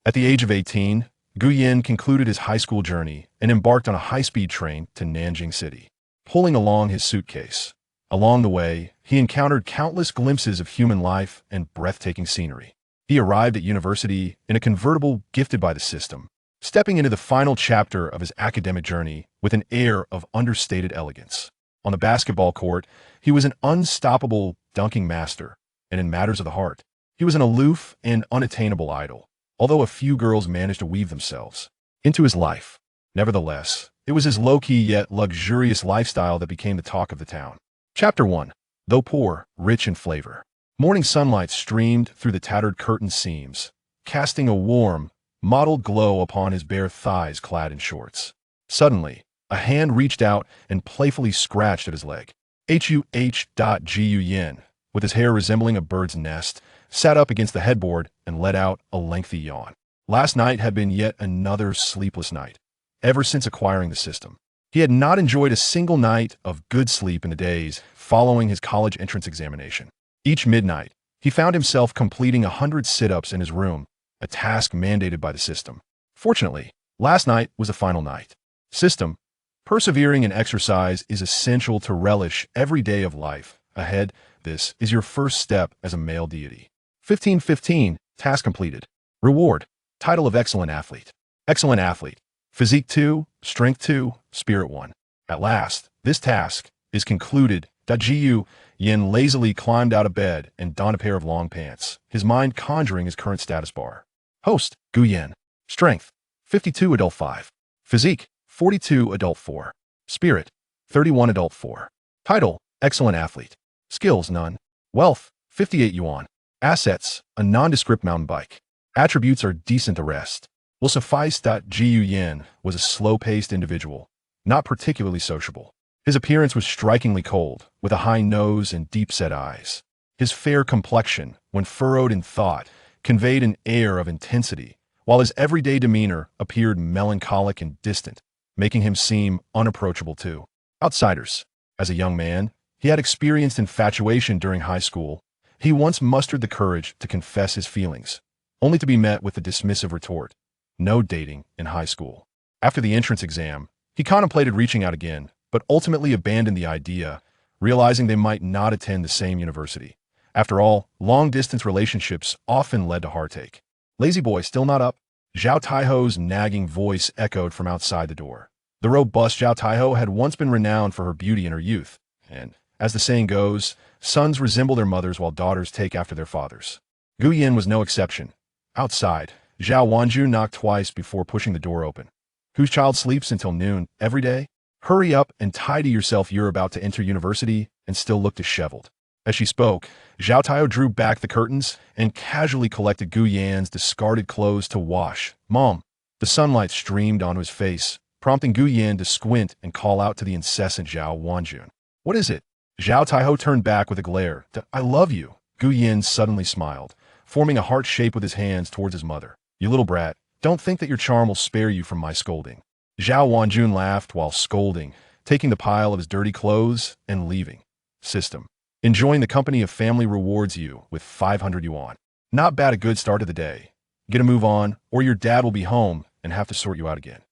At the age of 18, Gu Yin concluded his high school journey and embarked on a high-speed train to Nanjiang City, pulling along his suitcase. Along the way, he encountered countless glimpses of human life and breathtaking scenery. He arrived at university in a convertible gifted by the system, stepping into the final chapter of his academic journey with an air of understated elegance. On the basketball court, he was an unstoppable dunking master, and in matters of the heart, he was an aloof and unattainable idol, although a few girls managed to weave themselves into his life. Nevertheless, it was his low-key yet luxurious lifestyle that became the talk of the town. Chapter 1. Though poor, rich in flavor. Morning sunlight streamed through the tattered curtain seams, casting a warm, mottled glow upon his bare thighs clad in shorts. Suddenly, a hand reached out and playfully scratched at his leg. Gu Yin, with his hair resembling a bird's nest, sat up against the headboard and let out a lengthy yawn. Last night had been yet another sleepless night. Ever since acquiring the system, he had not enjoyed a single night of good sleep in the days following his college entrance examination. Each midnight, he found himself completing 100 sit-ups in his room, a task mandated by the system. Fortunately, last night was the final night. System, persevering in exercise is essential to relish every day of life. Ahead, this is your first step as a male deity. 1515, task completed. Reward, title of excellent athlete. Excellent athlete. Physique 2, strength 2, spirit 1. At last, this task is concluded. Gu Yin lazily climbed out of bed and donned a pair of long pants, his mind conjuring his current status bar. Host, Gu Yin. Strength, 52 adult 5. Physique, 42 adult 4. Spirit, 31 adult 4. Title, excellent athlete. Skills, none. Wealth, 58 yuan. Assets, a nondescript mountain bike. Attributes are decent to rest. Will suffice. Gu Yin was a slow-paced individual, not particularly sociable. His appearance was strikingly cold, with a high nose and deep-set eyes. His fair complexion, when furrowed in thought, conveyed an air of intensity, while his everyday demeanor appeared melancholic and distant, making him seem unapproachable to outsiders. As a young man, he had experienced infatuation during high school. He once mustered the courage to confess his feelings, only to be met with the dismissive retort, "No dating in high school." After the entrance exam, he contemplated reaching out again, but ultimately abandoned the idea, realizing they might not attend the same university. After all, long-distance relationships often led to heartache. Lazy boy, still not up? Zhao Taiho's nagging voice echoed from outside the door. The robust Zhao Taiho had once been renowned for her beauty in her youth, and, as the saying goes, sons resemble their mothers while daughters take after their fathers. Gu Yin was no exception. Outside, Zhao Wanju knocked twice before pushing the door open. Whose child sleeps until noon every day? Hurry up and tidy yourself, you're about to enter university and still look disheveled. As she spoke, Zhao Taiho drew back the curtains and casually collected Gu Yan's discarded clothes to wash. Mom. The sunlight streamed onto his face, prompting Gu Yan to squint and call out to the incessant Zhao Wanjun. What is it? Zhao Taiho turned back with a glare. I love you. Gu Yan suddenly smiled, forming a heart shape with his hands towards his mother. You little brat, don't think that your charm will spare you from my scolding. Zhao Wanjun laughed while scolding, taking the pile of his dirty clothes and leaving. System. Enjoying the company of family rewards you with 500 yuan. Not bad, a good start to the day. Get a move on, or your dad will be home and have to sort you out again.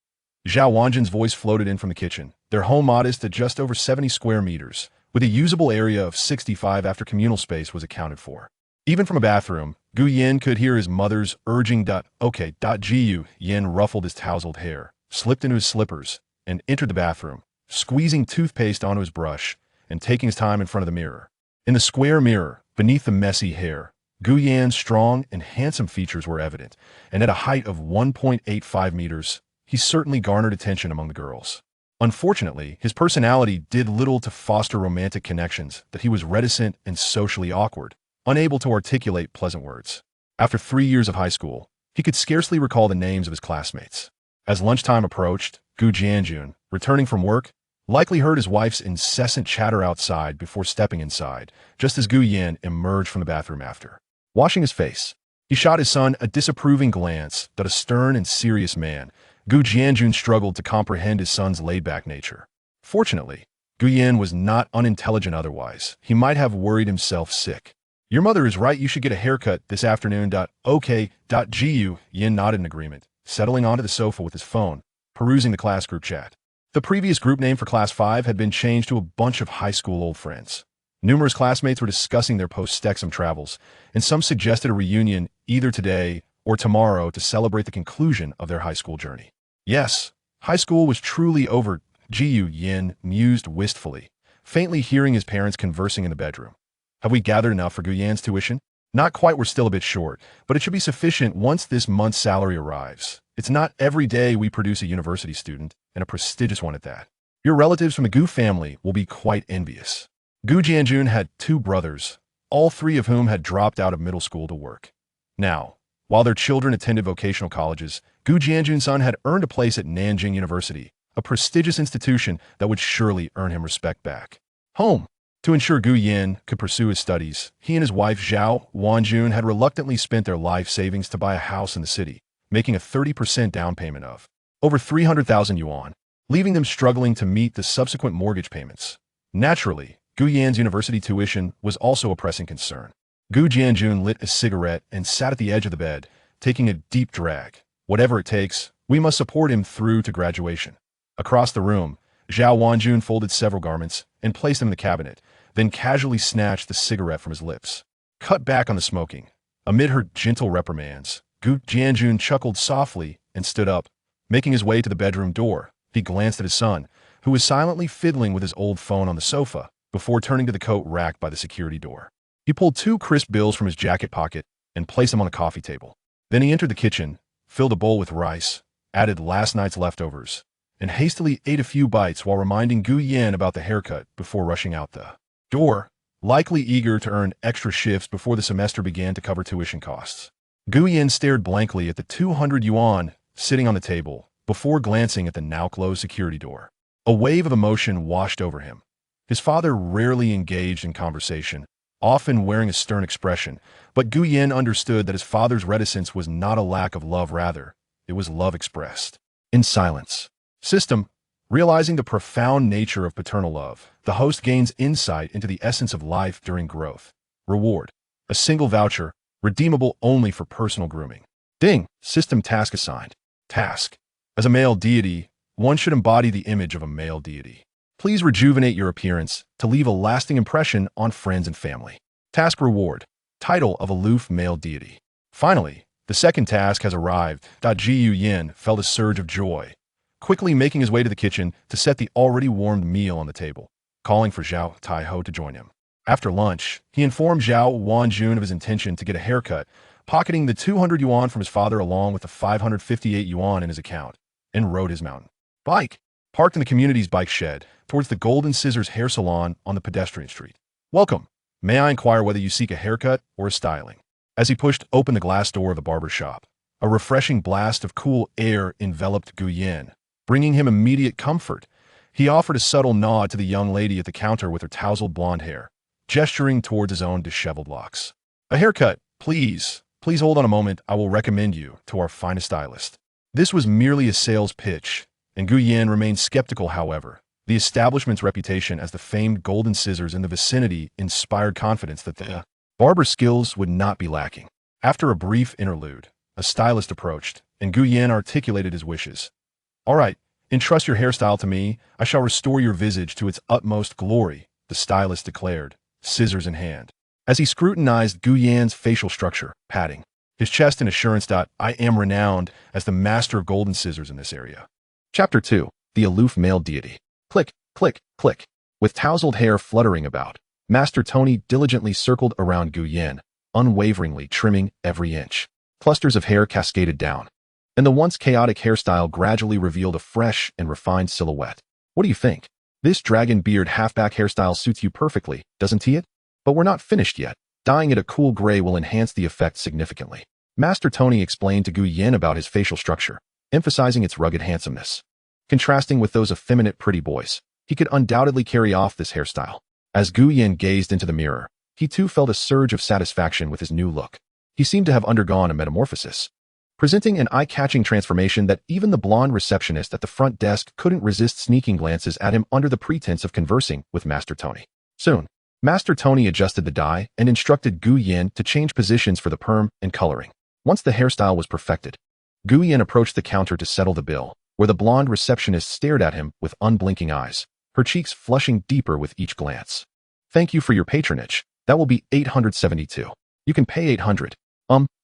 Zhao Wanjun's voice floated in from the kitchen, their home modest at just over 70 square meters, with a usable area of 65 after communal space was accounted for. Even from a bathroom, Gu Yin could hear his mother's urging. Okay. Gu Yin ruffled his tousled hair, slipped into his slippers, and entered the bathroom, squeezing toothpaste onto his brush and taking his time in front of the mirror. In the square mirror, beneath the messy hair, Gu Yan's strong and handsome features were evident, and at a height of 1.85 meters, he certainly garnered attention among the girls. Unfortunately, his personality did little to foster romantic connections, that he was reticent and socially awkward, unable to articulate pleasant words. After 3 years of high school, he could scarcely recall the names of his classmates. As lunchtime approached, Gu Jianjun, returning from work, likely heard his wife's incessant chatter outside before stepping inside, just as Gu Yin emerged from the bathroom after. Washing his face, he shot his son a disapproving glance that a stern and serious man, Gu Jianjun struggled to comprehend his son's laid-back nature. Fortunately, Gu Yin was not unintelligent otherwise. He might have worried himself sick. Your mother is right, you should get a haircut this afternoon. OK. Gu Yin nodded in agreement, settling onto the sofa with his phone, perusing the class group chat. The previous group name for Class 5 had been changed to a bunch of high school old friends. Numerous classmates were discussing their post-Stexum travels, and some suggested a reunion either today or tomorrow to celebrate the conclusion of their high school journey. Yes, high school was truly over, Gu Yin mused wistfully, faintly hearing his parents conversing in the bedroom. Have we gathered enough for Gu Yan's tuition? Not quite, we're still a bit short, but it should be sufficient once this month's salary arrives. It's not every day we produce a university student, and a prestigious one at that. Your relatives from the Gu family will be quite envious. Gu Jianjun had 2 brothers, all 3 of whom had dropped out of middle school to work. Now, while their children attended vocational colleges, Gu Jianjun's son had earned a place at Nanjing University, a prestigious institution that would surely earn him respect back home. To ensure Gu Yin could pursue his studies, he and his wife Zhao Wanjun had reluctantly spent their life savings to buy a house in the city, making a 30% down payment of over 300,000 yuan, leaving them struggling to meet the subsequent mortgage payments. Naturally, Gu Yan's university tuition was also a pressing concern. Gu Jianjun lit a cigarette and sat at the edge of the bed, taking a deep drag. Whatever it takes, we must support him through to graduation. Across the room, Zhao Wanjun folded several garments and placed them in the cabinet, then casually snatched the cigarette from his lips. Cut back on the smoking. Amid her gentle reprimands, Gu Jianjun chuckled softly and stood up. Making his way to the bedroom door, he glanced at his son, who was silently fiddling with his old phone on the sofa, before turning to the coat rack by the security door. He pulled 2 crisp bills from his jacket pocket and placed them on the coffee table. Then he entered the kitchen, filled a bowl with rice, added last night's leftovers, and hastily ate a few bites while reminding Gu Yan about the haircut before rushing out the door, likely eager to earn extra shifts before the semester began to cover tuition costs. Gu Yan stared blankly at the 200 yuan sitting on the table before glancing at the now-closed security door. A wave of emotion washed over him. His father rarely engaged in conversation, often wearing a stern expression, but Gu Yan understood that his father's reticence was not a lack of love, rather, it was love expressed in silence. System. Realizing the profound nature of paternal love, the host gains insight into the essence of life during growth. Reward. A single voucher, redeemable only for personal grooming. Ding. System task assigned. Task. As a male deity, one should embody the image of a male deity. Please rejuvenate your appearance to leave a lasting impression on friends and family. Task reward. Title of aloof male deity. Finally, the second task has arrived. Gu Yin felt a surge of joy, quickly making his way to the kitchen to set the already warmed meal on the table, calling for Zhao Taiho to join him. After lunch, he informed Zhao Wanjun of his intention to get a haircut, pocketing the 200 yuan from his father along with the 558 yuan in his account, and rode his mountain bike, parked in the community's bike shed, towards the Golden Scissors hair salon on the pedestrian street. Welcome. May I inquire whether you seek a haircut or a styling? As he pushed open the glass door of the barber shop, a refreshing blast of cool air enveloped Gu Yin, bringing him immediate comfort. He offered a subtle nod to the young lady at the counter with her tousled blonde hair, gesturing towards his own disheveled locks. A haircut, please. Please hold on a moment, I will recommend you to our finest stylist. This was merely a sales pitch, and Gu Yin remained skeptical, however. The establishment's reputation as the famed Golden Scissors in the vicinity inspired confidence that the barber skills would not be lacking. After a brief interlude, a stylist approached, and Gu Yin articulated his wishes. All right, entrust your hairstyle to me. I shall restore your visage to its utmost glory, the stylist declared, scissors in hand. As he scrutinized Gu Yan's facial structure, patting his chest in assurance. I am renowned as the master of golden scissors in this area. Chapter 2. The Aloof Male Deity. Click, click, click. With tousled hair fluttering about, Master Tony diligently circled around Gu Yin, unwaveringly trimming every inch. Clusters of hair cascaded down, and the once chaotic hairstyle gradually revealed a fresh and refined silhouette. What do you think? This dragon beard halfback hairstyle suits you perfectly, doesn't it? But we're not finished yet. Dyeing it a cool gray will enhance the effect significantly. Master Tony explained to Gu Yin about his facial structure, emphasizing its rugged handsomeness. Contrasting with those effeminate pretty boys, he could undoubtedly carry off this hairstyle. As Gu Yin gazed into the mirror, he too felt a surge of satisfaction with his new look. He seemed to have undergone a metamorphosis, presenting an eye-catching transformation that even the blonde receptionist at the front desk couldn't resist sneaking glances at him under the pretense of conversing with Master Tony. Soon, Master Tony adjusted the dye and instructed Gu Yin to change positions for the perm and coloring. Once the hairstyle was perfected, Gu Yin approached the counter to settle the bill, where the blonde receptionist stared at him with unblinking eyes, her cheeks flushing deeper with each glance. "Thank you for your patronage. That will be 872. You can pay 800.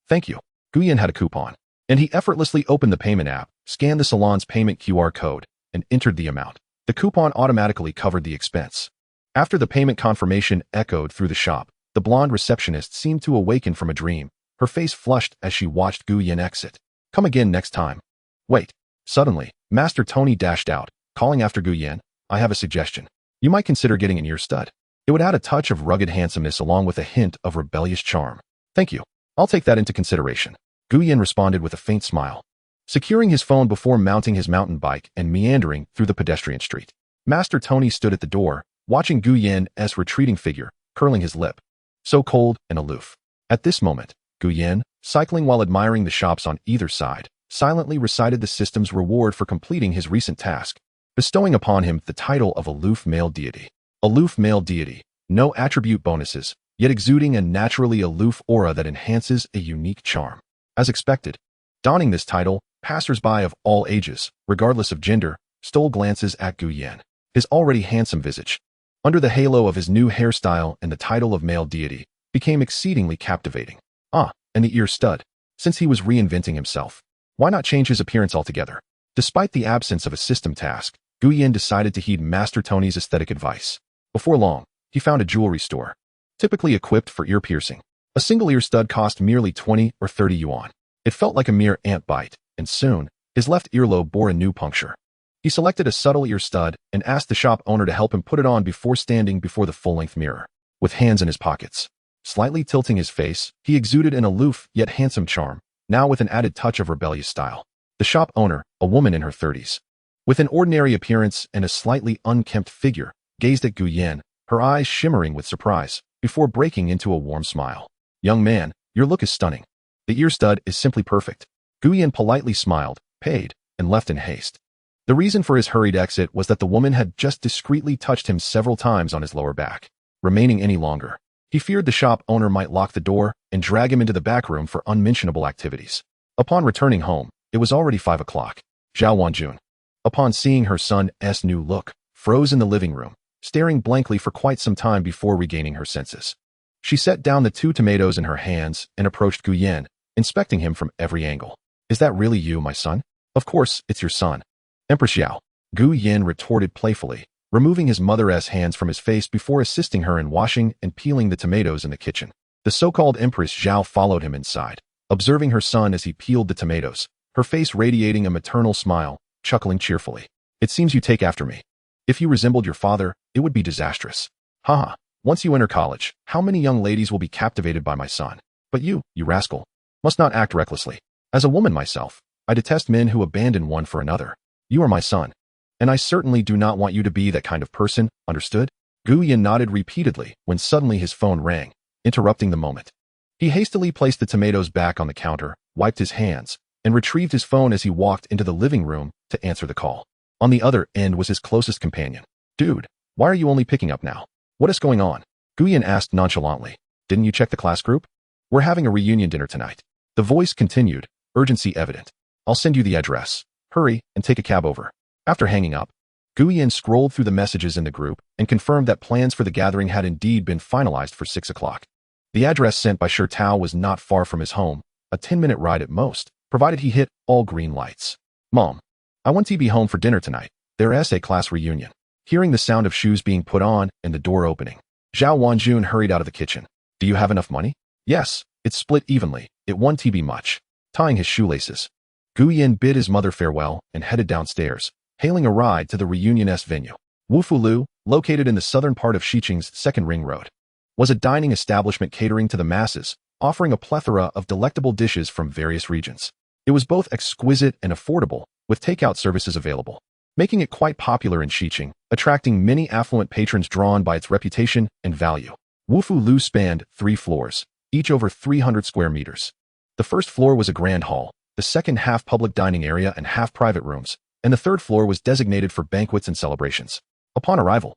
Thank you." Gu Yin had a coupon, and he effortlessly opened the payment app, scanned the salon's payment QR code, and entered the amount. The coupon automatically covered the expense. After the payment confirmation echoed through the shop, the blonde receptionist seemed to awaken from a dream, her face flushed as she watched Gu Yin exit. "Come again next time." "Wait." Suddenly, Master Tony dashed out, calling after Gu Yin, "I have a suggestion. You might consider getting an ear stud. It would add a touch of rugged handsomeness along with a hint of rebellious charm." "Thank you. I'll take that into consideration." Gu Yin responded with a faint smile, securing his phone before mounting his mountain bike and meandering through the pedestrian street. Master Tony stood at the door, watching Gu Yin's retreating figure, curling his lip. So cold and aloof. At this moment, Gu Yin, cycling while admiring the shops on either side, silently recited the system's reward for completing his recent task, bestowing upon him the title of aloof male deity. Aloof male deity, no attribute bonuses, yet exuding a naturally aloof aura that enhances a unique charm. As expected, donning this title, passers-by of all ages, regardless of gender, stole glances at Gu Yin, his already handsome visage, under the halo of his new hairstyle, and the title of male deity became exceedingly captivating. And the ear stud. Since he was reinventing himself, why not change his appearance altogether? Despite the absence of a system task, Gu Yin decided to heed Master Tony's aesthetic advice. Before long, he found a jewelry store, typically equipped for ear piercing. A single ear stud cost merely 20 or 30 yuan. It felt like a mere ant bite, and soon, his left earlobe bore a new puncture. He selected a subtle ear stud and asked the shop owner to help him put it on before standing before the full-length mirror. With hands in his pockets, slightly tilting his face, he exuded an aloof yet handsome charm, now with an added touch of rebellious style. The shop owner, a woman in her 30s, with an ordinary appearance and a slightly unkempt figure, gazed at Gu Yin, her eyes shimmering with surprise, before breaking into a warm smile. "Young man, your look is stunning. The ear stud is simply perfect." Gu Yin politely smiled, paid, and left in haste. The reason for his hurried exit was that the woman had just discreetly touched him several times on his lower back. Remaining any longer, he feared the shop owner might lock the door and drag him into the back room for unmentionable activities. Upon returning home, it was already 5 o'clock. Zhao Wanjun, upon seeing her son's new look, froze in the living room, staring blankly for quite some time before regaining her senses. She set down the 2 tomatoes in her hands and approached Gu Yin, inspecting him from every angle. "Is that really you, my son?" "Of course, it's your son, Empress Xiao," Gu Yin retorted playfully, removing his mother's hands from his face before assisting her in washing and peeling the tomatoes in the kitchen. The so-called Empress Xiao followed him inside, observing her son as he peeled the tomatoes, her face radiating a maternal smile, chuckling cheerfully. "It seems you take after me. If you resembled your father, it would be disastrous. Haha, once you enter college, how many young ladies will be captivated by my son? But you rascal, must not act recklessly. As a woman myself, I detest men who abandon one for another. You are my son, and I certainly do not want you to be that kind of person, understood?" Gu Yin nodded repeatedly when suddenly his phone rang, interrupting the moment. He hastily placed the tomatoes back on the counter, wiped his hands, and retrieved his phone as he walked into the living room to answer the call. On the other end was his closest companion. "Dude, why are you only picking up now? What is going on?" Gu Yin asked nonchalantly. "Didn't you check the class group? We're having a reunion dinner tonight." The voice continued, urgency evident. "I'll send you the address. Hurry and take a cab over." After hanging up, Gu Yin scrolled through the messages in the group and confirmed that plans for the gathering had indeed been finalized for 6 o'clock. The address sent by Shi Tao was not far from his home, a 10-minute ride at most, provided he hit all green lights. "Mom, I want to be home for dinner tonight. There's a class reunion." Hearing the sound of shoes being put on and the door opening, Zhao Wanjun hurried out of the kitchen. "Do you have enough money?" "Yes, it's split evenly. It won't be much." Tying his shoelaces, Gu Yin bid his mother farewell and headed downstairs, hailing a ride to the reunion-esque venue. Wufu Lu, located in the southern part of Xiqing's second ring road, was a dining establishment catering to the masses, offering a plethora of delectable dishes from various regions. It was both exquisite and affordable, with takeout services available, making it quite popular in Xiqing, attracting many affluent patrons drawn by its reputation and value. Wufu Lu spanned 3 floors, each over 300 square meters. The first floor was a grand hall, the second half public dining area and half private rooms, and the third floor was designated for banquets and celebrations. Upon arrival,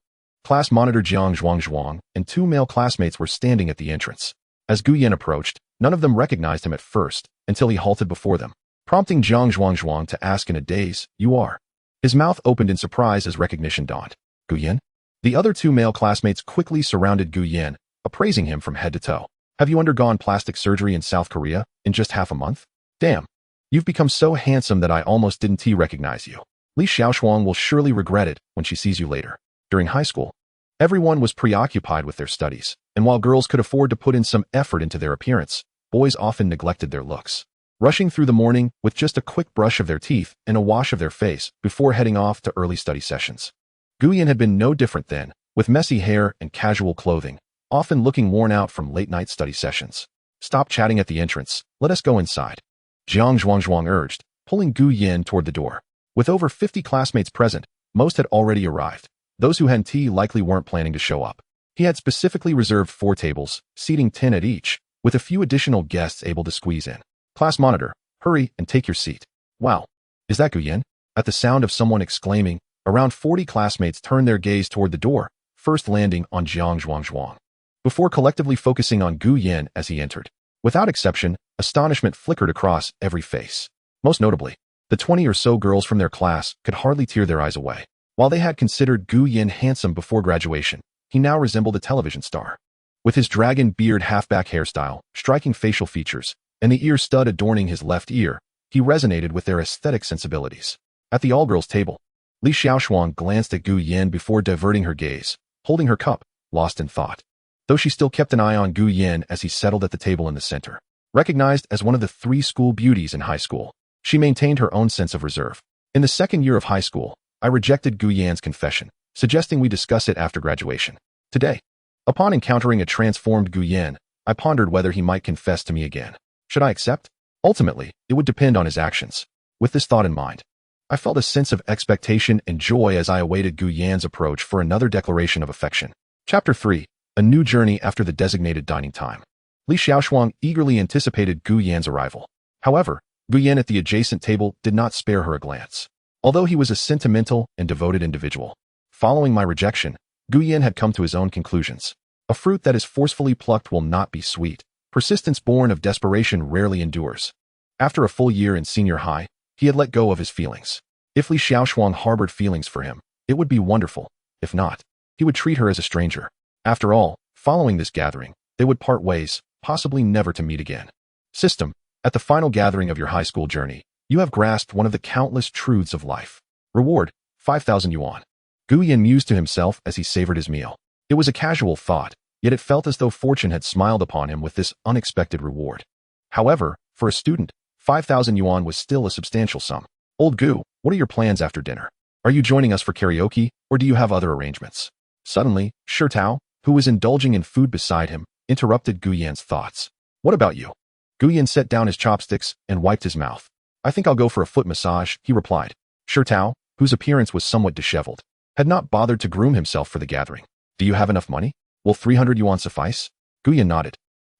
Class monitor Jiang Zhuang and two male classmates were standing at the entrance. As Gu Yan approached, none of them recognized him at first, until he halted before them, prompting Jiang Zhuang to ask in a daze, "You are?" His mouth opened in surprise as recognition dawned. "Gu Yan?" The other two male classmates quickly surrounded Gu Yan, appraising him from head to toe. "Have you undergone plastic surgery in South Korea in just half a month? Damn. You've become so handsome that I almost didn't recognize you. Li Xiaoshuang will surely regret it when she sees you later." During high school, everyone was preoccupied with their studies, and while girls could afford to put in some effort into their appearance, boys often neglected their looks. Rushing through the morning with just a quick brush of their teeth and a wash of their face before heading off to early study sessions. Gu Yan had been no different then, with messy hair and casual clothing, often looking worn out from late-night study sessions. "Stop chatting at the entrance, let us go inside," Jiang Zhuang urged, pulling Gu Yan toward the door. With over 50 classmates present, most had already arrived. Those who hadn't likely weren't planning to show up. He had specifically reserved 4 tables, seating 10 at each, with a few additional guests able to squeeze in. "Class monitor, hurry and take your seat." "Wow, is that Gu Yan?" At the sound of someone exclaiming, around 40 classmates turned their gaze toward the door, first landing on Jiang Zhuang, before collectively focusing on Gu Yan as he entered. Without exception, astonishment flickered across every face. Most notably, the 20 or so girls from their class could hardly tear their eyes away. While they had considered Gu Yan handsome before graduation, he now resembled a television star. With his dragon beard halfback hairstyle, striking facial features, and the ear stud adorning his left ear, he resonated with their aesthetic sensibilities. At the all-girls table, Li Xiaoshuang glanced at Gu Yan before diverting her gaze, holding her cup, lost in thought. Though she still kept an eye on Gu Yan as he settled at the table in the center. Recognized as one of the 3 school beauties in high school, she maintained her own sense of reserve. "In the second year of high school, I rejected Gu Yan's confession, suggesting we discuss it after graduation. Today, upon encountering a transformed Gu Yan, I pondered whether he might confess to me again. Should I accept? Ultimately, it would depend on his actions. With this thought in mind, I felt a sense of expectation and joy as I awaited Gu Yan's approach for another declaration of affection." Chapter 3, A New Journey After the Designated Dining Time. Li Xiaoshuang eagerly anticipated Gu Yan's arrival. However, Gu Yan at the adjacent table did not spare her a glance. Although he was a sentimental and devoted individual, following my rejection, Gu Yan had come to his own conclusions. A fruit that is forcefully plucked will not be sweet. Persistence born of desperation rarely endures. After a full year in senior high, he had let go of his feelings. If Li Xiaoshuang harbored feelings for him, it would be wonderful. If not, he would treat her as a stranger. After all, following this gathering, they would part ways, possibly never to meet again. System. At the final gathering of your high school journey, you have grasped one of the countless truths of life. Reward, 5,000 yuan. Gu Yan mused to himself as he savored his meal. It was a casual thought, yet it felt as though fortune had smiled upon him with this unexpected reward. However, for a student, 5,000 yuan was still a substantial sum. "Old Gu, what are your plans after dinner? Are you joining us for karaoke, or do you have other arrangements?" Suddenly, Shitao, who was indulging in food beside him, interrupted Gu Yan's thoughts. "What about you?" Gu Yan set down his chopsticks and wiped his mouth. "I think I'll go for a foot massage," he replied. Shitao, whose appearance was somewhat disheveled, had not bothered to groom himself for the gathering. "Do you have enough money? Will 300 yuan suffice?" Gu Yan nodded,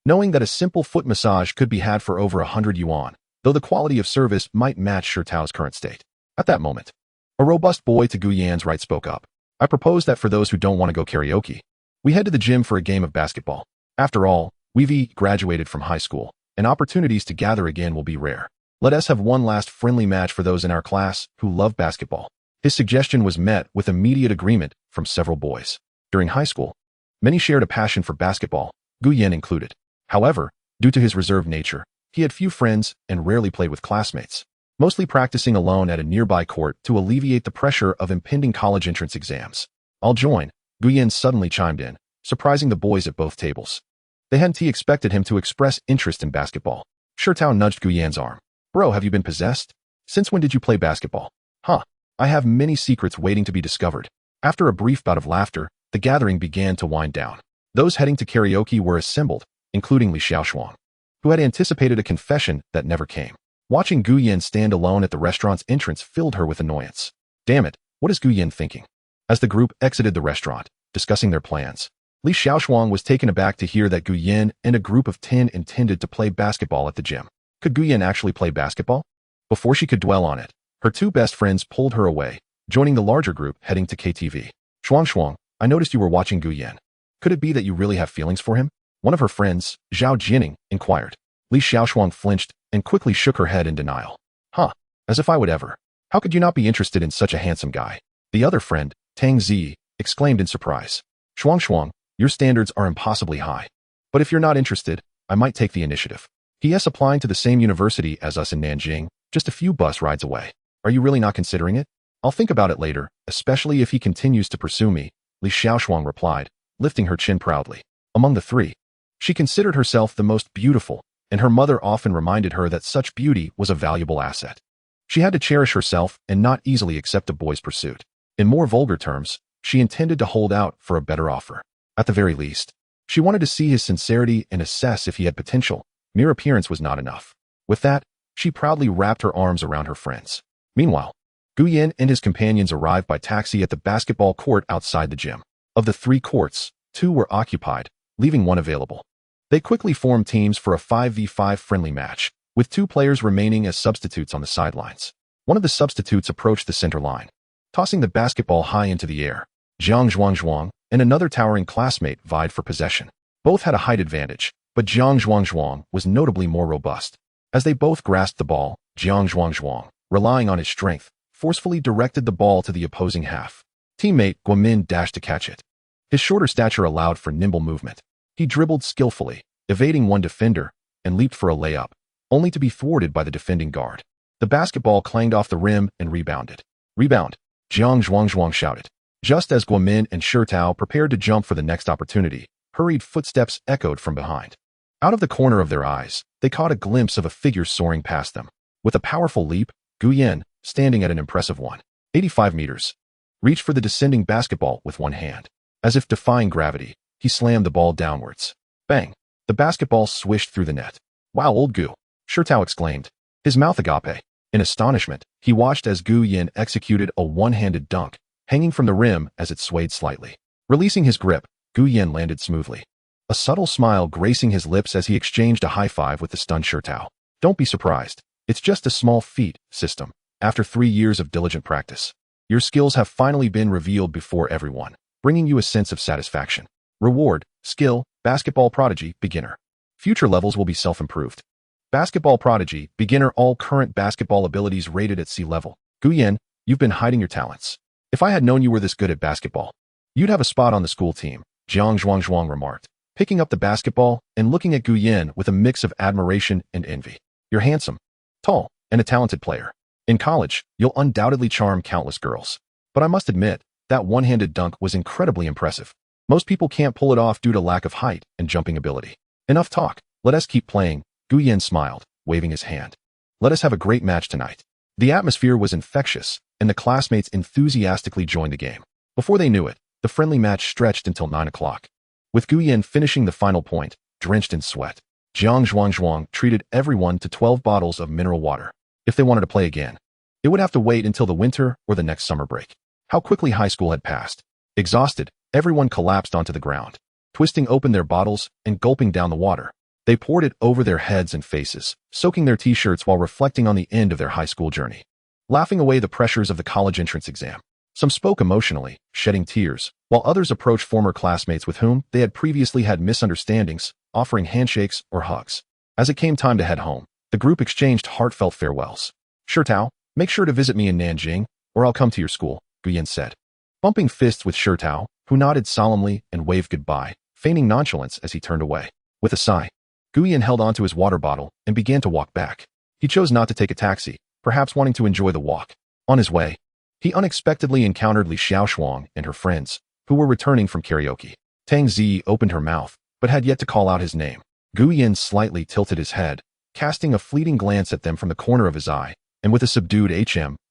knowing that a simple foot massage could be had for over 100 yuan, though the quality of service might match Shitao's current state. At that moment, a robust boy to Gu Yan's right spoke up. "I propose that for those who don't want to go karaoke, we head to the gym for a game of basketball. After all, we've graduated from high school, and opportunities to gather again will be rare. Let us have one last friendly match for those in our class who love basketball." His suggestion was met with immediate agreement from several boys. During high school, many shared a passion for basketball, Gu Yan included. However, due to his reserved nature, he had few friends and rarely played with classmates, mostly practicing alone at a nearby court to alleviate the pressure of impending college entrance exams. "I'll join," Gu Yan suddenly chimed in, surprising the boys at both tables. They hadn't expected him to express interest in basketball. Shitao nudged Gu Yan's arm. "Bro, have you been possessed? Since when did you play basketball?" "Huh. I have many secrets waiting to be discovered." After a brief bout of laughter, the gathering began to wind down. Those heading to karaoke were assembled, including Li Xiaoshuang, who had anticipated a confession that never came. Watching Gu Yan stand alone at the restaurant's entrance filled her with annoyance. Damn it, what is Gu Yan thinking? As the group exited the restaurant, discussing their plans, Li Xiaoshuang was taken aback to hear that Gu Yan and a group of 10 intended to play basketball at the gym. Could Gu Yan actually play basketball? Before she could dwell on it, her 2 best friends pulled her away, joining the larger group heading to KTV. "Shuang, I noticed you were watching Gu Yan. Could it be that you really have feelings for him? One of her friends, Zhao Jining, inquired. Li Xiaoshuang flinched and quickly shook her head in denial. Huh, as if I would ever. How could you not be interested in such a handsome guy? The other friend, Tang Zi, exclaimed in surprise. Shuang, your standards are impossibly high. But if you're not interested, I might take the initiative. He is applying to the same university as us in Nanjing, just a few bus rides away. Are you really not considering it? I'll think about it later, especially if he continues to pursue me, Li Xiaoshuang replied, lifting her chin proudly. Among the three, she considered herself the most beautiful, and her mother often reminded her that such beauty was a valuable asset. She had to cherish herself and not easily accept a boy's pursuit. In more vulgar terms, she intended to hold out for a better offer. At the very least, she wanted to see his sincerity and assess if he had potential. Mere appearance was not enough. With that, she proudly wrapped her arms around her friends. Meanwhile, Gu Yan and his companions arrived by taxi at the basketball court outside the gym. Of the 3 courts, 2 were occupied, leaving 1 available. They quickly formed teams for a 5v5 friendly match, with 2 players remaining as substitutes on the sidelines. One of the substitutes approached the center line, tossing the basketball high into the air. Jiang Zhuang and another towering classmate vied for possession. Both had a height advantage, but Jiang Zhuang was notably more robust. As they both grasped the ball, Jiang Zhuang, relying on his strength, forcefully directed the ball to the opposing half. Teammate Guomin dashed to catch it. His shorter stature allowed for nimble movement. He dribbled skillfully, evading one defender, and leaped for a layup, only to be thwarted by the defending guard. The basketball clanged off the rim and rebounded. Rebound, Jiang Zhuang shouted. Just as Guomin and Shirtao prepared to jump for the next opportunity, hurried footsteps echoed from behind. Out of the corner of their eyes, they caught a glimpse of a figure soaring past them. With a powerful leap, Gu Yan, standing at an impressive 185 meters, reached for the descending basketball with one hand. As if defying gravity, he slammed the ball downwards. Bang! The basketball swished through the net. Wow, old Gu! Shirtao exclaimed, his mouth agape. In astonishment, he watched as Gu Yan executed a one-handed dunk, hanging from the rim as it swayed slightly. Releasing his grip, Gu Yan landed smoothly. A subtle smile gracing his lips as he exchanged a high-five with the stunned Shirtao. Don't be surprised. It's just a small feat, system. After 3 years of diligent practice, your skills have finally been revealed before everyone, bringing you a sense of satisfaction. Reward, skill, basketball prodigy, beginner. Future levels will be self-improved. Basketball prodigy, beginner, all current basketball abilities rated at C level. Gu Yan, you've been hiding your talents. If I had known you were this good at basketball, you'd have a spot on the school team, Jiang Zhuang remarked, picking up the basketball and looking at Gu Yan with a mix of admiration and envy. You're handsome, tall, and a talented player. In college, you'll undoubtedly charm countless girls. But I must admit, that one-handed dunk was incredibly impressive. Most people can't pull it off due to lack of height and jumping ability. Enough talk, let us keep playing, Gu Yan smiled, waving his hand. Let us have a great match tonight. The atmosphere was infectious, and the classmates enthusiastically joined the game. Before they knew it, the friendly match stretched until 9 o'clock. With Gu Yan finishing the final point, drenched in sweat, Jiang Zhuang treated everyone to 12 bottles of mineral water. If they wanted to play again, it would have to wait until the winter or the next summer break. How quickly high school had passed. Exhausted, everyone collapsed onto the ground, twisting open their bottles and gulping down the water. They poured it over their heads and faces, soaking their t-shirts while reflecting on the end of their high school journey, laughing away the pressures of the college entrance exam. Some spoke emotionally, shedding tears, while others approached former classmates with whom they had previously had misunderstandings, offering handshakes or hugs. As it came time to head home, the group exchanged heartfelt farewells. Shirtao, make sure to visit me in Nanjing, or I'll come to your school, Gu Yan said. Bumping fists with Shirtao, who nodded solemnly and waved goodbye, feigning nonchalance as he turned away. With a sigh, Gu Yan held onto his water bottle and began to walk back. He chose not to take a taxi, perhaps wanting to enjoy the walk. On his way, he unexpectedly encountered Li Xiaoshuang and her friends, who were returning from karaoke. Tang Zi opened her mouth, but had yet to call out his name. Gu Yan slightly tilted his head, casting a fleeting glance at them from the corner of his eye, and with a subdued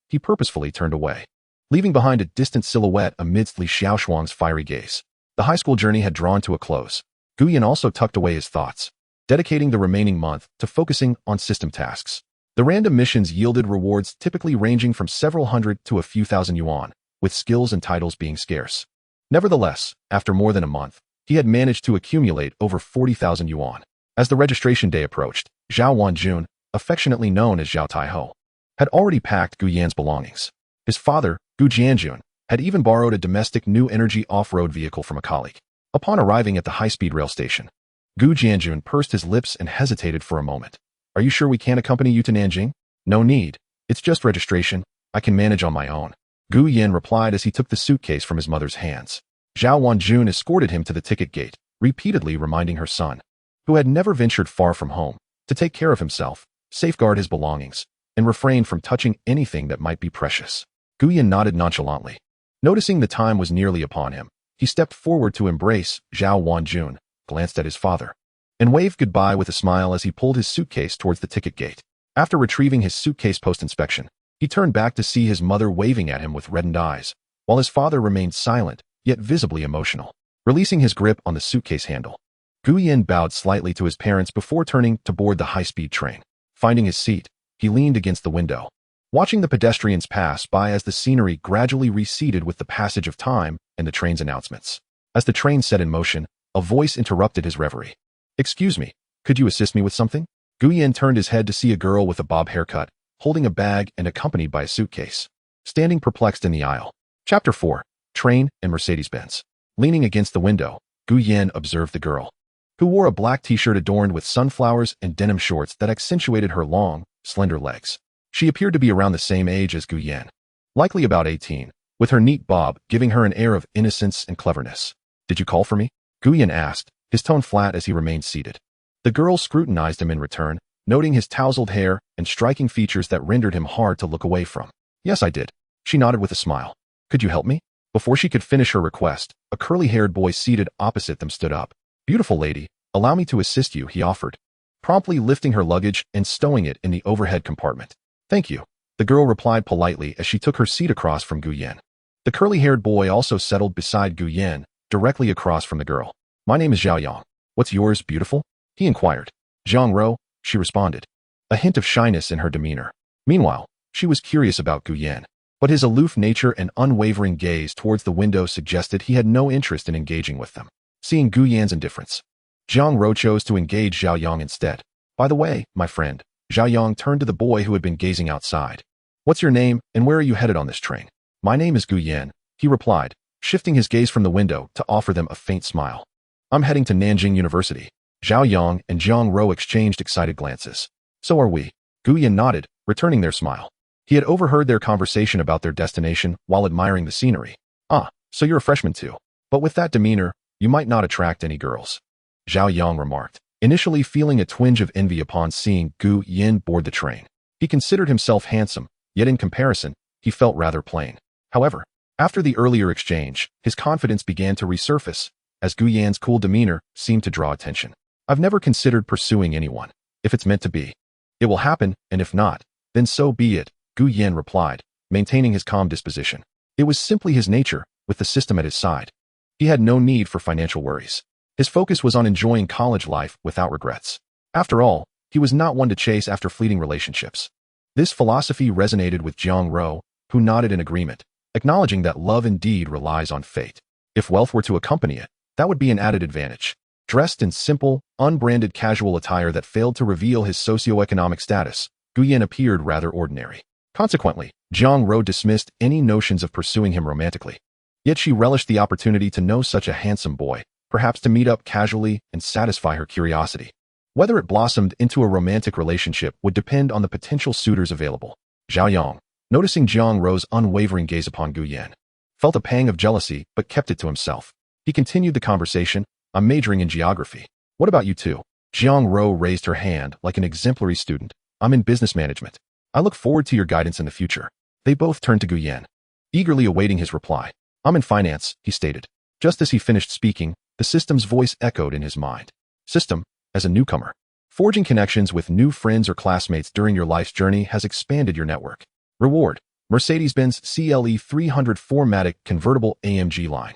he purposefully turned away, leaving behind a distant silhouette amidst Li Xiaoshuang's fiery gaze. The high school journey had drawn to a close. Gu Yan also tucked away his thoughts, dedicating the remaining month to focusing on system tasks. The random missions yielded rewards typically ranging from several hundred to a few thousand yuan, with skills and titles being scarce. Nevertheless, after more than a month, he had managed to accumulate over 40,000 yuan. As the registration day approached, Zhao Wanjun, affectionately known as Zhao Taiho, had already packed Gu Yan's belongings. His father, Gu Jianjun, had even borrowed a domestic new energy off-road vehicle from a colleague. Upon arriving at the high-speed rail station, Gu Jianjun pursed his lips and hesitated for a moment. Are you sure we can't accompany you to Nanjing? No need. It's just registration. I can manage on my own. Gu Yin replied as he took the suitcase from his mother's hands. Zhao Wanjun escorted him to the ticket gate, repeatedly reminding her son, who had never ventured far from home, to take care of himself, safeguard his belongings, and refrain from touching anything that might be precious. Gu Yin nodded nonchalantly. Noticing the time was nearly upon him, he stepped forward to embrace Zhao Wanjun, glanced at his father, and waved goodbye with a smile as he pulled his suitcase towards the ticket gate. After retrieving his suitcase post-inspection, he turned back to see his mother waving at him with reddened eyes, while his father remained silent, yet visibly emotional. Releasing his grip on the suitcase handle, Gu Yin bowed slightly to his parents before turning to board the high-speed train. Finding his seat, he leaned against the window, watching the pedestrians pass by as the scenery gradually receded with the passage of time and the train's announcements. As the train set in motion, a voice interrupted his reverie. Excuse me, could you assist me with something? Gu Yin turned his head to see a girl with a bob haircut, holding a bag and accompanied by a suitcase, standing perplexed in the aisle. Chapter 4. Train and Mercedes-Benz. Leaning against the window, Gu Yin observed the girl, who wore a black t-shirt adorned with sunflowers and denim shorts that accentuated her long, slender legs. She appeared to be around the same age as Gu Yin, likely about 18, with her neat bob giving her an air of innocence and cleverness. Did you call for me? Gu Yin asked, his tone flat as he remained seated. The girl scrutinized him in return, noting his tousled hair and striking features that rendered him hard to look away from. Yes, I did. She nodded with a smile. Could you help me? Before she could finish her request, a curly-haired boy seated opposite them stood up. Beautiful lady, allow me to assist you, he offered, promptly lifting her luggage and stowing it in the overhead compartment. Thank you, the girl replied politely as she took her seat across from Gu Yin. The curly-haired boy also settled beside Gu Yin, directly across from the girl. My name is Zhao Yang. What's yours, beautiful? He inquired. Zhang Ro, she responded, a hint of shyness in her demeanor. Meanwhile, she was curious about Gu Yin, but his aloof nature and unwavering gaze towards the window suggested he had no interest in engaging with them. Seeing Gu Yan's indifference, Zhang Ro chose to engage Zhao Yang instead. By the way, my friend, Zhao Yang turned to the boy who had been gazing outside. What's your name and where are you headed on this train? My name is Gu Yin, he replied, shifting his gaze from the window to offer them a faint smile. I'm heading to Nanjing University. Zhao Yang and Zhang Ro exchanged excited glances. So are we. Gu Yin nodded, returning their smile. He had overheard their conversation about their destination while admiring the scenery. Ah, so you're a freshman too. But with that demeanor, you might not attract any girls. Zhao Yang remarked, initially feeling a twinge of envy upon seeing Gu Yin board the train. He considered himself handsome, yet in comparison, he felt rather plain. However, after the earlier exchange, his confidence began to resurface, as Gu Yan's cool demeanor seemed to draw attention. I've never considered pursuing anyone. If it's meant to be, it will happen, and if not, then so be it, Gu Yin replied, maintaining his calm disposition. It was simply his nature, with the system at his side. He had no need for financial worries. His focus was on enjoying college life without regrets. After all, he was not one to chase after fleeting relationships. This philosophy resonated with Zhang Ro, who nodded in agreement, acknowledging that love indeed relies on fate. If wealth were to accompany it, that would be an added advantage. Dressed in simple, unbranded casual attire that failed to reveal his socioeconomic status, Gu Yin appeared rather ordinary. Consequently, Zhang Ro dismissed any notions of pursuing him romantically. Yet she relished the opportunity to know such a handsome boy, perhaps to meet up casually and satisfy her curiosity. Whether it blossomed into a romantic relationship would depend on the potential suitors available. Zhao Yang, noticing Zhang Ro's unwavering gaze upon Gu Yin, felt a pang of jealousy but kept it to himself. He continued the conversation. I'm majoring in geography. What about you two? Zhang Ro raised her hand like an exemplary student. I'm in business management. I look forward to your guidance in the future. They both turned to Gu Yin, eagerly awaiting his reply. I'm in finance, he stated. Just as he finished speaking, the system's voice echoed in his mind. System, as a newcomer, forging connections with new friends or classmates during your life's journey has expanded your network. Reward, Mercedes-Benz CLE 300 4MATIC convertible AMG line.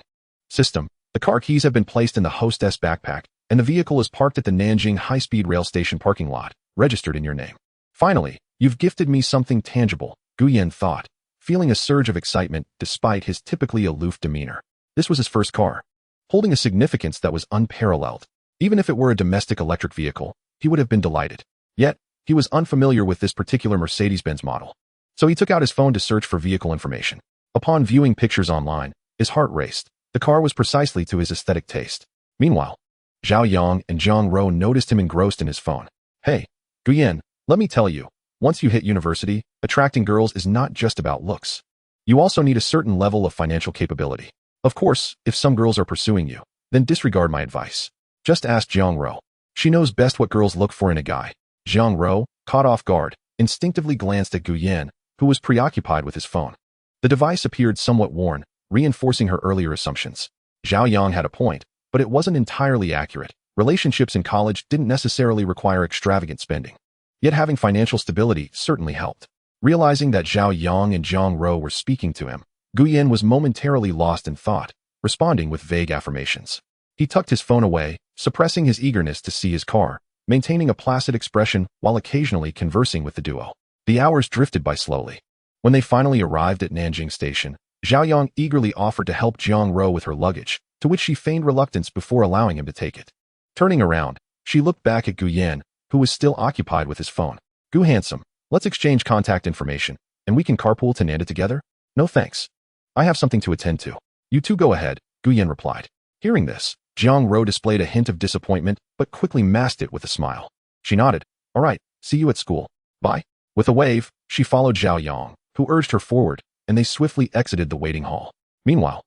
System, the car keys have been placed in the hostess backpack, and the vehicle is parked at the Nanjing high-speed rail station parking lot, registered in your name. Finally, you've gifted me something tangible, Gu Yin thought, feeling a surge of excitement despite his typically aloof demeanor. This was his first car, holding a significance that was unparalleled. Even if it were a domestic electric vehicle, he would have been delighted. Yet, he was unfamiliar with this particular Mercedes-Benz model. So he took out his phone to search for vehicle information. Upon viewing pictures online, his heart raced. The car was precisely to his aesthetic taste. Meanwhile, Zhao Yang and Zhang Rou noticed him engrossed in his phone. Hey, Guyan, let me tell you, once you hit university, attracting girls is not just about looks. You also need a certain level of financial capability. Of course, if some girls are pursuing you, then disregard my advice. Just ask Zhang Rou. She knows best what girls look for in a guy. Zhang Rou, caught off guard, instinctively glanced at Guyan, who was preoccupied with his phone. The device appeared somewhat worn, reinforcing her earlier assumptions. Zhao Yang had a point, but it wasn't entirely accurate. Relationships in college didn't necessarily require extravagant spending. Yet having financial stability certainly helped. Realizing that Zhao Yang and Zhang Rou were speaking to him, Guyan was momentarily lost in thought, responding with vague affirmations. He tucked his phone away, suppressing his eagerness to see his car, maintaining a placid expression while occasionally conversing with the duo. The hours drifted by slowly. When they finally arrived at Nanjiang Station, Zhao Yang eagerly offered to help Zhang Rou with her luggage, to which she feigned reluctance before allowing him to take it. Turning around, she looked back at Guyan, who was still occupied with his phone. Gu handsome, let's exchange contact information, and we can carpool to Nanda together? No thanks. I have something to attend to. You two go ahead, Guyan replied. Hearing this, Zhang Rou displayed a hint of disappointment, but quickly masked it with a smile. She nodded. All right, see you at school. Bye. With a wave, she followed Zhao Yang, who urged her forward, and they swiftly exited the waiting hall. Meanwhile,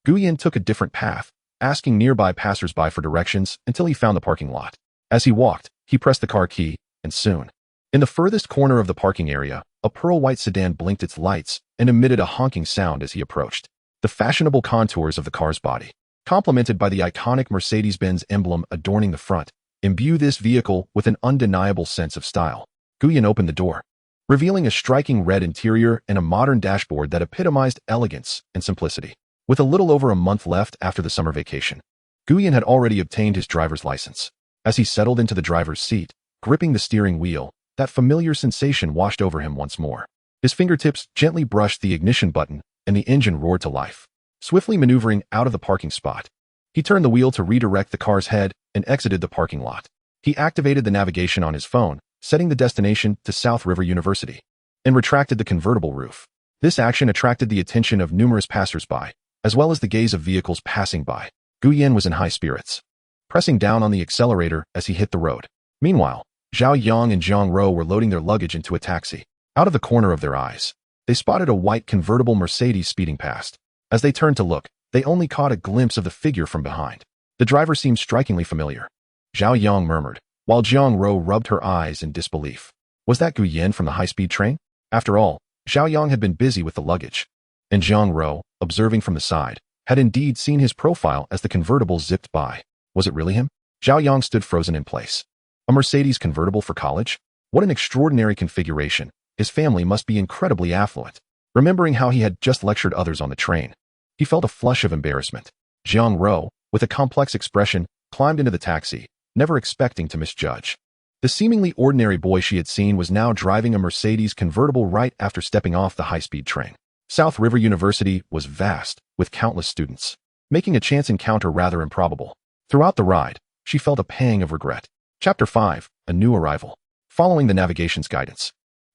Guyan took a different path, asking nearby passers-by for directions until he found the parking lot. As he walked, he pressed the car key, and soon, in the furthest corner of the parking area, a pearl-white sedan blinked its lights and emitted a honking sound as he approached. The fashionable contours of the car's body, complemented by the iconic Mercedes-Benz emblem adorning the front, imbue this vehicle with an undeniable sense of style. Guyan opened the door, revealing a striking red interior and a modern dashboard that epitomized elegance and simplicity. With a little over a month left after the summer vacation, Guyan had already obtained his driver's license. As he settled into the driver's seat, gripping the steering wheel, that familiar sensation washed over him once more. His fingertips gently brushed the ignition button, and the engine roared to life. Swiftly maneuvering out of the parking spot, he turned the wheel to redirect the car's head and exited the parking lot. He activated the navigation on his phone, setting the destination to South River University, and retracted the convertible roof. This action attracted the attention of numerous passers-by, as well as the gaze of vehicles passing by. Guyan was in high spirits, pressing down on the accelerator as he hit the road. Meanwhile, Zhao Yang and Zhang Rou were loading their luggage into a taxi. Out of the corner of their eyes, they spotted a white convertible Mercedes speeding past. As they turned to look, they only caught a glimpse of the figure from behind. The driver seemed strikingly familiar. Zhao Yang murmured, while Zhang Rou rubbed her eyes in disbelief. Was that Guyan from the high-speed train? After all, Zhao Yang had been busy with the luggage, and Zhang Rou, observing from the side, had indeed seen his profile as the convertible zipped by. Was it really him? Zhao Yang stood frozen in place. A Mercedes convertible for college? What an extraordinary configuration. His family must be incredibly affluent. Remembering how he had just lectured others on the train, he felt a flush of embarrassment. Zhang Rou, with a complex expression, climbed into the taxi, never expecting to misjudge. The seemingly ordinary boy she had seen was now driving a Mercedes convertible right after stepping off the high-speed train. South River University was vast, with countless students, making a chance encounter rather improbable. Throughout the ride, she felt a pang of regret. Chapter 5, A New Arrival. Following the navigation's guidance,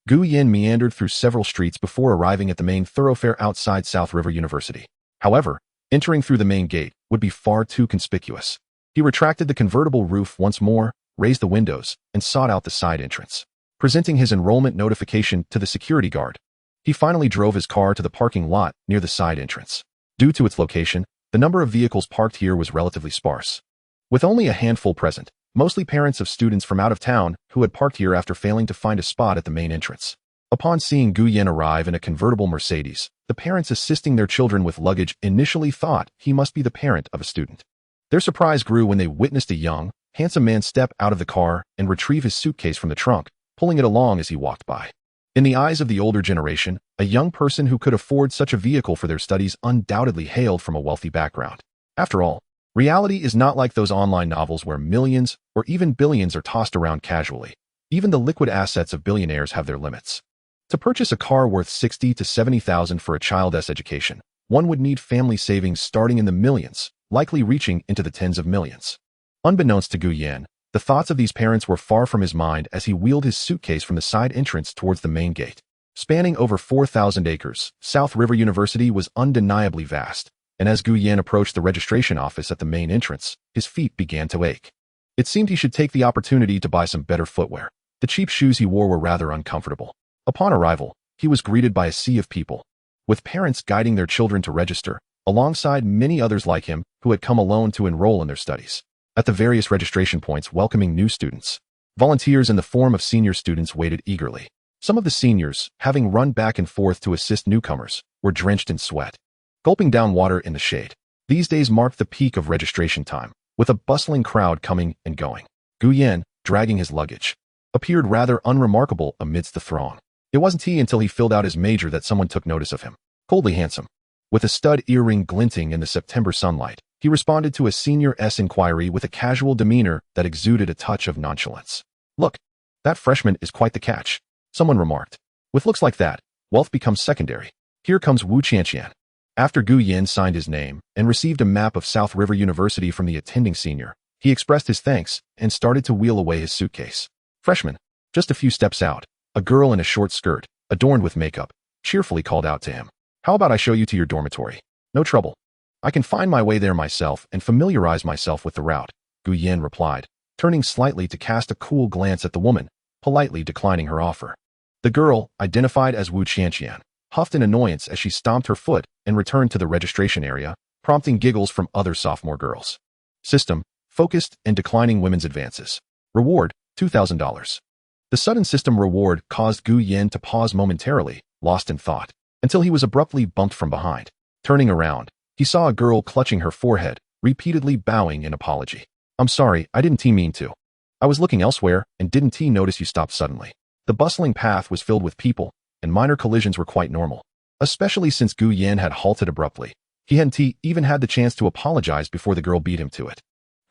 Guyan meandered through several streets before arriving at the main thoroughfare outside South River University. However, entering through the main gate would be far too conspicuous. He retracted the convertible roof once more, raised the windows, and sought out the side entrance. Presenting his enrollment notification to the security guard, he finally drove his car to the parking lot near the side entrance. Due to its location, the number of vehicles parked here was relatively sparse. With only a handful present, mostly parents of students from out of town who had parked here after failing to find a spot at the main entrance. Upon seeing Guyan arrive in a convertible Mercedes, the parents assisting their children with luggage initially thought he must be the parent of a student. Their surprise grew when they witnessed a young, handsome man step out of the car and retrieve his suitcase from the trunk, pulling it along as he walked by. In the eyes of the older generation, a young person who could afford such a vehicle for their studies undoubtedly hailed from a wealthy background. After all, reality is not like those online novels where millions or even billions are tossed around casually. Even the liquid assets of billionaires have their limits. To purchase a car worth $60,000 to $70,000 for a child's education, one would need family savings starting in the millions, likely reaching into the tens of millions. Unbeknownst to Guyan, the thoughts of these parents were far from his mind as he wheeled his suitcase from the side entrance towards the main gate. Spanning over 4,000 acres, South River University was undeniably vast, and as Gu Yan approached the registration office at the main entrance, his feet began to ache. It seemed he should take the opportunity to buy some better footwear. The cheap shoes he wore were rather uncomfortable. Upon arrival, he was greeted by a sea of people, with parents guiding their children to register, alongside many others like him who had come alone to enroll in their studies. At the various registration points welcoming new students, volunteers in the form of senior students waited eagerly. Some of the seniors, having run back and forth to assist newcomers, were drenched in sweat, gulping down water in the shade. These days marked the peak of registration time, with a bustling crowd coming and going. Gu Yan, dragging his luggage, appeared rather unremarkable amidst the throng. It wasn't until he filled out his major that someone took notice of him. Coldly handsome, with a stud earring glinting in the September sunlight, he responded to a senior's inquiry with a casual demeanor that exuded a touch of nonchalance. "Look, that freshman is quite the catch," someone remarked. "With looks like that, wealth becomes secondary. Here comes Wu Qianqian." After Gu Yan signed his name and received a map of South River University from the attending senior, he expressed his thanks and started to wheel away his suitcase. Freshman, just a few steps out, a girl in a short skirt, adorned with makeup, cheerfully called out to him. "How about I show you to your dormitory? No trouble. I can find my way there myself and familiarize myself with the route," Gu Yan replied, turning slightly to cast a cool glance at the woman, politely declining her offer. The girl, identified as Wu Qianqian, huffed in annoyance as she stomped her foot and returned to the registration area, prompting giggles from other sophomore girls. System, focused and declining women's advances. Reward, $2,000. The sudden system reward caused Gu Yan to pause momentarily, lost in thought, until he was abruptly bumped from behind. Turning around, he saw a girl clutching her forehead, repeatedly bowing in apology. "I'm sorry, I didn't mean to. I was looking elsewhere and didn't notice you stopped suddenly." The bustling path was filled with people, and minor collisions were quite normal, especially since Gu Yan had halted abruptly. He hadn't even had the chance to apologize before the girl beat him to it.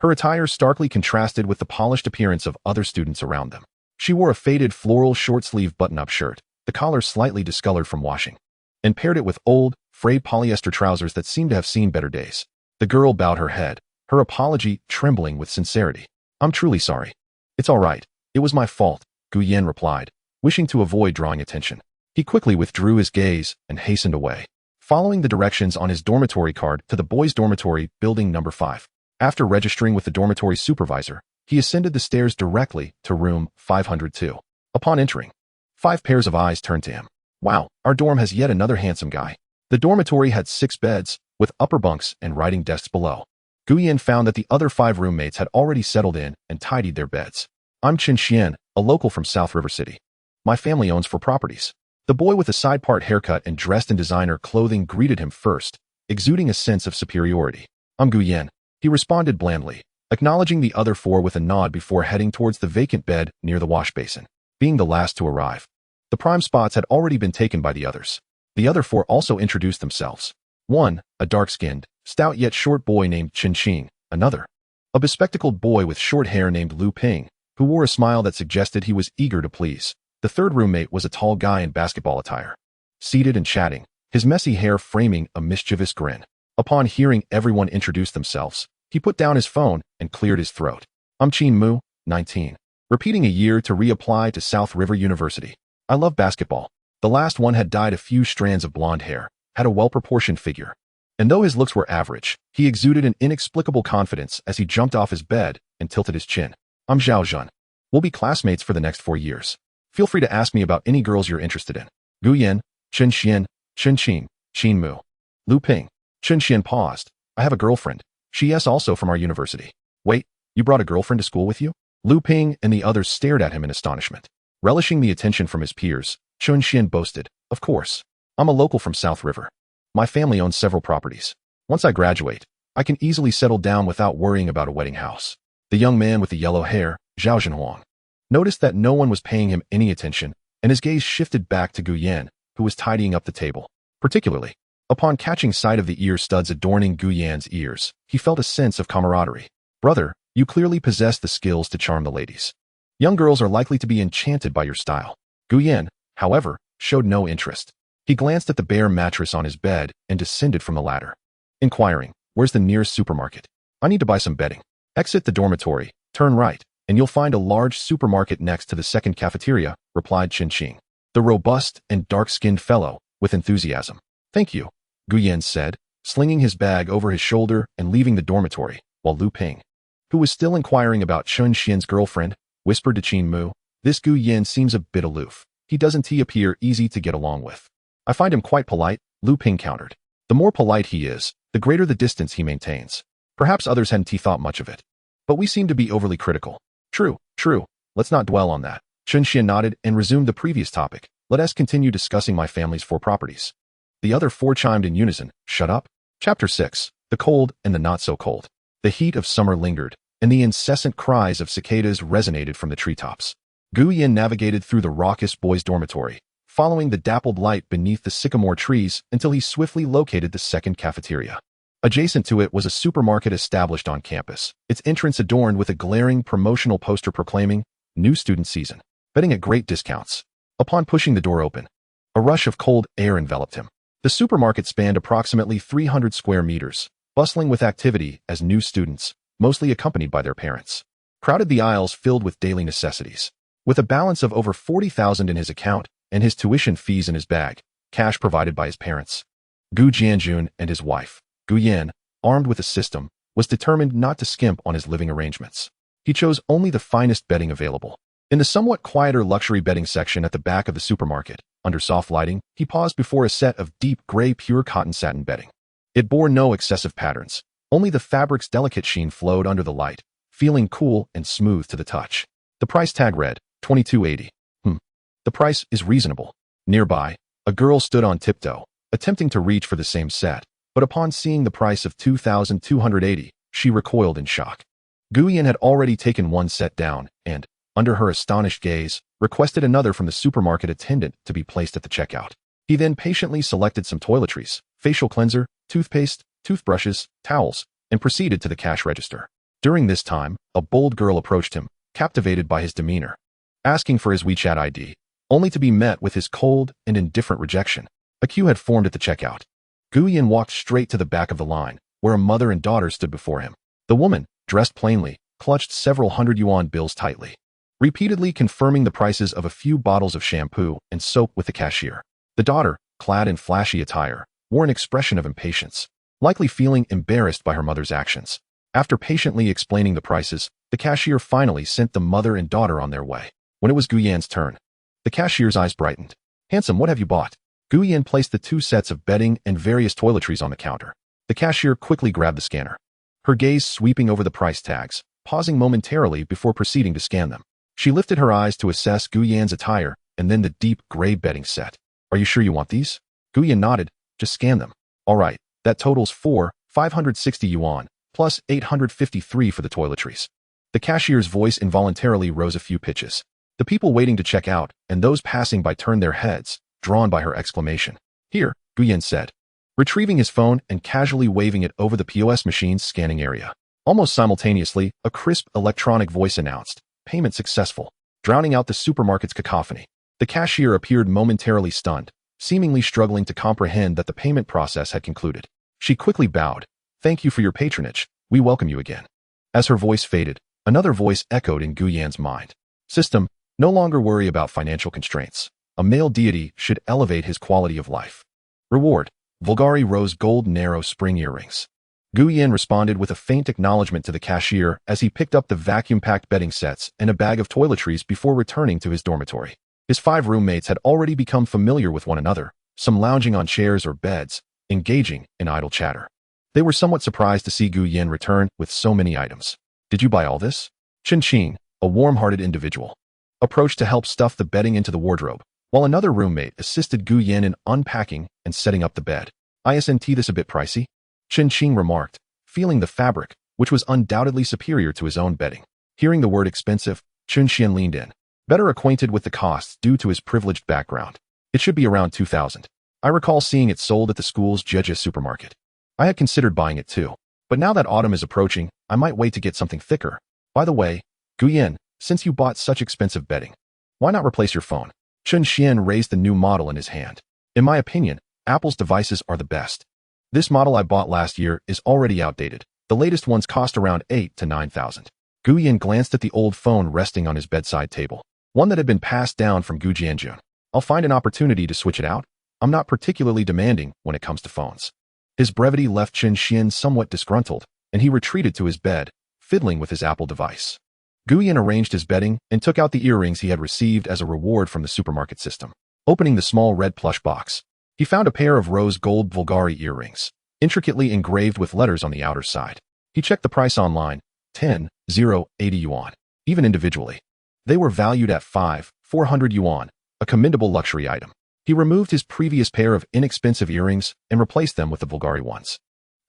Her attire starkly contrasted with the polished appearance of other students around them. She wore a faded floral short-sleeve button-up shirt, the collar slightly discolored from washing, and paired it with old, frayed polyester trousers that seemed to have seen better days. The girl bowed her head, her apology trembling with sincerity. "I'm truly sorry." "It's all right. It was my fault," Gu Yan replied, wishing to avoid drawing attention. He quickly withdrew his gaze and hastened away, following the directions on his dormitory card to the boys' dormitory, building number 5. After registering with the dormitory supervisor, he ascended the stairs directly to room 502. Upon entering, 5 pairs of eyes turned to him. "Wow, our dorm has yet another handsome guy." The dormitory had 6 beds, with upper bunks and writing desks below. Gu Yan found that the other 5 roommates had already settled in and tidied their beds. "I'm Chen Xian, a local from South River City. My family owns 4 properties." The boy with a side-part haircut and dressed in designer clothing greeted him first, exuding a sense of superiority. "I'm Gu Yan," he responded blandly, acknowledging the other 4 with a nod before heading towards the vacant bed near the wash basin. Being the last to arrive, the prime spots had already been taken by the others. The other 4 also introduced themselves. One, a dark-skinned, stout yet short boy named Chen Qing. Another, a bespectacled boy with short hair named Lu Ping, who wore a smile that suggested he was eager to please. The third roommate was a tall guy in basketball attire, seated and chatting, his messy hair framing a mischievous grin. Upon hearing everyone introduce themselves, he put down his phone and cleared his throat. "I'm Qin Mu, 19. Repeating a year to reapply to South River University. I love basketball." The last one had dyed a few strands of blonde hair, had a well-proportioned figure, and though his looks were average, he exuded an inexplicable confidence as he jumped off his bed and tilted his chin. "I'm Zhao Zhen. We'll be classmates for the next 4 years. Feel free to ask me about any girls you're interested in." Gu Yan, Chen Xian, Chen Qing, Qin Mu. Lu Ping. Chen Xian paused. "I have a girlfriend. She is also from our university." "Wait, you brought a girlfriend to school with you?" Lu Ping and the others stared at him in astonishment. Relishing the attention from his peers, Chen Xian boasted, "Of course. I'm a local from South River. My family owns several properties. Once I graduate, I can easily settle down without worrying about a wedding house." The young man with the yellow hair, Zhao Zhenhuang, noticed that no one was paying him any attention, and his gaze shifted back to Gu Yan, who was tidying up the table. Particularly, upon catching sight of the ear studs adorning Gu Yan's ears, he felt a sense of camaraderie. "Brother, you clearly possess the skills to charm the ladies. Young girls are likely to be enchanted by your style." Gu Yan, however, showed no interest. He glanced at the bare mattress on his bed and descended from the ladder, inquiring, "Where's the nearest supermarket? I need to buy some bedding." "Exit the dormitory, turn right, and you'll find a large supermarket next to the second cafeteria," replied Chen Qing. the robust and dark-skinned fellow, with enthusiasm. "Thank you," Gu Yan said, slinging his bag over his shoulder and leaving the dormitory, while Lu Ping, who was still inquiring about Chun Xian's girlfriend, whispered to Qin Mu, "This Gu Yan seems a bit aloof. He doesn't appear easy to get along with." "I find him quite polite," Lu Ping countered. "The more polite he is, the greater the distance he maintains. Perhaps others hadn't thought much of it. But we seem to be overly critical." True. Let's not dwell on that." Chun Xian nodded and resumed the previous topic. "Let us continue discussing my family's 4 properties." The other 4 chimed in unison. "Shut up." Chapter 6. The Cold and the Not So Cold. The heat of summer lingered, and the incessant cries of cicadas resonated from the treetops. Gu Yan navigated through the raucous boys' dormitory, following the dappled light beneath the sycamore trees until he swiftly located the second cafeteria. Adjacent to it was a supermarket established on campus, its entrance adorned with a glaring promotional poster proclaiming, "New student season. Betting at great discounts." Upon pushing the door open, a rush of cold air enveloped him. The supermarket spanned approximately 300 square meters, bustling with activity as new students, mostly accompanied by their parents, crowded the aisles filled with daily necessities. With a balance of over 40,000 in his account and his tuition fees in his bag, cash provided by his parents, Gu Jianjun and his wife, Gu Yan, armed with a system, was determined not to skimp on his living arrangements. He chose only the finest bedding available. In the somewhat quieter luxury bedding section at the back of the supermarket, under soft lighting, he paused before a set of deep gray pure cotton satin bedding. It bore no excessive patterns. Only the fabric's delicate sheen flowed under the light, feeling cool and smooth to the touch. The price tag read, $22.80. The price is reasonable. Nearby, a girl stood on tiptoe, attempting to reach for the same set, but upon seeing the price of $2,280, she recoiled in shock. Gu Yan had already taken one set down and, under her astonished gaze, requested another from the supermarket attendant to be placed at the checkout. He then patiently selected some toiletries, facial cleanser, toothpaste, toothbrushes, towels, and proceeded to the cash register. During this time, a bold girl approached him, captivated by his demeanor, asking for his WeChat ID, only to be met with his cold and indifferent rejection. A queue had formed at the checkout. Gu Yan walked straight to the back of the line, where a mother and daughter stood before him. The woman, dressed plainly, clutched several hundred-yuan bills tightly, repeatedly confirming the prices of a few bottles of shampoo and soap with the cashier. The daughter, clad in flashy attire, wore an expression of impatience, likely feeling embarrassed by her mother's actions. After patiently explaining the prices, the cashier finally sent the mother and daughter on their way. When it was Gu Yan's turn, the cashier's eyes brightened. "Handsome, what have you bought?" Gu Yan placed the 2 sets of bedding and various toiletries on the counter. The cashier quickly grabbed the scanner, her gaze sweeping over the price tags, pausing momentarily before proceeding to scan them. She lifted her eyes to assess Gu Yan's attire and then the deep gray bedding set. "Are you sure you want these?" Gu Yan nodded. "Just scan them." "All right, that totals 560 yuan, plus 853 for the toiletries." The cashier's voice involuntarily rose a few pitches. The people waiting to check out and those passing by turned their heads, drawn by her exclamation. "Here," Gu Yan said, retrieving his phone and casually waving it over the POS machine's scanning area. Almost simultaneously, a crisp electronic voice announced, "Payment successful," drowning out the supermarket's cacophony. The cashier appeared momentarily stunned, seemingly struggling to comprehend that the payment process had concluded. She quickly bowed. "Thank you for your patronage. We welcome you again." As her voice faded, another voice echoed in Gu Yan's mind. "System, no longer worry about financial constraints. A male deity should elevate his quality of life. Reward, Vulgari rose gold narrow spring earrings." Gu Yan responded with a faint acknowledgement to the cashier as he picked up the vacuum-packed bedding sets and a bag of toiletries before returning to his dormitory. His 5 roommates had already become familiar with one another, some lounging on chairs or beds, engaging in idle chatter. They were somewhat surprised to see Gu Yan return with so many items. "Did you buy all this?" Chen Qing, a warm-hearted individual, approached to help stuff the bedding into the wardrobe, while another roommate assisted Gu Yan in unpacking and setting up the bed. "Isn't this a bit pricey?" Chen Qing remarked, feeling the fabric, which was undoubtedly superior to his own bedding. Hearing the word expensive, Chen Xian leaned in, better acquainted with the costs due to his privileged background. "It should be around 2,000. I recall seeing it sold at the school's Jejia supermarket. I had considered buying it too, but now that autumn is approaching, I might wait to get something thicker. By the way, Gu Yan, since you bought such expensive bedding, why not replace your phone?" Chen Xian raised the new model in his hand. "In my opinion, Apple's devices are the best. This model I bought last year is already outdated. The latest ones cost around 8,000 to 9,000. Gu Yan glanced at the old phone resting on his bedside table, one that had been passed down from Gu Jianjun. I'll find an opportunity to switch it out. I'm not particularly demanding when it comes to phones. His brevity left Chen Xian somewhat disgruntled, and he retreated to his bed, fiddling with his Apple device. Guyan arranged his bedding and took out the earrings he had received as a reward from the supermarket system. Opening the small red plush box, he found a pair of rose gold Bulgari earrings, intricately engraved with letters on the outer side. He checked the price online, 80 yuan. Even individually, they were valued at 400 yuan, a commendable luxury item. He removed his previous pair of inexpensive earrings and replaced them with the Bulgari ones,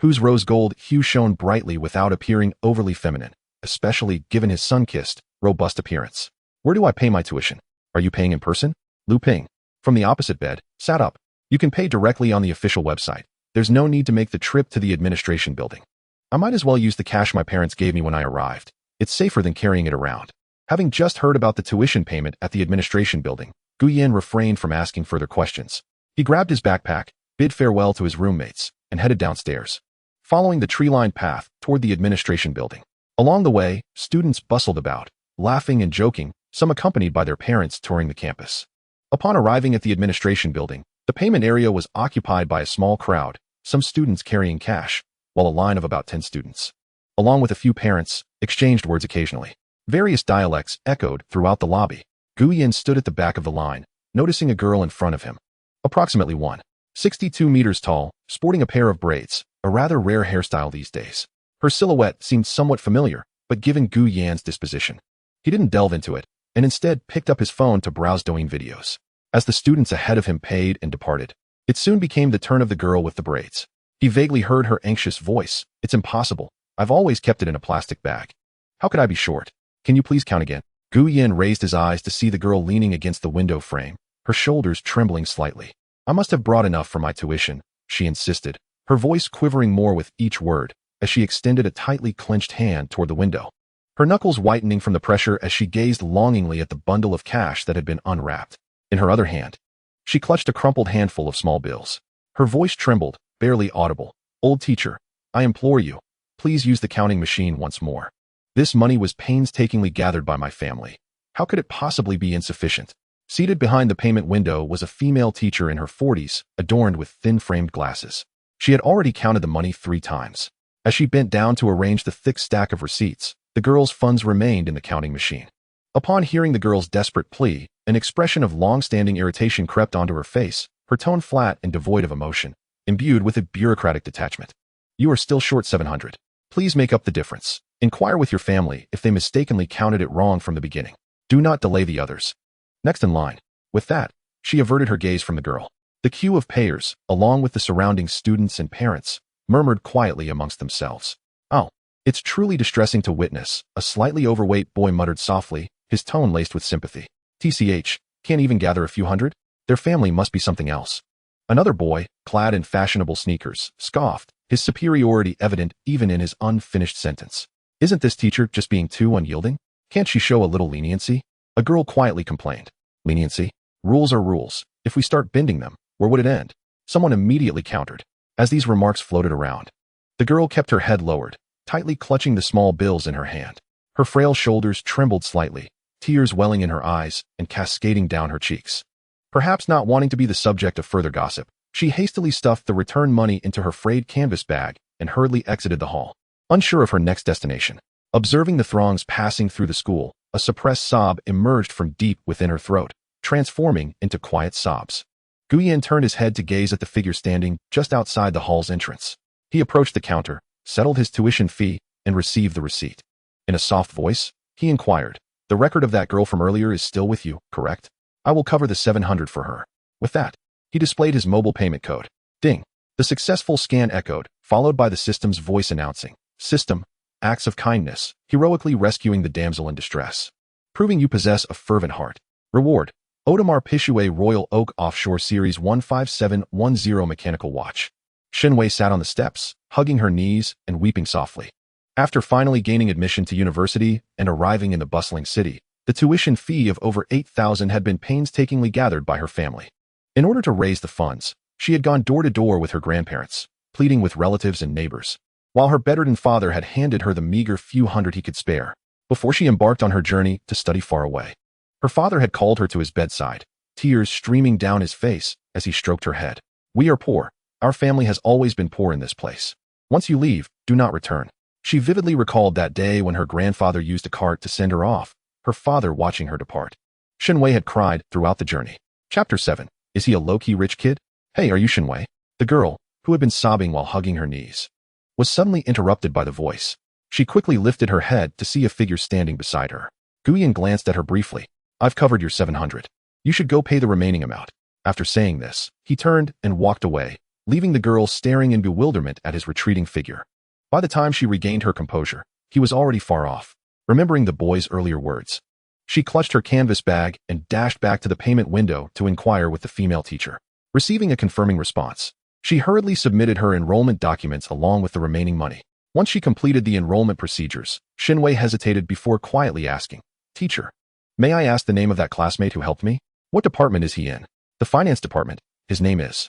whose rose gold hue shone brightly without appearing overly feminine, especially given his sun-kissed, robust appearance. Where do I pay my tuition? Are you paying in person? Lu Ping, from the opposite bed, sat up. You can pay directly on the official website. There's no need to make the trip to the administration building. I might as well use the cash my parents gave me when I arrived. It's safer than carrying it around. Having just heard about the tuition payment at the administration building, Guyan refrained from asking further questions. He grabbed his backpack, bid farewell to his roommates, and headed downstairs, following the tree-lined path toward the administration building. Along the way, students bustled about, laughing and joking, some accompanied by their parents touring the campus. Upon arriving at the administration building, the payment area was occupied by a small crowd, some students carrying cash, while a line of about 10 students, along with a few parents, exchanged words occasionally. Various dialects echoed throughout the lobby. Guyan stood at the back of the line, noticing a girl in front of him. Approximately 162 meters tall, sporting a pair of braids, a rather rare hairstyle these days. Her silhouette seemed somewhat familiar, but given Guyan's disposition, he didn't delve into it, and instead picked up his phone to browse Douyin videos. As the students ahead of him paid and departed, it soon became the turn of the girl with the braids. He vaguely heard her anxious voice. It's impossible. I've always kept it in a plastic bag. How could I be short? Can you please count again? Guyan raised his eyes to see the girl leaning against the window frame, her shoulders trembling slightly. I must have brought enough for my tuition, she insisted, her voice quivering more with each word, as she extended a tightly clenched hand toward the window, her knuckles whitening from the pressure as she gazed longingly at the bundle of cash that had been unwrapped. In her other hand, she clutched a crumpled handful of small bills. Her voice trembled, barely audible. Old teacher, I implore you, please use the counting machine once more. This money was painstakingly gathered by my family. How could it possibly be insufficient? Seated behind the payment window was a female teacher in her 40s, adorned with thin-framed glasses. She had already counted the money 3 times. As she bent down to arrange the thick stack of receipts, the girl's funds remained in the counting machine. Upon hearing the girl's desperate plea, an expression of long-standing irritation crept onto her face, her tone flat and devoid of emotion, imbued with a bureaucratic detachment. You are still short 700. Please make up the difference. Inquire with your family if they mistakenly counted it wrong from the beginning. Do not delay the others. Next in line. With that, she averted her gaze from the girl. The queue of payers, along with the surrounding students and parents, murmured quietly amongst themselves. Oh, it's truly distressing to witness, a slightly overweight boy muttered softly, his tone laced with sympathy. TCH, can't even gather a few hundred? Their family must be something else. Another boy, clad in fashionable sneakers, scoffed, his superiority evident even in his unfinished sentence. Isn't this teacher just being too unyielding? Can't she show a little leniency? A girl quietly complained. Leniency? Rules are rules. If we start bending them, where would it end? Someone immediately countered. As these remarks floated around, the girl kept her head lowered, tightly clutching the small bills in her hand. Her frail shoulders trembled slightly, tears welling in her eyes and cascading down her cheeks. Perhaps not wanting to be the subject of further gossip, she hastily stuffed the return money into her frayed canvas bag and hurriedly exited the hall, unsure of her next destination. Observing the throngs passing through the school, a suppressed sob emerged from deep within her throat, transforming into quiet sobs. Guyan turned his head to gaze at the figure standing just outside the hall's entrance. He approached the counter, settled his tuition fee, and received the receipt. In a soft voice, he inquired, "The record of that girl from earlier is still with you, correct? I will cover the 700 for her." With that, he displayed his mobile payment code. Ding! The successful scan echoed, followed by the system's voice announcing, "System, acts of kindness, heroically rescuing the damsel in distress. Proving you possess a fervent heart. Reward, Audemars Piguet Royal Oak Offshore Series 15710 mechanical watch." Shenwei sat on the steps, hugging her knees and weeping softly. After finally gaining admission to university and arriving in the bustling city, the tuition fee of over 8,000 had been painstakingly gathered by her family. In order to raise the funds, she had gone door to door with her grandparents, pleading with relatives and neighbors, while her bedridden father had handed her the meager few hundred he could spare, before she embarked on her journey to study far away. Her father had called her to his bedside, tears streaming down his face as he stroked her head. "We are poor. Our family has always been poor in this place. Once you leave, do not return." She vividly recalled that day when her grandfather used a cart to send her off, her father watching her depart. Shenwei had cried throughout the journey. Chapter 7. Is he a low-key rich kid? "Hey, are you Shenwei?" The girl, who had been sobbing while hugging her knees, was suddenly interrupted by the voice. She quickly lifted her head to see a figure standing beside her. Guyan glanced at her briefly. "I've covered your 700. You should go pay the remaining amount." After saying this, he turned and walked away, leaving the girl staring in bewilderment at his retreating figure. By the time she regained her composure, he was already far off. Remembering the boy's earlier words, she clutched her canvas bag and dashed back to the payment window to inquire with the female teacher. Receiving a confirming response, she hurriedly submitted her enrollment documents along with the remaining money. Once she completed the enrollment procedures, Shenwei hesitated before quietly asking, "Teacher, may I ask the name of that classmate who helped me? What department is he in?" "The finance department. His name is."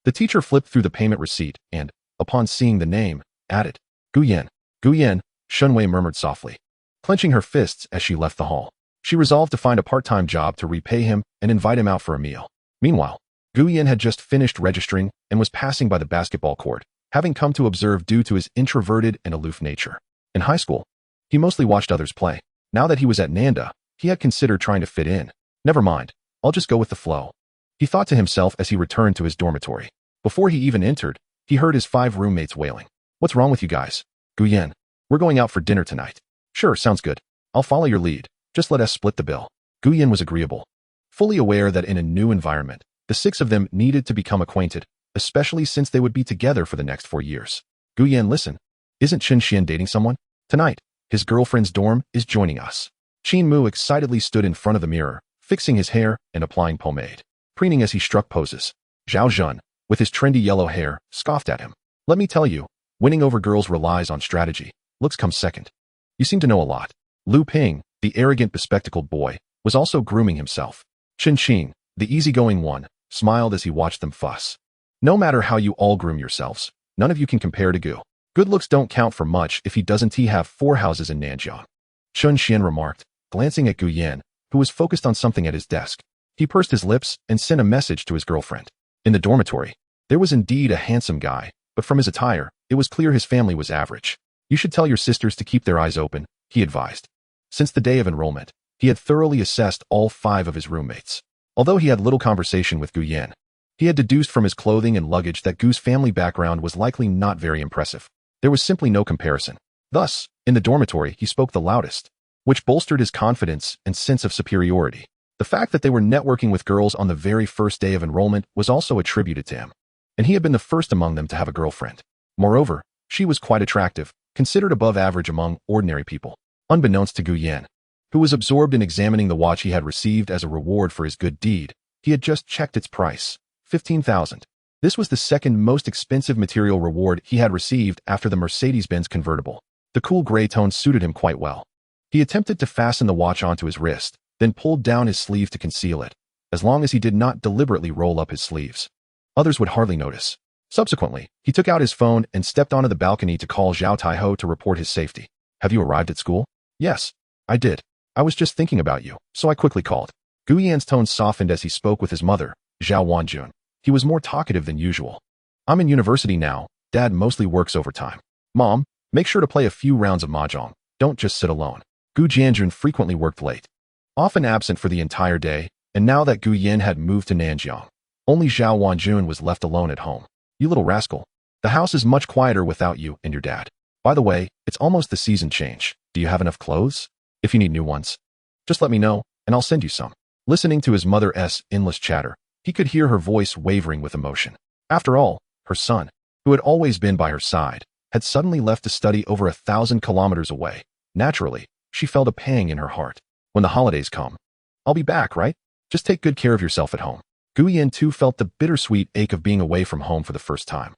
The teacher flipped through the payment receipt and, upon seeing the name, added, "Guyan." "Guyan," Shenwei murmured softly, clenching her fists as she left the hall. She resolved to find a part-time job to repay him and invite him out for a meal. Meanwhile, Guyan had just finished registering and was passing by the basketball court, having come to observe due to his introverted and aloof nature. In high school, he mostly watched others play. Now that he was at Nanda, he had considered trying to fit in. "Never mind, I'll just go with the flow," he thought to himself as he returned to his dormitory. Before he even entered, he heard his 5 roommates wailing. "What's wrong with you guys?" "Guyan, we're going out for dinner tonight." "Sure, sounds good. I'll follow your lead. Just let us split the bill." Guyan was agreeable, fully aware that in a new environment, the 6 of them needed to become acquainted, especially since they would be together for the next 4 years. "Guyan, listen. Isn't Chen Xian dating someone? Tonight, his girlfriend's dorm is joining us." Qin Mu excitedly stood in front of the mirror, fixing his hair and applying pomade, preening as he struck poses. Zhao Zhun, with his trendy yellow hair, scoffed at him. "Let me tell you, winning over girls relies on strategy. Looks comes second. You seem to know a lot." Lu Ping, the arrogant bespectacled boy, was also grooming himself. Chen Qing, the easygoing one, smiled as he watched them fuss. "No matter how you all groom yourselves, none of you can compare to Gu. Good looks don't count for much if he doesn't have 4 houses in Nanjiang." Chun Xian remarked, glancing at Gu Yan, who was focused on something at his desk. He pursed his lips and sent a message to his girlfriend. In the dormitory, there was indeed a handsome guy, but from his attire, it was clear his family was average. "You should tell your sisters to keep their eyes open," he advised. Since the day of enrollment, he had thoroughly assessed all 5 of his roommates. Although he had little conversation with Gu Yan, he had deduced from his clothing and luggage that Gu's family background was likely not very impressive. There was simply no comparison. Thus, in the dormitory, he spoke the loudest, which bolstered his confidence and sense of superiority. The fact that they were networking with girls on the very first day of enrollment was also attributed to him, and he had been the first among them to have a girlfriend. Moreover, she was quite attractive, considered above average among ordinary people. Unbeknownst to Gu Yan, who was absorbed in examining the watch he had received as a reward for his good deed, he had just checked its price, 15,000. This was the second most expensive material reward he had received after the Mercedes-Benz convertible. The cool gray tone suited him quite well. He attempted to fasten the watch onto his wrist, then pulled down his sleeve to conceal it, as long as he did not deliberately roll up his sleeves. Others would hardly notice. Subsequently, he took out his phone and stepped onto the balcony to call Zhao Taiho to report his safety. "Have you arrived at school?" "Yes, I did. I was just thinking about you, so I quickly called." Gu Yan's tone softened as he spoke with his mother, Zhao Wanjun. He was more talkative than usual. "I'm in university now. Dad mostly works overtime. Mom, make sure to play a few rounds of mahjong. Don't just sit alone." Gu Jianjun frequently worked late, often absent for the entire day, and now that Gu Yan had moved to Nanjiang, only Zhao Wanjun was left alone at home. "You little rascal. The house is much quieter without you and your dad. By the way, it's almost the season change. Do you have enough clothes? If you need new ones, just let me know, and I'll send you some." Listening to his mother's endless chatter, he could hear her voice wavering with emotion. After all, her son, who had always been by her side, had suddenly left to study over 1,000 kilometers away. Naturally, she felt a pang in her heart. "When the holidays come, I'll be back, right? Just take good care of yourself at home." Gu Yan too felt the bittersweet ache of being away from home for the first time.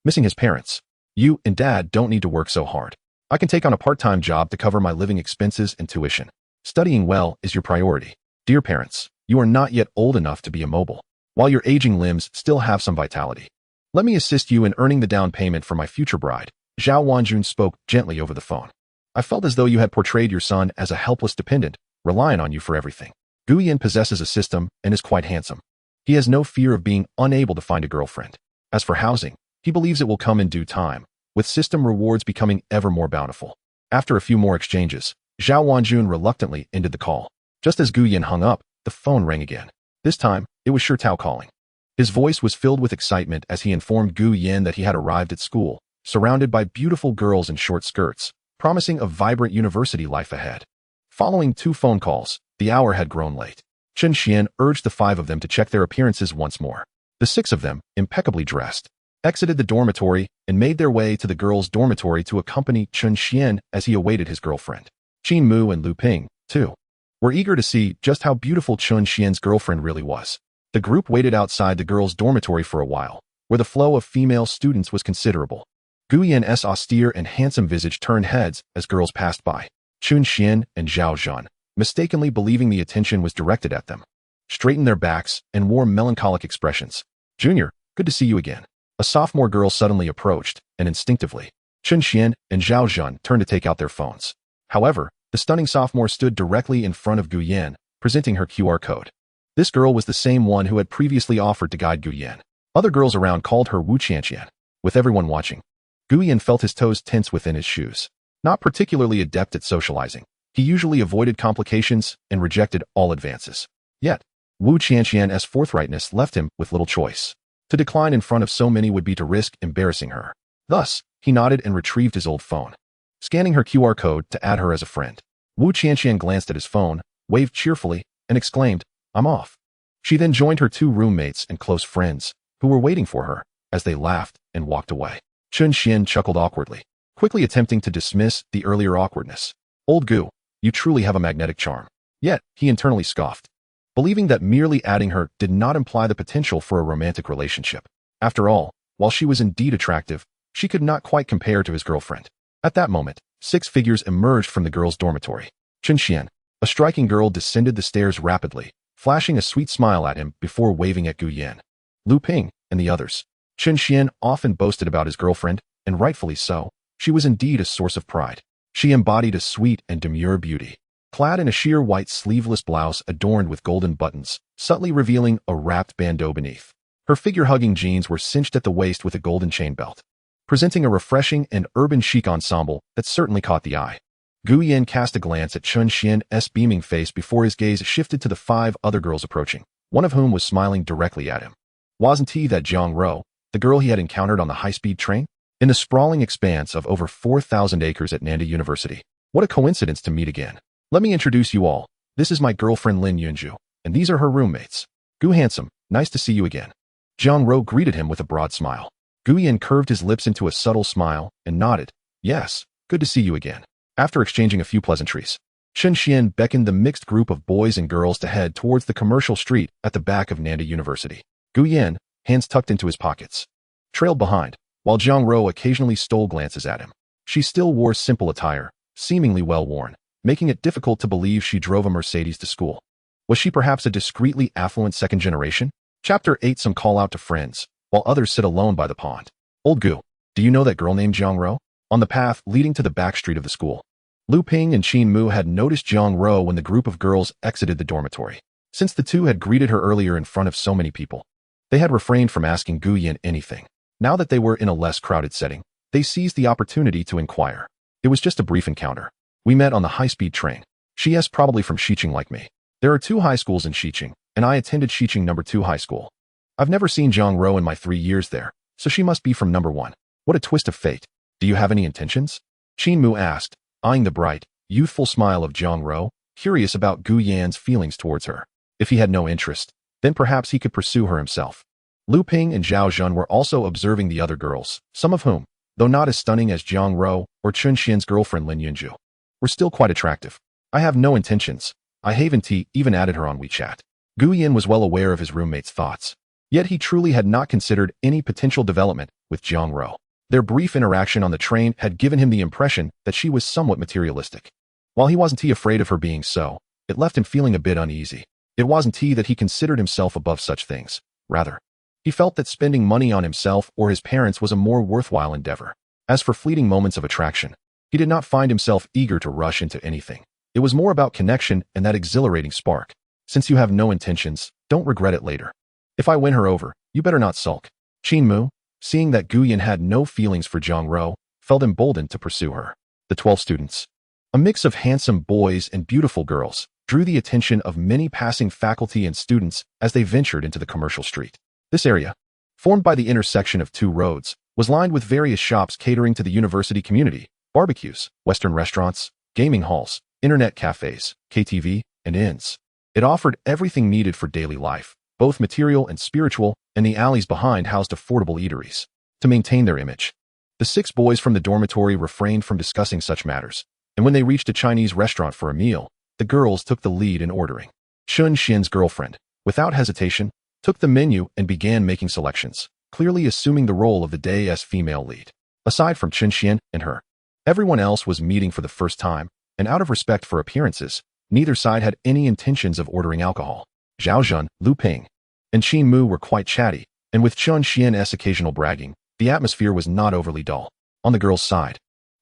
Missing his parents. "You and Dad don't need to work so hard. I can take on a part-time job to cover my living expenses and tuition. Studying well is your priority. Dear parents, you are not yet old enough to be immobile, while your aging limbs still have some vitality. Let me assist you in earning the down payment for my future bride." Zhao Wanjun spoke gently over the phone. "I felt as though you had portrayed your son as a helpless dependent, relying on you for everything. Gu Yan possesses a system and is quite handsome. He has no fear of being unable to find a girlfriend. As for housing, he believes it will come in due time, with system rewards becoming ever more bountiful. After a few more exchanges, Zhao Wanjun reluctantly ended the call. Just as Gu Yan hung up, the phone rang again. This time, it was Shirtao calling. His voice was filled with excitement as he informed Gu Yan that he had arrived at school, surrounded by beautiful girls in short skirts, promising a vibrant university life ahead. Following 2 phone calls, the hour had grown late. Chen Xian urged the 5 of them to check their appearances once more. The 6 of them, impeccably dressed, exited the dormitory and made their way to the girls' dormitory to accompany Chen Xian as he awaited his girlfriend. Qin Mu and Lu Ping, too, were eager to see just how beautiful Chen Xian's girlfriend really was. The group waited outside the girls' dormitory for a while, where the flow of female students was considerable. Gu Yan's austere and handsome visage turned heads as girls passed by. Chun Xian and Zhao Zhan, mistakenly believing the attention was directed at them, straightened their backs and wore melancholic expressions. Junior, good to see you again. A sophomore girl suddenly approached, and instinctively, Chun Xian and Zhao Zhan turned to take out their phones. However, the stunning sophomore stood directly in front of Gu Yan, presenting her QR code. This girl was the same one who had previously offered to guide Gu Yan. Other girls around called her Wu Qianqian. With everyone watching, Gu Yan felt his toes tense within his shoes. Not particularly adept at socializing, he usually avoided complications and rejected all advances. Yet, Wu Qianqian's forthrightness left him with little choice. To decline in front of so many would be to risk embarrassing her. Thus, he nodded and retrieved his old phone, scanning her QR code to add her as a friend. Wu Qianqian glanced at his phone, waved cheerfully, and exclaimed, "I'm off." She then joined her 2 roommates and close friends, who were waiting for her, as they laughed and walked away. Chun Xian chuckled awkwardly, quickly attempting to dismiss the earlier awkwardness. Old Gu, you truly have a magnetic charm. Yet, he internally scoffed, believing that merely adding her did not imply the potential for a romantic relationship. After all, while she was indeed attractive, she could not quite compare to his girlfriend. At that moment, 6 figures emerged from the girls' dormitory. Chun Xian, a striking girl, descended the stairs rapidly, flashing a sweet smile at him before waving at Gu Yan. Lu Ping, and the others. Chun Xian often boasted about his girlfriend, and rightfully so. She was indeed a source of pride. She embodied a sweet and demure beauty. Clad in a sheer white sleeveless blouse adorned with golden buttons, subtly revealing a wrapped bandeau beneath. Her figure-hugging jeans were cinched at the waist with a golden chain belt, presenting a refreshing and urban chic ensemble that certainly caught the eye. Gu Yan cast a glance at Chun Xian's beaming face before his gaze shifted to the 5 other girls approaching, one of whom was smiling directly at him. Wasn't he that Jiang Ro, the girl he had encountered on the high-speed train? In the sprawling expanse of over 4,000 acres at Nanda University. What a coincidence to meet again. Let me introduce you all. This is my girlfriend Lin Yunju, and these are her roommates. Gu Handsome, nice to see you again. Jiang Ro greeted him with a broad smile. Gu Yan curved his lips into a subtle smile and nodded. Yes, good to see you again. After exchanging a few pleasantries, Chen Xian beckoned the mixed group of boys and girls to head towards the commercial street at the back of Nanda University. Gu Yan, hands tucked into his pockets, trailed behind, while Jiang Ro occasionally stole glances at him. She still wore simple attire, seemingly well-worn, making it difficult to believe she drove a Mercedes to school. Was she perhaps a discreetly affluent second generation? Chapter 8. Some call out to friends, while others sit alone by the pond. Old Gu, do you know that girl named Jiang Ro? On the path leading to the back street of the school, Lu Ping and Qin Mu had noticed Jiang Ro when the group of girls exited the dormitory. Since the 2 had greeted her earlier in front of so many people, they had refrained from asking Gu Yan anything. Now that they were in a less crowded setting, they seized the opportunity to inquire. It was just a brief encounter. We met on the high-speed train. She's probably from Xiqing like me. There are 2 high schools in Xiqing, and I attended Xiqing number 2 high school. I've never seen Jiang Ro in my 3 years there, so she must be from number 1. What a twist of fate. Do you have any intentions? Qin Mu asked, eyeing the bright, youthful smile of Jiang Ro, curious about Gu Yan's feelings towards her. If he had no interest, then perhaps he could pursue her himself. Lu Ping and Zhao Zhan were also observing the other girls, some of whom, though not as stunning as Jiang Ro or Chun Xian's girlfriend Lin Yunju, were still quite attractive. I have no intentions. I haven't even added her on WeChat. Gu Yan was well aware of his roommate's thoughts, yet he truly had not considered any potential development with Jiang Ro. Their brief interaction on the train had given him the impression that she was somewhat materialistic. While he wasn't afraid of her being so, it left him feeling a bit uneasy. It wasn't that he considered himself above such things. Rather, he felt that spending money on himself or his parents was a more worthwhile endeavor. As for fleeting moments of attraction, he did not find himself eager to rush into anything. It was more about connection and that exhilarating spark. Since you have no intentions, don't regret it later. If I win her over, you better not sulk. Qin Mu, seeing that Gu Yin had no feelings for Zhang Rou, felt emboldened to pursue her. The 12 students, a mix of handsome boys and beautiful girls, drew the attention of many passing faculty and students as they ventured into the commercial street. This area, formed by the intersection of two roads, was lined with various shops catering to the university community, barbecues, Western restaurants, gaming halls, internet cafes, KTV, and inns. It offered everything needed for daily life, both material and spiritual, and the alleys behind housed affordable eateries. To maintain their image, the 6 boys from the dormitory refrained from discussing such matters, and when they reached a Chinese restaurant for a meal, the girls took the lead in ordering. Chun Xian's girlfriend, without hesitation, took the menu and began making selections, clearly assuming the role of the day's female lead. Aside from Chun Xian and her, everyone else was meeting for the first time, and out of respect for appearances, neither side had any intentions of ordering alcohol. Zhao Zhen, Lu Ping, and Qin Mu were quite chatty, and with Chun Xian's occasional bragging, the atmosphere was not overly dull. On the girls' side,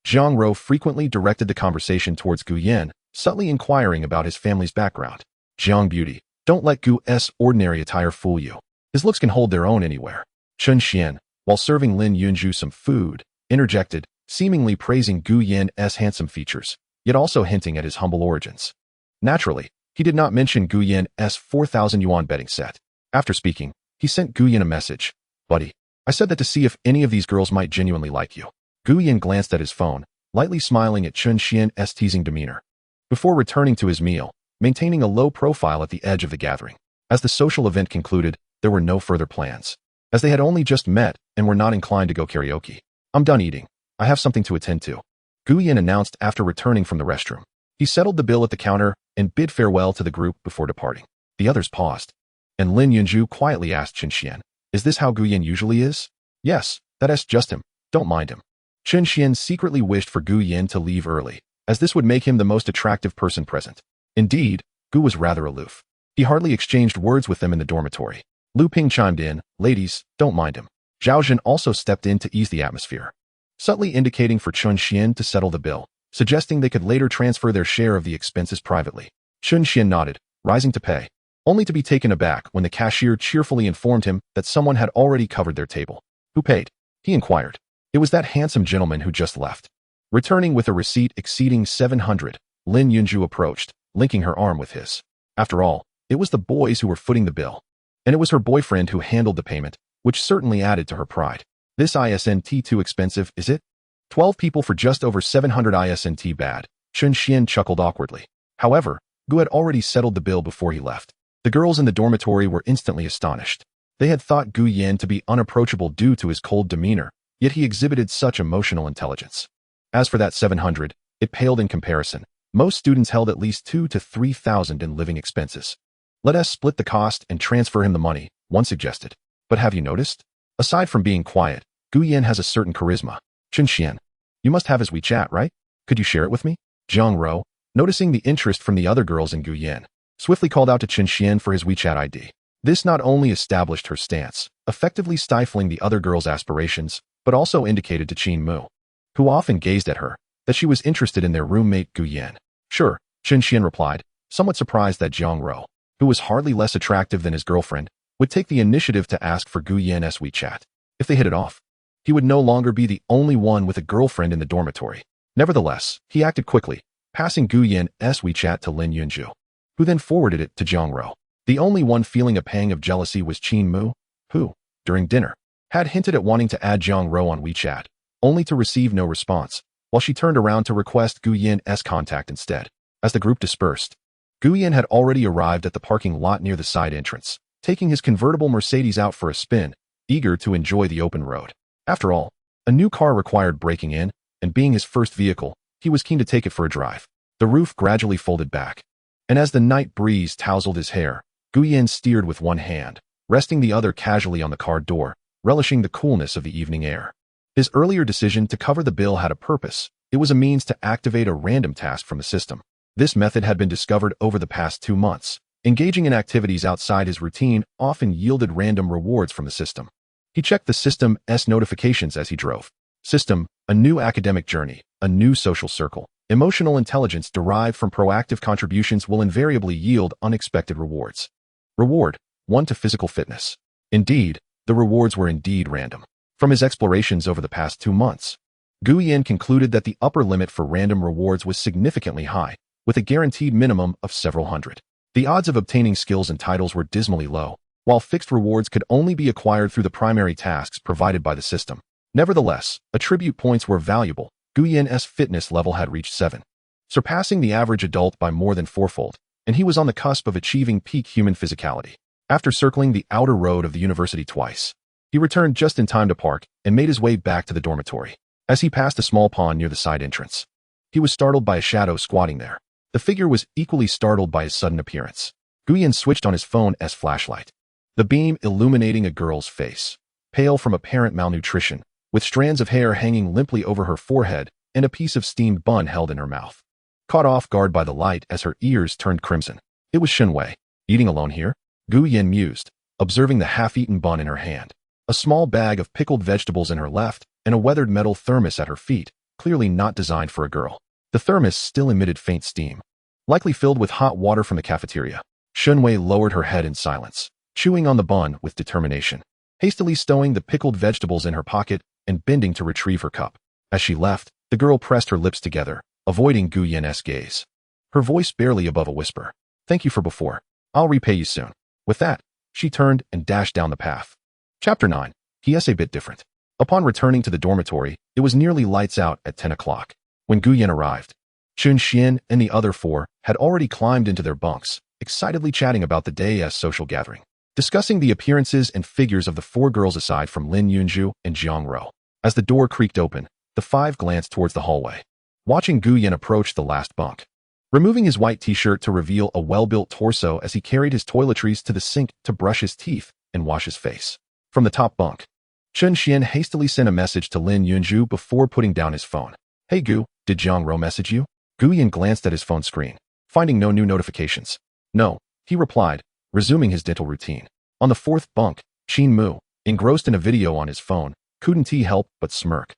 Zhang Rou frequently directed the conversation towards Gu Yan, subtly inquiring about his family's background. Jiang Beauty, don't let Gu's ordinary attire fool you. His looks can hold their own anywhere. Chun Xian, while serving Lin Yunju some food, interjected, seemingly praising Gu Yan's handsome features, yet also hinting at his humble origins. Naturally, he did not mention Gu Yan's 4,000 yuan betting set. After speaking, he sent Gu Yan a message. Buddy, I said that to see if any of these girls might genuinely like you. Gu Yan glanced at his phone, lightly smiling at Chun Xian's teasing demeanor, before returning to his meal, maintaining a low profile at the edge of the gathering. As the social event concluded, there were no further plans, as they had only just met and were not inclined to go karaoke. I'm done eating. I have something to attend to, Gu Yan announced after returning from the restroom. He settled the bill at the counter and bid farewell to the group before departing. The others paused, and Lin Yunju quietly asked Chun Xian, "Is this how Gu Yan usually is?" "Yes, that's just him. Don't mind him." Chun Xian secretly wished for Gu Yan to leave early, as this would make him the most attractive person present. Indeed, Gu was rather aloof. He hardly exchanged words with them in the dormitory. Lu Ping chimed in, "Ladies, don't mind him." Zhao Zhen also stepped in to ease the atmosphere, subtly indicating for Chun Xian to settle the bill, suggesting they could later transfer their share of the expenses privately. Chun Xian nodded, rising to pay, only to be taken aback when the cashier cheerfully informed him that someone had already covered their table. "Who paid?" he inquired. It was that handsome gentleman who just left. Returning with a receipt exceeding 700, Lin Yunju approached, linking her arm with his. After all, it was the boys who were footing the bill, and it was her boyfriend who handled the payment, which certainly added to her pride. "This isn't too expensive, is it? 12 people for just over 700 isn't bad," Chun Xian chuckled awkwardly. However, Gu had already settled the bill before he left. The girls in the dormitory were instantly astonished. They had thought Gu Yan to be unapproachable due to his cold demeanor, yet he exhibited such emotional intelligence. As for that 700, it paled in comparison. Most students held at least 2,000 to 3,000 in living expenses. "Let us split the cost and transfer him the money," one suggested. But have you noticed? Aside from being quiet, Gu Yan has a certain charisma. Chun Xian, you must have his WeChat, right? Could you share it with me? Zhang Rou, noticing the interest from the other girls in Gu Yan, swiftly called out to Chun Xian for his WeChat ID. This not only established her stance, effectively stifling the other girls' aspirations, but also indicated to Qin Mu, who often gazed at her, that she was interested in their roommate Gu Yan. "Sure," Chun Xian replied, somewhat surprised that Zhang Rou, who was hardly less attractive than his girlfriend, would take the initiative to ask for Gu Yan's WeChat. If they hit it off, he would no longer be the only one with a girlfriend in the dormitory. Nevertheless, he acted quickly, passing Gu Yan's WeChat to Lin Yunju, who then forwarded it to Zhang Rou. The only one feeling a pang of jealousy was Qin Mu, who, during dinner, had hinted at wanting to add Zhang Rou on WeChat, only to receive no response, while she turned around to request Gu Yan's contact instead. As the group dispersed, Gu Yan had already arrived at the parking lot near the side entrance, taking his convertible Mercedes out for a spin, eager to enjoy the open road. After all, a new car required breaking in, and being his first vehicle, he was keen to take it for a drive. The roof gradually folded back, and as the night breeze tousled his hair, Gu Yan steered with one hand, resting the other casually on the car door, relishing the coolness of the evening air. His earlier decision to cover the bill had a purpose. It was a means to activate a random task from the system. This method had been discovered over the past 2 months. Engaging in activities outside his routine often yielded random rewards from the system. He checked the system's notifications as he drove. System, a new academic journey, a new social circle, Emotional intelligence derived from proactive contributions will invariably yield unexpected rewards. Reward 1 to physical fitness. Indeed, the rewards were indeed random. From his explorations over the past 2 months, Guiyan concluded that the upper limit for random rewards was significantly high, with a guaranteed minimum of several hundred. The odds of obtaining skills and titles were dismally low, while fixed rewards could only be acquired through the primary tasks provided by the system. Nevertheless, attribute points were valuable. Guiyan's fitness level had reached 7, surpassing the average adult by more than fourfold, and he was on the cusp of achieving peak human physicality. After circling the outer road of the university twice, he returned just in time to park and made his way back to the dormitory. As he passed a small pond near the side entrance, he was startled by a shadow squatting there. The figure was equally startled by his sudden appearance. Guiyan switched on his phone's flashlight, the beam illuminating a girl's face, pale from apparent malnutrition, with strands of hair hanging limply over her forehead and a piece of steamed bun held in her mouth. Caught off guard by the light as her ears turned crimson, it was Shenwei. Eating alone here? Guiyan mused, observing the half-eaten bun in her hand, a small bag of pickled vegetables in her left, and a weathered metal thermos at her feet, clearly not designed for a girl. The thermos still emitted faint steam, likely filled with hot water from the cafeteria. Shenwei lowered her head in silence, chewing on the bun with determination, hastily stowing the pickled vegetables in her pocket and bending to retrieve her cup. As she left, the girl pressed her lips together, avoiding Guiyan's gaze, her voice barely above a whisper. "Thank you for before. I'll repay you soon." With that, she turned and dashed down the path. Chapter 9. He.S. a bit different. Upon returning to the dormitory, it was nearly lights out at 10 o'clock. When Guiyan arrived, Chun Xian and the other 4 had already climbed into their bunks, excitedly chatting about the day's social gathering, discussing the appearances and figures of the 4 girls aside from Lin Yunju and Jiang Ro. As the door creaked open, the 5 glanced towards the hallway, watching Guiyan approach the last bunk, removing his white t-shirt to reveal a well-built torso as he carried his toiletries to the sink to brush his teeth and wash his face. From the top bunk, Chun Xian hastily sent a message to Lin Yunju before putting down his phone. "Hey Gu, did Jiang Ro message you?" Guiyan glanced at his phone screen, finding no new notifications. "No," he replied, resuming his dental routine. On the 4th bunk, Qin Mu, engrossed in a video on his phone, couldn't he help but smirk,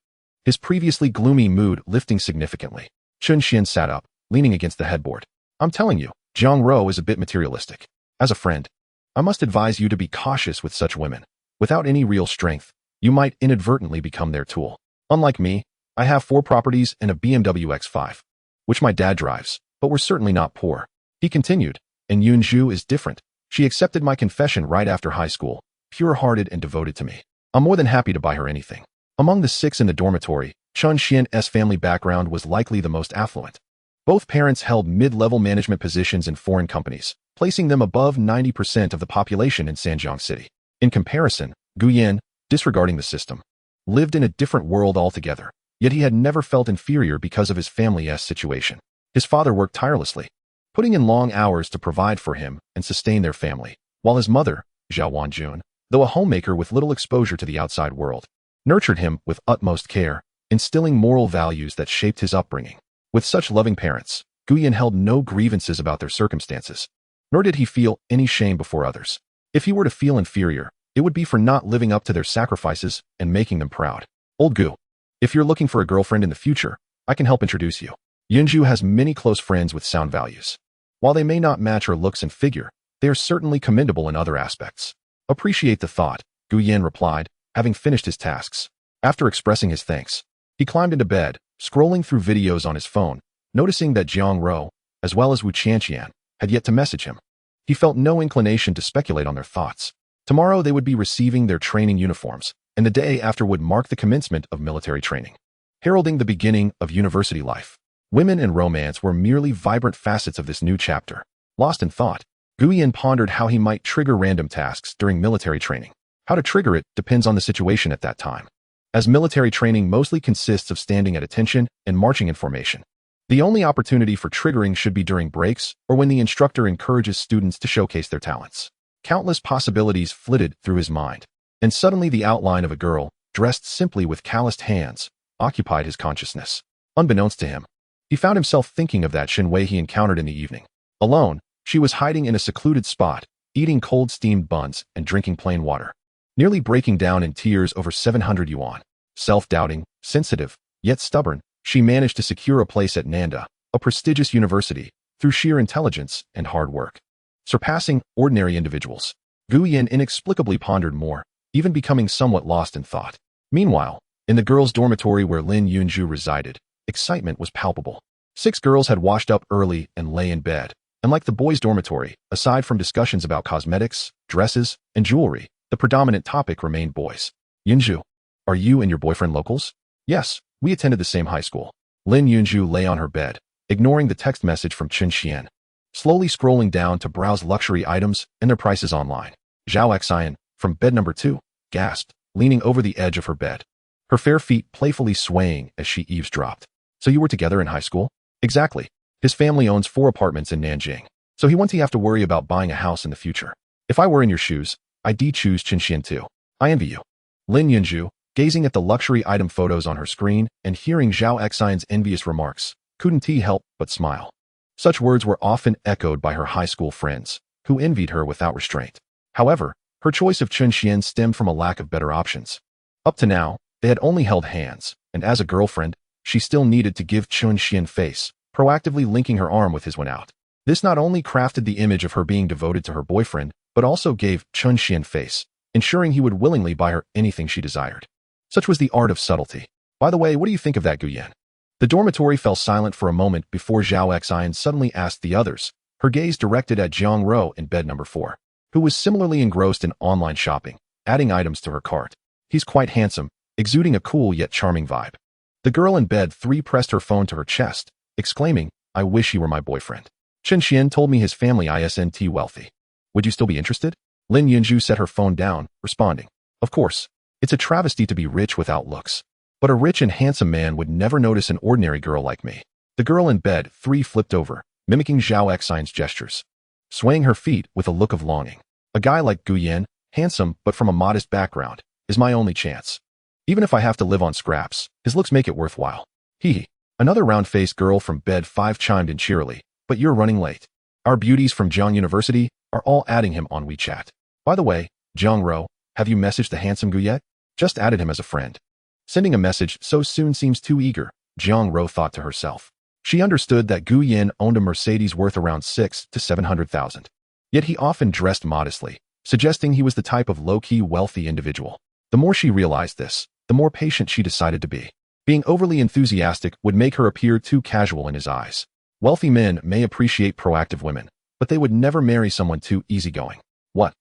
his previously gloomy mood lifting significantly. Chun Xian sat up, leaning against the headboard. "I'm telling you, Jiang Ro is a bit materialistic. As a friend, I must advise you to be cautious with such women. Without any real strength, you might inadvertently become their tool. Unlike me, I have 4 properties and a BMW X5, which my dad drives, but we're certainly not poor." He continued, "And Yunju is different. She accepted my confession right after high school, pure-hearted and devoted to me. I'm more than happy to buy her anything." Among the 6 in the dormitory, Chun Xian's family background was likely the most affluent. Both parents held mid-level management positions in foreign companies, placing them above 90% of the population in Nanjiang City. In comparison, Guiyan, disregarding the system, lived in a different world altogether, yet he had never felt inferior because of his family's situation. His father worked tirelessly, putting in long hours to provide for him and sustain their family, while his mother, Zhao Wanjun, though a homemaker with little exposure to the outside world, nurtured him with utmost care, instilling moral values that shaped his upbringing. With such loving parents, Guiyan held no grievances about their circumstances, nor did he feel any shame before others. If he were to feel inferior, it would be for not living up to their sacrifices and making them proud. "Old Gu, if you're looking for a girlfriend in the future, I can help introduce you. Yunju has many close friends with sound values. While they may not match her looks and figure, they are certainly commendable in other aspects." "Appreciate the thought," Guiyan replied, having finished his tasks. After expressing his thanks, he climbed into bed, scrolling through videos on his phone, noticing that Jiang Ro, as well as Wu Qianqian, had yet to message him. He felt no inclination to speculate on their thoughts. Tomorrow they would be receiving their training uniforms, and the day after would mark the commencement of military training, heralding the beginning of university life. Women and romance were merely vibrant facets of this new chapter. Lost in thought, Guiyan pondered how he might trigger random tasks during military training. How to trigger it depends on the situation at that time, as military training mostly consists of standing at attention and marching in formation. The only opportunity for triggering should be during breaks or when the instructor encourages students to showcase their talents. Countless possibilities flitted through his mind, and suddenly the outline of a girl, dressed simply with calloused hands, occupied his consciousness. Unbeknownst to him, he found himself thinking of that Shenwei he encountered in the evening. Alone, she was hiding in a secluded spot, eating cold steamed buns and drinking plain water, nearly breaking down in tears over 700 yuan. Self-doubting, sensitive, yet stubborn, She managed to secure a place at Nanda, a prestigious university, through sheer intelligence and hard work. Surpassing ordinary individuals, Gu Yan inexplicably pondered more, even becoming somewhat lost in thought. Meanwhile, in the girls' dormitory where Lin Yunju resided, excitement was palpable. 6 girls had washed up early and lay in bed. And like the boys' dormitory, aside from discussions about cosmetics, dresses, and jewelry, the predominant topic remained boys. Yunju, are you and your boyfriend locals? Yes, we attended the same high school. Lin Yunju lay on her bed, ignoring the text message from Chen Xian, slowly scrolling down to browse luxury items and their prices online. Zhao Xian, from bed number 2, gasped, leaning over the edge of her bed, her fair feet playfully swaying as she eavesdropped. So you were together in high school? Exactly. His family owns 4 apartments in Nanjing, so he won't have to worry about buying a house in the future. If I were in your shoes, I'd choose Chen Xian too. I envy you. Lin Yunju, gazing at the luxury item photos on her screen and hearing Zhao Xian's envious remarks, couldn't help but smile. Such words were often echoed by her high school friends, who envied her without restraint. However, her choice of Chen Xian stemmed from a lack of better options. Up to now, they had only held hands, and as a girlfriend, she still needed to give Chen Xian face, proactively linking her arm with his one out. This not only crafted the image of her being devoted to her boyfriend, but also gave Chen Xian face, ensuring he would willingly buy her anything she desired. Such was the art of subtlety. By the way, what do you think of that, Gu Yan? The dormitory fell silent for a moment before Zhao Xian suddenly asked the others, her gaze directed at Jiang Ro in bed number 4, who was similarly engrossed in online shopping, adding items to her cart. He's quite handsome, exuding a cool yet charming vibe. The girl in bed 3 pressed her phone to her chest, exclaiming, I wish he were my boyfriend. Chen Xian told me his family isn't wealthy. Would you still be interested? Lin Yunju set her phone down, responding, of course. It's a travesty to be rich without looks. But a rich and handsome man would never notice an ordinary girl like me. The girl in bed 3 flipped over, mimicking Zhao Xian's gestures, swaying her feet with a look of longing. A guy like Gu Yan, handsome but from a modest background, is my only chance. Even if I have to live on scraps, his looks make it worthwhile. Hee. Another round-faced girl from bed 5 chimed in cheerily, but you're running late. Our beauties from Jiang University are all adding him on WeChat. By the way, Jiang Ro, have you messaged the handsome Gu yet? Just added him as a friend. Sending a message so soon seems too eager, Jiang Ro thought to herself. She understood that Gu Yan owned a Mercedes worth around 600,000 to 700,000. Yet he often dressed modestly, suggesting he was the type of low-key wealthy individual. The more she realized this, the more patient she decided to be. Being overly enthusiastic would make her appear too casual in his eyes. Wealthy men may appreciate proactive women, but they would never marry someone too easygoing. What?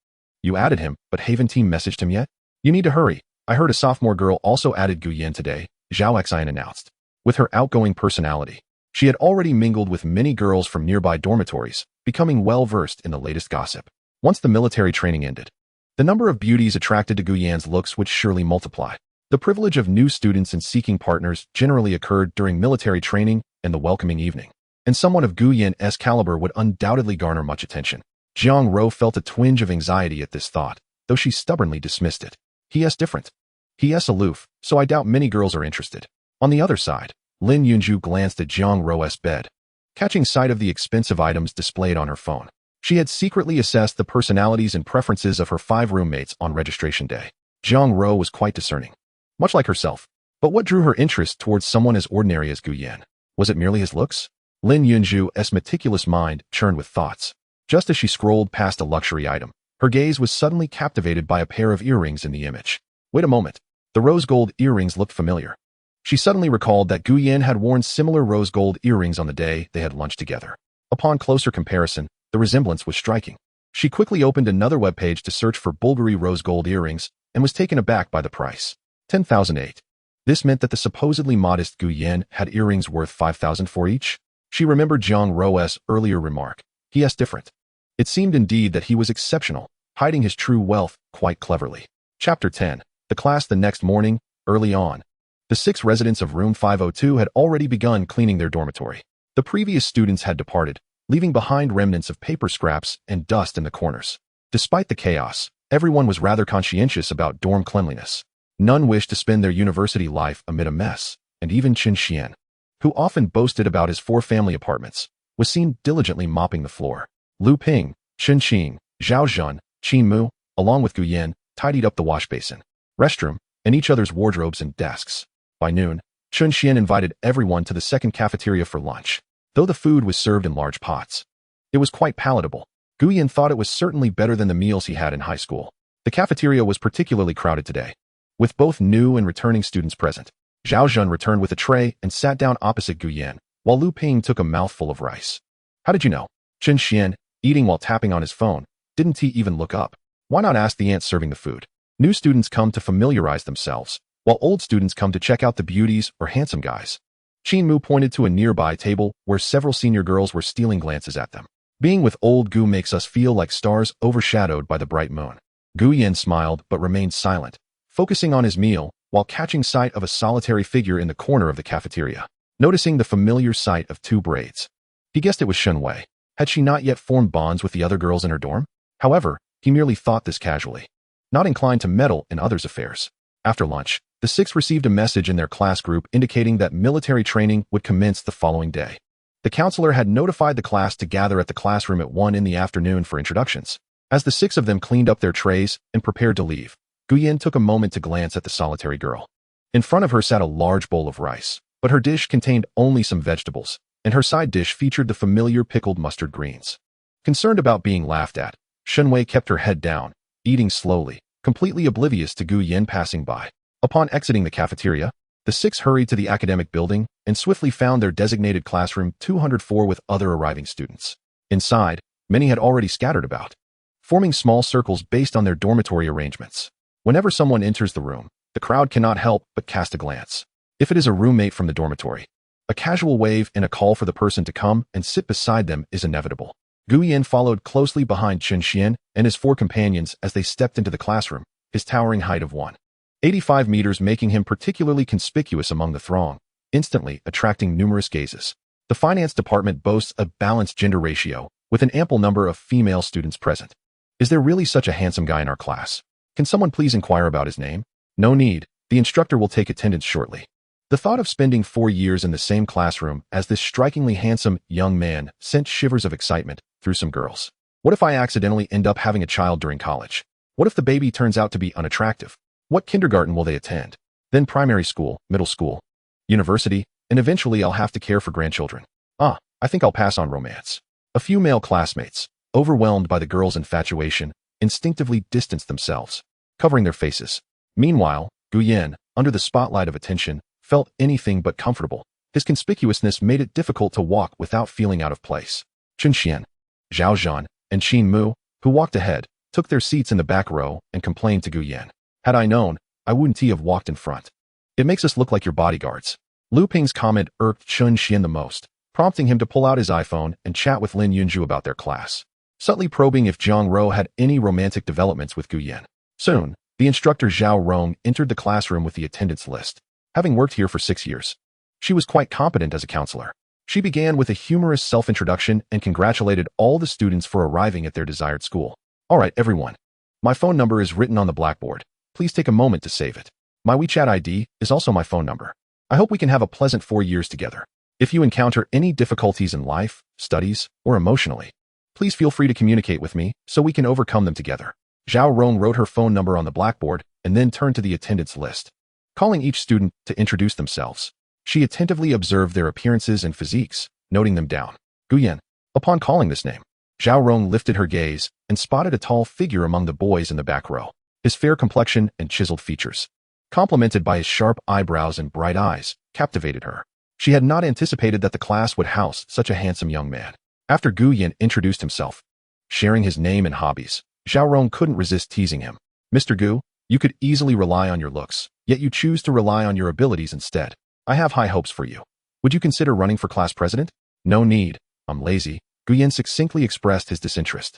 You added him, but Haven Team messaged him yet? You need to hurry. I heard a sophomore girl also added Gu Yan today, Zhao Xian announced. With her outgoing personality, she had already mingled with many girls from nearby dormitories, becoming well-versed in the latest gossip. Once the military training ended, the number of beauties attracted to Gu Yan's looks would surely multiply. The privilege of new students in seeking partners generally occurred during military training and the welcoming evening, and someone of Gu Yan's caliber would undoubtedly garner much attention. Jiang Ro felt a twinge of anxiety at this thought, though she stubbornly dismissed it. He's different. He's aloof, so I doubt many girls are interested. On the other side, Lin Yunju glanced at Jiang Ro's bed, catching sight of the expensive items displayed on her phone. She had secretly assessed the personalities and preferences of her 5 roommates on registration day. Jiang Ro was quite discerning, much like herself. But what drew her interest towards someone as ordinary as Gu Yan? Was it merely his looks? Lin Yunju's meticulous mind churned with thoughts. Just as she scrolled past a luxury item, her gaze was suddenly captivated by a pair of earrings in the image. Wait a moment. The rose gold earrings looked familiar. She suddenly recalled that Gu Yan had worn similar rose gold earrings on the day they had lunch together. Upon closer comparison, the resemblance was striking. She quickly opened another webpage to search for Bulgari rose gold earrings and was taken aback by the price. 10,008. This meant that the supposedly modest Gu Yan had earrings worth 5,000 for each. She remembered Jiang Ro's earlier remark. He's different. It seemed indeed that he was exceptional, hiding his true wealth quite cleverly. Chapter 10. The class the next morning, early on. The 6 residents of room 502 had already begun cleaning their dormitory. The previous students had departed, leaving behind remnants of paper scraps and dust in the corners. Despite the chaos, everyone was rather conscientious about dorm cleanliness. None wished to spend their university life amid a mess, and even Chen Xian, who often boasted about his 4 family apartments, was seen diligently mopping the floor. Lu Ping, Chen Qing, Zhao Zhan, Qin Mu, along with Gu Yan, tidied up the wash basin, restroom, and each other's wardrobes and desks. By noon, Chun Xian invited everyone to the second cafeteria for lunch, though the food was served in large pots. It was quite palatable. Gu Yan thought it was certainly better than the meals he had in high school. The cafeteria was particularly crowded today, with both new and returning students present. Zhao Zhen returned with a tray and sat down opposite Gu Yan, while Lu Ping took a mouthful of rice. How did you know? Chun Xian, eating while tapping on his phone, didn't he even look up? Why not ask the aunt serving the food? New students come to familiarize themselves, while old students come to check out the beauties or handsome guys. Qin Mu pointed to a nearby table where several senior girls were stealing glances at them. Being with old Gu makes us feel like stars overshadowed by the bright moon. Gu Yan smiled but remained silent, focusing on his meal while catching sight of a solitary figure in the corner of the cafeteria. Noticing the familiar sight of two braids, he guessed it was Shen Wei. Had she not yet formed bonds with the other girls in her dorm? However, he merely thought this casually, not inclined to meddle in others' affairs. After lunch, the six received a message in their class group indicating that military training would commence the following day. The counselor had notified the class to gather at the classroom at 1 in the afternoon for introductions. As the six of them cleaned up their trays and prepared to leave, Gu Yan took a moment to glance at the solitary girl. In front of her sat a large bowl of rice, but her dish contained only some vegetables, and her side dish featured the familiar pickled mustard greens. Concerned about being laughed at, Shen Wei kept her head down, eating slowly, completely oblivious to Gu Yan passing by. Upon exiting the cafeteria, the six hurried to the academic building and swiftly found their designated classroom 204 with other arriving students. Inside, many had already scattered about, forming small circles based on their dormitory arrangements. Whenever someone enters the room, the crowd cannot help but cast a glance. If it is a roommate from the dormitory, a casual wave and a call for the person to come and sit beside them is inevitable. Gu Yan followed closely behind Chun Xian and his four companions as they stepped into the classroom, his towering height of 185 meters making him particularly conspicuous among the throng, instantly attracting numerous gazes. The finance department boasts a balanced gender ratio, with an ample number of female students present. Is there really such a handsome guy in our class? Can someone please inquire about his name? No need, the instructor will take attendance shortly. The thought of spending 4 years in the same classroom as this strikingly handsome young man sent shivers of excitement through some girls. What if I accidentally end up having a child during college? What if the baby turns out to be unattractive? What kindergarten will they attend? Then primary school, middle school, university, and eventually I'll have to care for grandchildren. I think I'll pass on romance. A few male classmates, overwhelmed by the girl's infatuation, instinctively distanced themselves, covering their faces. Meanwhile, Gu Yan, under the spotlight of attention, felt anything but comfortable. His conspicuousness made it difficult to walk without feeling out of place. Chun Xian, Zhao Zhan, and Qin Mu, who walked ahead, took their seats in the back row and complained to Gu Yan. Had I known, I wouldn't have walked in front. It makes us look like your bodyguards. Lu Ping's comment irked Chun Xian the most, prompting him to pull out his iPhone and chat with Lin Yunju about their class, subtly probing if Zhang Ro had any romantic developments with Gu Yan. Soon, the instructor Zhao Rong entered the classroom with the attendance list. Having worked here for 6 years, she was quite competent as a counselor. She began with a humorous self-introduction and congratulated all the students for arriving at their desired school. All right, everyone. My phone number is written on the blackboard. Please take a moment to save it. My WeChat ID is also my phone number. I hope we can have a pleasant 4 years together. If you encounter any difficulties in life, studies, or emotionally, please feel free to communicate with me so we can overcome them together. Zhao Rong wrote her phone number on the blackboard and then turned to the attendance list, calling each student to introduce themselves. She attentively observed their appearances and physiques, noting them down. Gu Yan. Upon calling this name, Zhao Rong lifted her gaze and spotted a tall figure among the boys in the back row. His fair complexion and chiseled features, complemented by his sharp eyebrows and bright eyes, captivated her. She had not anticipated that the class would house such a handsome young man. After Gu Yan introduced himself, sharing his name and hobbies, Zhao Rong couldn't resist teasing him. Mr. Gu, you could easily rely on your looks, yet you choose to rely on your abilities instead. I have high hopes for you. Would you consider running for class president? No need. I'm lazy. Gu Yan succinctly expressed his disinterest.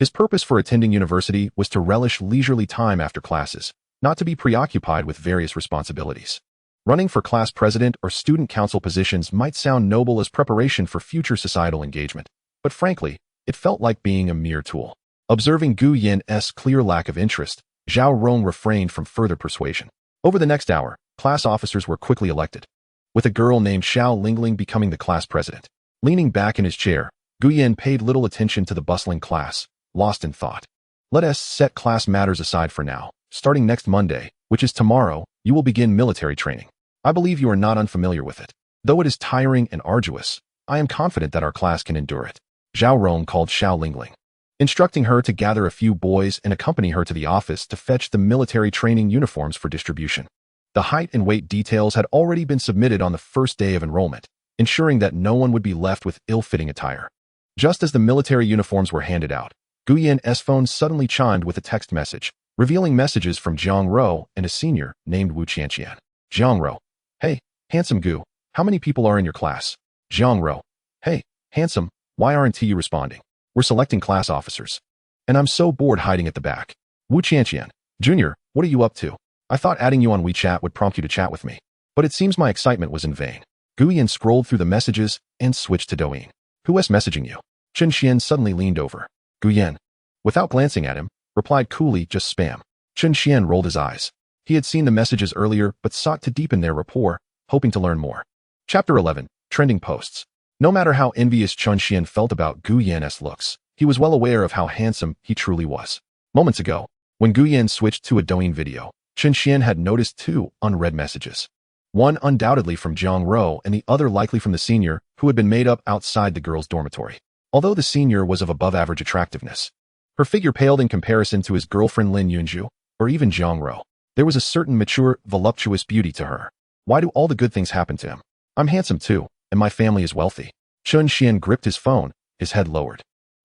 His purpose for attending university was to relish leisurely time after classes, not to be preoccupied with various responsibilities. Running for class president or student council positions might sound noble as preparation for future societal engagement, but frankly, it felt like being a mere tool. Observing Gu Yan's clear lack of interest, Zhao Rong refrained from further persuasion. Over the next hour, class officers were quickly elected, with a girl named Xiao Lingling becoming the class president. Leaning back in his chair, Gu Yan paid little attention to the bustling class, lost in thought. Let us set class matters aside for now. Starting next Monday, which is tomorrow, you will begin military training. I believe you are not unfamiliar with it. Though it is tiring and arduous, I am confident that our class can endure it. Zhao Rong called Xiao Lingling, instructing her to gather a few boys and accompany her to the office to fetch the military training uniforms for distribution. The height and weight details had already been submitted on the first day of enrollment, ensuring that no one would be left with ill-fitting attire. Just as the military uniforms were handed out, Gu Yan's phone suddenly chimed with a text message, revealing messages from Jiang Ro and a senior named Wu Qianqian. Jiang Ro: Hey, handsome Gu, how many people are in your class? Jiang Ro: Hey, handsome, why aren't you responding? We're selecting class officers. And I'm so bored hiding at the back. Wu Qianqian: Junior, what are you up to? I thought adding you on WeChat would prompt you to chat with me. But it seems my excitement was in vain. Gu Yan scrolled through the messages and switched to Douyin. Who's messaging you? Chen Xian suddenly leaned over. Gu Yan, without glancing at him, replied coolly, just spam. Chen Xian rolled his eyes. He had seen the messages earlier but sought to deepen their rapport, hoping to learn more. Chapter 11. Trending Posts. No matter how envious Chen Xian felt about Gu Yan's looks, he was well aware of how handsome he truly was. Moments ago, when Gu Yan switched to a Douyin video, Chen Xian had noticed two unread messages. One undoubtedly from Jiang Ro and the other likely from the senior, who had been made up outside the girls' dormitory. Although the senior was of above-average attractiveness, her figure paled in comparison to his girlfriend Lin Yunju, or even Jiang Ro. There was a certain mature, voluptuous beauty to her. Why do all the good things happen to him? I'm handsome too, and my family is wealthy. Chen Xian gripped his phone, his head lowered,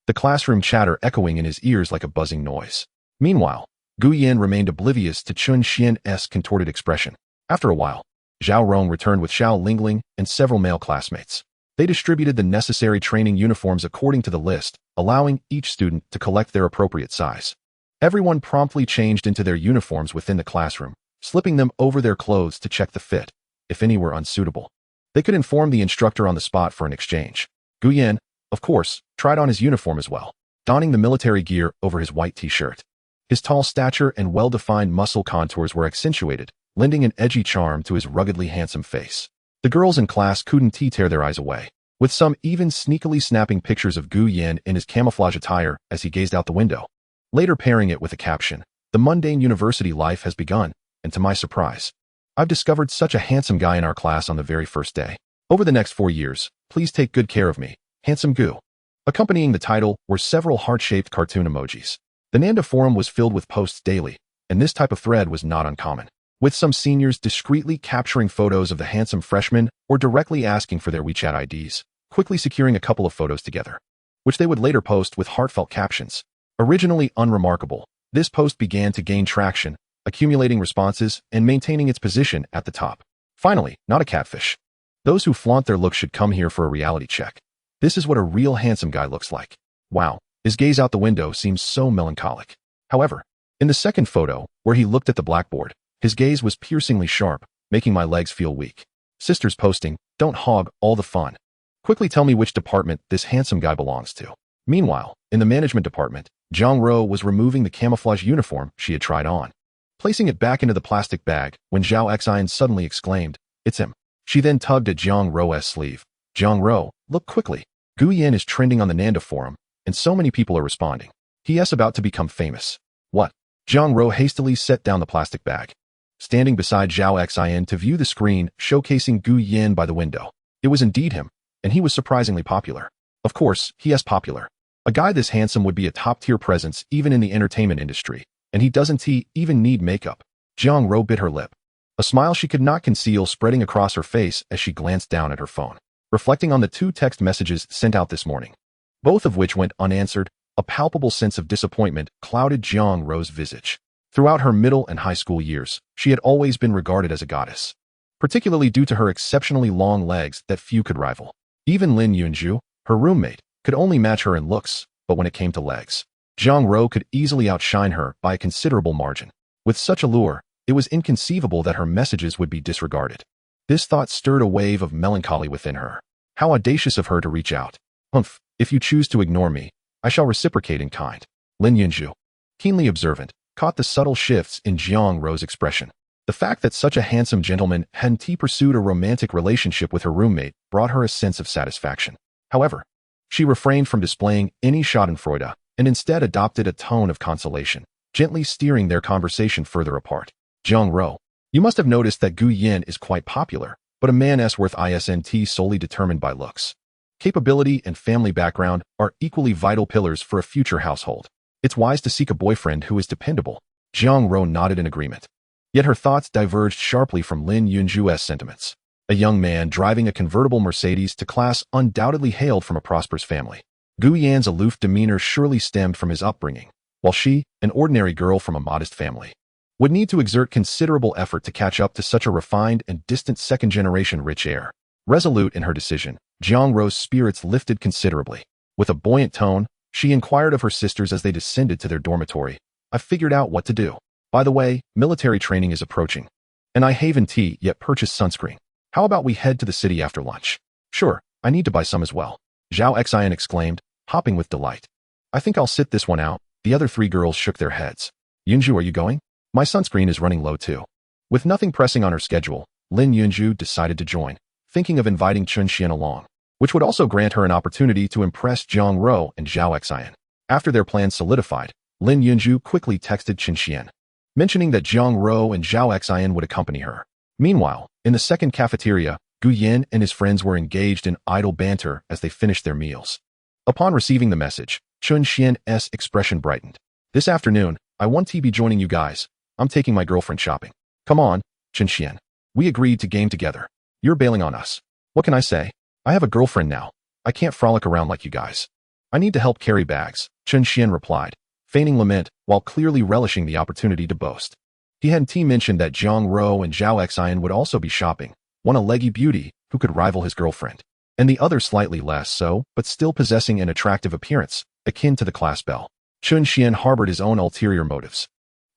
the classroom chatter echoing in his ears like a buzzing noise. Meanwhile, Gu Yan remained oblivious to Chen Xian's contorted expression. After a while, Zhao Rong returned with Xiao Lingling and several male classmates. They distributed the necessary training uniforms according to the list, allowing each student to collect their appropriate size. Everyone promptly changed into their uniforms within the classroom, slipping them over their clothes to check the fit. If any were unsuitable, they could inform the instructor on the spot for an exchange. Gu Yan, of course, tried on his uniform as well, donning the military gear over his white t-shirt. His tall stature and well-defined muscle contours were accentuated, lending an edgy charm to his ruggedly handsome face. The girls in class couldn't tear their eyes away, with some even sneakily snapping pictures of Gu Yan in his camouflage attire as he gazed out the window, later pairing it with a caption, "The mundane university life has begun, and to my surprise, I've discovered such a handsome guy in our class on the very first day. Over the next 4 years, please take good care of me, handsome Gu." Accompanying the title were several heart-shaped cartoon emojis. The Nanda forum was filled with posts daily, and this type of thread was not uncommon, with some seniors discreetly capturing photos of the handsome freshmen or directly asking for their WeChat IDs, quickly securing a couple of photos together, which they would later post with heartfelt captions. Originally unremarkable, this post began to gain traction, accumulating responses and maintaining its position at the top. Finally, not a catfish. Those who flaunt their looks should come here for a reality check. This is what a real handsome guy looks like. Wow, his gaze out the window seems so melancholic. However, in the second photo, where he looked at the blackboard, his gaze was piercingly sharp, making my legs feel weak. Sisters posting, "Don't hog all the fun. Quickly tell me which department this handsome guy belongs to." Meanwhile, in the management department, Jiang Ro was removing the camouflage uniform she had tried on, placing it back into the plastic bag when Zhao Xian suddenly exclaimed, "It's him." She then tugged at Jiang Ro's sleeve. "Jiang Ro, look quickly. Gu Yan is trending on the Nanda forum, and so many people are responding. He is about to become famous." "What?" Jiang Ro hastily set down the plastic bag, standing beside Zhao Xian to view the screen showcasing Gu Yan by the window. It was indeed him, and he was surprisingly popular. Of course, he is popular. A guy this handsome would be a top-tier presence even in the entertainment industry, and he doesn't even need makeup. Jiang Ro bit her lip, a smile she could not conceal spreading across her face as she glanced down at her phone, reflecting on the 2 text messages sent out this morning, both of which went unanswered. A palpable sense of disappointment clouded Jiang Ro's visage. Throughout her middle and high school years, she had always been regarded as a goddess, particularly due to her exceptionally long legs that few could rival. Even Lin Yunju, her roommate, could only match her in looks, but when it came to legs, Jiang Ro could easily outshine her by a considerable margin. With such allure, it was inconceivable that her messages would be disregarded. This thought stirred a wave of melancholy within her. How audacious of her to reach out. "Humph, if you choose to ignore me, I shall reciprocate in kind." Lin Yunju, keenly observant, caught the subtle shifts in Jiang Ro's expression. The fact that such a handsome gentleman hadn't pursued a romantic relationship with her roommate brought her a sense of satisfaction. However, she refrained from displaying any schadenfreude and instead adopted a tone of consolation, gently steering their conversation further apart. "Jiang Ro, You must have noticed that Gu Yin is quite popular, but a man S worth isn't solely determined by looks. Capability and family background are equally vital pillars for a future household. It's wise to seek a boyfriend who is dependable. Jiang Ro nodded in agreement. Yet her thoughts diverged sharply from Lin Yunju's sentiments. A young man driving a convertible Mercedes to class undoubtedly hailed from a prosperous family. Gu Yan's aloof demeanor surely stemmed from his upbringing, while she, an ordinary girl from a modest family, would need to exert considerable effort to catch up to such a refined and distant second-generation rich heir. Resolute in her decision, Jiang Ro's spirits lifted considerably. With a buoyant tone, she inquired of her sisters as they descended to their dormitory. "I've figured out what to do. By the way, military training is approaching, and I haven't yet purchased sunscreen. How about we head to the city after lunch?" "Sure, I need to buy some as well," Zhao Xian exclaimed, hopping with delight. "I think I'll sit this one out." The other three girls shook their heads. "Yunju, are you going?" "My sunscreen is running low too." With nothing pressing on her schedule, Lin Yunju decided to join, thinking of inviting Chun Xian along, which would also grant her an opportunity to impress Jiang Ro and Zhao Xian. After their plans solidified, Lin Yunju quickly texted Chun Xian, mentioning that Jiang Ro and Zhao Xian would accompany her. Meanwhile, in the second cafeteria, Gu Yin and his friends were engaged in idle banter as they finished their meals. Upon receiving the message, Chun Xian's expression brightened. "This afternoon, I want to be joining you guys. I'm taking my girlfriend shopping." "Come on, Chun Xian. We agreed to game together. You're bailing on us." "What can I say? I have a girlfriend now. I can't frolic around like you guys. I need to help carry bags," Chun Xian replied, feigning lament while clearly relishing the opportunity to boast. He hadn't mentioned that Jiang Ro and Zhao Xian would also be shopping, one a leggy beauty who could rival his girlfriend, and the other slightly less so, but still possessing an attractive appearance, akin to the class belle. Chun Xian harbored his own ulterior motives,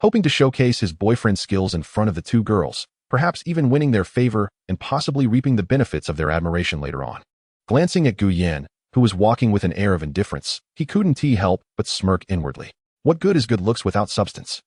hoping to showcase his boyfriend's skills in front of the two girls, perhaps even winning their favor and possibly reaping the benefits of their admiration later on. Glancing at Gu Yan, who was walking with an air of indifference, he couldn't help but smirk inwardly. What good is good looks without substance?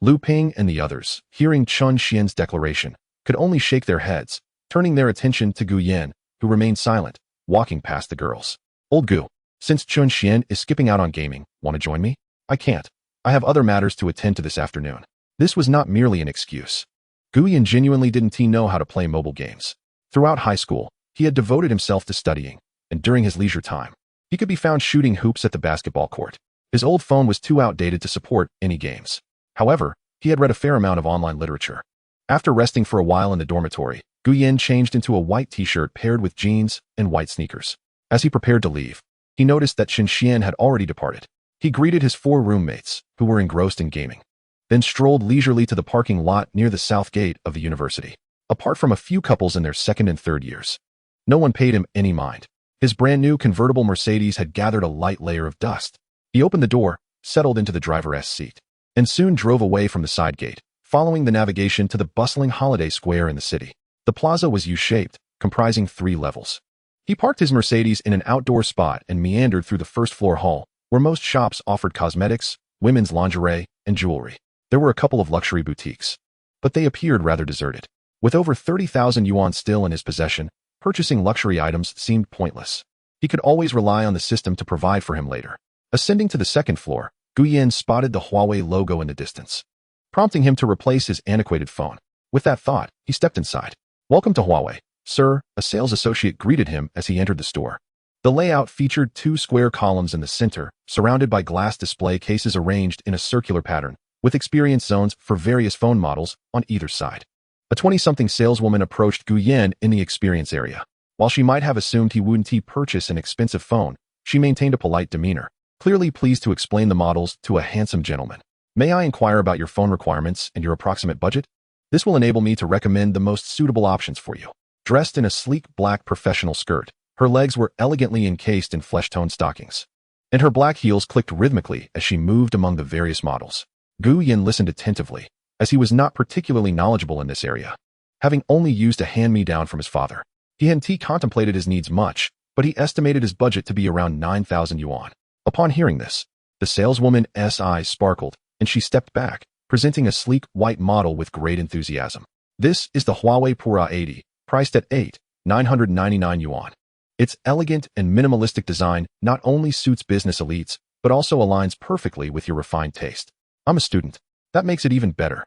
Lu Ping and the others, hearing Chun Xian's declaration, could only shake their heads, turning their attention to Gu Yan, who remained silent, walking past the girls. "Old Gu, since Chun Xian is skipping out on gaming, want to join me?" "I can't. I have other matters to attend to this afternoon." This was not merely an excuse. Gu Yan genuinely didn't know how to play mobile games. Throughout high school, he had devoted himself to studying, and during his leisure time, he could be found shooting hoops at the basketball court. His old phone was too outdated to support any games. However, he had read a fair amount of online literature. After resting for a while in the dormitory, Gu Yan changed into a white t-shirt paired with jeans and white sneakers. As he prepared to leave, he noticed that Chun Xian had already departed. He greeted his four roommates, who were engrossed in gaming, then strolled leisurely to the parking lot near the south gate of the university. Apart from a few couples in their second and third years, no one paid him any mind. His brand new convertible Mercedes had gathered a light layer of dust. He opened the door, settled into the driver's seat, and soon drove away from the side gate, following the navigation to the bustling holiday square in the city. The plaza was U-shaped, comprising 3 levels. He parked his Mercedes in an outdoor spot and meandered through the first-floor hall, where most shops offered cosmetics, women's lingerie, and jewelry. There were a couple of luxury boutiques, but they appeared rather deserted. With over 30,000 yuan still in his possession, purchasing luxury items seemed pointless. He could always rely on the system to provide for him later. Ascending to the second floor, Gu Yan spotted the Huawei logo in the distance, prompting him to replace his antiquated phone. With that thought, he stepped inside. "Welcome to Huawei, sir," a sales associate greeted him as he entered the store. The layout featured 2 square columns in the center, surrounded by glass display cases arranged in a circular pattern, with experience zones for various phone models on either side. A 20-something saleswoman approached Gu Yan in the experience area. While she might have assumed he wouldn't purchase an expensive phone, she maintained a polite demeanor, clearly pleased to explain the models to a handsome gentleman. "May I inquire about your phone requirements and your approximate budget? This will enable me to recommend the most suitable options for you." Dressed in a sleek black professional skirt, her legs were elegantly encased in flesh-toned stockings, and her black heels clicked rhythmically as she moved among the various models. Gu Yan listened attentively, as he was not particularly knowledgeable in this area, having only used a hand-me-down from his father. He hadn't contemplated his needs much, but he estimated his budget to be around 9,000 yuan. Upon hearing this, the saleswoman's eyes sparkled, and she stepped back, presenting a sleek white model with great enthusiasm. "This is the Huawei Pura 80, priced at 8,999 yuan. Its elegant and minimalistic design not only suits business elites, but also aligns perfectly with your refined taste. I'm a student. That makes it even better."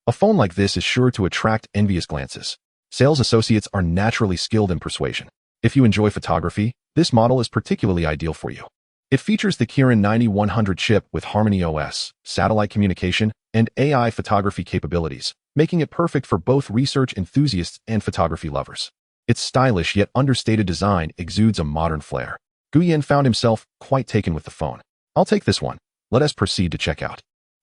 A phone like this is sure to attract envious glances. Sales associates are naturally skilled in persuasion. If you enjoy photography, this model is particularly ideal for you. It features the Kirin 9100 chip with Harmony OS, satellite communication, and AI photography capabilities, making it perfect for both research enthusiasts and photography lovers. Its stylish yet understated design exudes a modern flair. Guyan found himself quite taken with the phone. "I'll take this one. Let us proceed to checkout."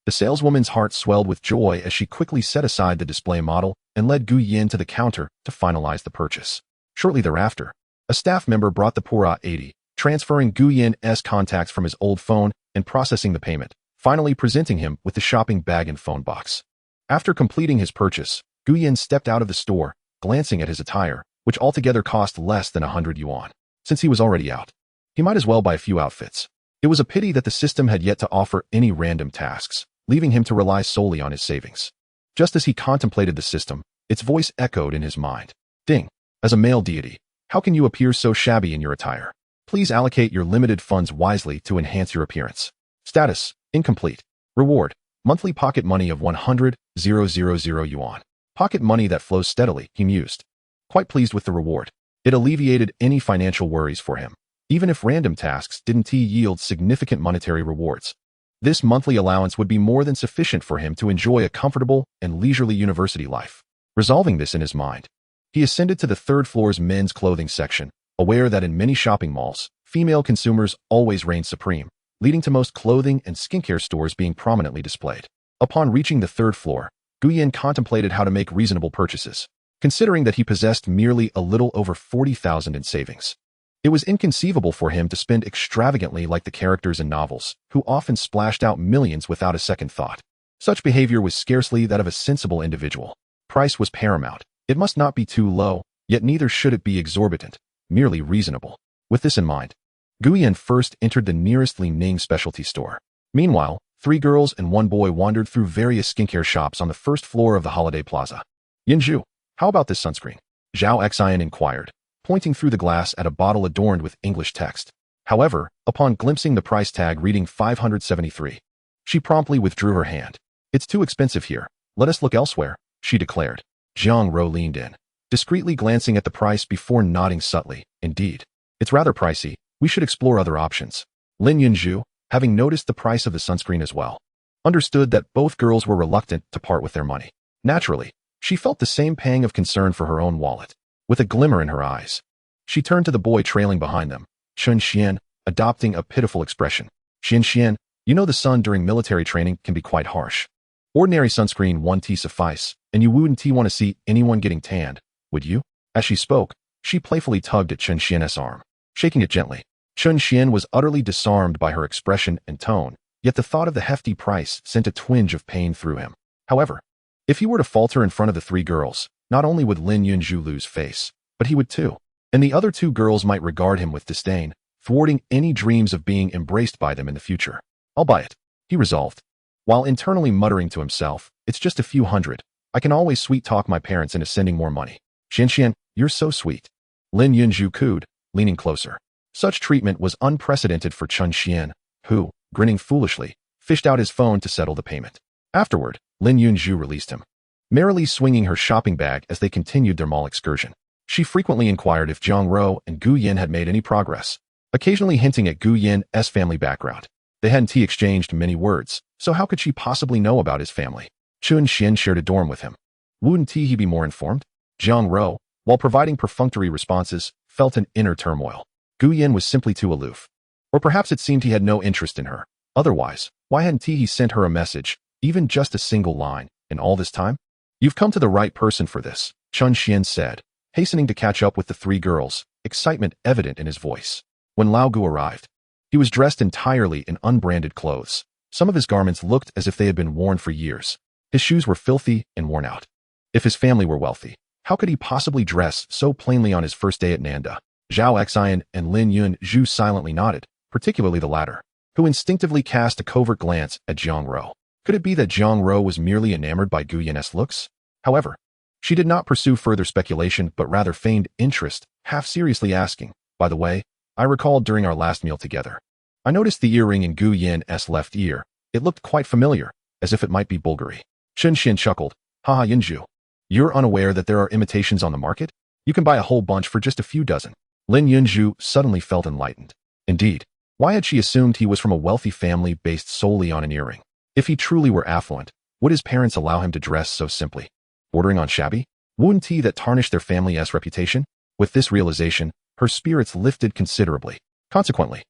The saleswoman's heart swelled with joy as she quickly set aside the display model and led Guyan to the counter to finalize the purchase. Shortly thereafter, a staff member brought the Pura 80, transferring Guyan's contacts from his old phone and processing the payment, finally presenting him with the shopping bag and phone box. After completing his purchase, Guyan stepped out of the store, glancing at his attire, which altogether cost less than 100 yuan. Since he was already out, he might as well buy a few outfits. It was a pity that the system had yet to offer any random tasks, leaving him to rely solely on his savings. Just as he contemplated the system, its voice echoed in his mind. "Ding. As a male deity, how can you appear so shabby in your attire? Please allocate your limited funds wisely to enhance your appearance. Status: incomplete. Reward: monthly pocket money of 100,000 yuan. Pocket money that flows steadily," he mused. Quite pleased with the reward. It alleviated any financial worries for him. Even if random tasks didn't yield significant monetary rewards, this monthly allowance would be more than sufficient for him to enjoy a comfortable and leisurely university life. Resolving this in his mind, he ascended to the third floor's men's clothing section, aware that in many shopping malls, female consumers always reign supreme, leading to most clothing and skincare stores being prominently displayed. Upon reaching the third floor, Guyan contemplated how to make reasonable purchases, considering that he possessed merely a little over 40,000 in savings. It was inconceivable for him to spend extravagantly like the characters in novels, who often splashed out millions without a second thought. Such behavior was scarcely that of a sensible individual. Price was paramount. It must not be too low, yet neither should it be exorbitant, merely reasonable. With this in mind, Guyan first entered the nearest Li Ning specialty store. Meanwhile, 3 girls and 1 boy wandered through various skincare shops on the first floor of the Holiday Plaza. "Yinzhu, how about this sunscreen?" Zhao Xian inquired, pointing through the glass at a bottle adorned with English text. However, upon glimpsing the price tag reading 573, she promptly withdrew her hand. "It's too expensive here. Let us look elsewhere," she declared. Jiang Ro leaned in, discreetly glancing at the price before nodding subtly. "Indeed, it's rather pricey. We should explore other options." Lin Yunzhu, having noticed the price of the sunscreen as well, understood that both girls were reluctant to part with their money. Naturally, she felt the same pang of concern for her own wallet. With a glimmer in her eyes, she turned to the boy trailing behind them, Chun Xian, adopting a pitiful expression. "Xian Xian, you know the sun during military training can be quite harsh. Ordinary sunscreen 1T suffice, and you wouldn't want to see anyone getting tanned, would you?" As she spoke, she playfully tugged at Chun Xian's arm, shaking it gently. Chun Xian was utterly disarmed by her expression and tone, yet the thought of the hefty price sent a twinge of pain through him. However, if he were to falter in front of the 3 girls, not only would Lin Yunzhu lose face, but he would too. And the other 2 girls might regard him with disdain, thwarting any dreams of being embraced by them in the future. "I'll buy it," he resolved, while internally muttering to himself, "It's just a few hundred. I can always sweet-talk my parents into sending more money." "Xian Xian, you're so sweet." Lin Yunzhu cooed, leaning closer. Such treatment was unprecedented for Chun Xian, who, grinning foolishly, fished out his phone to settle the payment. Afterward, Lin Yunzhu released him, merrily swinging her shopping bag as they continued their mall excursion. She frequently inquired if Jiang Ro and Gu Yin had made any progress, occasionally hinting at Gu Yin's family background. They hadn't exchanged many words, so how could she possibly know about his family? Chun Xian shared a dorm with him. Wouldn't he be more informed? Jiang Ro, while providing perfunctory responses, felt an inner turmoil. Gu Yin was simply too aloof. Or perhaps it seemed he had no interest in her. Otherwise, why hadn't he sent her a message, even just a single line, in all this time? "You've come to the right person for this," Chun Xian said, hastening to catch up with the 3 girls, excitement evident in his voice. When Lao Gu arrived, he was dressed entirely in unbranded clothes. Some of his garments looked as if they had been worn for years. His shoes were filthy and worn out. If his family were wealthy, how could he possibly dress so plainly on his first day at Nanda? Zhao Xian and Lin Yunzhu silently nodded, particularly the latter, who instinctively cast a covert glance at Jiang Ro. Could it be that Jiang Ro was merely enamored by Gu Yin's looks? However, she did not pursue further speculation but rather feigned interest, half seriously asking, "By the way, I recalled during our last meal together, I noticed the earring in Gu Yin's left ear. It looked quite familiar, as if it might be Bulgari." Chun Xian chuckled, Haha, Yinju. You're unaware that there are imitations on the market? You can buy a whole bunch for just a few dozen. Lin Yunju suddenly felt enlightened. Indeed, why had she assumed he was from a wealthy family based solely on an earring? If he truly were affluent, would his parents allow him to dress so simply? Bordering on shabby? Wouldn't he that tarnish their family's reputation? With this realization, her spirits lifted considerably. Consequently,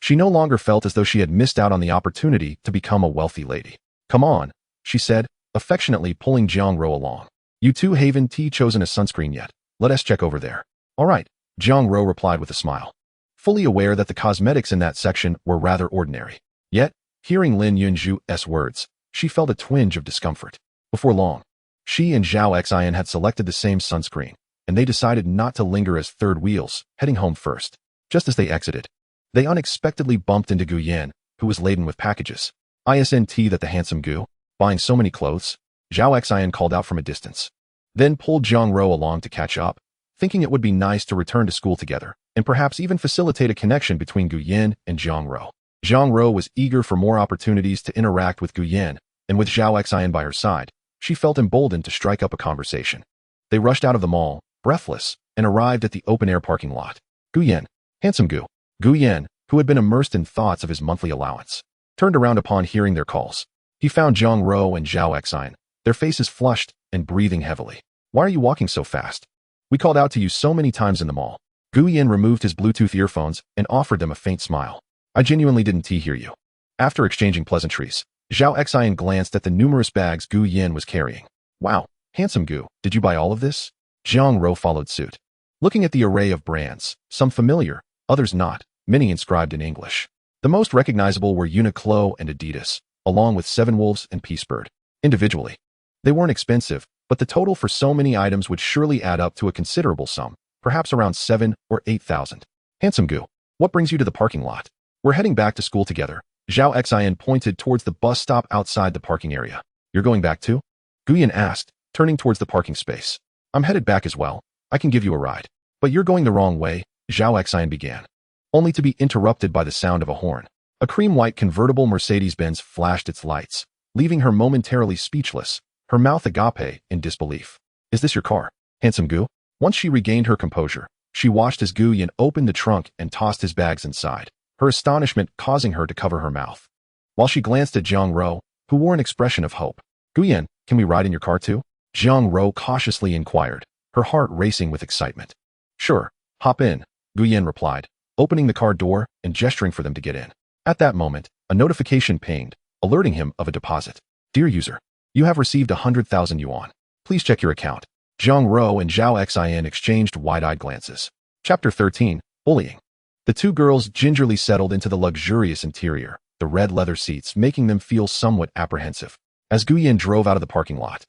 she no longer felt as though she had missed out on the opportunity to become a wealthy lady. Come on, she said, affectionately pulling Jiang Ro along. You two haven't chosen a sunscreen yet. Let us check over there. All right, Jiang Ro replied with a smile, fully aware that the cosmetics in that section were rather ordinary. Yet, hearing Lin Yunju's words, she felt a twinge of discomfort. Before long, she and Zhao Xian had selected the same sunscreen, and they decided not to linger as third wheels, heading home first. Just as they exited, they unexpectedly bumped into Gu Yan, who was laden with packages. Isn't that the handsome Gu, buying so many clothes? Zhao Xian called out from a distance, then pulled Jiang Ro along to catch up, thinking it would be nice to return to school together, and perhaps even facilitate a connection between Gu Yan and Jiang Ro. Jiang Ro was eager for more opportunities to interact with Gu Yan, and with Zhao Xian by her side, she felt emboldened to strike up a conversation. They rushed out of the mall, breathless, and arrived at the open-air parking lot. Gu Yan, handsome Gu. Gu Yan, who had been immersed in thoughts of his monthly allowance, turned around upon hearing their calls. He found Jiang Ro and Zhao Xian, their faces flushed and breathing heavily. Why are you walking so fast? We called out to you so many times in the mall. Gu Yan removed his Bluetooth earphones and offered them a faint smile. I genuinely didn't hear you. After exchanging pleasantries, Zhao Xian glanced at the numerous bags Gu Yan was carrying. Wow, handsome Gu, did you buy all of this? Jiang Ro followed suit. Looking at the array of brands, some familiar, others not, many inscribed in English. The most recognizable were Uniqlo and Adidas, along with Seven Wolves and Peacebird. Individually, they weren't expensive, but the total for so many items would surely add up to a considerable sum, perhaps around 7,000 or 8,000. Handsome Gu, what brings you to the parking lot? We're heading back to school together. Zhao Xian pointed towards the bus stop outside the parking area. You're going back too? Gu Yan asked, turning towards the parking space. I'm headed back as well. I can give you a ride. But you're going the wrong way, Zhao Xian began, only to be interrupted by the sound of a horn. A cream-white convertible Mercedes-Benz flashed its lights, leaving her momentarily speechless, her mouth agape in disbelief. Is this your car, handsome Gu? Once she regained her composure, she watched as Gu Yan opened the trunk and tossed his bags inside, her astonishment causing her to cover her mouth. While she glanced at Jiang Ro, who wore an expression of hope. Gu Yan, can we ride in your car too? Jiang Ro cautiously inquired, her heart racing with excitement. Sure, hop in, Gu Yan replied, opening the car door and gesturing for them to get in. At that moment, a notification pinged, alerting him of a deposit. Dear user, you have received 100,000 yuan. Please check your account. Jiang Ro and Zhao Xian exchanged wide-eyed glances. Chapter 13, Bullying. The two girls gingerly settled into the luxurious interior, the red leather seats making them feel somewhat apprehensive. As Gu Yan drove out of the parking lot,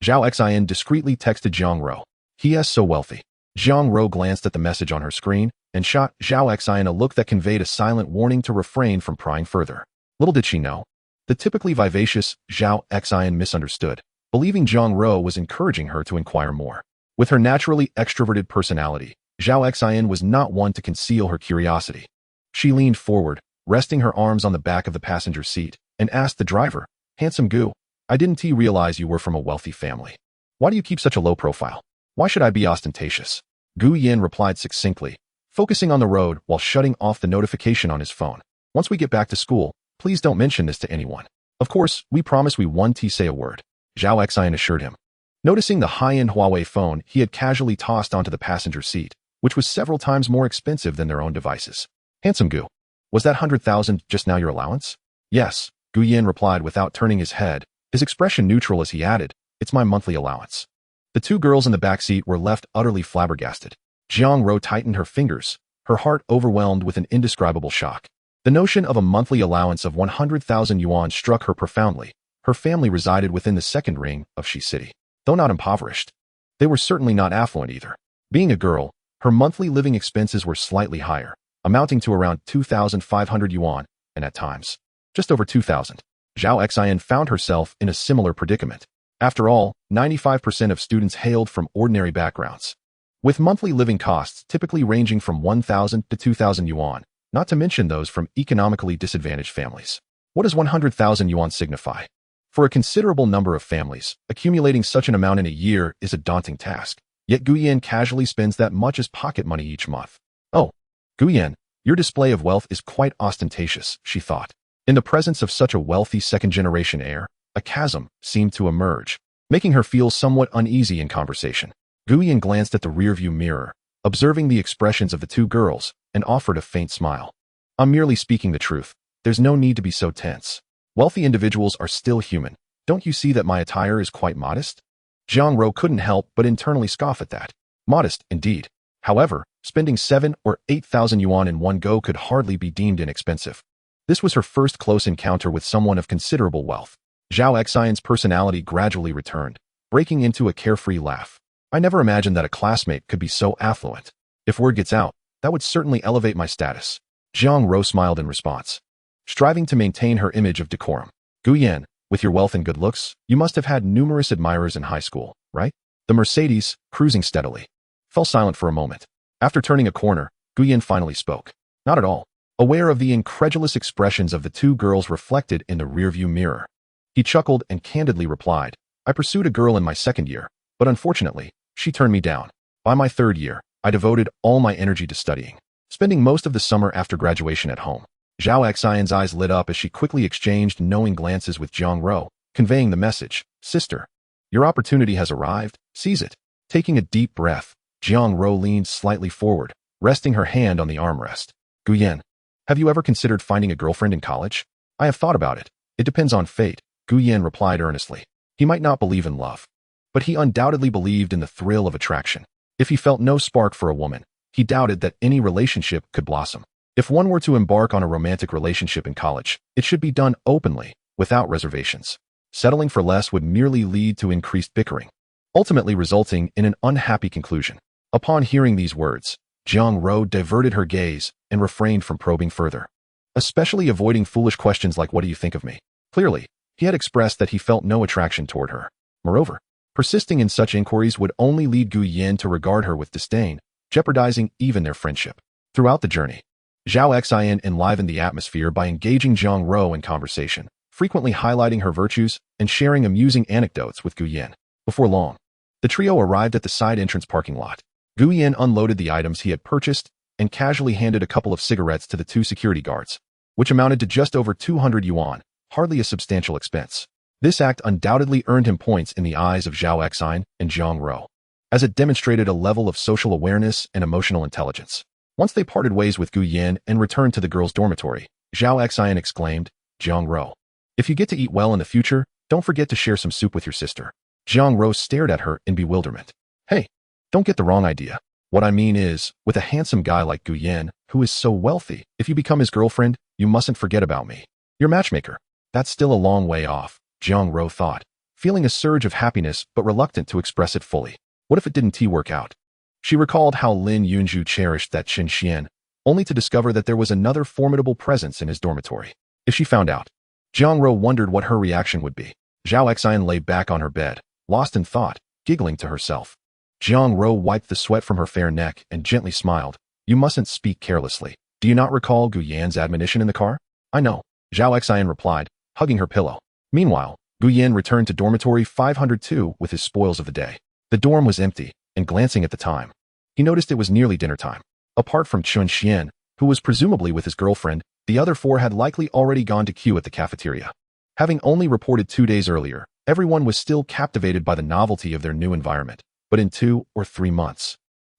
Zhao Xian discreetly texted Jiang Ro. He is so wealthy. Jiang Ro glanced at the message on her screen and shot Zhao Xian a look that conveyed a silent warning to refrain from prying further. Little did she know, the typically vivacious Zhao Xian misunderstood, believing Jiang Ro was encouraging her to inquire more. With her naturally extroverted personality, Zhao Xian was not one to conceal her curiosity. She leaned forward, resting her arms on the back of the passenger seat, and asked the driver, Handsome Gu, I didn't realize you were from a wealthy family. Why do you keep such a low profile? Why should I be ostentatious? Gu Yan replied succinctly, focusing on the road while shutting off the notification on his phone. Once we get back to school, please don't mention this to anyone. Of course, we promise we won't say a word, Zhao Xian assured him. Noticing the high-end Huawei phone he had casually tossed onto the passenger seat, which was several times more expensive than their own devices. Handsome Gu, was that 100,000 just now your allowance? Yes, Gu Yan replied without turning his head, his expression neutral as he added, it's my monthly allowance. The two girls in the back seat were left utterly flabbergasted. Jiang Ro tightened her fingers, her heart overwhelmed with an indescribable shock. The notion of a monthly allowance of 100,000 yuan struck her profoundly. Her family resided within the second ring of Shi City. Though not impoverished, they were certainly not affluent either. Being a girl, her monthly living expenses were slightly higher, amounting to around 2,500 yuan, and at times, just over 2,000. Zhao Xian found herself in a similar predicament. After all, 95% of students hailed from ordinary backgrounds, with monthly living costs typically ranging from 1,000 to 2,000 yuan, not to mention those from economically disadvantaged families. What does 100,000 yuan signify? For a considerable number of families, accumulating such an amount in a year is a daunting task. Yet Guyen casually spends that much as pocket money each month. Oh, Guyen, your display of wealth is quite ostentatious, she thought. In the presence of such a wealthy second-generation heir, a chasm seemed to emerge, making her feel somewhat uneasy in conversation. Guyen glanced at the rearview mirror, observing the expressions of the two girls, and offered a faint smile. I'm merely speaking the truth. There's no need to be so tense. Wealthy individuals are still human. Don't you see that my attire is quite modest? Jiang Ro couldn't help but internally scoff at that. Modest, indeed. However, spending 7 or 8,000 yuan in one go could hardly be deemed inexpensive. This was her first close encounter with someone of considerable wealth. Zhao Xian's personality gradually returned, breaking into a carefree laugh. I never imagined that a classmate could be so affluent. If word gets out, that would certainly elevate my status. Jiang Ro smiled in response, striving to maintain her image of decorum. Guyen, with your wealth and good looks, you must have had numerous admirers in high school, right? The Mercedes, cruising steadily, fell silent for a moment. After turning a corner, Guyen finally spoke. Not at all. Aware of the incredulous expressions of the two girls reflected in the rearview mirror, he chuckled and candidly replied, I pursued a girl in my second year, but unfortunately, she turned me down. By my third year, I devoted all my energy to studying, spending most of the summer after graduation at home. Zhao Xian's eyes lit up as she quickly exchanged knowing glances with Jiang Ro, conveying the message, Sister, your opportunity has arrived, seize it. Taking a deep breath, Jiang Ro leaned slightly forward, resting her hand on the armrest. Guyen, have you ever considered finding a girlfriend in college? I have thought about it. It depends on fate, Guyen replied earnestly. He might not believe in love, but he undoubtedly believed in the thrill of attraction. If he felt no spark for a woman, he doubted that any relationship could blossom. If one were to embark on a romantic relationship in college, it should be done openly, without reservations. Settling for less would merely lead to increased bickering, ultimately resulting in an unhappy conclusion. Upon hearing these words, Jiang Ro diverted her gaze and refrained from probing further, especially avoiding foolish questions like what do you think of me? Clearly, he had expressed that he felt no attraction toward her. Moreover, persisting in such inquiries would only lead Guyen to regard her with disdain, jeopardizing even their friendship. Throughout the journey, Zhao Xian enlivened the atmosphere by engaging Jiang Ro in conversation, frequently highlighting her virtues and sharing amusing anecdotes with Guyen. Before long, the trio arrived at the side entrance parking lot. Guyen unloaded the items he had purchased and casually handed a couple of cigarettes to the two security guards, which amounted to just over 200 yuan, hardly a substantial expense. This act undoubtedly earned him points in the eyes of Zhao Xian and Jiang Ro, as it demonstrated a level of social awareness and emotional intelligence. Once they parted ways with Guyen and returned to the girls' dormitory, Zhao Xian exclaimed, Jiang Ro, if you get to eat well in the future, don't forget to share some soup with your sister. Jiang Ro stared at her in bewilderment. Hey, don't get the wrong idea. What I mean is, with a handsome guy like Guyen, who is so wealthy, if you become his girlfriend, you mustn't forget about me. Your matchmaker. That's still a long way off, Jiang Ro thought, feeling a surge of happiness but reluctant to express it fully. What if it didn't work out? She recalled how Lin Yunju cherished that Chen Xian, only to discover that there was another formidable presence in his dormitory. If she found out, Jiang Ro wondered what her reaction would be. Zhao Xian lay back on her bed, lost in thought, giggling to herself. Jiang Ro wiped the sweat from her fair neck and gently smiled. You mustn't speak carelessly. Do you not recall Guyen's admonition in the car? I know, Zhao Xian replied, hugging her pillow. Meanwhile, Guyen returned to dormitory 502 with his spoils of the day. The dorm was empty, and glancing at the time, he noticed it was nearly dinner time. Apart from Chen Xian, who was presumably with his girlfriend, the other four had likely already gone to queue at the cafeteria. Having only reported 2 days earlier, everyone was still captivated by the novelty of their new environment. But in 2 or 3 months,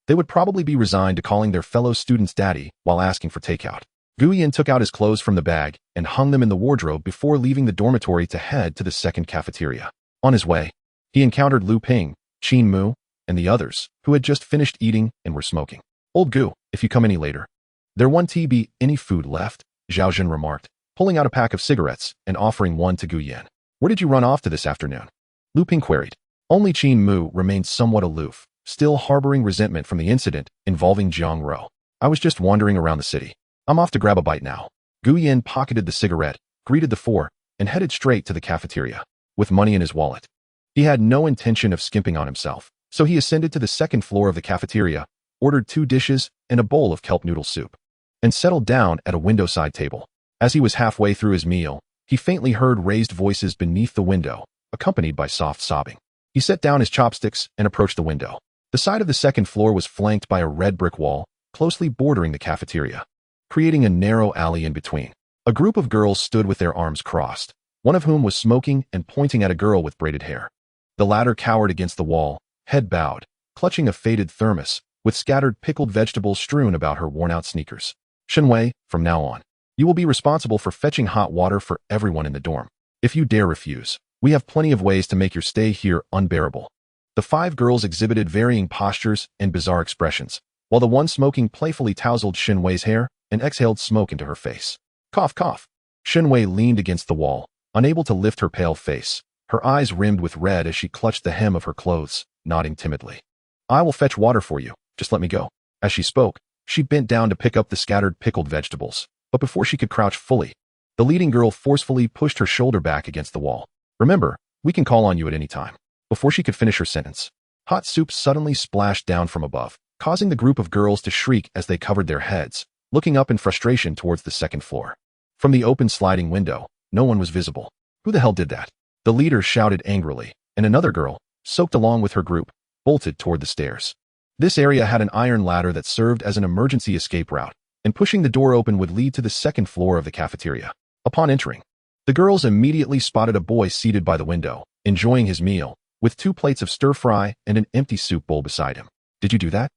they would probably be resigned to calling their fellow students daddy while asking for takeout. Guyen took out his clothes from the bag and hung them in the wardrobe before leaving the dormitory to head to the second cafeteria. On his way, he encountered Lu Ping, Qin Mu, and the others, who had just finished eating and were smoking. Old Gu, if you come any later, there won't be any food left, Zhao Jun remarked, pulling out a pack of cigarettes and offering one to Guyen. Where did you run off to this afternoon? Lu Ping queried. Only Qin Mu remained somewhat aloof, still harboring resentment from the incident involving Jiang Ro. I was just wandering around the city. I'm off to grab a bite now. Guyen pocketed the cigarette, greeted the four, and headed straight to the cafeteria. With money in his wallet, he had no intention of skimping on himself, so he ascended to the second floor of the cafeteria, ordered 2 dishes and a bowl of kelp noodle soup, and settled down at a window-side table. As he was halfway through his meal, He faintly heard raised voices beneath the window, accompanied by soft sobbing. He set down his chopsticks and approached the window. The side of the second floor was flanked by a red brick wall, closely bordering the cafeteria, creating a narrow alley in between. A group of girls stood with their arms crossed, one of whom was smoking and pointing at a girl with braided hair. The latter cowered against the wall, head bowed, clutching a faded thermos, with scattered pickled vegetables strewn about her worn-out sneakers. Shenwei, from now on, you will be responsible for fetching hot water for everyone in the dorm. If you dare refuse, we have plenty of ways to make your stay here unbearable. The 5 girls exhibited varying postures and bizarre expressions, while the one smoking playfully tousled Shenwei's hair and exhaled smoke into her face. Cough, cough. Shenwei leaned against the wall, unable to lift her pale face, her eyes rimmed with red as she clutched the hem of her clothes, nodding timidly. I will fetch water for you, just let me go. As she spoke, she bent down to pick up the scattered pickled vegetables, but before she could crouch fully, the leading girl forcefully pushed her shoulder back against the wall. Remember, we can call on you at any time. Before she could finish her sentence, hot soup suddenly splashed down from above, causing the group of girls to shriek as they covered their heads, looking up in frustration towards the second floor. From the open sliding window, no one was visible. Who the hell did that? The leader shouted angrily, and another girl, soaked along with her group, bolted toward the stairs. This area had an iron ladder that served as an emergency escape route, and pushing the door open would lead to the second floor of the cafeteria. Upon entering, the girls immediately spotted a boy seated by the window, enjoying his meal, with 2 plates of stir-fry and an empty soup bowl beside him. Did you do that?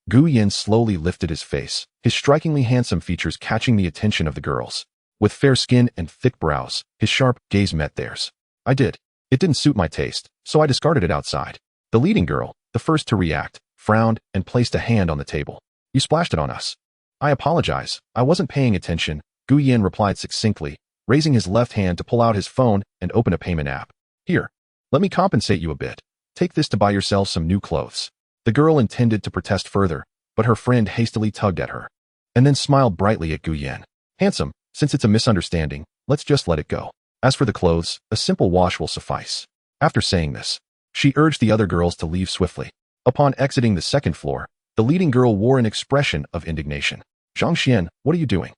Gu Yin slowly lifted his face, his strikingly handsome features catching the attention of the girls. With fair skin and thick brows, his sharp gaze met theirs. I did. It didn't suit my taste, so I discarded it outside. The leading girl, the first to react, frowned and placed a hand on the table. You splashed it on us. I apologize, I wasn't paying attention, Gu Yin replied succinctly, raising his left hand to pull out his phone and open a payment app. Here, let me compensate you a bit. Take this to buy yourself some new clothes. The girl intended to protest further, but her friend hastily tugged at her, and then smiled brightly at Gu Yin. Handsome, since it's a misunderstanding, let's just let it go. As for the clothes, a simple wash will suffice. After saying this, she urged the other girls to leave swiftly. Upon exiting the second floor, the leading girl wore an expression of indignation. Zhang Xian, what are you doing?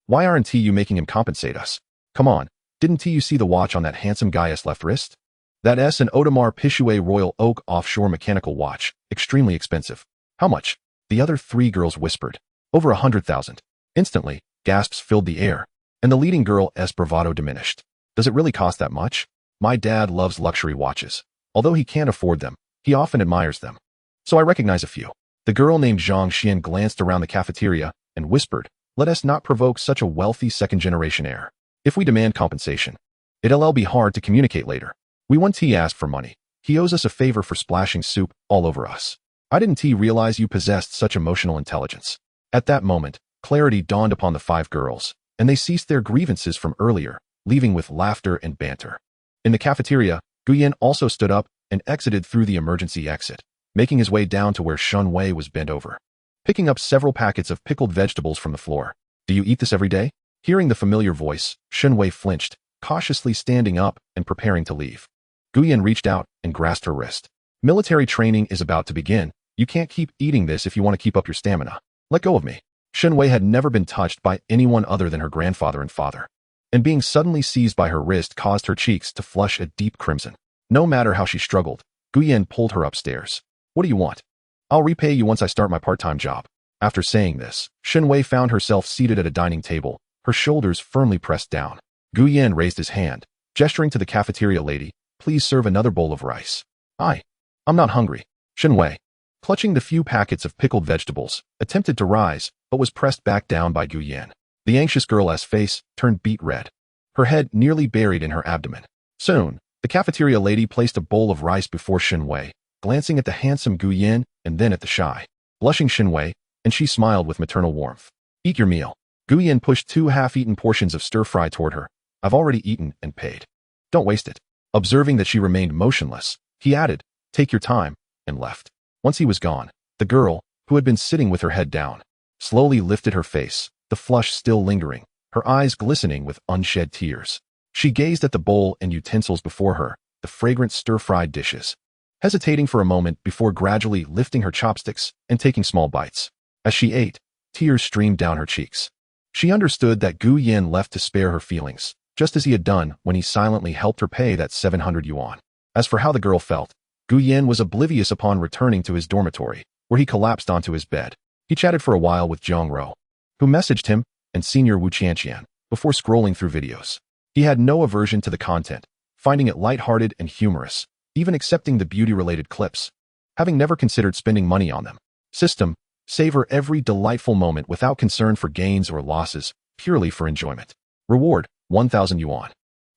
Why aren't you making him compensate us? Come on, didn't you see the watch on that handsome guy's left wrist? That's an Audemars Piguet Royal Oak offshore mechanical watch, extremely expensive. How much? The other 3 girls whispered. Over 100,000. Instantly, gasps filled the air, and the leading girl's bravado diminished. Does it really cost that much? My dad loves luxury watches. Although he can't afford them, he often admires them. So I recognize a few. The girl named Zhang Xian glanced around the cafeteria and whispered, let us not provoke such a wealthy second-generation heir. If we demand compensation, it'll be hard to communicate later. We once he asked for money. He owes us a favor for splashing soup all over us. I didn't realize you possessed such emotional intelligence. At that moment, clarity dawned upon the 5 girls, and they ceased their grievances from earlier, leaving with laughter and banter. In the cafeteria, Gu Yin also stood up and exited through the emergency exit, making his way down to where Shen Wei was bent over, picking up several packets of pickled vegetables from the floor. Do you eat this every day? Hearing the familiar voice, Shen Wei flinched, cautiously standing up and preparing to leave. Gu Yin reached out and grasped her wrist. Military training is about to begin. You can't keep eating this if you want to keep up your stamina. Let go of me. Shen Wei had never been touched by anyone other than her grandfather and father, and being suddenly seized by her wrist caused her cheeks to flush a deep crimson. No matter how she struggled, Gu Yin pulled her upstairs. What do you want? I'll repay you once I start my part-time job. After saying this, Shen Wei found herself seated at a dining table, her shoulders firmly pressed down. Gu Yin raised his hand, gesturing to the cafeteria lady, please serve another bowl of rice. I'm not hungry. Shen Wei, clutching the few packets of pickled vegetables, attempted to rise, but was pressed back down by Gu Yin. The anxious girl's face turned beet red, her head nearly buried in her abdomen. Soon, the cafeteria lady placed a bowl of rice before Shen Wei, glancing at the handsome Gu Yin and then at the shy, blushing Shen Wei, and she smiled with maternal warmth. Eat your meal. Gu Yin pushed 2 half-eaten portions of stir-fry toward her. I've already eaten and paid. Don't waste it. Observing that she remained motionless, he added, take your time, and left. Once he was gone, the girl, who had been sitting with her head down, slowly lifted her face, the flush still lingering, her eyes glistening with unshed tears. She gazed at the bowl and utensils before her, the fragrant stir-fried dishes, hesitating for a moment before gradually lifting her chopsticks and taking small bites. As she ate, tears streamed down her cheeks. She understood that Gu Yin left to spare her feelings, just as he had done when he silently helped her pay that 700 yuan. As for how the girl felt, Gu Yan was oblivious upon returning to his dormitory, where he collapsed onto his bed. He chatted for a while with Zhang Rou, who messaged him, and Senior Wu Qianqian, before scrolling through videos. He had no aversion to the content, finding it lighthearted and humorous, even accepting the beauty-related clips, having never considered spending money on them. System: savor every delightful moment without concern for gains or losses, purely for enjoyment. Reward: 1,000 yuan.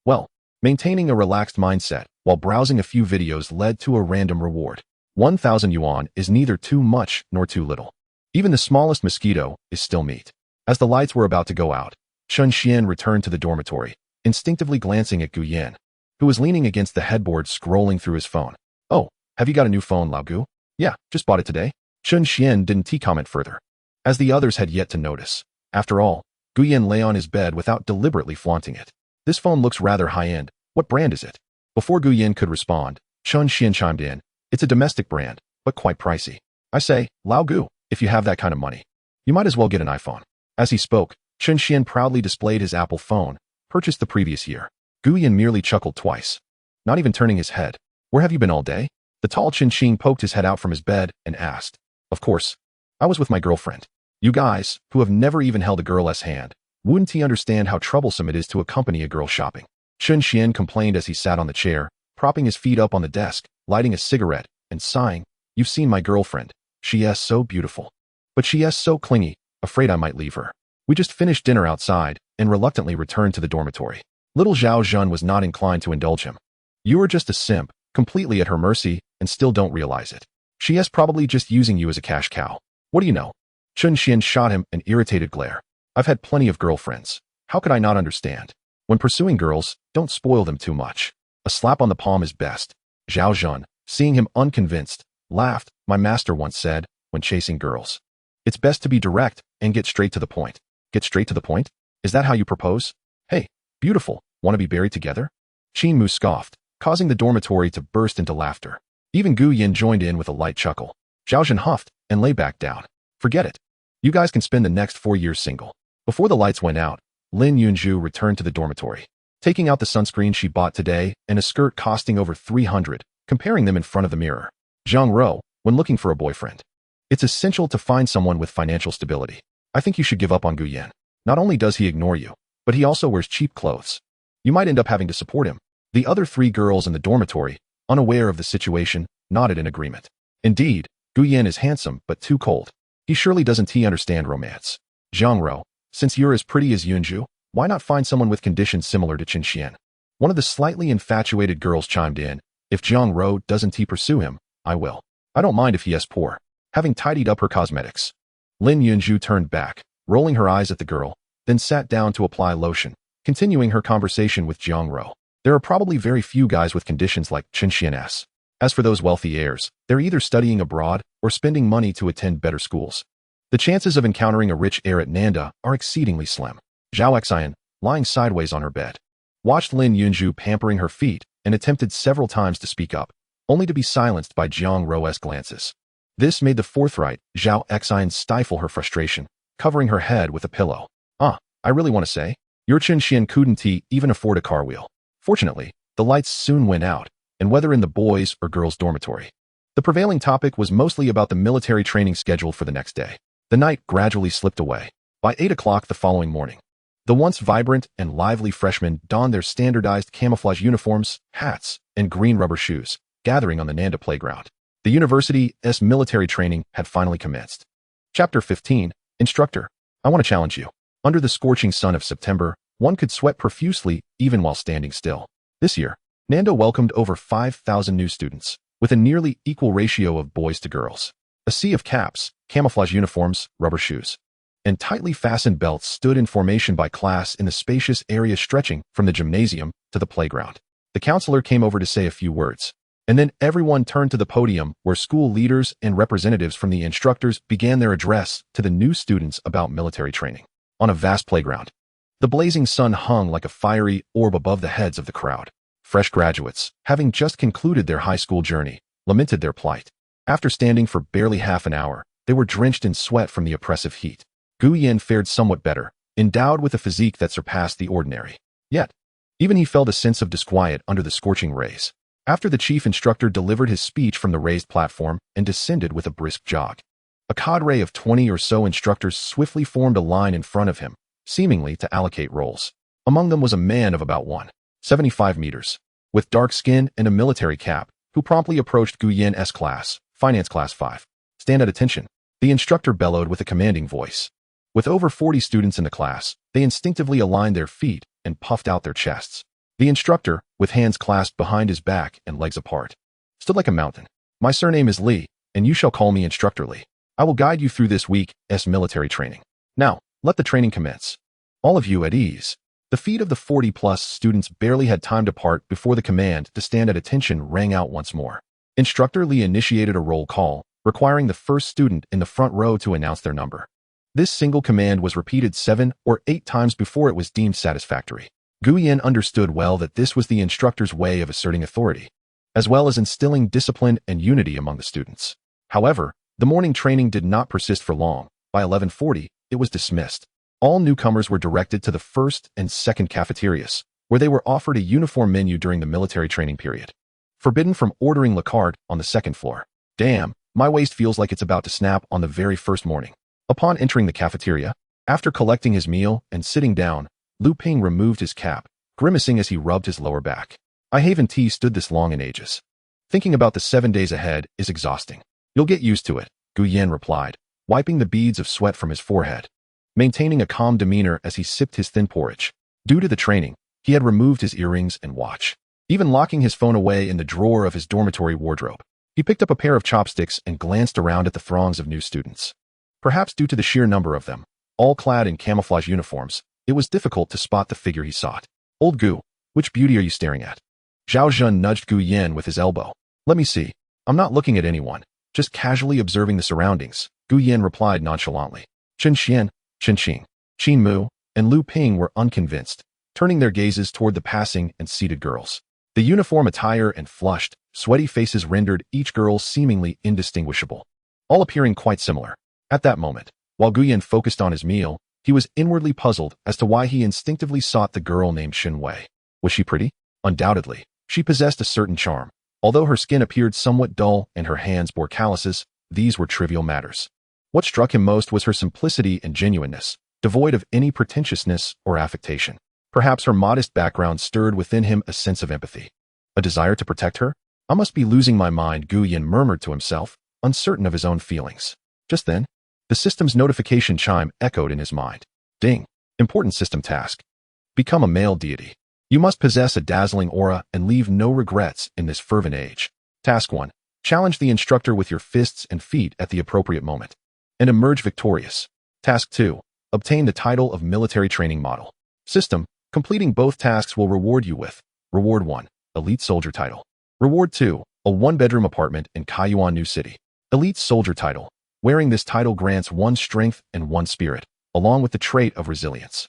Well, maintaining a relaxed mindset while browsing a few videos led to a random reward. 1,000 yuan is neither too much nor too little. Even the smallest mosquito is still meat. As the lights were about to go out, Chen Xian returned to the dormitory, instinctively glancing at Gu Yan, who was leaning against the headboard scrolling through his phone. "Oh, have you got a new phone, Lao Gu?" "Yeah, just bought it today." Chen Xian didn't comment further, as the others had yet to notice. After all, Gu Yan lay on his bed without deliberately flaunting it. "This phone looks rather high-end. What brand is it?" Before Gu Yan could respond, Chen Xian chimed in. "It's a domestic brand, but quite pricey. I say, Lao Gu, if you have that kind of money, you might as well get an iPhone." As he spoke, Chen Xian proudly displayed his Apple phone, purchased the previous year. Gu Yan merely chuckled twice, not even turning his head. "Where have you been all day?" The tall Chen Qing poked his head out from his bed and asked. "Of course, I was with my girlfriend. You guys, who have never even held a girl's hand, wouldn't he understand how troublesome it is to accompany a girl shopping?" Chen Xian complained as he sat on the chair, propping his feet up on the desk, lighting a cigarette, and sighing. "You've seen my girlfriend. She is so beautiful. But she is so clingy, afraid I might leave her. We just finished dinner outside and reluctantly returned to the dormitory." Little Zhao Zhen was not inclined to indulge him. "You are just a simp, completely at her mercy, and still don't realize it. She is probably just using you as a cash cow. What do you know?" Chen Xian shot him an irritated glare. "I've had plenty of girlfriends. How could I not understand? When pursuing girls, don't spoil them too much. A slap on the palm is best." Zhao Zhen, seeing him unconvinced, laughed. "My master once said, when chasing girls, it's best to be direct and get straight to the point." "Get straight to the point? Is that how you propose? Hey, beautiful, want to be buried together?" Qin Mu scoffed, causing the dormitory to burst into laughter. Even Gu Yan joined in with a light chuckle. Zhao Zhen huffed and lay back down. "Forget it. You guys can spend the next 4 years single." Before the lights went out, Lin Yunju returned to the dormitory, taking out the sunscreen she bought today and a skirt costing over 300, comparing them in front of the mirror. Zhang Rou, when looking for a boyfriend, it's essential to find someone with financial stability. I think you should give up on Gu Yan. Not only does he ignore you, but he also wears cheap clothes. You might end up having to support him. The other 3 girls in the dormitory, unaware of the situation, nodded in agreement. Indeed, Gu Yan is handsome but too cold. He surely doesn't understand romance. Zhang Rou, since you're as pretty as Yunju, why not find someone with conditions similar to Chen Xian? One of the slightly infatuated girls chimed in. If Zhang Rou doesn't pursue him, I will. I don't mind if he is poor. Having tidied up her cosmetics, Lin Yunju turned back, rolling her eyes at the girl, then sat down to apply lotion, continuing her conversation with Zhang Rou. There are probably very few guys with conditions like Chen Xian's. As for those wealthy heirs, they're either studying abroad or spending money to attend better schools. The chances of encountering a rich heir at Nanda are exceedingly slim. Zhao Xian, lying sideways on her bed, watched Lin Yunju pampering her feet and attempted several times to speak up, only to be silenced by Zhang Rou's glances. This made the forthright Zhao Xian stifle her frustration, covering her head with a pillow. I really want to say, your Chen Xian couldn't even afford a car wheel." Fortunately, the lights soon went out, and whether in the boys' or girls' dormitory, the prevailing topic was mostly about the military training scheduled for the next day. The night gradually slipped away. By 8 o'clock the following morning, the once vibrant and lively freshmen donned their standardized camouflage uniforms, hats, and green rubber shoes, gathering on the Nanda playground. The university's military training had finally commenced. Chapter 15, Instructor. I want to challenge you. Under the scorching sun of September, one could sweat profusely even while standing still. This year, Nanda welcomed over 5,000 new students, with a nearly equal ratio of boys to girls. A sea of caps, camouflage uniforms, rubber shoes, and tightly fastened belts stood in formation by class in the spacious area stretching from the gymnasium to the playground. The counselor came over to say a few words, and then everyone turned to the podium where school leaders and representatives from the instructors began their address to the new students about military training. On a vast playground, the blazing sun hung like a fiery orb above the heads of the crowd. Fresh graduates, having just concluded their high school journey, lamented their plight. After standing for barely half an hour, they were drenched in sweat from the oppressive heat. Gu Yan fared somewhat better, endowed with a physique that surpassed the ordinary. Yet, Even he felt a sense of disquiet under the scorching rays. After the chief instructor delivered his speech from the raised platform and descended with a brisk jog, a cadre of 20 or so instructors swiftly formed a line in front of him, seemingly to allocate roles. Among them was a man of about 175 meters, with dark skin and a military cap, who promptly approached Gu Yan's class, Finance Class 5. "Stand at attention," the instructor bellowed with a commanding voice. With over 40 students in the class, they instinctively aligned their feet and puffed out their chests. The instructor, with hands clasped behind his back and legs apart, stood like a mountain. "My surname is Li, and you shall call me Instructor Li. I will guide you through this week's military training. Now, let the training commence. All of you at ease." The feet of the 40-plus students barely had time to part before the command to stand at attention rang out once more. Instructor Li initiated a roll call, requiring the first student in the front row to announce their number. This single command was repeated 7 or 8 times before it was deemed satisfactory. Gu Yan understood well that this was the instructor's way of asserting authority, as well as instilling discipline and unity among the students. However, the morning training did not persist for long. By 11:40, it was dismissed. All newcomers were directed to the first and second cafeterias, where they were offered a uniform menu during the military training period. Forbidden from ordering la carte on the second floor. "Damn, my waist feels like it's about to snap on the very first morning." Upon entering the cafeteria, after collecting his meal and sitting down, Lu Ping removed his cap, grimacing as he rubbed his lower back. "I haven't stood this long in ages. Thinking about the 7 days ahead is exhausting." "You'll get used to it," Gu Yan replied, wiping the beads of sweat from his forehead, maintaining a calm demeanor as he sipped his thin porridge. Due to the training, he had removed his earrings and watch, even locking his phone away in the drawer of his dormitory wardrobe. He picked up a pair of chopsticks and glanced around at the throngs of new students. Perhaps due to the sheer number of them, all clad in camouflage uniforms, it was difficult to spot the figure he sought. "Old Gu, which beauty are you staring at?" Zhao Zhen nudged Gu Yan with his elbow. "Let me see. I'm not looking at anyone, just casually observing the surroundings," Gu Yan replied nonchalantly. Chen Xian, Chen Qing, Qin Mu, and Lu Ping were unconvinced, turning their gazes toward the passing and seated girls. The uniform attire and flushed, sweaty faces rendered each girl seemingly indistinguishable, all appearing quite similar. At that moment, while Gu Yan focused on his meal, he was inwardly puzzled as to why he instinctively sought the girl named Xin Wei. Was she pretty? Undoubtedly. She possessed a certain charm. Although her skin appeared somewhat dull and her hands bore calluses, these were trivial matters. What struck him most was her simplicity and genuineness, devoid of any pretentiousness or affectation. Perhaps her modest background stirred within him a sense of empathy. A desire to protect her? "I must be losing my mind," Gu Yan murmured to himself, uncertain of his own feelings. Just then, the system's notification chime echoed in his mind. Ding. Important system task. Become a male deity. You must possess a dazzling aura and leave no regrets in this fervent age. Task 1. Challenge the instructor with your fists and feet at the appropriate moment, and emerge victorious. Task 2. Obtain the title of military training model. System. Completing both tasks will reward you with Reward 1. Elite Soldier Title. Reward 2. A 1-bedroom apartment in New City. Elite Soldier Title. Wearing this title grants 1 strength and 1 spirit, along with the trait of resilience.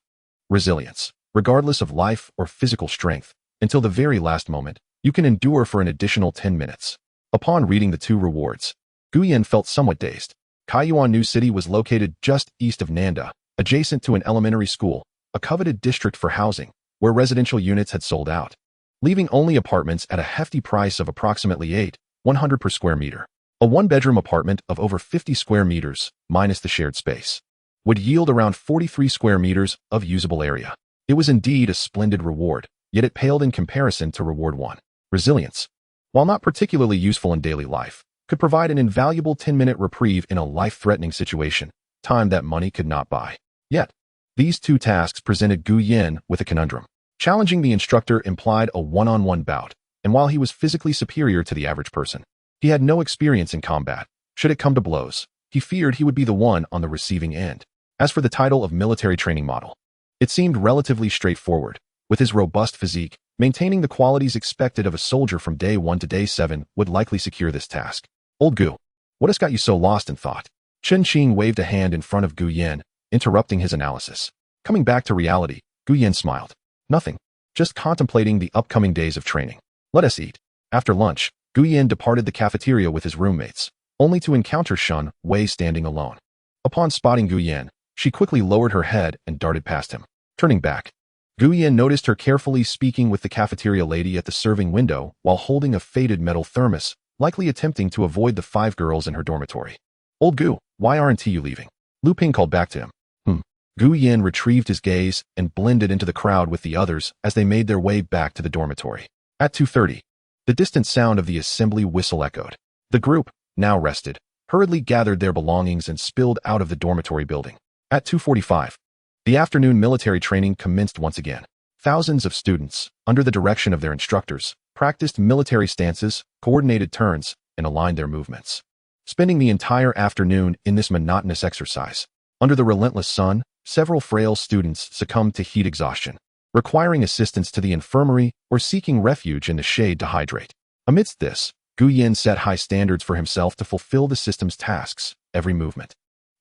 Resilience. Regardless of life or physical strength, until the very last moment, you can endure for an additional 10 minutes. Upon reading the 2 rewards, Gu Yan felt somewhat dazed. New City was located just east of Nanda, adjacent to an elementary school, a coveted district for housing, where residential units had sold out, leaving only apartments at a hefty price of approximately 800 per square meter. A 1-bedroom apartment of over 50 square meters, minus the shared space, would yield around 43 square meters of usable area. It was indeed a splendid reward, yet it paled in comparison to Reward 1. Resilience. While not particularly useful in daily life, could provide an invaluable 10-minute reprieve in a life-threatening situation, time that money could not buy. Yet, these 2 tasks presented Gu Yan with a conundrum. Challenging the instructor implied a one-on-one bout, and while he was physically superior to the average person, he had no experience in combat. Should it come to blows, he feared he would be the one on the receiving end. As for the title of military training model, it seemed relatively straightforward. With his robust physique, maintaining the qualities expected of a soldier from day 1 to day 7 would likely secure this task. Old Gu, what has got you so lost in thought? Chen Qing waved a hand in front of Gu Yan, interrupting his analysis. Coming back to reality, Gu Yan smiled. Nothing. Just contemplating the upcoming days of training. Let us eat. After lunch, Gu Yan departed the cafeteria with his roommates, only to encounter Shun Wei standing alone. Upon spotting Gu Yan, she quickly lowered her head and darted past him. Turning back, Gu Yan noticed her carefully speaking with the cafeteria lady at the serving window while holding a faded metal thermos, likely attempting to avoid the 5 girls in her dormitory. "Old Gu, why aren't you leaving?" Lu Ping called back to him. Gu Yan retrieved his gaze and blended into the crowd with the others as they made their way back to the dormitory. At 2:30, the distant sound of the assembly whistle echoed. The group, now rested, hurriedly gathered their belongings and spilled out of the dormitory building. At 2:45, the afternoon military training commenced once again. Thousands of students, under the direction of their instructors, practiced military stances, coordinated turns, and aligned their movements. Spending the entire afternoon in this monotonous exercise, under the relentless sun, several frail students succumbed to heat exhaustion, requiring assistance to the infirmary or seeking refuge in the shade to hydrate. Amidst this, Gu Yan set high standards for himself to fulfill the system's tasks. Every movement,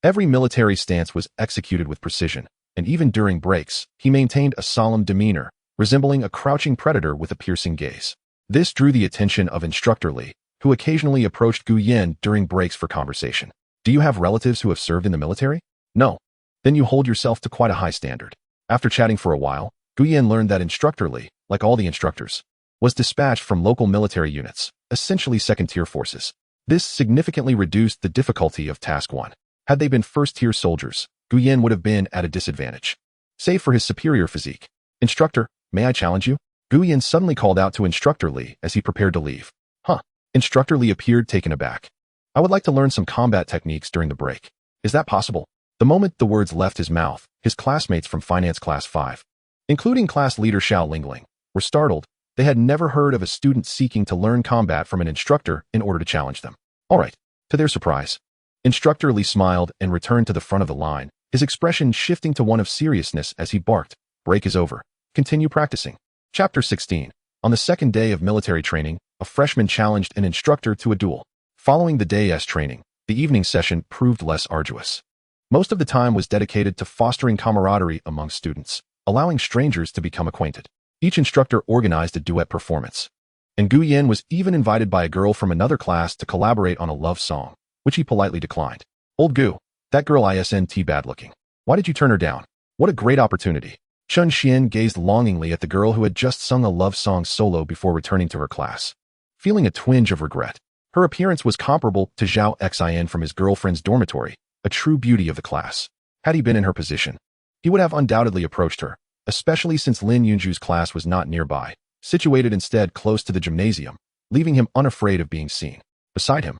every military stance was executed with precision, and even during breaks, he maintained a solemn demeanor, resembling a crouching predator with a piercing gaze. This drew the attention of Instructor Li, who occasionally approached Gu Yan during breaks for conversation. "Do you have relatives who have served in the military?" "No." "Then you hold yourself to quite a high standard." After chatting for a while, Gu Yan learned that Instructor Li, like all the instructors, was dispatched from local military units, essentially second-tier forces. This significantly reduced the difficulty of Task 1. Had they been first-tier soldiers, Gu Yan would have been at a disadvantage. Save for his superior physique. "Instructor, may I challenge you?" Gu Yan suddenly called out to Instructor Li as he prepared to leave. "Huh?" Instructor Li appeared taken aback. "I would like to learn some combat techniques during the break. Is that possible?" The moment the words left his mouth, his classmates from Finance Class 5, including class leader Xiao Lingling, were startled. They had never heard of a student seeking to learn combat from an instructor in order to challenge them. "All right." To their surprise, Instructor Li smiled and returned to the front of the line, his expression shifting to one of seriousness as he barked, "Break is over. Continue practicing." Chapter 16. On the second day of military training, a freshman challenged an instructor to a duel. Following the day's training, the evening session proved less arduous. Most of the time was dedicated to fostering camaraderie among students, allowing strangers to become acquainted. Each instructor organized a duet performance, and Gu Yan was even invited by a girl from another class to collaborate on a love song, which he politely declined. "Old Gu, that girl isn't bad looking. Why did you turn her down? What a great opportunity." Chun Xian gazed longingly at the girl who had just sung a love song solo before returning to her class, feeling a twinge of regret. Her appearance was comparable to Zhao Xian from his girlfriend's dormitory, a true beauty of the class. Had he been in her position, he would have undoubtedly approached her, especially since Lin Yunju's class was not nearby, situated instead close to the gymnasium, leaving him unafraid of being seen. Beside him,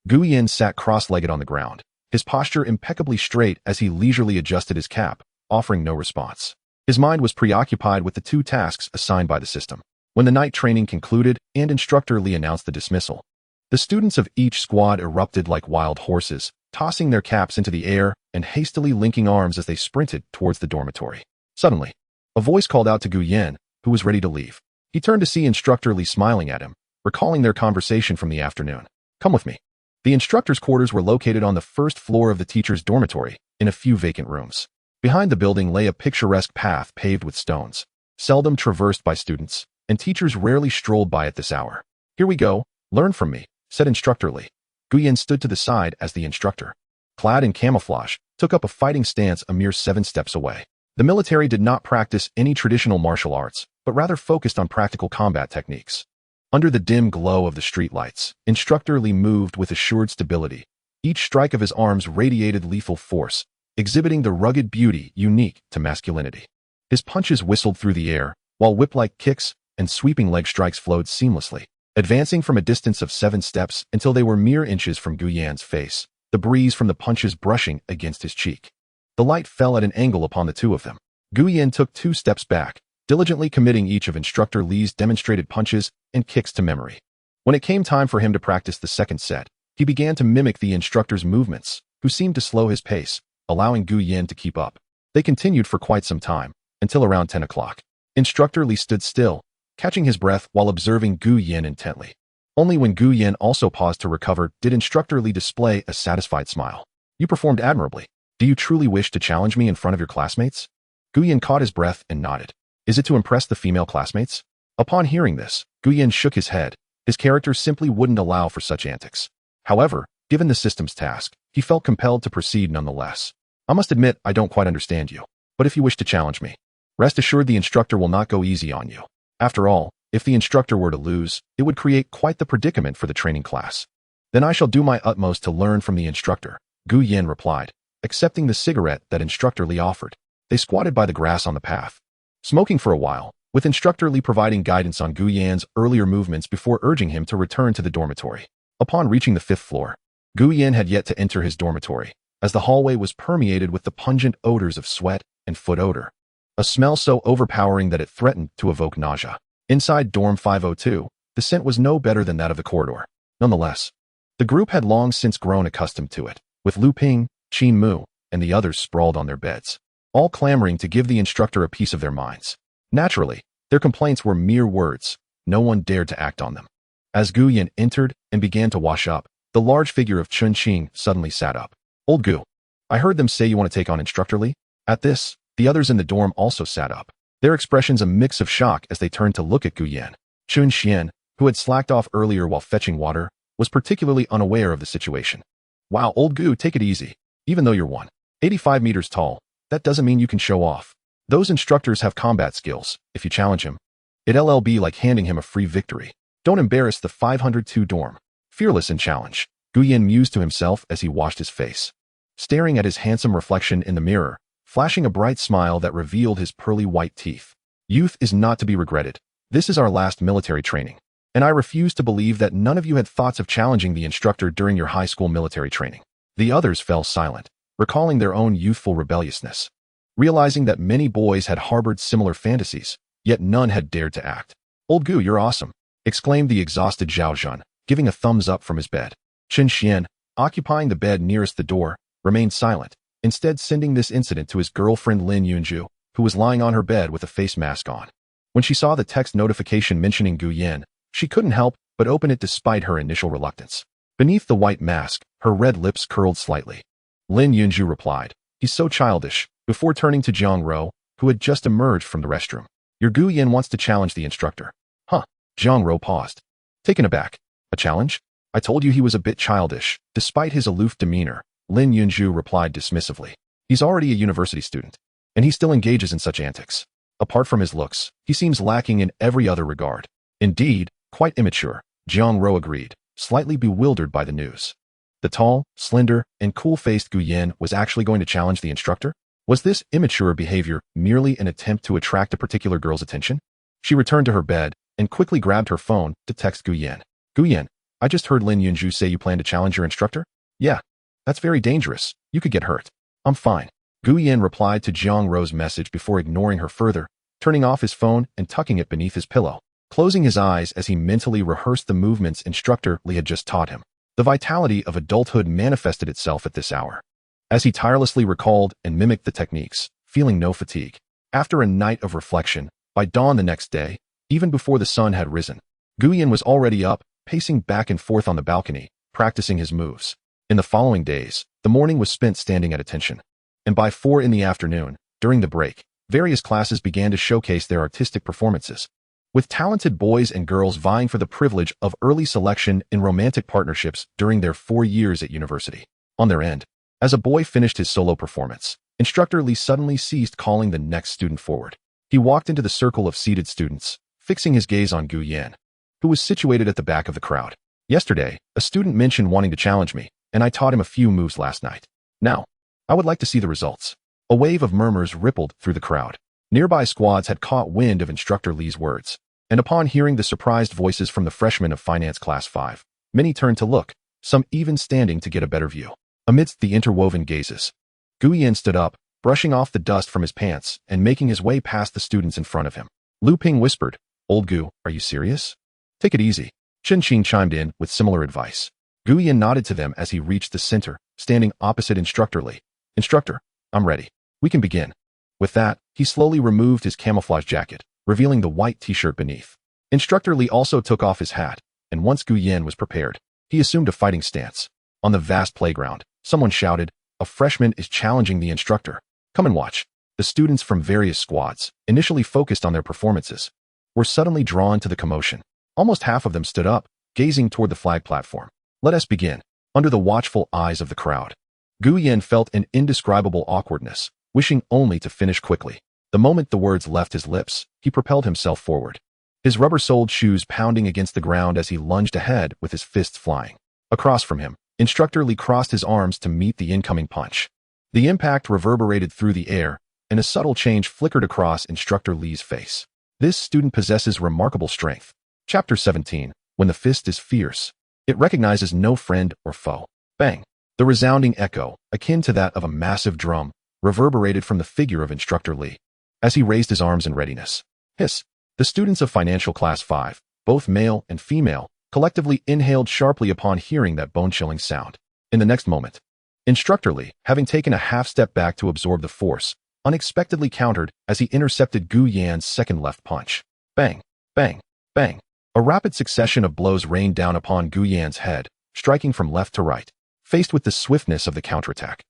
Gu Yan sat cross-legged on the ground, his posture impeccably straight as he leisurely adjusted his cap, offering no response. His mind was preoccupied with the 2 tasks assigned by the system. When the night training concluded and Instructor Li announced the dismissal, the students of each squad erupted like wild horses, tossing their caps into the air and hastily linking arms as they sprinted towards the dormitory. Suddenly, a voice called out to Gu Yan, who was ready to leave. He turned to see Instructor Li smiling at him, recalling their conversation from the afternoon. "Come with me." The instructor's quarters were located on the first floor of the teacher's dormitory, in a few vacant rooms. Behind the building lay a picturesque path paved with stones, seldom traversed by students, and teachers rarely strolled by at this hour. "Here we go, learn from me," said Instructor Li. Gu Yan stood to the side as the instructor, clad in camouflage, took up a fighting stance a mere 7 steps away. The military did not practice any traditional martial arts, but rather focused on practical combat techniques. Under the dim glow of the streetlights, Instructor Li moved with assured stability. Each strike of his arms radiated lethal force, exhibiting the rugged beauty unique to masculinity. His punches whistled through the air, while whip-like kicks and sweeping leg strikes flowed seamlessly, advancing from a distance of 7 steps until they were mere inches from Gu Yan's face, the breeze from the punches brushing against his cheek. The light fell at an angle upon the 2 of them. Gu Yan took 2 steps back, diligently committing each of Instructor Li's demonstrated punches and kicks to memory. When it came time for him to practice the second set, he began to mimic the instructor's movements, who seemed to slow his pace, allowing Gu Yan to keep up. They continued for quite some time, until around 10 o'clock. Instructor Li stood still, catching his breath while observing Gu Yan intently. Only when Gu Yan also paused to recover did Instructor Li display a satisfied smile. "You performed admirably. Do you truly wish to challenge me in front of your classmates?" Gu Yan caught his breath and nodded. "Is it to impress the female classmates?" Upon hearing this, Gu Yan shook his head. His character simply wouldn't allow for such antics. However, given the system's task, he felt compelled to proceed nonetheless. "I must admit I don't quite understand you, but if you wish to challenge me, Rest assured the instructor will not go easy on you. After all, if the instructor were to lose, it would create quite the predicament for the training class. Then I shall do my utmost to learn from the instructor, Gu Yin replied, accepting the cigarette that Instructor Li offered. They squatted by the grass on the path, smoking for a while, with Instructor Li providing guidance on Gu Yan's earlier movements before urging him to return to the dormitory. Upon reaching the 5th floor, Gu Yin had yet to enter his dormitory, as the hallway was permeated with the pungent odors of sweat and foot odor, a smell so overpowering that it threatened to evoke nausea. Inside dorm 502, the scent was no better than that of the corridor. Nonetheless, the group had long since grown accustomed to it, with Lu Ping, Qin Mu, and the others sprawled on their beds, all clamoring to give the instructor a piece of their minds. Naturally, their complaints were mere words. No one dared to act on them. As Gu Yin entered and began to wash up, the large figure of Chun Qing suddenly sat up. Old Gu, I heard them say you want to take on Instructor Li? At this, the others in the dorm also sat up, their expressions a mix of shock as they turned to look at Gu Yin. Chun Xian, who had slacked off earlier while fetching water, was particularly unaware of the situation. Wow, old Gu, take it easy. Even though you're 185 meters tall, that doesn't mean you can show off. Those instructors have combat skills. If you challenge him, it'll be like handing him a free victory. Don't embarrass the 502 dorm. Fearless in challenge, Gu Yin mused to himself as he washed his face, staring at his handsome reflection in the mirror, flashing a bright smile that revealed his pearly white teeth. Youth is not to be regretted. This is our last military training, and I refuse to believe that none of you had thoughts of challenging the instructor during your high school military training. The others fell silent, recalling their own youthful rebelliousness, realizing that many boys had harbored similar fantasies, yet none had dared to act. Old Gu, you're awesome, exclaimed the exhausted Zhao Zhan, giving a thumbs up from his bed. Chen Xian, occupying the bed nearest the door, remained silent, instead sending this incident to his girlfriend Lin Yunju, who was lying on her bed with a face mask on. When she saw the text notification mentioning Gu Yin, she couldn't help but open it despite her initial reluctance. Beneath the white mask, her red lips curled slightly. Lin Yunju replied, he's so childish, before turning to Jiang Ro, who had just emerged from the restroom. Your Gu Yin wants to challenge the instructor. Huh? Jiang Ro paused, taken aback. A challenge? I told you he was a bit childish. Despite his aloof demeanor, Lin Yunju replied dismissively. He's already a university student, and he still engages in such antics. Apart from his looks, he seems lacking in every other regard. Indeed, quite immature, Jiang Ro agreed, slightly bewildered by the news. The tall, slender, and cool-faced Gu Yin was actually going to challenge the instructor? Was this immature behavior merely an attempt to attract a particular girl's attention? She returned to her bed and quickly grabbed her phone to text Gu Yin. Gu Yin, I just heard Lin Yunju say you plan to challenge your instructor? Yeah. That's very dangerous. You could get hurt. I'm fine. Gu Yin replied to Jiang Ro's message before ignoring her further, turning off his phone and tucking it beneath his pillow, closing his eyes as he mentally rehearsed the movements Instructor Li had just taught him. The vitality of adulthood manifested itself at this hour, as he tirelessly recalled and mimicked the techniques, feeling no fatigue. After a night of reflection, by dawn the next day, even before the sun had risen, Gu Yin was already up, pacing back and forth on the balcony, practicing his moves. In the following days, the morning was spent standing at attention, and by 4 in the afternoon, during the break, various classes began to showcase their artistic performances, with talented boys and girls vying for the privilege of early selection in romantic partnerships during their 4 years at university. On their end, as a boy finished his solo performance, Instructor Li suddenly ceased calling the next student forward. He walked into the circle of seated students, fixing his gaze on Gu Yin, who was situated at the back of the crowd. Yesterday, a student mentioned wanting to challenge me, and I taught him a few moves last night. Now, I would like to see the results. A wave of murmurs rippled through the crowd. Nearby squads had caught wind of Instructor Li's words, and upon hearing the surprised voices from the freshmen of Finance Class 5, many turned to look, some even standing to get a better view. Amidst the interwoven gazes, Gu Yin stood up, brushing off the dust from his pants and making his way past the students in front of him. Lu Ping whispered, Old Gu, are you serious? Take it easy. Chen Qing chimed in with similar advice. Gu Yin nodded to them as he reached the center, standing opposite Instructor Li. Instructor, I'm ready. We can begin. With that, he slowly removed his camouflage jacket, revealing the white t-shirt beneath. Instructor Li also took off his hat, and once Gu Yin was prepared, he assumed a fighting stance. On the vast playground, someone shouted, a freshman is challenging the instructor. Come and watch. The students from various squads, initially focused on their performances, were suddenly drawn to the commotion. Almost half of them stood up, gazing toward the flag platform. Let us begin. Under the watchful eyes of the crowd, Gu Yin felt an indescribable awkwardness, wishing only to finish quickly. The moment the words left his lips, he propelled himself forward. His rubber-soled shoes pounding against the ground as he lunged ahead with his fists flying. Across from him, Instructor Lee crossed his arms to meet the incoming punch. The impact reverberated through the air, and a subtle change flickered across Instructor Lee's face. This student possesses remarkable strength. Chapter 17. When the fist is fierce. It recognizes no friend or foe. Bang! The resounding echo, akin to that of a massive drum, reverberated from the figure of Instructor Lee. As he raised his arms in readiness. Hiss! The students of Financial Class 5, both male and female, collectively inhaled sharply upon hearing that bone-chilling sound. In the next moment, Instructor Lee, having taken a half-step back to absorb the force, unexpectedly countered as he intercepted Gu Yan's second left punch. Bang! Bang! Bang! A rapid succession of blows rained down upon Gu Yan's head, striking from left to right. Faced with the swiftness of the counterattack,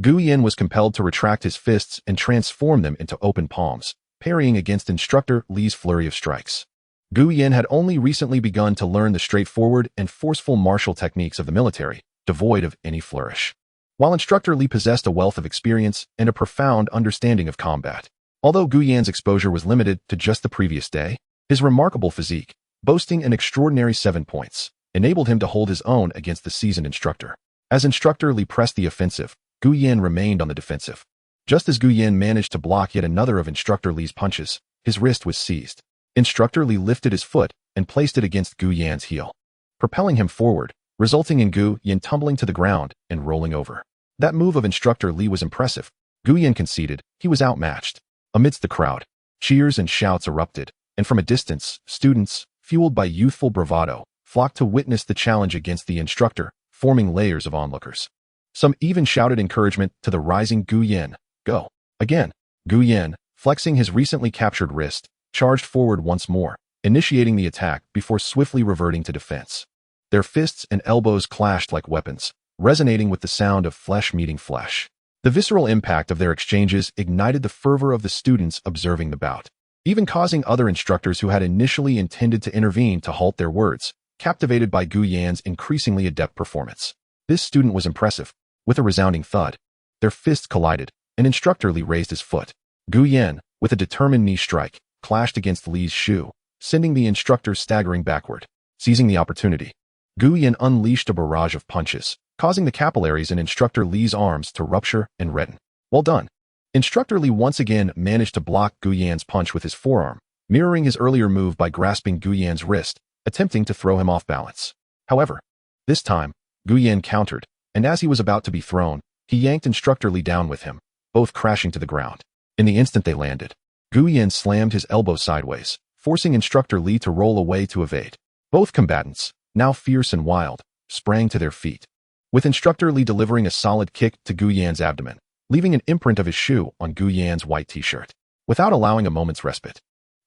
Gu Yan was compelled to retract his fists and transform them into open palms, parrying against Instructor Lee's flurry of strikes. Gu Yan had only recently begun to learn the straightforward and forceful martial techniques of the military, devoid of any flourish. While Instructor Lee possessed a wealth of experience and a profound understanding of combat. Although Gu Yan's exposure was limited to just the previous day, his remarkable physique, boasting an extraordinary 7 points, enabled him to hold his own against the seasoned instructor. As Instructor Lee pressed the offensive, Gu Yan remained on the defensive. Just as Gu Yan managed to block yet another of Instructor Lee's punches, his wrist was seized. Instructor Lee lifted his foot and placed it against Gu Yan's heel, propelling him forward, resulting in Gu Yan tumbling to the ground and rolling over. That move of Instructor Lee was impressive. Gu Yan conceded he was outmatched. Amidst the crowd, cheers and shouts erupted, and from a distance, students, fueled by youthful bravado, flocked to witness the challenge against the instructor, forming layers of onlookers. Some even shouted encouragement to the rising Gu Yan. Go! Again, Gu Yan, flexing his recently captured wrist, charged forward once more, initiating the attack before swiftly reverting to defense. Their fists and elbows clashed like weapons, resonating with the sound of flesh meeting flesh. The visceral impact of their exchanges ignited the fervor of the students observing the bout, even causing other instructors who had initially intended to intervene to halt their words, captivated by Gu Yan's increasingly adept performance. This student was impressive. With a resounding thud, their fists collided, and Instructor Lee raised his foot. Gu Yan, with a determined knee strike, clashed against Lee's shoe, sending the instructor staggering backward. Seizing the opportunity, Gu Yan unleashed a barrage of punches, causing the capillaries in Instructor Lee's arms to rupture and redden. Well done. Instructor Lee once again managed to block Gu Yan's punch with his forearm, mirroring his earlier move by grasping Gu Yan's wrist, attempting to throw him off balance. However, this time, Gu Yan countered, and as he was about to be thrown, he yanked Instructor Lee down with him, both crashing to the ground. In the instant they landed, Gu Yan slammed his elbow sideways, forcing Instructor Lee to roll away to evade. Both combatants, now fierce and wild, sprang to their feet, with Instructor Lee delivering a solid kick to Gu Yan's abdomen, leaving an imprint of his shoe on Gu Yan's white t-shirt. Without allowing a moment's respite,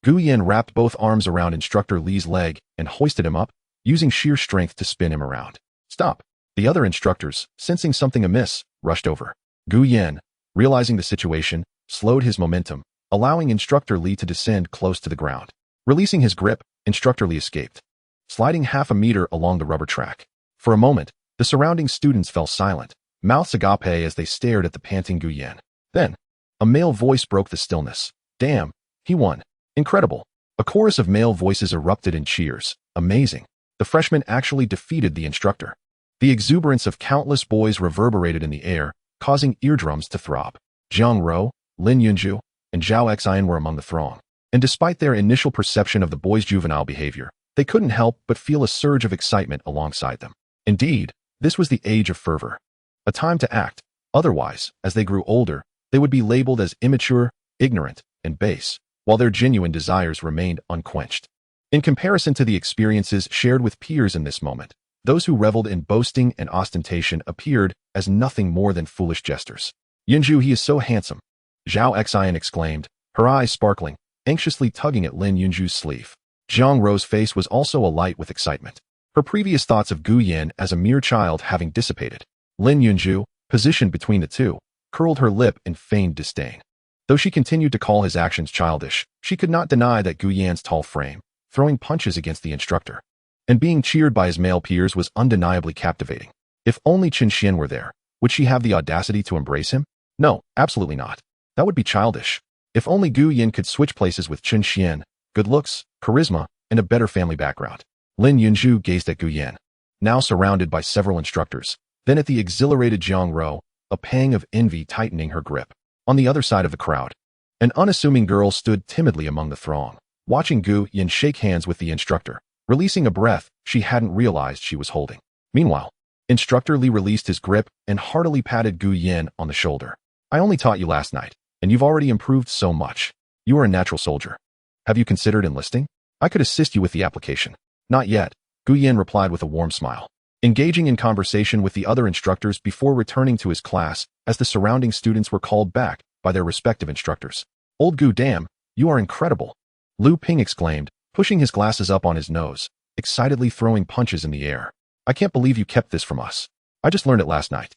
Gu Yan wrapped both arms around Instructor Lee's leg and hoisted him up, using sheer strength to spin him around. Stop! The other instructors, sensing something amiss, rushed over. Gu Yan, realizing the situation, slowed his momentum, allowing Instructor Lee to descend close to the ground. Releasing his grip, Instructor Lee escaped, sliding half a meter along the rubber track. For a moment, the surrounding students fell silent, mouths agape as they stared at the panting Gu Yan. Then, a male voice broke the stillness. Damn, he won. Incredible. A chorus of male voices erupted in cheers. Amazing. The freshman actually defeated the instructor. The exuberance of countless boys reverberated in the air, causing eardrums to throb. Jiang Ro, Lin Yunju, and Zhao Xian were among the throng. And despite their initial perception of the boys' juvenile behavior, they couldn't help but feel a surge of excitement alongside them. Indeed, this was the age of fervor. A time to act. Otherwise, as they grew older, they would be labeled as immature, ignorant, and base, while their genuine desires remained unquenched. In comparison to the experiences shared with peers in this moment, those who reveled in boasting and ostentation appeared as nothing more than foolish jesters. Yunju, he is so handsome, Zhao Xian exclaimed, her eyes sparkling, anxiously tugging at Lin Yunju's sleeve. Jiang Ro's face was also alight with excitement, her previous thoughts of Gu Yan as a mere child having dissipated. Lin Yunju, positioned between the two, curled her lip in feigned disdain. Though she continued to call his actions childish, she could not deny that Gu Yan's tall frame, throwing punches against the instructor, and being cheered by his male peers was undeniably captivating. If only Qin Xian were there, would she have the audacity to embrace him? No, absolutely not. That would be childish. If only Gu Yin could switch places with Chen Xian, good looks, charisma, and a better family background. Lin Yunzhu gazed at Gu Yin, now surrounded by several instructors, then at the exhilarated Jiang Ro, a pang of envy tightening her grip. On the other side of the crowd, an unassuming girl stood timidly among the throng, watching Gu Yin shake hands with the instructor, releasing a breath she hadn't realized she was holding. Meanwhile, Instructor Li released his grip and heartily patted Gu Yin on the shoulder. I only taught you last night, and you've already improved so much. You are a natural soldier. Have you considered enlisting? I could assist you with the application. Not yet, Gu Yin replied with a warm smile, engaging in conversation with the other instructors before returning to his class as the surrounding students were called back by their respective instructors. Old Gu, damn, you are incredible, Lu Ping exclaimed, pushing his glasses up on his nose, excitedly throwing punches in the air. I can't believe you kept this from us. I just learned it last night.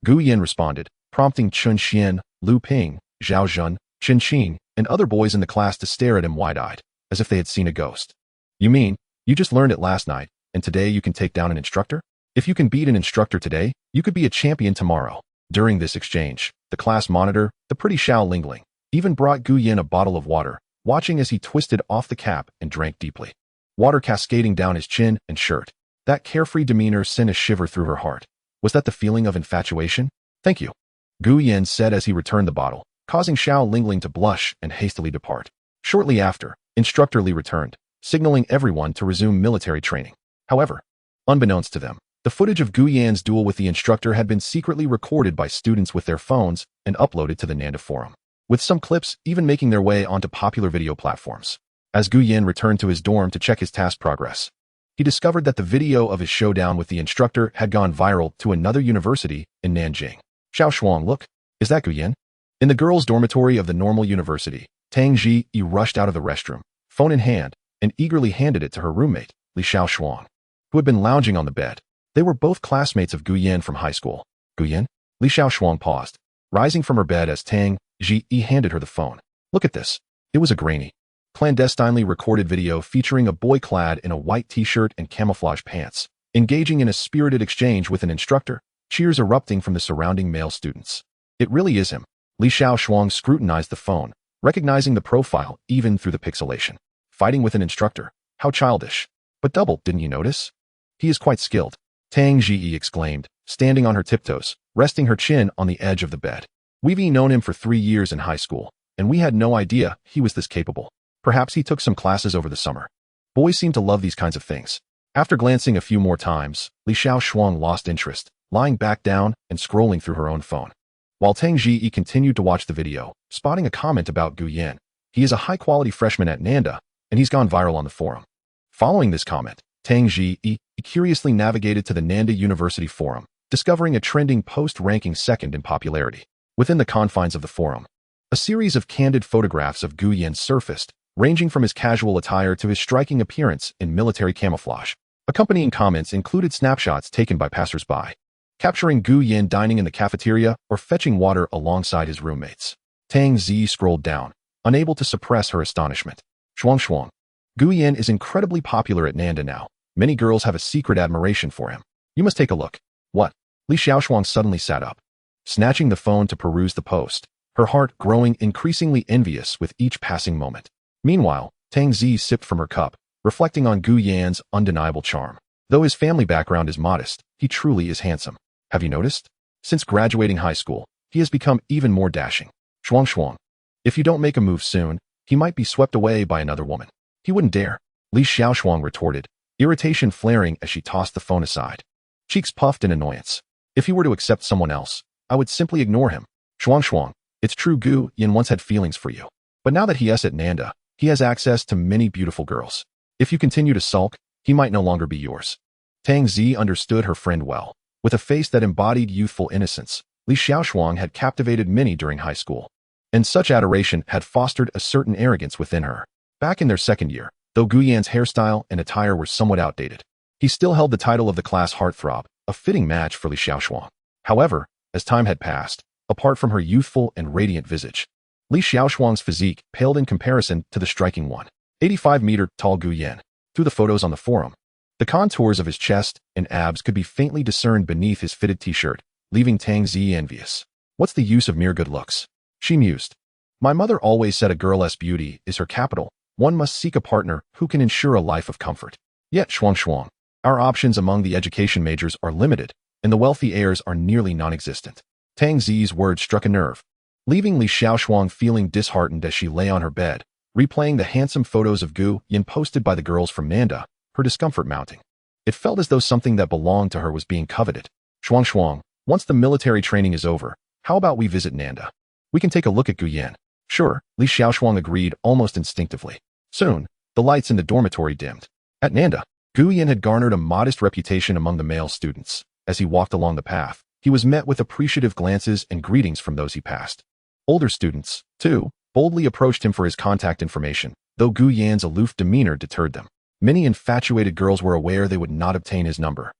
Gu Yin responded, prompting Chen Xian, Lu Ping, Zhao Zhen, Chen Qing, and other boys in the class to stare at him wide-eyed, as if they had seen a ghost. You mean, you just learned it last night, and today you can take down an instructor? If you can beat an instructor today, you could be a champion tomorrow. During this exchange, the class monitor, the pretty Xiao Lingling, even brought Gu Yin a bottle of water, watching as he twisted off the cap and drank deeply. Water cascading down his chin and shirt. That carefree demeanor sent a shiver through her heart. Was that the feeling of infatuation? Thank you, Gu Yin said as he returned the bottle, causing Xiao Lingling to blush and hastily depart. Shortly after, Instructor Li returned, signaling everyone to resume military training. However, unbeknownst to them, the footage of Gu Yin's duel with the instructor had been secretly recorded by students with their phones and uploaded to the Nanda forum, with some clips even making their way onto popular video platforms. As Gu Yin returned to his dorm to check his task progress, he discovered that the video of his showdown with the instructor had gone viral to another university in Nanjing. Xiao Shuang, look, is that Gu Yin? In the girls' dormitory of the normal university, Tang Ji rushed out of the restroom, phone in hand, and eagerly handed it to her roommate, Li Xiao Shuang, who had been lounging on the bed. They were both classmates of Gu Yin from high school. Gu Yin? Li Xiao Shuang paused, rising from her bed as Tang Ji handed her the phone. Look at this. It was a grainy, clandestinely recorded video featuring a boy clad in a white t-shirt and camouflage pants, engaging in a spirited exchange with an instructor, cheers erupting from the surrounding male students. It really is him. Li Xiao Shuang scrutinized the phone, recognizing the profile even through the pixelation. Fighting with an instructor. How childish. But double, didn't you notice? He is quite skilled, Tang Ji exclaimed, standing on her tiptoes, resting her chin on the edge of the bed. We've known him for 3 years in high school, and we had no idea he was this capable. Perhaps he took some classes over the summer. Boys seem to love these kinds of things. After glancing a few more times, Li Xiao Shuang lost interest, lying back down and scrolling through her own phone. While Tang Ji continued to watch the video, spotting a comment about Gu Yin. He is a high-quality freshman at Nanda, and he's gone viral on the forum. Following this comment, Tang Ji curiously navigated to the Nanda University forum, discovering a trending post ranking second in popularity. Within the confines of the forum, a series of candid photographs of Gu Yin surfaced, ranging from his casual attire to his striking appearance in military camouflage. Accompanying comments included snapshots taken by passers-by, capturing Gu Yin dining in the cafeteria or fetching water alongside his roommates. Tang Zi scrolled down, unable to suppress her astonishment. Shuang, Gu Yin is incredibly popular at Nanda now. Many girls have a secret admiration for him. You must take a look. What? Li Xiaoshuang suddenly sat up, snatching the phone to peruse the post, her heart growing increasingly envious with each passing moment. Meanwhile, Tang Zi sipped from her cup, reflecting on Gu Yan's undeniable charm. Though his family background is modest, he truly is handsome. Have you noticed? Since graduating high school, he has become even more dashing. Shuang, if you don't make a move soon, he might be swept away by another woman. He wouldn't dare, Li Xiaoshuang retorted, irritation flaring as she tossed the phone aside. Cheeks puffed in annoyance. If he were to accept someone else, I would simply ignore him. Shuang, it's true Gu Yin once had feelings for you. But now that he is at Nanda, he has access to many beautiful girls. If you continue to sulk, he might no longer be yours. Tang Zi understood her friend well. With a face that embodied youthful innocence, Li Xiaoshuang had captivated many during high school, and such adoration had fostered a certain arrogance within her. Back in their second year, though Gu Yan's hairstyle and attire were somewhat outdated, he still held the title of the class heartthrob, a fitting match for Li Xiaoshuang. However, as time had passed, apart from her youthful and radiant visage, Li Xiaoshuang's physique paled in comparison to the striking 185-meter-tall Gu Yan. Through the photos on the forum, the contours of his chest and abs could be faintly discerned beneath his fitted t-shirt, leaving Tang Zi envious. What's the use of mere good looks? She mused. My mother always said a girl's beauty is her capital. One must seek a partner who can ensure a life of comfort. Yet, shuang, our options among the education majors are limited, and the wealthy heirs are nearly non-existent. Tang Zi's words struck a nerve, leaving Li Xiaoshuang feeling disheartened as she lay on her bed, replaying the handsome photos of Gu Yin posted by the girls from Nanda, her discomfort mounting. It felt as though something that belonged to her was being coveted. Shuang, once the military training is over, how about we visit Nanda? We can take a look at Gu Yin. Sure, Li Xiaoshuang agreed almost instinctively. Soon, the lights in the dormitory dimmed. At Nanda, Gu Yin had garnered a modest reputation among the male students. As he walked along the path, he was met with appreciative glances and greetings from those he passed. Older students, too, boldly approached him for his contact information, though Gu Yan's aloof demeanor deterred them. Many infatuated girls were aware they would not obtain his number.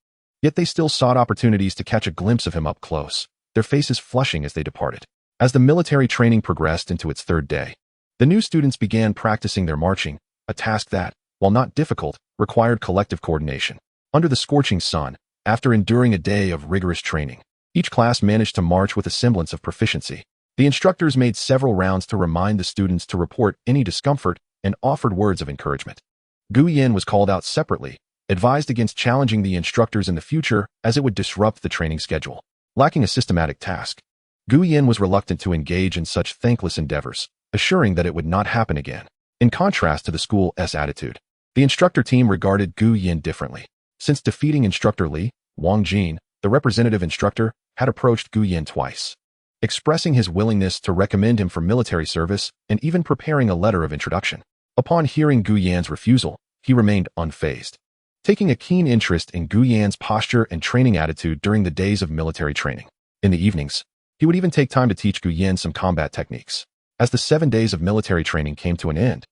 Yet they still sought opportunities to catch a glimpse of him up close, their faces flushing as they departed. As the military training progressed into its third day, the new students began practicing their marching, a task that, while not difficult, required collective coordination. Under the scorching sun, after enduring a day of rigorous training, each class managed to march with a semblance of proficiency. The instructors made several rounds to remind the students to report any discomfort and offered words of encouragement. Gu Yin was called out separately, advised against challenging the instructors in the future as it would disrupt the training schedule. Lacking a systematic task, Gu Yin was reluctant to engage in such thankless endeavors, assuring that it would not happen again. In contrast to the school's attitude, the instructor team regarded Gu Yin differently. Since defeating instructor Li, Wang Jin, the representative instructor, had approached Gu Yin twice, expressing his willingness to recommend him for military service and even preparing a letter of introduction. Upon hearing Gu Yan's refusal, he remained unfazed, taking a keen interest in Gu Yan's posture and training attitude during the days of military training. In the evenings, he would even take time to teach Gu Yan some combat techniques. As the 7 days of military training came to an end,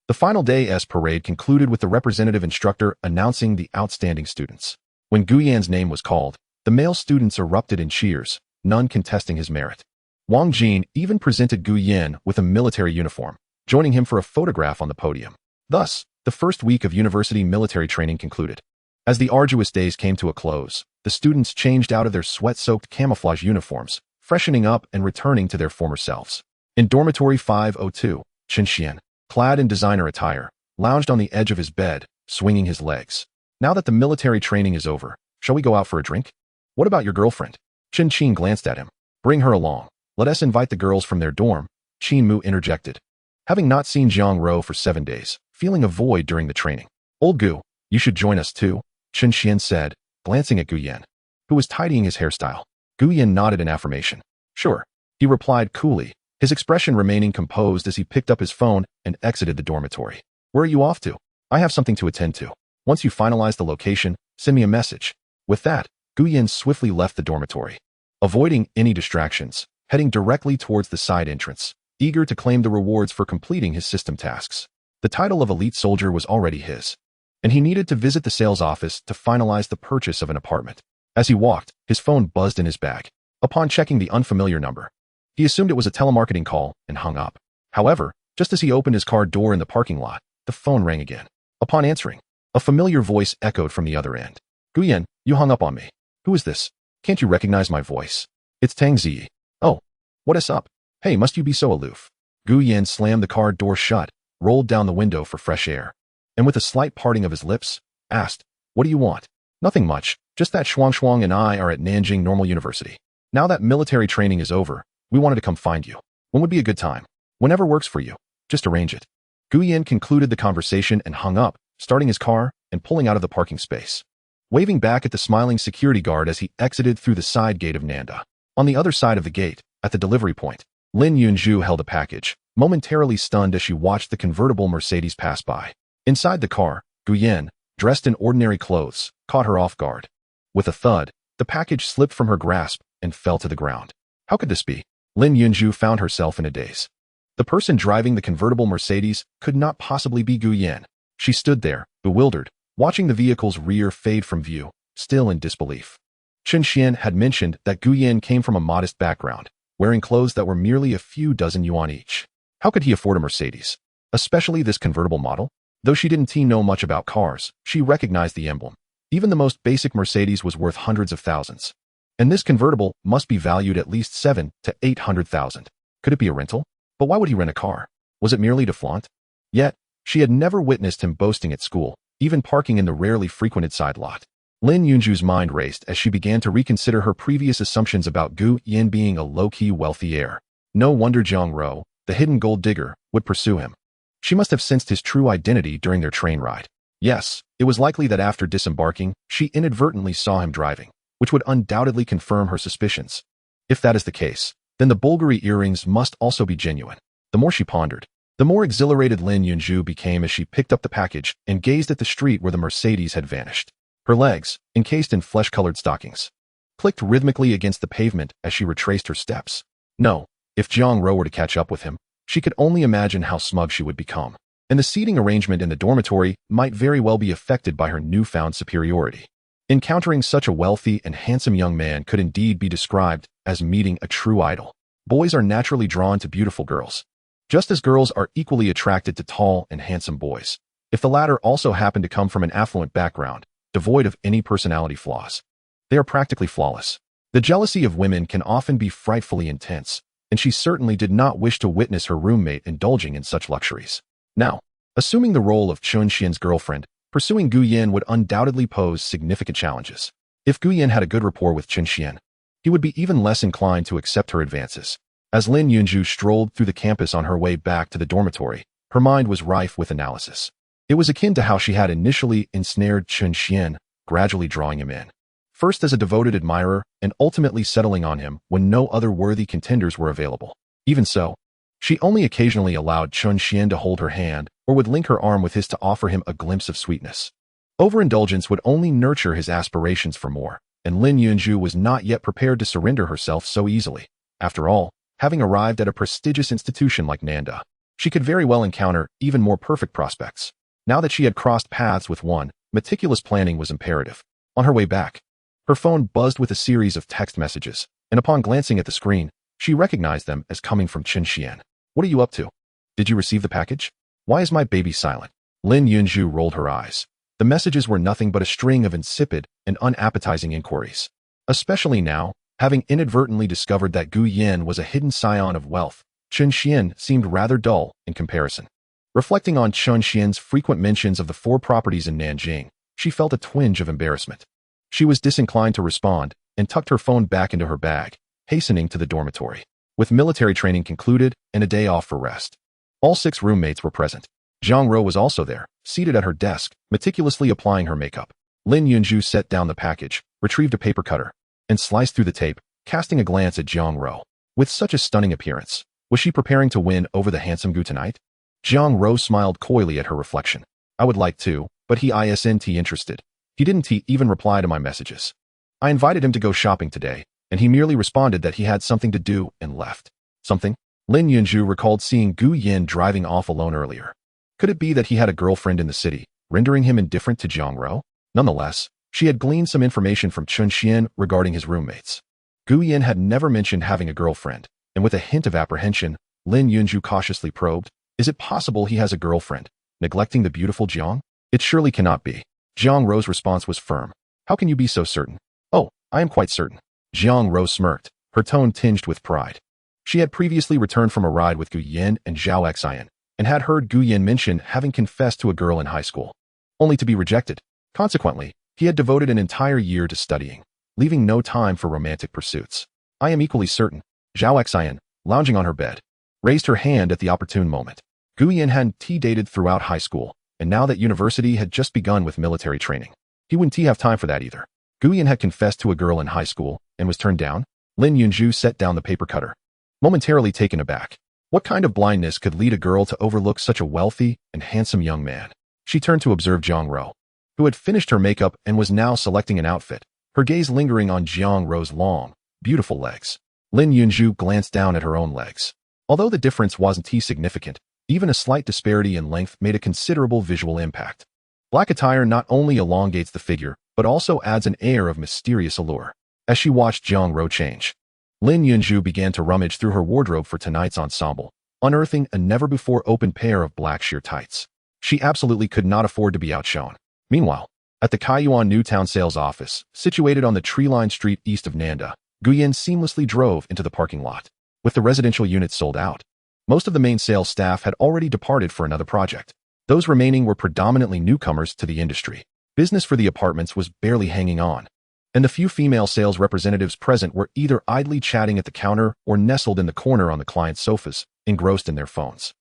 the final day's parade concluded with the representative instructor announcing the outstanding students. When Gu Yan's name was called, the male students erupted in cheers, none contesting his merit. Wang Jin even presented Gu Yan with a military uniform, joining him for a photograph on the podium. Thus, the first week of university military training concluded. As the arduous days came to a close, the students changed out of their sweat-soaked camouflage uniforms, freshening up and returning to their former selves. In dormitory 502, Chen Xian, clad in designer attire, lounged on the edge of his bed, swinging his legs. Now that the military training is over, shall we go out for a drink? What about your girlfriend? Chen Qin glanced at him. Bring her along. Let us invite the girls from their dorm, Qin Mu interjected. Having not seen Jiang Ro for 7 days, feeling a void during the training. Old Gu, you should join us too, Chen Xian said, glancing at Gu Yan, who was tidying his hairstyle. Gu Yan nodded in affirmation. Sure, he replied coolly, his expression remaining composed as he picked up his phone and exited the dormitory. Where are you off to? I have something to attend to. Once you finalize the location, send me a message. With that, Gu Yan swiftly left the dormitory, avoiding any distractions, heading directly towards the side entrance, eager to claim the rewards for completing his system tasks. The title of elite soldier was already his, and he needed to visit the sales office to finalize the purchase of an apartment. As he walked, his phone buzzed in his bag. Upon checking the unfamiliar number, he assumed it was a telemarketing call and hung up. However, just as he opened his car door in the parking lot, the phone rang again. Upon answering, a familiar voice echoed from the other end. Gu Yan, you hung up on me. Who is this? Can't you recognize my voice? It's Tang Zi. Oh, what is up? Hey, must you be so aloof? Gu Yan slammed the car door shut, rolled down the window for fresh air, and with a slight parting of his lips, asked, what do you want? Nothing much, just that Shuang and I are at Nanjing Normal University. Now that military training is over, we wanted to come find you. When would be a good time? Whenever works for you. Just arrange it. Gu Yan concluded the conversation and hung up, starting his car and pulling out of the parking space, waving back at the smiling security guard as he exited through the side gate of Nanda. On the other side of the gate, at the delivery point, Lin Yunzhu held a package, momentarily stunned as she watched the convertible Mercedes pass by. Inside the car, Gu Yan, dressed in ordinary clothes, caught her off guard. With a thud, the package slipped from her grasp and fell to the ground. How could this be? Lin Yunzhu found herself in a daze. The person driving the convertible Mercedes could not possibly be Gu Yan. She stood there, bewildered, watching the vehicle's rear fade from view, still in disbelief. Chen Xian had mentioned that Gu Yan came from a modest background, wearing clothes that were merely a few dozen yuan each. How could he afford a Mercedes? Especially this convertible model? Though she didn't know much about cars, she recognized the emblem. Even the most basic Mercedes was worth hundreds of thousands. And this convertible must be valued at least 7 to 800,000. Could it be a rental? But why would he rent a car? Was it merely to flaunt? Yet, she had never witnessed him boasting at school, even parking in the rarely frequented side lot. Lin Yunju's mind raced as she began to reconsider her previous assumptions about Gu Yin being a low-key wealthy heir. No wonder Zhang Ro, the hidden gold digger, would pursue him. She must have sensed his true identity during their train ride. Yes, it was likely that after disembarking, she inadvertently saw him driving, which would undoubtedly confirm her suspicions. If that is the case, then the Bulgari earrings must also be genuine. The more she pondered, the more exhilarated Lin Yunju became as she picked up the package and gazed at the street where the Mercedes had vanished. Her legs, encased in flesh-colored stockings, clicked rhythmically against the pavement as she retraced her steps. No, if Zhang Ro were to catch up with him, she could only imagine how smug she would become, and the seating arrangement in the dormitory might very well be affected by her newfound superiority. Encountering such a wealthy and handsome young man could indeed be described as meeting a true idol. Boys are naturally drawn to beautiful girls, just as girls are equally attracted to tall and handsome boys. If the latter also happen to come from an affluent background, devoid of any personality flaws, they are practically flawless. The jealousy of women can often be frightfully intense, and she certainly did not wish to witness her roommate indulging in such luxuries. Now, assuming the role of Chun Xian's girlfriend, pursuing Gu Yin would undoubtedly pose significant challenges. If Gu Yin had a good rapport with Chun Xian, he would be even less inclined to accept her advances. As Lin Yunju strolled through the campus on her way back to the dormitory, her mind was rife with analysis. It was akin to how she had initially ensnared Chun Xian, gradually drawing him in. First as a devoted admirer, and ultimately settling on him when no other worthy contenders were available. Even so, she only occasionally allowed Chun Xian to hold her hand or would link her arm with his to offer him a glimpse of sweetness. Overindulgence would only nurture his aspirations for more, and Lin Yunju was not yet prepared to surrender herself so easily. After all, having arrived at a prestigious institution like Nanda, she could very well encounter even more perfect prospects. Now that she had crossed paths with one, meticulous planning was imperative. On her way back, her phone buzzed with a series of text messages, and upon glancing at the screen, she recognized them as coming from Chun Xian. What are you up to? Did you receive the package? Why is my baby silent? Lin Yunju rolled her eyes. The messages were nothing but a string of insipid and unappetizing inquiries. Especially now, having inadvertently discovered that Gu Yin was a hidden scion of wealth, Chun Xian seemed rather dull in comparison. Reflecting on Chun Xian's frequent mentions of the 4 properties in Nanjing, she felt a twinge of embarrassment. She was disinclined to respond and tucked her phone back into her bag, hastening to the dormitory. With military training concluded and a day off for rest, all 6 roommates were present. Zhang Ro was also there, seated at her desk, meticulously applying her makeup. Lin Yunju set down the package, retrieved a paper cutter, and sliced through the tape, casting a glance at Zhang Ro. With such a stunning appearance, was she preparing to win over the handsome Gu tonight? Zhang Ro smiled coyly at her reflection. I would like to, but he isn't interested. He didn't even reply to my messages. I invited him to go shopping today, and he merely responded that he had something to do and left. Something? Lin Yunju recalled seeing Gu Yin driving off alone earlier. Could it be that he had a girlfriend in the city, rendering him indifferent to Zhang Ro? Nonetheless, she had gleaned some information from Chun Xian regarding his roommates. Gu Yin had never mentioned having a girlfriend, and with a hint of apprehension, Lin Yunju cautiously probed, is it possible he has a girlfriend, neglecting the beautiful Jiang? It surely cannot be. Zhang Ro's response was firm. How can you be so certain? Oh, I am quite certain. Zhang Ro smirked, her tone tinged with pride. She had previously returned from a ride with Gu Yin and Zhao Xian, and had heard Gu Yin mention having confessed to a girl in high school, only to be rejected. Consequently, he had devoted an entire year to studying, leaving no time for romantic pursuits. I am equally certain. Zhao Xian, lounging on her bed, raised her hand at the opportune moment. Gu Yin had dated throughout high school, and now that university had just begun with military training, he wouldn't have time for that either. Gu Yin had confessed to a girl in high school and was turned down? Lin Yunju set down the paper cutter, momentarily taken aback. What kind of blindness could lead a girl to overlook such a wealthy and handsome young man? She turned to observe Zhang Ro, who had finished her makeup and was now selecting an outfit, her gaze lingering on Zhang Ro's long, beautiful legs. Lin Yunju glanced down at her own legs. Although the difference wasn't significant, even a slight disparity in length made a considerable visual impact. Black attire not only elongates the figure, but also adds an air of mysterious allure. As she watched Zhang Ro change, Lin Yunju began to rummage through her wardrobe for tonight's ensemble, unearthing a never-before-opened pair of black sheer tights. She absolutely could not afford to be outshone. Meanwhile, at the Kaiyuan Newtown sales office, situated on the tree-lined street east of Nanda, Gu Yin seamlessly drove into the parking lot. With the residential units sold out, Most of the main sales staff had already departed for another project. Those remaining were predominantly newcomers to the industry. Business for the apartments was barely hanging on, and the few female sales representatives present were either idly chatting at the counter or nestled in the corner on the client's sofas, engrossed in their phones.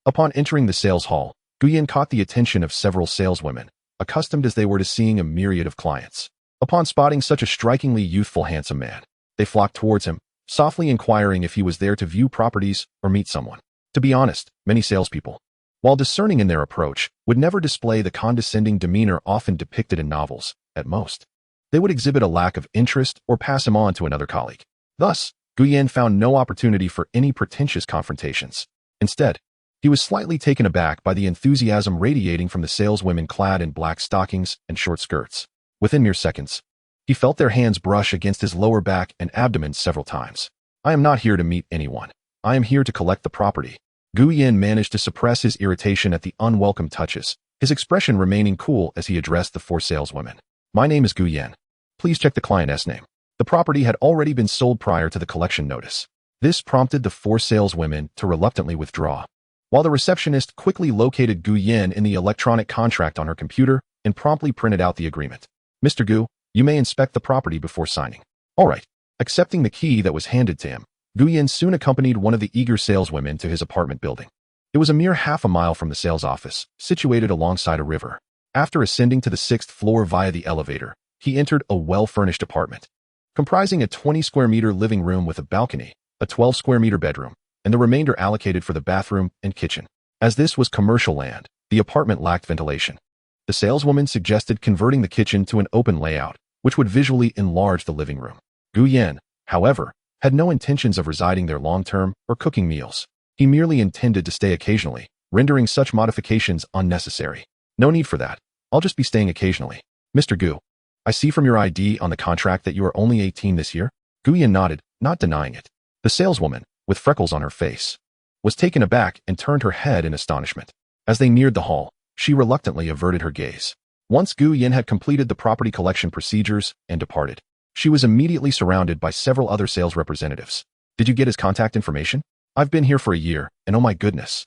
Upon entering the sales hall, Guyen caught the attention of several saleswomen, accustomed as they were to seeing a myriad of clients. Upon spotting such a strikingly youthful, handsome man, they flocked towards him, softly inquiring if he was there to view properties or meet someone. To be honest, many salespeople, while discerning in their approach, would never display the condescending demeanor often depicted in novels. At most, they would exhibit a lack of interest or pass him on to another colleague. Thus, Guyen found no opportunity for any pretentious confrontations. Instead, he was slightly taken aback by the enthusiasm radiating from the saleswomen clad in black stockings and short skirts. Within mere seconds, he felt their hands brush against his lower back and abdomen several times. "I am not here to meet anyone. I am here to collect the property." Guyen managed to suppress his irritation at the unwelcome touches, his expression remaining cool as he addressed the four saleswomen. "My name is Guyen. Please check the client's name." The property had already been sold prior to the collection notice. This prompted the four saleswomen to reluctantly withdraw, while the receptionist quickly located Guyen in the electronic contract on her computer and promptly printed out the agreement. "Mr. Gu, you may inspect the property before signing." "All right." Accepting the key that was handed to him, Guyen soon accompanied one of the eager saleswomen to his apartment building. It was a mere half a mile from the sales office, situated alongside a river. After ascending to the 6th floor via the elevator, he entered a well-furnished apartment, comprising a 20-square-meter living room with a balcony, a 12-square-meter bedroom, and the remainder allocated for the bathroom and kitchen. As this was commercial land, the apartment lacked ventilation. The saleswoman suggested converting the kitchen to an open layout, which would visually enlarge the living room. Guyen, however, had no intentions of residing there long-term or cooking meals. He merely intended to stay occasionally, rendering such modifications unnecessary. "No need for that. I'll just be staying occasionally." "Mr. Gu, I see from your ID on the contract that you are only 18 this year." Guyen nodded, not denying it. The saleswoman, with freckles on her face, was taken aback and turned her head in astonishment. As they neared the hall, she reluctantly averted her gaze. Once Guyen had completed the property collection procedures and departed, she was immediately surrounded by several other sales representatives. "Did you get his contact information? I've been here for a year, and oh my goodness,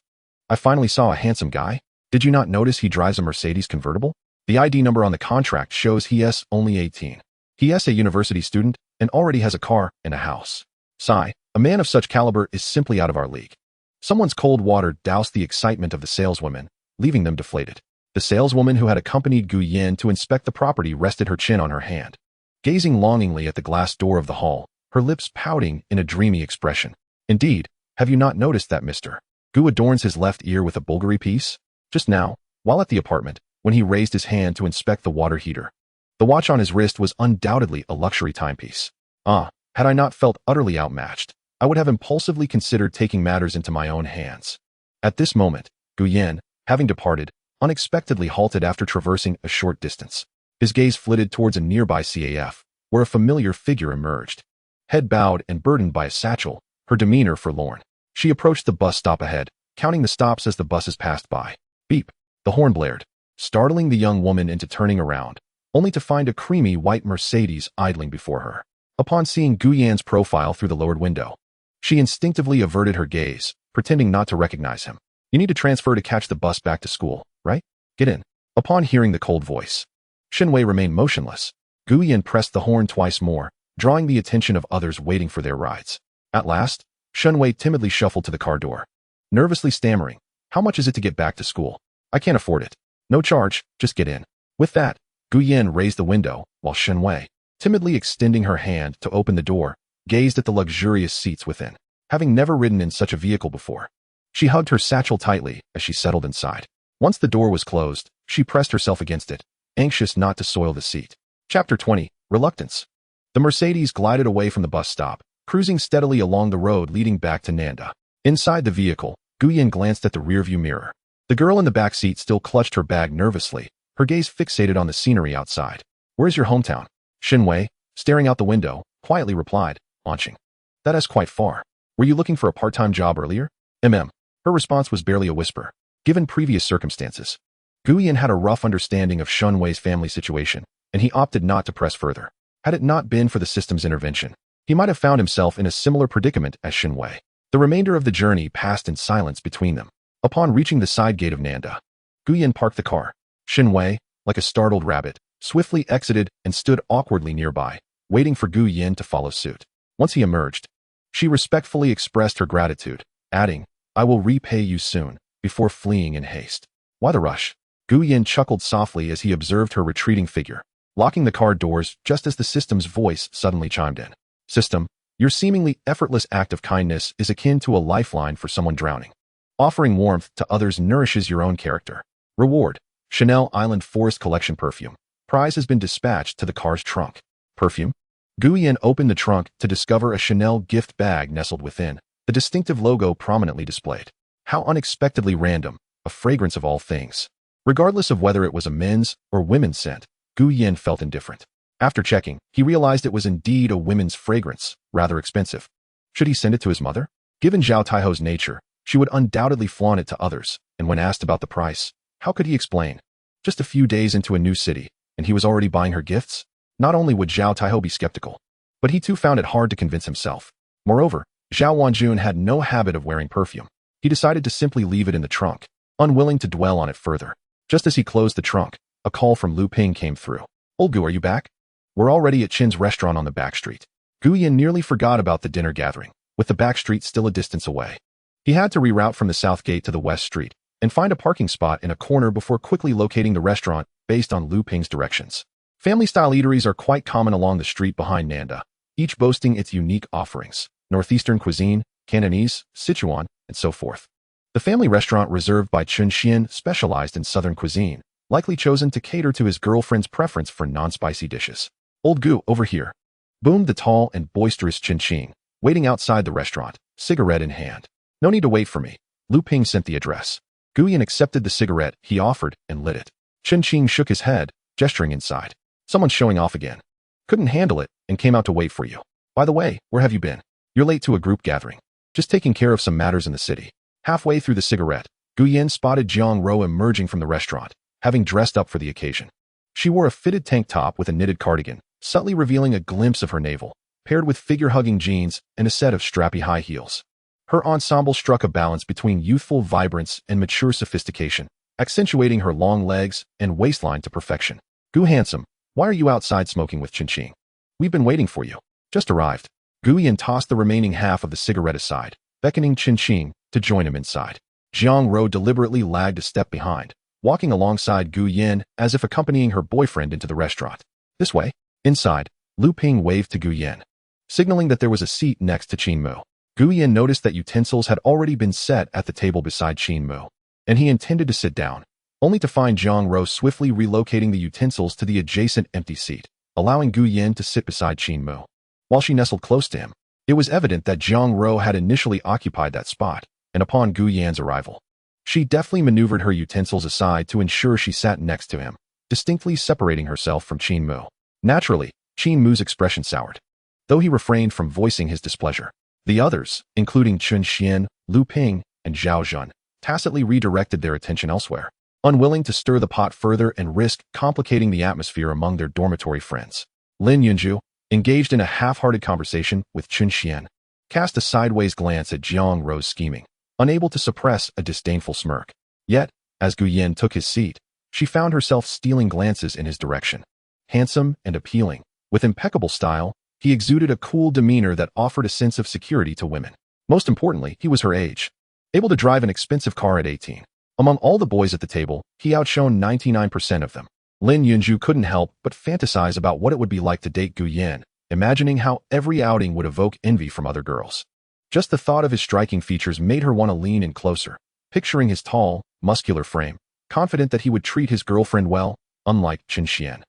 I finally saw a handsome guy. Did you not notice he drives a Mercedes convertible? The ID number on the contract shows he is only 18. He is a university student and already has a car and a house. Sigh, a man of such caliber is simply out of our league." Someone's cold water doused the excitement of the saleswomen, leaving them deflated. The saleswoman who had accompanied Guyen to inspect the property rested her chin on her hand, gazing longingly at the glass door of the hall, her lips pouting in a dreamy expression. "Indeed, have you not noticed that Mr. Gu adorns his left ear with a Bulgari piece? Just now, while at the apartment, when he raised his hand to inspect the water heater. The watch on his wrist was undoubtedly a luxury timepiece. Ah, had I not felt utterly outmatched, I would have impulsively considered taking matters into my own hands." At this moment, Guyen, having departed, unexpectedly halted after traversing a short distance. His gaze flitted towards a nearby CAF, where a familiar figure emerged. Head bowed and burdened by a satchel, her demeanor forlorn. She approached the bus stop ahead, counting the stops as the buses passed by. Beep! The horn blared, startling the young woman into turning around, only to find a creamy white Mercedes idling before her. Upon seeing Guyen's profile through the lowered window, she instinctively averted her gaze, pretending not to recognize him. "You need to transfer to catch the bus back to school, right? Get in." Upon hearing the cold voice, Shenwei remained motionless. Guyen pressed the horn twice more, drawing the attention of others waiting for their rides. At last, Shenwei timidly shuffled to the car door, nervously stammering, "How much is it to get back to school? I can't afford it." "No charge, just get in." With that, Guyen raised the window, while Shenwei, timidly extending her hand to open the door, gazed at the luxurious seats within. Having never ridden in such a vehicle before, she hugged her satchel tightly as she settled inside. Once the door was closed, she pressed herself against it, anxious not to soil the seat. Chapter 20. Reluctance. The Mercedes glided away from the bus stop, cruising steadily along the road leading back to Nanda. Inside the vehicle, Guyen glanced at the rearview mirror. The girl in the back seat still clutched her bag nervously, her gaze fixated on the scenery outside. "Where's your hometown?" Shenwei, staring out the window, quietly replied, "Launching." "That is quite far. Were you looking for a part-time job earlier?" Her response was barely a whisper. Given previous circumstances, Guyen had a rough understanding of Shenwei's family situation, and he opted not to press further. Had it not been for the system's intervention, he might have found himself in a similar predicament as Shenwei. The remainder of the journey passed in silence between them. Upon reaching the side gate of Nanda, Gu Yin parked the car. Xin Wei, like a startled rabbit, swiftly exited and stood awkwardly nearby, waiting for Gu Yin to follow suit. Once he emerged, she respectfully expressed her gratitude, adding, "I will repay you soon," before fleeing in haste. Why the rush? Gu Yin chuckled softly as he observed her retreating figure, locking the car doors just as the system's voice suddenly chimed in. "System, your seemingly effortless act of kindness is akin to a lifeline for someone drowning. Offering warmth to others nourishes your own character. Reward: Chanel Island Forest Collection perfume. Prize has been dispatched to the car's trunk." Perfume? Gu Yin opened the trunk to discover a Chanel gift bag nestled within, the distinctive logo prominently displayed. How unexpectedly random, a fragrance of all things. Regardless of whether it was a men's or women's scent, Gu Yin felt indifferent. After checking, he realized it was indeed a women's fragrance, rather expensive. Should he send it to his mother? Given Zhao Taiho's nature, she would undoubtedly flaunt it to others, and when asked about the price, how could he explain? Just a few days into a new city, and he was already buying her gifts? Not only would Zhao Taiho be skeptical, but he too found it hard to convince himself. Moreover, Zhao Wanjun had no habit of wearing perfume. He decided to simply leave it in the trunk, unwilling to dwell on it further. Just as he closed the trunk, a call from Lu Ping came through. "Old Gu, are you back? We're already at Qin's restaurant on the back street." Gu Yin nearly forgot about the dinner gathering, with the back street still a distance away. He had to reroute from the south gate to the west street and find a parking spot in a corner before quickly locating the restaurant based on Lu Ping's directions. Family-style eateries are quite common along the street behind Nanda, each boasting its unique offerings: Northeastern cuisine, Cantonese, Sichuan, and so forth. The family restaurant reserved by Chun Xian specialized in southern cuisine, likely chosen to cater to his girlfriend's preference for non-spicy dishes. "Old Gu, over here," boomed the tall and boisterous Chen Qing, waiting outside the restaurant, cigarette in hand. "No need to wait for me." Lu Ping sent the address. Gu Yin accepted the cigarette he offered and lit it. Chen Qing shook his head, gesturing inside. "Someone's showing off again. Couldn't handle it and came out to wait for you. By the way, where have you been? You're late to a group gathering." "Just taking care of some matters in the city." Halfway through the cigarette, Gu Yin spotted Jiang Ro emerging from the restaurant, having dressed up for the occasion. She wore a fitted tank top with a knitted cardigan, subtly revealing a glimpse of her navel, paired with figure-hugging jeans and a set of strappy high heels. Her ensemble struck a balance between youthful vibrance and mature sophistication, accentuating her long legs and waistline to perfection. "Gu handsome, why are you outside smoking with Qin Qing? We've been waiting for you." "Just arrived." Gu Yin tossed the remaining half of the cigarette aside, beckoning Qin Qing to join him inside. Jiang Ro deliberately lagged a step behind, walking alongside Gu Yin as if accompanying her boyfriend into the restaurant. "This way." Inside, Lu Ping waved to Gu Yin, signaling that there was a seat next to Qin Mu. Gu Yin noticed that utensils had already been set at the table beside Qin Mu, and he intended to sit down, only to find Jiang Ro swiftly relocating the utensils to the adjacent empty seat, allowing Gu Yin to sit beside Qin Mu. While she nestled close to him, it was evident that Jiang Ro had initially occupied that spot, and upon Gu Yan's arrival, she deftly maneuvered her utensils aside to ensure she sat next to him, distinctly separating herself from Qin Mu. Naturally, Qin Mu's expression soured, though he refrained from voicing his displeasure. The others, including Chun Xian, Lu Ping, and Zhao Zhun, tacitly redirected their attention elsewhere, unwilling to stir the pot further and risk complicating the atmosphere among their dormitory friends. Lin Yunju, engaged in a half-hearted conversation with Chun Xian, cast a sideways glance at Jiang Ro's scheming, unable to suppress a disdainful smirk. Yet, as Gu Yin took his seat, she found herself stealing glances in his direction. Handsome and appealing, with impeccable style, he exuded a cool demeanor that offered a sense of security to women. Most importantly, he was her age, able to drive an expensive car at 18. Among all the boys at the table, he outshone 99% of them. Lin Yunju couldn't help but fantasize about what it would be like to date Gu Yin, imagining how every outing would evoke envy from other girls. Just the thought of his striking features made her want to lean in closer, picturing his tall, muscular frame, confident that he would treat his girlfriend well, unlike Chen Xian,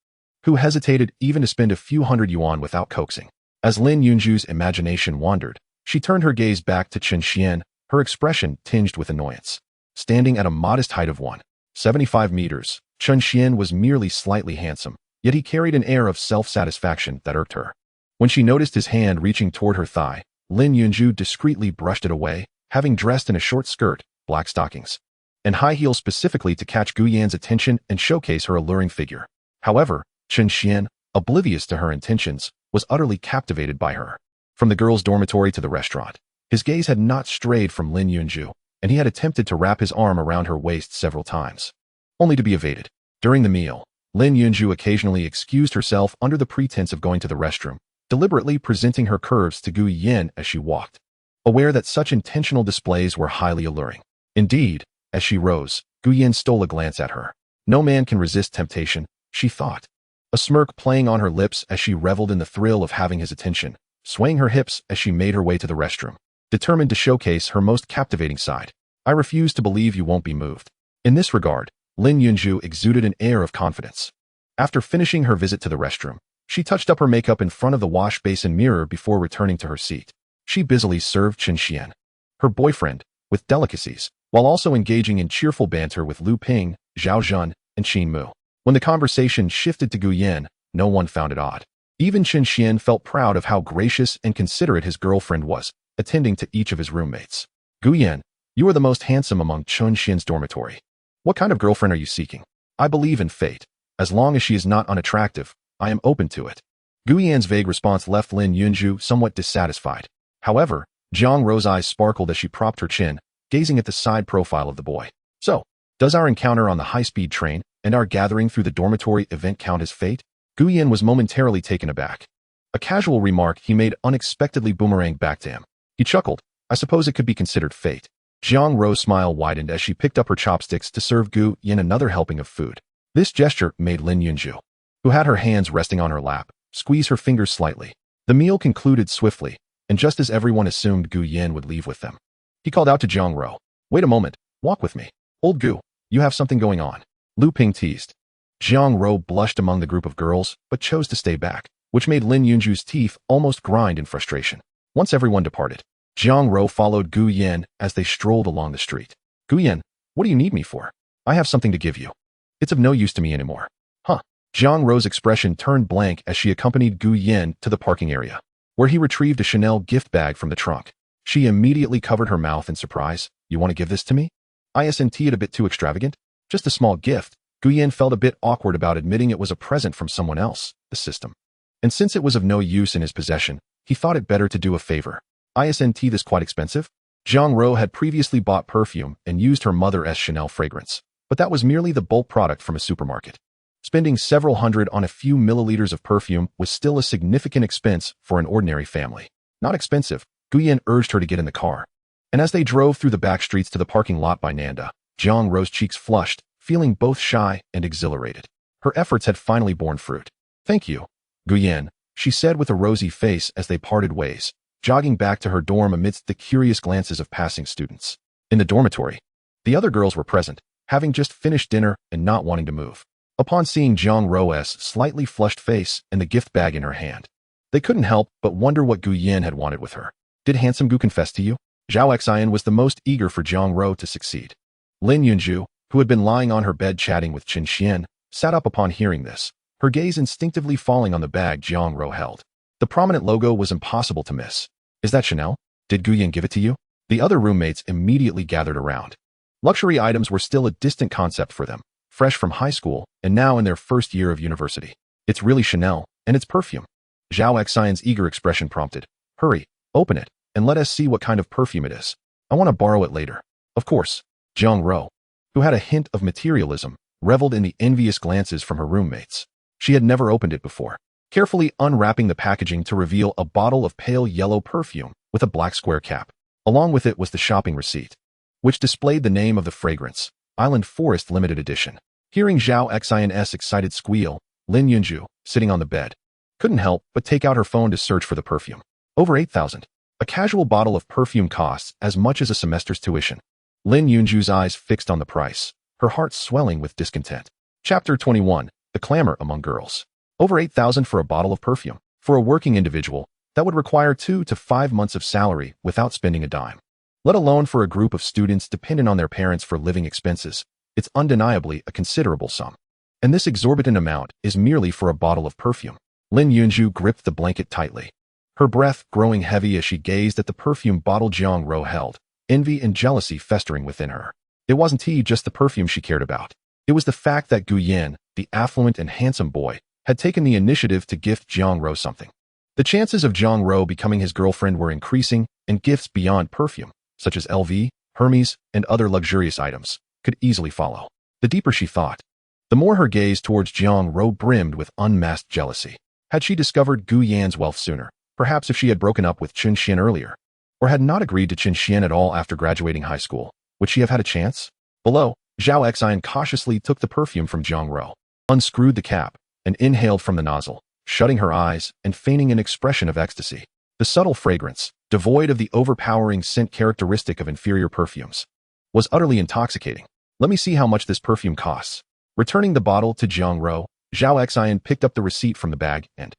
who hesitated even to spend a few hundred yuan without coaxing. As Lin Yunju's imagination wandered, she turned her gaze back to Chen Xian, her expression tinged with annoyance. Standing at a modest height of 1.75 meters, Chen Xian was merely slightly handsome, yet he carried an air of self-satisfaction that irked her. When she noticed his hand reaching toward her thigh, Lin Yunju discreetly brushed it away, having dressed in a short skirt, black stockings, and high heels specifically to catch Gu Yan's attention and showcase her alluring figure. However, Chen Xian, oblivious to her intentions, was utterly captivated by her. From the girls' dormitory to the restaurant, His gaze had not strayed from Lin Yunju, and he had attempted to wrap his arm around her waist several times, only to be evaded. During the meal, Lin Yunju occasionally excused herself under the pretense of going to the restroom, deliberately presenting her curves to Gu Yin as she walked, aware that such intentional displays were highly alluring. Indeed, as she rose, Gu Yin stole a glance at her. No man can resist temptation, she thought, a smirk playing on her lips as she reveled in the thrill of having his attention, swaying her hips as she made her way to the restroom, determined to showcase her most captivating side. I refuse to believe you won't be moved. In this regard, Lin Yunju exuded an air of confidence. After finishing her visit to the restroom, she touched up her makeup in front of the wash basin mirror before returning to her seat. She busily served Chen Xian, her boyfriend, with delicacies, while also engaging in cheerful banter with Lu Ping, Zhao Zhen, and Qin Mu. When the conversation shifted to Gu Yin, no one found it odd. Even Chen Xian felt proud of how gracious and considerate his girlfriend was, attending to each of his roommates. Gu Yin, you are the most handsome among Chen Xian's dormitory. What kind of girlfriend are you seeking? I believe in fate. As long as she is not unattractive, I am open to it. Gu Yan's vague response left Lin Yunju somewhat dissatisfied. However, Jiang Ro's eyes sparkled as she propped her chin, gazing at the side profile of the boy. So, does our encounter on the high-speed train and our gathering through the dormitory event count as fate? Gu Yan was momentarily taken aback. A casual remark he made unexpectedly boomeranged back to him. He chuckled. I suppose it could be considered fate. Jiang Ro's smile widened as she picked up her chopsticks to serve Gu Yan another helping of food. This gesture made Lin Yunju, who had her hands resting on her lap, squeeze her fingers slightly. The meal concluded swiftly, and just as everyone assumed Gu Yan would leave with them, he called out to Jiang Ro, wait a moment, walk with me. Old Gu, you have something going on. Lu Ping teased. Jiang Ro blushed among the group of girls, but chose to stay back, which made Lin Yunju's teeth almost grind in frustration. Once everyone departed, Jiang Ro followed Gu Yan as they strolled along the street. Gu Yan, what do you need me for? I have something to give you. It's of no use to me anymore. Huh. Jiang Ro's expression turned blank as she accompanied Gu Yan to the parking area, where he retrieved a Chanel gift bag from the trunk. She immediately covered her mouth in surprise. You want to give this to me? Isn't it a bit too extravagant? Just a small gift. Gu Yan felt a bit awkward about admitting it was a present from someone else, the system. And since it was of no use in his possession, he thought it better to do a favor. Isn't this quite expensive? Jiang Ro had previously bought perfume and used her mother's Chanel fragrance, but that was merely the bulk product from a supermarket. Spending several hundred on a few milliliters of perfume was still a significant expense for an ordinary family. Not expensive, Gu Yan urged her to get in the car. And as they drove through the back streets to the parking lot by Nanda, Jiang Ro's cheeks flushed, feeling both shy and exhilarated. Her efforts had finally borne fruit. Thank you, Gu Yan, she said with a rosy face as they parted ways, jogging back to her dorm amidst the curious glances of passing students. In the dormitory, the other girls were present, having just finished dinner and not wanting to move. Upon seeing Jiang Ro's slightly flushed face and the gift bag in her hand, they couldn't help but wonder what Gu Yan had wanted with her. Did handsome Gu confess to you? Zhao Xian was the most eager for Jiang Ro to succeed. Lin Yunju, who had been lying on her bed chatting with Chen Xian, sat up upon hearing this, her gaze instinctively falling on the bag Jiang Ro held. The prominent logo was impossible to miss. Is that Chanel? Did Gu Yan give it to you? The other roommates immediately gathered around. Luxury items were still a distant concept for them, fresh from high school and now in their first year of university. It's really Chanel, and it's perfume. Zhao Xian's eager expression prompted. Hurry, open it, and let us see what kind of perfume it is. I want to borrow it later. Of course. Jiang Ro, who had a hint of materialism, reveled in the envious glances from her roommates. She had never opened it before, carefully unwrapping the packaging to reveal a bottle of pale yellow perfume with a black square cap. Along with it was the shopping receipt, which displayed the name of the fragrance, Island Forest Limited Edition. Hearing Zhao Xian's excited squeal, Lin Yunju, sitting on the bed, couldn't help but take out her phone to search for the perfume. Over 8,000. A casual bottle of perfume costs as much as a semester's tuition. Lin Yunju's eyes fixed on the price, her heart swelling with discontent. Chapter 21. The Clamor Among Girls. Over 8,000 for a bottle of perfume. For a working individual, that would require 2 to 5 months of salary without spending a dime. Let alone for a group of students dependent on their parents for living expenses, it's undeniably a considerable sum. And this exorbitant amount is merely for a bottle of perfume. Lin Yunju gripped the blanket tightly, her breath growing heavy as she gazed at the perfume bottle Jiang Ro held, envy and jealousy festering within her. It wasn't just the perfume she cared about. It was the fact that Gu Yan, the affluent and handsome boy, had taken the initiative to gift Jiang Ro something. The chances of Jiang Ro becoming his girlfriend were increasing, and gifts beyond perfume, such as LV, Hermes, and other luxurious items, could easily follow. The deeper she thought, the more her gaze towards Jiang Ro brimmed with unmasked jealousy. Had she discovered Gu Yan's wealth sooner, perhaps if she had broken up with Chun Xian earlier, or had not agreed to Chun Xian at all after graduating high school, would she have had a chance? Below, Zhao Xian cautiously took the perfume from Jiang Ro, unscrewed the cap, and inhaled from the nozzle, shutting her eyes and feigning an expression of ecstasy. The subtle fragrance, devoid of the overpowering scent characteristic of inferior perfumes, was utterly intoxicating. Let me see how much this perfume costs. Returning the bottle to Jiang Ro, Zhao Xian picked up the receipt from the bag and,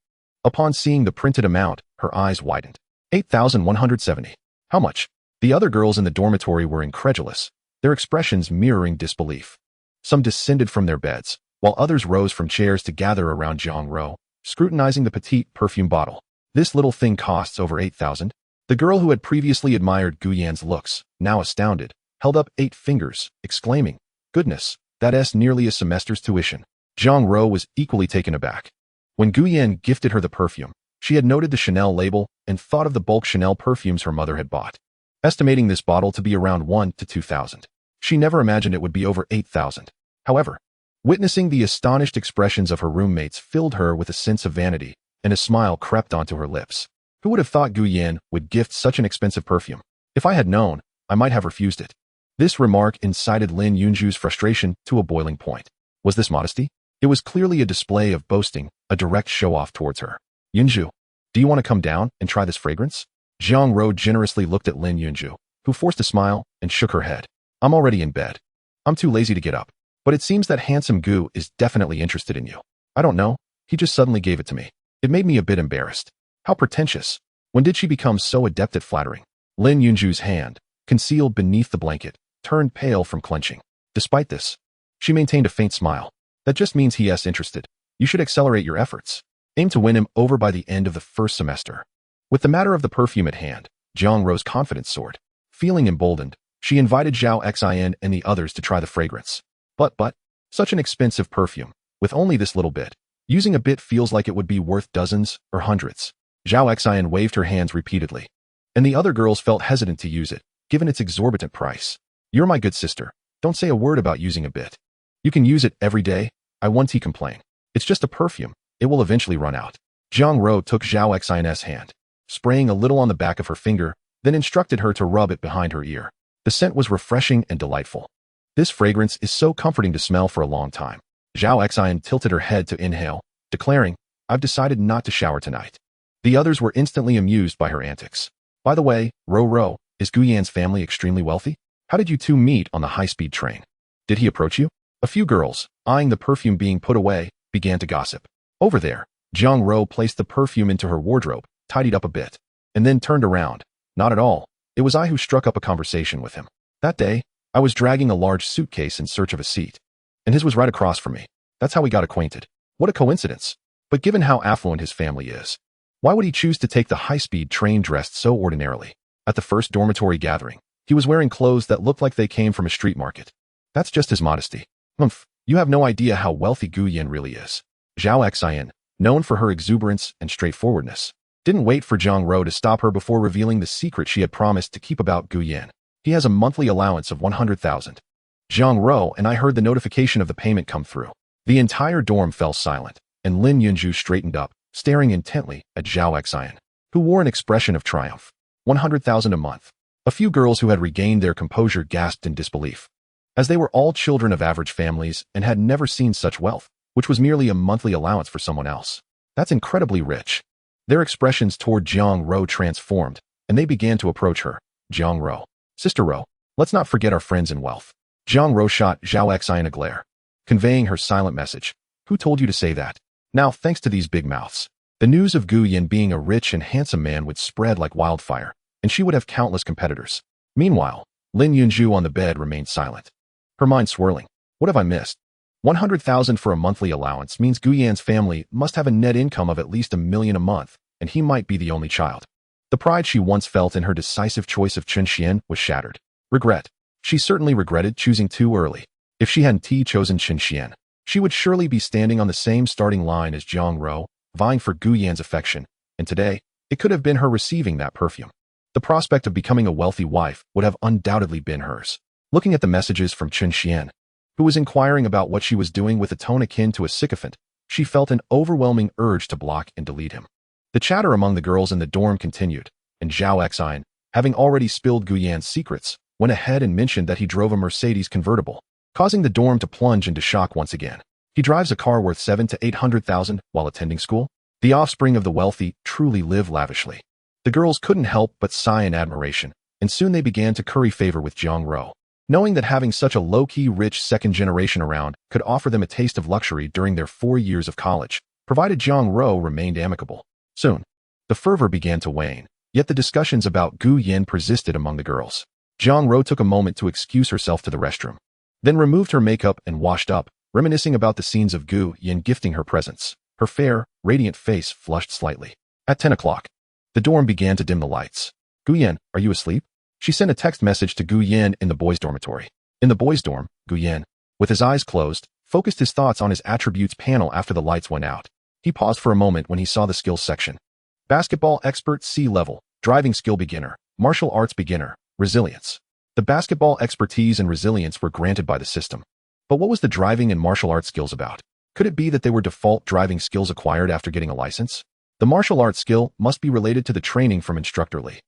upon seeing the printed amount, her eyes widened. 8,170. How much? The other girls in the dormitory were incredulous, their expressions mirroring disbelief. Some descended from their beds, while others rose from chairs to gather around Jiang Ro, scrutinizing the petite perfume bottle. This little thing costs over 8,000. The girl who had previously admired Gu Yan's looks, now astounded, held up 8 fingers, exclaiming, "Goodness, that's nearly a semester's tuition." Jiang Ro was equally taken aback. When Gu Yan gifted her the perfume, she had noted the Chanel label and thought of the bulk Chanel perfumes her mother had bought, estimating this bottle to be around 1 to 2,000. She never imagined it would be over 8,000. However, witnessing the astonished expressions of her roommates filled her with a sense of vanity, and a smile crept onto her lips. Who would have thought Gu Yan would gift such an expensive perfume? If I had known, I might have refused it. This remark incited Lin Yunju's frustration to a boiling point. Was this modesty? It was clearly a display of boasting, a direct show-off towards her. "Yunju, do you want to come down and try this fragrance?" Jiang Ro generously looked at Lin Yunju, who forced a smile and shook her head. "I'm already in bed. I'm too lazy to get up. But it seems that handsome Gu is definitely interested in you. I don't know, he just suddenly gave it to me. It made me a bit embarrassed. How pretentious. When did she become so adept at flattering?" Lin Yunju's hand, concealed beneath the blanket, turned pale from clenching. Despite this, she maintained a faint smile. "That just means he is interested. You should accelerate your efforts. Aim to win him over by the end of the first semester." With the matter of the perfume at hand, Jiang Ro's confidence soared. Feeling emboldened, she invited Zhao Xian and the others to try the fragrance. But, such an expensive perfume, with only this little bit. Using a bit feels like it would be worth dozens or hundreds. Zhao Xian waved her hands repeatedly, and the other girls felt hesitant to use it, given its exorbitant price. "You're my good sister. Don't say a word about using a bit. You can use it every day. I won't complain. It's just a perfume. It will eventually run out." Jiang Ro took Zhao Xian's hand, spraying a little on the back of her finger, then instructed her to rub it behind her ear. The scent was refreshing and delightful. "This fragrance is so comforting to smell for a long time." Zhao Xian tilted her head to inhale, declaring, "I've decided not to shower tonight." The others were instantly amused by her antics. "By the way, Ro, is Gu Yan's family extremely wealthy? How did you two meet on the high-speed train? Did he approach you?" A few girls, eyeing the perfume being put away, began to gossip. Over there, Jiang Ro placed the perfume into her wardrobe, tidied up a bit, and then turned around. "Not at all. It was I who struck up a conversation with him. That day, I was dragging a large suitcase in search of a seat, and his was right across from me. That's how we got acquainted. What a coincidence. But given how affluent his family is, why would he choose to take the high-speed train dressed so ordinarily? At the first dormitory gathering, he was wearing clothes that looked like they came from a street market. That's just his modesty. Humph, you have no idea how wealthy Gu Yan really is." Zhao Xian, known for her exuberance and straightforwardness, didn't wait for Jiang Ro to stop her before revealing the secret she had promised to keep about Gu Yan. "He has a monthly allowance of 100,000. Jiang Ro and I heard the notification of the payment come through." The entire dorm fell silent, and Lin Yunju straightened up, staring intently at Zhao Xian, who wore an expression of triumph. 100,000 a month. A few girls who had regained their composure gasped in disbelief, as they were all children of average families and had never seen such wealth, which was merely a monthly allowance for someone else. "That's incredibly rich." Their expressions toward Jiang Ro transformed, and they began to approach her. "Jiang Ro. Sister Ro, let's not forget our friends in wealth." Jiang Ro shot Zhao Xian a glare, conveying her silent message. "Who told you to say that?" Now, thanks to these big mouths, the news of Gu Yan being a rich and handsome man would spread like wildfire, and she would have countless competitors. Meanwhile, Lin Yunju on the bed remained silent, her mind swirling. What have I missed? 100,000 for a monthly allowance means Gu Yan's family must have a net income of at least 1 million a month, and he might be the only child. The pride she once felt in her decisive choice of Chun Xian was shattered. Regret. She certainly regretted choosing too early. If she hadn't chosen Chun Xian, she would surely be standing on the same starting line as Jiang Ro, vying for Gu Yan's affection, and today, it could have been her receiving that perfume. The prospect of becoming a wealthy wife would have undoubtedly been hers. Looking at the messages from Chun Xian, who was inquiring about what she was doing with a tone akin to a sycophant, she felt an overwhelming urge to block and delete him. The chatter among the girls in the dorm continued, and Zhao Xin, having already spilled Guyan's secrets, went ahead and mentioned that he drove a Mercedes convertible, causing the dorm to plunge into shock once again. He drives a car worth 700,000 to 800,000 while attending school? The offspring of the wealthy truly live lavishly. The girls couldn't help but sigh in admiration, and soon they began to curry favor with Jiang Ro. Knowing that having such a low-key rich second generation around could offer them a taste of luxury during their 4 years of college, provided Jiang Ro remained amicable. Soon, the fervor began to wane, yet the discussions about Gu Yin persisted among the girls. Jiang Ro took a moment to excuse herself to the restroom, then removed her makeup and washed up, reminiscing about the scenes of Gu Yin gifting her presents. Her fair, radiant face flushed slightly. At 10 o'clock, the dorm began to dim the lights. Gu Yin, are you asleep? She sent a text message to Gu Yin in the boys' dormitory. In the boys' dorm, Gu Yin, with his eyes closed, focused his thoughts on his attributes panel after the lights went out. He paused for a moment when he saw the skills section. Basketball expert C level, driving skill beginner, martial arts beginner, resilience. The basketball expertise and resilience were granted by the system. But what was the driving and martial arts skills about? Could it be that they were default driving skills acquired after getting a license? The martial arts skill must be related to the training from Instructor Lee.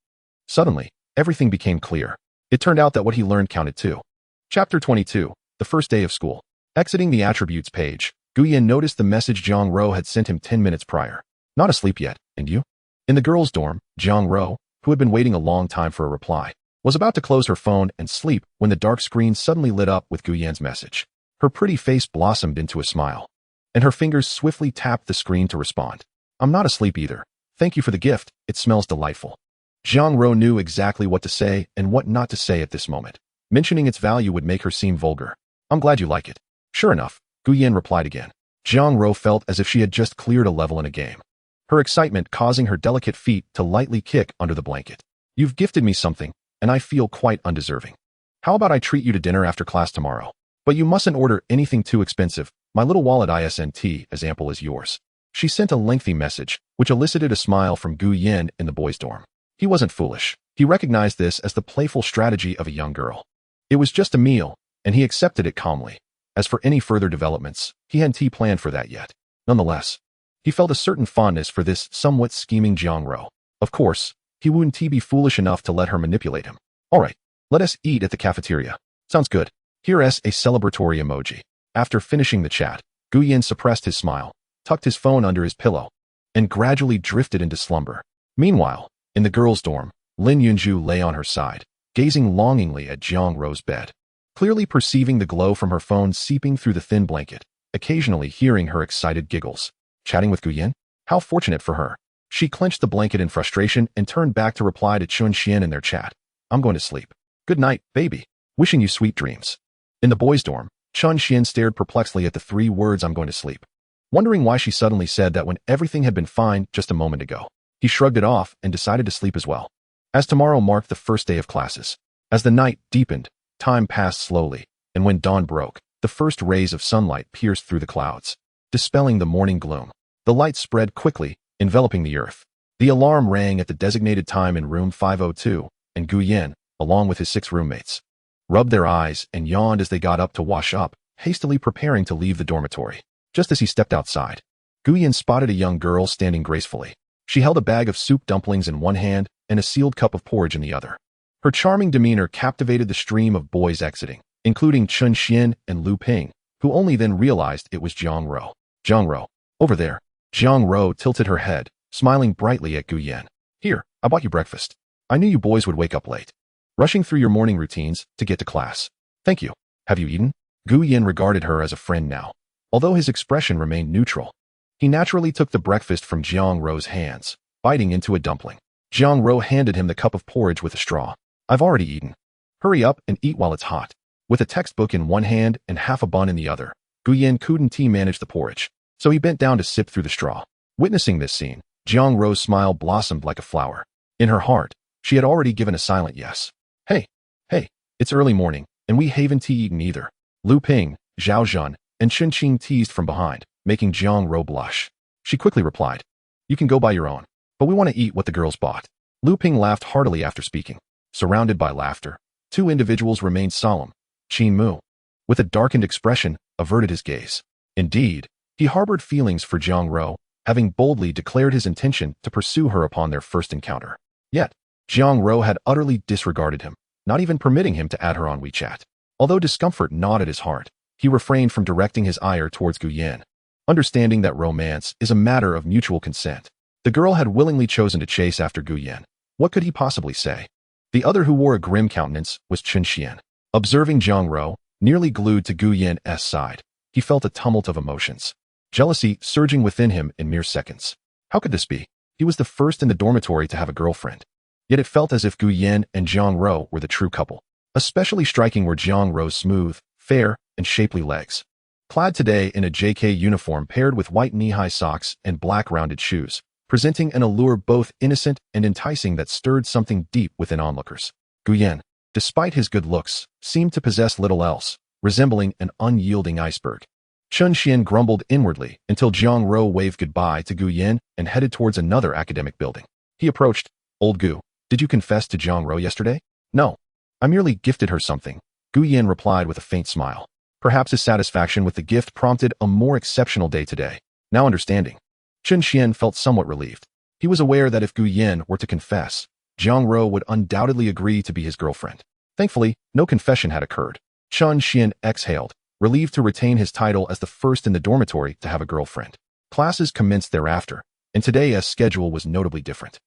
Suddenly, everything became clear. It turned out that what he learned counted too. Chapter 22, the first day of school. Exiting the attributes page, Guyan noticed the message Jiang Ro had sent him 10 minutes prior. Not asleep yet, and you? In the girls' dorm, Jiang Ro, who had been waiting a long time for a reply, was about to close her phone and sleep when the dark screen suddenly lit up with Guyan's message. Her pretty face blossomed into a smile, and her fingers swiftly tapped the screen to respond. I'm not asleep either. Thank you for the gift, it smells delightful. Jiang Ro knew exactly what to say and what not to say at this moment. Mentioning its value would make her seem vulgar. I'm glad you like it. Sure enough, Guyan replied again. Jiang Ro felt as if she had just cleared a level in a game, her excitement causing her delicate feet to lightly kick under the blanket. You've gifted me something, and I feel quite undeserving. How about I treat you to dinner after class tomorrow? But you mustn't order anything too expensive. My little wallet isn't as ample as yours. She sent a lengthy message, which elicited a smile from Gu Yin in the boys' dorm. He wasn't foolish. He recognized this as the playful strategy of a young girl. It was just a meal, and he accepted it calmly. As for any further developments, he hadn't planned for that yet. Nonetheless, he felt a certain fondness for this somewhat scheming Jiang Ro. Of course, he wouldn't be foolish enough to let her manipulate him. All right, let us eat at the cafeteria. Sounds good. Here's a celebratory emoji. After finishing the chat, Gu Yin suppressed his smile, tucked his phone under his pillow, and gradually drifted into slumber. Meanwhile, in the girls' dorm, Lin Yunju lay on her side, gazing longingly at Jiang Ro's bed, clearly perceiving the glow from her phone seeping through the thin blanket, occasionally hearing her excited giggles. Chatting with Gu Yin? How fortunate for her. She clenched the blanket in frustration and turned back to reply to Chun Xian in their chat. I'm going to sleep. Good night, baby. Wishing you sweet dreams. In the boys' dorm, Chun Xian stared perplexedly at the 3 words I'm going to sleep, wondering why she suddenly said that when everything had been fine just a moment ago. He shrugged it off and decided to sleep as well. As tomorrow marked the first day of classes, as the night deepened, time passed slowly, and when dawn broke, the first rays of sunlight pierced through the clouds, dispelling the morning gloom. The light spread quickly, enveloping the earth. The alarm rang at the designated time in room 502, and Gu Yin, along with his 6 roommates, rubbed their eyes and yawned as they got up to wash up, hastily preparing to leave the dormitory. Just as he stepped outside, Gu Yin spotted a young girl standing gracefully. She held a bag of soup dumplings in one hand and a sealed cup of porridge in the other. Her charming demeanor captivated the stream of boys exiting, including Chun Xian and Lu Ping, who only then realized it was Jiang Ro. Jiang Ro, over there. Jiang Ro tilted her head, smiling brightly at Gu Yin. Here, I bought you breakfast. I knew you boys would wake up late, rushing through your morning routines to get to class. Thank you. Have you eaten? Gu Yin regarded her as a friend now, although his expression remained neutral. He naturally took the breakfast from Jiang Ro's hands, biting into a dumpling. Jiang Ro handed him the cup of porridge with a straw. I've already eaten. Hurry up and eat while it's hot. With a textbook in one hand and half a bun in the other, Gu Yin couldn't manage the porridge, so he bent down to sip through the straw. Witnessing this scene, Jiang Ro's smile blossomed like a flower. In her heart, she had already given a silent yes. Hey, it's early morning, and we haven't eaten either. Lu Ping, Zhao Zhun, and Chen Qing teased from behind, making Jiang Ro blush. She quickly replied, you can go by your own. but we want to eat what the girls bought. Lu Ping laughed heartily after speaking. Surrounded by laughter, two individuals remained solemn. Qin Mu, with a darkened expression, averted his gaze. Indeed, he harbored feelings for Jiang Ro, having boldly declared his intention to pursue her upon their first encounter. Yet, Jiang Ro had utterly disregarded him, not even permitting him to add her on WeChat. Although discomfort gnawed at his heart, he refrained from directing his ire towards Gu Yan. Understanding that romance is a matter of mutual consent, the girl had willingly chosen to chase after Gu Yan. What could he possibly say? The other, who wore a grim countenance, was Chen Xian. Observing Jiang Ro, nearly glued to Gu Yan's side, he felt a tumult of emotions. Jealousy surging within him in mere seconds. How could this be? He was the first in the dormitory to have a girlfriend. Yet it felt as if Gu Yan and Jiang Ro were the true couple. Especially striking were Jiang Ro's smooth, fair, and shapely legs. Clad today in a JK uniform paired with white knee-high socks and black rounded shoes, presenting an allure both innocent and enticing that stirred something deep within onlookers. Gu Yan, despite his good looks, seemed to possess little else, resembling an unyielding iceberg. Chen Xian grumbled inwardly until Jiang Ro waved goodbye to Gu Yan and headed towards another academic building. He approached. Old Gu, did you confess to Jiang Ro yesterday? No. I merely gifted her something, Gu Yan replied with a faint smile. Perhaps his satisfaction with the gift prompted a more exceptional day today. Now understanding, Chen Xian felt somewhat relieved. He was aware that if Gu Yan were to confess, Jiang Ro would undoubtedly agree to be his girlfriend. Thankfully, no confession had occurred. Chen Xian exhaled, relieved to retain his title as the first in the dormitory to have a girlfriend. Classes commenced thereafter, and today's schedule was notably different.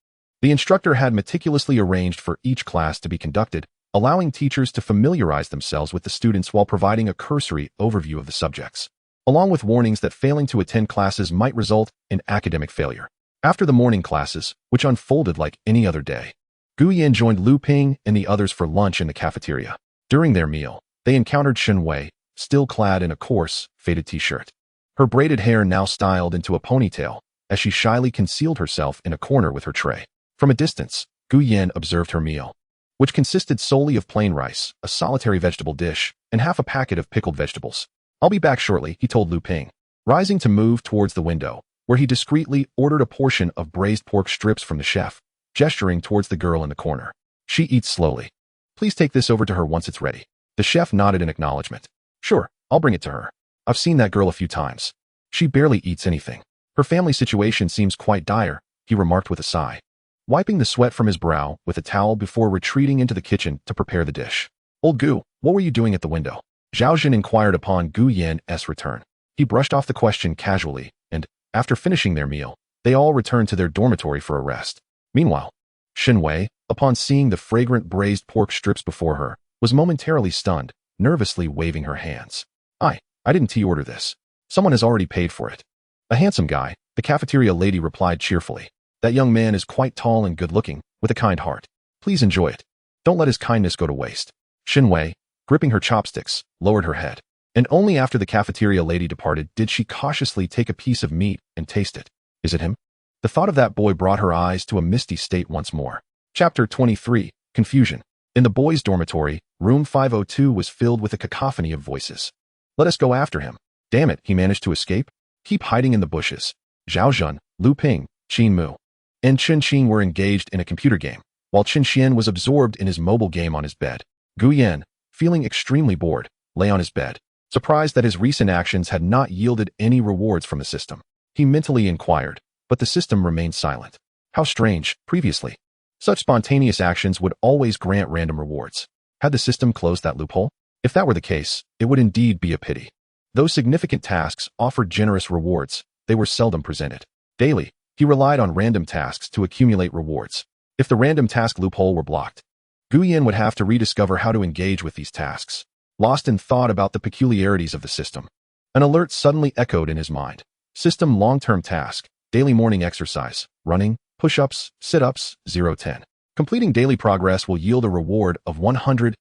The instructor had meticulously arranged for each class to be conducted, allowing teachers to familiarize themselves with the students while providing a cursory overview of the subjects, along with warnings that failing to attend classes might result in academic failure. After the morning classes, which unfolded like any other day, Gu Yan joined Lu Ping and the others for lunch in the cafeteria. During their meal, they encountered Shen Wei, still clad in a coarse, faded t-shirt. Her braided hair now styled into a ponytail, as she shyly concealed herself in a corner with her tray. From a distance, Gu Yan observed her meal, which consisted solely of plain rice, a solitary vegetable dish, and half a packet of pickled vegetables. I'll be back shortly, he told Lu Ping, rising to move towards the window, where he discreetly ordered a portion of braised pork strips from the chef, gesturing towards the girl in the corner. She eats slowly. Please take this over to her once it's ready. The chef nodded in acknowledgement. Sure, I'll bring it to her. I've seen that girl a few times. She barely eats anything. Her family situation seems quite dire, he remarked with a sigh, wiping the sweat from his brow with a towel before retreating into the kitchen to prepare the dish. Old Gu, what were you doing at the window? Zhao Jin inquired upon Gu Yan's return. He brushed off the question casually, and, after finishing their meal, they all returned to their dormitory for a rest. Meanwhile, Shen Wei, upon seeing the fragrant braised pork strips before her, was momentarily stunned, nervously waving her hands. I didn't order this. Someone has already paid for it. A handsome guy, the cafeteria lady replied cheerfully. That young man is quite tall and good-looking, with a kind heart. Please enjoy it. Don't let his kindness go to waste. Shen Wei, gripping her chopsticks, lowered her head, and only after the cafeteria lady departed did she cautiously take a piece of meat and taste it. Is it him? The thought of that boy brought her eyes to a misty state once more. Chapter 23, Confusion. In the boys' dormitory, room 502 was filled with a cacophony of voices. Let us go after him. Damn it, he managed to escape. Keep hiding in the bushes. Zhao Jun, Lu Ping, Qin Mu, and Chen Qing were engaged in a computer game, while Chen Xian was absorbed in his mobile game on his bed. Gu Yan, feeling extremely bored, lay on his bed, surprised that his recent actions had not yielded any rewards from the system. He mentally inquired, but the system remained silent. How strange, previously, such spontaneous actions would always grant random rewards. Had the system closed that loophole? If that were the case, it would indeed be a pity. Though significant tasks offered generous rewards, they were seldom presented. Daily, he relied on random tasks to accumulate rewards. If the random task loophole were blocked, Gu Yan would have to rediscover how to engage with these tasks. Lost in thought about the peculiarities of the system, an alert suddenly echoed in his mind. System long-term task, daily morning exercise, running, push-ups, sit-ups, 0-10. Completing daily progress will yield a reward of 100,000.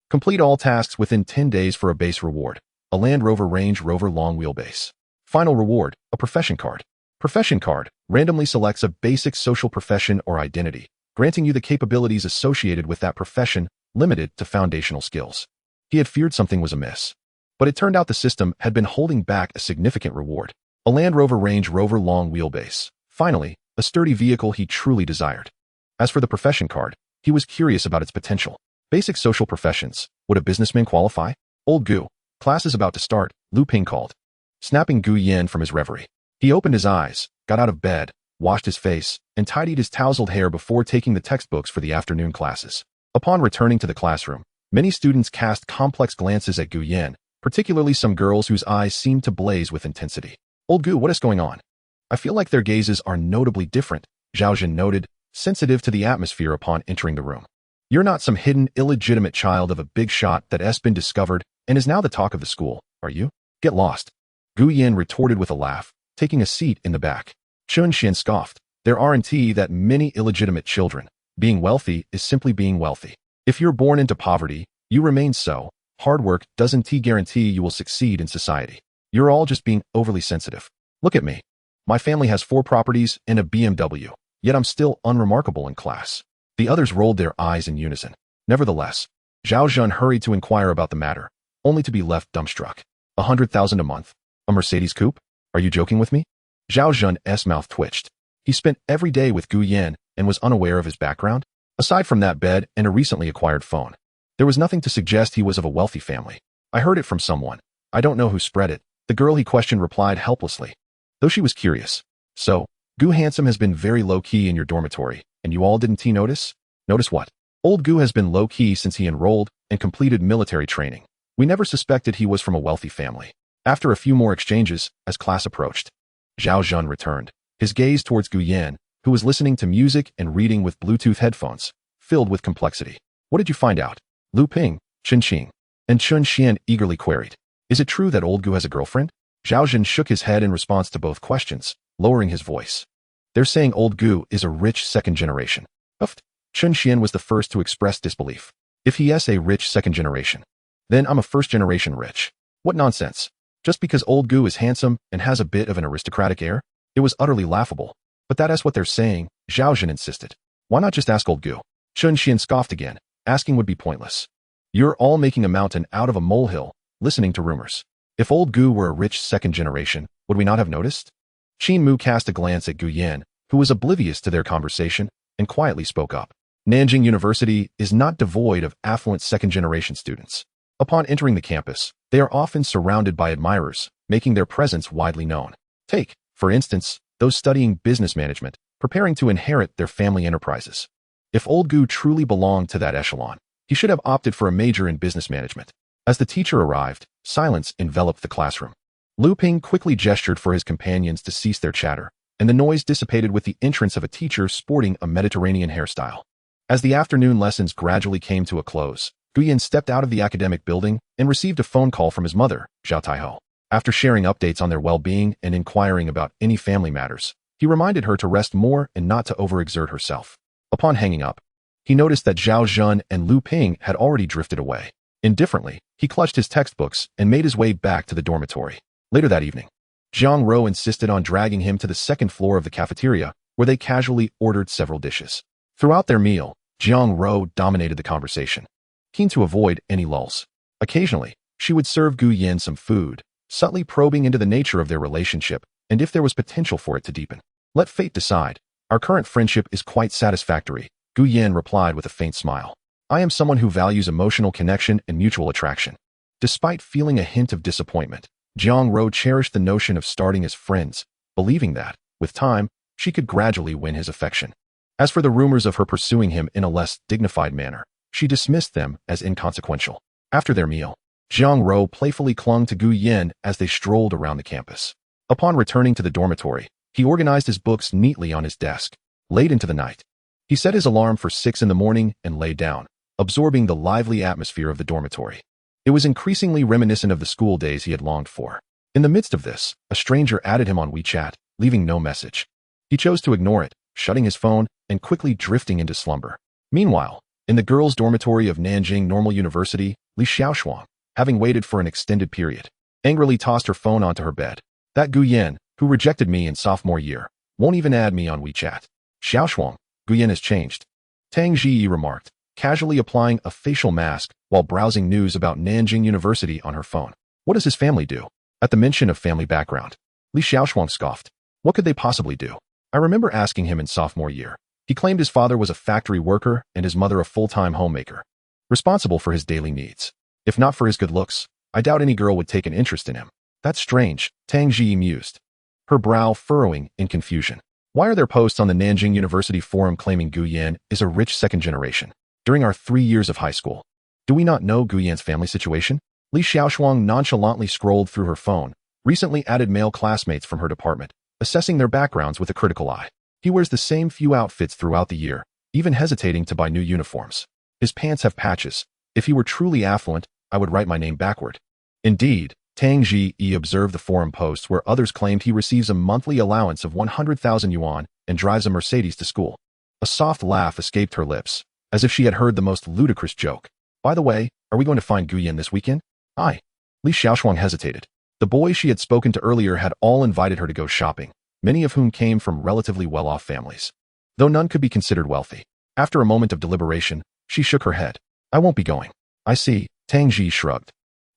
Complete all tasks within 10 days for a base reward, a Land Rover Range Rover long wheelbase. Final reward, a profession card. Profession card randomly selects a basic social profession or identity, granting you the capabilities associated with that profession, limited to foundational skills. He had feared something was amiss, but it turned out the system had been holding back a significant reward, a Land Rover Range Rover long wheelbase. Finally, a sturdy vehicle he truly desired. As for the profession card, he was curious about its potential. Basic social professions. Would a businessman qualify? Old Gu. Class is about to start, Lu Ping called, snapping Gu Yan from his reverie. He opened his eyes, got out of bed, washed his face, and tidied his tousled hair before taking the textbooks for the afternoon classes. Upon returning to the classroom, many students cast complex glances at Gu Yan, particularly some girls whose eyes seemed to blaze with intensity. Old Gu, what is going on? I feel like their gazes are notably different, Zhao Jin noted, sensitive to the atmosphere upon entering the room. You're not some hidden, illegitimate child of a big shot that has been discovered and is now the talk of the school, are you? Get lost. Gu Yan retorted with a laugh, taking a seat in the back. Chun Xian scoffed. There aren't that many illegitimate children. Being wealthy is simply being wealthy. If you're born into poverty, you remain so. Hard work doesn't guarantee you will succeed in society. You're all just being overly sensitive. Look at me. My family has 4 properties and a BMW, yet I'm still unremarkable in class. The others rolled their eyes in unison. Nevertheless, Zhao Jun hurried to inquire about the matter, only to be left dumbstruck. 100,000 a month? A Mercedes coupe? Are you joking with me? Zhao Jun's mouth twitched. He spent every day with Gu Yan and was unaware of his background. Aside from that bed and a recently acquired phone, there was nothing to suggest he was of a wealthy family. I heard it from someone. I don't know who spread it, the girl he questioned replied helplessly, though she was curious. So, Gu Handsome has been very low-key in your dormitory, and you all didn't notice? Notice what? Old Gu has been low-key since he enrolled and completed military training. We never suspected he was from a wealthy family. After a few more exchanges, as class approached, Zhao Jun returned, his gaze towards Gu Yan, who was listening to music and reading with Bluetooth headphones, filled with complexity. What did you find out? Lu Ping, Chen Qing, and Chun Xian eagerly queried. Is it true that Old Gu has a girlfriend? Zhao Jun shook his head in response to both questions, lowering his voice. They're saying Old Gu is a rich second generation. Uffed. Chun Xian was the first to express disbelief. If he is a rich second generation, then I'm a first generation rich. What nonsense. Just because Old Gu is handsome and has a bit of an aristocratic air? It was utterly laughable. But that is what they're saying, Zhao Jun insisted. Why not just ask Old Gu? Chun Xian scoffed again. Asking would be pointless. You're all making a mountain out of a molehill, listening to rumors. If Old Gu were a rich second generation, would we not have noticed? Qin Mu cast a glance at Gu Yan, who was oblivious to their conversation, and quietly spoke up. Nanjing University is not devoid of affluent second-generation students. Upon entering the campus, they are often surrounded by admirers, making their presence widely known. Take, for instance, those studying business management, preparing to inherit their family enterprises. If Old Gu truly belonged to that echelon, he should have opted for a major in business management. As the teacher arrived, silence enveloped the classroom. Lu Ping quickly gestured for his companions to cease their chatter, and the noise dissipated with the entrance of a teacher sporting a Mediterranean hairstyle. As the afternoon lessons gradually came to a close, Gu Yan stepped out of the academic building and received a phone call from his mother, Zhao Taiho. After sharing updates on their well-being and inquiring about any family matters, he reminded her to rest more and not to overexert herself. Upon hanging up, he noticed that Zhao Jun and Lu Ping had already drifted away. Indifferently, he clutched his textbooks and made his way back to the dormitory. Later that evening, Jiang Ro insisted on dragging him to the second floor of the cafeteria, where they casually ordered several dishes. Throughout their meal, Jiang Ro dominated the conversation, keen to avoid any lulls. Occasionally, she would serve Gu Yan some food, subtly probing into the nature of their relationship and if there was potential for it to deepen. Let fate decide. Our current friendship is quite satisfactory, Gu Yan replied with a faint smile. I am someone who values emotional connection and mutual attraction. Despite feeling a hint of disappointment, Jiang Ro cherished the notion of starting as friends, believing that, with time, she could gradually win his affection. As for the rumors of her pursuing him in a less dignified manner, she dismissed them as inconsequential. After their meal, Jiang Ro playfully clung to Gu Yan as they strolled around the campus. Upon returning to the dormitory, he organized his books neatly on his desk. Late into the night, he set his alarm for 6 in the morning and lay down, absorbing the lively atmosphere of the dormitory. It was increasingly reminiscent of the school days he had longed for. In the midst of this, a stranger added him on WeChat, leaving no message. He chose to ignore it, shutting his phone and quickly drifting into slumber. Meanwhile, in the girls' dormitory of Nanjing Normal University, Li Xiaoshuang, having waited for an extended period, angrily tossed her phone onto her bed. That Gu Yan, who rejected me in sophomore year, won't even add me on WeChat. Xiaoshuang, Gu Yan has changed, Tang Zhiyi remarked, casually applying a facial mask while browsing news about Nanjing University on her phone. What does his family do? At the mention of family background, Li Xiaoshuang scoffed. What could they possibly do? I remember asking him in sophomore year. He claimed his father was a factory worker and his mother a full-time homemaker, responsible for his daily needs. If not for his good looks, I doubt any girl would take an interest in him. That's strange, Tang Ji mused, her brow furrowing in confusion. Why are there posts on the Nanjing University forum claiming Gu Yan is a rich second generation? During our 3 years of high school, do we not know Gu Yan's family situation? Li Xiaoshuang nonchalantly scrolled through her phone, recently added male classmates from her department, assessing their backgrounds with a critical eye. He wears the same few outfits throughout the year, even hesitating to buy new uniforms. His pants have patches. If he were truly affluent, I would write my name backward. Indeed, Tang Ji observed the forum posts where others claimed he receives a monthly allowance of 100,000 yuan and drives a Mercedes to school. A soft laugh escaped her lips, as if she had heard the most ludicrous joke. By the way, are we going to find Gu Yan this weekend? Li Xiaoshuang hesitated. The boys she had spoken to earlier had all invited her to go shopping, many of whom came from relatively well-off families, though none could be considered wealthy. After a moment of deliberation, she shook her head. I won't be going. I see, Tang Ji shrugged,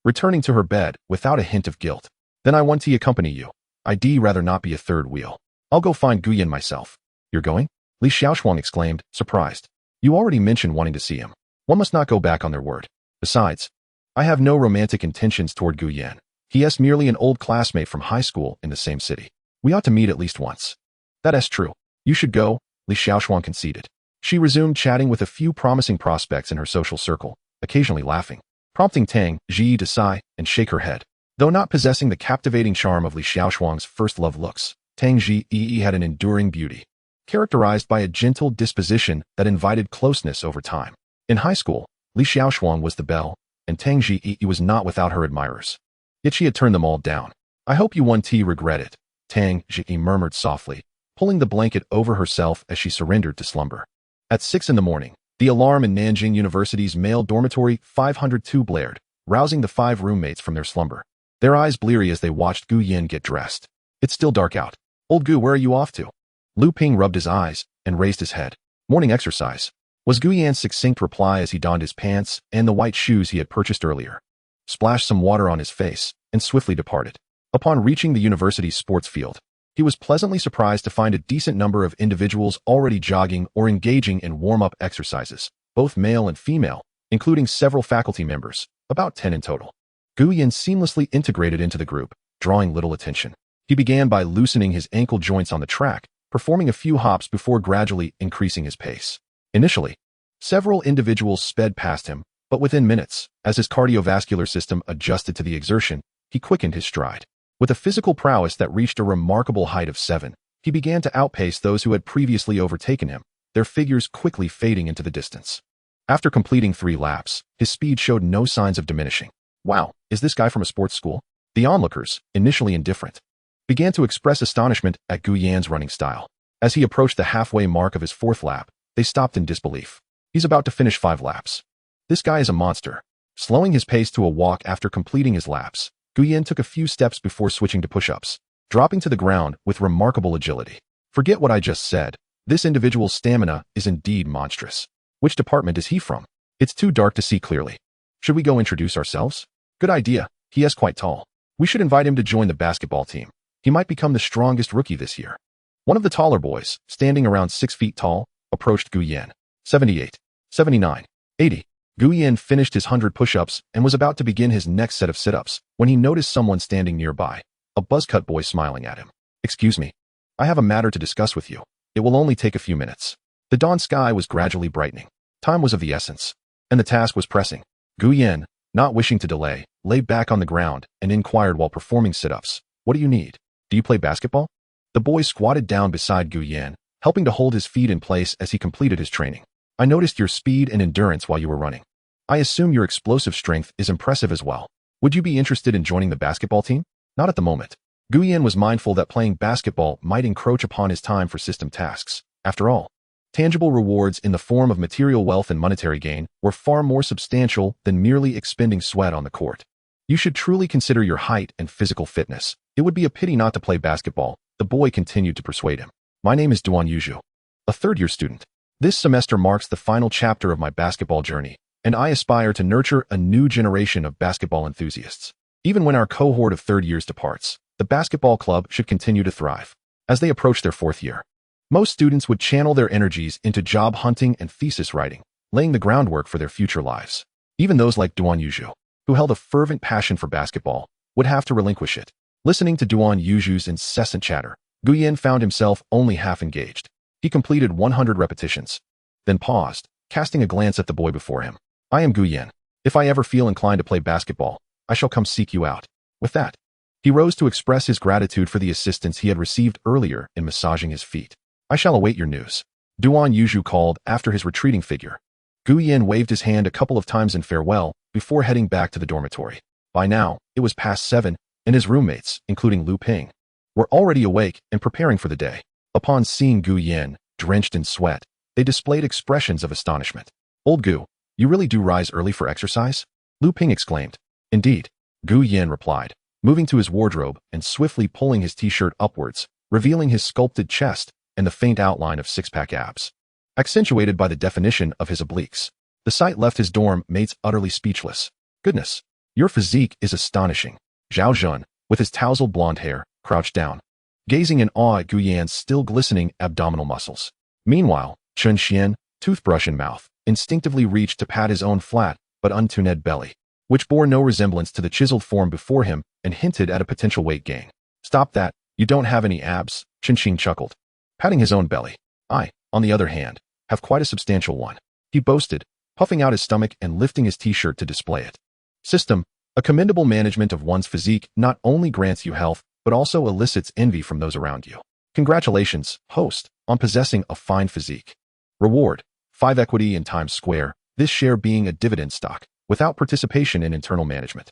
returning to her bed without a hint of guilt. Then I want to accompany you. I'd rather not be a third wheel. I'll go find Gu Yan myself. You're going? Li Xiaoshuang exclaimed, surprised. You already mentioned wanting to see him. One must not go back on their word. Besides, I have no romantic intentions toward Gu Yan. He is merely an old classmate from high school in the same city. We ought to meet at least once. That is true. You should go, Li Xiaoshuang conceded. She resumed chatting with a few promising prospects in her social circle, occasionally laughing, prompting Tang Ji to sigh and shake her head. Though not possessing the captivating charm of Li Xiaoshuang's first love looks, Tang Ji had an enduring beauty, characterized by a gentle disposition that invited closeness over time. In high school, Li Xiaoshuang was the belle, and Tang Ji was not without her admirers. Yet she had turned them all down. I hope you won't regret it, Tang Ji murmured softly, pulling the blanket over herself as she surrendered to slumber. At 6 in the morning, the alarm in Nanjing University's male dormitory 502 blared, rousing the 5 roommates from their slumber, their eyes bleary as they watched Gu Yan get dressed. It's still dark out. Old Gu, where are you off to? Lu Ping rubbed his eyes and raised his head. Morning exercise, was Gu Yan's succinct reply as he donned his pants and the white shoes he had purchased earlier, splashed some water on his face, and swiftly departed. Upon reaching the university's sports field, he was pleasantly surprised to find a decent number of individuals already jogging or engaging in warm-up exercises, both male and female, including several faculty members, about 10 in total. Gu Yan seamlessly integrated into the group, drawing little attention. He began by loosening his ankle joints on the track, performing a few hops before gradually increasing his pace. Initially, several individuals sped past him, but within minutes, as his cardiovascular system adjusted to the exertion, he quickened his stride. With a physical prowess that reached a remarkable height of 7, he began to outpace those who had previously overtaken him, their figures quickly fading into the distance. After completing 3 laps, his speed showed no signs of diminishing. Wow, is this guy from a sports school? The onlookers, initially indifferent, began to express astonishment at Gu Yan's running style. As he approached the halfway mark of his 4th lap, they stopped in disbelief. He's about to finish 5 laps. This guy is a monster. Slowing his pace to a walk after completing his laps, Gu Yan took a few steps before switching to push-ups, dropping to the ground with remarkable agility. Forget what I just said. This individual's stamina is indeed monstrous. Which department is he from? It's too dark to see clearly. Should we go introduce ourselves? Good idea. He is quite tall. We should invite him to join the basketball team. He might become the strongest rookie this year. One of the taller boys, standing around 6 feet tall, approached Gu Yan. 78, 79, 80. Gu Yan finished his 100 push-ups and was about to begin his next set of sit-ups when he noticed someone standing nearby, a buzzcut boy smiling at him. Excuse me. I have a matter to discuss with you. It will only take a few minutes. The dawn sky was gradually brightening. Time was of the essence, and the task was pressing. Gu Yan, not wishing to delay, lay back on the ground and inquired while performing sit-ups. What do you need? Do you play basketball? The boy squatted down beside Gu Yan, helping to hold his feet in place as he completed his training. I noticed your speed and endurance while you were running. I assume your explosive strength is impressive as well. Would you be interested in joining the basketball team? Not at the moment. Gu Yan was mindful that playing basketball might encroach upon his time for system tasks. After all, tangible rewards in the form of material wealth and monetary gain were far more substantial than merely expending sweat on the court. You should truly consider your height and physical fitness. It would be a pity not to play basketball, the boy continued to persuade him. My name is Duan Yuzhu, a third-year student. This semester marks the final chapter of my basketball journey, and I aspire to nurture a new generation of basketball enthusiasts. Even when our cohort of third years departs, the basketball club should continue to thrive. As they approach their 4th year, Most students would channel their energies into job hunting and thesis writing, laying the groundwork for their future lives. Even those like Duan Yuzhu, who held a fervent passion for basketball, would have to relinquish it. Listening to Duan Yuzhu's incessant chatter, Guyan found himself only half engaged. He completed 100 repetitions, then paused, casting a glance at the boy before him. I am Guyan. If I ever feel inclined to play basketball, I shall come seek you out. With that, he rose to express his gratitude for the assistance he had received earlier in massaging his feet. I shall await your news. Duan Yuzhu called after his retreating figure. Guyan waved his hand a couple of times in farewell before heading back to the dormitory. By now, it was past 7, and his roommates, including Lu Ping, were already awake and preparing for the day. Upon seeing Guyan, drenched in sweat, they displayed expressions of astonishment. Old Gu, you really do rise early for exercise? Lu Ping exclaimed. Indeed, Guyan replied, moving to his wardrobe and swiftly pulling his t-shirt upwards, revealing his sculpted chest and the faint outline of six-pack abs, accentuated by the definition of his obliques. The sight left his dorm mates utterly speechless. Goodness, your physique is astonishing. Zhao Zhun, with his tousled blonde hair, crouched down, gazing in awe at Guyan's still glistening abdominal muscles. Meanwhile, Chun Xian, toothbrush in mouth, instinctively reached to pat his own flat but untuned belly, which bore no resemblance to the chiseled form before him and hinted at a potential weight gain. Stop that, you don't have any abs, Chun Xian chuckled, patting his own belly. I, on the other hand, have quite a substantial one, he boasted, puffing out his stomach and lifting his t-shirt to display it. System, a commendable management of one's physique not only grants you health, but also elicits envy from those around you. Congratulations, host, on possessing a fine physique. Reward, 5 equity in Times Square, this share being a dividend stock, without participation in internal management.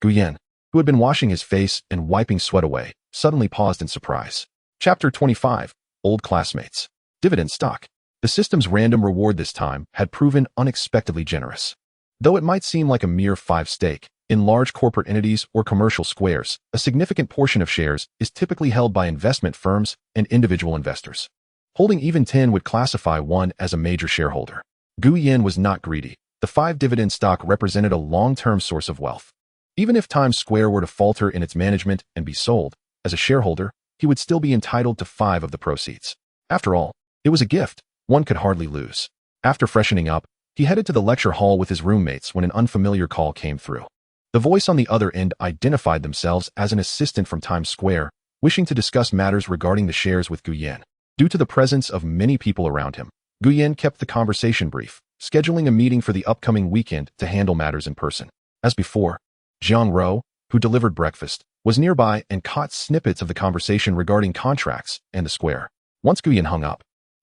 Guyan, who had been washing his face and wiping sweat away, suddenly paused in surprise. Chapter 25, Old Classmates. Dividend stock. The system's random reward this time had proven unexpectedly generous. Though it might seem like a mere 5 stake, in large corporate entities or commercial squares, a significant portion of shares is typically held by investment firms and individual investors. Holding even 10 would classify one as a major shareholder. Guyan was not greedy. The 5 dividend stock represented a long-term source of wealth. Even if Times Square were to falter in its management and be sold, as a shareholder, he would still be entitled to 5 of the proceeds. After all, it was a gift one could hardly lose. After freshening up, he headed to the lecture hall with his roommates when an unfamiliar call came through. The voice on the other end identified themselves as an assistant from Times Square, wishing to discuss matters regarding the shares with Guyan. Due to the presence of many people around him, Guyan kept the conversation brief, scheduling a meeting for the upcoming weekend to handle matters in person. As before, Jiang Ro, who delivered breakfast, was nearby and caught snippets of the conversation regarding contracts and the square. Once Guyan hung up,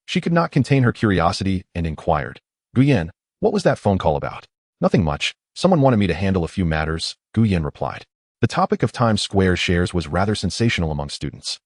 she could not contain her curiosity and inquired, Guyan, what was that phone call about? Nothing much. Someone wanted me to handle a few matters, Guyan replied. The topic of Times Square shares was rather sensational among students,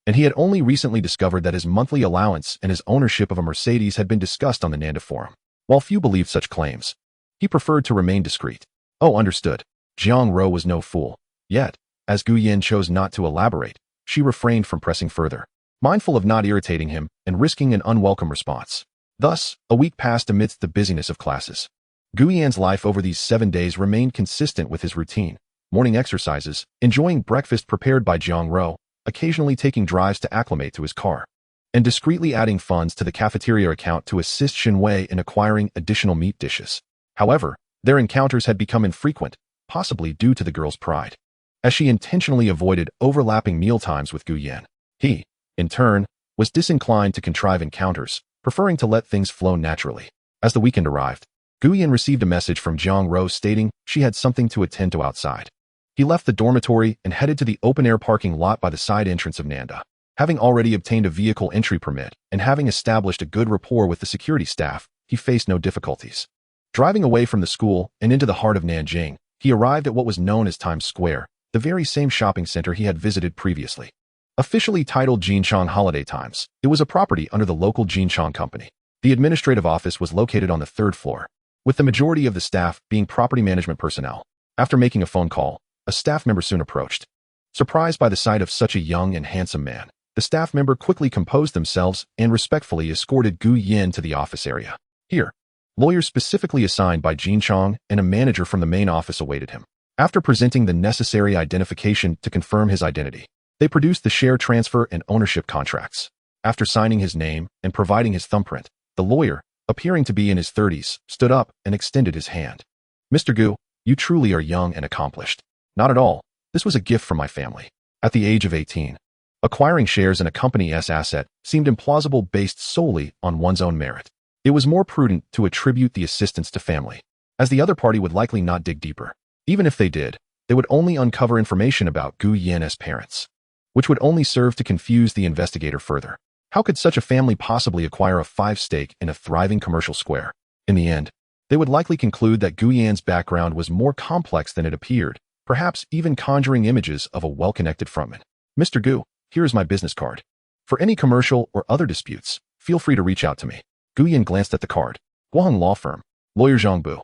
and he had only recently discovered that his monthly allowance and his ownership of a Mercedes had been discussed on the Nanda forum. While few believed such claims, he preferred to remain discreet. Oh, understood. Jiang Ro was no fool. Yet, as Guyan chose not to elaborate, she refrained from pressing further, mindful of not irritating him and risking an unwelcome response. Thus, a week passed amidst the busyness of classes. Guyan's life over these 7 days remained consistent with his routine: morning exercises, enjoying breakfast prepared by Jiang Ro, occasionally taking drives to acclimate to his car, and discreetly adding funds to the cafeteria account to assist Shinwei in acquiring additional meat dishes. However, their encounters had become infrequent, possibly due to the girl's pride, as she intentionally avoided overlapping mealtimes with Guyan. He, in turn, was disinclined to contrive encounters, preferring to let things flow naturally. As the weekend arrived, Guyan received a message from Jiang Ro stating she had something to attend to outside. He left the dormitory and headed to the open-air parking lot by the side entrance of Nanda. Having already obtained a vehicle entry permit and having established a good rapport with the security staff, he faced no difficulties. Driving away from the school and into the heart of Nanjing, he arrived at what was known as Times Square, the very same shopping center he had visited previously. Officially titled Jinchong Holiday Times, it was a property under the local Jinchong company. The administrative office was located on the 3rd floor, with the majority of the staff being property management personnel. After making a phone call, a staff member soon approached. Surprised by the sight of such a young and handsome man, the staff member quickly composed themselves and respectfully escorted Guyan to the office area. Here, lawyers specifically assigned by Jinchong and a manager from the main office awaited him. After presenting the necessary identification to confirm his identity, they produced the share transfer and ownership contracts. After signing his name and providing his thumbprint, the lawyer, appearing to be in his 30s, stood up and extended his hand. Mr. Gu, you truly are young and accomplished. Not at all. This was a gift from my family. At the age of 18, acquiring shares in a company's asset seemed implausible based solely on one's own merit. It was more prudent to attribute the assistance to family, as the other party would likely not dig deeper. Even if they did, they would only uncover information about Gu Yan's parents, which would only serve to confuse the investigator further. How could such a family possibly acquire a 5 stake in a thriving commercial square? In the end, they would likely conclude that Gu Yan's background was more complex than it appeared, perhaps even conjuring images of a well-connected frontman. Mr. Gu, here is my business card. For any commercial or other disputes, feel free to reach out to me. Gu Yan glanced at the card. Guang Law Firm. Lawyer Zhang Bu.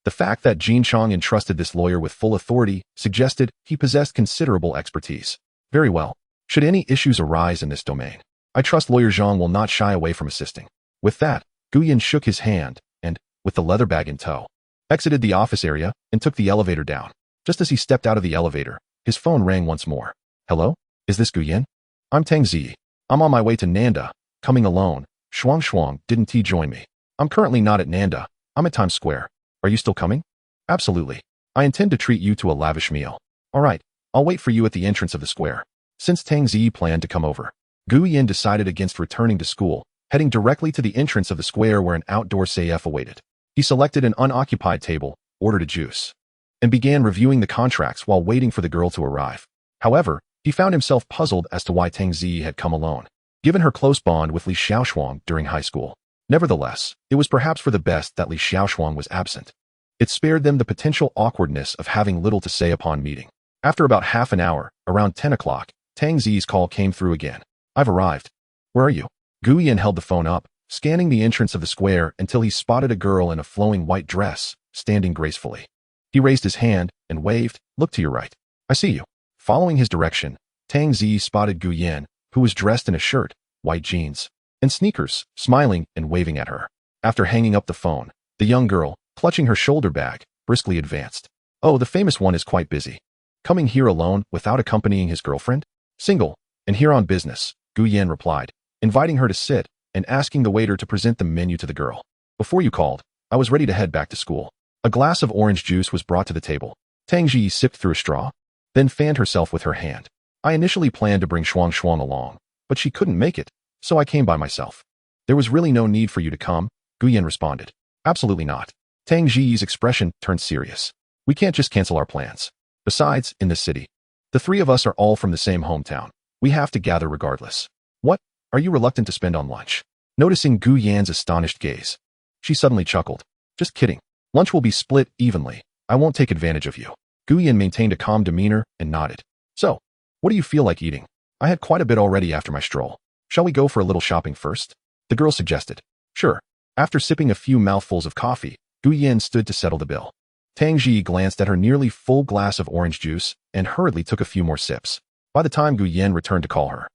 The fact that Jin Chong entrusted this lawyer with full authority suggested he possessed considerable expertise. Very well. Should any issues arise in this domain, I trust Lawyer Zhang will not shy away from assisting. With that, Gu Yan shook his hand and, with the leather bag in tow, exited the office area and took the elevator down. Just as he stepped out of the elevator, his phone rang once more. Hello? Is this Gu Yan? I'm Tang Zi. I'm on my way to Nanda. Coming alone. Shuang, didn't he join me? I'm currently not at Nanda. I'm at Times Square. Are you still coming? Absolutely. I intend to treat you to a lavish meal. All right. I'll wait for you at the entrance of the square. Since Tang Zi planned to come over, Gu Yan decided against returning to school, heading directly to the entrance of the square where an outdoor CF awaited. He selected an unoccupied table, ordered a juice, and began reviewing the contracts while waiting for the girl to arrive. However, he found himself puzzled as to why Tang Zi had come alone, given her close bond with Li Xiaoshuang during high school. Nevertheless, it was perhaps for the best that Li Xiaoshuang was absent. It spared them the potential awkwardness of having little to say upon meeting. After about half an hour, around 10 o'clock, Tang Zi's call came through again. I've arrived. Where are you? Gu Yan held the phone up, scanning the entrance of the square until he spotted a girl in a flowing white dress, standing gracefully. He raised his hand and waved, look to your right. I see you. Following his direction, Tang Zi spotted Gu Yan, who was dressed in a shirt, white jeans, and sneakers, smiling and waving at her. After hanging up the phone, the young girl, clutching her shoulder bag, briskly advanced. Oh, the famous one is quite busy. Coming here alone without accompanying his girlfriend? Single, and here on business, Gu Yan replied, inviting her to sit and asking the waiter to present the menu to the girl. Before you called, I was ready to head back to school. A glass of orange juice was brought to the table. Tang Zi sipped through a straw, then fanned herself with her hand. I initially planned to bring Shuang along, but she couldn't make it, so I came by myself. There was really no need for you to come, Gu Yan responded. Absolutely not. Tang Zi's expression turned serious. We can't just cancel our plans. Besides, in this city, the three of us are all from the same hometown. We have to gather regardless. What? Are you reluctant to spend on lunch? Noticing Gu Yan's astonished gaze, she suddenly chuckled. Just kidding. Lunch will be split evenly. I won't take advantage of you. Gu Yan maintained a calm demeanor and nodded. So, what do you feel like eating? I had quite a bit already after my stroll. Shall we go for a little shopping first? The girl suggested. Sure. After sipping a few mouthfuls of coffee, Gu Yan stood to settle the bill. Tang Zi glanced at her nearly full glass of orange juice and hurriedly took a few more sips. By the time Gu Yan returned to call her,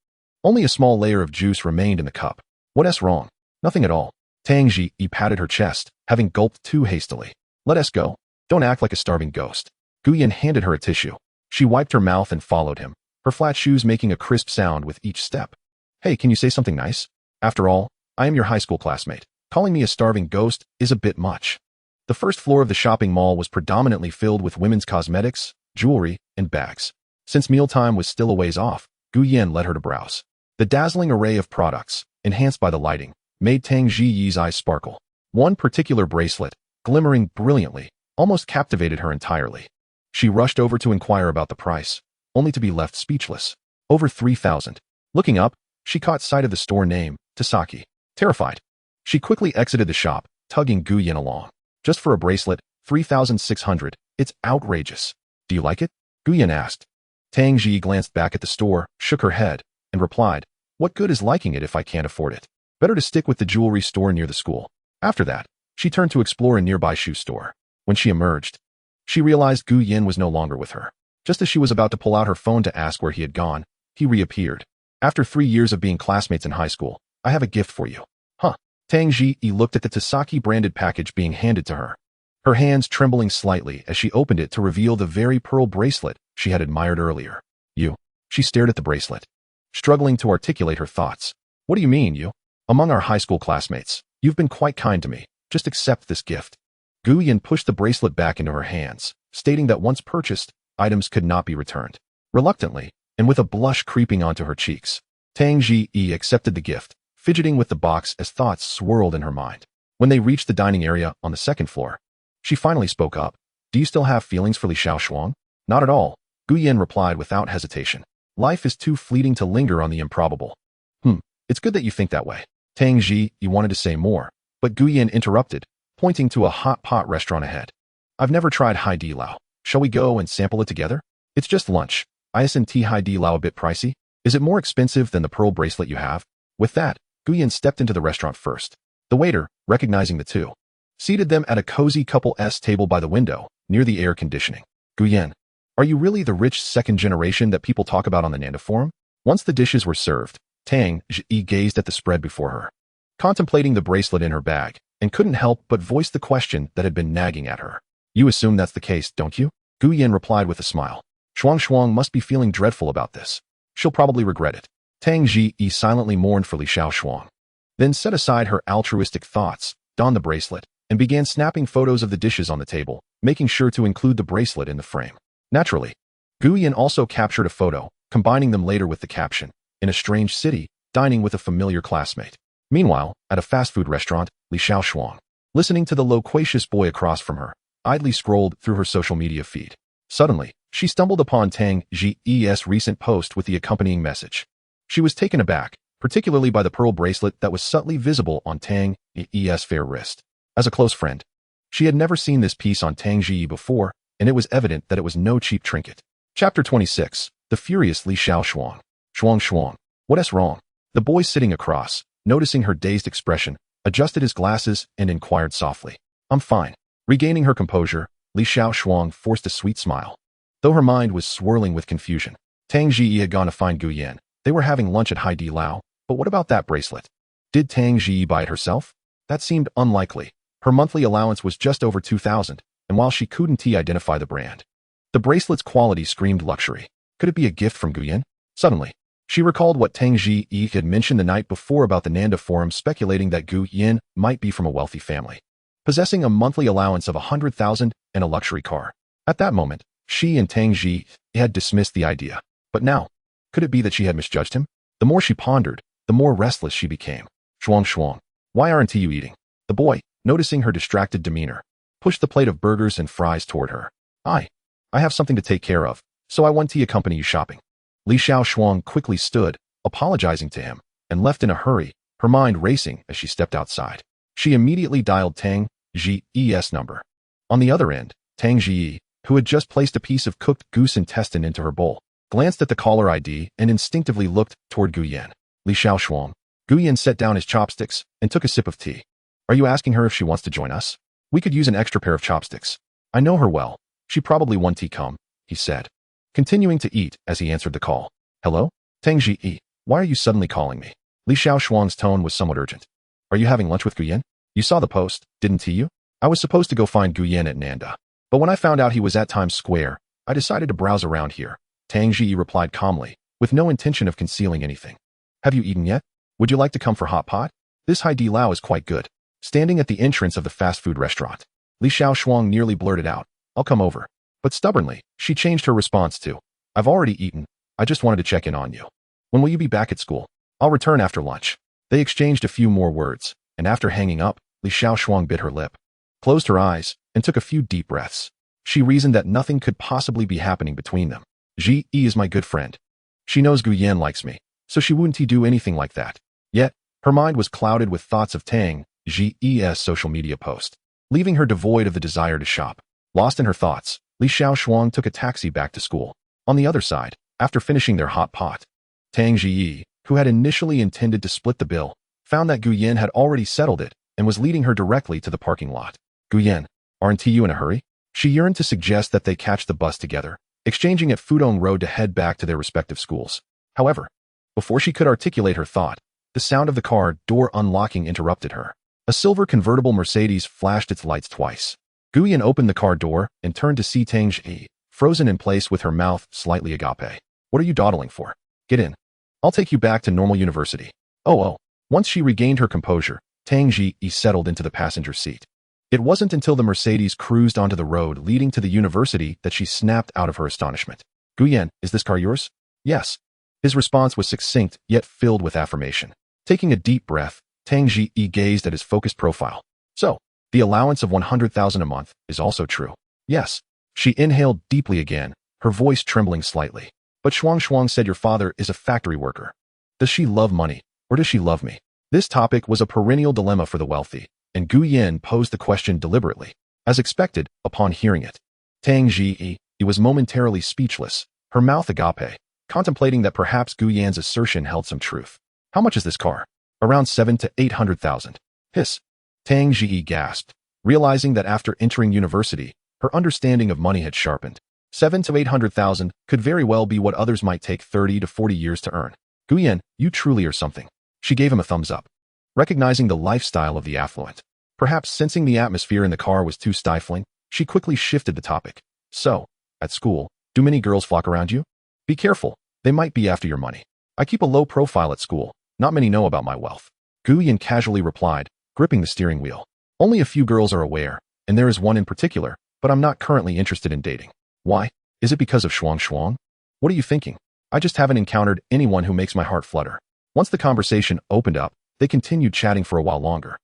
only a small layer of juice remained in the cup. What's wrong? Nothing at all. Tang Zi patted her chest, having gulped too hastily. Let us go. Don't act like a starving ghost. Gu Yan handed her a tissue. She wiped her mouth and followed him, her flat shoes making a crisp sound with each step. Hey, can you say something nice? After all, I am your high school classmate. Calling me a starving ghost is a bit much. The first floor of the shopping mall was predominantly filled with women's cosmetics, jewelry, and bags. Since mealtime was still a ways off, Gu Yan led her to browse. The dazzling array of products, enhanced by the lighting, made Tang Zi's eyes sparkle. One particular bracelet, glimmering brilliantly, almost captivated her entirely. She rushed over to inquire about the price, only to be left speechless. Over 3,000. Looking up, she caught sight of the store name, Tasaki. Terrified, she quickly exited the shop, tugging Gu Yan along. Just for a bracelet, 3,600. It's outrageous. Do you like it? Gu Yan asked. Tang Zi glanced back at the store, shook her head, and replied, what good is liking it if I can't afford it? Better to stick with the jewelry store near the school. After that, she turned to explore a nearby shoe store. When she emerged, she realized Gu Yan was no longer with her. Just as she was about to pull out her phone to ask where he had gone, he reappeared. After 3 years of being classmates in high school, I have a gift for you. Huh? Tang Zi looked at the Tasaki branded package being handed to her, her hands trembling slightly as she opened it to reveal the very pearl bracelet she had admired earlier. You. She stared at the bracelet, struggling to articulate her thoughts. What do you mean, you? Among our high school classmates, you've been quite kind to me. Just accept this gift. Gu Yin pushed the bracelet back into her hands, stating that once purchased, items could not be returned. Reluctantly, and with a blush creeping onto her cheeks, Tang Ji accepted the gift, fidgeting with the box as thoughts swirled in her mind. When they reached the dining area on the second floor, she finally spoke up. Do you still have feelings for Li Xiaoshuang? Not at all, Gu Yin replied without hesitation. Life is too fleeting to linger on the improbable. It's good that you think that way. Tang Ji wanted to say more, but Gu Yin interrupted, pointing to a hot pot restaurant ahead. I've never tried Hai Di Lao. Shall we go and sample it together? It's just lunch. Isn't Hai Di Lao a bit pricey? Is it more expensive than the pearl bracelet you have? With that, Gu Yin stepped into the restaurant first. The waiter, recognizing the two, seated them at a cozy couple's table by the window, near the air conditioning. Gu Yin, are you really the rich second generation that people talk about on the Nanda forum? Once the dishes were served, Tang Ji gazed at the spread before her, contemplating the bracelet in her bag, and couldn't help but voice the question that had been nagging at her. You assume that's the case, don't you? Gu Yin replied with a smile. Shuang must be feeling dreadful about this. She'll probably regret it. Tang Ji silently mourned for Li Xiaoshuang, then set aside her altruistic thoughts, donned the bracelet, and began snapping photos of the dishes on the table, making sure to include the bracelet in the frame. Naturally, Gu Yin also captured a photo, combining them later with the caption, in a strange city, dining with a familiar classmate. Meanwhile, at a fast food restaurant, Li Xiaoshuang, listening to the loquacious boy across from her, idly scrolled through her social media feed. Suddenly, she stumbled upon Tang Ji's recent post with the accompanying message. She was taken aback, particularly by the pearl bracelet that was subtly visible on Tang Ji's fair wrist. As a close friend, she had never seen this piece on Tang Ji before, and it was evident that it was no cheap trinket. Chapter 26. The Furious Li Xiaoshuang. Shuang, what's wrong? The boy sitting across, noticing her dazed expression, adjusted his glasses and inquired softly. I'm fine. Regaining her composure, Li Xiaoshuang forced a sweet smile. Though her mind was swirling with confusion, Tang Ji had gone to find Gu Yin. They were having lunch at Hai Di Lao, but what about that bracelet? Did Tang Ji buy it herself? That seemed unlikely. Her monthly allowance was just over 2,000, and while she couldn't identify the brand, the bracelet's quality screamed luxury. Could it be a gift from Gu Yin? Suddenly, she recalled what Tang Ji had mentioned the night before about the Nanda forum, speculating that Gu Yin might be from a wealthy family, possessing a monthly allowance of 100,000 and a luxury car. At that moment, she and Tang Ji had dismissed the idea. But now, could it be that she had misjudged him? The more she pondered, the more restless she became. Shuang, why aren't you eating? The boy, noticing her distracted demeanor, pushed the plate of burgers and fries toward her. I have something to take care of, so I want to accompany you shopping. Li Xiaoshuang quickly stood, apologizing to him, and left in a hurry, her mind racing as she stepped outside. She immediately dialed Tang Ji's number. On the other end, Tang Ji, who had just placed a piece of cooked goose intestine into her bowl, glanced at the caller ID and instinctively looked toward Gu Yin. Li Xiaoshuang. Gu Yin set down his chopsticks and took a sip of tea. Are you asking her if she wants to join us? We could use an extra pair of chopsticks. I know her well. She probably wants tea come, he said, continuing to eat as he answered the call. Hello? Tang Ji, why are you suddenly calling me? Li Xiaoshuang's tone was somewhat urgent. Are you having lunch with Gu Yin? You saw the post, didn't you? I was supposed to go find Gu Yin at Nanda, but when I found out he was at Times Square, I decided to browse around here. Tang Ji replied calmly, with no intention of concealing anything. Have you eaten yet? Would you like to come for hot pot? This Hai Di Lao is quite good. Standing at the entrance of the fast food restaurant, Li Xiaoshuang nearly blurted out, I'll come over. But stubbornly, she changed her response to, I've already eaten. I just wanted to check in on you. When will you be back at school? I'll return after lunch. They exchanged a few more words, and after hanging up, Li Xiaoshuang bit her lip, closed her eyes, and took a few deep breaths. She reasoned that nothing could possibly be happening between them. Ji is my good friend. She knows Gu Yin likes me, so she wouldn't do anything like that. Yet, her mind was clouded with thoughts of Tang Ji's social media post, leaving her devoid of the desire to shop. Lost in her thoughts, Li Xiaoshuang took a taxi back to school. On the other side, after finishing their hot pot, Tang Ji, who had initially intended to split the bill, found that Gu Yin had already settled it and was leading her directly to the parking lot. Gu Yin, aren't you in a hurry? She yearned to suggest that they catch the bus together, exchanging at Fudong Road to head back to their respective schools. However, before she could articulate her thought, the sound of the car door unlocking interrupted her. A silver convertible Mercedes flashed its lights twice. Gu Yin opened the car door and turned to see Tang Ji, frozen in place with her mouth slightly agape. What are you dawdling for? Get in. I'll take you back to normal university. Oh. Once she regained her composure, Tang Ji settled into the passenger seat. It wasn't until the Mercedes cruised onto the road leading to the university that she snapped out of her astonishment. Guyan, is this car yours? Yes. His response was succinct, yet filled with affirmation. Taking a deep breath, Tang Ji gazed at his focused profile. So, the allowance of 100,000 a month is also true. Yes. She inhaled deeply again, her voice trembling slightly. But Shuang said your father is a factory worker. Does she love money, or does she love me? This topic was a perennial dilemma for the wealthy, and Gu Yin posed the question deliberately. As expected, upon hearing it, Tang Ji was momentarily speechless, her mouth agape, contemplating that perhaps Gu Yan's assertion held some truth. How much is this car? Around 7 to 800,000. Hiss. Tang Ji gasped, realizing that after entering university, her understanding of money had sharpened. 7 to 800,000 could very well be what others might take 30 to 40 years to earn. Gu Yan, you truly are something. She gave him a thumbs up, recognizing the lifestyle of the affluent. Perhaps sensing the atmosphere in the car was too stifling, she quickly shifted the topic. So, at school, do many girls flock around you? Be careful, they might be after your money. I keep a low profile at school, not many know about my wealth. Gu Yan casually replied, gripping the steering wheel. Only a few girls are aware, and there is one in particular, but I'm not currently interested in dating. Why? Is it because of Shuang? What are you thinking? I just haven't encountered anyone who makes my heart flutter. Once the conversation opened up, they continued chatting for a while longer.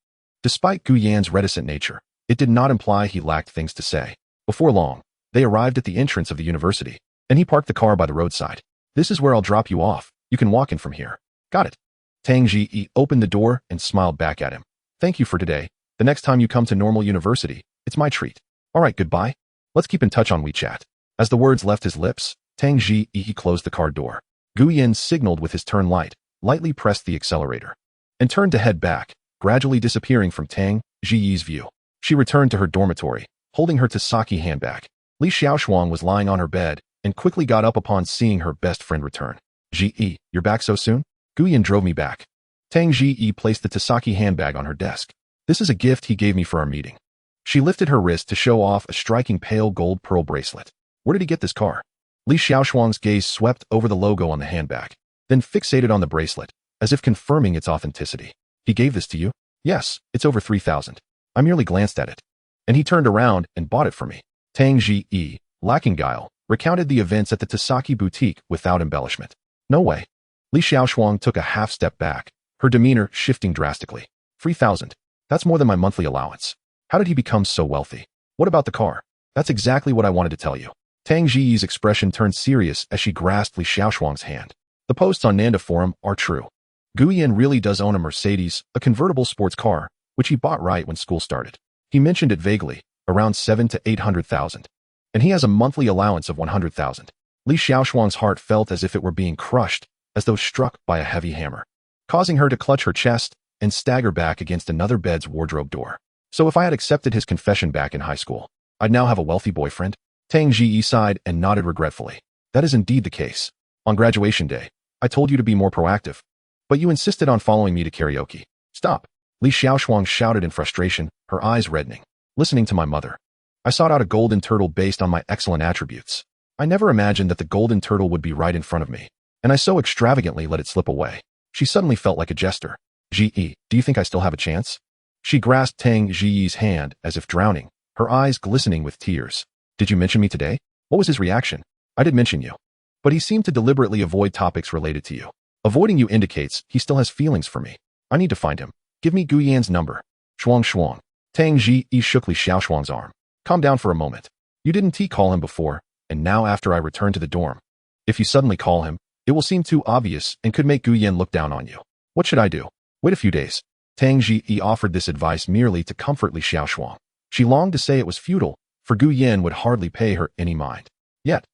Despite Gu Yan's reticent nature, it did not imply he lacked things to say. Before long, they arrived at the entrance of the university, and he parked the car by the roadside. This is where I'll drop you off. You can walk in from here. Got it. Tang Ji opened the door and smiled back at him. Thank you for today. The next time you come to Normal University, it's my treat. All right, goodbye. Let's keep in touch on WeChat. As the words left his lips, Tang Ji closed the car door. Gu Yan signaled with his turn light, lightly pressed the accelerator, and turned to head back, gradually disappearing from Tang Ji's view. She returned to her dormitory, holding her Tasaki handbag. Li Xiaoshuang was lying on her bed and quickly got up upon seeing her best friend return. Ji, you're back so soon? Gu Yan drove me back. Tang Ji placed the Tasaki handbag on her desk. This is a gift he gave me for our meeting. She lifted her wrist to show off a striking pale gold pearl bracelet. Where did he get this car? Li Xiaoshuang's gaze swept over the logo on the handbag, then fixated on the bracelet, as if confirming its authenticity. He gave this to you? Yes, it's over 3,000. I merely glanced at it. And he turned around and bought it for me. Tang Ji, lacking guile, recounted the events at the Tasaki boutique without embellishment. No way. Li Xiaoshuang took a half step back, her demeanor shifting drastically. 3,000. That's more than my monthly allowance. How did he become so wealthy? What about the car? That's exactly what I wanted to tell you. Tang Ji's expression turned serious as she grasped Li Xiaoshuang's hand. The posts on Nanda Forum are true. Gu Yan really does own a Mercedes, a convertible sports car, which he bought right when school started. He mentioned it vaguely, around 7 to 800,000. And he has a monthly allowance of 100,000. Li Xiaoshuang's heart felt as if it were being crushed, as though struck by a heavy hammer, causing her to clutch her chest and stagger back against another bed's wardrobe door. So if I had accepted his confession back in high school, I'd now have a wealthy boyfriend? Tang Ji sighed and nodded regretfully. That is indeed the case. On graduation day, I told you to be more proactive, but you insisted on following me to karaoke. Stop. Li Xiaoshuang shouted in frustration, her eyes reddening. Listening to my mother, I sought out a golden turtle based on my excellent attributes. I never imagined that the golden turtle would be right in front of me, and I so extravagantly let it slip away. She suddenly felt like a jester. Ji, do you think I still have a chance? She grasped Tang Ji's hand as if drowning, her eyes glistening with tears. Did you mention me today? What was his reaction? I did mention you. But he seemed to deliberately avoid topics related to you. Avoiding you indicates he still has feelings for me. I need to find him. Give me Gu Yan's number. Shuang. Tang Ji shook Li Xiaoshuang's arm. Calm down for a moment. You didn't call him before, and now after I return to the dorm. If you suddenly call him, it will seem too obvious and could make Gu Yan look down on you. What should I do? Wait a few days. Tang Ji offered this advice merely to comfort Li Xiaoshuang. She longed to say it was futile, for Gu Yan would hardly pay her any mind. Yet,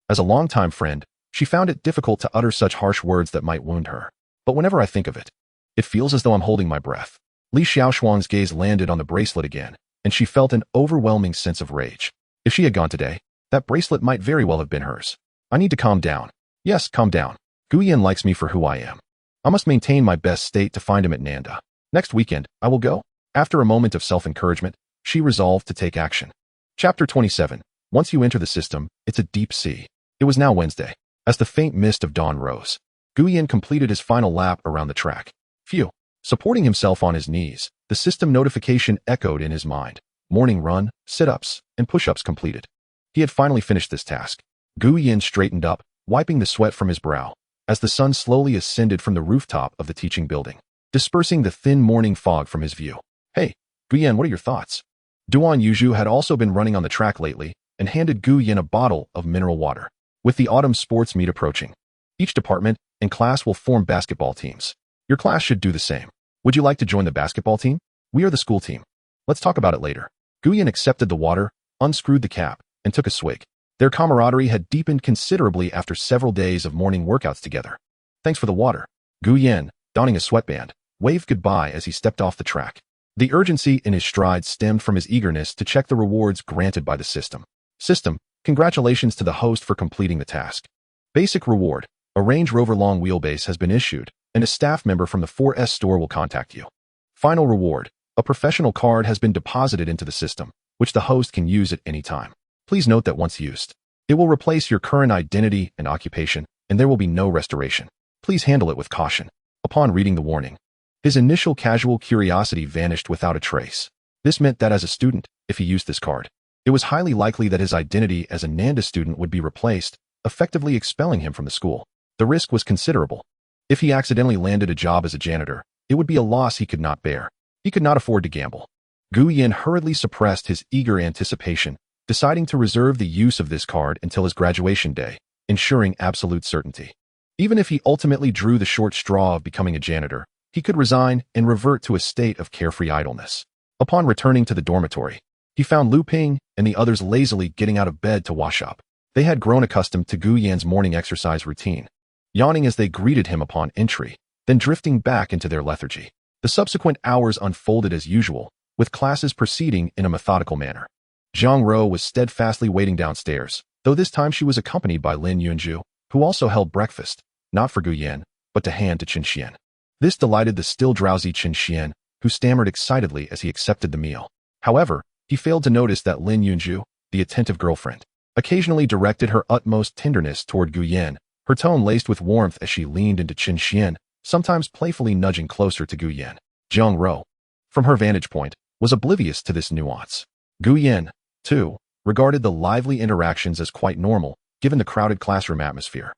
as a longtime friend, she found it difficult to utter such harsh words that might wound her. But whenever I think of it, it feels as though I'm holding my breath. Li Xiaoshuang's gaze landed on the bracelet again, and she felt an overwhelming sense of rage. If she had gone today, that bracelet might very well have been hers. I need to calm down. Yes, calm down. Gu Yan likes me for who I am. I must maintain my best state to find him at Nanda. Next weekend, I will go. After a moment of self-encouragement, she resolved to take action. Chapter 27. Once you enter the system, it's a deep sea. It was now Wednesday. As the faint mist of dawn rose, Gu Yan completed his final lap around the track. Phew. Supporting himself on his knees, the system notification echoed in his mind. Morning run, sit-ups, and push-ups completed. He had finally finished this task. Gu Yin straightened up, wiping the sweat from his brow, as the sun slowly ascended from the rooftop of the teaching building, dispersing the thin morning fog from his view. Hey, Gu Yin, what are your thoughts? Duan Yuzhu had also been running on the track lately and handed Gu Yin a bottle of mineral water. With the autumn sports meet approaching, each department and class will form basketball teams. Your class should do the same. Would you like to join the basketball team? We are the school team. Let's talk about it later. Gu Yin accepted the water, unscrewed the cap, and took a swig. Their camaraderie had deepened considerably after several days of morning workouts together. Thanks for the water. Gu Yin, donning a sweatband, waved goodbye as he stepped off the track. The urgency in his stride stemmed from his eagerness to check the rewards granted by the system. System, congratulations to the host for completing the task. Basic reward, a Range Rover long wheelbase has been issued, and a staff member from the 4S store will contact you. Final reward, a professional card has been deposited into the system, which the host can use at any time. Please note that once used, it will replace your current identity and occupation, and there will be no restoration. Please handle it with caution. Upon reading the warning, his initial casual curiosity vanished without a trace. This meant that as a student, if he used this card, it was highly likely that his identity as a Nanda student would be replaced, effectively expelling him from the school. The risk was considerable. If he accidentally landed a job as a janitor, it would be a loss he could not bear. He could not afford to gamble. Gu Yin hurriedly suppressed his eager anticipation, deciding to reserve the use of this card until his graduation day, ensuring absolute certainty. Even if he ultimately drew the short straw of becoming a janitor, he could resign and revert to a state of carefree idleness. Upon returning to the dormitory, he found Lu Ping and the others lazily getting out of bed to wash up. They had grown accustomed to Gu Yan's morning exercise routine, yawning as they greeted him upon entry, then drifting back into their lethargy. The subsequent hours unfolded as usual, with classes proceeding in a methodical manner. Zhang Ro was steadfastly waiting downstairs, though this time she was accompanied by Lin Yunju, who also held breakfast, not for Gu Yan, but to hand to Qin Xian. This delighted the still drowsy Qin Xian, who stammered excitedly as he accepted the meal. However, he failed to notice that Lin Yunju, the attentive girlfriend, occasionally directed her utmost tenderness toward Gu Yan, her tone laced with warmth as she leaned into Qin Xian, sometimes playfully nudging closer to Gu Yan. Zhang Ro, from her vantage point, was oblivious to this nuance. Gu Yan, too, regarded the lively interactions as quite normal, given the crowded classroom atmosphere,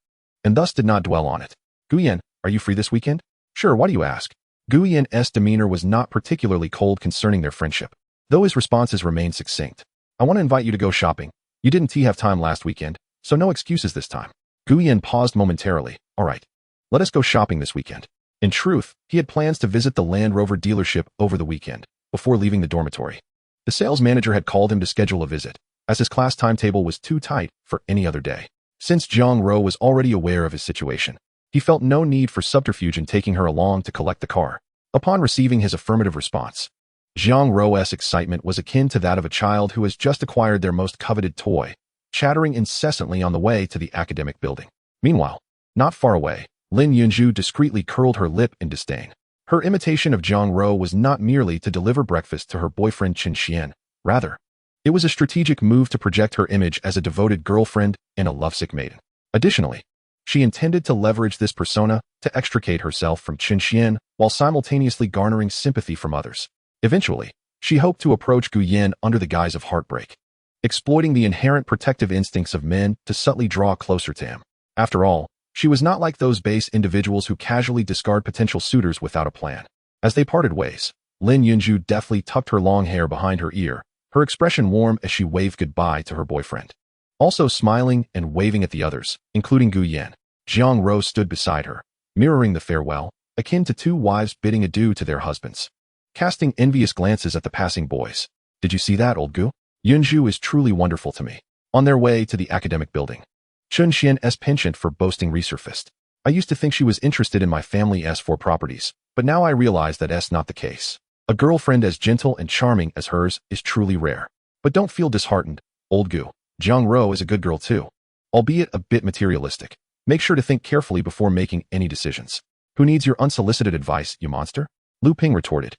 and thus did not dwell on it. Gu Yan, are you free this weekend? Sure, why do you ask? Gu Yan's demeanor was not particularly cold concerning their friendship, though his responses remained succinct. I want to invite you to go shopping. You didn't have time last weekend, so no excuses this time. Gu Yan paused momentarily. All right, let us go shopping this weekend. In truth, he had plans to visit the Land Rover dealership over the weekend, before leaving the dormitory. The sales manager had called him to schedule a visit, as his class timetable was too tight for any other day. Since Zhang Ro was already aware of his situation, he felt no need for subterfuge in taking her along to collect the car. Upon receiving his affirmative response, Zhang Ro's excitement was akin to that of a child who has just acquired their most coveted toy, chattering incessantly on the way to the academic building. Meanwhile, not far away, Lin Yunju discreetly curled her lip in disdain. Her imitation of Zhang Ro was not merely to deliver breakfast to her boyfriend Qin Xian, rather, it was a strategic move to project her image as a devoted girlfriend and a lovesick maiden. Additionally, she intended to leverage this persona to extricate herself from Qin Xian while simultaneously garnering sympathy from others. Eventually, she hoped to approach Gu Yan under the guise of heartbreak, exploiting the inherent protective instincts of men to subtly draw closer to him. After all, she was not like those base individuals who casually discard potential suitors without a plan. As they parted ways, Lin Yunju deftly tucked her long hair behind her ear, her expression warm as she waved goodbye to her boyfriend. Also smiling and waving at the others, including Gu Yan, Zhang Ro stood beside her, mirroring the farewell, akin to two wives bidding adieu to their husbands, casting envious glances at the passing boys. Did you see that, old Gu? Yunju is truly wonderful to me. On their way to the academic building, Qin Xian's penchant for boasting resurfaced. I used to think she was interested in my family S4 properties, but now I realize that that's not the case. A girlfriend as gentle and charming as hers is truly rare. But don't feel disheartened, old Gu. Zhang Ro is a good girl too, albeit a bit materialistic. Make sure to think carefully before making any decisions. Who needs your unsolicited advice, you monster? Lu Ping retorted.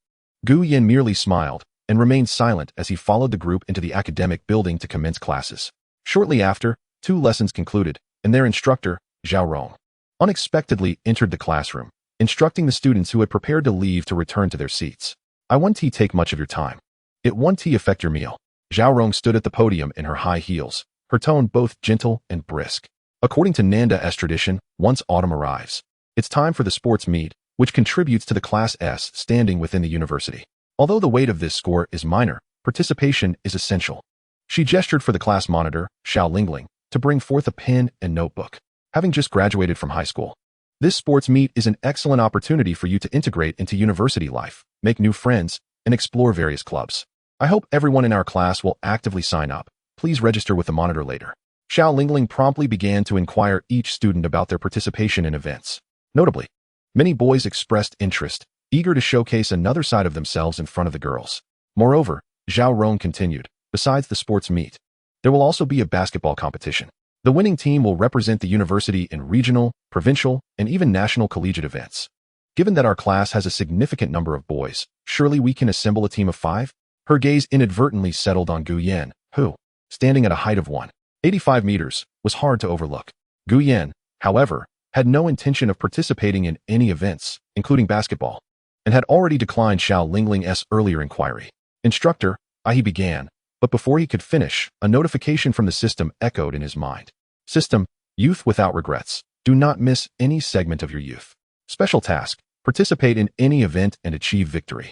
Gu Yan merely smiled and remained silent as he followed the group into the academic building to commence classes. Shortly after, 2 lessons concluded, and their instructor, Zhao Rong, unexpectedly entered the classroom, instructing the students who had prepared to leave to return to their seats. I won't take much of your time. It won't affect your meal. Zhao Rong stood at the podium in her high heels, her tone both gentle and brisk. According to Nanda's tradition, once autumn arrives, it's time for the sports meet, which contributes to the Class S standing within the university. Although the weight of this score is minor, participation is essential. She gestured for the class monitor, Xiao Lingling, to bring forth a pen and notebook. Having just graduated from high school, this sports meet is an excellent opportunity for you to integrate into university life, make new friends, and explore various clubs. I hope everyone in our class will actively sign up. Please register with the monitor later. Xiao Lingling promptly began to inquire each student about their participation in events. Notably, many boys expressed interest, eager to showcase another side of themselves in front of the girls. Moreover, Zhao Rong continued, besides the sports meet, there will also be a basketball competition. The winning team will represent the university in regional, provincial, and even national collegiate events. Given that our class has a significant number of boys, surely we can assemble a team of 5? Her gaze inadvertently settled on Gu Yan, who, standing at a height of 185 meters, was hard to overlook. Gu Yan, however, had no intention of participating in any events, including basketball, and had already declined Xiao Lingling's earlier inquiry. Instructor, he began, but before he could finish, a notification from the system echoed in his mind. System, youth without regrets. Do not miss any segment of your youth. Special task, participate in any event and achieve victory.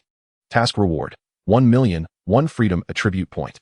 Task reward, 1 million, 1 freedom attribute point.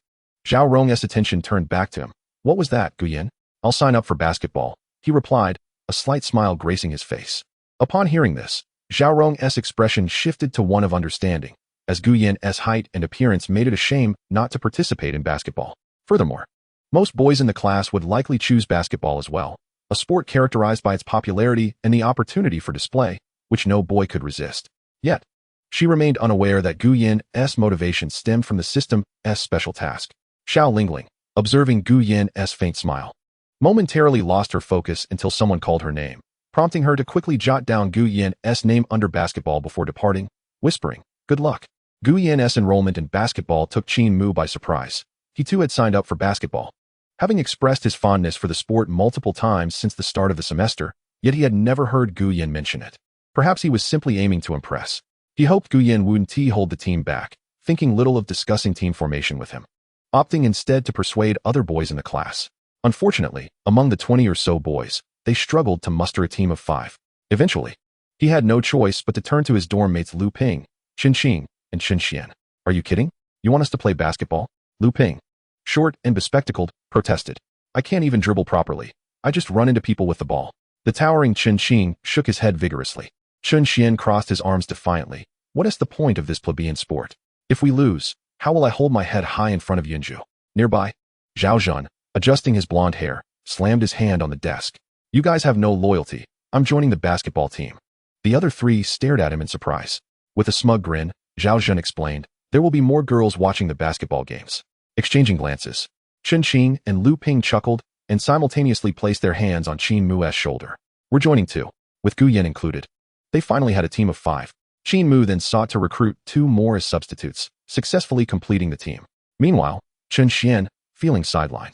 Zhao Rong's attention turned back to him. What was that, Guyan? I'll sign up for basketball, he replied, a slight smile gracing his face. Upon hearing this, Zhao Rong's expression shifted to one of understanding, as Gu Yan's height and appearance made it a shame not to participate in basketball. Furthermore, most boys in the class would likely choose basketball as well, a sport characterized by its popularity and the opportunity for display, which no boy could resist. Yet, she remained unaware that Gu Yan's motivation stemmed from the system's special task. Xiao Lingling, observing Gu Yan's faint smile, momentarily lost her focus until someone called her name, prompting her to quickly jot down Gu Yan's name under basketball before departing, whispering, "Good luck." Gu Yan's enrollment in basketball took Qin Mu by surprise. He too had signed up for basketball. Having expressed his fondness for the sport multiple times since the start of the semester, yet he had never heard Gu Yan mention it. Perhaps he was simply aiming to impress. He hoped Gu Yan wouldn't hold the team back, thinking little of discussing team formation with him, opting instead to persuade other boys in the class. Unfortunately, among the 20 or so boys, they struggled to muster a team of 5. Eventually, he had no choice but to turn to his dorm mates Lu Ping, Chen Xing, and Chen Xian. Are you kidding? You want us to play basketball? Lu Ping, short and bespectacled, protested. I can't even dribble properly. I just run into people with the ball. The towering Chen Xing shook his head vigorously. Chen Xian crossed his arms defiantly. What is the point of this plebeian sport? If we lose, how will I hold my head high in front of Yinju? Nearby, Zhao Zhan, adjusting his blonde hair, slammed his hand on the desk. You guys have no loyalty. I'm joining the basketball team. The other 3 stared at him in surprise. With a smug grin, Zhao Zhan explained, there will be more girls watching the basketball games. Exchanging glances, Chen Xing and Lu Ping chuckled and simultaneously placed their hands on Qin Mu's shoulder. We're joining too, with Gu Yan included. They finally had a team of 5. Qin Mu then sought to recruit 2 more as substitutes, successfully completing the team. Meanwhile, Chen Xian, feeling sidelined,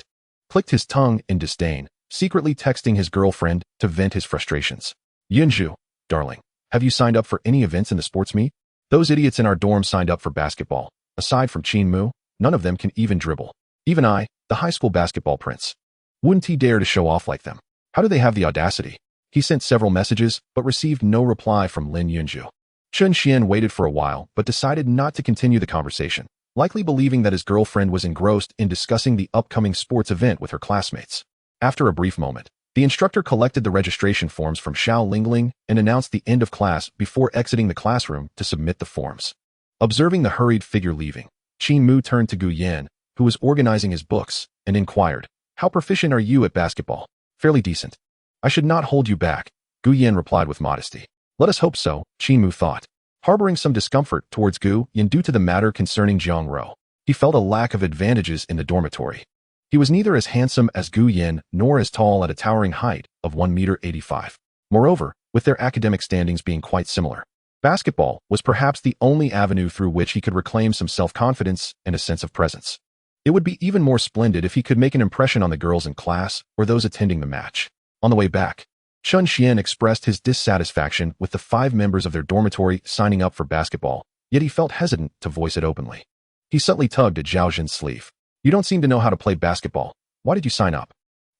clicked his tongue in disdain, secretly texting his girlfriend to vent his frustrations. Yinju, darling, have you signed up for any events in the sports meet? Those idiots in our dorm signed up for basketball. Aside from Qin Mu, none of them can even dribble. Even I, the high school basketball prince, wouldn't dare to show off like them. How do they have the audacity? He sent several messages, but received no reply from Lin Yunju. Chen Xian waited for a while, but decided not to continue the conversation, likely believing that his girlfriend was engrossed in discussing the upcoming sports event with her classmates. After a brief moment, the instructor collected the registration forms from Xiao Lingling and announced the end of class before exiting the classroom to submit the forms. Observing the hurried figure leaving, Qin Mu turned to Gu Yan, who was organizing his books, and inquired, how proficient are you at basketball? Fairly decent. I should not hold you back, Gu Yan replied with modesty. Let us hope so, Qin Mu thought, harboring some discomfort towards Gu Yan due to the matter concerning Jiang Ro. He felt a lack of advantages in the dormitory. He was neither as handsome as Gu Yan nor as tall at a towering height of 1.85 meters. Moreover, with their academic standings being quite similar, basketball was perhaps the only avenue through which he could reclaim some self-confidence and a sense of presence. It would be even more splendid if he could make an impression on the girls in class or those attending the match. On the way back, Chun Xian expressed his dissatisfaction with the 5 members of their dormitory signing up for basketball, yet he felt hesitant to voice it openly. He subtly tugged at Zhao Zhen's sleeve. You don't seem to know how to play basketball. Why did you sign up?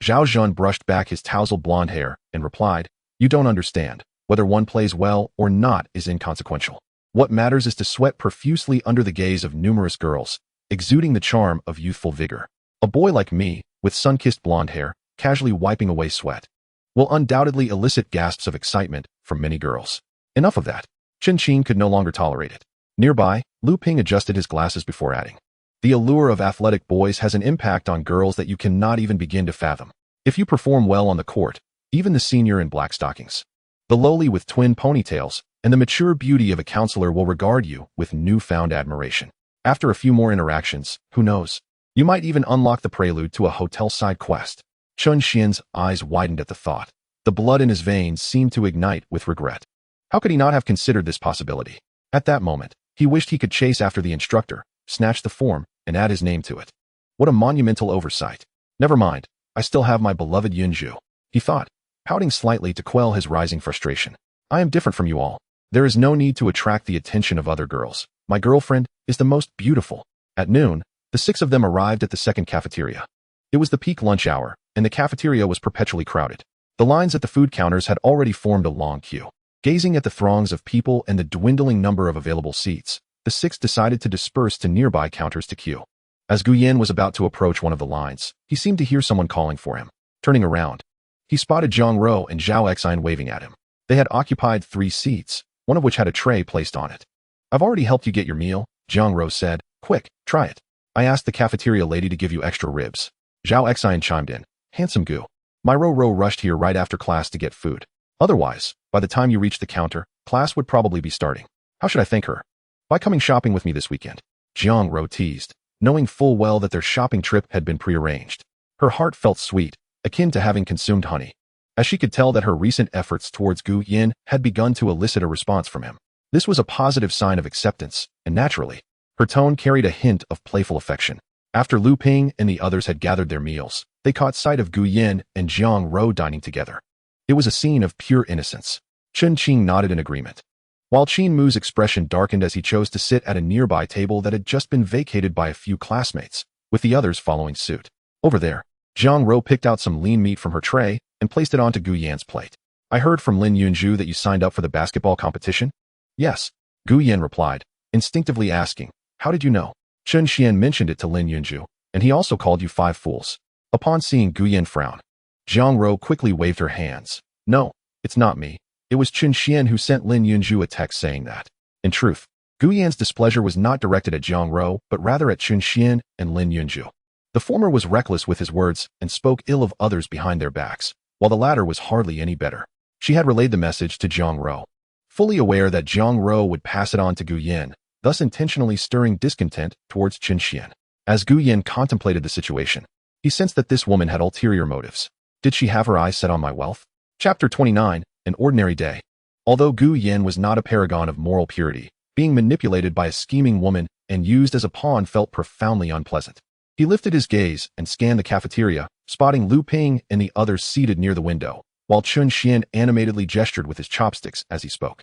Zhao Zhen brushed back his tousled blonde hair and replied, You don't understand. Whether one plays well or not is inconsequential. What matters is to sweat profusely under the gaze of numerous girls, exuding the charm of youthful vigor. A boy like me, with sun-kissed blonde hair, casually wiping away sweat, will undoubtedly elicit gasps of excitement from many girls. Enough of that. Chen Qin could no longer tolerate it. Nearby, Lu Ping adjusted his glasses before adding, The allure of athletic boys has an impact on girls that you cannot even begin to fathom. If you perform well on the court, even the senior in black stockings, the lowly with twin ponytails, and the mature beauty of a counselor will regard you with newfound admiration. After a few more interactions, who knows? You might even unlock the prelude to a hotel-side quest. Chun Xian's eyes widened at the thought. The blood in his veins seemed to ignite with regret. How could he not have considered this possibility? At that moment, he wished he could chase after the instructor, snatch the form, and add his name to it. What a monumental oversight. Never mind, I still have my beloved Yunju, he thought, pouting slightly to quell his rising frustration. I am different from you all. There is no need to attract the attention of other girls. My girlfriend is the most beautiful. At noon, the 6 of them arrived at the second cafeteria. It was the peak lunch hour, and the cafeteria was perpetually crowded. The lines at the food counters had already formed a long queue. Gazing at the throngs of people and the dwindling number of available seats, the 6 decided to disperse to nearby counters to queue. As Gu Yan was about to approach one of the lines, he seemed to hear someone calling for him. Turning around, he spotted Zhang Rou and Zhao Xine waving at him. They had occupied 3 seats, one of which had a tray placed on it. I've already helped you get your meal, Zhang Rou said. Quick, try it. I asked the cafeteria lady to give you extra ribs. Zhao Xine chimed in. Handsome Gu. My Rou rushed here right after class to get food. Otherwise, by the time you reach the counter, class would probably be starting. How should I thank her? By coming shopping with me this weekend. Zhang Rou teased, knowing full well that their shopping trip had been prearranged. Her heart felt sweet, akin to having consumed honey, as she could tell that her recent efforts towards Gu Yan had begun to elicit a response from him. This was a positive sign of acceptance, and naturally, her tone carried a hint of playful affection. After Lu Ping and the others had gathered their meals, they caught sight of Gu Yan and Zhang Rou dining together. It was a scene of pure innocence. Chen Qing nodded in agreement, while Qin Mu's expression darkened as he chose to sit at a nearby table that had just been vacated by a few classmates, with the others following suit. Over there, Zhang Rou picked out some lean meat from her tray and placed it onto Gu Yan's plate. I heard from Lin Yunju that you signed up for the basketball competition? Yes, Gu Yan replied, instinctively asking, How did you know? Chen Xian mentioned it to Lin Yunju, and he also called you 5 fools. Upon seeing Gu Yan frown, Zhang Rou quickly waved her hands. No, it's not me. It was Chen Xian who sent Lin Yunju a text saying that. In truth, Gu Yan's displeasure was not directed at Zhang Rou, but rather at Chen Xian and Lin Yunju. The former was reckless with his words and spoke ill of others behind their backs, while the latter was hardly any better. She had relayed the message to Zhang Rou, fully aware that Zhang Rou would pass it on to Gu Yan, thus intentionally stirring discontent towards Chen Xian. As Gu Yan contemplated the situation, he sensed that this woman had ulterior motives. Did she have her eyes set on my wealth? Chapter 29, An Ordinary Day. Although Gu Yan was not a paragon of moral purity, being manipulated by a scheming woman and used as a pawn felt profoundly unpleasant. He lifted his gaze and scanned the cafeteria, spotting Lu Ping and the others seated near the window, while Chen Xian animatedly gestured with his chopsticks as he spoke.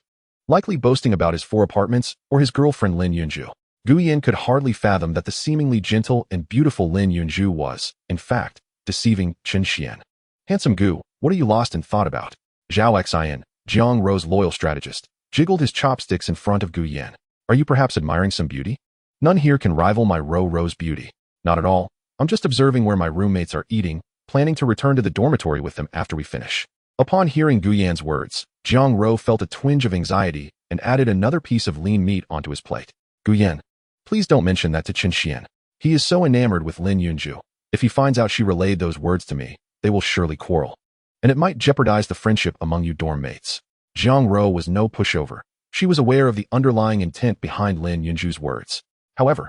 Likely boasting about his 4 apartments or his girlfriend Lin Yunju, Gu Yan could hardly fathom that the seemingly gentle and beautiful Lin Yunju was, in fact, deceiving Chen Xian. Handsome Gu, what are you lost in thought about? Zhao Xian, Zhang Rou's loyal strategist, jiggled his chopsticks in front of Gu Yan. Are you perhaps admiring some beauty? None here can rival my Rou's beauty. Not at all. I'm just observing where my roommates are eating, planning to return to the dormitory with them after we finish. Upon hearing Gu Yan's words, Zhang Rou felt a twinge of anxiety and added another piece of lean meat onto his plate. Gu Yan, please don't mention that to Chen Xian. He is so enamored with Lin Yunju. If he finds out she relayed those words to me, they will surely quarrel. And it might jeopardize the friendship among you dorm mates. Zhang Rou was no pushover. She was aware of the underlying intent behind Lin Yunju's words. However,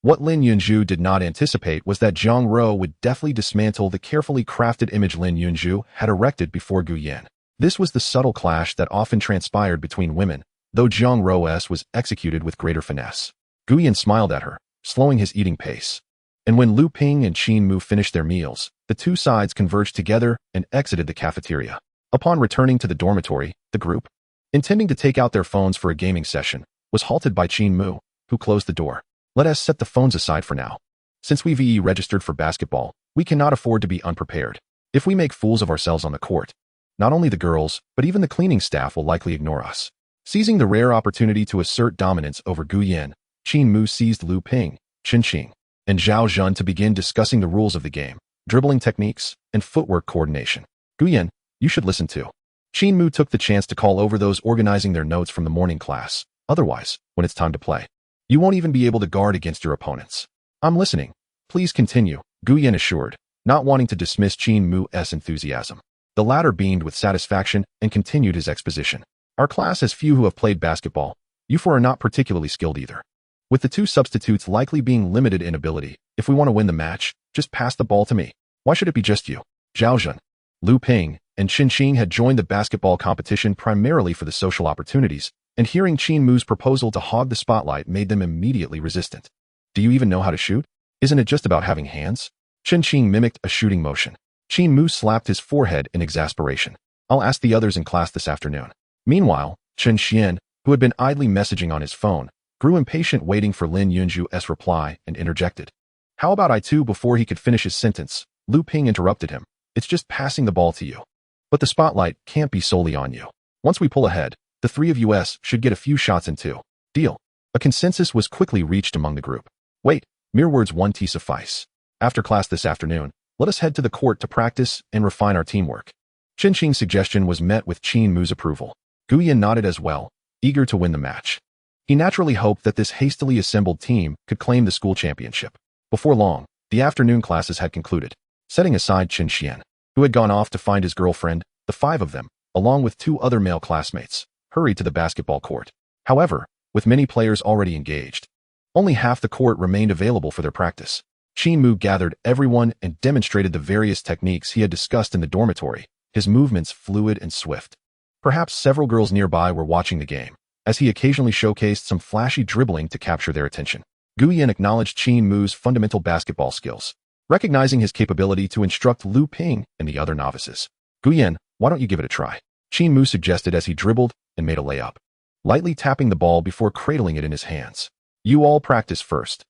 what Lin Yunju did not anticipate was that Zhang Rou would deftly dismantle the carefully crafted image Lin Yunju had erected before Gu Yan. This was the subtle clash that often transpired between women, though Zhang Rou's was executed with greater finesse. Gu Yan smiled at her, slowing his eating pace. And when Lu Ping and Qin Mu finished their meals, the two sides converged together and exited the cafeteria. Upon returning to the dormitory, the group, intending to take out their phones for a gaming session, was halted by Qin Mu, who closed the door. Let us set the phones aside for now. Since we've registered for basketball, we cannot afford to be unprepared. If we make fools of ourselves on the court, not only the girls, but even the cleaning staff will likely ignore us. Seizing the rare opportunity to assert dominance over Gu Yan, Qin Mu seized Lu Ping, Chen Qing, and Zhao Zhen to begin discussing the rules of the game, dribbling techniques, and footwork coordination. Gu Yan, you should listen to. Qin Mu took the chance to call over those organizing their notes from the morning class. Otherwise, when it's time to play, you won't even be able to guard against your opponents. I'm listening. Please continue, Gu Yan assured, not wanting to dismiss Qin Mu's enthusiasm. The latter beamed with satisfaction and continued his exposition. Our class has few who have played basketball. You four are not particularly skilled either. With the two substitutes likely being limited in ability, if we want to win the match, just pass the ball to me. Why should it be just you? Zhao Zhen, Lu Ping, and Chen Qing had joined the basketball competition primarily for the social opportunities, and hearing Qin Mu's proposal to hog the spotlight made them immediately resistant. Do you even know how to shoot? Isn't it just about having hands? Chen Qing mimicked a shooting motion. Qin Mu slapped his forehead in exasperation. I'll ask the others in class this afternoon. Meanwhile, Chen Xian, who had been idly messaging on his phone, grew impatient waiting for Lin Yunju's reply and interjected. How about I too? Before he could finish his sentence, Lu Ping interrupted him. It's just passing the ball to you. But the spotlight can't be solely on you. Once we pull ahead, the three of us should get a few shots in too. Deal. A consensus was quickly reached among the group. Wait, mere words won't suffice. After class this afternoon, let us head to the court to practice and refine our teamwork. Chen Qing's suggestion was met with Qin Mu's approval. Gu Yan nodded as well, eager to win the match. He naturally hoped that this hastily assembled team could claim the school championship. Before long, the afternoon classes had concluded. Setting aside Chen Xian, who had gone off to find his girlfriend, the five of them, along with two other male classmates, hurried to the basketball court. However, with many players already engaged, only half the court remained available for their practice. Qin Mu gathered everyone and demonstrated the various techniques he had discussed in the dormitory, his movements fluid and swift. Perhaps several girls nearby were watching the game, as he occasionally showcased some flashy dribbling to capture their attention. Gu Yan acknowledged Qin Mu's fundamental basketball skills, recognizing his capability to instruct Lu Ping and the other novices. Gu Yan, why don't you give it a try? Qin Mu suggested as he dribbled and made a layup, lightly tapping the ball before cradling it in his hands. You all practice first.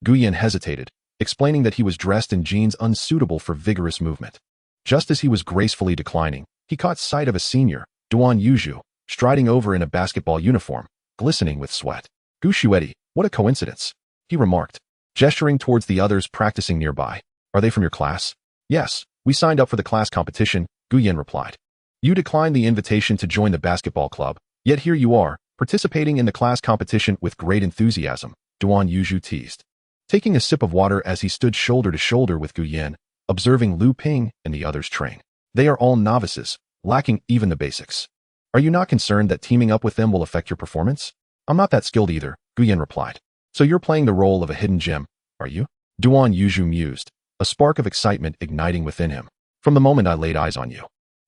Gu Yan hesitated, explaining that he was dressed in jeans unsuitable for vigorous movement. Just as he was gracefully declining, he caught sight of a senior, Duan Yuzhu, striding over in a basketball uniform, glistening with sweat. Gu Shuedi, what a coincidence, he remarked, gesturing towards the others practicing nearby. Are they from your class? Yes, we signed up for the class competition, Gu Yan replied. You declined the invitation to join the basketball club, yet here you are, participating in the class competition with great enthusiasm, Duan Yuzhu teased. Taking a sip of water as he stood shoulder to shoulder with Gu Yan, observing Lu Ping and the others train. They are all novices, lacking even the basics. Are you not concerned that teaming up with them will affect your performance? I'm not that skilled either, Gu Yan replied. So you're playing the role of a hidden gem, are you? Duan Yuzhu mused, a spark of excitement igniting within him. From the moment I laid eyes on you,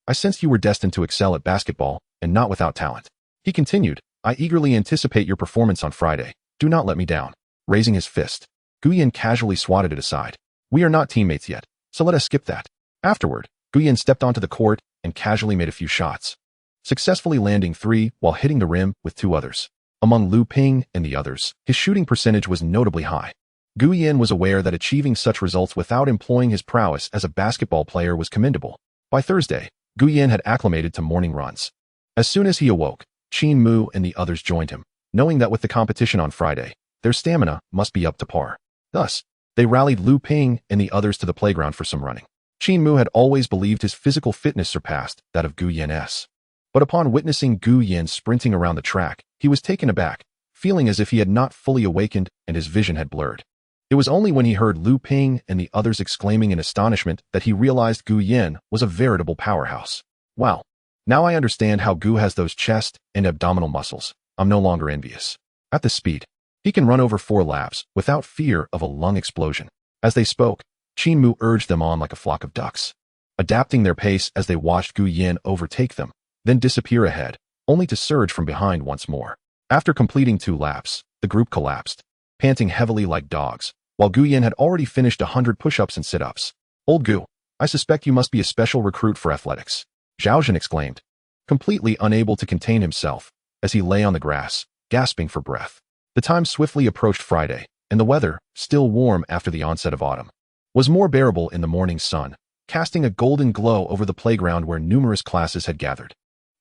I sensed you were destined to excel at basketball, and not without talent. He continued, I eagerly anticipate your performance on Friday. Do not let me down. Raising his fist, Gu Yan casually swatted it aside. We are not teammates yet, so let us skip that. Afterward, Gu Yan stepped onto the court and casually made a few shots, successfully landing 3 while hitting the rim with 2 others. Among Lu Ping and the others, his shooting percentage was notably high. Gu Yan was aware that achieving such results without employing his prowess as a basketball player was commendable. By Thursday, Gu Yan had acclimated to morning runs. As soon as he awoke, Qin Mu and the others joined him, knowing that with the competition on Friday, their stamina must be up to par. Thus, they rallied Lu Ping and the others to the playground for some running. Qin Mu had always believed his physical fitness surpassed that of Gu Yan's. But upon witnessing Gu Yan sprinting around the track, he was taken aback, feeling as if he had not fully awakened and his vision had blurred. It was only when he heard Lu Ping and the others exclaiming in astonishment that he realized Gu Yan was a veritable powerhouse. Wow. Now I understand how Gu has those chest and abdominal muscles. I'm no longer envious. At the speed, he can run over 4 laps without fear of a lung explosion. As they spoke, Qin Mu urged them on like a flock of ducks, adapting their pace as they watched Gu Yan overtake them, then disappear ahead, only to surge from behind once more. After completing 2 laps, the group collapsed, panting heavily like dogs, while Gu Yan had already finished 100 push-ups and sit-ups. Old Gu, I suspect you must be a special recruit for athletics. Zhao Zhen exclaimed, completely unable to contain himself as he lay on the grass, gasping for breath. The time swiftly approached Friday, and the weather, still warm after the onset of autumn, was more bearable in the morning sun, casting a golden glow over the playground where numerous classes had gathered.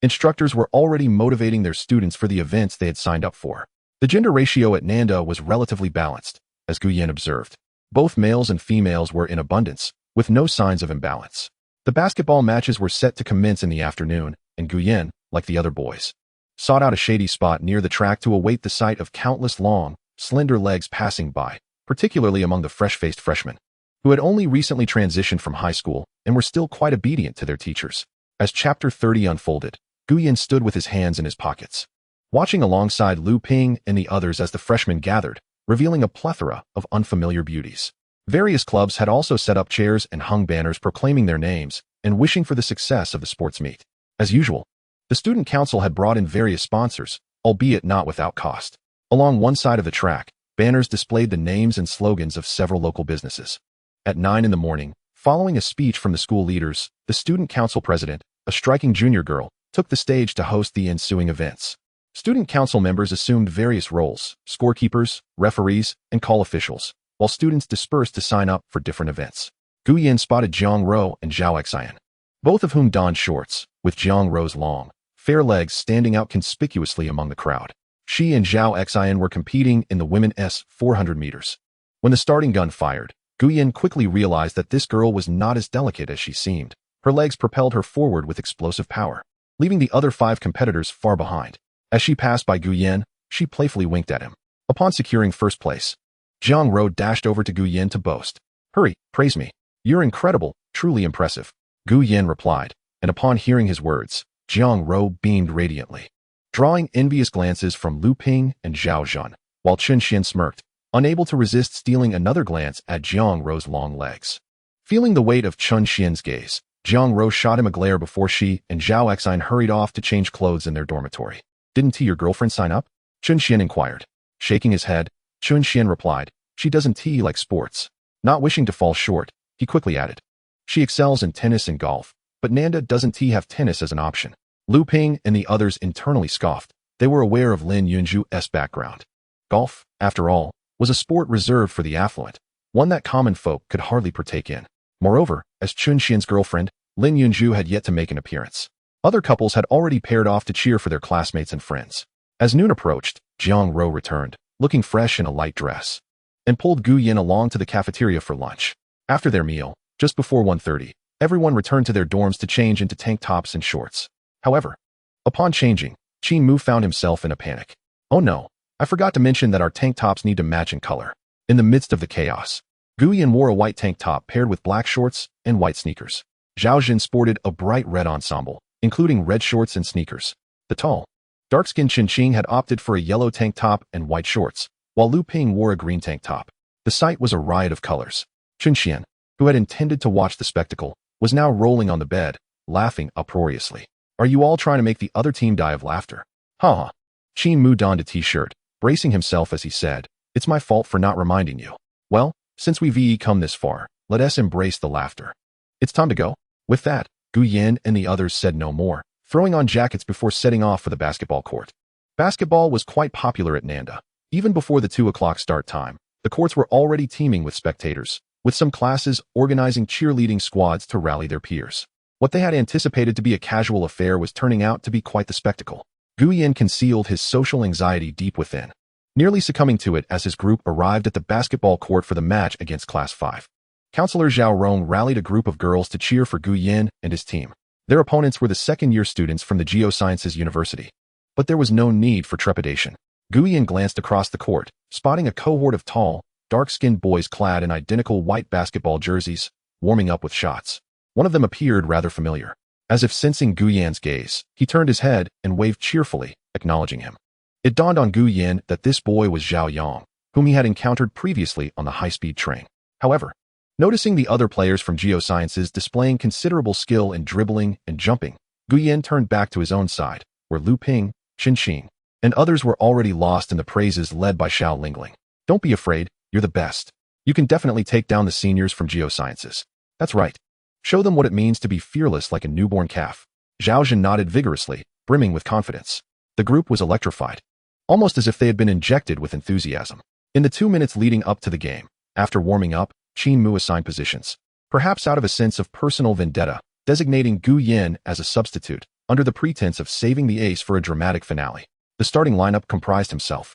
Instructors were already motivating their students for the events they had signed up for. The gender ratio at Nanda was relatively balanced, as Guyan observed. Both males and females were in abundance, with no signs of imbalance. The basketball matches were set to commence in the afternoon, and Guyan, like the other boys, sought out a shady spot near the track to await the sight of countless long, slender legs passing by, particularly among the fresh-faced freshmen, who had only recently transitioned from high school and were still quite obedient to their teachers. As Chapter 30 unfolded, Guyan stood with his hands in his pockets, watching alongside Lu Ping and the others as the freshmen gathered, revealing a plethora of unfamiliar beauties. Various clubs had also set up chairs and hung banners proclaiming their names and wishing for the success of the sports meet. As usual, the student council had brought in various sponsors, albeit not without cost. Along one side of the track, banners displayed the names and slogans of several local businesses. At 9 in the morning, following a speech from the school leaders, the student council president, a striking junior girl, took the stage to host the ensuing events. Student council members assumed various roles: scorekeepers, referees, and call officials, while students dispersed to sign up for different events. Guyan spotted Jiang Ro and Zhao Xian, both of whom donned shorts, with Jiang Ro's long, fair legs standing out conspicuously among the crowd. She and Zhao Xian were competing in the women's 400 meters. When the starting gun fired, Guyan quickly realized that this girl was not as delicate as she seemed. Her legs propelled her forward with explosive power, leaving the other 5 competitors far behind. As she passed by Guyan, she playfully winked at him. Upon securing first place, Jiang Ro dashed over to Guyan to boast. "Hurry, praise me. You're incredible, truly impressive." Guyan replied, and upon hearing his words, Jiang Ro beamed radiantly, drawing envious glances from Lu Ping and Zhao Zhen, while Chun Xian smirked, unable to resist stealing another glance at Jiang Ro's long legs. Feeling the weight of Chun Xian's gaze, Jiang Ro shot him a glare before she and Zhao Xian hurried off to change clothes in their dormitory. "Didn't your girlfriend sign up?" Chun Xian inquired. Shaking his head, Chun Xian replied, "She doesn't like sports." Not wishing to fall short, he quickly added, "She excels in tennis and golf, but Nanda doesn't have tennis as an option." Lu Ping and the others internally scoffed. They were aware of Lin Yunju's background. Golf, after all, was a sport reserved for the affluent, one that common folk could hardly partake in. Moreover, as Chun Xian's girlfriend, Lin Yunju had yet to make an appearance. Other couples had already paired off to cheer for their classmates and friends. As noon approached, Jiang Ro returned, looking fresh in a light dress, and pulled Guyan along to the cafeteria for lunch. After their meal, just before 1:30, everyone returned to their dorms to change into tank tops and shorts. However, upon changing, Qin Mu found himself in a panic. "Oh no, I forgot to mention that our tank tops need to match in color." In the midst of the chaos, Guyan wore a white tank top paired with black shorts and white sneakers. Zhao Zhen sported a bright red ensemble, including red shorts and sneakers. The tall, dark-skinned Qin Qing had opted for a yellow tank top and white shorts, while Lu Ping wore a green tank top. The sight was a riot of colors. Chun Xian, who had intended to watch the spectacle, was now rolling on the bed, laughing uproariously. "Are you all trying to make the other team die of laughter?" "Ha!" Qin Mu donned a t-shirt, bracing himself as he said, "It's my fault for not reminding you. Well, since we've come this far, let us embrace the laughter. It's time to go." With that, Guyan and the others said no more, throwing on jackets before setting off for the basketball court. Basketball was quite popular at Nanda. Even before the 2 o'clock start time, the courts were already teeming with spectators, with some classes organizing cheerleading squads to rally their peers. What they had anticipated to be a casual affair was turning out to be quite the spectacle. Guyan concealed his social anxiety deep within, nearly succumbing to it as his group arrived at the basketball court for the match against Class 5. Counselor Zhao Rong rallied a group of girls to cheer for Guyan and his team. Their opponents were the second-year students from the Geosciences University. But there was no need for trepidation. Guyan glanced across the court, spotting a cohort of tall, dark-skinned boys clad in identical white basketball jerseys, warming up with shots. One of them appeared rather familiar. As if sensing Guyan's gaze, he turned his head and waved cheerfully, acknowledging him. It dawned on Guyan that this boy was Zhao Yang, whom he had encountered previously on the high-speed train. However, noticing the other players from Geosciences displaying considerable skill in dribbling and jumping, Guyan turned back to his own side, where Lu Ping, Qin Qing, and others were already lost in the praises led by Xiao Lingling. "Don't be afraid, you're the best. You can definitely take down the seniors from Geosciences. That's right. Show them what it means to be fearless like a newborn calf." Zhao Zhan nodded vigorously, brimming with confidence. The group was electrified, almost as if they had been injected with enthusiasm. In the 2 minutes leading up to the game, after warming up, Qin Mu assigned positions, perhaps out of a sense of personal vendetta, designating Gu Yin as a substitute, under the pretense of saving the ace for a dramatic finale. The starting lineup comprised himself,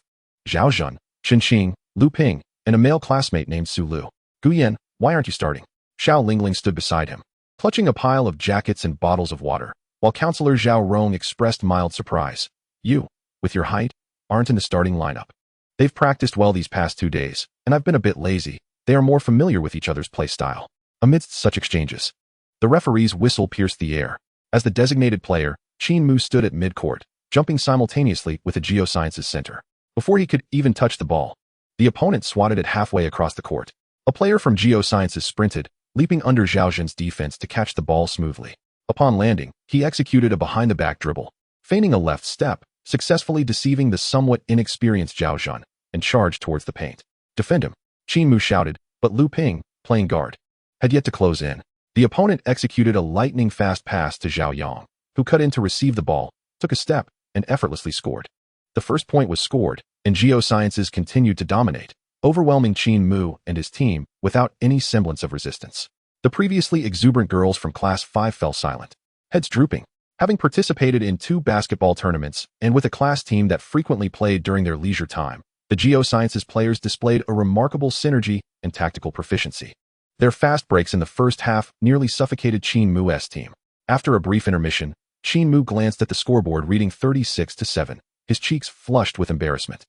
Zhao Zhan, Chen Qing, Lu Ping, and a male classmate named Su Lu. Gu Yin, why aren't you starting? Xiao Lingling stood beside him, clutching a pile of jackets and bottles of water, while Counselor Zhao Rong expressed mild surprise. You, with your height, aren't in the starting lineup. They've practiced well these past 2 days, and I've been a bit lazy. They are more familiar with each other's play style. Amidst such exchanges, the referee's whistle pierced the air. As the designated player, Qin Mu stood at midcourt, jumping simultaneously with the Geosciences center. Before he could even touch the ball, the opponent swatted it halfway across the court. A player from Geosciences sprinted, leaping under Zhao Zhan's defense to catch the ball smoothly. Upon landing, he executed a behind-the-back dribble, feigning a left step, successfully deceiving the somewhat inexperienced Zhao Zhan, and charged towards the paint. Defend him, Qin Mu shouted, but Lu Ping, playing guard, had yet to close in. The opponent executed a lightning-fast pass to Zhao Yang, who cut in to receive the ball, took a step, and effortlessly scored. The first point was scored, and Geosciences continued to dominate, overwhelming Qin Mu and his team without any semblance of resistance. The previously exuberant girls from Class 5 fell silent, heads drooping. Having participated in 2 basketball tournaments and with a class team that frequently played during their leisure time, the Geosciences players displayed a remarkable synergy and tactical proficiency. Their fast breaks in the first half nearly suffocated Qin Mu's team. After a brief intermission, Qin Mu glanced at the scoreboard reading 36-7, his cheeks flushed with embarrassment.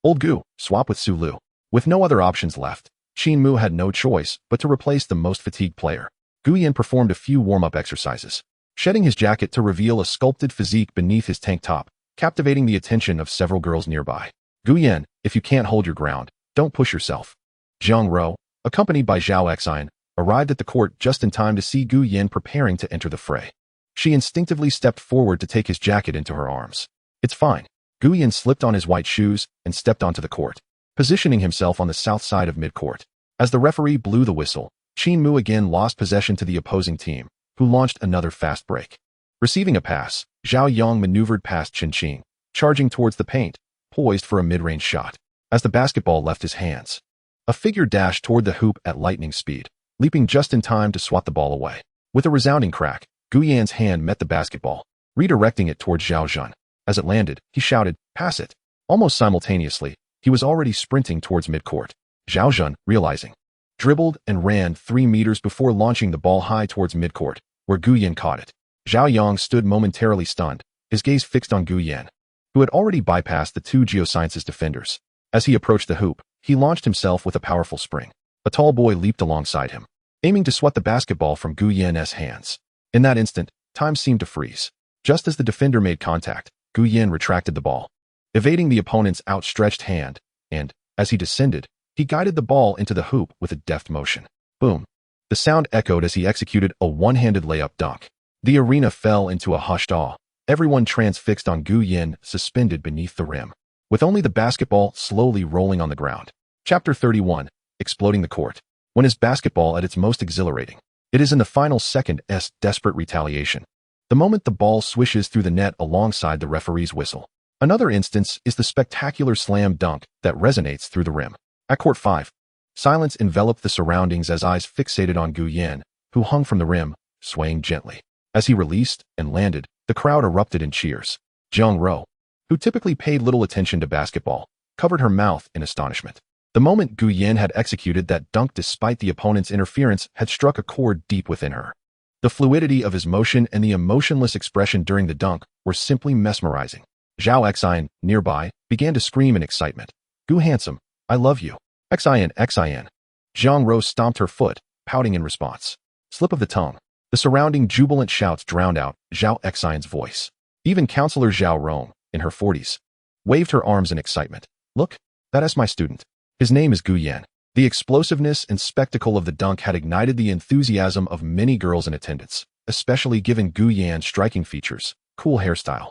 Old Gu, swap with Su Lu. With no other options left, Qin Mu had no choice but to replace the most fatigued player. Gu Yin performed a few warm-up exercises, shedding his jacket to reveal a sculpted physique beneath his tank top, captivating the attention of several girls nearby. Gu Yin, if you can't hold your ground, don't push yourself. Zhang Ro, accompanied by Zhao Xian, arrived at the court just in time to see Gu Yin preparing to enter the fray. She instinctively stepped forward to take his jacket into her arms. It's fine. Gu Yin slipped on his white shoes and stepped onto the court, positioning himself on the south side of midcourt. As the referee blew the whistle, Qin Mu again lost possession to the opposing team, who launched another fast break. Receiving a pass, Zhao Yang maneuvered past Chen Qing, charging towards the paint, poised for a mid-range shot. As the basketball left his hands, a figure dashed toward the hoop at lightning speed, leaping just in time to swat the ball away. With a resounding crack, Gu Yan's hand met the basketball, redirecting it towards Zhao Zhan. As it landed, he shouted, "Pass it!" Almost simultaneously, he was already sprinting towards midcourt. Zhao Zhan, realizing, dribbled and ran 3 meters before launching the ball high towards midcourt, where Gu Yan caught it. Zhao Yang stood momentarily stunned, his gaze fixed on Gu Yan, who had already bypassed the 2 Geosciences defenders. As he approached the hoop, he launched himself with a powerful spring. A tall boy leaped alongside him, aiming to swat the basketball from Gu Yan's hands. In that instant, time seemed to freeze. Just as the defender made contact, Gu Yan retracted the ball, evading the opponent's outstretched hand, and, as he descended, he guided the ball into the hoop with a deft motion. Boom! The sound echoed as he executed a one-handed layup dunk. The arena fell into a hushed awe, everyone transfixed on Gu Yan suspended beneath the rim, with only the basketball slowly rolling on the ground. Chapter 31, Exploding the Court. When is basketball at its most exhilarating? It is in the final second's desperate retaliation, the moment the ball swishes through the net alongside the referee's whistle. Another instance is the spectacular slam dunk that resonates through the rim. At Court 5, silence enveloped the surroundings as eyes fixated on Gu Yan, who hung from the rim, swaying gently. As he released and landed, the crowd erupted in cheers. Zhang Ro, who typically paid little attention to basketball, covered her mouth in astonishment. The moment Gu Yan had executed that dunk despite the opponent's interference had struck a chord deep within her. The fluidity of his motion and the emotionless expression during the dunk were simply mesmerizing. Zhao Xian, nearby, began to scream in excitement. "Gu handsome, I love you. Xian, Xian." Zhang Ro stomped her foot, pouting in response. Slip of the tongue. The surrounding jubilant shouts drowned out Zhao Xian's voice. Even Counselor Zhao Rong, in her 40s, waved her arms in excitement. "Look, that is my student. His name is Gu Yan." The explosiveness and spectacle of the dunk had ignited the enthusiasm of many girls in attendance, especially given Gu Yan's striking features, cool hairstyle,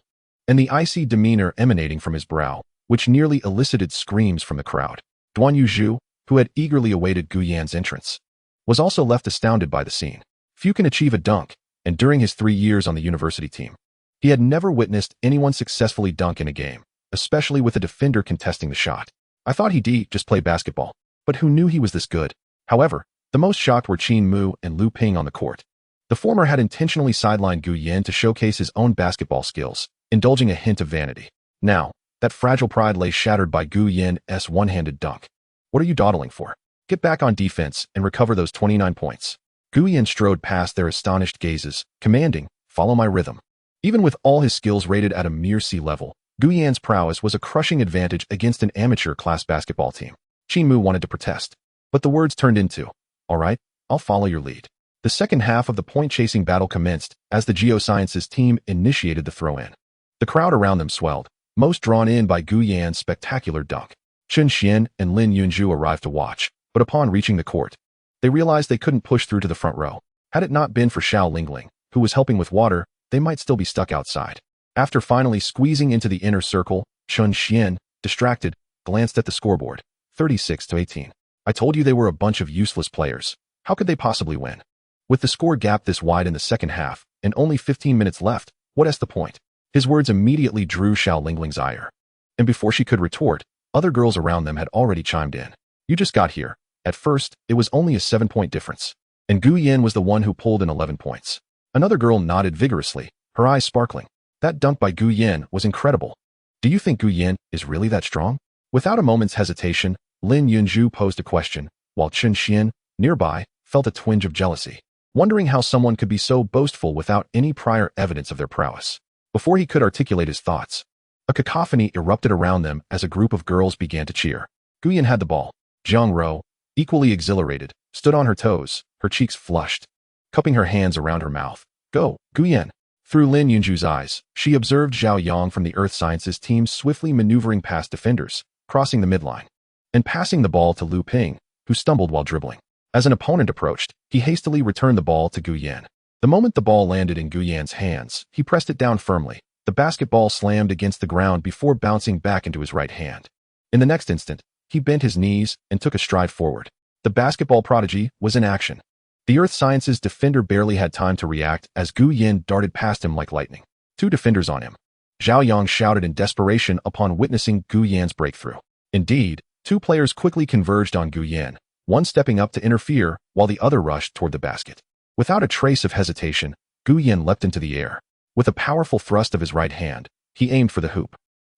and the icy demeanor emanating from his brow, which nearly elicited screams from the crowd. Duan Yuzhu, who had eagerly awaited Gu Yan's entrance, was also left astounded by the scene. Few can achieve a dunk, and during his 3 years on the university team, he had never witnessed anyone successfully dunk in a game, especially with a defender contesting the shot. I thought he'd just play basketball, but who knew he was this good? However, the most shocked were Qin Mu and Lu Ping on the court. The former had intentionally sidelined Gu Yan to showcase his own basketball skills, indulging a hint of vanity. Now, that fragile pride lay shattered by Gu Yan's one-handed dunk. What are you dawdling for? Get back on defense and recover those 29 points. Gu Yan strode past their astonished gazes, commanding, "Follow my rhythm." Even with all his skills rated at a mere C level, Gu Yan's prowess was a crushing advantage against an amateur-class basketball team. Qin Mu wanted to protest, but the words turned into, "All right, I'll follow your lead." The second half of the point-chasing battle commenced as the geosciences team initiated the throw-in. The crowd around them swelled, most drawn in by Gu Yan's spectacular dunk. Chen Xian and Lin Yunju arrived to watch, but upon reaching the court, they realized they couldn't push through to the front row. Had it not been for Xiao Lingling, who was helping with water, they might still be stuck outside. After finally squeezing into the inner circle, Chen Xian, distracted, glanced at the scoreboard, 36-18. "I told you they were a bunch of useless players. How could they possibly win?" With the score gap this wide in the second half, and only 15 minutes left, what's the point? His words immediately drew Xiao Lingling's ire. And before she could retort, other girls around them had already chimed in. "You just got here." At first, it was only a 7-point difference, and Gu Yan was the one who pulled in 11 points. Another girl nodded vigorously, her eyes sparkling. That dunk by Gu Yan was incredible. "Do you think Gu Yan is really that strong?" Without a moment's hesitation, Lin Yunju posed a question, while Chen Xian, nearby, felt a twinge of jealousy, wondering how someone could be so boastful without any prior evidence of their prowess. Before he could articulate his thoughts, a cacophony erupted around them as a group of girls began to cheer. Gu Yan had the ball. Jiang Ro, equally exhilarated, stood on her toes, her cheeks flushed, cupping her hands around her mouth. "Go, Gu Yan." Through Lin Yunju's eyes, she observed Zhao Yang from the Earth Sciences team swiftly maneuvering past defenders, crossing the midline, and passing the ball to Lu Ping, who stumbled while dribbling. As an opponent approached, he hastily returned the ball to Gu Yan. The moment the ball landed in Gu Yan's hands, he pressed it down firmly. The basketball slammed against the ground before bouncing back into his right hand. In the next instant, he bent his knees and took a stride forward. The basketball prodigy was in action. The Earth Sciences defender barely had time to react as Gu Yan darted past him like lightning. 2 defenders on him. Zhao Yang shouted in desperation upon witnessing Gu Yan's breakthrough. Indeed, 2 players quickly converged on Gu Yan, one stepping up to interfere while the other rushed toward the basket. Without a trace of hesitation, Gu Yan leapt into the air. With a powerful thrust of his right hand, he aimed for the hoop.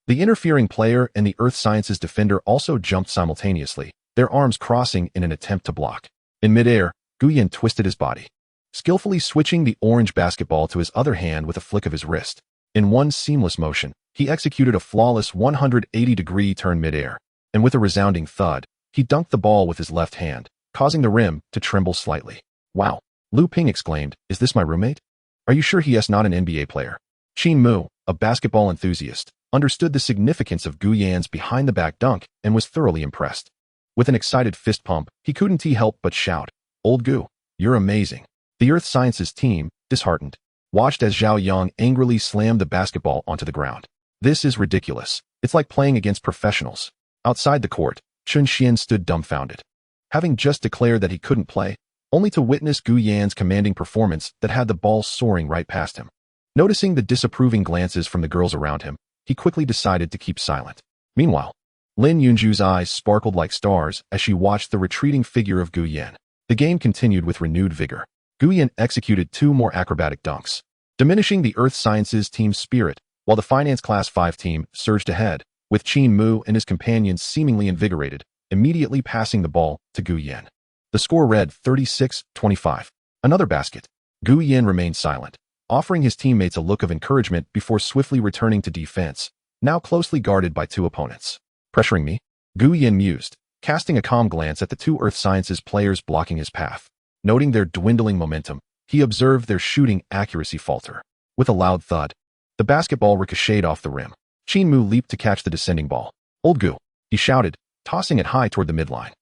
The interfering player and the Earth Sciences defender also jumped simultaneously, their arms crossing in an attempt to block. In midair, Gu Yan twisted his body, skillfully switching the orange basketball to his other hand with a flick of his wrist. In one seamless motion, he executed a flawless 180-degree turn midair, and with a resounding thud, he dunked the ball with his left hand, causing the rim to tremble slightly. "Wow," Lu Ping exclaimed, "is this my roommate? Are you sure he is not an NBA player?" Qin Mu, a basketball enthusiast, understood the significance of Gu Yan's behind-the-back dunk and was thoroughly impressed. With an excited fist pump, he couldn't help but shout, "Old Gu, you're amazing." The Earth Sciences team, disheartened, watched as Zhao Yang angrily slammed the basketball onto the ground. "This is ridiculous. It's like playing against professionals." Outside the court, Chen Xian stood dumbfounded, having just declared that he couldn't play, only to witness Gu Yan's commanding performance that had the ball soaring right past him. Noticing the disapproving glances from the girls around him, he quickly decided to keep silent. Meanwhile, Lin Yunju's eyes sparkled like stars as she watched the retreating figure of Gu Yan. The game continued with renewed vigor. Gu Yan executed 2 more acrobatic dunks, diminishing the Earth Sciences team's spirit, while the Finance Class 5 team surged ahead, with Qin Mu and his companions seemingly invigorated, immediately passing the ball to Gu Yan. The score read 36-25. Another basket. Gu Yan remained silent, offering his teammates a look of encouragement before swiftly returning to defense, now closely guarded by 2 opponents. "Pressuring me?" Gu Yan mused, casting a calm glance at the 2 Earth Sciences players blocking his path. Noting their dwindling momentum, he observed their shooting accuracy falter. With a loud thud, the basketball ricocheted off the rim. Qin Mu leaped to catch the descending ball. "Old Gu," he shouted, tossing it high toward the midline.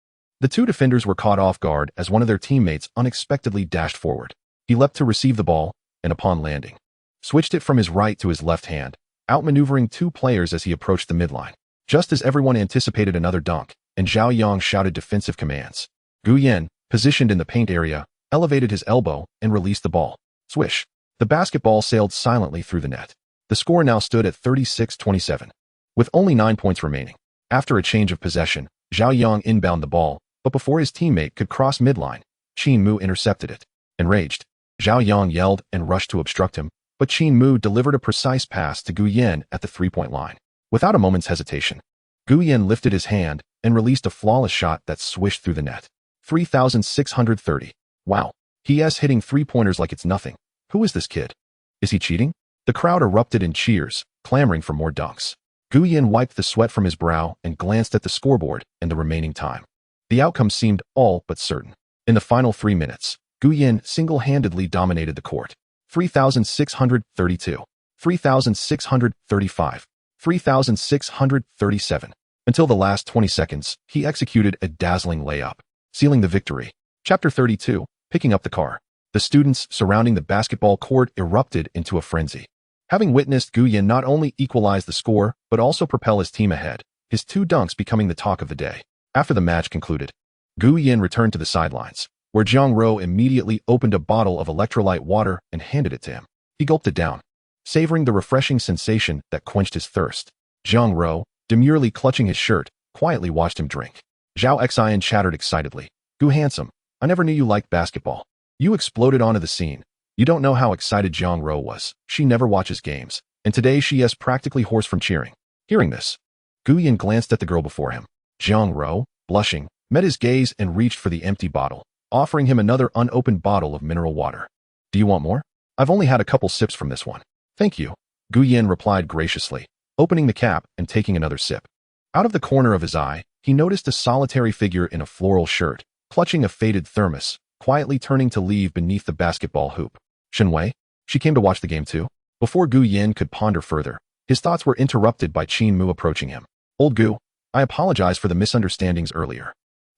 The 2 defenders were caught off guard as one of their teammates unexpectedly dashed forward. He leapt to receive the ball, and upon landing, switched it from his right to his left hand, outmaneuvering 2 players as he approached the midline. Just as everyone anticipated another dunk, and Zhao Yang shouted defensive commands, Gu Yan, positioned in the paint area, elevated his elbow and released the ball. Swish. The basketball sailed silently through the net. The score now stood at 36-27. With only 9 points remaining. After a change of possession, Zhao Yang inbound the ball, but before his teammate could cross midline, Qin Mu intercepted it. Enraged, Zhao Yang yelled and rushed to obstruct him, but Qin Mu delivered a precise pass to Gu Yan at the three-point line. Without a moment's hesitation, Gu Yan lifted his hand and released a flawless shot that swished through the net. 3,630. Wow. He's hitting three-pointers like it's nothing. Who is this kid? Is he cheating? The crowd erupted in cheers, clamoring for more dunks. Gu Yan wiped the sweat from his brow and glanced at the scoreboard and the remaining time. The outcome seemed all but certain. In the final 3 minutes, Gu Yan single-handedly dominated the court. 3,632, 3,635, 3,637. Until the last 20 seconds, he executed a dazzling layup, sealing the victory. Chapter 32, Picking Up the Car. The students surrounding the basketball court erupted into a frenzy. Having witnessed Gu Yan not only equalize the score, but also propel his team ahead, his 2 dunks becoming the talk of the day. After the match concluded, Gu Yan returned to the sidelines, where Jiang Ro immediately opened a bottle of electrolyte water and handed it to him. He gulped it down, savoring the refreshing sensation that quenched his thirst. Jiang Ro, demurely clutching his shirt, quietly watched him drink. Zhao Xian chattered excitedly. Gu handsome, I never knew you liked basketball. You exploded onto the scene. You don't know how excited Jiang Ro was. She never watches games, and today she is practically hoarse from cheering. Hearing this, Gu Yan glanced at the girl before him. Jiang Ro, blushing, met his gaze and reached for the empty bottle, offering him another unopened bottle of mineral water. Do you want more? I've only had a couple sips from this one. Thank you, Gu Yan replied graciously, opening the cap and taking another sip. Out of the corner of his eye, he noticed a solitary figure in a floral shirt, clutching a faded thermos, quietly turning to leave beneath the basketball hoop. Shenwei? She came to watch the game too? Before Gu Yan could ponder further, his thoughts were interrupted by Qin Mu approaching him. Old Gu, I apologize for the misunderstandings earlier.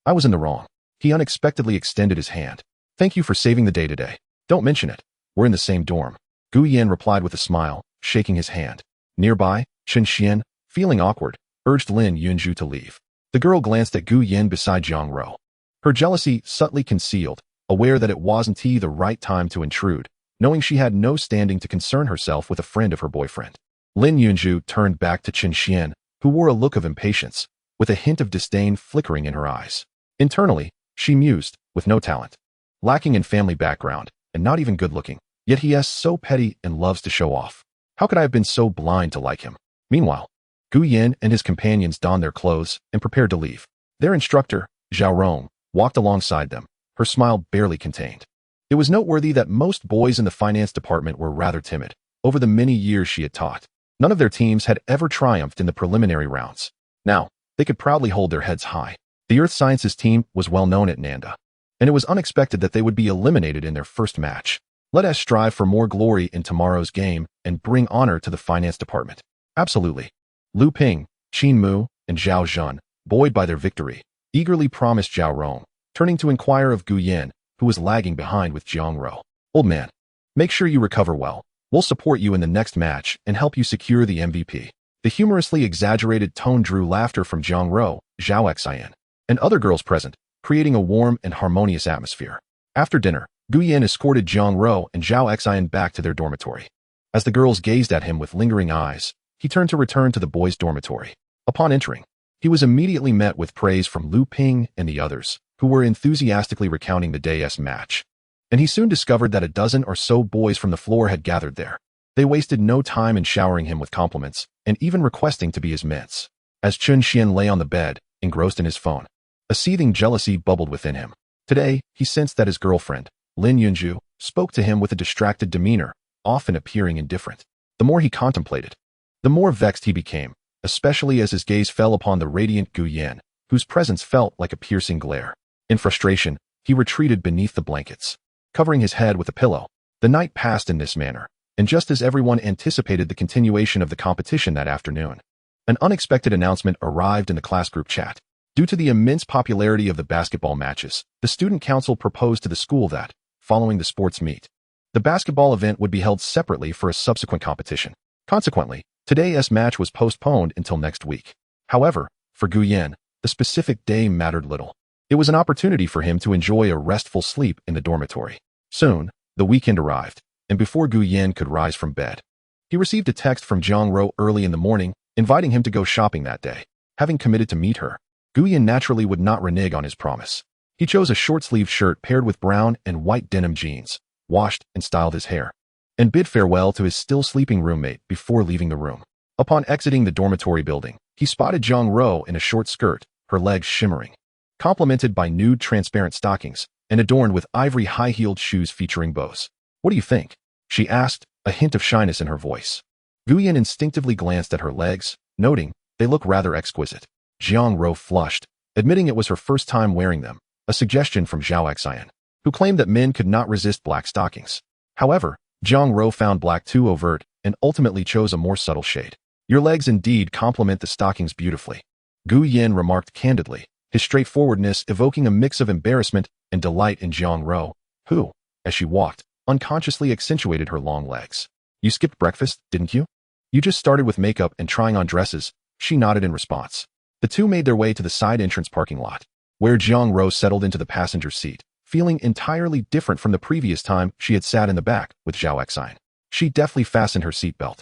I was in the wrong. He unexpectedly extended his hand. Thank you for saving the day today. Don't mention it. We're in the same dorm. Gu Yan replied with a smile, shaking his hand. Nearby, Chen Xian, feeling awkward, urged Lin Yunju to leave. The girl glanced at Gu Yan beside Jiang Ro. Her jealousy subtly concealed, aware that it wasn't the right time to intrude, knowing she had no standing to concern herself with a friend of her boyfriend. Lin Yunju turned back to Chen Xian, who wore a look of impatience, with a hint of disdain flickering in her eyes. Internally, she mused, with no talent, lacking in family background, and not even good-looking, yet he is so petty and loves to show off. How could I have been so blind to like him? Meanwhile, Gu Yan and his companions donned their clothes and prepared to leave. Their instructor, Zhao Rong, walked alongside them, her smile barely contained. It was noteworthy that most boys in the finance department were rather timid. Over the many years she had taught, none of their teams had ever triumphed in the preliminary rounds. Now, they could proudly hold their heads high. The Earth Sciences team was well known at Nanda, and it was unexpected that they would be eliminated in their first match. Let us strive for more glory in tomorrow's game and bring honor to the finance department. Absolutely. Lu Ping, Qin Mu, and Zhao Zhan, buoyed by their victory, eagerly promised Zhao Rong, turning to inquire of Gu Yan, who was lagging behind with Jiang Ro. Old man, make sure you recover well. We'll support you in the next match and help you secure the MVP. The humorously exaggerated tone drew laughter from Jiang Ro, Zhao Xian, and other girls present, creating a warm and harmonious atmosphere. After dinner, Gu Yan escorted Jiang Ro and Zhao Xian back to their dormitory. As the girls gazed at him with lingering eyes, he turned to return to the boys' dormitory. Upon entering, he was immediately met with praise from Lu Ping and the others, who were enthusiastically recounting the day's match. And he soon discovered that a dozen or so boys from the floor had gathered there. They wasted no time in showering him with compliments, and even requesting to be his mates. As Chen Xian lay on the bed, engrossed in his phone, a seething jealousy bubbled within him. Today, he sensed that his girlfriend, Lin Yunju, spoke to him with a distracted demeanor, often appearing indifferent. The more he contemplated, the more vexed he became, especially as his gaze fell upon the radiant Gu Yan, whose presence felt like a piercing glare. In frustration, he retreated beneath the blankets, covering his head with a pillow. The night passed in this manner, and just as everyone anticipated the continuation of the competition that afternoon, an unexpected announcement arrived in the class group chat. Due to the immense popularity of the basketball matches, the student council proposed to the school that, following the sports meet, the basketball event would be held separately for a subsequent competition. Consequently, today's match was postponed until next week. However, for Gu Yan, the specific day mattered little. It was an opportunity for him to enjoy a restful sleep in the dormitory. Soon, the weekend arrived, and before Gu Yan could rise from bed, he received a text from Jiang Ro early in the morning, inviting him to go shopping that day. Having committed to meet her, Gu Yan naturally would not renege on his promise. He chose a short-sleeved shirt paired with brown and white denim jeans, washed and styled his hair, and bid farewell to his still-sleeping roommate before leaving the room. Upon exiting the dormitory building, he spotted Jiang Ro in a short skirt, her legs shimmering, complemented by nude transparent stockings and adorned with ivory high-heeled shoes featuring bows. "What do you think?" she asked, a hint of shyness in her voice. Gu Yan instinctively glanced at her legs, noting they look rather exquisite. Jiang Ro flushed, admitting it was her first time wearing them, a suggestion from Zhao Xian, who claimed that men could not resist black stockings. However, Jiang Ro found black too overt and ultimately chose a more subtle shade. "Your legs indeed complement the stockings beautifully," Gu Yan remarked candidly, his straightforwardness evoking a mix of embarrassment and delight in Jiang Ro, who, as she walked, unconsciously accentuated her long legs. "You skipped breakfast, didn't you?" "You just started with makeup and trying on dresses," she nodded in response. The two made their way to the side entrance parking lot, where Jiang Ro settled into the passenger seat, feeling entirely different from the previous time she had sat in the back with Zhao Xian. She deftly fastened her seatbelt,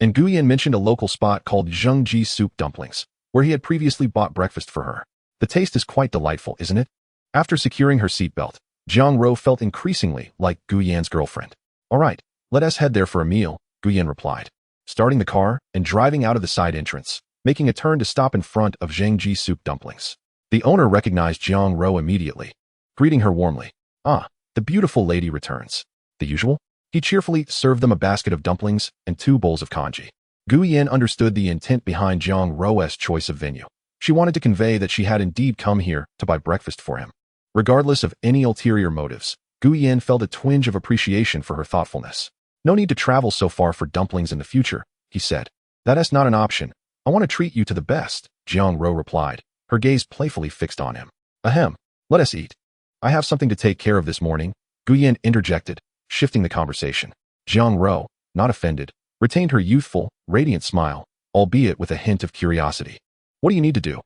and Gu Yan mentioned a local spot called Zhengji Soup Dumplings, where he had previously bought breakfast for her. "The taste is quite delightful, isn't it?" After securing her seatbelt, Jiang Ro felt increasingly like Gu Yan's girlfriend. "All right, let us head there for a meal," Gu Yan replied, starting the car and driving out of the side entrance, making a turn to stop in front of Zhengji Soup Dumplings. The owner recognized Jiang Ro immediately, greeting her warmly. "Ah, the beautiful lady returns. The usual?" He cheerfully served them a basket of dumplings and 2 bowls of congee. Gu Yan understood the intent behind Jiang Ro's choice of venue. She wanted to convey that she had indeed come here to buy breakfast for him. Regardless of any ulterior motives, Gu Yan felt a twinge of appreciation for her thoughtfulness. "No need to travel so far for dumplings in the future," he said. "That is not an option. I want to treat you to the best," Jiang Ro replied, her gaze playfully fixed on him. "Ahem, let us eat. I have something to take care of this morning," Gu Yan interjected, shifting the conversation. Jiang Ro, not offended, retained her youthful, radiant smile, albeit with a hint of curiosity. "What do you need to do?"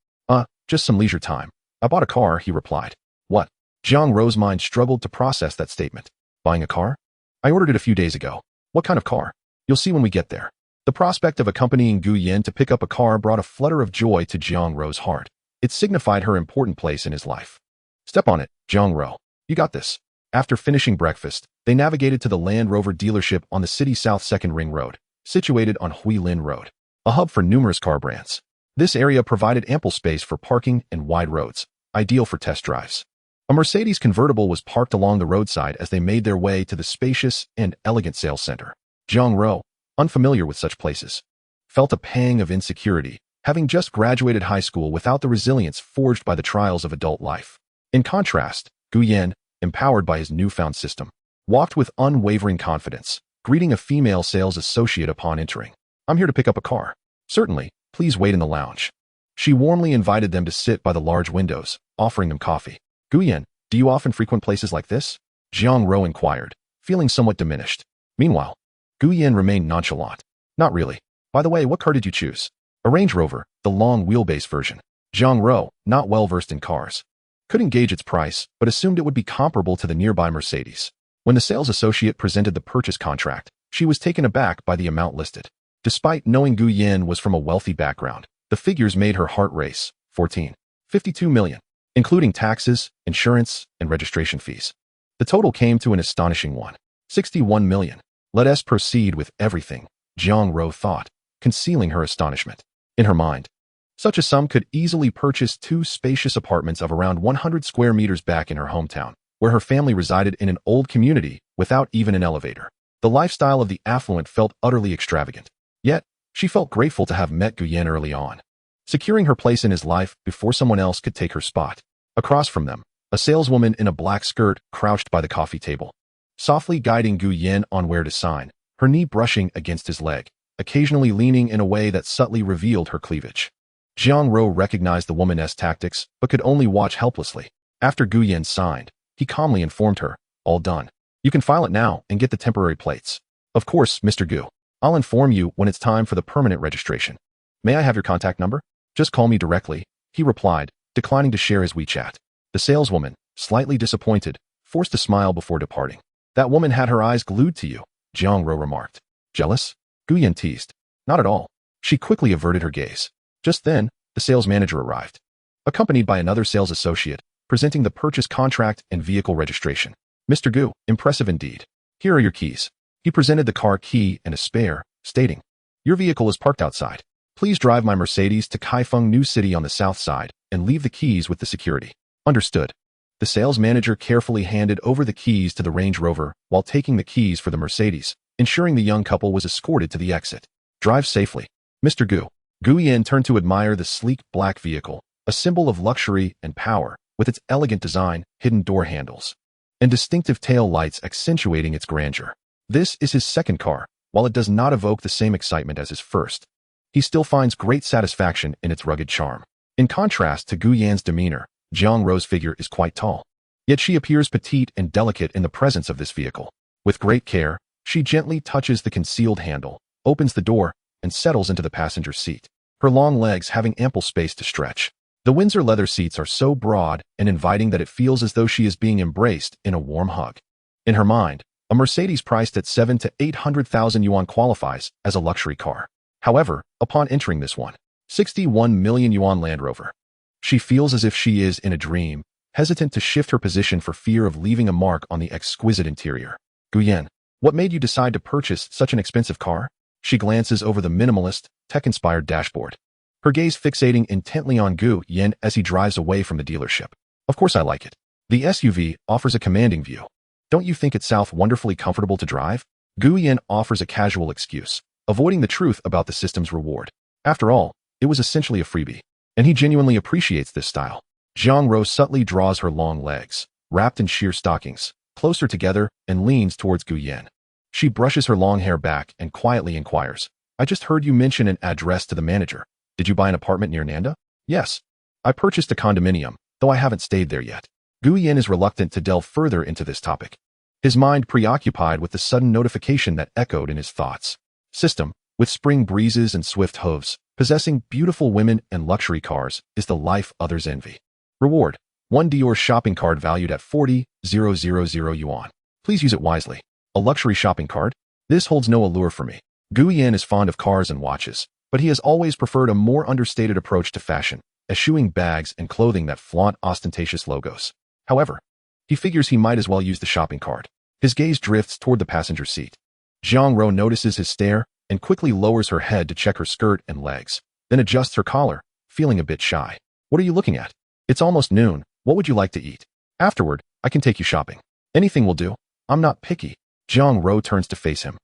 Just some leisure time. I bought a car," he replied. "What?" Jiang Ro's mind struggled to process that statement. "Buying a car? I ordered it a few days ago." "What kind of car?" "You'll see when we get there." The prospect of accompanying Gu Yan to pick up a car brought a flutter of joy to Jiang Ro's heart. It signified her important place in his life. "Step on it, Jiang Ro. You got this." After finishing breakfast, they navigated to the Land Rover dealership on the City South 2nd Ring Road, situated on Huilin Road, a hub for numerous car brands. This area provided ample space for parking and wide roads, ideal for test drives. A Mercedes convertible was parked along the roadside as they made their way to the spacious and elegant sales center. Jiang Ro, unfamiliar with such places, felt a pang of insecurity, having just graduated high school without the resilience forged by the trials of adult life. In contrast, Gu Yan, empowered by his newfound system, walked with unwavering confidence, greeting a female sales associate upon entering. "I'm here to pick up a car." "Certainly, please wait in the lounge." She warmly invited them to sit by the large windows, offering them coffee. "Gu Yan, do you often frequent places like this?" Jiang Ro inquired, feeling somewhat diminished. Meanwhile, Gu Yan remained nonchalant. "Not really. By the way, what car did you choose?" "A Range Rover, the long wheelbase version." Jiang Ro, not well versed in cars, couldn't gauge its price, but assumed it would be comparable to the nearby Mercedes. When the sales associate presented the purchase contract, she was taken aback by the amount listed. Despite knowing Gu Yan was from a wealthy background, the figures made her heart race. 52 million, including taxes, insurance, and registration fees. The total came to an astonishing 61 million. "Let us proceed with everything," Jiang Ro thought, concealing her astonishment. In her mind, such a sum could easily purchase 2 spacious apartments of around 100 square meters back in her hometown, where her family resided in an old community without even an elevator. The lifestyle of the affluent felt utterly extravagant. Yet, she felt grateful to have met Gu Yan early on, securing her place in his life before someone else could take her spot. Across from them, a saleswoman in a black skirt crouched by the coffee table, softly guiding Gu Yan on where to sign, her knee brushing against his leg, occasionally leaning in a way that subtly revealed her cleavage. Jiang Ro recognized the woman's tactics, but could only watch helplessly. After Gu Yan signed, he calmly informed her, "All done. You can file it now and get the temporary plates." "Of course, Mr. Gu. I'll inform you when it's time for the permanent registration." "May I have your contact number?" "Just call me directly," he replied, declining to share his WeChat. The saleswoman, slightly disappointed, forced a smile before departing. "That woman had her eyes glued to you," Jiang Ro remarked. Jealous? Gu Yan teased. Not at all. She quickly averted her gaze. Just then, the sales manager arrived, accompanied by another sales associate, presenting the purchase contract and vehicle registration. Mr. Gu, impressive indeed. Here are your keys. He presented the car key and a spare, stating, Your vehicle is parked outside. Please drive my Mercedes to Kaifeng New City on the south side and leave the keys with the security. Understood. The sales manager carefully handed over the keys to the Range Rover while taking the keys for the Mercedes, ensuring the young couple was escorted to the exit. Drive safely. Mr. Gu. Gu Yan turned to admire the sleek black vehicle, a symbol of luxury and power, with its elegant design, hidden door handles, and distinctive tail lights accentuating its grandeur. This is his second car. While it does not evoke the same excitement as his first, he still finds great satisfaction in its rugged charm. In contrast to Gu Yan's demeanor, Jiang Ro's figure is quite tall. Yet she appears petite and delicate in the presence of this vehicle. With great care, she gently touches the concealed handle, opens the door, and settles into the passenger seat, her long legs having ample space to stretch. The Windsor leather seats are so broad and inviting that it feels as though she is being embraced in a warm hug. In her mind, a Mercedes priced at 7 to 800,000 yuan qualifies as a luxury car. However, upon entering this 61 million yuan Land Rover, she feels as if she is in a dream, hesitant to shift her position for fear of leaving a mark on the exquisite interior. Gu Yan, what made you decide to purchase such an expensive car? She glances over the minimalist, tech-inspired dashboard, her gaze fixating intently on Gu Yan as he drives away from the dealership. Of course I like it. The SUV offers a commanding view. Don't you think it's wonderfully comfortable to drive? Gu Yan offers a casual excuse, avoiding the truth about the system's reward. After all, it was essentially a freebie, and he genuinely appreciates this style. Jiang Ro subtly draws her long legs, wrapped in sheer stockings, closer together and leans towards Gu Yan. She brushes her long hair back and quietly inquires, I just heard you mention an address to the manager. Did you buy an apartment near Nanda? Yes. I purchased a condominium, though I haven't stayed there yet. Gu Yan is reluctant to delve further into this topic, his mind preoccupied with the sudden notification that echoed in his thoughts. System, with spring breezes and swift hooves, possessing beautiful women and luxury cars is the life others envy. Reward, 1 Dior shopping card valued at 40,000 yuan. Please use it wisely. A luxury shopping card? This holds no allure for me. Gu Yan is fond of cars and watches, but he has always preferred a more understated approach to fashion, eschewing bags and clothing that flaunt ostentatious logos. However, he figures he might as well use the shopping cart. His gaze drifts toward the passenger seat. Jiang Ro notices his stare and quickly lowers her head to check her skirt and legs, then adjusts her collar, feeling a bit shy. What are you looking at? It's almost noon. What would you like to eat? Afterward, I can take you shopping. Anything will do. I'm not picky. Jiang Ro turns to face him,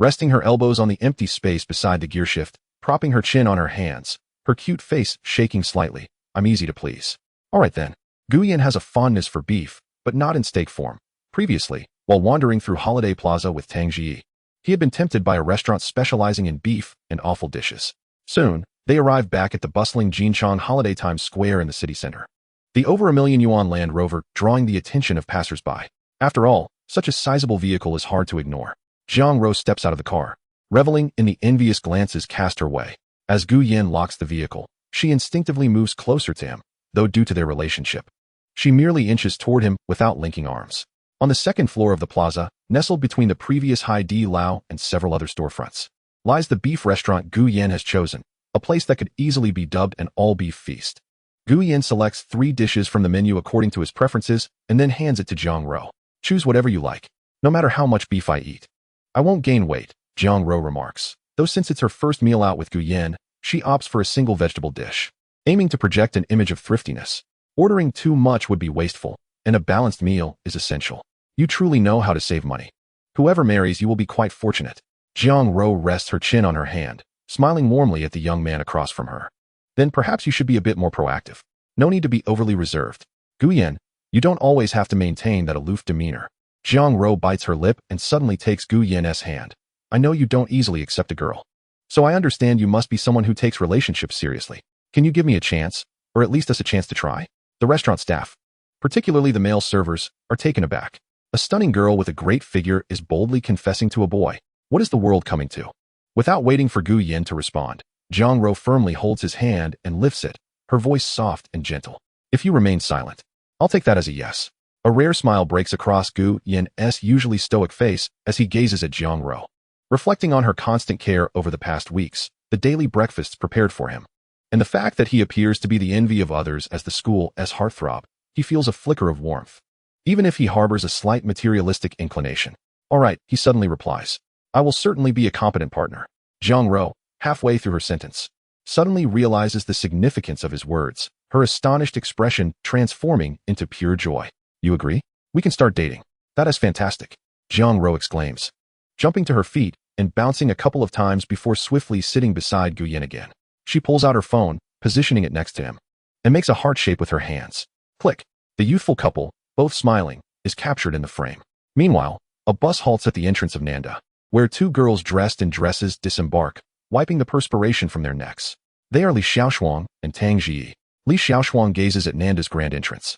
resting her elbows on the empty space beside the gearshift, propping her chin on her hands, her cute face shaking slightly. I'm easy to please. All right then. Gu Yan has a fondness for beef, but not in steak form. Previously, while wandering through Holiday Plaza with Tang Ji, he had been tempted by a restaurant specializing in beef and offal dishes. Soon, they arrived back at the bustling Jinchang Holiday Times Square in the city center, the over 1 million yuan Land Rover drawing the attention of passersby. After all, such a sizable vehicle is hard to ignore. Jiang Ro steps out of the car, reveling in the envious glances cast her way. As Gu Yan locks the vehicle, she instinctively moves closer to him, though due to their relationship, she merely inches toward him without linking arms. On the second floor of the plaza, nestled between the previous Hai Di Lao and several other storefronts, lies the beef restaurant Gu Yan has chosen, a place that could easily be dubbed an all-beef feast. Gu Yan selects 3 dishes from the menu according to his preferences and then hands it to Jiang Ro. Choose whatever you like, no matter how much beef I eat. I won't gain weight, Jiang Ro remarks, though since it's her first meal out with Gu Yan, she opts for a single vegetable dish, aiming to project an image of thriftiness. Ordering too much would be wasteful, and a balanced meal is essential. You truly know how to save money. Whoever marries you will be quite fortunate. Jiang Ro rests her chin on her hand, smiling warmly at the young man across from her. Then perhaps you should be a bit more proactive. No need to be overly reserved. Gu Yan, you don't always have to maintain that aloof demeanor. Jiang Ro bites her lip and suddenly takes Gu Yan's hand. I know you don't easily accept a girl, so I understand you must be someone who takes relationships seriously. Can you give me a chance, or at least us a chance to try? The restaurant staff, particularly the male servers, are taken aback. A stunning girl with a great figure is boldly confessing to a boy. What is the world coming to? Without waiting for Gu Yan to respond, Jiang Ro firmly holds his hand and lifts it, her voice soft and gentle. If you remain silent, I'll take that as a yes. A rare smile breaks across Gu Yan's usually stoic face as he gazes at Jiang Ro. Reflecting on her constant care over the past weeks, the daily breakfasts prepared for him, and the fact that he appears to be the envy of others as the school's heartthrob, he feels a flicker of warmth, even if he harbors a slight materialistic inclination. All right, he suddenly replies. I will certainly be a competent partner. Jiang Ro, halfway through her sentence, suddenly realizes the significance of his words, her astonished expression transforming into pure joy. You agree? We can start dating. That is fantastic, Jiang Ro exclaims, jumping to her feet and bouncing a couple of times before swiftly sitting beside Gu Yan again. She pulls out her phone, positioning it next to him, and makes a heart shape with her hands. Click. The youthful couple, both smiling, is captured in the frame. Meanwhile, a bus halts at the entrance of Nanda, where two girls dressed in dresses disembark, wiping the perspiration from their necks. They are Li Xiaoshuang and Tang Ji. Li Xiaoshuang gazes at Nanda's grand entrance,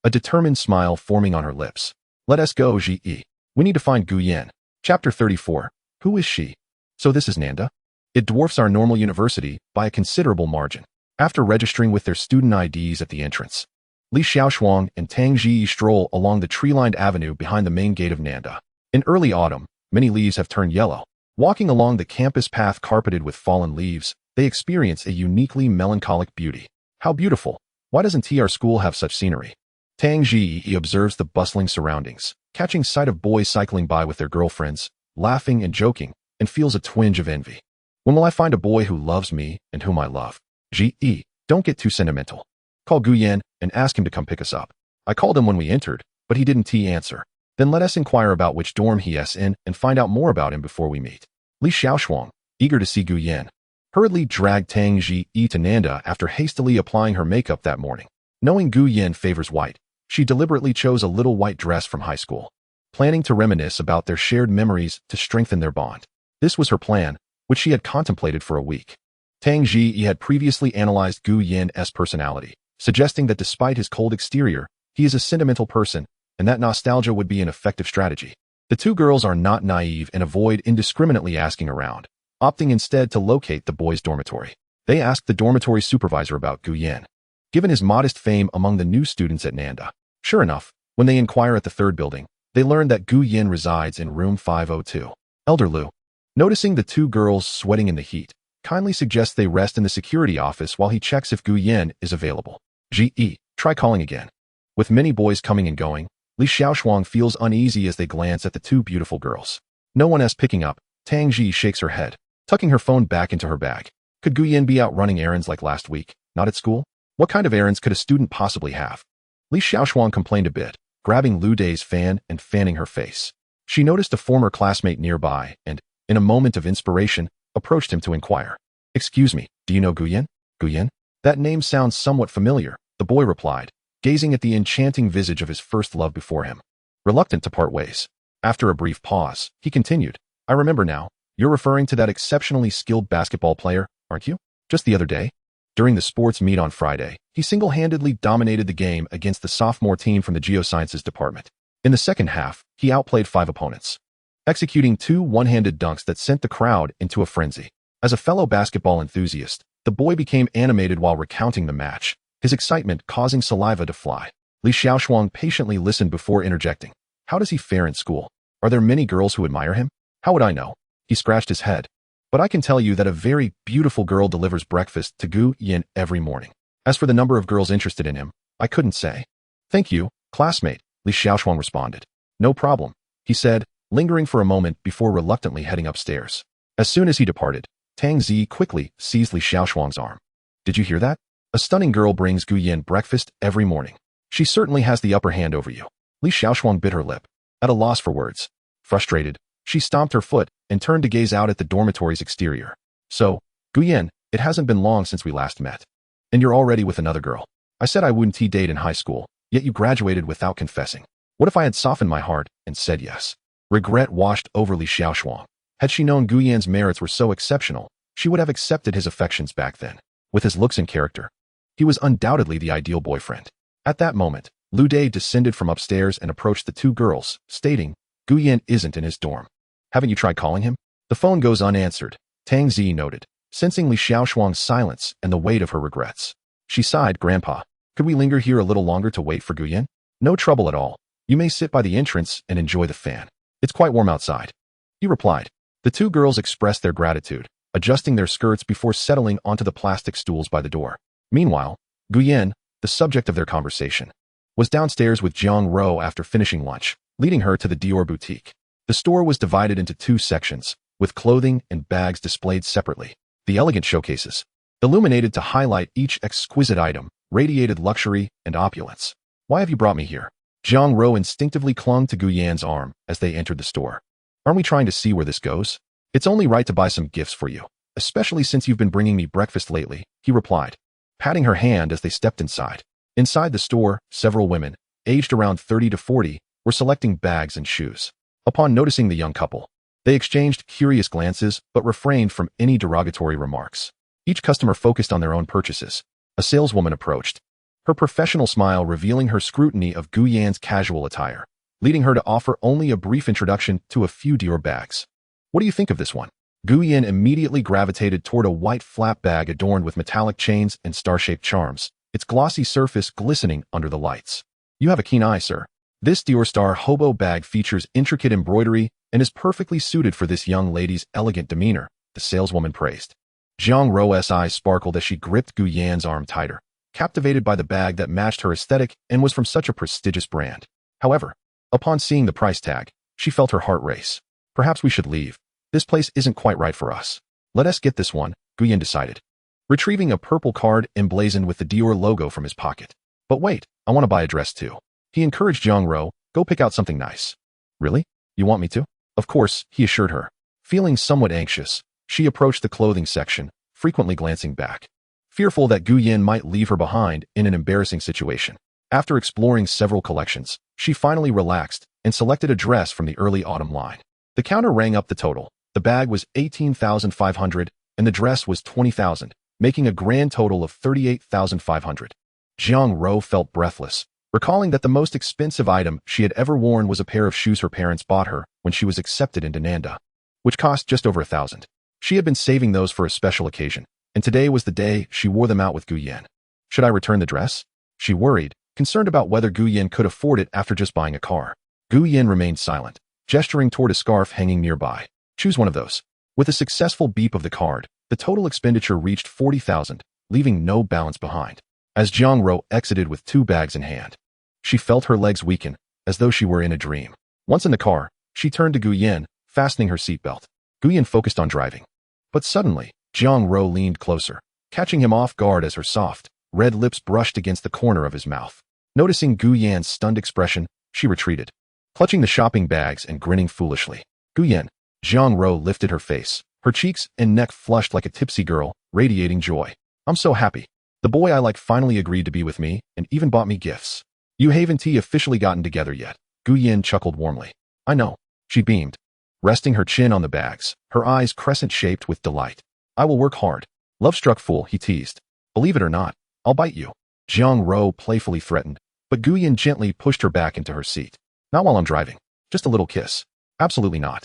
a determined smile forming on her lips. Let us go, Ji. We need to find Gu Yan. Chapter 34. Who is she? So this is Nanda? It dwarfs our normal university by a considerable margin. After registering with their student IDs at the entrance, Li Xiaoshuang and Tang Ji stroll along the tree-lined avenue behind the main gate of Nanda. In early autumn, many leaves have turned yellow. Walking along the campus path carpeted with fallen leaves, they experience a uniquely melancholic beauty. How beautiful! Why doesn't our school have such scenery? Tang Ji observes the bustling surroundings, catching sight of boys cycling by with their girlfriends, laughing and joking, and feels a twinge of envy. When will I find a boy who loves me and whom I love? Ji, don't get too sentimental. Call Gu Yan and ask him to come pick us up. I called him when we entered, but he didn't answer. Then let us inquire about which dorm he is in and find out more about him before we meet. Li Xiaoshuang, eager to see Gu Yan, hurriedly dragged Tang Ji to Nanda after hastily applying her makeup that morning. Knowing Gu Yan favors white, she deliberately chose a little white dress from high school, planning to reminisce about their shared memories to strengthen their bond. This was her plan, which she had contemplated for a week. Tang Ji had previously analyzed Gu Yan's personality, suggesting that despite his cold exterior, he is a sentimental person, and that nostalgia would be an effective strategy. The two girls are not naive and avoid indiscriminately asking around, opting instead to locate the boys' dormitory. They ask the dormitory supervisor about Gu Yan, given his modest fame among the new students at Nanda. Sure enough, when they inquire at the third building, they learn that Gu Yan resides in room 502. Elder Lu, noticing the two girls sweating in the heat, kindly suggests they rest in the security office while he checks if Gu Yan is available. Ji, try calling again. With many boys coming and going, Li Xiaoshuang feels uneasy as they glance at the two beautiful girls. No one is picking up. Tang Ji shakes her head, tucking her phone back into her bag. Could Gu Yan be out running errands like last week, not at school? What kind of errands could a student possibly have? Li Xiaoshuang complained a bit, grabbing Lu Day's fan and fanning her face. She noticed a former classmate nearby and, in a moment of inspiration, approached him to inquire. Excuse me, do you know Gu Yan? Gu Yan? That name sounds somewhat familiar, the boy replied, gazing at the enchanting visage of his first love before him. Reluctant to part ways. After a brief pause, he continued, I remember now, you're referring to that exceptionally skilled basketball player, aren't you? Just the other day, during the sports meet on Friday, he single-handedly dominated the game against the sophomore team from the geosciences department. In the second half, he outplayed 5 opponents, executing 2 one-handed dunks that sent the crowd into a frenzy. As a fellow basketball enthusiast, the boy became animated while recounting the match, his excitement causing saliva to fly. Li Xiaoshuang patiently listened before interjecting. How does he fare in school? Are there many girls who admire him? How would I know? He scratched his head. But I can tell you that a very beautiful girl delivers breakfast to Gu Yan every morning. As for the number of girls interested in him, I couldn't say. Thank you, classmate, Li Xiaoshuang responded. No problem, he said, lingering for a moment before reluctantly heading upstairs. As soon as he departed, Tang Zi quickly seized Li Xiaoshuang's arm. Did you hear that? A stunning girl brings Gu Yan breakfast every morning. She certainly has the upper hand over you. Li Xiaoshuang bit her lip, at a loss for words. Frustrated, she stomped her foot and turned to gaze out at the dormitory's exterior. So, Gu Yan, it hasn't been long since we last met. And you're already with another girl. I said I wouldn't date in high school, yet you graduated without confessing. What if I had softened my heart and said yes? Regret washed over Li Xiaoshuang. Had she known Gu Yan's merits were so exceptional, she would have accepted his affections back then. With his looks and character, he was undoubtedly the ideal boyfriend. At that moment, Lu Day descended from upstairs and approached the two girls, stating, Gu Yan isn't in his dorm. Haven't you tried calling him? The phone goes unanswered, Tang Zi noted, sensing Li Xiaoshuang's silence and the weight of her regrets. She sighed, Grandpa, could we linger here a little longer to wait for Gu Yan? No trouble at all, You may sit by the entrance and enjoy the fan. It's quite warm outside. He replied. The two girls expressed their gratitude, adjusting their skirts before settling onto the plastic stools by the door. Meanwhile, Guyen, the subject of their conversation, was downstairs with Jiang Ro after finishing lunch, leading her to the Dior boutique. The store was divided into two sections, with clothing and bags displayed separately. The elegant showcases, illuminated to highlight each exquisite item, radiated luxury and opulence. Why have you brought me here? Jiang Ro instinctively clung to Guyan's arm as they entered the store. Aren't we trying to see where this goes? It's only right to buy some gifts for you, especially since you've been bringing me breakfast lately, he replied, patting her hand as they stepped inside. Inside the store, several women, aged around 30 to 40, were selecting bags and shoes. Upon noticing the young couple, they exchanged curious glances but refrained from any derogatory remarks. Each customer focused on their own purchases. A saleswoman approached, her professional smile revealing her scrutiny of Guyan's casual attire, leading her to offer only a brief introduction to a few Dior bags. What do you think of this one? Guyan immediately gravitated toward a white flap bag adorned with metallic chains and star-shaped charms, its glossy surface glistening under the lights. You have a keen eye, sir. This Dior Star hobo bag features intricate embroidery and is perfectly suited for this young lady's elegant demeanor, the saleswoman praised. Jiang Ro's eyes sparkled as she gripped Guyan's arm tighter, captivated by the bag that matched her aesthetic and was from such a prestigious brand. However, upon seeing the price tag, she felt her heart race. Perhaps we should leave. This place isn't quite right for us. Let us get this one, Guyan decided, retrieving a purple card emblazoned with the Dior logo from his pocket. But wait, I want to buy a dress too. He encouraged Jiang Ro, go pick out something nice. Really? You want me to? Of course, he assured her. Feeling somewhat anxious, she approached the clothing section, frequently glancing back, fearful that Guyan might leave her behind in an embarrassing situation. After exploring several collections, she finally relaxed and selected a dress from the early autumn line. The counter rang up the total. The bag was 18,500 and the dress was 20,000, making a grand total of 38,500. Jiang Ro felt breathless, recalling that the most expensive item she had ever worn was a pair of shoes her parents bought her when she was accepted into Nanda, which cost just over 1,000. She had been saving those for a special occasion, and today was the day she wore them out with Guyan. Should I return the dress? She worried, concerned about whether Guyan could afford it after just buying a car. Guyan remained silent, gesturing toward a scarf hanging nearby. Choose one of those. With a successful beep of the card, the total expenditure reached 40,000, leaving no balance behind. As Jiang Ro exited with two bags in hand, she felt her legs weaken, as though she were in a dream. Once in the car, she turned to Guyan, fastening her seatbelt. Guyan focused on driving. But suddenly, Jiang Ro leaned closer, catching him off guard as her soft, red lips brushed against the corner of his mouth. Noticing Guyan's stunned expression, she retreated, clutching the shopping bags and grinning foolishly. Guyan, Jiang Ro lifted her face, her cheeks and neck flushed like a tipsy girl, radiating joy. I'm so happy. The boy I like finally agreed to be with me and even bought me gifts. You haven't officially gotten together yet. Guyan chuckled warmly. I know. She beamed, resting her chin on the bags, her eyes crescent-shaped with delight. I will work hard. Love-struck fool, he teased. Believe it or not, I'll bite you. Jiang Ro playfully threatened, but Guyan gently pushed her back into her seat. Not while I'm driving. Just a little kiss. Absolutely not.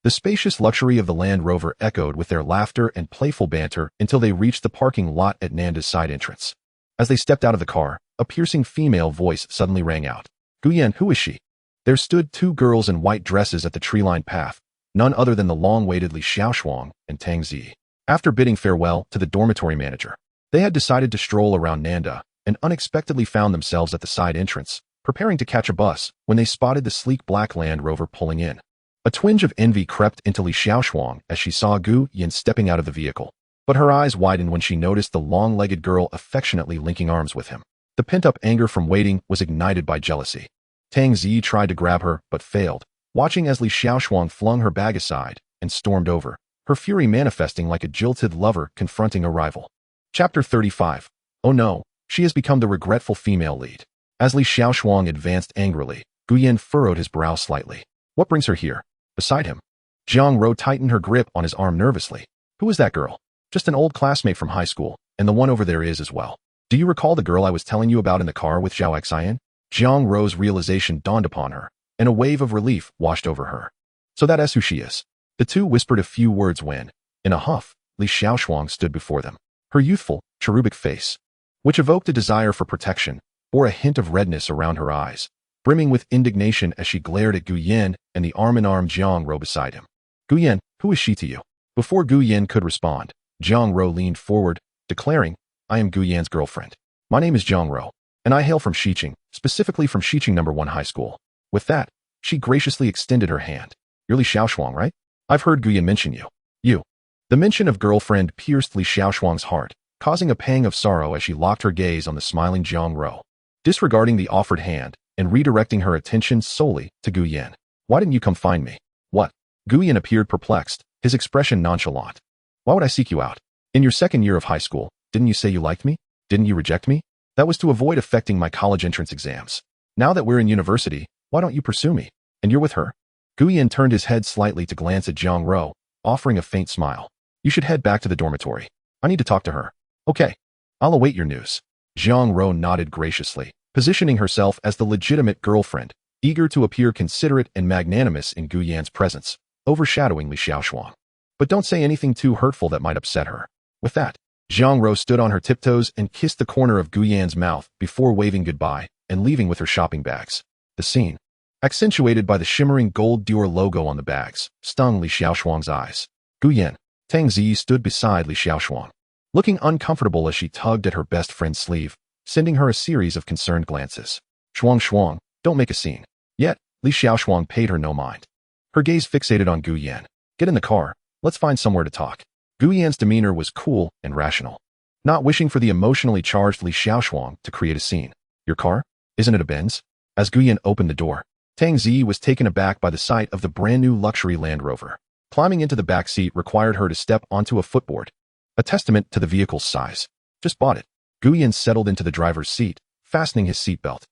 The spacious luxury of the Land Rover echoed with their laughter and playful banter until they reached the parking lot at Nanda's side entrance. As they stepped out of the car, a piercing female voice suddenly rang out. Guyan, who is she? There stood two girls in white dresses at the tree-lined path, none other than the long-awaited Li Xiaoshuang and Tang Zi. After bidding farewell to the dormitory manager, they had decided to stroll around Nanda and unexpectedly found themselves at the side entrance, preparing to catch a bus when they spotted the sleek black Land Rover pulling in. A twinge of envy crept into Li Xiaoshuang as she saw Guyan stepping out of the vehicle, but her eyes widened when she noticed the long-legged girl affectionately linking arms with him. The pent-up anger from waiting was ignited by jealousy. Tang Zi tried to grab her, but failed, watching as Li Xiaoshuang flung her bag aside and stormed over, her fury manifesting like a jilted lover confronting a rival. Chapter 35. Oh no, she has become the regretful female lead. As Li Xiaoshuang advanced angrily, Guyan furrowed his brow slightly. What brings her here? Beside him. Jiang Ro tightened her grip on his arm nervously. Who is that girl? Just an old classmate from high school, and the one over there is as well. Do you recall the girl I was telling you about in the car with Zhao Xian? Jiang Ro's realization dawned upon her, and a wave of relief washed over her. So that is who she is. The two whispered a few words when, in a huff, Li Xiaoshuang stood before them. Her youthful, cherubic face, which evoked a desire for protection, bore a hint of redness around her eyes, brimming with indignation as she glared at Gu Yan and the arm-in-arm Jiang Ro beside him. Gu Yan, who is she to you? Before Gu Yan could respond, Jiang Ro leaned forward, declaring, I am Gu Yan's girlfriend. My name is Jiang Ro, and I hail from Xiqing, specifically from Xiqing No. 1 High School. With that, she graciously extended her hand. You're Li Xiaoshuang, right? I've heard Gu Yan mention you. You. The mention of girlfriend pierced Li Xiaoshuang's heart, causing a pang of sorrow as she locked her gaze on the smiling Jiang Ro, disregarding the offered hand and redirecting her attention solely to Gu Yan. Why didn't you come find me? What? Gu Yan appeared perplexed, his expression nonchalant. Why would I seek you out? In your second year of high school, didn't you say you liked me? Didn't you reject me? That was to avoid affecting my college entrance exams. Now that we're in university, why don't you pursue me? And you're with her? Gu Yan turned his head slightly to glance at Jiang Ro, offering a faint smile. You should head back to the dormitory. I need to talk to her. Okay. I'll await your news. Jiang Ro nodded graciously, positioning herself as the legitimate girlfriend, eager to appear considerate and magnanimous in Gu Yan's presence, overshadowing Li Xiaoshuang. But don't say anything too hurtful that might upset her. With that, Jiang Ro stood on her tiptoes and kissed the corner of Gu Yan's mouth before waving goodbye and leaving with her shopping bags. The scene, accentuated by the shimmering gold Dior logo on the bags, stung Li Xiaoshuang's eyes. Gu Yan, Tang Zi stood beside Li Xiaoshuang, looking uncomfortable as she tugged at her best friend's sleeve, sending her a series of concerned glances. Shuang, don't make a scene. Yet, Li Xiaoshuang paid her no mind. Her gaze fixated on Gu Yan. Get in the car, let's find somewhere to talk. Gu Yan's demeanor was cool and rational, not wishing for the emotionally charged Li Xiaoshuang to create a scene. Your car? Isn't it a Benz? As Gu Yan opened the door, Tang Zi was taken aback by the sight of the brand-new luxury Land Rover. Climbing into the back seat required her to step onto a footboard, a testament to the vehicle's size. Just bought it. Gu Yan settled into the driver's seat, fastening his seatbelt.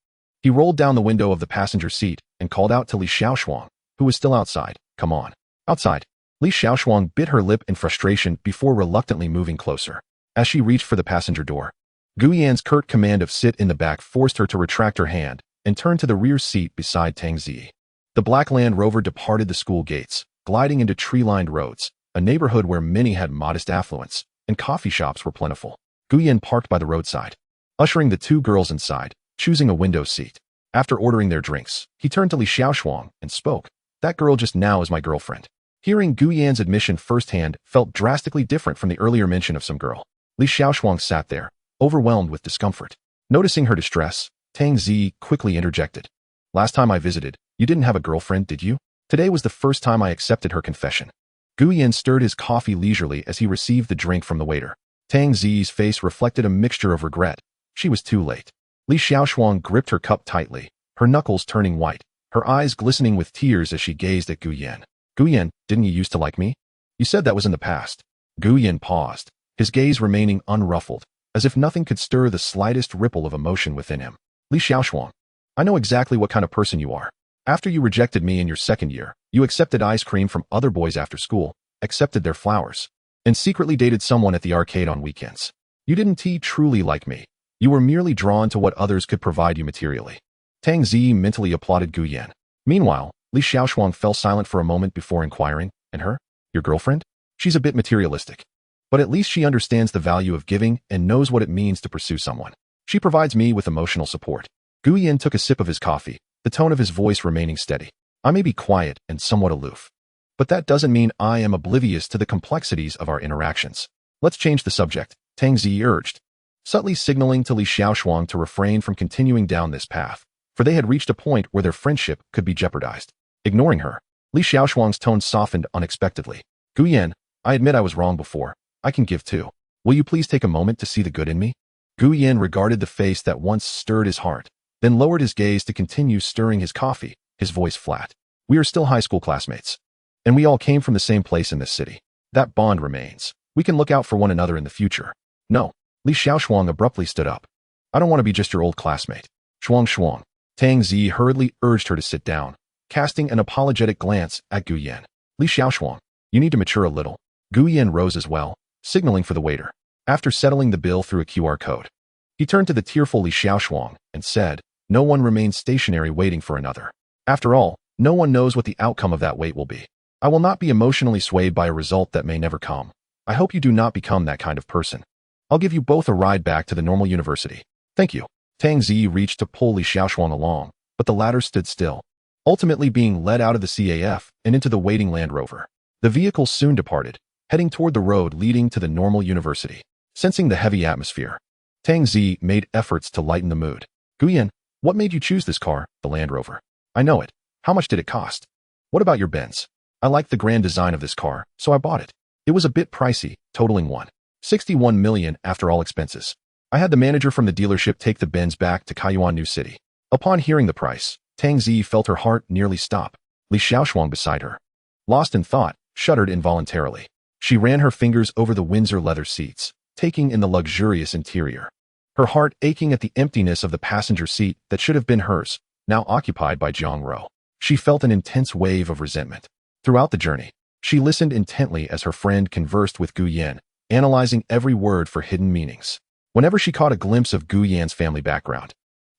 He rolled down the window of the passenger seat and called out to Li Xiaoshuang, who was still outside. Come on. Outside. Li Xiaoshuang bit her lip in frustration before reluctantly moving closer. As she reached for the passenger door, Gu Yan's curt command of sit in the back forced her to retract her hand and turn to the rear seat beside Tang Zi. The black Land Rover departed the school gates, gliding into tree-lined roads, a neighborhood where many had modest affluence, and coffee shops were plentiful. Gu Yan parked by the roadside, ushering the two girls inside, choosing a window seat. After ordering their drinks, he turned to Li Xiaoshuang and spoke. That girl just now is my girlfriend. Hearing Gu Yan's admission firsthand felt drastically different from the earlier mention of some girl. Li Xiaoshuang sat there, overwhelmed with discomfort. Noticing her distress, Tang Zi quickly interjected. Last time I visited, you didn't have a girlfriend, did you? Today was the first time I accepted her confession. Gu Yan stirred his coffee leisurely as he received the drink from the waiter. Tang Zi's face reflected a mixture of regret. She was too late. Li Xiaoshuang gripped her cup tightly, her knuckles turning white, her eyes glistening with tears as she gazed at Gu Yan. Gu Yan, didn't you used to like me? You said that was in the past. Gu Yan paused, his gaze remaining unruffled, as if nothing could stir the slightest ripple of emotion within him. Li Xiaoshuang, I know exactly what kind of person you are. After you rejected me in your second year, you accepted ice cream from other boys after school, accepted their flowers, and secretly dated someone at the arcade on weekends. You didn't truly like me. You were merely drawn to what others could provide you materially. Tang Zi mentally applauded Gu Yan. Meanwhile, Li Xiaoshuang fell silent for a moment before inquiring, and her? Your girlfriend? She's a bit materialistic. But at least she understands the value of giving and knows what it means to pursue someone. She provides me with emotional support. Gu Yan took a sip of his coffee, the tone of his voice remaining steady. I may be quiet and somewhat aloof, but that doesn't mean I am oblivious to the complexities of our interactions. Let's change the subject, Tang Zi urged, subtly signaling to Li Xiaoshuang to refrain from continuing down this path, for they had reached a point where their friendship could be jeopardized. Ignoring her, Li Xiaoshuang's tone softened unexpectedly. Gu Yan, I admit I was wrong before. I can give too. Will you please take a moment to see the good in me? Gu Yan regarded the face that once stirred his heart, then lowered his gaze to continue stirring his coffee, his voice flat. We are still high school classmates, and we all came from the same place in this city. That bond remains. We can look out for one another in the future. No. Li Xiaoshuang abruptly stood up. I don't want to be just your old classmate. Shuang. Tang Zi hurriedly urged her to sit down, casting an apologetic glance at Gu Yan. Li Xiaoshuang, you need to mature a little. Gu Yan rose as well, signaling for the waiter. After settling the bill through a QR code, he turned to the tearful Li Xiaoshuang and said, no one remains stationary waiting for another. After all, no one knows what the outcome of that wait will be. I will not be emotionally swayed by a result that may never come. I hope you do not become that kind of person. I'll give you both a ride back to the normal university. Thank you. Tang Zi reached to pull Li Xiaoshuang along, but the latter stood still, ultimately being led out of the CAF and into the waiting Land Rover. The vehicle soon departed, heading toward the road leading to the normal university. Sensing the heavy atmosphere, Tang Zi made efforts to lighten the mood. Guyan, what made you choose this car, the Land Rover? I know it. How much did it cost? What about your Benz? I liked the grand design of this car, so I bought it. It was a bit pricey, totaling 1.61 million after all expenses. I had the manager from the dealership take the Benz back to Nanjiang City. Upon hearing the price, Tang Zi felt her heart nearly stop. Li Xiaoshuang beside her, lost in thought, shuddered involuntarily. She ran her fingers over the Windsor leather seats, taking in the luxurious interior. Her heart aching at the emptiness of the passenger seat that should have been hers, now occupied by Jiang Ro. She felt an intense wave of resentment. Throughout the journey, she listened intently as her friend conversed with Gu Yan, analyzing every word for hidden meanings. Whenever she caught a glimpse of Gu Yan's family background,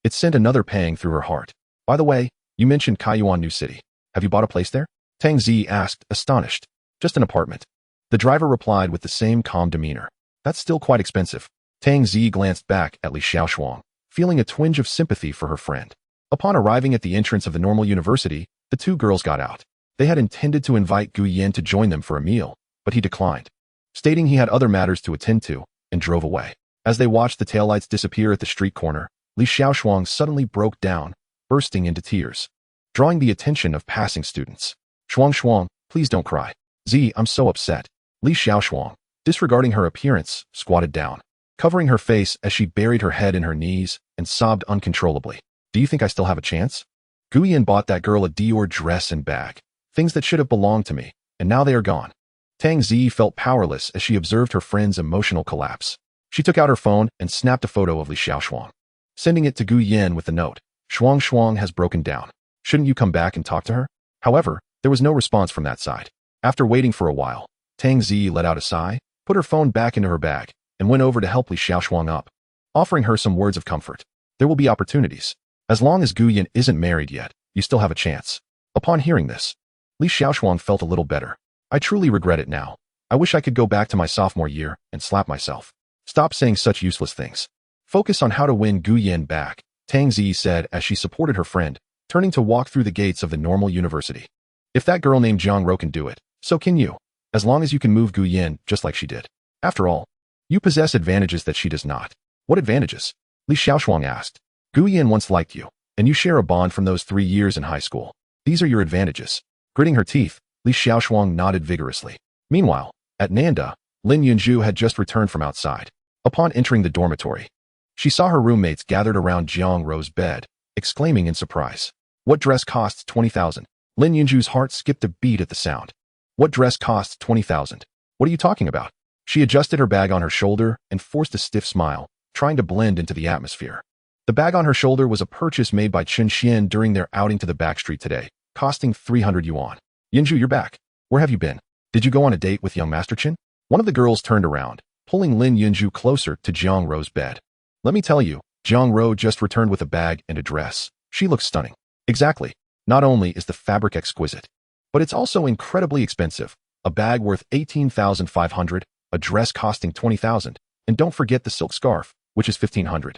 it sent another pang through her heart. By the way, you mentioned Nanjiang City. Have you bought a place there? Tang Zi asked, astonished. Just an apartment. The driver replied with the same calm demeanor. That's still quite expensive. Tang Zi glanced back at Li Xiaoshuang, feeling a twinge of sympathy for her friend. Upon arriving at the entrance of the normal university, the two girls got out. They had intended to invite Gu Yan to join them for a meal, but he declined, stating he had other matters to attend to, and drove away. As they watched the taillights disappear at the street corner, Li Xiaoshuang suddenly broke down, bursting into tears, drawing the attention of passing students. Shuang, please don't cry. Zi, I'm so upset. Li Xiaoshuang, disregarding her appearance, squatted down, covering her face as she buried her head in her knees and sobbed uncontrollably. Do you think I still have a chance? Gu Yan bought that girl a Dior dress and bag, things that should have belonged to me, and now they are gone. Tang Zi felt powerless as she observed her friend's emotional collapse. She took out her phone and snapped a photo of Li Xiaoshuang, sending it to Gu Yan with the note, Shuang has broken down. Shouldn't you come back and talk to her? However, there was no response from that side. After waiting for a while, Tang Zi let out a sigh, put her phone back into her bag, and went over to help Li Xiaoshuang up, offering her some words of comfort. There will be opportunities. As long as Gu Yan isn't married yet, you still have a chance. Upon hearing this, Li Xiaoshuang felt a little better. I truly regret it now. I wish I could go back to my sophomore year and slap myself. Stop saying such useless things. Focus on how to win Gu Yan back, Tang Zi said as she supported her friend, turning to walk through the gates of the normal university. If that girl named Jiang Ro can do it, so can you. As long as you can move Gu Yan just like she did. After all, you possess advantages that she does not. What advantages? Li Xiaoshuang asked. Gu Yan once liked you, and you share a bond from those 3 years in high school. These are your advantages. Gritting her teeth, Li Xiaoshuang nodded vigorously. Meanwhile, at Nanda, Lin Yunju had just returned from outside. Upon entering the dormitory, she saw her roommates gathered around Jiang Ro's bed, exclaiming in surprise. What dress costs 20,000? Lin Yunju's heart skipped a beat at the sound. What dress costs 20,000? What are you talking about? She adjusted her bag on her shoulder and forced a stiff smile, trying to blend into the atmosphere. The bag on her shoulder was a purchase made by Chen Xian during their outing to the backstreet today, costing 300 yuan. Yunju, you're back. Where have you been? Did you go on a date with young Master Chen? One of the girls turned around, pulling Lin Yunju closer to Jiang Ro's bed. Let me tell you, Jiang Ro just returned with a bag and a dress. She looks stunning. Exactly. Not only is the fabric exquisite, but it's also incredibly expensive. A bag worth 18,500, a dress costing 20,000, and don't forget the silk scarf, which is 1,500.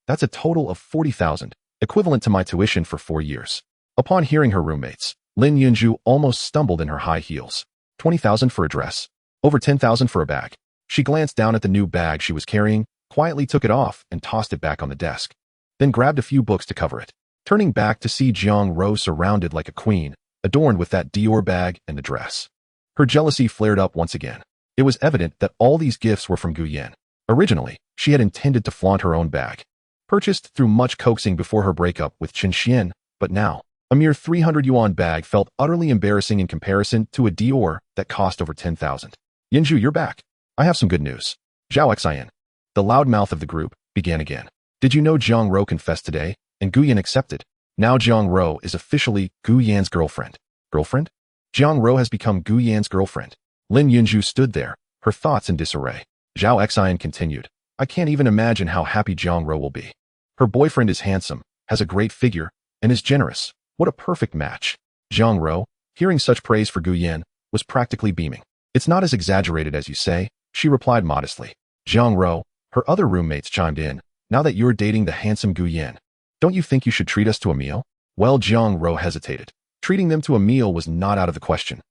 That's a total of 40,000, equivalent to my tuition for 4 years. Upon hearing her roommates, Lin Yunju almost stumbled in her high heels. 20,000 for a dress. Over 10,000 for a bag. She glanced down at the new bag she was carrying, quietly took it off and tossed it back on the desk. Then grabbed a few books to cover it. Turning back to see Jiang Ro surrounded like a queen, adorned with that Dior bag and the dress. Her jealousy flared up once again. It was evident that all these gifts were from Gu Yan. Originally, she had intended to flaunt her own bag, purchased through much coaxing before her breakup with Chen Xian, but now, a mere 300 yuan bag felt utterly embarrassing in comparison to a Dior that cost over 10,000. Yunju, you're back. I have some good news. Zhao Xian, the loud mouth of the group, began again. Did you know Jiang Ro confessed today, and Gu Yan accepted? Now Jiang Ro is officially Gu Yan's girlfriend. Girlfriend? Jiang Ro has become Gu Yan's girlfriend. Lin Yunju stood there, her thoughts in disarray. Zhao Xian continued. I can't even imagine how happy Jiang Ro will be. Her boyfriend is handsome, has a great figure, and is generous. What a perfect match. Jiang Ro, hearing such praise for Gu Yan, was practically beaming. It's not as exaggerated as you say, she replied modestly. Jiang Ro, her other roommates chimed in. Now that you're dating the handsome Gu Yan, don't you think you should treat us to a meal? Well, Jiang Ro hesitated. Treating them to a meal was not out of the question.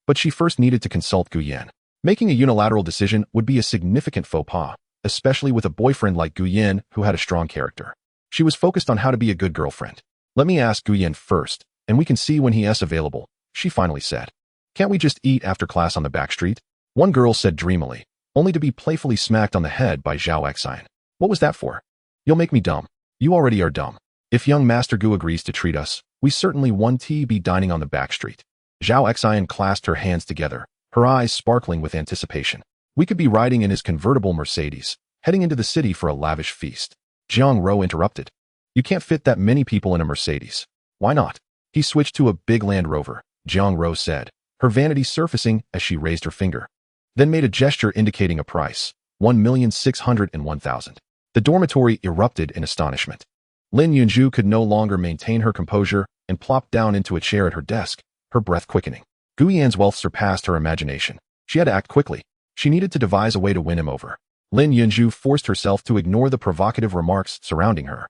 But she first needed to consult Gu Yan. Making a unilateral decision would be a significant faux pas, especially with a boyfriend like Gu Yan who had a strong character. She was focused on how to be a good girlfriend. Let me ask Gu Yan first, and we can see when he is available, she finally said. Can't we just eat after class on the back street? One girl said dreamily, only to be playfully smacked on the head by Zhao Xian. What was that for? You'll make me dumb. You already are dumb. If young Master Gu agrees to treat us, we certainly won't be dining on the back street. Zhao Xian clasped her hands together, her eyes sparkling with anticipation. We could be riding in his convertible Mercedes, heading into the city for a lavish feast. Jiang Ro interrupted. You can't fit that many people in a Mercedes. Why not? He switched to a big Land Rover, Jiang Ro said, her vanity surfacing as she raised her finger. Then made a gesture indicating a price, 1,601,000. The dormitory erupted in astonishment. Lin Yunju could no longer maintain her composure and plopped down into a chair at her desk, her breath quickening. Gu Yan's wealth surpassed her imagination. She had to act quickly. She needed to devise a way to win him over. Lin Yunju forced herself to ignore the provocative remarks surrounding her.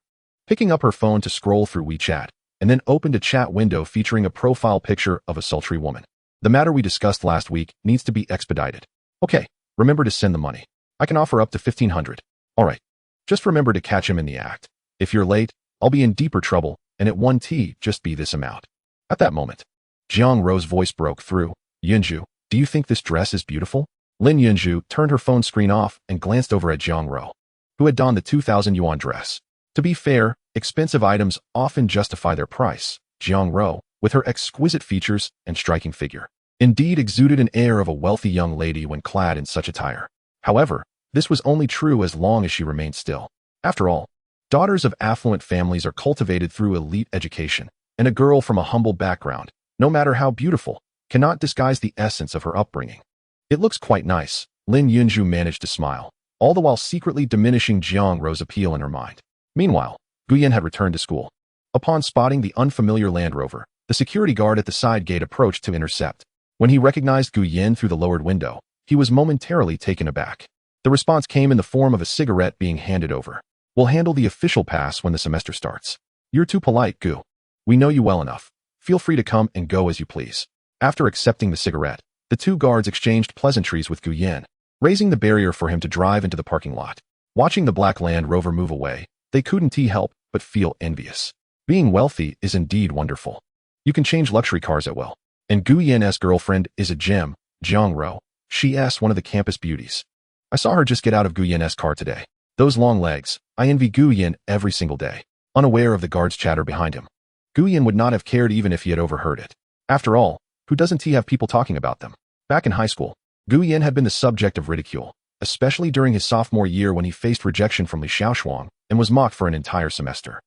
Picking up her phone to scroll through WeChat, and then opened a chat window featuring a profile picture of a sultry woman. The matter we discussed last week needs to be expedited. Okay, remember to send the money. I can offer up to 1,500. All right. Just remember to catch him in the act. If you're late, I'll be in deeper trouble, and at 1T, just be this amount. At that moment, Jiang Ro's voice broke through. Yunju, do you think this dress is beautiful? Lin Yunju turned her phone screen off and glanced over at Jiang Ro, who had donned the 2,000 yuan dress. To be fair, expensive items often justify their price. Jiang Ro, with her exquisite features and striking figure, indeed exuded an air of a wealthy young lady when clad in such attire. However, this was only true as long as she remained still. After all, daughters of affluent families are cultivated through elite education, and a girl from a humble background, no matter how beautiful, cannot disguise the essence of her upbringing. It looks quite nice, Lin Yunju managed to smile, all the while secretly diminishing Jiang Ro's appeal in her mind. Meanwhile, Gu Yan had returned to school. Upon spotting the unfamiliar Land Rover, the security guard at the side gate approached to intercept. When he recognized Gu Yan through the lowered window, he was momentarily taken aback. The response came in the form of a cigarette being handed over. We'll handle the official pass when the semester starts. You're too polite, Gu. We know you well enough. Feel free to come and go as you please. After accepting the cigarette, the two guards exchanged pleasantries with Gu Yan, raising the barrier for him to drive into the parking lot. Watching the black Land Rover move away, they couldn't help but feel envious. Being wealthy is indeed wonderful. You can change luxury cars at will. And Gu Yan's girlfriend is a gem, Jiang Ro. She is one of the campus beauties. I saw her just get out of Gu Yan's car today. Those long legs, I envy Gu Yan every single day. Unaware of the guard's chatter behind him, Gu Yan would not have cared even if he had overheard it. After all, who doesn't have people talking about them? Back in high school, Gu Yan had been the subject of ridicule, especially during his sophomore year when he faced rejection from Li Xiaoshuang and was mocked for an entire semester.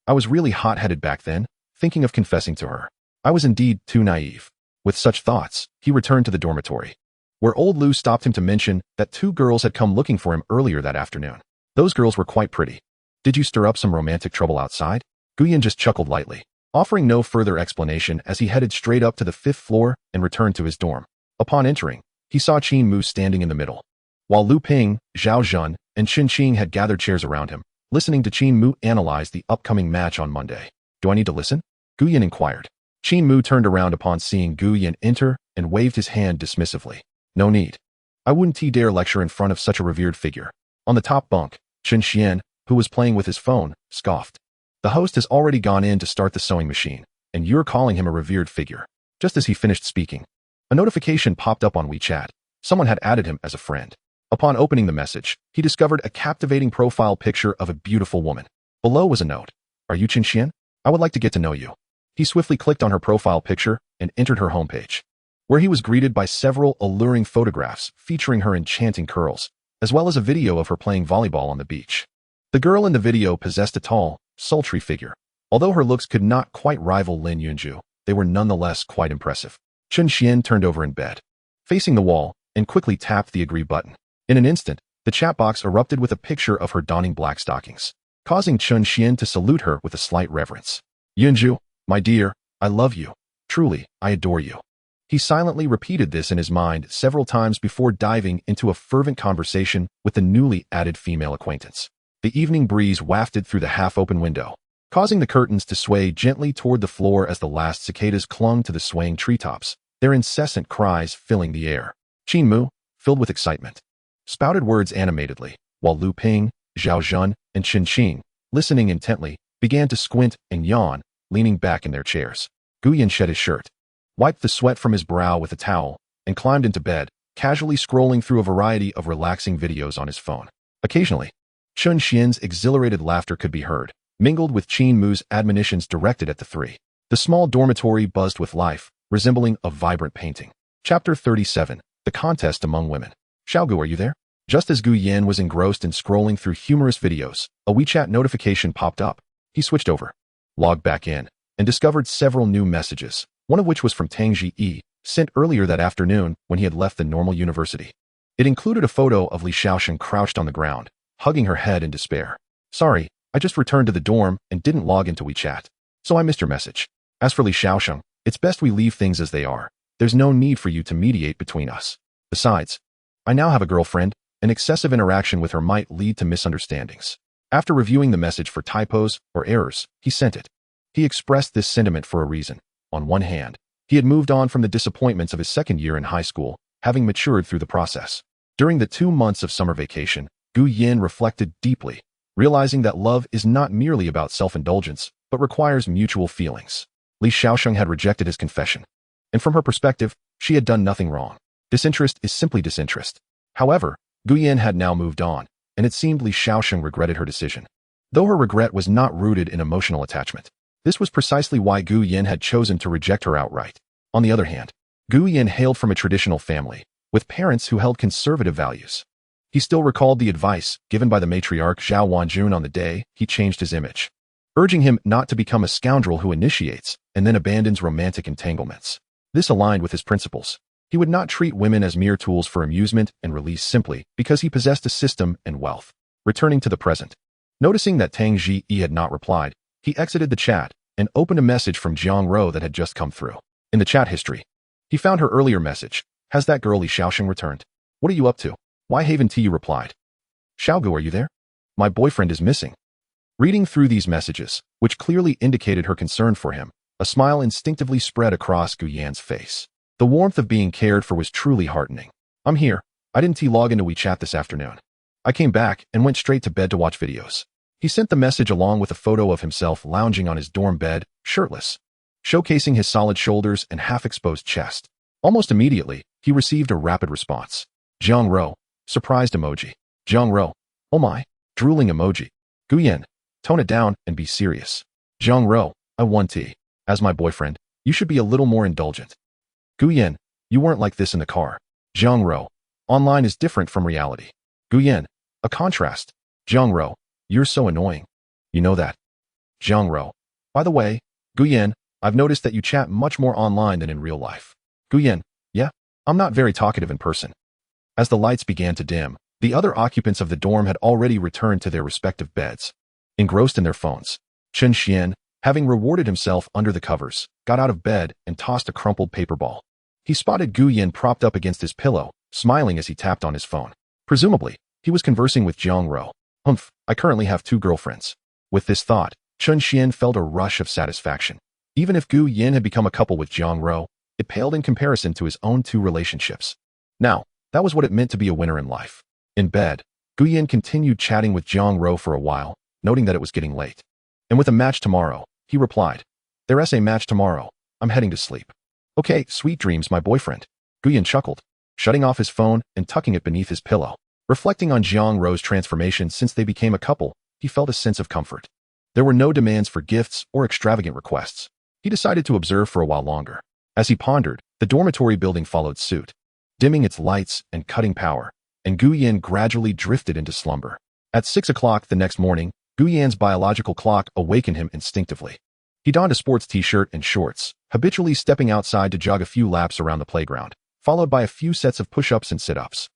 I was really hot-headed back then, thinking of confessing to her. I was indeed too naive. With such thoughts, he returned to the dormitory, where old Lu stopped him to mention that two girls had come looking for him earlier that afternoon. Those girls were quite pretty. Did you stir up some romantic trouble outside? Gu Yan just chuckled lightly, offering no further explanation as he headed straight up to the 5th floor and returned to his dorm. Upon entering, he saw Qin Mu standing in the middle, while Lu Ping, Zhao Zhun, and Qin Qing had gathered chairs around him, listening to Qin Mu analyze the upcoming match on Monday. Do I need to listen? Gu Yan inquired. Qin Mu turned around upon seeing Gu Yan enter and waved his hand dismissively. No need. I wouldn't dare lecture in front of such a revered figure. On the top bunk, Chen Xian, who was playing with his phone, scoffed. The host has already gone in to start the sewing machine, and you're calling him a revered figure. Just as he finished speaking, a notification popped up on WeChat. Someone had added him as a friend. Upon opening the message, he discovered a captivating profile picture of a beautiful woman. Below was a note. Are you Chen Xian? I would like to get to know you. He swiftly clicked on her profile picture and entered her homepage, where he was greeted by several alluring photographs featuring her enchanting curls, as well as a video of her playing volleyball on the beach. The girl in the video possessed a tall, sultry figure. Although her looks could not quite rival Lin Yunju, they were nonetheless quite impressive. Chen Xian turned over in bed, facing the wall, and quickly tapped the agree button. In an instant, the chat box erupted with a picture of her donning black stockings, causing Chen Xian to salute her with a slight reverence. Yunju, my dear, I love you. Truly, I adore you. He silently repeated this in his mind several times before diving into a fervent conversation with the newly added female acquaintance. The evening breeze wafted through the half-open window, causing the curtains to sway gently toward the floor as the last cicadas clung to the swaying treetops, their incessant cries filling the air. Qin Mu, filled with excitement, spouted words animatedly, while Lu Ping, Zhao Zhen, and Chen Qing, listening intently, began to squint and yawn, leaning back in their chairs. Gu Yan shed his shirt, wiped the sweat from his brow with a towel, and climbed into bed, casually scrolling through a variety of relaxing videos on his phone. Occasionally, Chun Xian's exhilarated laughter could be heard, mingled with Qin Mu's admonitions directed at the three. The small dormitory buzzed with life, resembling a vibrant painting. Chapter 37, The Contest Among Women. Xiaogu, are you there? Just as Gu Yan was engrossed in scrolling through humorous videos, a WeChat notification popped up. He switched over, logged back in, and discovered several new messages, one of which was from Tang Ji, sent earlier that afternoon when he had left the normal university. It included a photo of Li Xiaosheng crouched on the ground, hugging her head in despair. Sorry, I just returned to the dorm and didn't log into WeChat, so I missed your message. As for Li Xiaosheng, it's best we leave things as they are. There's no need for you to mediate between us. Besides, I now have a girlfriend, and excessive interaction with her might lead to misunderstandings. After reviewing the message for typos or errors, he sent it. He expressed this sentiment for a reason. On one hand, he had moved on from the disappointments of his second year in high school, having matured through the process. During the 2 months of summer vacation, Gu Yan reflected deeply, realizing that love is not merely about self-indulgence, but requires mutual feelings. Li Xiaosheng had rejected his confession, and from her perspective, she had done nothing wrong. Disinterest is simply disinterest. However, Gu Yan had now moved on, and it seemed Li Xiaosheng regretted her decision. Though her regret was not rooted in emotional attachment, this was precisely why Gu Yan had chosen to reject her outright. On the other hand, Gu Yan hailed from a traditional family, with parents who held conservative values. He still recalled the advice given by the matriarch Zhao Wanjun on the day he changed his image, urging him not to become a scoundrel who initiates and then abandons romantic entanglements. This aligned with his principles. He would not treat women as mere tools for amusement and release simply because he possessed a system and wealth. Returning to the present, noticing that Tang Ji had not replied, he exited the chat and opened a message from Jiang Ro that had just come through. In the chat history, he found her earlier message. Has that girl Li Xiaosheng returned? What are you up to? Why haven't you replied? Xiaogu, are you there? My boyfriend is missing. Reading through these messages, which clearly indicated her concern for him, a smile instinctively spread across Gu Yan's face. The warmth of being cared for was truly heartening. I'm here. I didn't log into WeChat this afternoon. I came back and went straight to bed to watch videos. He sent the message along with a photo of himself lounging on his dorm bed, shirtless, showcasing his solid shoulders and half-exposed chest. Almost immediately, he received a rapid response. Jiang Ro, surprised emoji. Jiang Ro, oh my, drooling emoji. Gu Yan, tone it down and be serious. Jiang Ro, I want tea. As my boyfriend, you should be a little more indulgent. Gu Yan, you weren't like this in the car. Jiang Ro, online is different from reality. Gu Yan, a contrast. Jiang Ro, you're so annoying. You know that. Jiang Ro, by the way, Gu Yan, I've noticed that you chat much more online than in real life. Gu Yan, yeah, I'm not very talkative in person. As the lights began to dim, the other occupants of the dorm had already returned to their respective beds. Engrossed in their phones, Chen Xian, having rewarded himself under the covers, got out of bed and tossed a crumpled paper ball. He spotted Gu Yan propped up against his pillow, smiling as he tapped on his phone. Presumably, he was conversing with Jiang Ro. I currently have 2 girlfriends. With this thought, Chen Xian felt a rush of satisfaction. Even if Gu Yan had become a couple with Jiang Ro, it paled in comparison to his own 2 relationships. Now, that was what it meant to be a winner in life. In bed, Gu Yan continued chatting with Jiang Ro for a while, noting that it was getting late. And with a match tomorrow, he replied, There's a match tomorrow. I'm heading to sleep. Okay, sweet dreams, my boyfriend. Gu Yan chuckled, shutting off his phone and tucking it beneath his pillow. Reflecting on Jiang Ro's transformation since they became a couple, he felt a sense of comfort. There were no demands for gifts or extravagant requests. He decided to observe for a while longer. As he pondered, the dormitory building followed suit, dimming its lights and cutting power, and Gu Yan gradually drifted into slumber. At 6 o'clock the next morning, Gu Yan's biological clock awakened him instinctively. He donned a sports t-shirt and shorts, habitually stepping outside to jog a few laps around the playground, followed by a few sets of push-ups and sit-ups.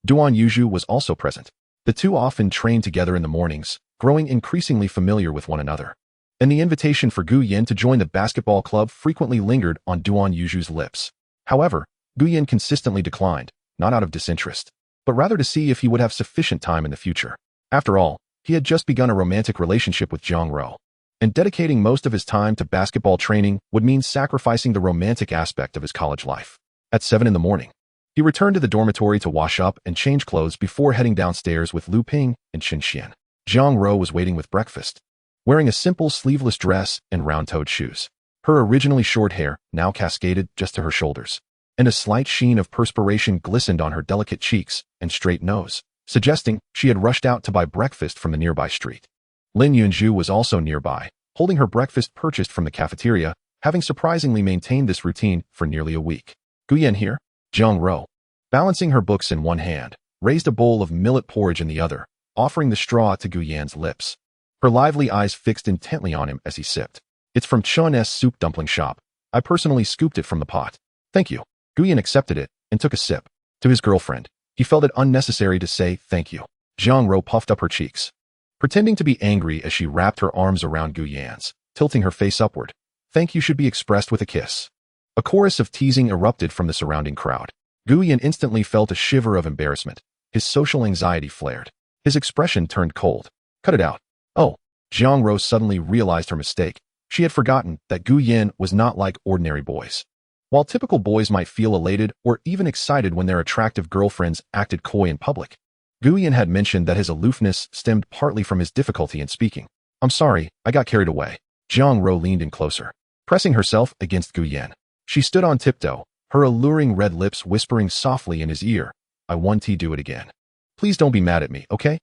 Duan Yuzhu was also present. The two often trained together in the mornings, growing increasingly familiar with one another. And the invitation for Gu Yan to join the basketball club frequently lingered on Duan Yuzhu's lips. However, Gu Yan consistently declined, not out of disinterest, but rather to see if he would have sufficient time in the future. After all, he had just begun a romantic relationship with Jiang Ro. and dedicating most of his time to basketball training would mean sacrificing the romantic aspect of his college life. At 7 in the morning, he returned to the dormitory to wash up and change clothes before heading downstairs with Lu Ping and Chen Xian. Jiang Ro was waiting with breakfast, wearing a simple sleeveless dress and round-toed shoes. Her originally short hair now cascaded just to her shoulders, and a slight sheen of perspiration glistened on her delicate cheeks and straight nose, suggesting she had rushed out to buy breakfast from the nearby street. Lin Yunju was also nearby, holding her breakfast purchased from the cafeteria, having surprisingly maintained this routine for nearly a week. Guyan here? Jiang Ro, balancing her books in one hand, raised a bowl of millet porridge in the other, offering the straw to Guyan's lips. Her lively eyes fixed intently on him as he sipped. It's from Chun's soup dumpling shop. I personally scooped it from the pot. Thank you. Guyan accepted it and took a sip. To his girlfriend, he felt it unnecessary to say thank you. Jiang Ro puffed up her cheeks, pretending to be angry as she wrapped her arms around Guyan's, tilting her face upward. Thank you should be expressed with a kiss. A chorus of teasing erupted from the surrounding crowd. Guyan instantly felt a shiver of embarrassment. His social anxiety flared. His expression turned cold. Cut it out. Oh. Jiang Ro suddenly realized her mistake. She had forgotten that Guyan was not like ordinary boys. While typical boys might feel elated or even excited when their attractive girlfriends acted coy in public, Guyan had mentioned that his aloofness stemmed partly from his difficulty in speaking. I'm sorry, I got carried away. Jiang Ro leaned in closer, pressing herself against Guyan. She stood on tiptoe, her alluring red lips whispering softly in his ear. I want to do it again. Please don't be mad at me, okay?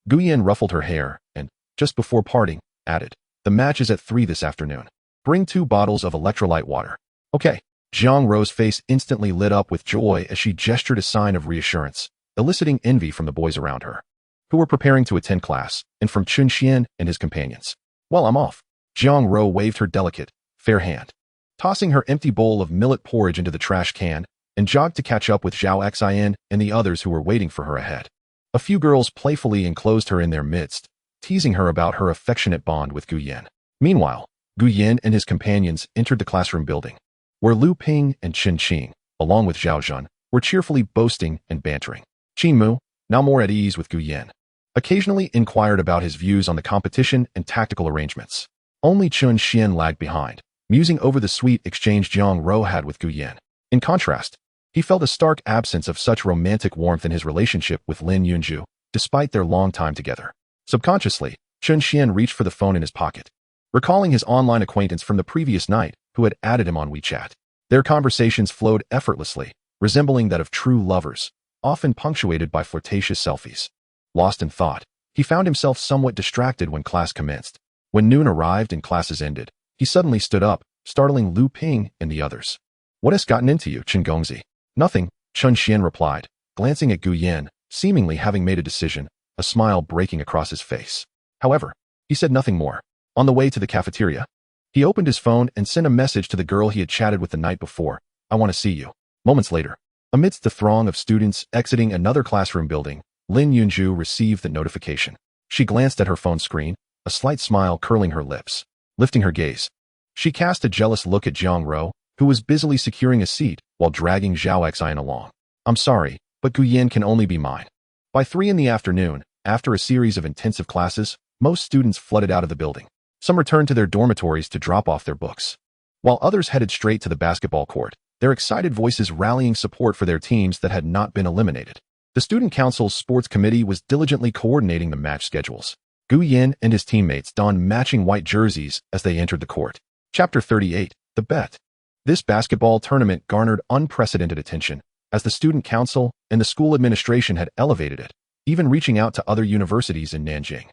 Guyan ruffled her hair and, just before parting, added, the match is at 3 this afternoon. Bring 2 bottles of electrolyte water. Okay. Jiang Ro's face instantly lit up with joy as she gestured a sign of reassurance, eliciting envy from the boys around her, who were preparing to attend class, and from Chun Xian and his companions. Well, I'm off. Jiang Ro waved her delicate, fair hand, tossing her empty bowl of millet porridge into the trash can, and jogged to catch up with Zhao Xian and the others who were waiting for her ahead. A few girls playfully enclosed her in their midst, teasing her about her affectionate bond with Guyan. Meanwhile, Guyan and his companions entered the classroom building, where Lu Ping and Chen Qing, along with Zhao Zhan, were cheerfully boasting and bantering. Qin Mu, now more at ease with Guyan, occasionally inquired about his views on the competition and tactical arrangements. Only Chun Xian lagged behind, musing over the sweet exchange Jiang Ro had with Guyan. In contrast, he felt a stark absence of such romantic warmth in his relationship with Lin Yunju, despite their long time together. Subconsciously, Chun Xian reached for the phone in his pocket, recalling his online acquaintance from the previous night who had added him on WeChat. Their conversations flowed effortlessly, resembling that of true lovers, often punctuated by flirtatious selfies. Lost in thought, he found himself somewhat distracted when class commenced. When noon arrived and classes ended, he suddenly stood up, startling Lu Ping and the others. What has gotten into you, Chen Gongzi? Nothing, Chun Xian replied, glancing at Guyan, seemingly having made a decision, a smile breaking across his face. However, he said nothing more. On the way to the cafeteria, he opened his phone and sent a message to the girl he had chatted with the night before. I want to see you. Moments later, amidst the throng of students exiting another classroom building, Lin Yunju received the notification. She glanced at her phone screen, a slight smile curling her lips. Lifting her gaze, she cast a jealous look at Jiang Ro, who was busily securing a seat while dragging Zhao Xian along. I'm sorry, but Guyan can only be mine. By 3 in the afternoon, after a series of intensive classes, most students flooded out of the building. Some returned to their dormitories to drop off their books, while others headed straight to the basketball court, their excited voices rallying support for their teams that had not been eliminated. The student council's sports committee was diligently coordinating the match schedules. Guyan and his teammates donned matching white jerseys as they entered the court. Chapter 38, The Bet. This basketball tournament garnered unprecedented attention, as the student council and the school administration had elevated it, even reaching out to other universities in Nanjing.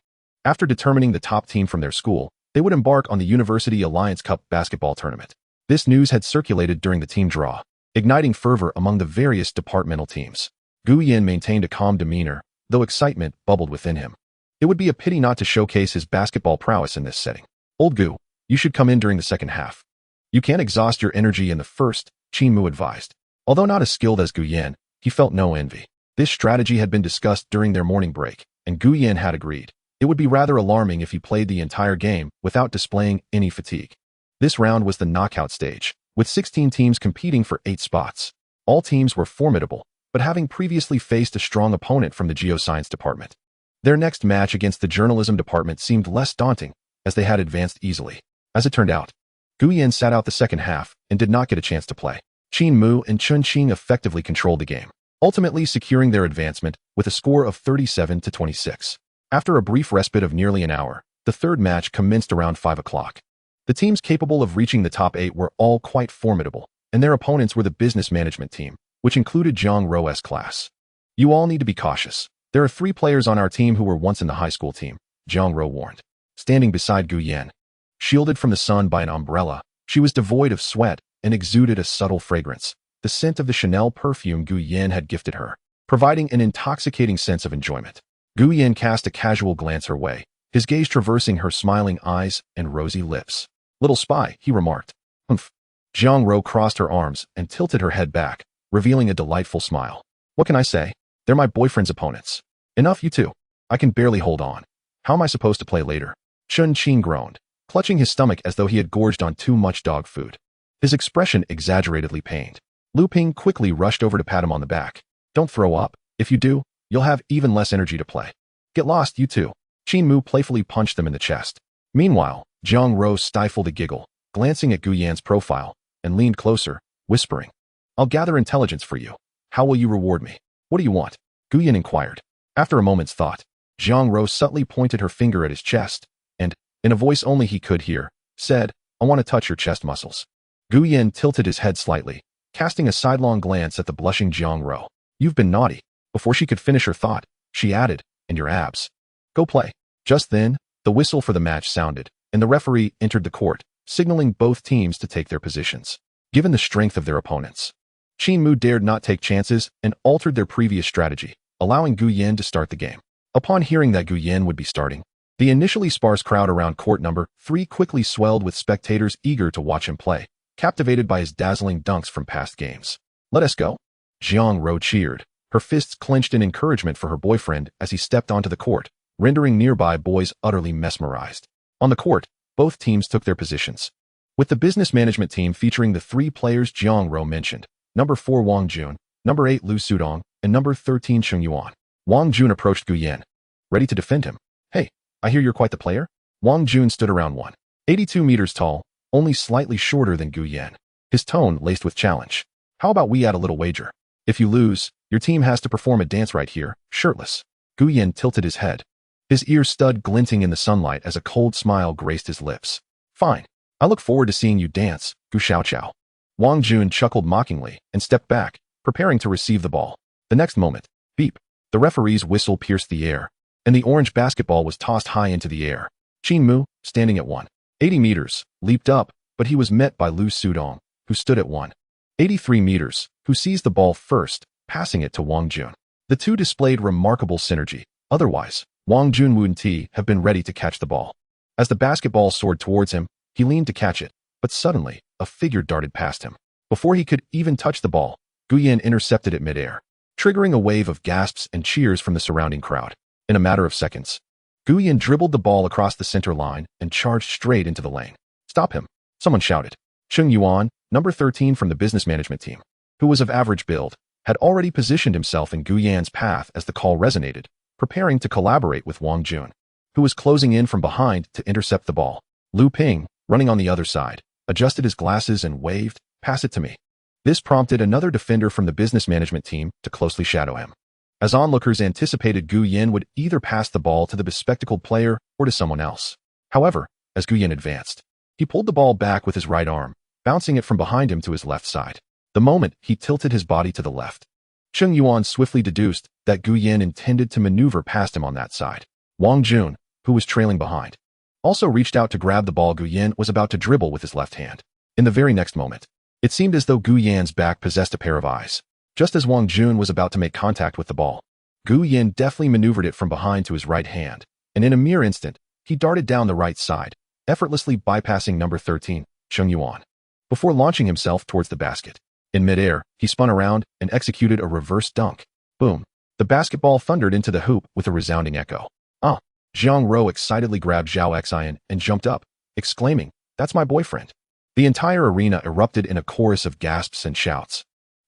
After determining the top team from their school, they would embark on the University Alliance Cup basketball tournament. This news had circulated during the team draw, igniting fervor among the various departmental teams. Guyan maintained a calm demeanor, though excitement bubbled within him. It would be a pity not to showcase his basketball prowess in this setting. Old Gu, you should come in during the second half. You can't exhaust your energy in the first, Qin Mu advised. Although not as skilled as Guyan, he felt no envy. This strategy had been discussed during their morning break, and Guyan had agreed. It would be rather alarming if he played the entire game without displaying any fatigue. This round was the knockout stage, with 16 teams competing for 8 spots. All teams were formidable, but having previously faced a strong opponent from the geoscience department. Their next match against the journalism department seemed less daunting, as they had advanced easily. As it turned out, Gu Yan sat out the second half and did not get a chance to play. Qin Mu and Chun Qing effectively controlled the game, ultimately securing their advancement with a score of 37-26. After a brief respite of nearly an hour, the third match commenced around 5 o'clock. The teams capable of reaching the top 8 were all quite formidable, and their opponents were the business management team, which included Zhang Rou's class. You all need to be cautious. There are 3 players on our team who were once in the high school team, Zhang Rou warned. Standing beside Gu Yan, shielded from the sun by an umbrella, she was devoid of sweat and exuded a subtle fragrance, the scent of the Chanel perfume Gu Yan had gifted her, providing an intoxicating sense of enjoyment. Gu Yan cast a casual glance her way, his gaze traversing her smiling eyes and rosy lips. Little spy, he remarked. Humph. Zhang Rou crossed her arms and tilted her head back, revealing a delightful smile. What can I say? They're my boyfriend's opponents. Enough, you two. I can barely hold on. How am I supposed to play later? Chun Qing groaned, clutching his stomach as though he had gorged on too much dog food. His expression exaggeratedly pained. Lu Ping quickly rushed over to pat him on the back. Don't throw up. If you do, you'll have even less energy to play. Get lost, you two. Qin Mu playfully punched them in the chest. Meanwhile, Zhang Rou stifled a giggle, glancing at Gu Yan's profile, and leaned closer, whispering, I'll gather intelligence for you. How will you reward me? What do you want? Gu Yan inquired. After a moment's thought, Zhang Rou subtly pointed her finger at his chest, and, in a voice only he could hear, said, I want to touch your chest muscles. Gu Yan tilted his head slightly, casting a sidelong glance at the blushing Zhang Rou. You've been naughty. Before she could finish her thought, she added, and your abs. Go play. Just then, the whistle for the match sounded, and the referee entered the court, signaling both teams to take their positions. Given the strength of their opponents, Qin Mu dared not take chances and altered their previous strategy, allowing Gu Yan to start the game. Upon hearing that Gu Yan would be starting, the initially sparse crowd around court number 3 quickly swelled with spectators eager to watch him play, captivated by his dazzling dunks from past games. Let us go. Zhang Rou cheered, her fists clenched in encouragement for her boyfriend as he stepped onto the court, rendering nearby boys utterly mesmerized. On the court, both teams took their positions, with the business management team featuring the 3 players Zhang Rou mentioned, number 4 Wang Jun, number 8 Lu Sudong, and number 13 Cheng Yuan. Wang Jun approached Gu Yan, ready to defend him. Hey, I hear you're quite the player? Wang Jun stood around 182 meters tall, only slightly shorter than Gu Yan, his tone laced with challenge. How about we add a little wager? If you lose, your team has to perform a dance right here, shirtless. Gu Yan tilted his head, his ear stud glinting in the sunlight as a cold smile graced his lips. Fine. I look forward to seeing you dance, Gu Xiaoqiao. Wang Jun chuckled mockingly and stepped back, preparing to receive the ball. The next moment, beep, the referee's whistle pierced the air, and the orange basketball was tossed high into the air. Qin Mu, standing at 180 meters, leaped up, but he was met by Lu Sudong, who stood at 183 meters, who seized the ball first, passing it to Wang Jun. The two displayed remarkable synergy. Otherwise, Wang Jun wouldn't have been ready to catch the ball. As the basketball soared towards him, he leaned to catch it, but suddenly, a figure darted past him. Before he could even touch the ball, Gu Yan intercepted it midair, triggering a wave of gasps and cheers from the surrounding crowd. In a matter of seconds, Gu Yan dribbled the ball across the center line and charged straight into the lane. Stop him, someone shouted. Cheng Yuan, number 13 from the business management team, who was of average build, had already positioned himself in Gu Yan's path as the call resonated, preparing to collaborate with Wang Jun, who was closing in from behind to intercept the ball. Lu Ping, running on the other side, adjusted his glasses and waved, pass it to me. This prompted another defender from the business management team to closely shadow him, as onlookers anticipated Gu Yan would either pass the ball to the bespectacled player or to someone else. However, as Gu Yan advanced, he pulled the ball back with his right arm, bouncing it from behind him to his left side. The moment he tilted his body to the left, Cheng Yuan swiftly deduced that Gu Yan intended to maneuver past him on that side. Wang Jun, who was trailing behind, also reached out to grab the ball Gu Yan was about to dribble with his left hand. In the very next moment, it seemed as though Gu Yan's back possessed a pair of eyes. Just as Wang Jun was about to make contact with the ball, Gu Yan deftly maneuvered it from behind to his right hand, and in a mere instant, he darted down the right side, effortlessly bypassing number 13, Cheng Yuan, before launching himself towards the basket. In midair, he spun around and executed a reverse dunk. Boom. The basketball thundered into the hoop with a resounding echo. Ah! Zhang Rou excitedly grabbed Zhao Xian and jumped up, exclaiming, that's my boyfriend. The entire arena erupted in a chorus of gasps and shouts,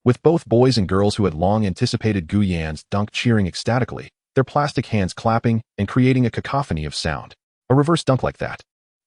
with both boys and girls who had long anticipated Gu Yan's dunk cheering ecstatically, their plastic hands clapping and creating a cacophony of sound. A reverse dunk like that.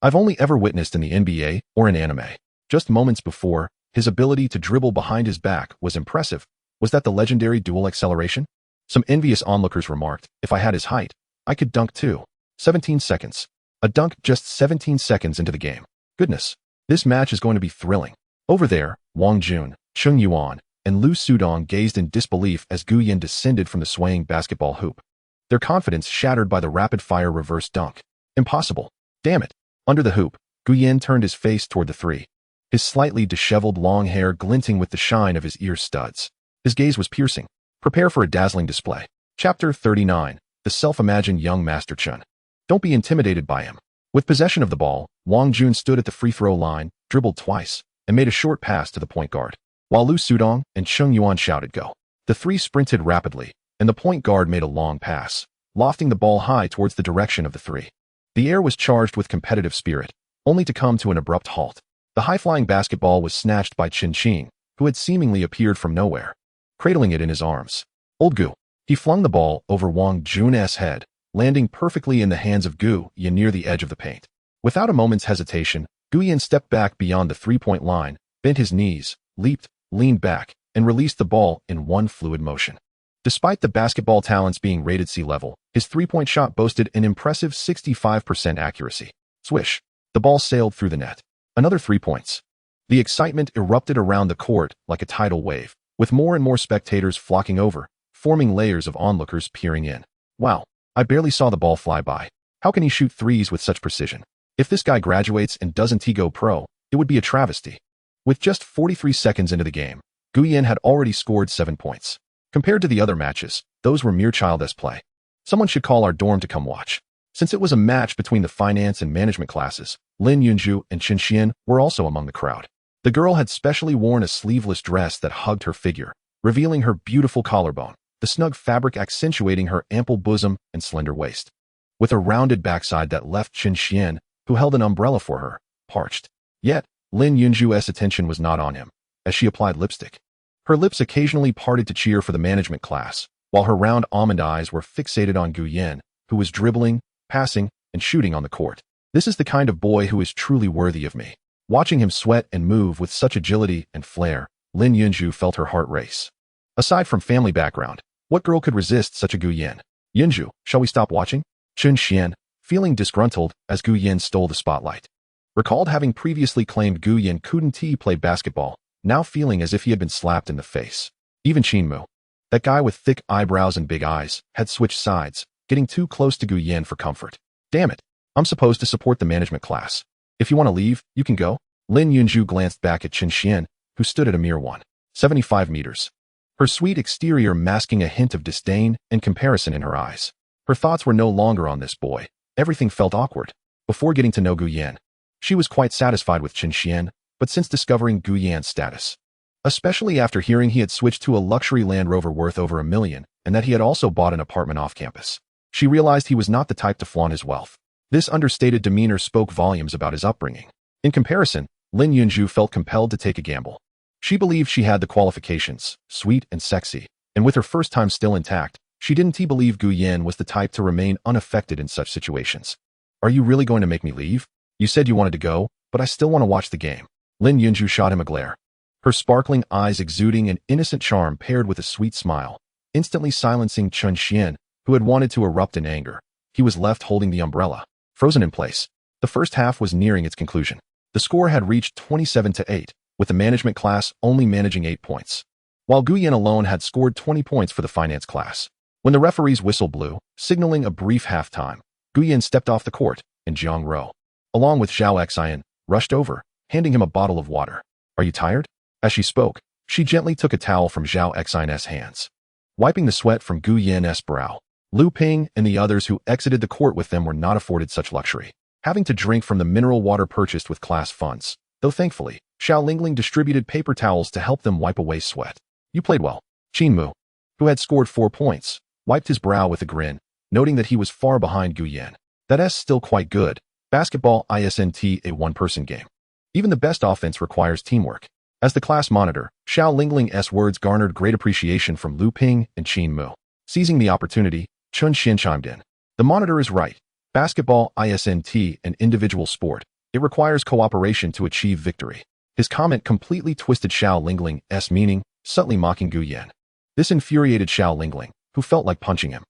I've only ever witnessed in the NBA or in anime. Just moments before, his ability to dribble behind his back was impressive. Was that the legendary dual acceleration? Some envious onlookers remarked, if I had his height, I could dunk too. 17 seconds. A dunk just 17 seconds into the game. Goodness, this match is going to be thrilling. Over there, Wang Jun, Cheng Yuan, and Lu Sudong gazed in disbelief as Gu Yin descended from the swaying basketball hoop. Their confidence shattered by the rapid-fire reverse dunk. Impossible. Damn it. Under the hoop, Gu Yin turned his face toward the three, his slightly disheveled long hair glinting with the shine of his ear studs. His gaze was piercing. Prepare for a dazzling display. Chapter 39. The self-imagined young Master Chun. Don't be intimidated by him. With possession of the ball, Wang Jun stood at the free throw line, dribbled twice, and made a short pass to the point guard. While Lu Sudong and Cheng Yuan shouted go. The three sprinted rapidly, and the point guard made a long pass, lofting the ball high towards the direction of the three. The air was charged with competitive spirit, only to come to an abrupt halt. The high-flying basketball was snatched by Chen Qing, who had seemingly appeared from nowhere, cradling it in his arms. Old Gu. He flung the ball over Wang Jun's head, landing perfectly in the hands of Gu Yin near the edge of the paint. Without a moment's hesitation, Gu Yin stepped back beyond the three-point line, bent his knees, leaped, leaned back, and released the ball in one fluid motion. Despite the basketball talents being rated C-level, his three-point shot boasted an impressive 65% accuracy. Swish. The ball sailed through the net. Another 3 points. The excitement erupted around the court like a tidal wave, with more and more spectators flocking over, forming layers of onlookers peering in. Wow, I barely saw the ball fly by. How can he shoot threes with such precision? If this guy graduates and doesn't go pro, it would be a travesty. With just 43 seconds into the game, Gu Yin had already scored 7 points. Compared to the other matches, those were mere childish play. Someone should call our dorm to come watch. Since it was a match between the finance and management classes, Lin Yunju and Chen Xian were also among the crowd. The girl had specially worn a sleeveless dress that hugged her figure, revealing her beautiful collarbone, the snug fabric accentuating her ample bosom and slender waist. With a rounded backside that left Chen Xian, who held an umbrella for her, parched. Yet, Lin Yunju's attention was not on him, as she applied lipstick. Her lips occasionally parted to cheer for the management class, while her round almond eyes were fixated on Gu Yin, who was dribbling, passing, and shooting on the court. This is the kind of boy who is truly worthy of me. Watching him sweat and move with such agility and flair, Lin Yunju felt her heart race. Aside from family background, what girl could resist such a Gu Yin? Yunju, shall we stop watching? Chen Xian, feeling disgruntled as Gu Yin stole the spotlight. Recalled having previously claimed Gu Yin couldn't play basketball, now feeling as if he had been slapped in the face. Even Qin Mu, that guy with thick eyebrows and big eyes, had switched sides, getting too close to Gu Yin for comfort. Damn it, I'm supposed to support the management class. If you want to leave, you can go. Lin Yunju glanced back at Chen Xian, who stood at a mere 1.75 meters. Her sweet exterior masking a hint of disdain and comparison in her eyes. Her thoughts were no longer on this boy. Everything felt awkward. Before getting to know Gu Yin, she was quite satisfied with Chen Xian, but since discovering Gu Yan's status, especially after hearing he had switched to a luxury Land Rover worth over $1 million, and that he had also bought an apartment off campus, she realized he was not the type to flaunt his wealth. This understated demeanor spoke volumes about his upbringing. In comparison, Lin Yunju felt compelled to take a gamble. She believed she had the qualifications, sweet and sexy, and with her first time still intact, she didn't believe Gu Yin was the type to remain unaffected in such situations. Are you really going to make me leave? You said you wanted to go, but I still want to watch the game. Lin Yunju shot him a glare. Her sparkling eyes exuding an innocent charm paired with a sweet smile, instantly silencing Chen Xian, who had wanted to erupt in anger. He was left holding the umbrella, frozen in place. The first half was nearing its conclusion. The score had reached 27-8, with the management class only managing 8 points, while Gu Yin alone had scored 20 points for the finance class. When the referee's whistle blew, signaling a brief halftime, Gu Yin stepped off the court, and Jiang Ro, along with Zhao Xian, rushed over, handing him a bottle of water. Are you tired? As she spoke, she gently took a towel from Zhao Xian's hands. Wiping the sweat from Gu Yin's brow, Lu Ping and the others who exited the court with them were not afforded such luxury, having to drink from the mineral water purchased with class funds, though thankfully, Xiao Lingling distributed paper towels to help them wipe away sweat. You played well. Qin Mu, who had scored 4 points, wiped his brow with a grin, noting that he was far behind Gu Yin. That's still quite good. Basketball isn't a one-person game. Even the best offense requires teamwork. As the class monitor, Xiao Lingling's words garnered great appreciation from Lu Ping and Qin Mu. Seizing the opportunity, Chen Xian chimed in. The monitor is right. Basketball isn't an individual sport, It requires cooperation to achieve victory. His comment completely twisted Xiao Lingling's meaning, subtly mocking Gu Yan. This infuriated Xiao Lingling, who felt like punching him.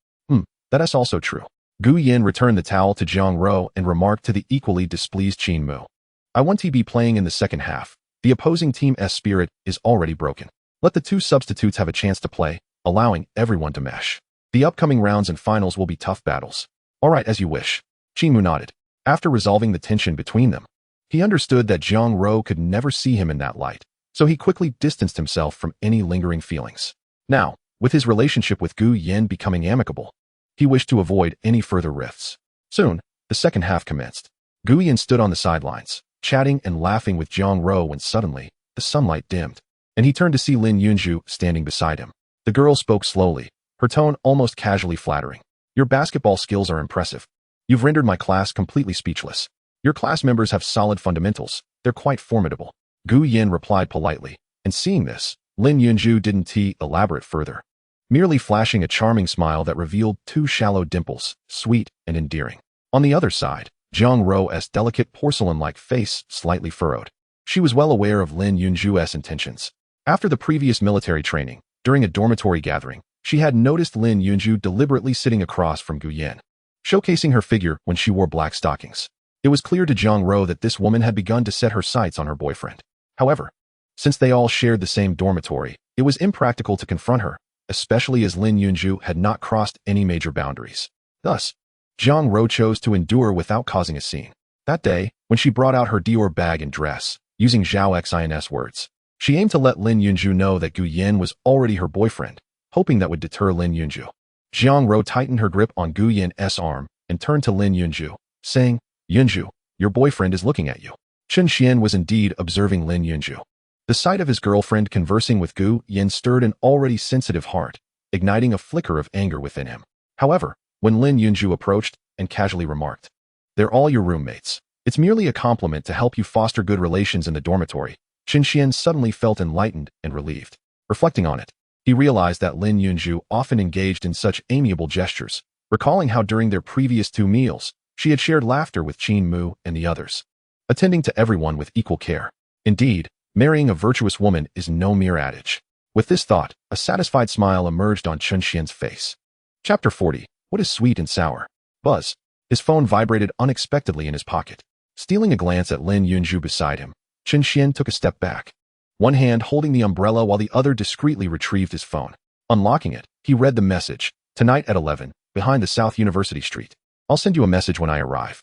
That is also true. Gu Yan returned the towel to Jiang Ro and remarked to the equally displeased Qin Mu. I want to be playing in the second half. The opposing team's spirit is already broken. Let the two substitutes have a chance to play, allowing everyone to mesh. The upcoming rounds and finals will be tough battles. All right, as you wish. Qin Mu nodded. After resolving the tension between them, he understood that Jiang Ro could never see him in that light, so he quickly distanced himself from any lingering feelings. Now, with his relationship with Gu Yan becoming amicable, he wished to avoid any further rifts. Soon, the second half commenced. Gu Yan stood on the sidelines, chatting and laughing with Jiang Ro when suddenly, the sunlight dimmed, and he turned to see Lin Yunju standing beside him. The girl spoke slowly, her tone almost casually flattering. Your basketball skills are impressive. You've rendered my class completely speechless. Your class members have solid fundamentals. They're quite formidable. Gu Yan replied politely, and seeing this, Lin Yunju didn't elaborate further, merely flashing a charming smile that revealed two shallow dimples, sweet and endearing. On the other side, Jiang Ro's delicate porcelain-like face slightly furrowed. She was well aware of Lin Yunju's intentions. After the previous military training, during a dormitory gathering, she had noticed Lin Yunju deliberately sitting across from Gu Yan, showcasing her figure when she wore black stockings. It was clear to Jiang Ro that this woman had begun to set her sights on her boyfriend. However, since they all shared the same dormitory, it was impractical to confront her, especially as Lin Yunju had not crossed any major boundaries. Thus, Jiang Ro chose to endure without causing a scene. That day, when she brought out her Dior bag and dress, using Zhao Xin's words, she aimed to let Lin Yunju know that Gu Yan was already her boyfriend, hoping that would deter Lin Yunju. Jiang Ro tightened her grip on Gu Yan's arm and turned to Lin Yunju, saying, Yunju, your boyfriend is looking at you. Chen Xian was indeed observing Lin Yunju. The sight of his girlfriend conversing with Gu Yan stirred an already sensitive heart, igniting a flicker of anger within him. However, when Lin Yunju approached and casually remarked, They're all your roommates. It's merely a compliment to help you foster good relations in the dormitory, Chen Xian suddenly felt enlightened and relieved. Reflecting on it, he realized that Lin Yunju often engaged in such amiable gestures, recalling how during their previous 2 meals, she had shared laughter with Qin Mu and the others, attending to everyone with equal care. Indeed, marrying a virtuous woman is no mere adage. With this thought, a satisfied smile emerged on Chen Xian's face. Chapter 40. What is sweet and sour? Buzz. His phone vibrated unexpectedly in his pocket. Stealing a glance at Lin Yunju beside him, Chen Xian took a step back, one hand holding the umbrella while the other discreetly retrieved his phone. Unlocking it, he read the message, Tonight at 11, behind the South University Street. I'll send you a message when I arrive.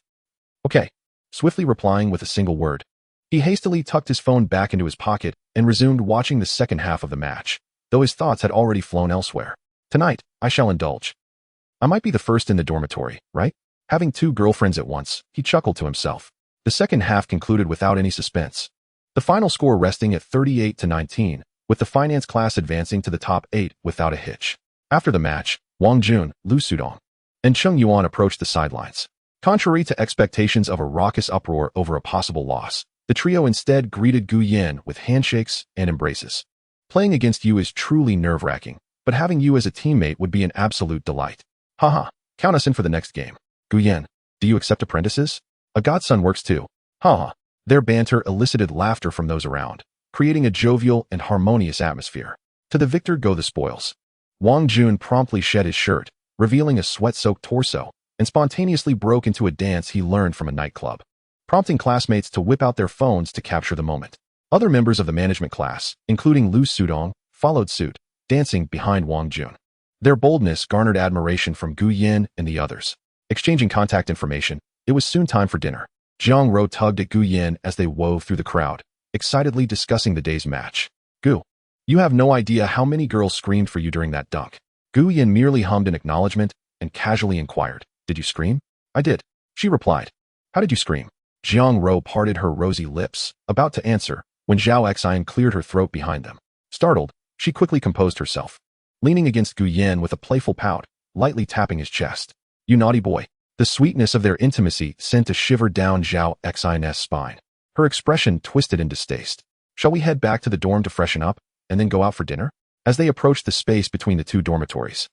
Okay. Swiftly replying with a single word, he hastily tucked his phone back into his pocket and resumed watching the second half of the match, though his thoughts had already flown elsewhere. Tonight, I shall indulge. I might be the first in the dormitory, right? Having 2 girlfriends at once, he chuckled to himself. The second half concluded without any suspense, the final score resting at 38-19, with the finance class advancing to the top 8 without a hitch. After the match, Wang Jun, Lu Sudong, and Cheng Yuan approached the sidelines. Contrary to expectations of a raucous uproar over a possible loss, the trio instead greeted Gu Yan with handshakes and embraces. Playing against you is truly nerve-wracking, but having you as a teammate would be an absolute delight. Haha, count us in for the next game. Gu Yan, do you accept apprentices? A godson works too. Haha. Their banter elicited laughter from those around, creating a jovial and harmonious atmosphere. To the victor go the spoils. Wang Jun promptly shed his shirt, revealing a sweat-soaked torso, and spontaneously broke into a dance he learned from a nightclub, prompting classmates to whip out their phones to capture the moment. Other members of the management class, including Lu Sudong, followed suit, dancing behind Wang Jun. Their boldness garnered admiration from Gu Yan and the others. Exchanging contact information, it was soon time for dinner. Jiang Ro tugged at Gu Yan as they wove through the crowd, excitedly discussing the day's match. Gu, you have no idea how many girls screamed for you during that dunk. Gu Yan merely hummed an acknowledgement and casually inquired, Did you scream? I did, she replied. How did you scream? Jiang Ro parted her rosy lips, about to answer, when Zhao Xin cleared her throat behind them. Startled, she quickly composed herself, leaning against Gu Yan with a playful pout, lightly tapping his chest. You naughty boy. The sweetness of their intimacy sent a shiver down Zhao Xin's spine. Her expression twisted in distaste. Shall we head back to the dorm to freshen up, and then go out for dinner? As they approached the space between the 2 dormitories,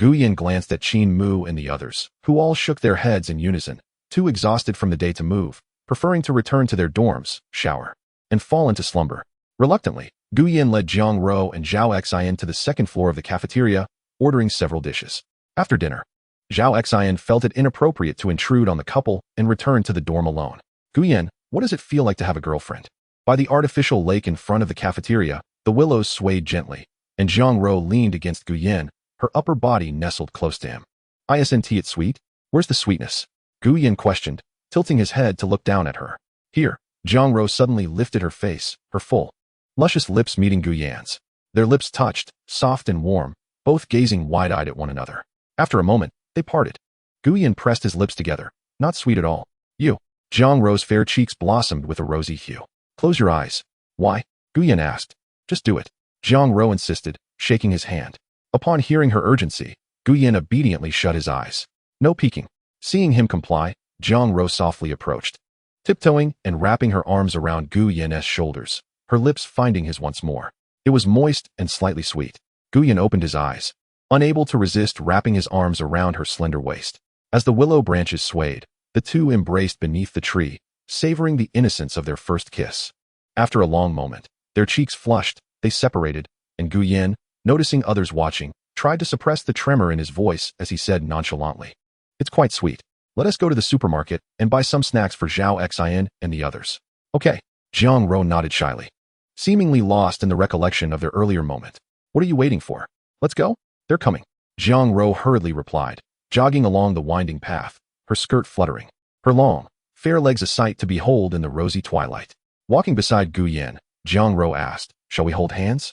Gu Yan glanced at Qin Mu and the others, who all shook their heads in unison, too exhausted from the day to move, preferring to return to their dorms, shower, and fall into slumber. Reluctantly, Gu Yin led Jiang Ro and Zhao Xian to the second floor of the cafeteria, ordering several dishes. After dinner, Zhao Xian felt it inappropriate to intrude on the couple and returned to the dorm alone. Gu Yin, what does it feel like to have a girlfriend? By the artificial lake in front of the cafeteria, the willows swayed gently, and Jiang Ro leaned against Gu Yin, her upper body nestled close to him. Isn't it sweet? Where's the sweetness? Gu Yin questioned, tilting his head to look down at her. Here, Jiang Ro suddenly lifted her face, her full, luscious lips meeting Gu Yan's. Their lips touched, soft and warm, both gazing wide-eyed at one another. After a moment, they parted. Gu Yin pressed his lips together. Not sweet at all. You. Jiang Ro's fair cheeks blossomed with a rosy hue. Close your eyes. Why? Gu Yin asked. Just do it. Jiang Ro insisted, shaking his hand. Upon hearing her urgency, Gu Yin obediently shut his eyes. No peeking. Seeing him comply, Jiang Ro softly approached, tiptoeing and wrapping her arms around Gu Yin's shoulders, her lips finding his once more. It was moist and slightly sweet. Gu Yin opened his eyes, unable to resist wrapping his arms around her slender waist. As the willow branches swayed, the two embraced beneath the tree, savoring the innocence of their first kiss. After a long moment, their cheeks flushed, they separated, and Gu Yin, noticing others watching, tried to suppress the tremor in his voice as he said nonchalantly, "It's quite sweet. Let us go to the supermarket and buy some snacks for Zhao Xian and the others." Okay. Jiang Ro nodded shyly, seemingly lost in the recollection of their earlier moment. What are you waiting for? Let's go. They're coming. Jiang Ro hurriedly replied, jogging along the winding path, her skirt fluttering, her long, fair legs a sight to behold in the rosy twilight. Walking beside Gu Yin, Jiang Ro asked, "Shall we hold hands?"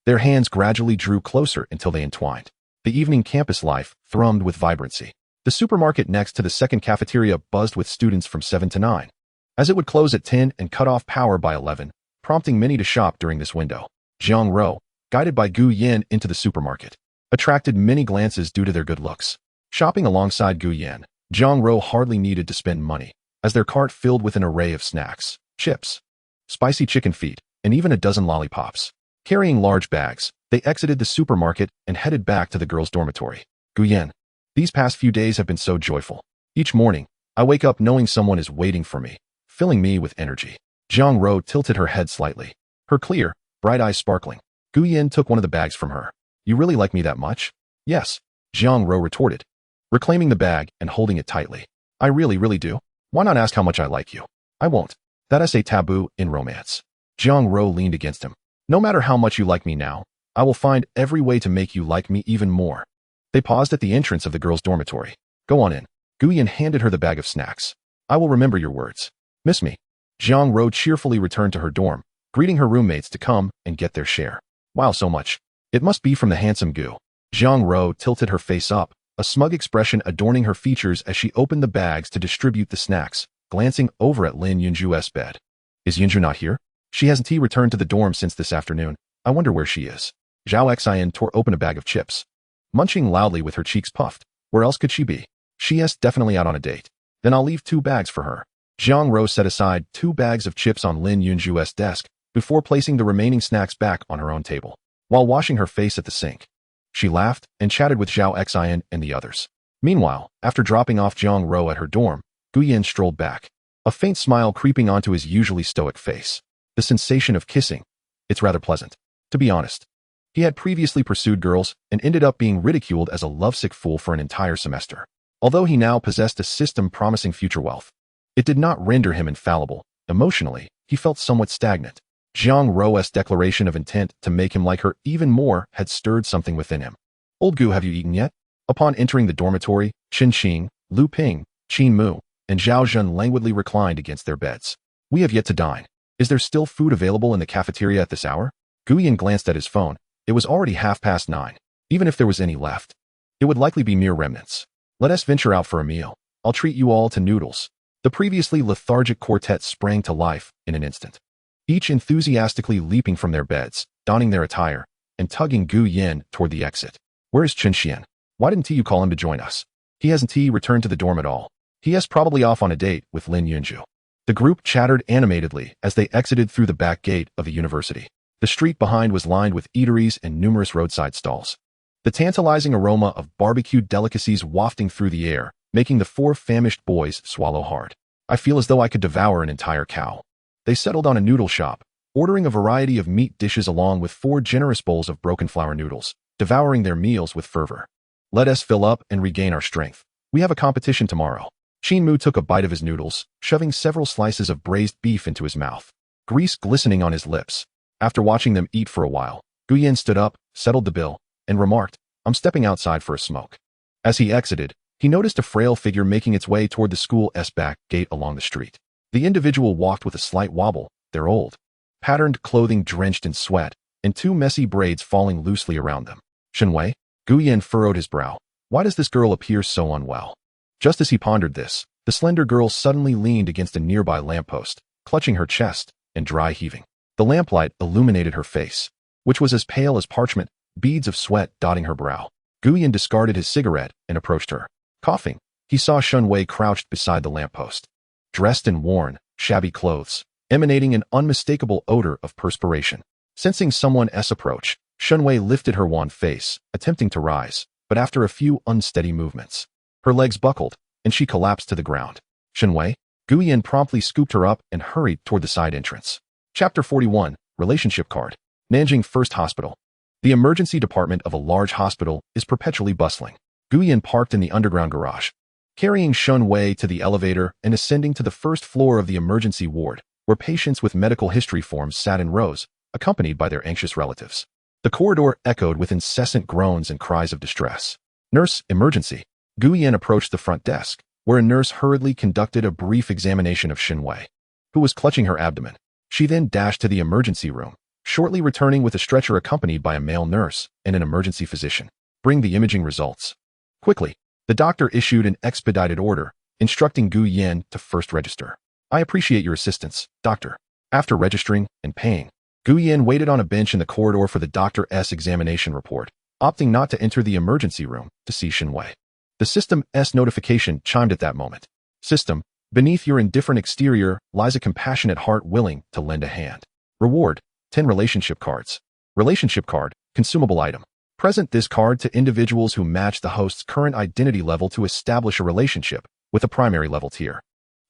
Their hands gradually drew closer until they entwined. The evening campus life thrummed with vibrancy. The supermarket next to the second cafeteria buzzed with students from 7 to 9, as it would close at 10 and cut off power by 11, prompting many to shop during this window. Jiang Ro, guided by Gu Yin into the supermarket, attracted many glances due to their good looks. Shopping alongside Gu Yin, Jiang Ro hardly needed to spend money, as their cart filled with an array of snacks, chips, spicy chicken feet, and even a dozen lollipops. Carrying large bags, they exited the supermarket and headed back to the girls' dormitory. Gu Yin, these past few days have been so joyful. Each morning, I wake up knowing someone is waiting for me, filling me with energy. Jiang Ro tilted her head slightly, her clear, bright eyes sparkling. Gu Yin took one of the bags from her. You really like me that much? Yes, Jiang Ro retorted, reclaiming the bag and holding it tightly. I really, really do. Why not ask how much I like you? I won't. That is a taboo in romance. Jiang Ro leaned against him. No matter how much you like me now, I will find every way to make you like me even more. They paused at the entrance of the girls' dormitory. Go on in. Gu Yin handed her the bag of snacks. I will remember your words. Miss me. Jiang Ro cheerfully returned to her dorm, greeting her roommates to come and get their share. Wow, so much. It must be from the handsome Gu. Jiang Ro tilted her face up, a smug expression adorning her features as she opened the bags to distribute the snacks, glancing over at Lin Yunju's bed. Is Yunju not here? She hasn't returned to the dorm since this afternoon. I wonder where she is. Zhao Xian tore open a bag of chips, munching loudly with her cheeks puffed. Where else could she be? She is definitely out on a date. Then I'll leave 2 bags for her. Jiang Ro set aside 2 bags of chips on Lin Yunju's desk before placing the remaining snacks back on her own table. While washing her face at the sink, she laughed and chatted with Zhao Xian and the others. Meanwhile, after dropping off Jiang Ro at her dorm, Gu Yin strolled back, a faint smile creeping onto his usually stoic face. The sensation of kissing. It's rather pleasant. To be honest, he had previously pursued girls and ended up being ridiculed as a lovesick fool for an entire semester. Although he now possessed a system promising future wealth, it did not render him infallible. Emotionally, he felt somewhat stagnant. Jiang Ro's declaration of intent to make him like her even more had stirred something within him. Old Gu, have you eaten yet? Upon entering the dormitory, Chen Qing, Lu Ping, Qin Mu, and Zhao Zhen languidly reclined against their beds. We have yet to dine. Is there still food available in the cafeteria at this hour? Gu Yin glanced at his phone. It was already 9:30. Even if there was any left, it would likely be mere remnants. Let us venture out for a meal. I'll treat you all to noodles. The previously lethargic quartet sprang to life in an instant, each enthusiastically leaping from their beds, donning their attire, and tugging Gu Yin toward the exit. Where is Chen Xian? Why didn't you call him to join us? He hasn't returned to the dorm at all. He is probably off on a date with Lin Yunju. The group chattered animatedly as they exited through the back gate of the university. The street behind was lined with eateries and numerous roadside stalls, the tantalizing aroma of barbecued delicacies wafting through the air, making the 4 famished boys swallow hard. I feel as though I could devour an entire cow. They settled on a noodle shop, ordering a variety of meat dishes along with 4 generous bowls of broken flour noodles, devouring their meals with fervor. Let us fill up and regain our strength. We have a competition tomorrow. Mu took a bite of his noodles, shoving several slices of braised beef into his mouth, grease glistening on his lips. After watching them eat for a while, Yen stood up, settled the bill, and remarked, "I'm stepping outside for a smoke." As he exited, he noticed a frail figure making its way toward the school's back gate along the street. The individual walked with a slight wobble, their old, patterned clothing drenched in sweat, and 2 messy braids falling loosely around them. Shenwei? Yen furrowed his brow. Why does this girl appear so unwell? Just as he pondered this, the slender girl suddenly leaned against a nearby lamppost, clutching her chest and dry heaving. The lamplight illuminated her face, which was as pale as parchment, beads of sweat dotting her brow. Yen discarded his cigarette and approached her. Coughing, he saw Shenwei crouched beside the lamppost, dressed in worn, shabby clothes, emanating an unmistakable odor of perspiration. Sensing someone's approach, Shenwei lifted her wan face, attempting to rise, but after a few unsteady movements, her legs buckled, and she collapsed to the ground. Shenwei? Yen promptly scooped her up and hurried toward the side entrance. Chapter 41, Relationship Card. Nanjing First Hospital. The emergency department of a large hospital is perpetually bustling. Yen parked in the underground garage, carrying Shenwei to the elevator and ascending to the first floor of the emergency ward, where patients with medical history forms sat in rows, accompanied by their anxious relatives. The corridor echoed with incessant groans and cries of distress. Nurse, emergency. Yen approached the front desk, where a nurse hurriedly conducted a brief examination of Shenwei, who was clutching her abdomen. She then dashed to the emergency room, shortly returning with a stretcher accompanied by a male nurse and an emergency physician. Bring the imaging results. Quickly, the doctor issued an expedited order, instructing Yen to first register. I appreciate your assistance, doctor. After registering and paying, Yen waited on a bench in the corridor for the doctor's examination report, opting not to enter the emergency room to see Shenwei. The system's notification chimed at that moment. System, beneath your indifferent exterior lies a compassionate heart willing to lend a hand. Reward, 10 relationship cards. Relationship card, consumable item. Present this card to individuals who match the host's current identity level to establish a relationship with a primary level tier.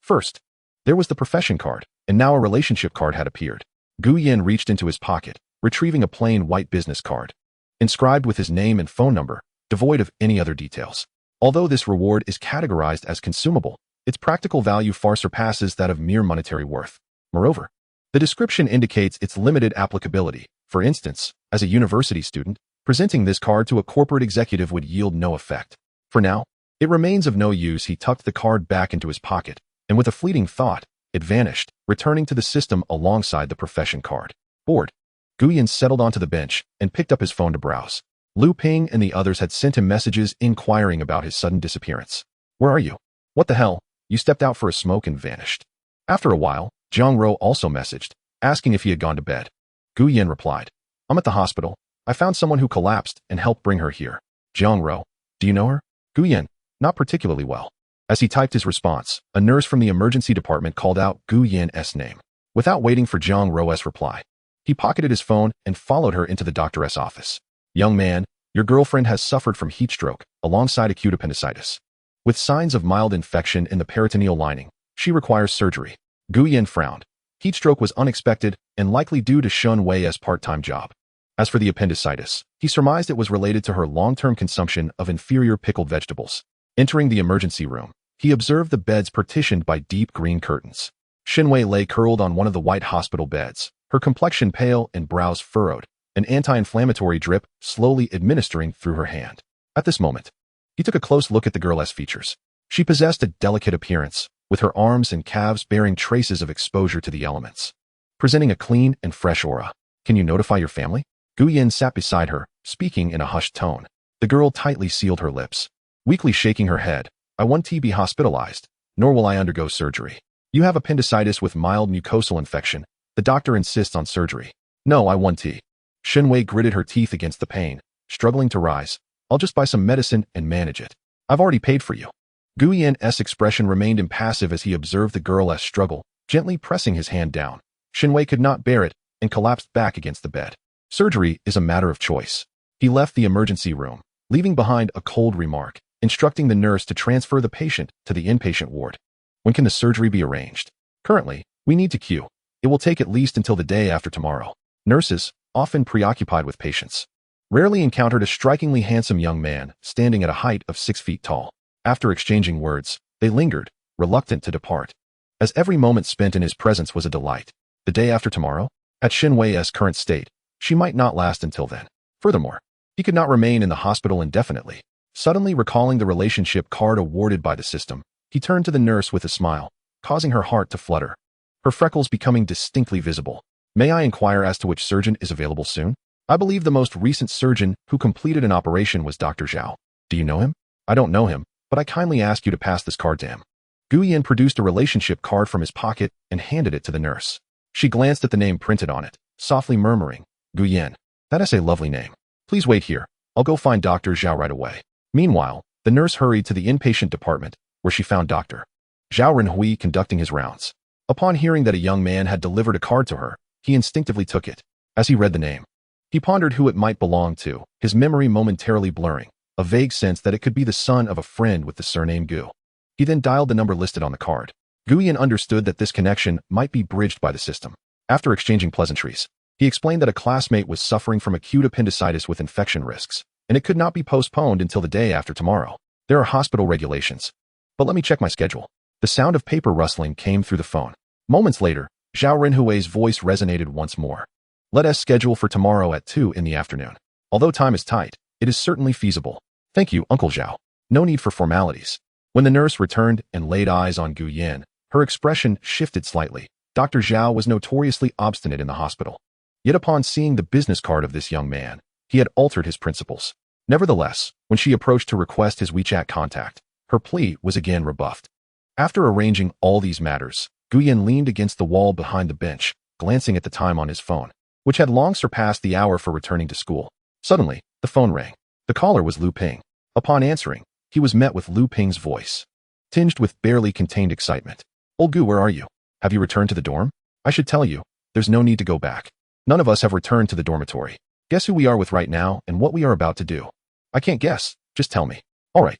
First, there was the profession card, and now a relationship card had appeared. Yen reached into his pocket, retrieving a plain white business card, inscribed with his name and phone number, devoid of any other details. Although this reward is categorized as consumable, its practical value far surpasses that of mere monetary worth. Moreover, the description indicates its limited applicability. For instance, as a university student, presenting this card to a corporate executive would yield no effect. For now, it remains of no use. He tucked the card back into his pocket, and with a fleeting thought, it vanished, returning to the system alongside the profession card. Bored, Yen settled onto the bench and picked up his phone to browse. Lu Ping and the others had sent him messages inquiring about his sudden disappearance. Where are you? What the hell? You stepped out for a smoke and vanished. After a while, Zhang Ro also messaged, asking if he had gone to bed. Yen replied, I'm at the hospital. I found someone who collapsed and helped bring her here. Zhang Ro, do you know her? Yen, not particularly well. As he typed his response, a nurse from the emergency department called out Yen's name. Without waiting for Zhang Ro's reply, he pocketed his phone and followed her into the doctor's office. Young man, your girlfriend has suffered from heat stroke alongside acute appendicitis. With signs of mild infection in the peritoneal lining, she requires surgery. Yen frowned. Heat stroke was unexpected and likely due to Shenwei's part-time job. As for the appendicitis, he surmised it was related to her long-term consumption of inferior pickled vegetables. Entering the emergency room, he observed the beds partitioned by deep green curtains. Shenwei lay curled on one of the white hospital beds, her complexion pale and brows furrowed, an anti-inflammatory drip slowly administering through her hand. At this moment, he took a close look at the girl's features. She possessed a delicate appearance, with her arms and calves bearing traces of exposure to the elements, presenting a clean and fresh aura. Can you notify your family? Yen sat beside her, speaking in a hushed tone. The girl tightly sealed her lips, weakly shaking her head. I won't be hospitalized, nor will I undergo surgery. You have appendicitis with mild mucosal infection. The doctor insists on surgery. No, I won't. Shenwei gritted her teeth against the pain, struggling to rise. I'll just buy some medicine and manage it. I've already paid for you. Yen's expression remained impassive as he observed the girl's struggle, gently pressing his hand down. Shenwei could not bear it and collapsed back against the bed. Surgery is a matter of choice. He left the emergency room, leaving behind a cold remark, instructing the nurse to transfer the patient to the inpatient ward. When can the surgery be arranged? Currently, we need to queue. It will take at least until the day after tomorrow. Nurses, often preoccupied with patients, rarely encountered a strikingly handsome young man standing at a height of 6 feet tall. After exchanging words, they lingered, reluctant to depart, as every moment spent in his presence was a delight. The day after tomorrow? At Shinwei's current state, she might not last until then. Furthermore, he could not remain in the hospital indefinitely. Suddenly recalling the relationship card awarded by the system, he turned to the nurse with a smile, causing her heart to flutter, her freckles becoming distinctly visible. May I inquire as to which surgeon is available soon? I believe the most recent surgeon who completed an operation was Dr. Zhao. Do you know him? I don't know him, but I kindly ask you to pass this card to him. Guyan produced a relationship card from his pocket and handed it to the nurse. She glanced at the name printed on it, softly murmuring, Guyan. That is a lovely name. Please wait here. I'll go find Dr. Zhao right away. Meanwhile, the nurse hurried to the inpatient department, where she found Dr. Zhao Renhui conducting his rounds. Upon hearing that a young man had delivered a card to her, he instinctively took it. As he read the name, he pondered who it might belong to, his memory momentarily blurring, a vague sense that it could be the son of a friend with the surname Gu. He then dialed the number listed on the card. Guyan understood that this connection might be bridged by the system. After exchanging pleasantries, he explained that a classmate was suffering from acute appendicitis with infection risks, and it could not be postponed until the day after tomorrow. There are hospital regulations. But let me check my schedule. The sound of paper rustling came through the phone. Moments later, Zhao Renhui's voice resonated once more. Let us schedule for tomorrow at 2 in the afternoon. Although time is tight, it is certainly feasible. Thank you, Uncle Zhao. No need for formalities. When the nurse returned and laid eyes on Gu Yan, her expression shifted slightly. Dr. Zhao was notoriously obstinate in the hospital. Yet upon seeing the business card of this young man, he had altered his principles. Nevertheless, when she approached to request his WeChat contact, her plea was again rebuffed. After arranging all these matters, Guyan leaned against the wall behind the bench, glancing at the time on his phone, which had long surpassed the hour for returning to school. Suddenly, the phone rang. The caller was Lu Ping. Upon answering, he was met with Lu Ping's voice, tinged with barely contained excitement. Old Gu, where are you? Have you returned to the dorm? I should tell you, there's no need to go back. None of us have returned to the dormitory. Guess who we are with right now and what we are about to do. I can't guess, just tell me. All right,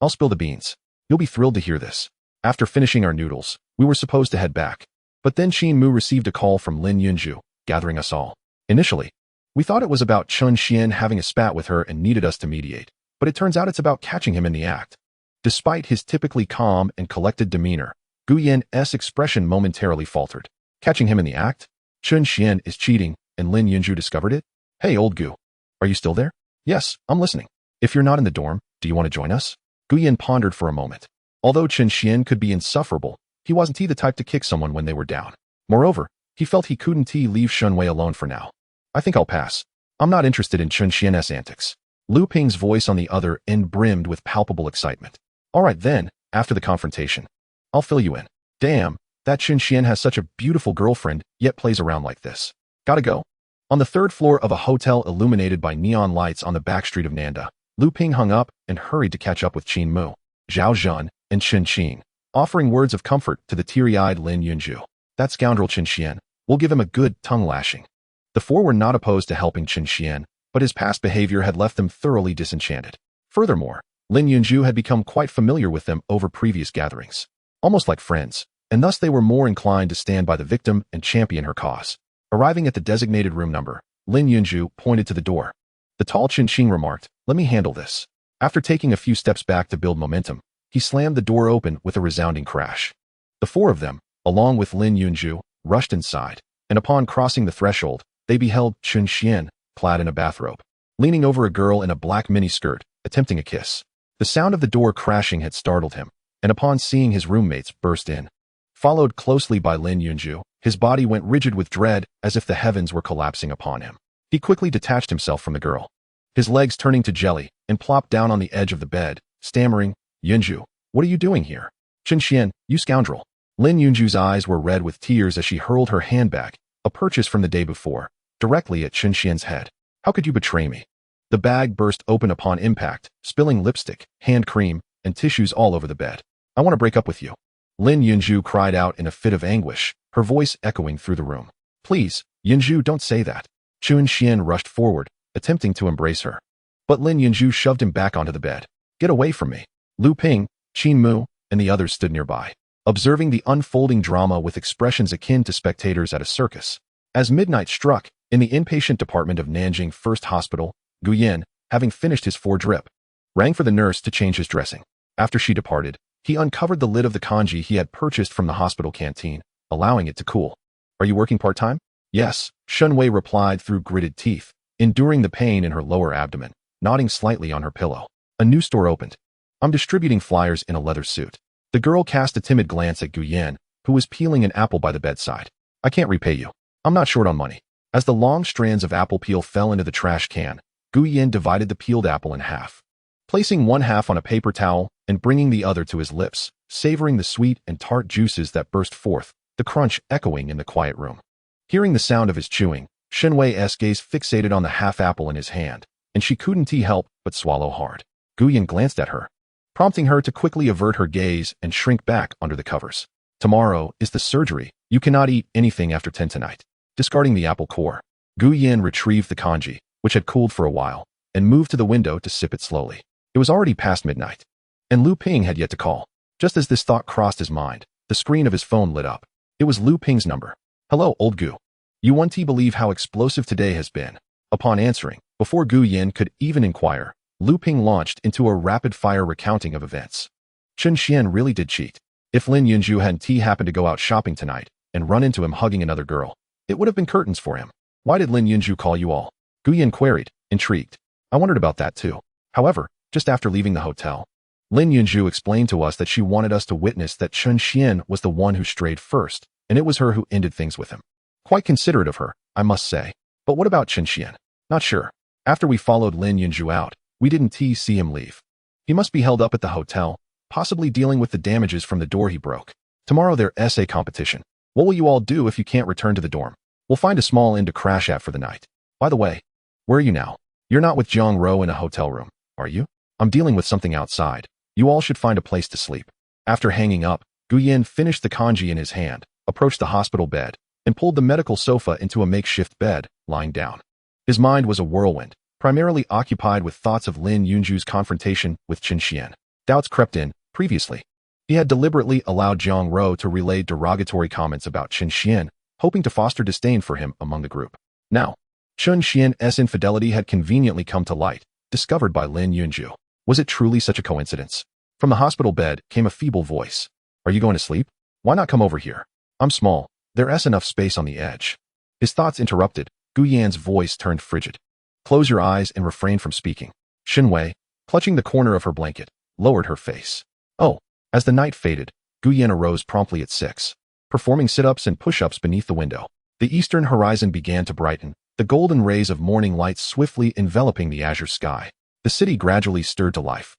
I'll spill the beans. You'll be thrilled to hear this. After finishing our noodles, we were supposed to head back. But then Qin Mu received a call from Lin Yunju, gathering us all. Initially, we thought it was about Chun Xian having a spat with her and needed us to mediate, but it turns out it's about catching him in the act. Despite his typically calm and collected demeanor, Gu Yan's expression momentarily faltered. Catching him in the act? Chun Xian is cheating, and Lin Yunju discovered it? Hey, old Gu. Are you still there? Yes, I'm listening. If you're not in the dorm, do you want to join us? Gu Yan pondered for a moment. Although Chun Xian could be insufferable, he wasn't the type to kick someone when they were down. Moreover, he felt he couldn't leave Shunwei alone for now. I think I'll pass. I'm not interested in Chun Xian's antics. Lu Ping's voice on the other end brimmed with palpable excitement. All right then, after the confrontation, I'll fill you in. Damn, that Chun Xian has such a beautiful girlfriend, yet plays around like this. Gotta go. On the third floor of a hotel illuminated by neon lights on the back street of Nanda, Lu Ping hung up and hurried to catch up with Qin Mu, Zhao Zhan, and Chen Qing, offering words of comfort to the teary-eyed Lin Yunju. That scoundrel Chen Xian, we'll give him a good tongue lashing. The four were not opposed to helping Chen Xian, but his past behavior had left them thoroughly disenchanted. Furthermore, Lin Yunju had become quite familiar with them over previous gatherings, almost like friends, and thus they were more inclined to stand by the victim and champion her cause. Arriving at the designated room number, Lin Yunju pointed to the door. The tall Chen Qing remarked, "Let me handle this." After taking a few steps back to build momentum, he slammed the door open with a resounding crash. The four of them, along with Lin Yunju, rushed inside, and upon crossing the threshold, they beheld Chun Xian, clad in a bathrobe, leaning over a girl in a black miniskirt, attempting a kiss. The sound of the door crashing had startled him, and upon seeing his roommates burst in, followed closely by Lin Yunju, his body went rigid with dread as if the heavens were collapsing upon him. He quickly detached himself from the girl, his legs turning to jelly, and plopped down on the edge of the bed, stammering, "Yunju, what are you doing here? Chun Xian, you scoundrel." Lin Yunju's eyes were red with tears as she hurled her handbag, a purchase from the day before, directly at Chun Xian's head. "How could you betray me?" The bag burst open upon impact, spilling lipstick, hand cream, and tissues all over the bed. "I want to break up with you." Lin Yunju cried out in a fit of anguish, her voice echoing through the room. "Please, Yunju, don't say that." Chun Xian rushed forward, attempting to embrace her. But Lin Yunju shoved him back onto the bed. "Get away from me." Lu Ping, Qin Mu, and the others stood nearby. observing the unfolding drama with expressions akin to spectators at a circus. As midnight struck, in the inpatient department of Nanjing First Hospital, Gu Yin, having finished his 4-drip, rang for the nurse to change his dressing. After she departed, he uncovered the lid of the congee he had purchased from the hospital canteen, allowing it to cool. "Are you working part-time?" "Yes," Shunwei replied through gritted teeth, enduring the pain in her lower abdomen, nodding slightly on her pillow. A new store opened. "I'm distributing flyers in a leather suit." The girl cast a timid glance at Gu Yin, who was peeling an apple by the bedside. "I can't repay you. I'm not short on money." As the long strands of apple peel fell into the trash can, Gu Yin divided the peeled apple in half, placing one half on a paper towel and bringing the other to his lips, savoring the sweet and tart juices that burst forth, the crunch echoing in the quiet room. Hearing the sound of his chewing, Shunwei's gaze fixated on the half apple in his hand, and she couldn't help but swallow hard. Gu Yin glanced at her, prompting her to quickly avert her gaze and shrink back under the covers. "Tomorrow is the surgery. You cannot eat anything after 10 tonight." Discarding the apple core, Gu Yin retrieved the congee, which had cooled for a while, and moved to the window to sip it slowly. It was already past midnight, and Lu Ping had yet to call. Just as this thought crossed his mind, the screen of his phone lit up. It was Lu Ping's number. "Hello, old Gu. You won't believe how explosive today has been." Upon answering, before Gu Yin could even inquire, Lu Ping launched into a rapid-fire recounting of events. Chen Xian really did cheat. If Lin Yunju hadn't happened to go out shopping tonight and run into him hugging another girl, it would have been curtains for him. "Why did Lin Yunju call you all?" Gu Yin queried, intrigued. "I wondered about that too. However, just after leaving the hotel, Lin Yunju explained to us that she wanted us to witness that Chen Xian was the one who strayed first, and it was her who ended things with him. Quite considerate of her, I must say. But what about Chen Xian? Not sure. After we followed Lin Yunju out, we didn't see him leave. He must be held up at the hotel, possibly dealing with the damages from the door he broke. Tomorrow there's essay competition. What will you all do if you can't return to the dorm? We'll find a small inn to crash at for the night. By the way, where are you now? You're not with Jiang Ro in a hotel room, are you? I'm dealing with something outside. You all should find a place to sleep." After hanging up, Gu Yin finished the congee in his hand, approached the hospital bed, and pulled the medical sofa into a makeshift bed, lying down. His mind was a whirlwind, primarily occupied with thoughts of Lin Yunju's confrontation with Chen Xian. Doubts crept in. Previously, he had deliberately allowed Jiang Ro to relay derogatory comments about Chen Xian, hoping to foster disdain for him among the group. Now, Chen Xian's infidelity had conveniently come to light, discovered by Lin Yunju. Was it truly such a coincidence? From the hospital bed came a feeble voice. "Are you going to sleep? Why not come over here? I'm small. There's enough space on the edge." His thoughts interrupted. Gu Yan's voice turned frigid. "Close your eyes and refrain from speaking." Shunwei, clutching the corner of her blanket, lowered her face. "Oh." As the night faded, Gu Yan arose promptly at 6, performing sit-ups and push-ups beneath the window. The eastern horizon began to brighten, the golden rays of morning light swiftly enveloping the azure sky. The city gradually stirred to life.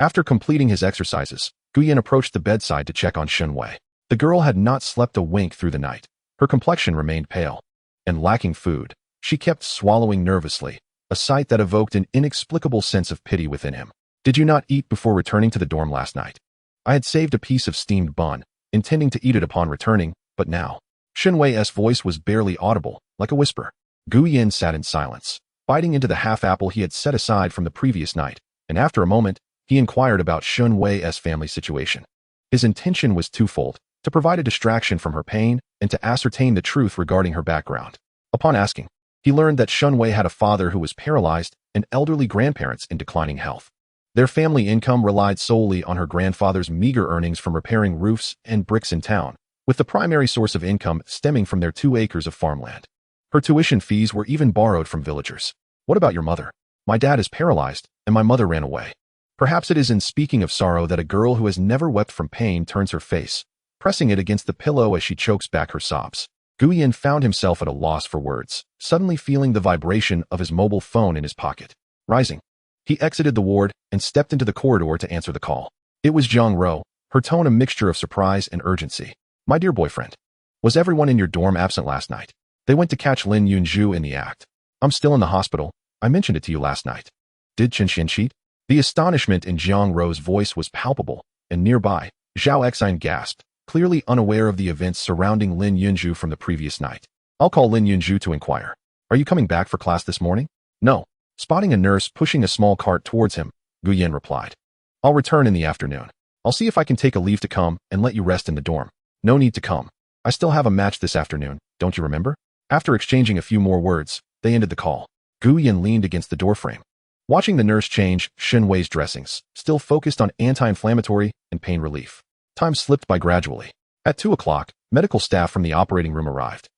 After completing his exercises, Gu Yan approached the bedside to check on Shunwei. The girl had not slept a wink through the night. Her complexion remained pale, and lacking food, she kept swallowing nervously, a sight that evoked an inexplicable sense of pity within him. "Did you not eat before returning to the dorm last night?" "I had saved a piece of steamed bun, intending to eat it upon returning, but now." Shunwei's voice was barely audible, like a whisper. Gu Yan sat in silence, biting into the half apple he had set aside from the previous night, and after a moment, he inquired about Shunwei's family situation. His intention was twofold: to provide a distraction from her pain and to ascertain the truth regarding her background. Upon asking, he learned that Shunwei had a father who was paralyzed and elderly grandparents in declining health. Their family income relied solely on her grandfather's meager earnings from repairing roofs and bricks in town, with the primary source of income stemming from their 2 acres of farmland. Her tuition fees were even borrowed from villagers. "What about your mother?" "My dad is paralyzed, and my mother ran away." Perhaps it is in speaking of sorrow that a girl who has never wept from pain turns her face, pressing it against the pillow as she chokes back her sobs. Gu Yan found himself at a loss for words, suddenly feeling the vibration of his mobile phone in his pocket. Rising, he exited the ward and stepped into the corridor to answer the call. It was Jiang Ro, her tone a mixture of surprise and urgency. "My dear boyfriend, was everyone in your dorm absent last night?" "They went to catch Lin Yunju in the act. I'm still in the hospital. I mentioned it to you last night." "Did Chen Xian cheat?" The astonishment in Jiang Ro's voice was palpable, and nearby, Zhao Exine gasped, clearly unaware of the events surrounding Lin Yunju from the previous night. "I'll call Lin Yunju to inquire. Are you coming back for class this morning?" "No." Spotting a nurse pushing a small cart towards him, Gu Yan replied. "I'll return in the afternoon." I'll see if I can take a leave to come and let you rest in the dorm. No need to come. I still have a match this afternoon, don't you remember? After exchanging a few more words, they ended the call. Gu Yin leaned against the doorframe, watching the nurse change Shen Wei's dressings, still focused on anti-inflammatory and pain relief. Time slipped by gradually. At 2 o'clock, medical staff from the operating room arrived,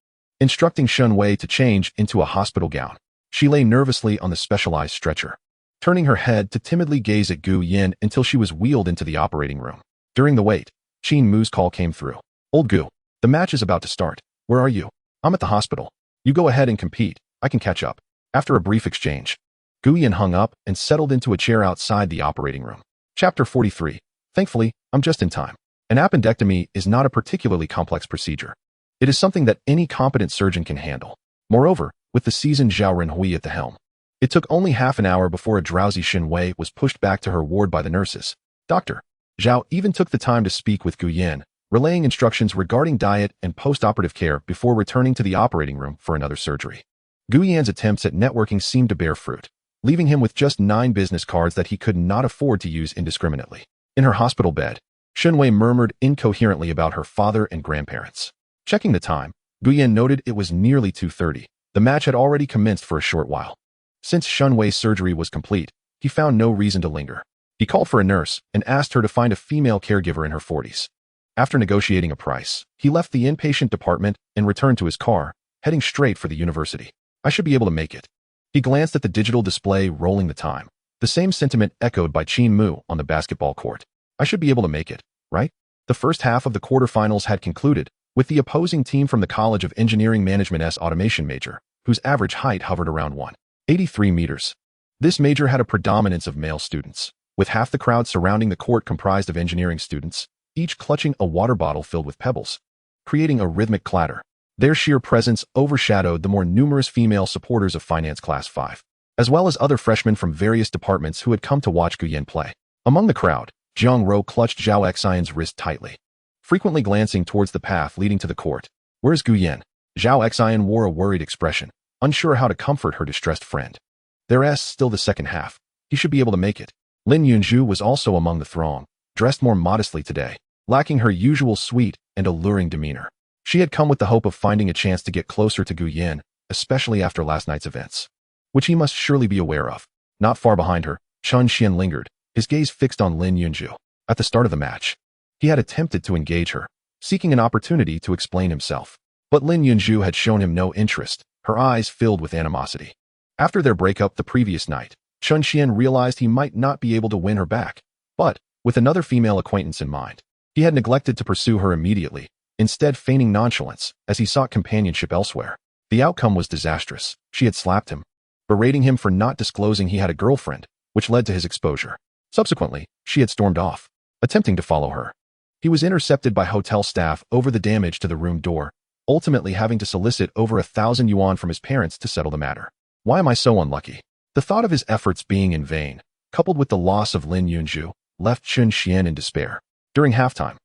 instructing Shen Wei to change into a hospital gown. She lay nervously on the specialized stretcher, turning her head to timidly gaze at Gu Yin until she was wheeled into the operating room. During the wait, Qin Mu's call came through. Old Gu, the match is about to start. Where are you? I'm at the hospital. You go ahead and compete. I can catch up. After a brief exchange, Gu Yin hung up and settled into a chair outside the operating room. Chapter 43. Thankfully, I'm just in time. An appendectomy is not a particularly complex procedure. It is something that any competent surgeon can handle. Moreover, with the seasoned Zhao Renhui at the helm, it took only half an hour before a drowsy Shen Wei was pushed back to her ward by the nurses. Dr. Zhao even took the time to speak with Gu Yin, relaying instructions regarding diet and post-operative care before returning to the operating room for another surgery. Gu Yan's attempts at networking seemed to bear fruit, leaving him with just 9 business cards that he could not afford to use indiscriminately. In her hospital bed, Shen Wei murmured incoherently about her father and grandparents. Checking the time, Gu Yan noted it was nearly 2:30. The match had already commenced for a short while. Since Shen Wei's surgery was complete, he found no reason to linger. He called for a nurse and asked her to find a female caregiver in her 40s. After negotiating a price, he left the inpatient department and returned to his car, heading straight for the university. I should be able to make it. He glanced at the digital display rolling the time. The same sentiment echoed by Qin Mu on the basketball court. I should be able to make it, right? The first half of the quarterfinals had concluded, with the opposing team from the College of Engineering Management's automation major, whose average height hovered around 183 meters. This major had a predominance of male students, with half the crowd surrounding the court comprised of engineering students, each clutching a water bottle filled with pebbles, creating a rhythmic clatter. Their sheer presence overshadowed the more numerous female supporters of Finance Class 5, as well as other freshmen from various departments who had come to watch Gu Yan play. Among the crowd, Jiang Ro clutched Zhao Xian's wrist tightly, frequently glancing towards the path leading to the court. Where's Gu Yan? Zhao Xian wore a worried expression, unsure how to comfort her distressed friend. There's still the second half. He should be able to make it. Lin Yunzhu was also among the throng, dressed more modestly today, lacking her usual sweet and alluring demeanor. She had come with the hope of finding a chance to get closer to Gu Yan, especially after last night's events, which he must surely be aware of. Not far behind her, Chun Xian lingered, his gaze fixed on Lin Yunzhu. At the start of the match, he had attempted to engage her, seeking an opportunity to explain himself. But Lin Yunzhu had shown him no interest, her eyes filled with animosity. After their breakup the previous night, Chun Xian realized he might not be able to win her back. But, with another female acquaintance in mind, he had neglected to pursue her immediately, instead feigning nonchalance as he sought companionship elsewhere. The outcome was disastrous. She had slapped him, berating him for not disclosing he had a girlfriend, which led to his exposure. Subsequently, she had stormed off, attempting to follow her. He was intercepted by hotel staff over the damage to the room door, ultimately having to solicit over 1,000 yuan from his parents to settle the matter. Why am I so unlucky? The thought of his efforts being in vain, coupled with the loss of Lin Yunzhu, left Chun Xian in despair. During halftime,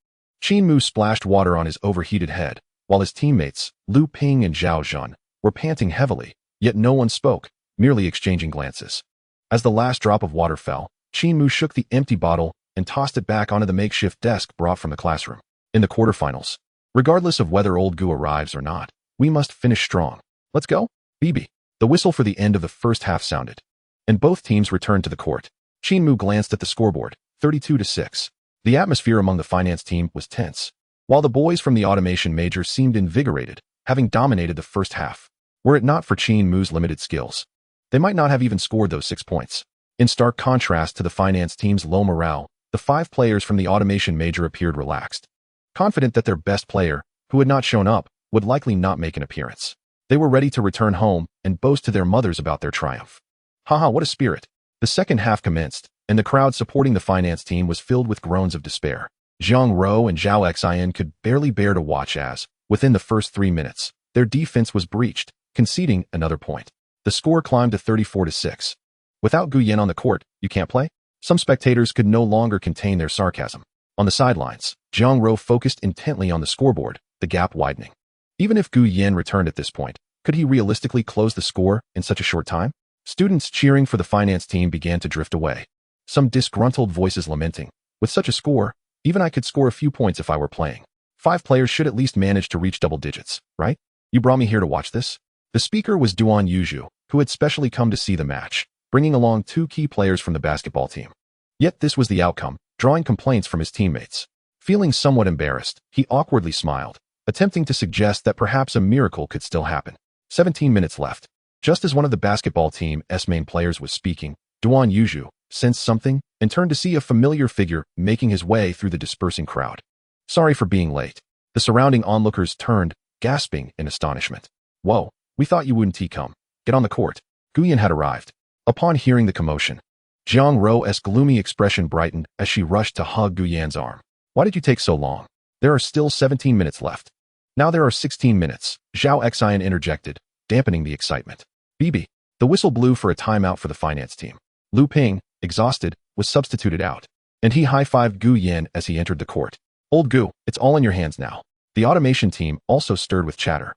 Qin Mu splashed water on his overheated head, while his teammates, Lu Ping and Zhao Zhan, were panting heavily, yet no one spoke, merely exchanging glances. As the last drop of water fell, Qin Mu shook the empty bottle and tossed it back onto the makeshift desk brought from the classroom. In the quarterfinals, regardless of whether old Gu arrives or not, we must finish strong. Let's go, BB. The whistle for the end of the first half sounded, and both teams returned to the court. Qin Mu glanced at the scoreboard, 32-6. The atmosphere among the finance team was tense, while the boys from the automation major seemed invigorated, having dominated the first half. Were it not for Qin Mu's limited skills, they might not have even scored those 6 points. In stark contrast to the finance team's low morale, the 5 players from the automation major appeared relaxed, confident that their best player, who had not shown up, would likely not make an appearance. They were ready to return home and boast to their mothers about their triumph. Haha, what a spirit. The second half commenced, and the crowd supporting the finance team was filled with groans of despair. Jiang Ro and Zhao Xian could barely bear to watch as, within the first 3 minutes, their defense was breached, conceding another point. The score climbed to 34-6. Without Gu Yan on the court, you can't play? Some spectators could no longer contain their sarcasm. On the sidelines, Jiang Ro focused intently on the scoreboard, the gap widening. Even if Gu Yan returned at this point, could he realistically close the score in such a short time? Students cheering for the finance team began to drift away, some disgruntled voices lamenting, with such a score, Even I could score a few points if I were playing. 5 players should at least manage to reach double digits, right? You brought me here to watch this? The speaker was Duan Yuju, who had specially come to see the match, bringing along 2 key players from the basketball team. Yet this was the outcome, drawing complaints from his teammates. Feeling somewhat embarrassed, he awkwardly smiled, attempting to suggest that perhaps a miracle could still happen. 17 minutes left. Just as one of the basketball team's main players was speaking, Duan Yuju sensed something and turned to see a familiar figure making his way through the dispersing crowd. Sorry for being late. The surrounding onlookers turned, gasping in astonishment. Whoa, we thought you wouldn't come. Get on the court. Guyan had arrived. Upon hearing the commotion, Jiang Rou's gloomy expression brightened as she rushed to hug Guyan's arm. Why did you take so long? There are still 17 minutes left. Now there are 16 minutes, Zhao Xian interjected, dampening the excitement. BB. The whistle blew for a timeout for the finance team. Lu Ping, exhausted, was substituted out, and he high-fived Gu Yan as he entered the court. Old Gu, it's all in your hands now. The automation team also stirred with chatter.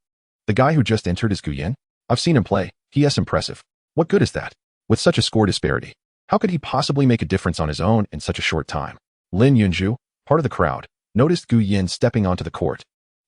The guy who just entered is Gu Yan? I've seen him play. He's impressive. What good is that? With such a score disparity, how could he possibly make a difference on his own in such a short time? Lin Yunju, part of the crowd, noticed Gu Yan stepping onto the court,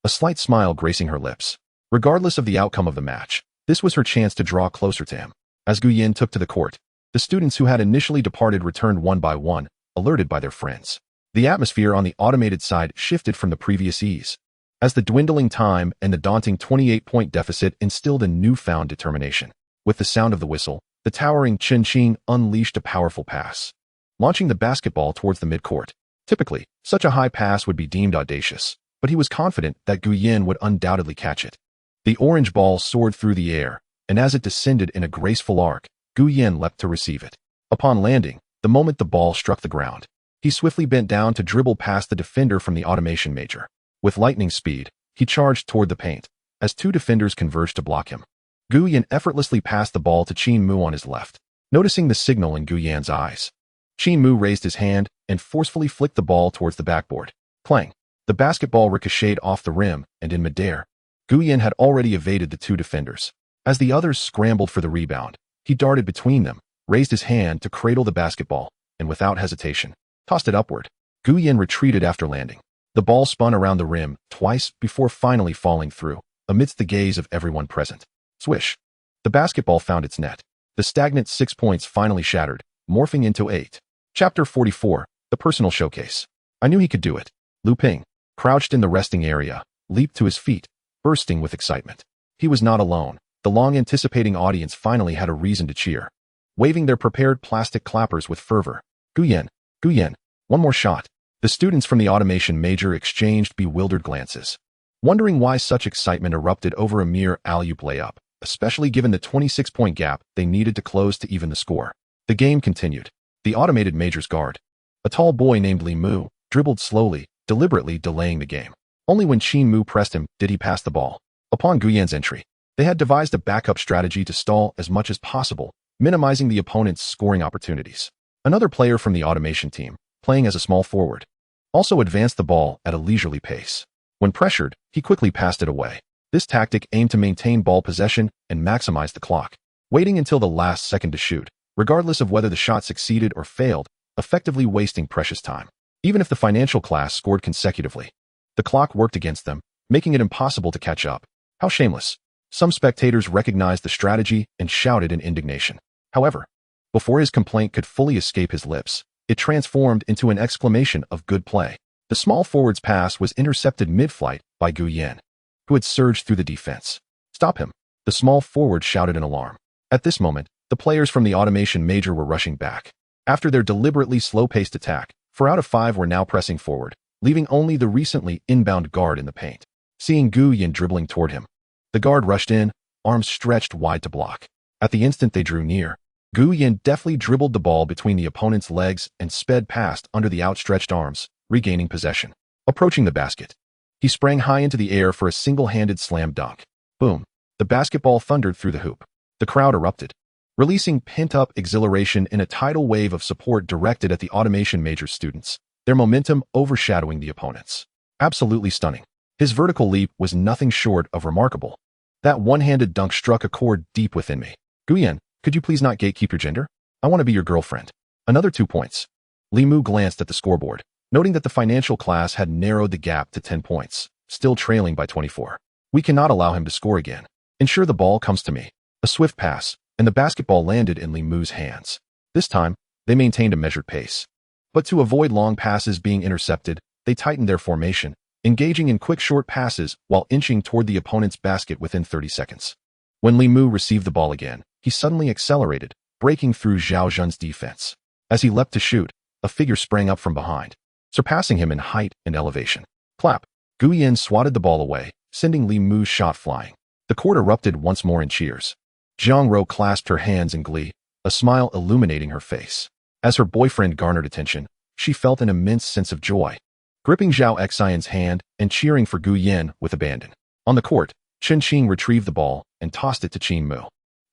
a slight smile gracing her lips. Regardless of the outcome of the match, this was her chance to draw closer to him. As Gu Yan took to the court, the students who had initially departed returned one by one, alerted by their friends. The atmosphere on the automated side shifted from the previous ease, as the dwindling time and the daunting 28-point deficit instilled a newfound determination. With the sound of the whistle, the towering Chen Qing unleashed a powerful pass, launching the basketball towards the midcourt. Typically, such a high pass would be deemed audacious, but he was confident that Gu Yan would undoubtedly catch it. The orange ball soared through the air, and as it descended in a graceful arc, Gu Yan leapt to receive it. Upon landing, the moment the ball struck the ground, he swiftly bent down to dribble past the defender from the automation major. With lightning speed, he charged toward the paint, as 2 defenders converged to block him. Gu Yan effortlessly passed the ball to Qin Mu on his left. Noticing the signal in Gu Yan's eyes, Qin Mu raised his hand and forcefully flicked the ball towards the backboard. Clang! The basketball ricocheted off the rim, and in midair, Gu Yan had already evaded the 2 defenders. As the others scrambled for the rebound, he darted between them, raised his hand to cradle the basketball, and without hesitation, tossed it upward. Gu Yan retreated after landing. The ball spun around the rim twice before finally falling through, amidst the gaze of everyone present. Swish! The basketball found its net. The stagnant 6 points finally shattered, morphing into 8. Chapter 44, The Personal Showcase. I knew he could do it. Lu Ping, crouched in the resting area, leaped to his feet, bursting with excitement. He was not alone. The long-anticipating audience finally had a reason to cheer, waving their prepared plastic clappers with fervor. Gu Yan, one more shot. The students from the automation major exchanged bewildered glances, wondering why such excitement erupted over a mere alley-oop layup, especially given the 26-point gap they needed to close to even the score. The game continued. The automated major's guard, a tall boy named Li Mu, dribbled slowly, deliberately delaying the game. Only when Qin Mu pressed him did he pass the ball. Upon Gu Yan's entry, they had devised a backup strategy to stall as much as possible, minimizing the opponent's scoring opportunities. Another player from the automation team, playing as a small forward, also advanced the ball at a leisurely pace. When pressured, he quickly passed it away. This tactic aimed to maintain ball possession and maximize the clock, waiting until the last second to shoot, regardless of whether the shot succeeded or failed, effectively wasting precious time. Even if the financial class scored consecutively, the clock worked against them, making it impossible to catch up. How shameless! Some spectators recognized the strategy and shouted in indignation. However, before his complaint could fully escape his lips, it transformed into an exclamation of good play. The small forward's pass was intercepted mid-flight by Gu Yan, who had surged through the defense. Stop him! The small forward shouted in alarm. At this moment, the players from the automation major were rushing back. After their deliberately slow-paced attack, 4 out of 5 were now pressing forward, leaving only the recently inbound guard in the paint. Seeing Gu Yan dribbling toward him, the guard rushed in, arms stretched wide to block. At the instant they drew near, Gu Yan deftly dribbled the ball between the opponent's legs and sped past under the outstretched arms, regaining possession. Approaching the basket, he sprang high into the air for a single-handed slam dunk. Boom! The basketball thundered through the hoop. The crowd erupted, releasing pent-up exhilaration in a tidal wave of support directed at the automation major students, their momentum overshadowing the opponents. Absolutely stunning. His vertical leap was nothing short of remarkable. That one-handed dunk struck a chord deep within me. Gu Yan, could you please not gatekeep your gender? I want to be your girlfriend. Another 2 points. Li Mu glanced at the scoreboard, noting that the financial class had narrowed the gap to 10 points, still trailing by 24. We cannot allow him to score again. Ensure the ball comes to me. A swift pass, and the basketball landed in Li Mu's hands. This time, they maintained a measured pace. But to avoid long passes being intercepted, they tightened their formation, engaging in quick short passes while inching toward the opponent's basket within 30 seconds. When Li Mu received the ball again, he suddenly accelerated, breaking through Zhao Zhen's defense. As he leapt to shoot, a figure sprang up from behind, surpassing him in height and elevation. Clap! Gu Yan swatted the ball away, sending Li Mu's shot flying. The court erupted once more in cheers. Jiang Rou clasped her hands in glee, a smile illuminating her face. As her boyfriend garnered attention, she felt an immense sense of joy, gripping Zhao Xian's hand and cheering for Gu Yan with abandon. On the court, Chen Qing retrieved the ball and tossed it to Qin Mu.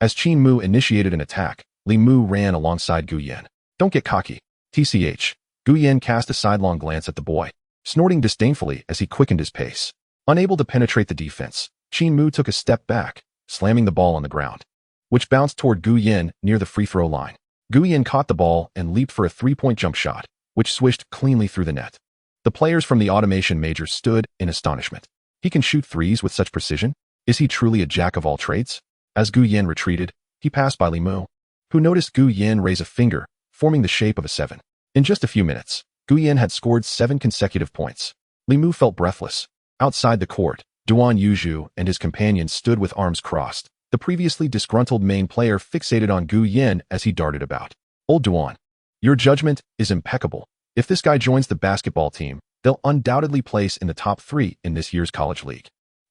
As Qin Mu initiated an attack, Li Mu ran alongside Gu Yan. Don't get cocky. TCH. Gu Yan cast a sidelong glance at the boy, snorting disdainfully as he quickened his pace. Unable to penetrate the defense, Qin Mu took a step back, slamming the ball on the ground, which bounced toward Gu Yan near the free throw line. Gu Yan caught the ball and leaped for a three-point jump shot, which swished cleanly through the net. The players from the automation major stood in astonishment. He can shoot threes with such precision? Is he truly a jack of all trades? As Gu Yan retreated, he passed by Li Mu, who noticed Gu Yan raise a finger, forming the shape of a 7. In just a few minutes, Gu Yan had scored 7 consecutive points. Li Mu felt breathless. Outside the court, Duan Yuzhu and his companions stood with arms crossed, the previously disgruntled main player fixated on Gu Yan as he darted about. Old Duan, your judgment is impeccable. If this guy joins the basketball team, they'll undoubtedly place in the top 3 in this year's college league.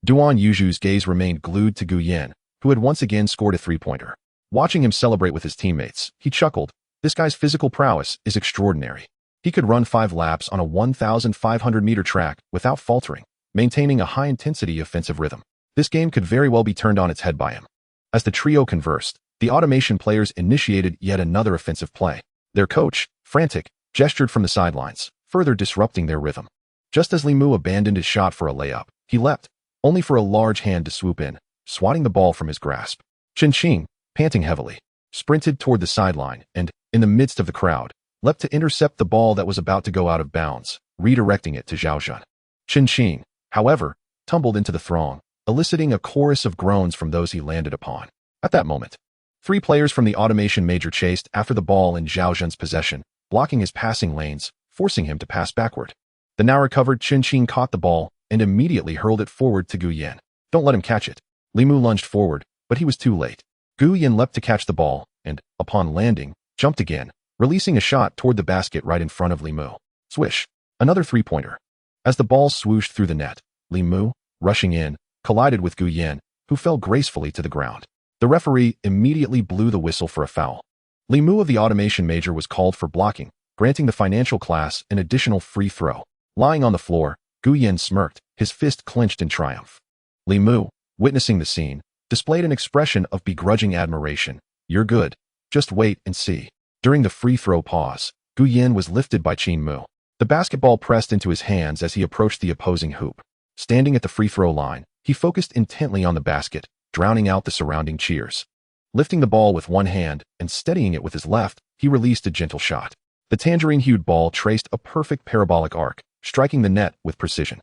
Duan Yuzhu's gaze remained glued to Gu Yan, who had once again scored a three-pointer. Watching him celebrate with his teammates, he chuckled. This guy's physical prowess is extraordinary. He could run 5 laps on a 1,500-meter track without faltering, maintaining a high-intensity offensive rhythm. This game could very well be turned on its head by him. As the trio conversed, the automation players initiated yet another offensive play. Their coach, frantic, gestured from the sidelines, further disrupting their rhythm. Just as Li Mu abandoned his shot for a layup, he leapt, only for a large hand to swoop in, swatting the ball from his grasp. Chen Qing, panting heavily, sprinted toward the sideline and, in the midst of the crowd, leapt to intercept the ball that was about to go out of bounds, redirecting it to Zhao Zhen. Chen Qing, however, tumbled into the throng, eliciting a chorus of groans from those he landed upon. At that moment, 3 players from the automation major chased after the ball in Zhao Zhen's possession, blocking his passing lanes, forcing him to pass backward. The now recovered Chen Qing caught the ball and immediately hurled it forward to Gu Yan. Don't let him catch it. Li Mu lunged forward, but he was too late. Gu Yan leapt to catch the ball and, upon landing, jumped again, releasing a shot toward the basket right in front of Li Mu. Swish. Another three-pointer. As the ball swooshed through the net, Li Mu, rushing in, collided with Gu Yan, who fell gracefully to the ground. The referee immediately blew the whistle for a foul. Li Mu of the automation major was called for blocking, granting the financial class an additional free throw. Lying on the floor, Gu Yan smirked, his fist clenched in triumph. Li Mu, witnessing the scene, displayed an expression of begrudging admiration. You're good. Just wait and see. During the free throw pause, Gu Yan was lifted by Qin Mu. The basketball pressed into his hands as he approached the opposing hoop. Standing at the free throw line, he focused intently on the basket, drowning out the surrounding cheers. Lifting the ball with one hand and steadying it with his left, he released a gentle shot. The tangerine-hued ball traced a perfect parabolic arc, striking the net with precision.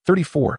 34-20.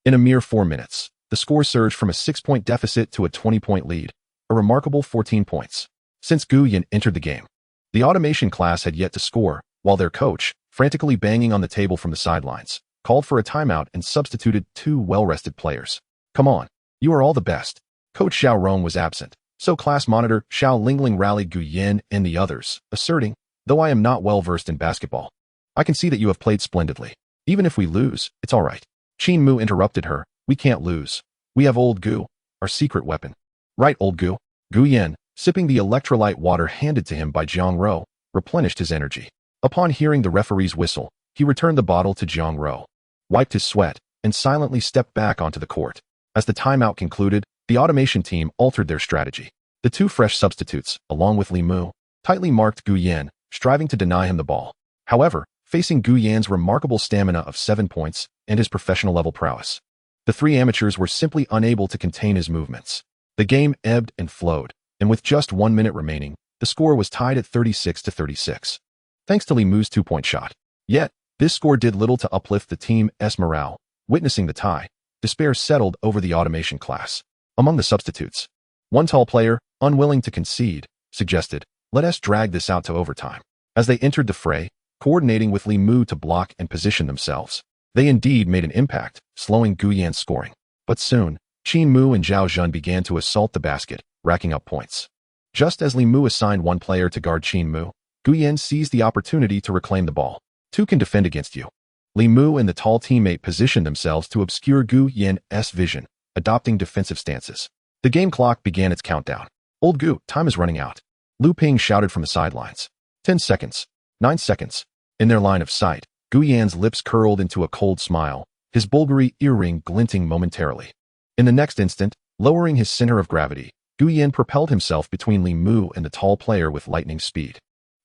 In a mere 4 minutes, the score surged from a 6-point deficit to a 20-point lead, a remarkable 14 points. Since Gu Yan entered the game, the automation class had yet to score, while their coach, frantically banging on the table from the sidelines, called for a timeout and substituted 2 well-rested players. Come on, you are all the best. Coach Xiao Rong was absent, so class monitor Xiao Lingling rallied Gu Yan and the others, asserting, though I am not well-versed in basketball, I can see that you have played splendidly. Even if we lose, it's all right. Qin Mu interrupted her. We can't lose. We have old Gu, our secret weapon. Right, old Gu. Gu Yan, sipping the electrolyte water handed to him by Jiang Rou, replenished his energy. Upon hearing the referee's whistle, he returned the bottle to Jiang Rou, wiped his sweat, and silently stepped back onto the court. As the timeout concluded, the automation team altered their strategy. The 2 fresh substitutes, along with Li Mu, tightly marked Gu Yan, striving to deny him the ball. However, facing Gu Yan's remarkable stamina of 7 points and his professional-level prowess, the 3 amateurs were simply unable to contain his movements. The game ebbed and flowed, and with just 1 minute remaining, the score was tied at 36-36. Thanks to Li Mu's 2-point shot, Yet, this score did little to uplift the team's morale. Witnessing the tie, despair settled over the automation class. Among the substitutes, one tall player, unwilling to concede, suggested, "Let us drag this out to overtime." As they entered the fray, coordinating with Li Mu to block and position themselves, they indeed made an impact, slowing Guyan's scoring. But soon, Qin Mu and Zhao Zhen began to assault the basket, racking up points. Just as Li Mu assigned one player to guard Qin Mu, Guyan seized the opportunity to reclaim the ball. Two can defend against you. Li Mu and the tall teammate positioned themselves to obscure Gu Yan's vision, adopting defensive stances. The game clock began its countdown. "Old Gu, time is running out," Lu Ping shouted from the sidelines. 10 seconds. 9 seconds. In their line of sight, Gu Yan's lips curled into a cold smile, his Bulgari earring glinting momentarily. In the next instant, lowering his center of gravity, Gu Yan propelled himself between Li Mu and the tall player with lightning speed.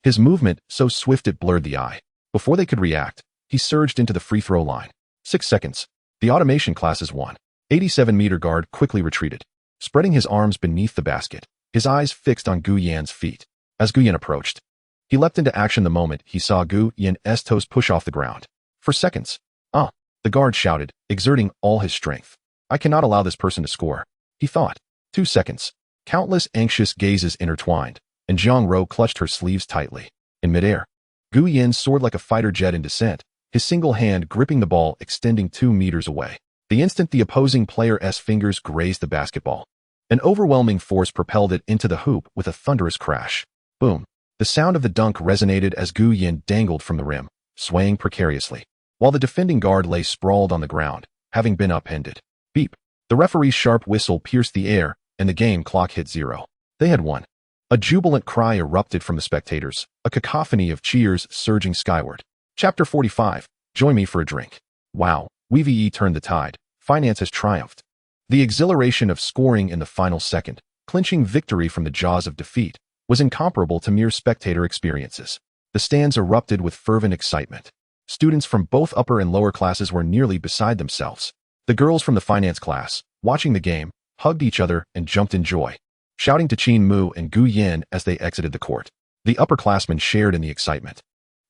His movement so swift it blurred the eye. Before they could react, he surged into the free throw line. 6 seconds. The automation classes won. 87-meter guard quickly retreated, spreading his arms beneath the basket, his eyes fixed on Gu Yan's feet. As Gu Yan approached, he leapt into action the moment he saw Gu Yan's toes push off the ground. For seconds. The guard shouted, exerting all his strength. "I cannot allow this person to score," he thought. 2 seconds. Countless anxious gazes intertwined, and Zhang Ro clutched her sleeves tightly. In midair, Gu Yan soared like a fighter jet in descent, his single hand gripping the ball extending 2 meters away. The instant the opposing player's fingers grazed the basketball, an overwhelming force propelled it into the hoop with a thunderous crash. Boom. The sound of the dunk resonated as Gu Yan dangled from the rim, swaying precariously, while the defending guard lay sprawled on the ground, having been upended. Beep. The referee's sharp whistle pierced the air, and the game clock hit 0. They had won. A jubilant cry erupted from the spectators, a cacophony of cheers surging skyward. Chapter 45. Join me for a drink. Wow, WVE turned the tide. Finance has triumphed. The exhilaration of scoring in the final second, clinching victory from the jaws of defeat, was incomparable to mere spectator experiences. The stands erupted with fervent excitement. Students from both upper and lower classes were nearly beside themselves. The girls from the finance class, watching the game, hugged each other and jumped in joy, shouting to Qin Mu and Gu Yan as they exited the court. The upperclassmen shared in the excitement,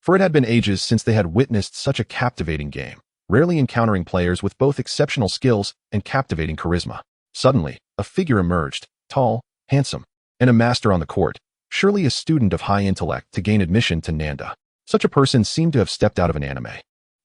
for it had been ages since they had witnessed such a captivating game, rarely encountering players with both exceptional skills and captivating charisma. Suddenly, a figure emerged, tall, handsome, and a master on the court, surely a student of high intellect to gain admission to Nanda. Such a person seemed to have stepped out of an anime.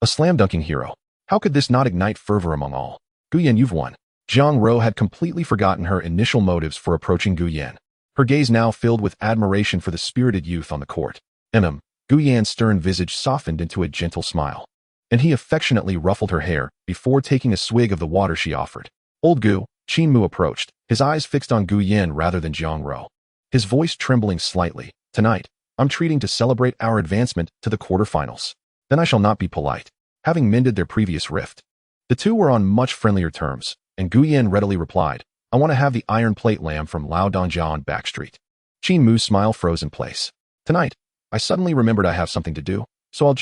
A slam-dunking hero. How could this not ignite fervor among all? "Gu Yan, you've won." Zhang Ro had completely forgotten her initial motives for approaching Gu Yan, her gaze now filled with admiration for the spirited youth on the court. Gu Yan's stern visage softened into a gentle smile, and he affectionately ruffled her hair before taking a swig of the water she offered. "Old Gu," Qin Mu approached, his eyes fixed on Gu Yan rather than Zhang Ro, his voice trembling slightly. "Tonight, I'm treating to celebrate our advancement to the quarterfinals. Then I shall not be polite." Having mended their previous rift, the two were on much friendlier terms, and Gu Yan readily replied, "I want to have the iron plate lamb from Lao Dongjia on Backstreet." Qin Mu's smile froze in place. "Tonight, I suddenly remembered I have something to do, so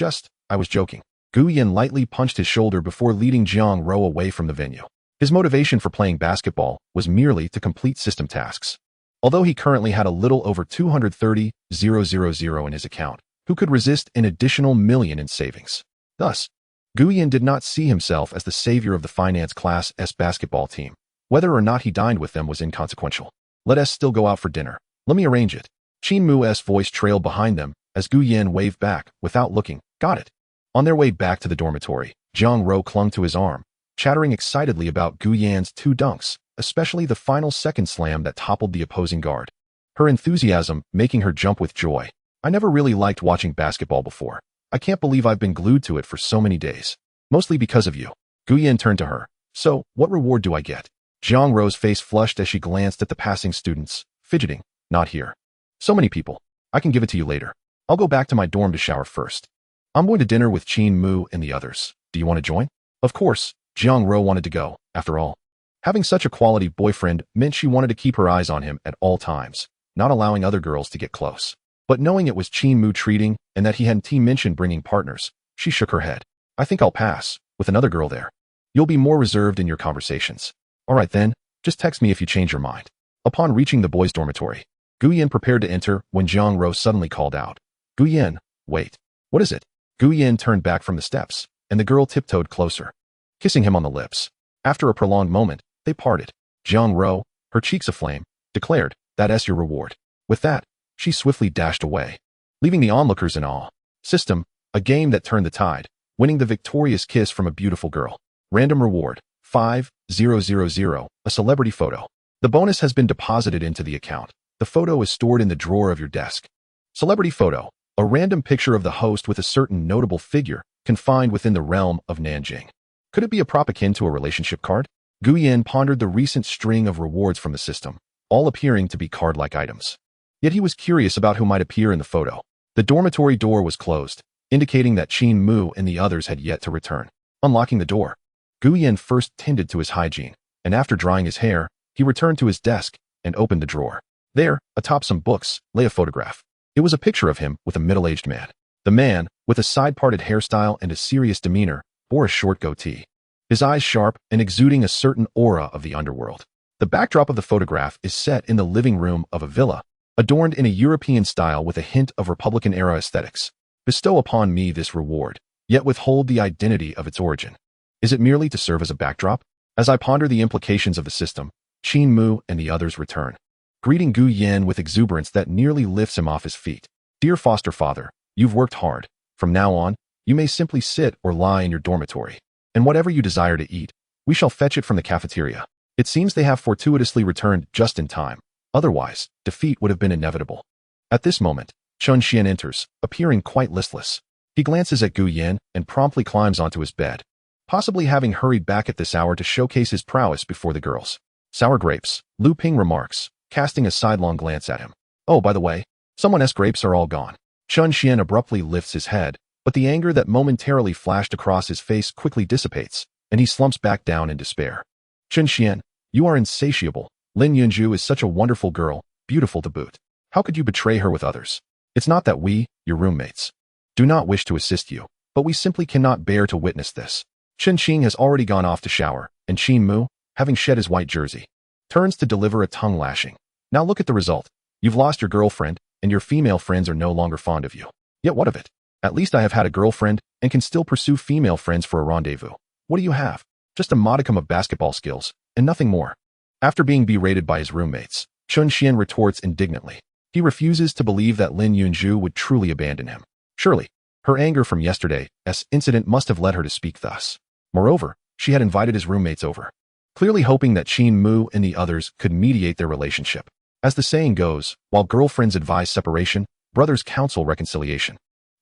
I was joking." Gu Yan lightly punched his shoulder before leading Zhang Ro away from the venue. His motivation for playing basketball was merely to complete system tasks. Although he currently had a little over 230,000 in his account, who could resist an additional million in savings? Thus, Gu Yan did not see himself as the savior of the finance class's basketball team. Whether or not he dined with them was inconsequential. "Let us still go out for dinner. Let me arrange it." Qin Mu's voice trailed behind them as Gu Yan waved back without looking. "Got it." On their way back to the dormitory, Zhang Ro clung to his arm, chattering excitedly about Gu Yan's 2 dunks, especially the final second slam that toppled the opposing guard. Her enthusiasm making her jump with joy. "I never really liked watching basketball before. I can't believe I've been glued to it for so many days. Mostly because of you." Gu Yan turned to her. "So, what reward do I get?" Zhang Ro's face flushed as she glanced at the passing students, fidgeting. "Not here. So many people. I can give it to you later. I'll go back to my dorm to shower first. I'm going to dinner with Qin Mu and the others. Do you want to join?" Of course, Zhang Ro wanted to go. After all, having such a quality boyfriend meant she wanted to keep her eyes on him at all times, not allowing other girls to get close. But knowing it was Qin Mu treating and that he hadn't mentioned bringing partners, she shook her head. "I think I'll pass, with another girl there. You'll be more reserved in your conversations." "All right then, just text me if you change your mind." Upon reaching the boys' dormitory, Gu Yan prepared to enter when Zhang Ro suddenly called out, "Gu Yan, wait. What is it?" Gu Yin turned back from the steps, and the girl tiptoed closer, kissing him on the lips. After a prolonged moment, they parted. Jiang Ro, her cheeks aflame, declared, "That's your reward." With that, she swiftly dashed away, leaving the onlookers in awe. System, a game that turned the tide, winning the victorious kiss from a beautiful girl. Random reward, 5000, a celebrity photo. The bonus has been deposited into the account. The photo is stored in the drawer of your desk. Celebrity photo, a random picture of the host with a certain notable figure confined within the realm of Nanjing. Could it be a prop akin to a relationship card? Gu Yin pondered the recent string of rewards from the system, all appearing to be card-like items. Yet he was curious about who might appear in the photo. The dormitory door was closed, indicating that Qin Mu and the others had yet to return. Unlocking the door, Gu Yin first tended to his hygiene, and after drying his hair, he returned to his desk and opened the drawer. There, atop some books, lay a photograph. It was a picture of him with a middle-aged man. The man, with a side-parted hairstyle and a serious demeanor, wore a short goatee, his eyes sharp and exuding a certain aura of the underworld. The backdrop of the photograph is set in the living room of a villa, adorned in a European style with a hint of Republican-era aesthetics. Bestow upon me this reward, yet withhold the identity of its origin. Is it merely to serve as a backdrop? As I ponder the implications of the system, Qin Mu and the others return, greeting Gu Yin with exuberance that nearly lifts him off his feet. Dear foster father, you've worked hard. From now on, you may simply sit or lie in your dormitory, and whatever you desire to eat, we shall fetch it from the cafeteria. It seems they have fortuitously returned just in time. Otherwise, defeat would have been inevitable. At this moment, Chun Xian enters, appearing quite listless. He glances at Gu Yin and promptly climbs onto his bed, possibly having hurried back at this hour to showcase his prowess before the girls. Sour grapes, Lu Ping remarks, casting a sidelong glance at him. Oh, by the way, someone's grapes are all gone. Chun Xian abruptly lifts his head, but the anger that momentarily flashed across his face quickly dissipates, and he slumps back down in despair. Chun Xian, you are insatiable. Lin Yunju is such a wonderful girl, beautiful to boot. How could you betray her with others? It's not that we, your roommates, do not wish to assist you, but we simply cannot bear to witness this. Chen Qing has already gone off to shower, and Qin Mu, having shed his white jersey, turns to deliver a tongue lashing. Now look at the result. You've lost your girlfriend, and your female friends are no longer fond of you. Yet what of it? At least I have had a girlfriend, and can still pursue female friends for a rendezvous. What do you have? Just a modicum of basketball skills, and nothing more. After being berated by his roommates, Chun Xian retorts indignantly. He refuses to believe that Lin Yunju would truly abandon him. Surely, her anger from yesterday's incident must have led her to speak thus. Moreover, she had invited his roommates over, clearly hoping that Qin Mu and the others could mediate their relationship. As the saying goes, while girlfriends advise separation, brothers counsel reconciliation.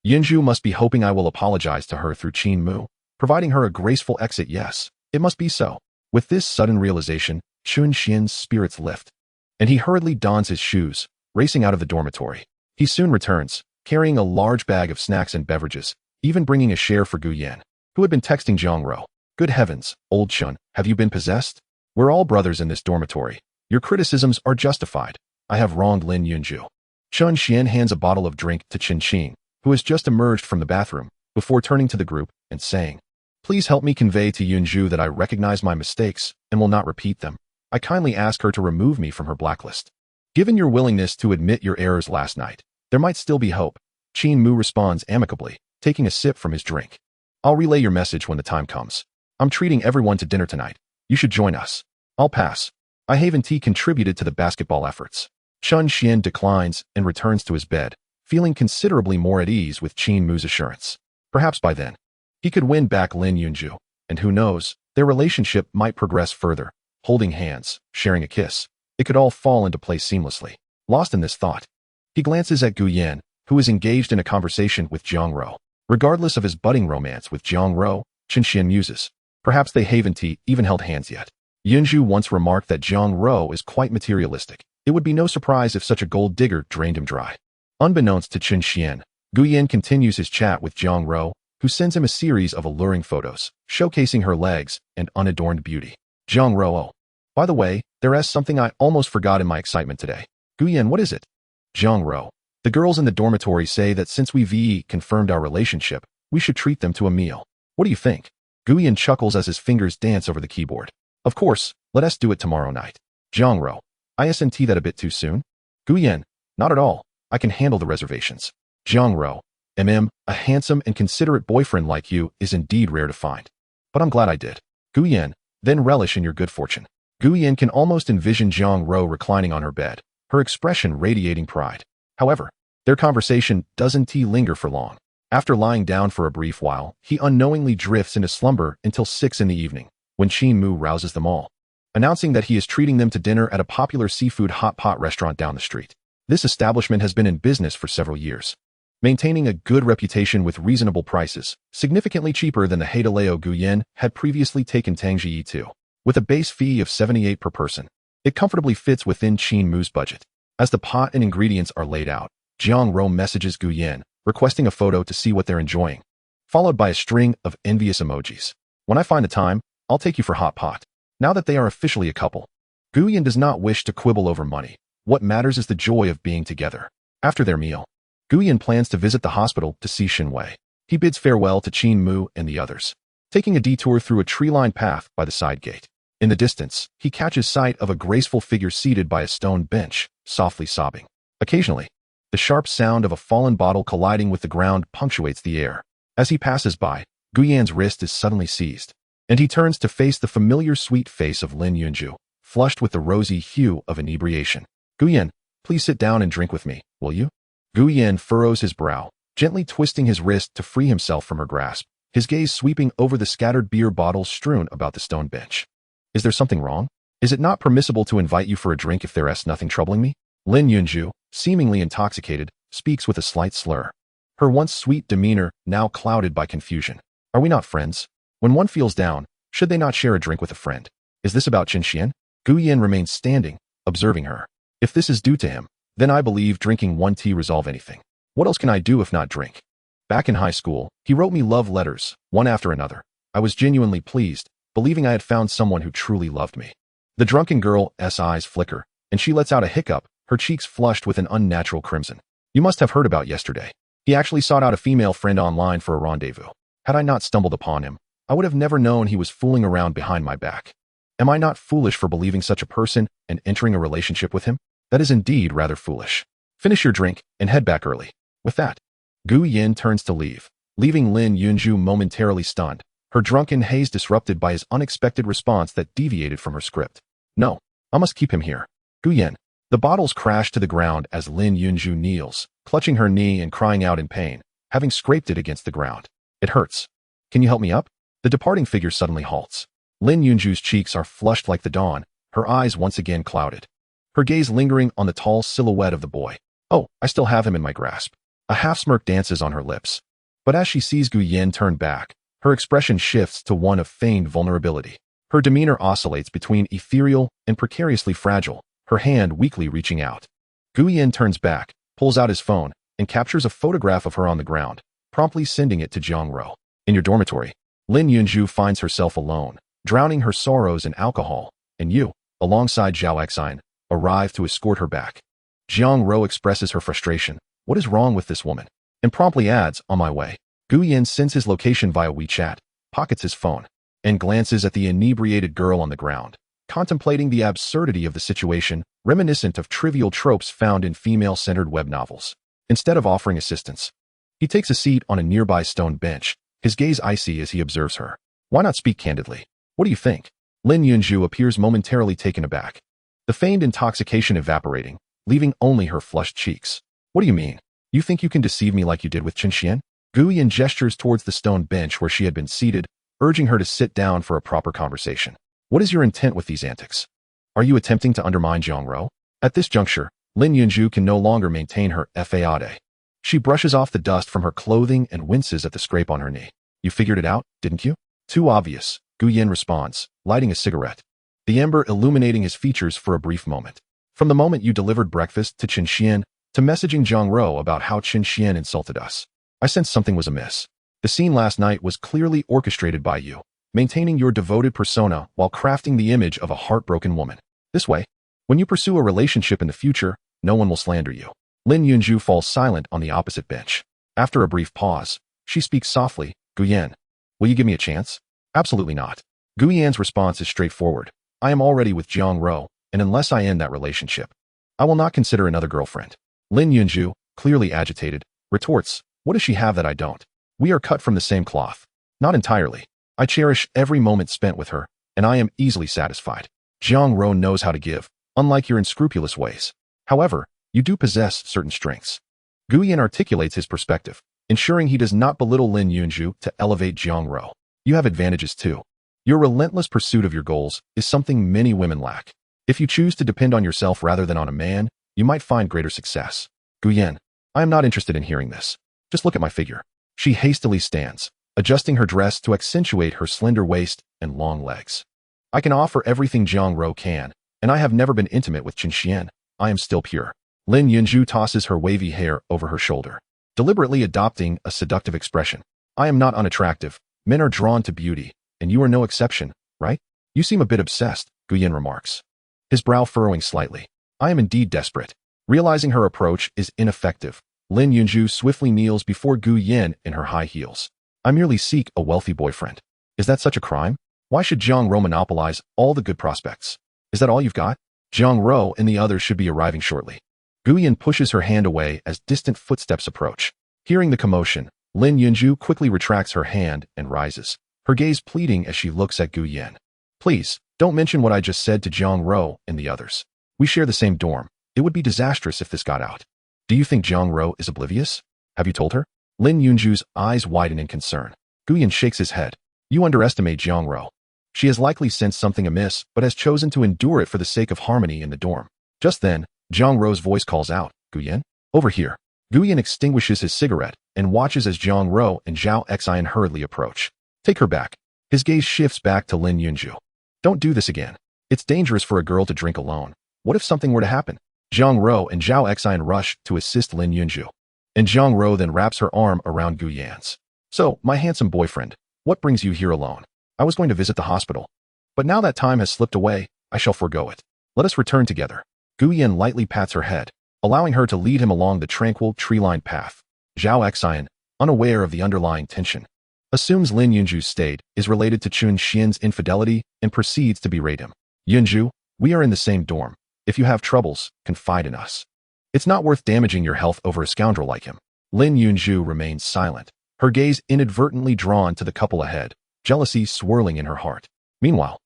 Yunju must be hoping I will apologize to her through Qin Mu, providing her a graceful exit. Yes, it must be so. With this sudden realization, Chun Xian's spirits lift, and he hurriedly dons his shoes, racing out of the dormitory. He soon returns, carrying a large bag of snacks and beverages, even bringing a share for Gu Yan, who had been texting Jiang Ro. Good heavens, old Chun, have you been possessed? We're all brothers in this dormitory. Your criticisms are justified. I have wronged Lin Yunju. Chun Xian hands a bottle of drink to Qin Qing, who has just emerged from the bathroom, before turning to the group and saying, Please help me convey to Yunju that I recognize my mistakes and will not repeat them. I kindly ask her to remove me from her blacklist. Given your willingness to admit your errors last night, there might still be hope. Qin Mu responds amicably, taking a sip from his drink. I'll relay your message when the time comes. I'm treating everyone to dinner tonight. You should join us. I'll pass. I haven't contributed to the basketball efforts. Chun Xian declines and returns to his bed, feeling considerably more at ease with Qin Mu's assurance. Perhaps by then, he could win back Lin Yunju, and who knows, their relationship might progress further. Holding hands, sharing a kiss, it could all fall into place seamlessly. Lost in this thought, he glances at Gu Yan, who is engaged in a conversation with Jiang Ro. Regardless of his budding romance with Jiang Ro, Chun Xian muses. Perhaps they haven't even held hands yet. Yunju once remarked that Jiang Ro is quite materialistic. It would be no surprise if such a gold digger drained him dry. Unbeknownst to Chun Xian, Gu Yan continues his chat with Jiang Ro, who sends him a series of alluring photos, showcasing her legs and unadorned beauty. Jiang Ro, oh, by the way, there's something I almost forgot in my excitement today. Gu Yan, what is it? Jiang Ro, the girls in the dormitory say that since we've confirmed our relationship, we should treat them to a meal. What do you think? Gu Yan chuckles as his fingers dance over the keyboard. Of course, let us do it tomorrow night. Jiang Ro, isn't that a bit too soon? Gu Yan, not at all. I can handle the reservations. Jiang Ro, A handsome and considerate boyfriend like you is indeed rare to find. But I'm glad I did. Gu Yan, then relish in your good fortune. Gu Yan can almost envision Jiang Ro reclining on her bed, her expression radiating pride. However, their conversation doesn't linger for long. After lying down for a brief while, he unknowingly drifts into slumber until 6 in the evening, when Qin Mu rouses them all, announcing that he is treating them to dinner at a popular seafood hot pot restaurant down the street. This establishment has been in business for several years, maintaining a good reputation with reasonable prices, significantly cheaper than the Haidaleo Gu Yan had previously taken Tangji to. With a base fee of 78 per person, it comfortably fits within Qin Mu's budget. As the pot and ingredients are laid out, Jiang Ro messages Gu Yan, requesting a photo to see what they're enjoying, followed by a string of envious emojis. When I find the time, I'll take you for hot pot. Now that they are officially a couple, Gu Yan does not wish to quibble over money. What matters is the joy of being together. After their meal, Gu Yan plans to visit the hospital to see Xin Wei. He bids farewell to Qin Mu and the others, taking a detour through a tree-lined path by the side gate. In the distance, he catches sight of a graceful figure seated by a stone bench, softly sobbing. Occasionally, the sharp sound of a fallen bottle colliding with the ground punctuates the air. As he passes by, Gu Yan's wrist is suddenly seized, and he turns to face the familiar sweet face of Lin Yunju, flushed with the rosy hue of inebriation. Gu Yan, please sit down and drink with me, will you? Gu Yan furrows his brow, gently twisting his wrist to free himself from her grasp, his gaze sweeping over the scattered beer bottles strewn about the stone bench. Is there something wrong? Is it not permissible to invite you for a drink if there is nothing troubling me? Lin Yunju, seemingly intoxicated, speaks with a slight slur, her once sweet demeanor now clouded by confusion. Are we not friends? When one feels down, should they not share a drink with a friend? Is this about Qin Xian? Gu Yan remains standing, observing her. If this is due to him, then I believe drinking one tea resolve anything. What else can I do if not drink? Back in high school, he wrote me love letters, one after another. I was genuinely pleased, believing I had found someone who truly loved me. The drunken girl's eyes flicker, and she lets out a hiccup, her cheeks flushed with an unnatural crimson. You must have heard about yesterday. He actually sought out a female friend online for a rendezvous. Had I not stumbled upon him, I would have never known he was fooling around behind my back. Am I not foolish for believing such a person and entering a relationship with him? That is indeed rather foolish. Finish your drink and head back early. With that, Gu Yan turns to leave, leaving Lin Yunju momentarily stunned, her drunken haze disrupted by his unexpected response that deviated from her script. No, I must keep him here. Gu Yan. The bottles crash to the ground as Lin Yunju kneels, clutching her knee and crying out in pain, having scraped it against the ground. It hurts. Can you help me up? The departing figure suddenly halts. Lin Yunju's cheeks are flushed like the dawn, her eyes once again clouded, her gaze lingering on the tall silhouette of the boy. Oh, I still have him in my grasp. A half-smirk dances on her lips. But as she sees Gu Yan turn back, her expression shifts to one of feigned vulnerability. Her demeanor oscillates between ethereal and precariously fragile, her hand weakly reaching out. Gu Yan turns back, pulls out his phone, and captures a photograph of her on the ground, promptly sending it to Jiang Ro. In your dormitory, Lin Yunju finds herself alone, drowning her sorrows in alcohol, and you, alongside Zhao Exine, arrive to escort her back. Jiang Ro expresses her frustration. What is wrong with this woman? And promptly adds, on my way. Gu Yan sends his location via WeChat, pockets his phone, and glances at the inebriated girl on the ground, contemplating the absurdity of the situation, reminiscent of trivial tropes found in female-centered web novels. Instead of offering assistance, he takes a seat on a nearby stone bench, his gaze icy as he observes her. Why not speak candidly? What do you think? Lin Yunju appears momentarily taken aback, the feigned intoxication evaporating, leaving only her flushed cheeks. What do you mean? You think you can deceive me like you did with Qin Xian? Gu Yan gestures towards the stone bench where she had been seated, urging her to sit down for a proper conversation. What is your intent with these antics? Are you attempting to undermine Jiang Ro? At this juncture, Lin Yunju can no longer maintain her faade. She brushes off the dust from her clothing and winces at the scrape on her knee. You figured it out, didn't you? Too obvious, Gu Yan responds, lighting a cigarette, the ember illuminating his features for a brief moment. From the moment you delivered breakfast to Qin Xian, to messaging Jiang Ro about how Qin Xian insulted us, I sensed something was amiss. The scene last night was clearly orchestrated by you, maintaining your devoted persona while crafting the image of a heartbroken woman. This way, when you pursue a relationship in the future, no one will slander you. Lin Yunju falls silent on the opposite bench. After a brief pause, she speaks softly, Gu Yan, will you give me a chance? Absolutely not. Gu Yan's response is straightforward. I am already with Jiang Ro, and unless I end that relationship, I will not consider another girlfriend. Lin Yunju, clearly agitated, retorts, What does she have that I don't? We are cut from the same cloth. Not entirely. I cherish every moment spent with her, and I am easily satisfied. Jiang Ro knows how to give, unlike your unscrupulous ways. However, you do possess certain strengths. Guyan articulates his perspective, ensuring he does not belittle Lin Yunju to elevate Jiang Ro. You have advantages too. Your relentless pursuit of your goals is something many women lack. If you choose to depend on yourself rather than on a man, you might find greater success. Guyan, I am not interested in hearing this. Just look at my figure. She hastily stands, adjusting her dress to accentuate her slender waist and long legs. I can offer everything Jiang Ro can, and I have never been intimate with Chen Xian. I am still pure. Lin Yunju tosses her wavy hair over her shoulder, deliberately adopting a seductive expression. I am not unattractive. Men are drawn to beauty, and you are no exception, right? You seem a bit obsessed, Guyan remarks, his brow furrowing slightly. I am indeed desperate. Realizing her approach is ineffective, Lin Yunju swiftly kneels before Gu Yin in her high heels. I merely seek a wealthy boyfriend. Is that such a crime? Why should Jiang Ro monopolize all the good prospects? Is that all you've got? Jiang Ro and the others should be arriving shortly. Gu Yin pushes her hand away as distant footsteps approach. Hearing the commotion, Lin Yunju quickly retracts her hand and rises, her gaze pleading as she looks at Gu Yin. Please, don't mention what I just said to Jiang Ro and the others. We share the same dorm. It would be disastrous if this got out. Do you think Jiang Ro is oblivious? Have you told her? Lin Yunju's eyes widen in concern. Gu Yin shakes his head. You underestimate Jiang Ro. She has likely sensed something amiss, but has chosen to endure it for the sake of harmony in the dorm. Just then, Jiang Ro's voice calls out, Gu Yin, over here. Gu Yin extinguishes his cigarette and watches as Jiang Ro and Zhao Xian hurriedly approach. Take her back. His gaze shifts back to Lin Yunju. Don't do this again. It's dangerous for a girl to drink alone. What if something were to happen? Jiang Ro and Zhao Xian rush to assist Lin Yunju, and Jiang Ro then wraps her arm around Gu Yan's. So, my handsome boyfriend, what brings you here alone? I was going to visit the hospital, but now that time has slipped away, I shall forego it. Let us return together. Gu Yan lightly pats her head, allowing her to lead him along the tranquil, tree-lined path. Zhao Xian, unaware of the underlying tension, assumes Lin Yunju's state is related to Chun Xian's infidelity and proceeds to berate him. Yunju, we are in the same dorm. If you have troubles, confide in us. It's not worth damaging your health over a scoundrel like him. Lin Yunju remains silent, her gaze inadvertently drawn to the couple ahead, jealousy swirling in her heart. Meanwhile,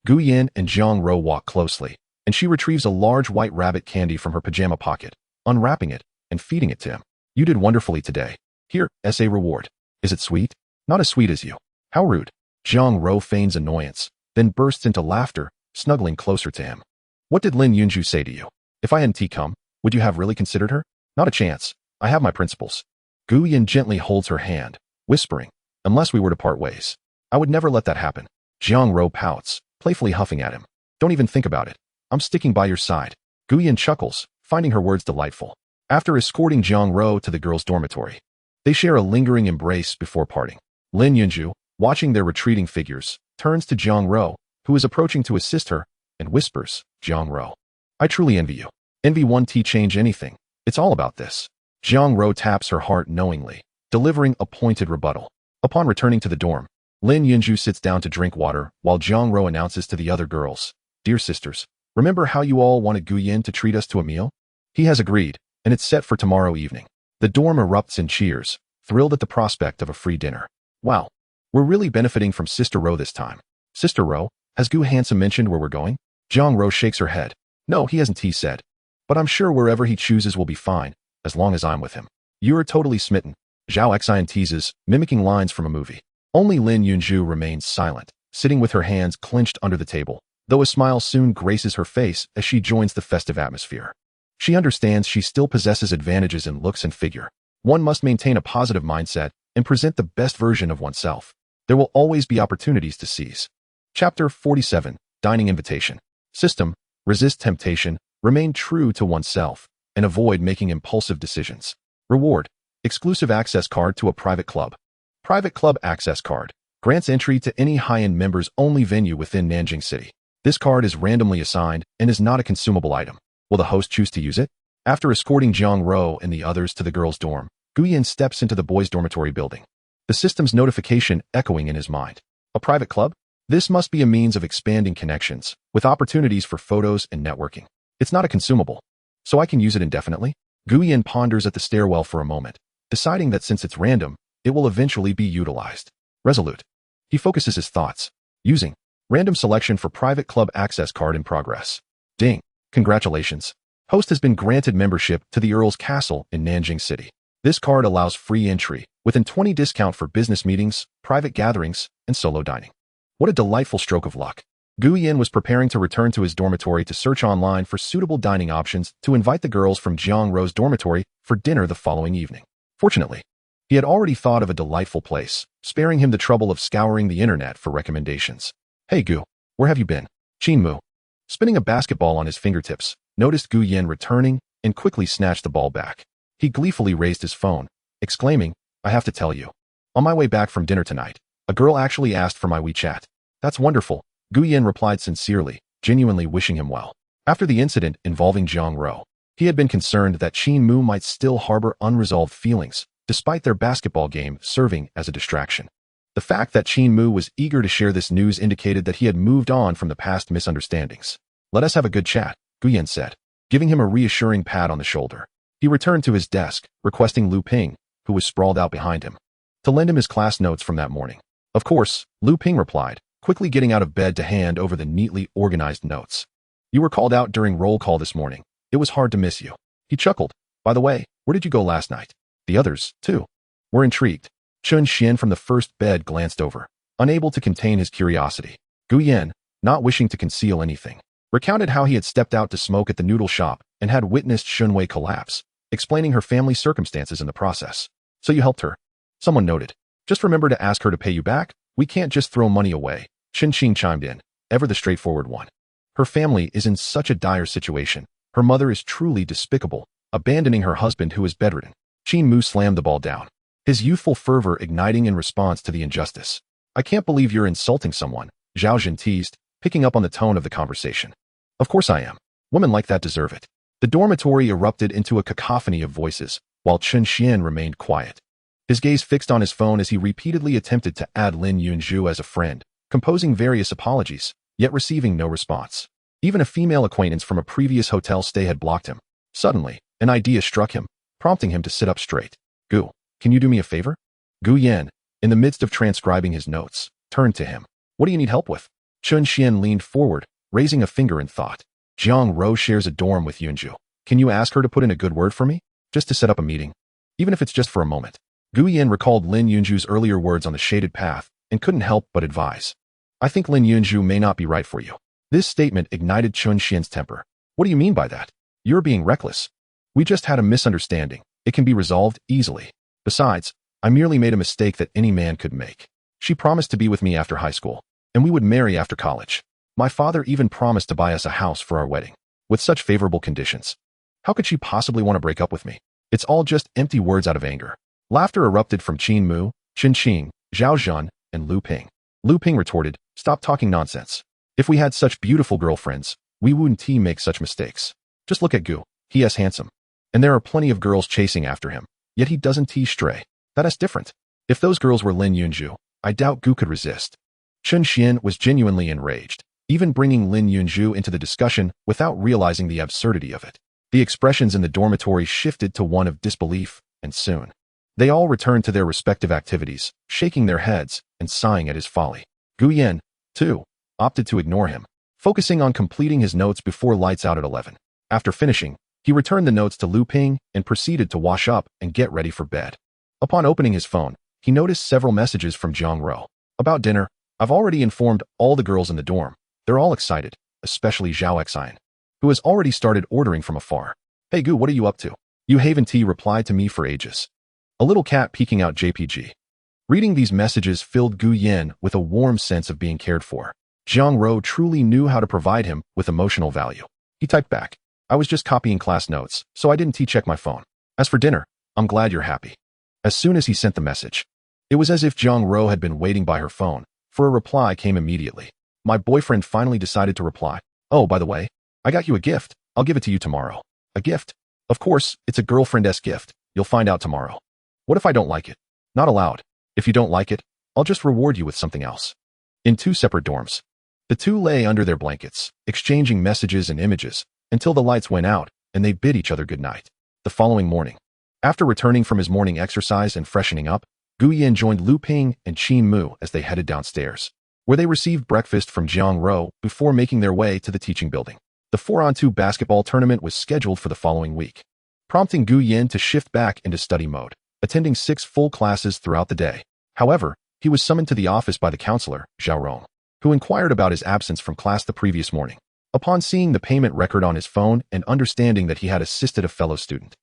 Gu Yin and Jiang Ro walk closely, and she retrieves a large white rabbit candy from her pajama pocket, unwrapping it and feeding it to him. You did wonderfully today. Here, as a reward. Is it sweet? Not as sweet as you. How rude. Jiang Ro feigns annoyance, then bursts into laughter, snuggling closer to him. What did Lin Yunju say to you? If I hadn't come, would you have really considered her? Not a chance. I have my principles. Gu Yin gently holds her hand, whispering, unless we were to part ways. I would never let that happen. Jiang Ro pouts, playfully huffing at him. Don't even think about it. I'm sticking by your side. Gu Yin chuckles, finding her words delightful. After escorting Jiang Ro to the girls' dormitory, they share a lingering embrace before parting. Lin Yunju, watching their retreating figures, turns to Jiang Ro, who is approaching to assist her, and whispers, Jiang Ro, I truly envy you. Envy won't change anything. It's all about this. Jiang Ro taps her heart knowingly, delivering a pointed rebuttal. Upon returning to the dorm, Lin Yunju sits down to drink water while Jiang Ro announces to the other girls, Dear sisters, remember how you all wanted Gu Yin to treat us to a meal? He has agreed, and it's set for tomorrow evening. The dorm erupts in cheers, thrilled at the prospect of a free dinner. Wow, we're really benefiting from Sister Ro this time. Sister Ro, has Gu Handsome mentioned where we're going? Jiang Ro shakes her head. No, he hasn't, he said. But I'm sure wherever he chooses will be fine, as long as I'm with him. You're totally smitten. Zhao Xian teases, mimicking lines from a movie. Only Lin Yunju remains silent, sitting with her hands clenched under the table, though a smile soon graces her face as she joins the festive atmosphere. She understands she still possesses advantages in looks and figure. One must maintain a positive mindset and present the best version of oneself. There will always be opportunities to seize. Chapter 47, Dining Invitation. System, resist temptation, remain true to oneself, and avoid making impulsive decisions. Reward, exclusive access card to a private club. Private club access card grants entry to any high-end members-only venue within Nanjiang City. This card is randomly assigned and is not a consumable item. Will the host choose to use it? After escorting Jiang Ro and the others to the girls' dorm, Gu Yin steps into the boys' dormitory building, the system's notification echoing in his mind. A private club? This must be a means of expanding connections, with opportunities for photos and networking. It's not a consumable, so I can use it indefinitely? Gu Yin ponders at the stairwell for a moment, deciding that since it's random, it will eventually be utilized. Resolute. He focuses his thoughts. Using random selection for private club access card in progress. Ding. Congratulations. Host has been granted membership to the Earl's Castle in Nanjiang City. This card allows free entry, within 20 discount for business meetings, private gatherings, and solo dining. What a delightful stroke of luck. Gu Yin was preparing to return to his dormitory to search online for suitable dining options to invite the girls from Jiang Rou's dormitory for dinner the following evening. Fortunately, he had already thought of a delightful place, sparing him the trouble of scouring the internet for recommendations. Hey Gu, where have you been? Qin Mu, spinning a basketball on his fingertips, noticed Gu Yin returning and quickly snatched the ball back. He gleefully raised his phone, exclaiming, I have to tell you. On my way back from dinner tonight, a girl actually asked for my WeChat. That's wonderful, Gu Yin replied sincerely, genuinely wishing him well. After the incident involving Jiang Rou, he had been concerned that Qin Mu might still harbor unresolved feelings, despite their basketball game serving as a distraction. The fact that Qin Mu was eager to share this news indicated that he had moved on from the past misunderstandings. Let us have a good chat, Gu Yin said, giving him a reassuring pat on the shoulder. He returned to his desk, requesting Lu Ping, who was sprawled out behind him, to lend him his class notes from that morning. Of course, Lu Ping replied, quickly getting out of bed to hand over the neatly organized notes. You were called out during roll call this morning. It was hard to miss you. He chuckled. By the way, where did you go last night? The others, too, were intrigued. Chun Xian from the first bed glanced over, unable to contain his curiosity. Gu Yin, not wishing to conceal anything, recounted how he had stepped out to smoke at the noodle shop and had witnessed Shunwei collapse, explaining her family's circumstances in the process. So you helped her? Someone noted. Just remember to ask her to pay you back. We can't just throw money away. Shin Qing chimed in, ever the straightforward one. Her family is in such a dire situation. Her mother is truly despicable, abandoning her husband who is bedridden. Qin Mu slammed the ball down, his youthful fervor igniting in response to the injustice. I can't believe you're insulting someone, Zhao Jin teased, picking up on the tone of the conversation. Of course I am. Women like that deserve it. The dormitory erupted into a cacophony of voices, while Chun Xian remained quiet. His gaze fixed on his phone as he repeatedly attempted to add Lin Yunzhu as a friend, composing various apologies, yet receiving no response. Even a female acquaintance from a previous hotel stay had blocked him. Suddenly, an idea struck him, prompting him to sit up straight. Gu, can you do me a favor? Gu Yan, in the midst of transcribing his notes, turned to him. What do you need help with? Chun Xian leaned forward, raising a finger in thought. Jiang Rou shares a dorm with Yunzhu. Can you ask her to put in a good word for me? Just to set up a meeting. Even if it's just for a moment. Gu Yan recalled Lin Yunzhu's earlier words on the shaded path and couldn't help but advise. I think Lin Yunzhu may not be right for you. This statement ignited Chun Xian's temper. What do you mean by that? You're being reckless. We just had a misunderstanding. It can be resolved easily. Besides, I merely made a mistake that any man could make. She promised to be with me after high school, and we would marry after college. My father even promised to buy us a house for our wedding, with such favorable conditions. How could she possibly want to break up with me? It's all just empty words out of anger. Laughter erupted from Qin Mu, Qin Qing, Zhao Zhan, and Lu Ping. Lu Ping retorted, stop talking nonsense. If we had such beautiful girlfriends, we wouldn't make such mistakes. Just look at Gu. He is handsome. And there are plenty of girls chasing after him, yet he doesn't stray. That is different. If those girls were Lin Yunzhu, I doubt Gu could resist. Chun Xian was genuinely enraged, even bringing Lin Yunzhu into the discussion without realizing the absurdity of it. The expressions in the dormitory shifted to one of disbelief, and soon, they all returned to their respective activities, shaking their heads and sighing at his folly. Gu Yan, too, opted to ignore him, focusing on completing his notes before lights out at 11. After finishing, he returned the notes to Lu Ping and proceeded to wash up and get ready for bed. Upon opening his phone, he noticed several messages from Jiang Rou. About dinner, I've already informed all the girls in the dorm. They're all excited, especially Zhao Xian, who has already started ordering from afar. Hey Gu, what are you up to? Yu Haven T replied to me for ages. A little cat peeking out JPG. Reading these messages filled Gu Yan with a warm sense of being cared for. Jiang Rou truly knew how to provide him with emotional value. He typed back, I was just copying class notes, so I didn't check my phone. As for dinner, I'm glad you're happy. As soon as he sent the message, it was as if Jiang Rou had been waiting by her phone, for a reply came immediately. My boyfriend finally decided to reply. Oh, by the way, I got you a gift. I'll give it to you tomorrow. A gift? Of course, it's a girlfriend-esque gift. You'll find out tomorrow. What if I don't like it? Not allowed. If you don't like it, I'll just reward you with something else. In two separate dorms, the two lay under their blankets, exchanging messages and images, until the lights went out and they bid each other goodnight. The following morning, After returning from his morning exercise and freshening up, Gu Yin joined Lu Ping and Qin Mu as they headed downstairs, where they received breakfast from Jiang Rou before making their way to the teaching building. The 4-on-2 basketball tournament was scheduled for the following week, prompting Gu Yin to shift back into study mode, attending 6 full classes throughout the day. However, he was summoned to the office by the counselor, Zhao Rong, who inquired about his absence from class the previous morning. Upon seeing the payment record on his phone and understanding that he had assisted a fellow student,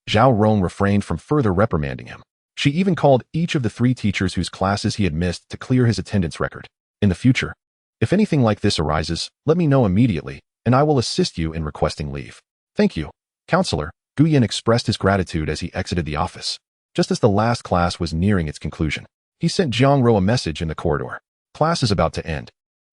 Zhao Rong refrained from further reprimanding him. She even called each of the 3 teachers whose classes he had missed to clear his attendance record. In the future, if anything like this arises, let me know immediately, and I will assist you in requesting leave. Thank you, counselor. Gu Yin expressed his gratitude as he exited the office. Just as the last class was nearing its conclusion, he sent Jiang Rou a message in the corridor. Class is about to end.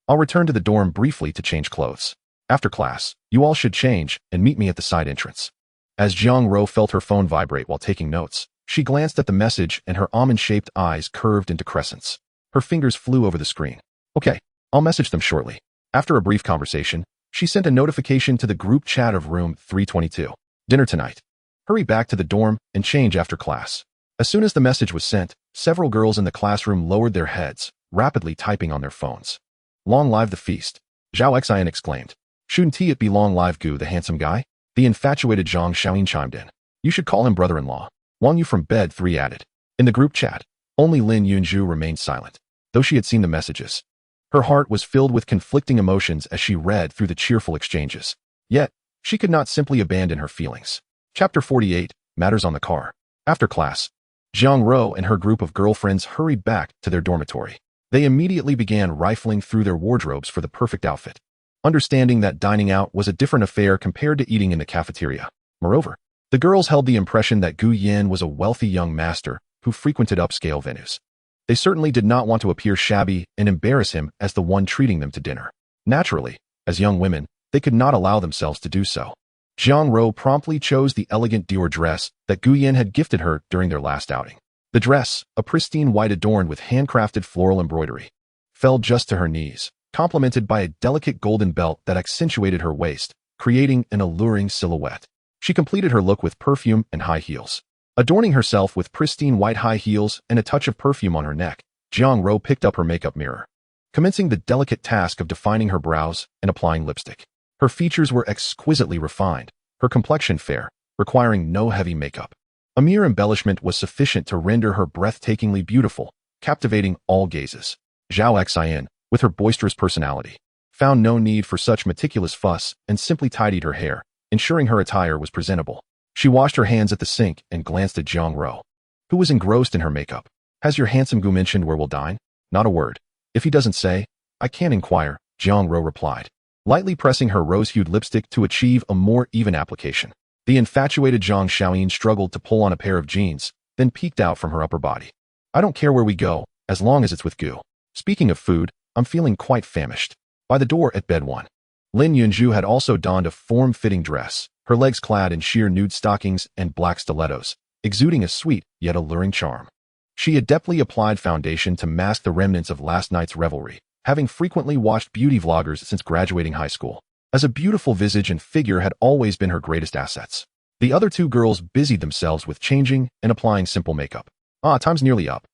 I'll return to the dorm briefly to change clothes. After class, you all should change and meet me at the side entrance. As Jiang Rou felt her phone vibrate while taking notes, she glanced at the message and her almond-shaped eyes curved into crescents. Her fingers flew over the screen. Okay, I'll message them shortly. After a brief conversation, she sent a notification to the group chat of room 322. Dinner tonight. Hurry back to the dorm and change after class. As soon as the message was sent, several girls in the classroom lowered their heads, rapidly typing on their phones. Long live the feast, Zhao Xian exclaimed. Shouldn't it be long live Gu, the handsome guy? The infatuated Zhang Xiaoyin chimed in. You should call him brother-in-law. Want you from bed, 3 added. In the group chat, only Lin Yunju remained silent, though she had seen the messages. Her heart was filled with conflicting emotions as she read through the cheerful exchanges. Yet, she could not simply abandon her feelings. Chapter 48, Matters on the Car. After class, Jiang Rou and her group of girlfriends hurried back to their dormitory. They immediately began rifling through their wardrobes for the perfect outfit, understanding that dining out was a different affair compared to eating in the cafeteria. Moreover, the girls held the impression that Gu Yin was a wealthy young master who frequented upscale venues. They certainly did not want to appear shabby and embarrass him as the one treating them to dinner. Naturally, as young women, they could not allow themselves to do so. Jiang Rou promptly chose the elegant Dior dress that Gu Yin had gifted her during their last outing. The dress, a pristine white adorned with handcrafted floral embroidery, fell just to her knees, complemented by a delicate golden belt that accentuated her waist, creating an alluring silhouette. She completed her look with perfume and high heels. Adorning herself with pristine white high heels and a touch of perfume on her neck, Jiang Rou picked up her makeup mirror, commencing the delicate task of defining her brows and applying lipstick. Her features were exquisitely refined, her complexion fair, requiring no heavy makeup. A mere embellishment was sufficient to render her breathtakingly beautiful, captivating all gazes. Zhao Xian, with her boisterous personality, found no need for such meticulous fuss and simply tidied her hair, ensuring her attire was presentable. She washed her hands at the sink and glanced at Jiang Rou, who was engrossed in her makeup. Has your handsome Gu mentioned where we'll dine? Not a word. If he doesn't say, I can't inquire, Jiang Rou replied, lightly pressing her rose-hued lipstick to achieve a more even application. The infatuated Zhang Xiaoyin struggled to pull on a pair of jeans, then peeked out from her upper body. I don't care where we go, as long as it's with Gu. Speaking of food, I'm feeling quite famished. By the door at bed 1. Lin Yunju had also donned a form-fitting dress, her legs clad in sheer nude stockings and black stilettos, exuding a sweet yet alluring charm. She adeptly applied foundation to mask the remnants of last night's revelry, having frequently watched beauty vloggers since graduating high school, as a beautiful visage and figure had always been her greatest assets. The other 2 girls busied themselves with changing and applying simple makeup. Time's nearly up.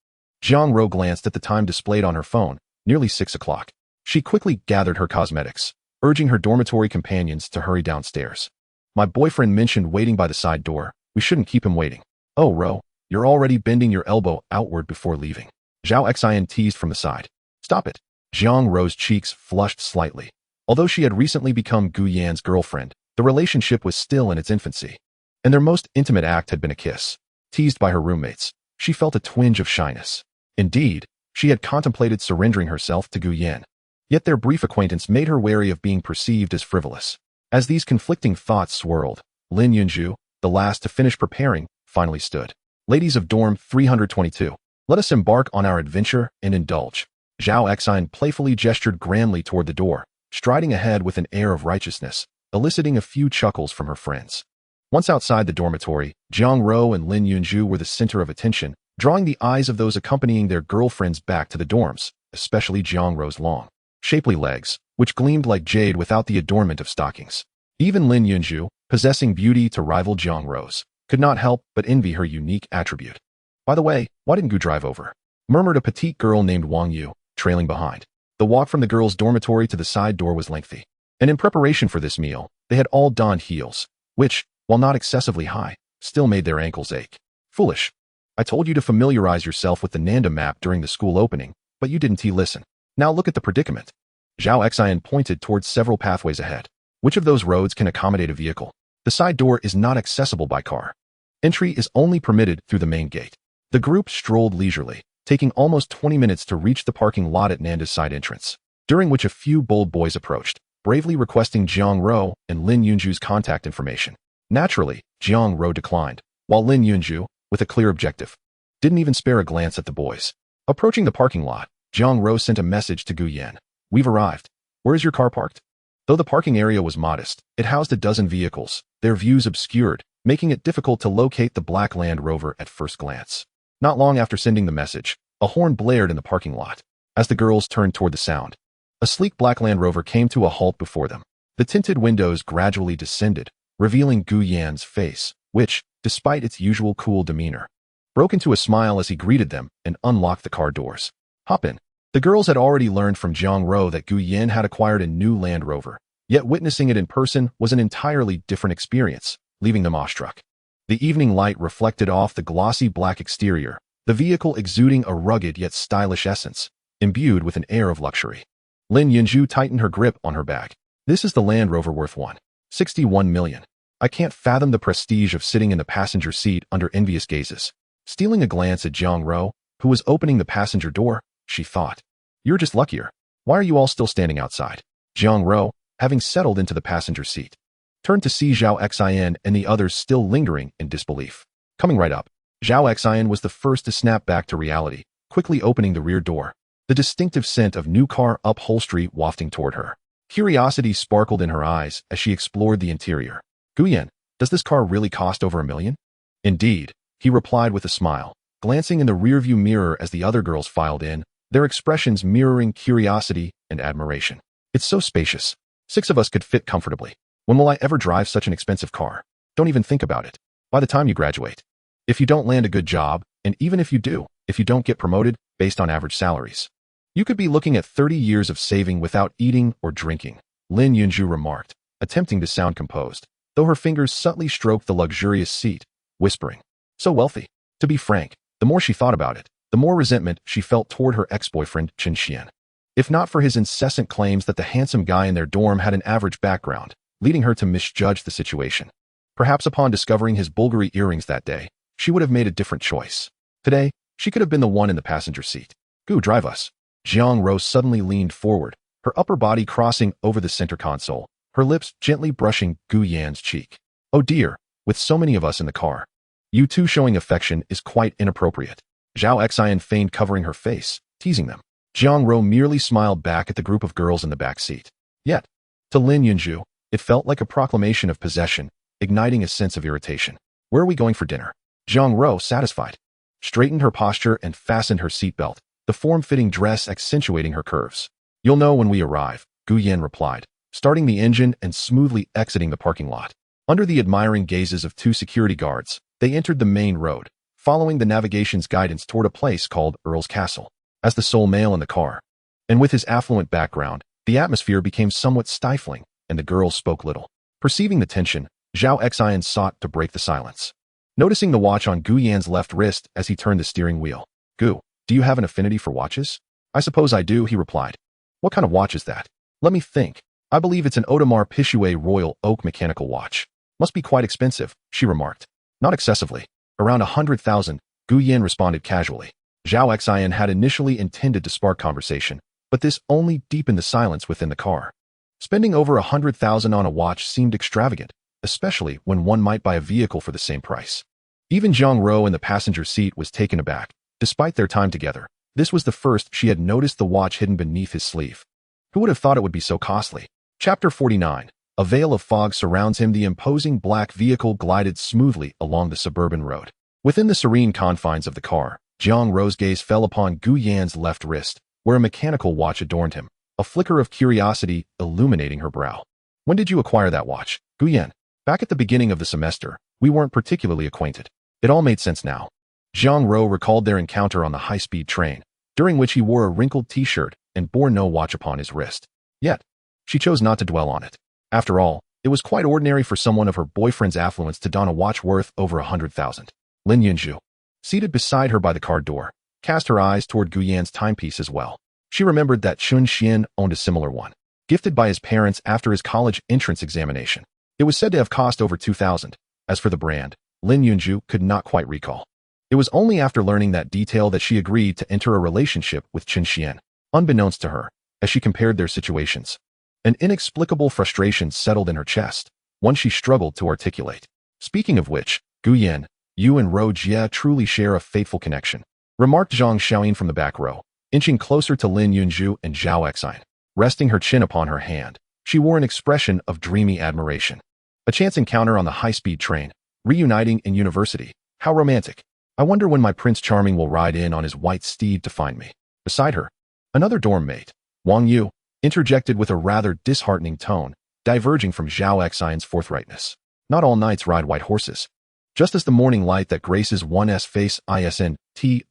Jiang Rou glanced at the time displayed on her phone, nearly 6 o'clock. She quickly gathered her cosmetics, urging her dormitory companions to hurry downstairs. My boyfriend mentioned waiting by the side door. We shouldn't keep him waiting. Oh, Rou, you're already bending your elbow outward before leaving. Zhao Xian teased from the side. Stop it. Jiang Rou's cheeks flushed slightly. Although she had recently become Gu Yan's girlfriend, the relationship was still in its infancy, and their most intimate act had been a kiss. Teased by her roommates, she felt a twinge of shyness. Indeed, she had contemplated surrendering herself to Gu Yan. Yet their brief acquaintance made her wary of being perceived as frivolous. As these conflicting thoughts swirled, Lin Yunju, the last to finish preparing, finally stood. Ladies of dorm 322, let us embark on our adventure and indulge. Zhao Xian playfully gestured grandly toward the door, striding ahead with an air of righteousness, eliciting a few chuckles from her friends. Once outside the dormitory, Jiang Rou and Lin Yunju were the center of attention, drawing the eyes of those accompanying their girlfriends back to the dorms, especially Jiang Rou's long, shapely legs, which gleamed like jade without the adornment of stockings. Even Lin Yunju, possessing beauty to rival Jiang Rou's, could not help but envy her unique attribute. By the way, why didn't Gu drive over? Murmured a petite girl named Wang Yu, trailing behind. The walk from the girls' dormitory to the side door was lengthy, and in preparation for this meal, they had all donned heels, which, while not excessively high, still made their ankles ache. Foolish. I told you to familiarize yourself with the Nanda map during the school opening, but you didn't listen. Now look at the predicament. Zhao Xian pointed towards several pathways ahead. Which of those roads can accommodate a vehicle? The side door is not accessible by car. Entry is only permitted through the main gate. The group strolled leisurely, taking almost 20 minutes to reach the parking lot at Nanda's side entrance, during which a few bold boys approached, bravely requesting Jiang Ro and Lin Yunju's contact information. Naturally, Jiang Ro declined, while Lin Yunju, with a clear objective, didn't even spare a glance at the boys. Approaching the parking lot, Jiang Ro sent a message to Gu Yan. We've arrived. Where is your car parked? Though the parking area was modest, it housed a dozen vehicles, their views obscured, making it difficult to locate the black Land Rover at first glance. Not long after sending the message, a horn blared in the parking lot. As the girls turned toward the sound, a sleek black Land Rover came to a halt before them. The tinted windows gradually descended, revealing Gu Yan's face, which, despite its usual cool demeanor, broke into a smile as he greeted them and unlocked the car doors. Hop in. The girls had already learned from Jiang Ro that Gu Yan had acquired a new Land Rover, yet witnessing it in person was an entirely different experience, leaving them awestruck. The evening light reflected off the glossy black exterior, the vehicle exuding a rugged yet stylish essence, imbued with an air of luxury. Lin Yunju tightened her grip on her bag. This is the Land Rover worth $1.61 million. I can't fathom the prestige of sitting in the passenger seat under envious gazes. Stealing a glance at Jiang Ro, who was opening the passenger door, she thought, "You're just luckier. Why are you all still standing outside?" Jiang Ro, having settled into the passenger seat, turned to see Zhao Xian and the others still lingering in disbelief. Coming right up, Zhao Xian was the first to snap back to reality, quickly opening the rear door, the distinctive scent of new car upholstery wafting toward her. Curiosity sparkled in her eyes as she explored the interior. "Gu Yan, does this car really cost over $1 million?" "Indeed," he replied with a smile, glancing in the rearview mirror as the other girls filed in, their expressions mirroring curiosity and admiration. "It's so spacious. 6 of us could fit comfortably. When will I ever drive such an expensive car? Don't even think about it. By the time you graduate. If you don't land a good job, and even if you do, if you don't get promoted based on average salaries, you could be looking at 30 years of saving without eating or drinking," Lin Yunju remarked, attempting to sound composed, though her fingers subtly stroked the luxurious seat, whispering, "So wealthy." To be frank, the more she thought about it, the more resentment she felt toward her ex-boyfriend, Chen Xian. If not for his incessant claims that the handsome guy in their dorm had an average background, leading her to misjudge the situation. Perhaps upon discovering his Bulgari earrings that day, she would have made a different choice. Today, she could have been the one in the passenger seat. "Gu, drive us." Jiang Ro suddenly leaned forward, her upper body crossing over the center console, her lips gently brushing Gu Yan's cheek. "Oh dear, with so many of us in the car. You two showing affection is quite inappropriate." Zhao Xian feigned covering her face, teasing them. Jiang Ro merely smiled back at the group of girls in the back seat. Yet, to Lin Yunju, it felt like a proclamation of possession, igniting a sense of irritation. "Where are we going for dinner?" Jiang Ro, satisfied, straightened her posture and fastened her seatbelt, the form-fitting dress accentuating her curves. "You'll know when we arrive," Gu Yan replied, starting the engine and smoothly exiting the parking lot. Under the admiring gazes of 2 security guards, they entered the main road, following the navigation's guidance toward a place called Earl's Castle. As the sole male in the car, and with his affluent background, the atmosphere became somewhat stifling, and the girls spoke little. Perceiving the tension, Zhao Xian sought to break the silence. Noticing the watch on Gu Yan's left wrist as he turned the steering wheel. "Gu, do you have an affinity for watches?" "I suppose I do," he replied. "What kind of watch is that?" "Let me think. I believe it's an Audemars Piguet Royal Oak mechanical watch. Must be quite expensive," she remarked. "Not excessively. Around 100,000, Gu Yan responded casually. Zhao Xian had initially intended to spark conversation, but this only deepened the silence within the car. Spending over 100,000 on a watch seemed extravagant, especially when one might buy a vehicle for the same price. Even Jiang Ro in the passenger seat was taken aback. Despite their time together, this was the first she had noticed the watch hidden beneath his sleeve. Who would have thought it would be so costly? Chapter 49. A veil of fog surrounds him. The imposing black vehicle glided smoothly along the suburban road. Within the serene confines of the car, Jiang Ro's gaze fell upon Gu Yan's left wrist, where a mechanical watch adorned him, a flicker of curiosity illuminating her brow. "When did you acquire that watch, Gu Yan?" Back at the beginning of the semester, we weren't particularly acquainted. It all made sense now. Zhang Ro recalled their encounter on the high-speed train, during which he wore a wrinkled t-shirt and bore no watch upon his wrist. Yet, she chose not to dwell on it. After all, it was quite ordinary for someone of her boyfriend's affluence to don a watch worth over 100,000. Lin Yunju, seated beside her by the car door, cast her eyes toward Guyan's timepiece as well. She remembered that Chun Xian owned a similar one, gifted by his parents after his college entrance examination. It was said to have cost over 2,000. As for the brand, Lin Yunju could not quite recall. It was only after learning that detail that she agreed to enter a relationship with Chun Xian, unbeknownst to her, as she compared their situations. An inexplicable frustration settled in her chest, one she struggled to articulate. Speaking of which, Guyan, you and Ro Jie truly share a fateful connection, remarked Zhang Xiaoyin from the back row, inching closer to Lin Yunju and Zhao Exine. Resting her chin upon her hand, she wore an expression of dreamy admiration. A chance encounter on the high-speed train, reuniting in university. How romantic. I wonder when my Prince Charming will ride in on his white steed to find me. Beside her, another dorm mate, Wang Yu, interjected with a rather disheartening tone, diverging from Zhao Exine's forthrightness. Not all knights ride white horses. Just as the morning light that graces one's face isn't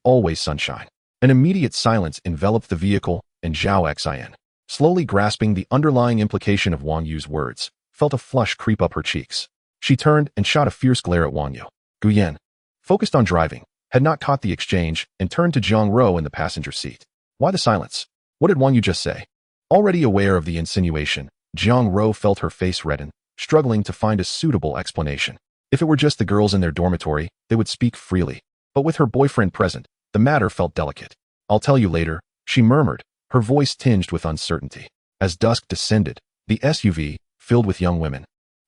always sunshine. An immediate silence enveloped the vehicle, and Zhao Exine, slowly grasping the underlying implication of Wang Yu's words, felt a flush creep up her cheeks. She turned and shot a fierce glare at Wang Yu. Guyan, focused on driving, had not caught the exchange and turned to Zhang Ro in the passenger seat. Why the silence? What did Wang Yu just say? Already aware of the insinuation, Zhang Ro felt her face redden, struggling to find a suitable explanation. If it were just the girls in their dormitory, they would speak freely. But with her boyfriend present, the matter felt delicate. I'll tell you later, she murmured, her voice tinged with uncertainty. As dusk descended, the SUV, filled with young women,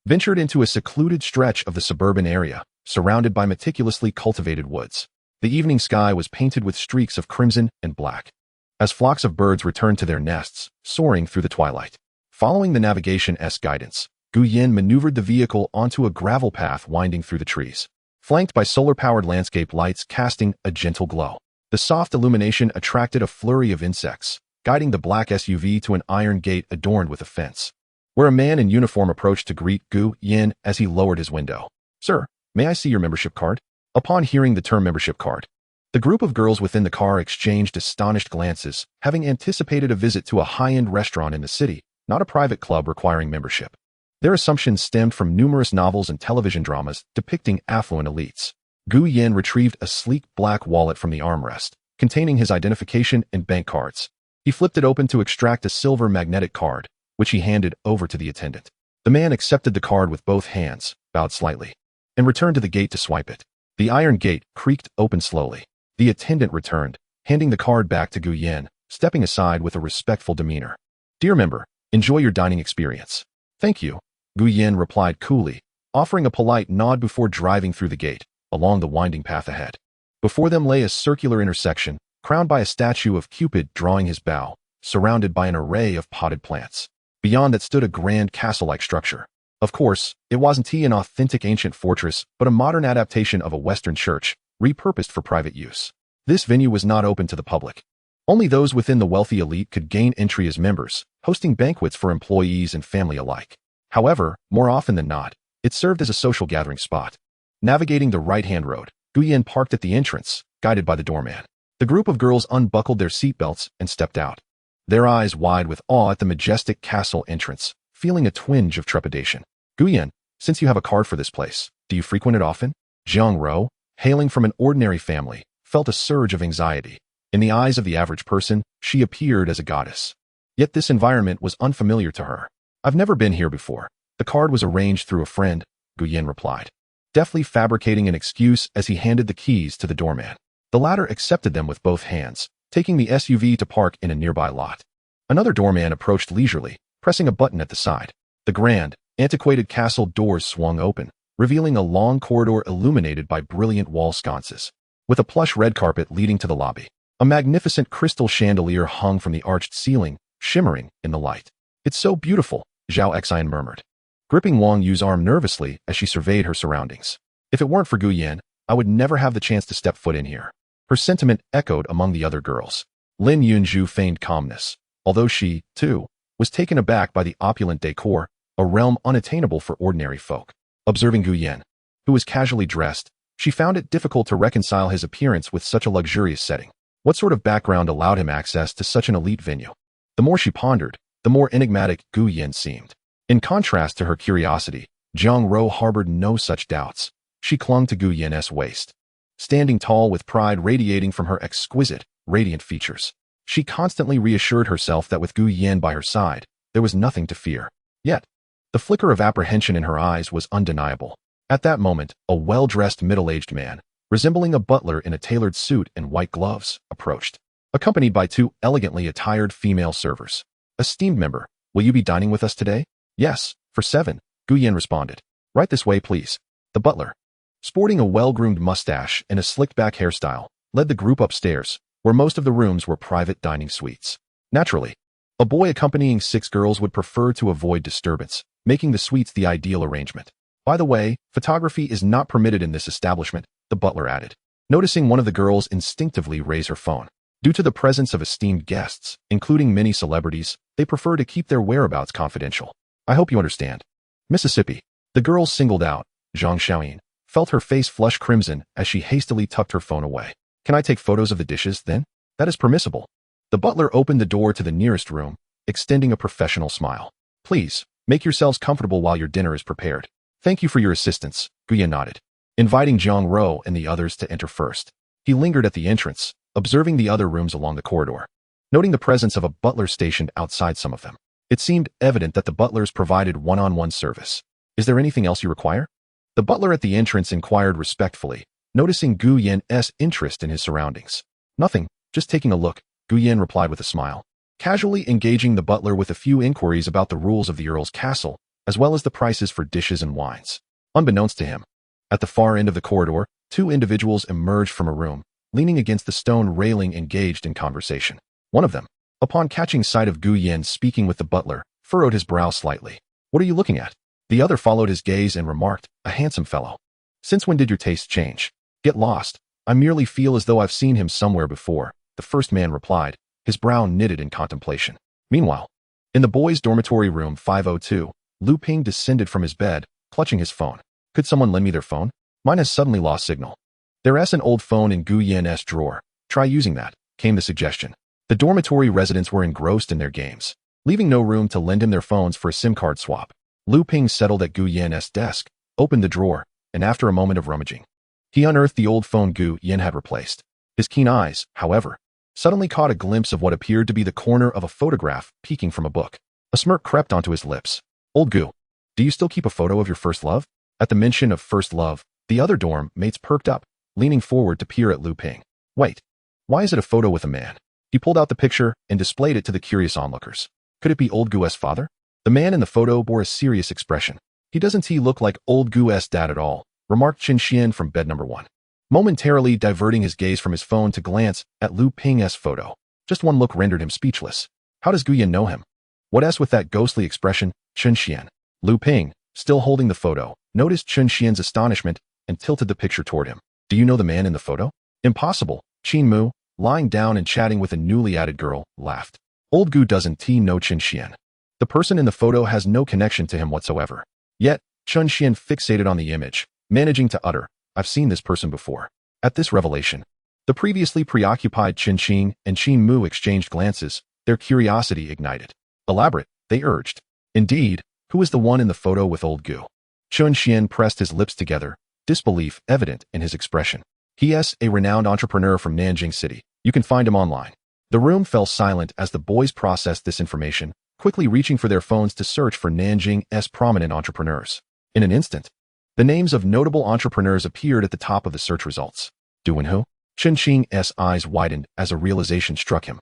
ventured into a secluded stretch of the suburban area, surrounded by meticulously cultivated woods. The evening sky was painted with streaks of crimson and black, as flocks of birds returned to their nests, soaring through the twilight. Following the navigation-esque guidance, Guyan maneuvered the vehicle onto a gravel path winding through the trees, flanked by solar-powered landscape lights casting a gentle glow. The soft illumination attracted a flurry of insects, guiding the black SUV to an iron gate adorned with a fence, where a man in uniform approached to greet Gu Yin as he lowered his window. Sir, may I see your membership card? Upon hearing the term membership card, the group of girls within the car exchanged astonished glances, having anticipated a visit to a high-end restaurant in the city, not a private club requiring membership. Their assumptions stemmed from numerous novels and television dramas depicting affluent elites. Gu Yin retrieved a sleek black wallet from the armrest, containing his identification and bank cards. He flipped it open to extract a silver magnetic card, which he handed over to the attendant. The man accepted the card with both hands, bowed slightly, and returned to the gate to swipe it. The iron gate creaked open slowly. The attendant returned, handing the card back to Gu Yin, stepping aside with a respectful demeanor. Dear member, enjoy your dining experience. Thank you, Gu Yin replied coolly, offering a polite nod before driving through the gate, along the winding path ahead. Before them lay a circular intersection, crowned by a statue of Cupid drawing his bow, surrounded by an array of potted plants. Beyond that stood a grand castle-like structure. Of course, it wasn't an authentic ancient fortress, but a modern adaptation of a Western church, repurposed for private use. This venue was not open to the public. Only those within the wealthy elite could gain entry as members, hosting banquets for employees and family alike. However, more often than not, it served as a social gathering spot. Navigating the right-hand road, Guyan parked at the entrance, guided by the doorman. The group of girls unbuckled their seatbelts and stepped out, their eyes wide with awe at the majestic castle entrance, feeling a twinge of trepidation. Guyan, since you have a card for this place, do you frequent it often? Zhang Ro, hailing from an ordinary family, felt a surge of anxiety. In the eyes of the average person, she appeared as a goddess. Yet this environment was unfamiliar to her. I've never been here before. The card was arranged through a friend, Guyan replied, deftly fabricating an excuse as he handed the keys to the doorman. The latter accepted them with both hands, taking the SUV to park in a nearby lot. Another doorman approached leisurely, pressing a button at the side. The grand, antiquated castle doors swung open, revealing a long corridor illuminated by brilliant wall sconces, with a plush red carpet leading to the lobby. A magnificent crystal chandelier hung from the arched ceiling, shimmering in the light. It's so beautiful, Zhao Exine murmured, gripping Wang Yu's arm nervously as she surveyed her surroundings. If it weren't for Guyan, I would never have the chance to step foot in here. Her sentiment echoed among the other girls. Lin Yunju feigned calmness, although she, too, was taken aback by the opulent decor, a realm unattainable for ordinary folk. Observing Gu Yan, who was casually dressed, she found it difficult to reconcile his appearance with such a luxurious setting. What sort of background allowed him access to such an elite venue? The more she pondered, the more enigmatic Gu Yan seemed. In contrast to her curiosity, Jiang Ro harbored no such doubts. She clung to Gu Yan's waist. Standing tall with pride radiating from her exquisite, radiant features, she constantly reassured herself that with Gu Yan by her side, there was nothing to fear. Yet, the flicker of apprehension in her eyes was undeniable. At that moment, a well-dressed middle-aged man, resembling a butler in a tailored suit and white gloves, approached, accompanied by two elegantly attired female servers. "Esteemed member, will you be dining with us today?" "Yes, for 7, Gu Yan responded. "Right this way, please." The butler, sporting a well-groomed mustache and a slicked-back hairstyle, led the group upstairs, where most of the rooms were private dining suites. Naturally, a boy accompanying 6 girls would prefer to avoid disturbance, making the suites the ideal arrangement. "By the way, photography is not permitted in this establishment," the butler added, noticing one of the girls instinctively raise her phone. Due to the presence of esteemed guests, including many celebrities, they prefer to keep their whereabouts confidential. "I hope you understand." Mississippi. The girl singled out, Zhang Xiaoyin, felt her face flush crimson as she hastily tucked her phone away. "Can I take photos of the dishes, then?" "That is permissible." The butler opened the door to the nearest room, extending a professional smile. "Please, make yourselves comfortable while your dinner is prepared." "Thank you for your assistance," Gu Yan nodded, inviting Jiang Ro and the others to enter first. He lingered at the entrance, observing the other rooms along the corridor, noting the presence of a butler stationed outside some of them. It seemed evident that the butlers provided one-on-one service. "Is there anything else you require?" The butler at the entrance inquired respectfully, noticing Gu Yan's interest in his surroundings. "Nothing, just taking a look," Gu Yan replied with a smile, casually engaging the butler with a few inquiries about the rules of the Earl's castle, as well as the prices for dishes and wines. Unbeknownst to him, at the far end of the corridor, 2 individuals emerged from a room, leaning against the stone railing engaged in conversation. One of them, upon catching sight of Gu Yan speaking with the butler, furrowed his brow slightly. "What are you looking at?" The other followed his gaze and remarked, "A handsome fellow. Since when did your taste change?" "Get lost. I merely feel as though I've seen him somewhere before," the first man replied, his brow knitted in contemplation. Meanwhile, in the boys' dormitory room 502, Lu Ping descended from his bed, clutching his phone. "Could someone lend me their phone? Mine has suddenly lost signal." "There's an old phone in Gu Yan's drawer. Try using that," came the suggestion. The dormitory residents were engrossed in their games, leaving no room to lend him their phones for a SIM card swap. Lu Ping settled at Gu Yan's desk, opened the drawer, and after a moment of rummaging, he unearthed the old phone Gu Yan had replaced. His keen eyes, however, suddenly caught a glimpse of what appeared to be the corner of a photograph peeking from a book. A smirk crept onto his lips. "Old Gu, do you still keep a photo of your first love?" At the mention of first love, the other dorm mates perked up, leaning forward to peer at Lu Ping. "Wait, why is it a photo with a man?" He pulled out the picture and displayed it to the curious onlookers. Could it be old Gu's father? The man in the photo bore a serious expression. Doesn't he look like old Gu's dad at all?" remarked Chen Xian from bed number 1, momentarily diverting his gaze from his phone to glance at Lu Ping's photo. Just one look rendered him speechless. How does Gu Yan know him? What with that ghostly expression? Chen Xian. Lu Ping, still holding the photo, noticed Chen Xian's astonishment and tilted the picture toward him. "Do you know the man in the photo?" "Impossible." Qin Mu, lying down and chatting with a newly added girl, laughed. "Old Gu doesn't know Chen Xian. The person in the photo has no connection to him whatsoever." Yet, Chen Xian fixated on the image, managing to utter, "I've seen this person before." At this revelation, the previously preoccupied Chen Xing and Qin Mu exchanged glances, their curiosity ignited. "Elaborate," they urged. "Indeed, who is the one in the photo with old Gu?" Chen Xian pressed his lips together, disbelief evident in his expression. "He is a renowned entrepreneur from Nanjiang City. You can find him online." The room fell silent as the boys processed this information, quickly reaching for their phones to search for Nanjing's prominent entrepreneurs. In an instant, the names of notable entrepreneurs appeared at the top of the search results. "Du and who?" Chen Xing's eyes widened as a realization struck him.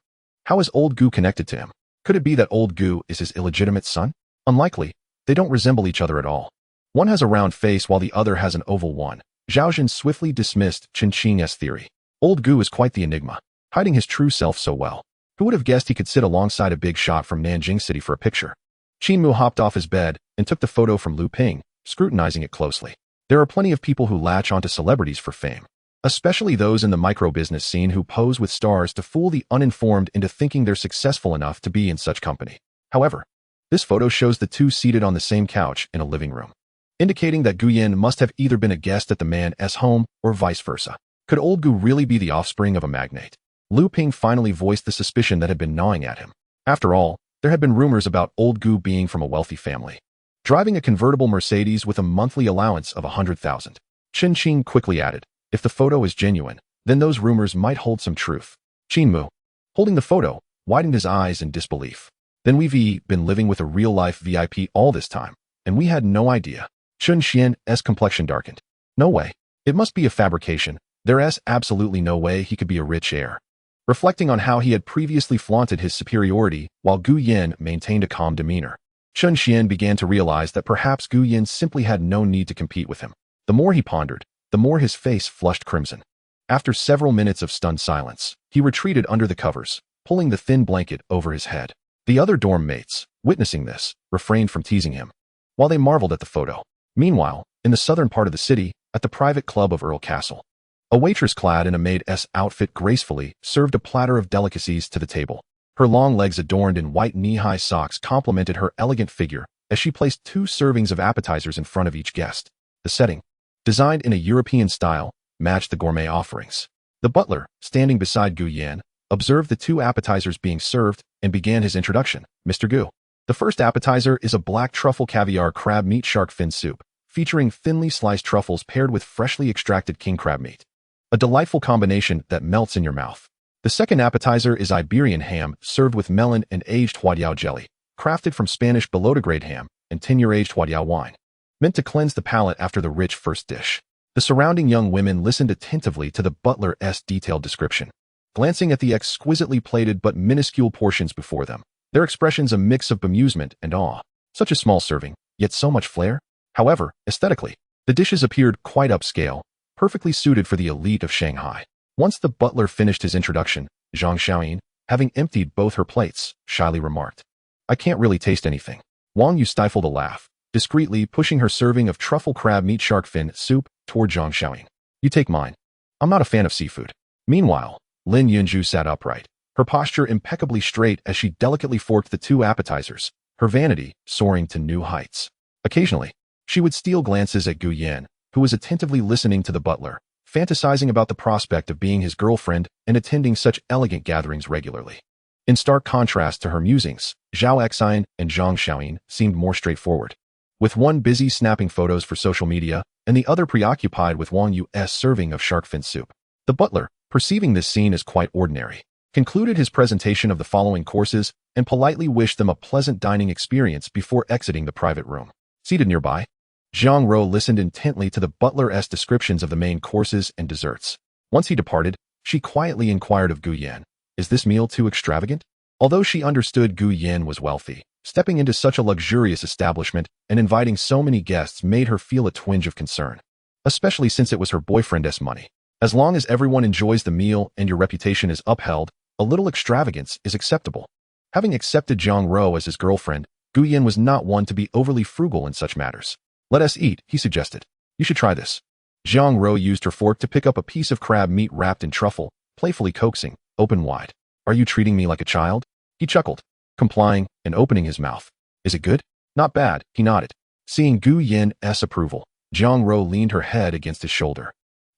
How is old Gu connected to him? Could it be that old Gu is his illegitimate son? Unlikely. They don't resemble each other at all. One has a round face while the other has an oval one. Zhao Jin swiftly dismissed Chen Xing's theory. Old Gu is quite the enigma, hiding his true self so well. Who would have guessed he could sit alongside a big shot from Nanjiang City for a picture? Qin Mu hopped off his bed and took the photo from Lu Ping, scrutinizing it closely. There are plenty of people who latch onto celebrities for fame, especially those in the micro-business scene who pose with stars to fool the uninformed into thinking they're successful enough to be in such company. However, this photo shows the two seated on the same couch in a living room. indicating that Gu Yin must have either been a guest at the man's home or vice versa. Could old Gu really be the offspring of a magnate? Lu Ping finally voiced the suspicion that had been gnawing at him. After all, there had been rumors about old Gu being from a wealthy family, driving a convertible Mercedes with a monthly allowance of 100,000. Chen Qing quickly added, if the photo is genuine, then those rumors might hold some truth. Qin Mu, holding the photo, widened his eyes in disbelief. Then we've been living with a real-life VIP all this time, and we had no idea. Chun Xian's complexion darkened. No way. It must be a fabrication. There's absolutely no way he could be a rich heir. Reflecting on how he had previously flaunted his superiority while Gu Yin maintained a calm demeanor, Chun Xian began to realize that perhaps Gu Yin simply had no need to compete with him. The more he pondered, the more his face flushed crimson. After several minutes of stunned silence, he retreated under the covers, pulling the thin blanket over his head. The other dorm mates, witnessing this, refrained from teasing him, while they marveled at the photo. Meanwhile, in the southern part of the city, at the private club of Earl Castle, a waitress clad in a maid's outfit gracefully served a platter of delicacies to the table. Her long legs adorned in white knee-high socks complemented her elegant figure as she placed 2 servings of appetizers in front of each guest. The setting, designed in a European style, matched the gourmet offerings. The butler, standing beside Gu Yan, observed the 2 appetizers being served and began his introduction. Mr. Gu. The first appetizer is a black truffle caviar crab meat shark fin soup, featuring thinly sliced truffles paired with freshly extracted king crab meat. A delightful combination that melts in your mouth. The second appetizer is Iberian ham served with melon and aged huadiao jelly, crafted from Spanish Below-grade ham and 10-year-aged huadiao wine, meant to cleanse the palate after the rich first dish. The surrounding young women listened attentively to the butler's detailed description, glancing at the exquisitely plated but minuscule portions before them, their expressions a mix of bemusement and awe. Such a small serving, yet so much flair. However, aesthetically, the dishes appeared quite upscale, perfectly suited for the elite of Shanghai. Once the butler finished his introduction, Zhang Xiaoyin, having emptied both her plates, shyly remarked, I can't really taste anything. Wang Yu stifled a laugh, discreetly pushing her serving of truffle crab meat shark fin soup toward Zhang Xiaoyin. You take mine. I'm not a fan of seafood. Meanwhile, Lin Yunju sat upright, her posture impeccably straight as she delicately forked the 2 appetizers, her vanity soaring to new heights. Occasionally, she would steal glances at Gu Yan, who was attentively listening to the butler, fantasizing about the prospect of being his girlfriend and attending such elegant gatherings regularly. In stark contrast to her musings, Zhao Exine and Zhang Xiaoyin seemed more straightforward, with one busy snapping photos for social media and the other preoccupied with Wang Yu's serving of shark fin soup. The butler, perceiving this scene as quite ordinary, concluded his presentation of the following courses and politely wished them a pleasant dining experience before exiting the private room. Seated nearby, Zhang Ro listened intently to the butler's descriptions of the main courses and desserts. Once he departed, she quietly inquired of Gu Yan, is this meal too extravagant? Although she understood Gu Yan was wealthy, stepping into such a luxurious establishment and inviting so many guests made her feel a twinge of concern, especially since it was her boyfriend's money. As long as everyone enjoys the meal and your reputation is upheld, a little extravagance is acceptable. Having accepted Zhang Ro as his girlfriend, Gu Yan was not one to be overly frugal in such matters. Let us eat, he suggested. You should try this. Zhang Ro used her fork to pick up a piece of crab meat wrapped in truffle, playfully coaxing, open wide. Are you treating me like a child? He chuckled, complying and opening his mouth. Is it good? Not bad, he nodded. Seeing Gu Yan's approval, Zhang Ro leaned her head against his shoulder,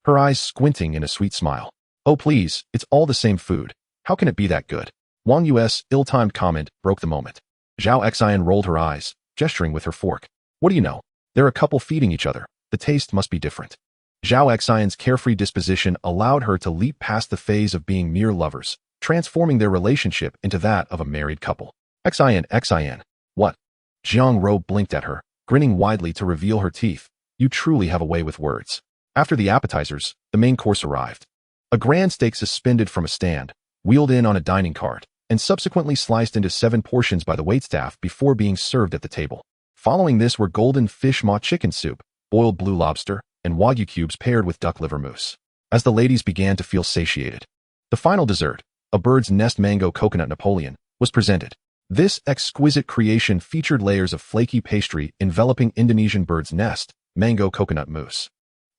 her eyes squinting in a sweet smile. Oh please, it's all the same food. How can it be that good? Wang Yu's ill-timed comment broke the moment. Zhao Exine rolled her eyes, gesturing with her fork. What do you know? They're a couple feeding each other. The taste must be different. Zhao Exine's carefree disposition allowed her to leap past the phase of being mere lovers, transforming their relationship into that of a married couple. Exine. What? Zhang Ro blinked at her, grinning widely to reveal her teeth. You truly have a way with words. After the appetizers, the main course arrived. A grand steak suspended from a stand, wheeled in on a dining cart, and subsequently sliced into 7 portions by the waitstaff before being served at the table. Following this were golden fish maw chicken soup, boiled blue lobster, and wagyu cubes paired with duck liver mousse. As the ladies began to feel satiated, the final dessert, a bird's nest mango coconut Napoleon, was presented. This exquisite creation featured layers of flaky pastry enveloping Indonesian bird's nest, mango coconut mousse,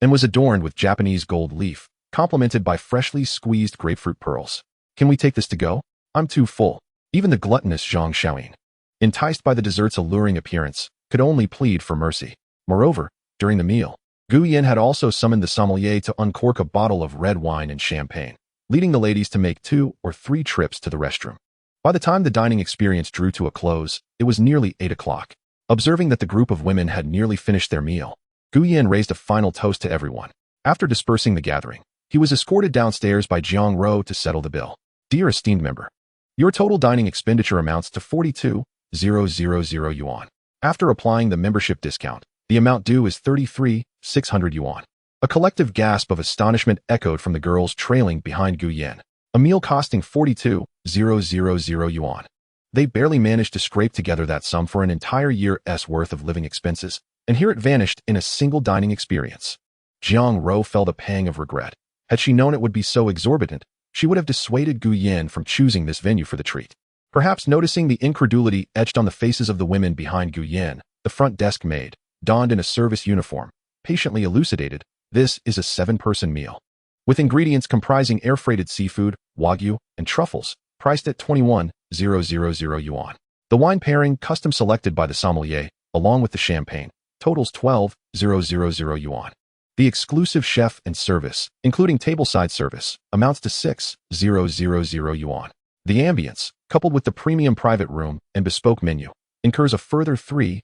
and was adorned with Japanese gold leaf, complemented by freshly squeezed grapefruit pearls. Can we take this to go? I'm too full. Even the gluttonous Zhang Xiaoyin, enticed by the dessert's alluring appearance, could only plead for mercy. Moreover, during the meal, Gu Yin had also summoned the sommelier to uncork a bottle of red wine and champagne, leading the ladies to make 2 or 3 trips to the restroom. By the time the dining experience drew to a close, it was nearly 8 o'clock. Observing that the group of women had nearly finished their meal, Gu Yin raised a final toast to everyone. After dispersing the gathering, he was escorted downstairs by Jiang Ro to settle the bill. Dear esteemed member, your total dining expenditure amounts to 42,000 yuan. After applying the membership discount, the amount due is 33,600 yuan. A collective gasp of astonishment echoed from the girls trailing behind Gu Yin. A meal costing 42,000 yuan. They barely managed to scrape together that sum for an entire year's worth of living expenses, and here it vanished in a single dining experience. Jiang Ro felt a pang of regret. Had she known it would be so exorbitant, she would have dissuaded Gu Yin from choosing this venue for the treat. Perhaps noticing the incredulity etched on the faces of the women behind Gu Yin, the front desk maid, donned in a service uniform, patiently elucidated, this is a 7-person meal, with ingredients comprising air-freighted seafood, wagyu, and truffles, priced at 21,000 yuan. The wine pairing, custom selected by the sommelier, along with the champagne, totals 12,000 yuan. The exclusive chef and service, including tableside service, amounts to 6,000 yuan. The ambience, coupled with the premium private room and bespoke menu, incurs a further 3,000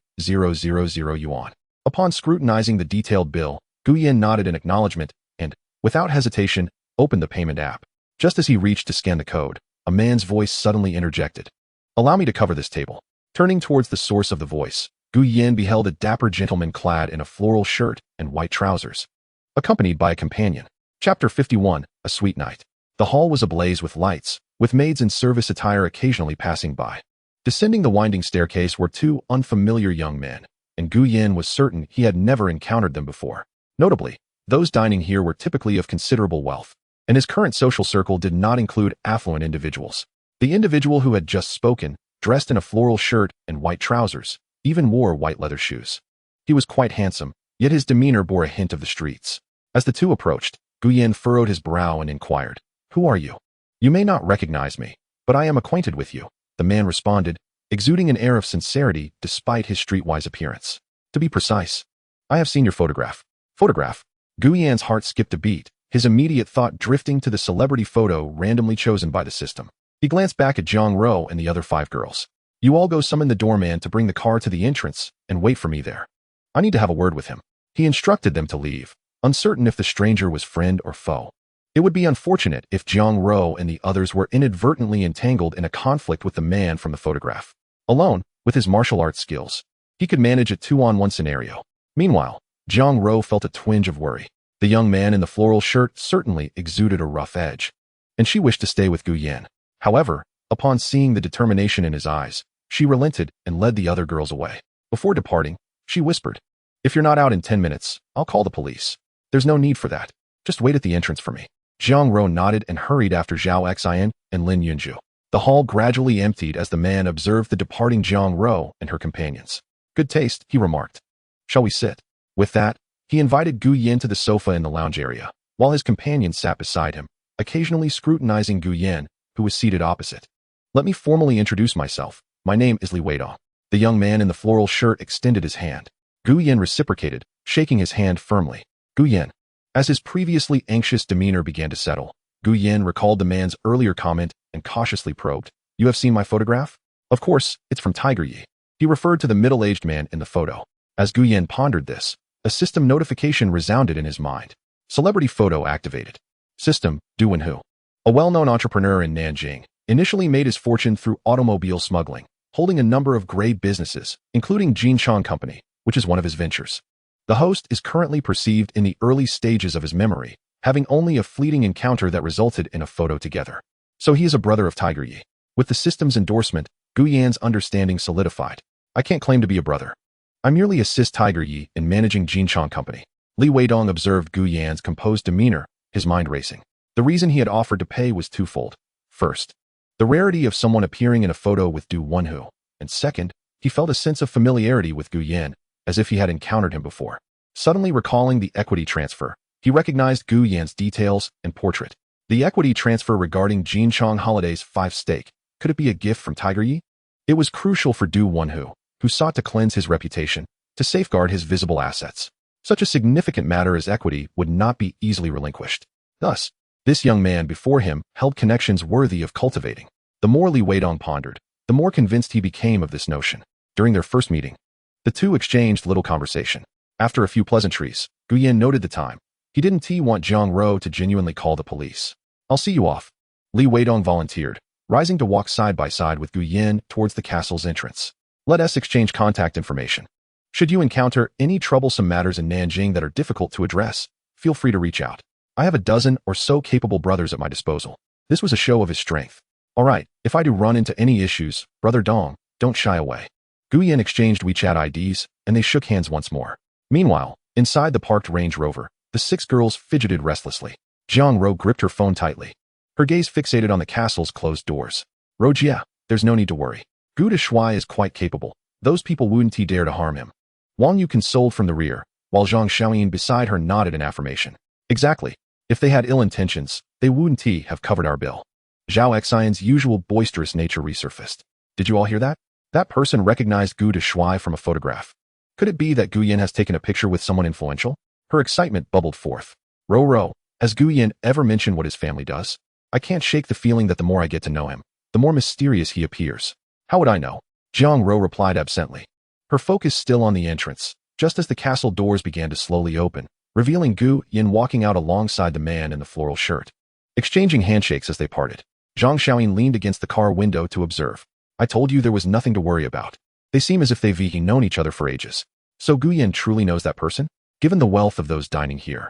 yuan. Upon scrutinizing the detailed bill, Gu Yin nodded in acknowledgement and, without hesitation, opened the payment app. Just as he reached to scan the code, a man's voice suddenly interjected. Allow me to cover this table. Turning towards the source of the voice, Gu Yin beheld a dapper gentleman clad in a floral shirt and white trousers, accompanied by a companion. Chapter 51, A Sweet Night. The hall was ablaze with lights, with maids in service attire occasionally passing by. Descending the winding staircase were 2 unfamiliar young men, and Gu Yin was certain he had never encountered them before. Notably, those dining here were typically of considerable wealth, and his current social circle did not include affluent individuals. The individual who had just spoken, dressed in a floral shirt and white trousers, even wore white leather shoes. He was quite handsome, yet his demeanor bore a hint of the streets. As the two approached, Gu Yin furrowed his brow and inquired, "Who are you? You may not recognize me, but I am acquainted with you," the man responded, exuding an air of sincerity despite his streetwise appearance. "To be precise, I have seen your photograph." Photograph? Gu Yan's heart skipped a beat, his immediate thought drifting to the celebrity photo randomly chosen by the system. He glanced back at Jiang Ro and the other 5 girls. "You all go summon the doorman to bring the car to the entrance and wait for me there. I need to have a word with him." He instructed them to leave, uncertain if the stranger was friend or foe. It would be unfortunate if Jiang Ro and the others were inadvertently entangled in a conflict with the man from the photograph. Alone, with his martial arts skills, he could manage a 2-on-1 scenario. Meanwhile, Jiang Ro felt a twinge of worry. The young man in the floral shirt certainly exuded a rough edge, and she wished to stay with Gu Yin. However, upon seeing the determination in his eyes, she relented and led the other girls away. Before departing, she whispered, "If you're not out in 10 minutes, I'll call the police." "There's no need for that. Just wait at the entrance for me." Jiang Ro nodded and hurried after Zhao Xian and Lin Yunju. The hall gradually emptied as the man observed the departing Jiang Ro and her companions. "Good taste," he remarked. "Shall we sit?" With that, he invited Gu Yin to the sofa in the lounge area, while his companion sat beside him, occasionally scrutinizing Gu Yin, who was seated opposite. "Let me formally introduce myself. My name is Li Weidong." The young man in the floral shirt extended his hand. Gu Yin reciprocated, shaking his hand firmly. "Gu Yin." As his previously anxious demeanor began to settle, Gu Yin recalled the man's earlier comment and cautiously probed, "You have seen my photograph?" "Of course, it's from Tiger Yi." He referred to the middle-aged man in the photo. As Gu Yin pondered this, a system notification resounded in his mind. Celebrity photo activated. System, Du Wenhu. A well-known entrepreneur in Nanjing, initially made his fortune through automobile smuggling, holding a number of great businesses, including Jinchong Company, which is one of his ventures. The host is currently perceived in the early stages of his memory, having only a fleeting encounter that resulted in a photo together. So he is a brother of Tiger Yi. With the system's endorsement, Gu Yan's understanding solidified. "I can't claim to be a brother. I merely assist Tiger Yi in managing Jinchong Company." Li Weidong observed Gu Yan's composed demeanor, his mind racing. The reason he had offered to pay was twofold. First, the rarity of someone appearing in a photo with Du Wenhu, and second, he felt a sense of familiarity with Gu Yan, as if he had encountered him before. Suddenly recalling the equity transfer, he recognized Gu Yan's details and portrait. The equity transfer regarding Jinchong Holiday's 5 stake. Could it be a gift from Tiger Yi? It was crucial for Du Wenhu, who sought to cleanse his reputation, to safeguard his visible assets. Such a significant matter as equity would not be easily relinquished. Thus, this young man before him held connections worthy of cultivating. The more Li Weidong pondered, the more convinced he became of this notion. During their first meeting, the two exchanged little conversation. After a few pleasantries, Gu Yin noted the time. He didn't want Zhang Ro to genuinely call the police. I'll see you off. Li Weidong volunteered, rising to walk side by side with Gu Yin towards the castle's entrance. Let us exchange contact information. Should you encounter any troublesome matters in Nanjing that are difficult to address, feel free to reach out. I have a dozen or so capable brothers at my disposal. This was a show of his strength. All right, if I do run into any issues, Brother Dong, don't shy away. Gu Yin exchanged WeChat IDs, and they shook hands once more. Meanwhile, inside the parked Range Rover, the 6 girls fidgeted restlessly. Zhang Ro gripped her phone tightly, her gaze fixated on the castle's closed doors. Rojia, there's no need to worry. Gu de Shui is quite capable. Those people wouldn't dare to harm him. Wang Yu consoled from the rear, while Zhang Xiaoyin beside her nodded in affirmation. Exactly. If they had ill intentions, they wouldn't have covered our bill. Zhao Xian's usual boisterous nature resurfaced. Did you all hear that? That person recognized Gu de Shui from a photograph. Could it be that Gu Yin has taken a picture with someone influential? Her excitement bubbled forth. Ro, has Gu Yin ever mentioned what his family does? I can't shake the feeling that the more I get to know him, the more mysterious he appears. How would I know? Zhang Ro replied absently, her focus still on the entrance, just as the castle doors began to slowly open, revealing Gu Yin walking out alongside the man in the floral shirt. Exchanging handshakes as they parted, Zhang Xiaoyin leaned against the car window to observe. I told you there was nothing to worry about. They seem as if they've known each other for ages. So Gu Yin truly knows that person? Given the wealth of those dining here,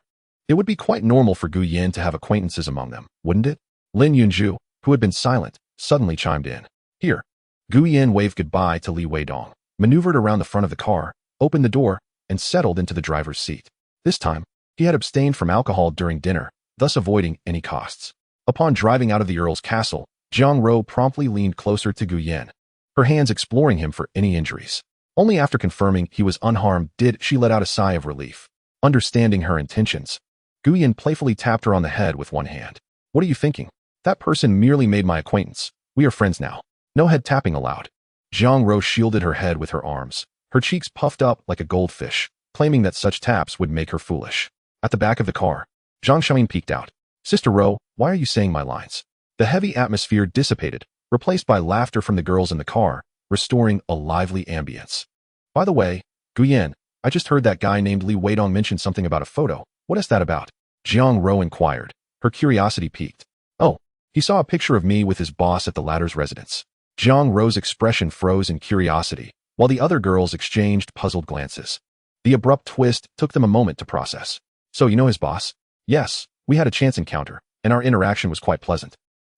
it would be quite normal for Gu Yin to have acquaintances among them, wouldn't it? Lin Yunju, who had been silent, suddenly chimed in. Here. Gu Yin waved goodbye to Li Weidong, maneuvered around the front of the car, opened the door, and settled into the driver's seat. This time, he had abstained from alcohol during dinner, thus avoiding any costs. Upon driving out of the Earl's castle, Zhang Ro promptly leaned closer to Gu Yin, her hands exploring him for any injuries. Only after confirming he was unharmed did she let out a sigh of relief. Understanding her intentions, Gu Yin playfully tapped her on the head with one hand. What are you thinking? That person merely made my acquaintance. We are friends now. No head tapping allowed. Zhang Ro shielded her head with her arms, her cheeks puffed up like a goldfish, claiming that such taps would make her foolish. At the back of the car, Zhang Xiaoyin peeked out. Sister Ro, why are you saying my lines? The heavy atmosphere dissipated, replaced by laughter from the girls in the car, restoring a lively ambience. By the way, Gu Yin, I just heard that guy named Li Weidong mention something about a photo. What is that about? Zhang Ro inquired, her curiosity piqued. Oh, he saw a picture of me with his boss at the latter's residence. Zhang Ro's expression froze in curiosity, while the other girls exchanged puzzled glances. The abrupt twist took them a moment to process. So you know his boss? Yes, we had a chance encounter, and our interaction was quite pleasant.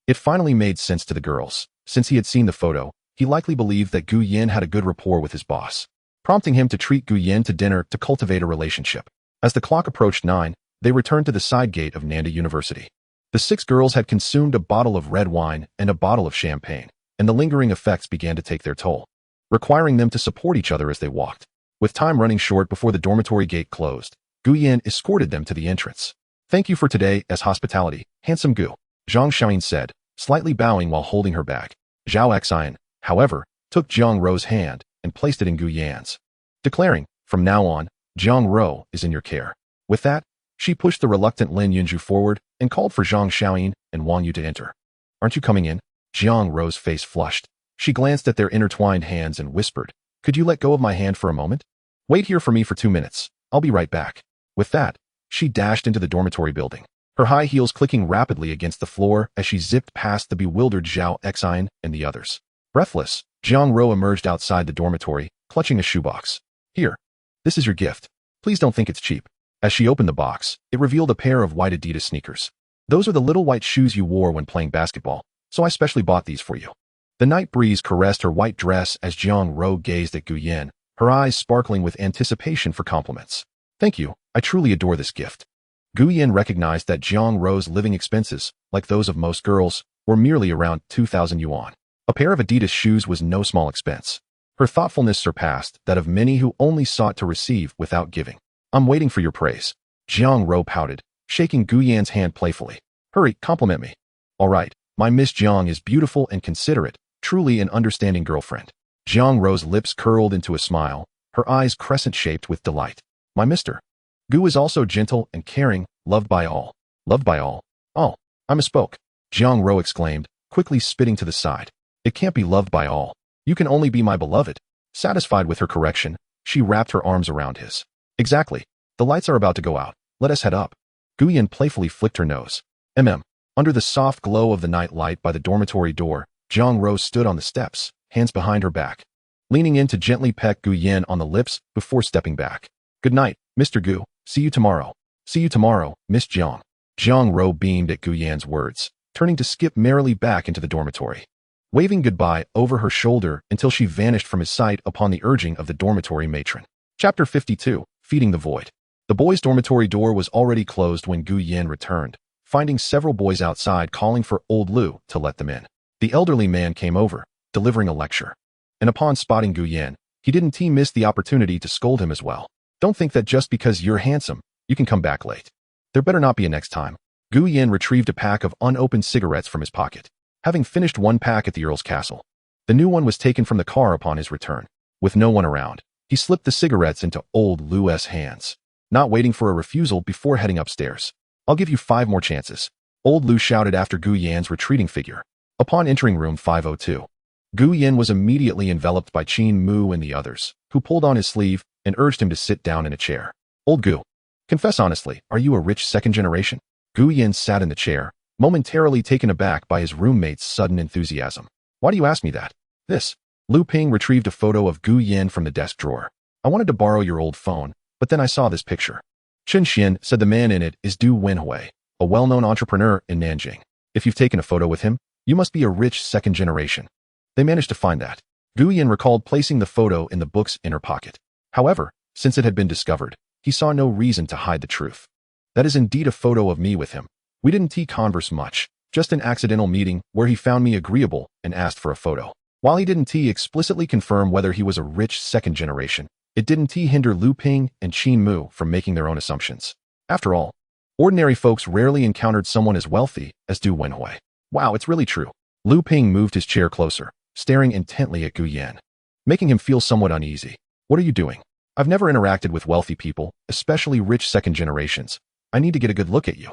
It finally made sense to the girls. Since he had seen the photo, he likely believed that Gu Yin had a good rapport with his boss, prompting him to treat Gu Yin to dinner to cultivate a relationship. As the clock approached 9, they returned to the side gate of Nanda University. The 6 girls had consumed a bottle of red wine and a bottle of champagne, and the lingering effects began to take their toll, requiring them to support each other as they walked. With time running short before the dormitory gate closed, Gu Yin escorted them to the entrance. Thank you for today as hospitality, handsome Gu, Zhang Xiaoyin said, slightly bowing while holding her bag. Zhao Xian, however, took Zhang Ro's hand and placed it in Gu Yan's, declaring, from now on, Zhang Ro is in your care. With that, she pushed the reluctant Lin Yunju forward and called for Zhang Xiaoyin and Wang Yu to enter. Aren't you coming in? Zhang Ro's face flushed. She glanced at their intertwined hands and whispered, could you let go of my hand for a moment? Wait here for me for 2 minutes. I'll be right back. With that, she dashed into the dormitory building, her high heels clicking rapidly against the floor as she zipped past the bewildered Zhao Xian and the others. Breathless, Zhang Ro emerged outside the dormitory, clutching a shoebox. Here. This is your gift. Please don't think it's cheap. As she opened the box, it revealed a pair of white Adidas sneakers. Those are the little white shoes you wore when playing basketball, so I specially bought these for you. The night breeze caressed her white dress as Zhang Ro gazed at Gu Yin, her eyes sparkling with anticipation for compliments. Thank you, I truly adore this gift. Gu Yin recognized that Zhang Ro's living expenses, like those of most girls, were merely around 2,000 yuan. A pair of Adidas shoes was no small expense. Her thoughtfulness surpassed that of many who only sought to receive without giving. I'm waiting for your praise. Zhang Ro pouted, shaking Gu Yan's hand playfully. Hurry, compliment me. All right, my Miss Zhang is beautiful and considerate, truly an understanding girlfriend. Zhang Ro's lips curled into a smile, her eyes crescent-shaped with delight. My Mr. Gu is also gentle and caring, loved by all. Loved by all. Oh, I misspoke. Jiang Ro exclaimed, quickly spitting to the side. It can't be loved by all. You can only be my beloved. Satisfied with her correction, she wrapped her arms around his. Exactly. The lights are about to go out. Let us head up. Guyan playfully flicked her nose. Under the soft glow of the night light by the dormitory door, Jiang Ro stood on the steps, hands behind her back, leaning in to gently peck Gu Yan on the lips before stepping back. Good night, Mr. Gu. See you tomorrow. See you tomorrow, Miss Jiang. Jiang Ro beamed at Gu Yan's words, turning to skip merrily back into the dormitory, waving goodbye over her shoulder until she vanished from his sight upon the urging of the dormitory matron. Chapter 52, Feeding the Void. The boys' dormitory door was already closed when Gu Yan returned, finding several boys outside calling for old Lu to let them in. The elderly man came over, delivering a lecture. And upon spotting Gu Yan, he didn't miss the opportunity to scold him as well. Don't think that just because you're handsome, you can come back late. There better not be a next time. Gu Yan retrieved a pack of unopened cigarettes from his pocket, having finished one pack at the Earl's castle. The new one was taken from the car upon his return. With no one around, he slipped the cigarettes into old Lu's hands, not waiting for a refusal before heading upstairs. I'll give you 5 more chances, old Lu shouted after Gu Yan's retreating figure. Upon entering room 502, Gu Yan was immediately enveloped by Qin Mu and the others, who pulled on his sleeve and urged him to sit down in a chair. Old Gu, confess honestly, are you a rich second generation? Gu Yan sat in the chair, momentarily taken aback by his roommate's sudden enthusiasm. Why do you ask me that? Lu Ping retrieved a photo of Gu Yan from the desk drawer. I wanted to borrow your old phone, but then I saw this picture. Chen Xian said the man in it is Du Wenhui, a well-known entrepreneur in Nanjing. If you've taken a photo with him, you must be a rich second generation. They managed to find that. Gu Yan recalled placing the photo in the book's inner pocket. However, since it had been discovered, he saw no reason to hide the truth. That is indeed a photo of me with him. We didn't converse much, just an accidental meeting where he found me agreeable and asked for a photo. While he didn't explicitly confirm whether he was a rich second generation, it didn't hinder Lu Ping and Qin Mu from making their own assumptions. After all, ordinary folks rarely encountered someone as wealthy as Du Wenhui. Wow, it's really true. Lu Ping moved his chair closer, staring intently at Gu Yan, making him feel somewhat uneasy. What are you doing? I've never interacted with wealthy people, especially rich second generations. I need to get a good look at you.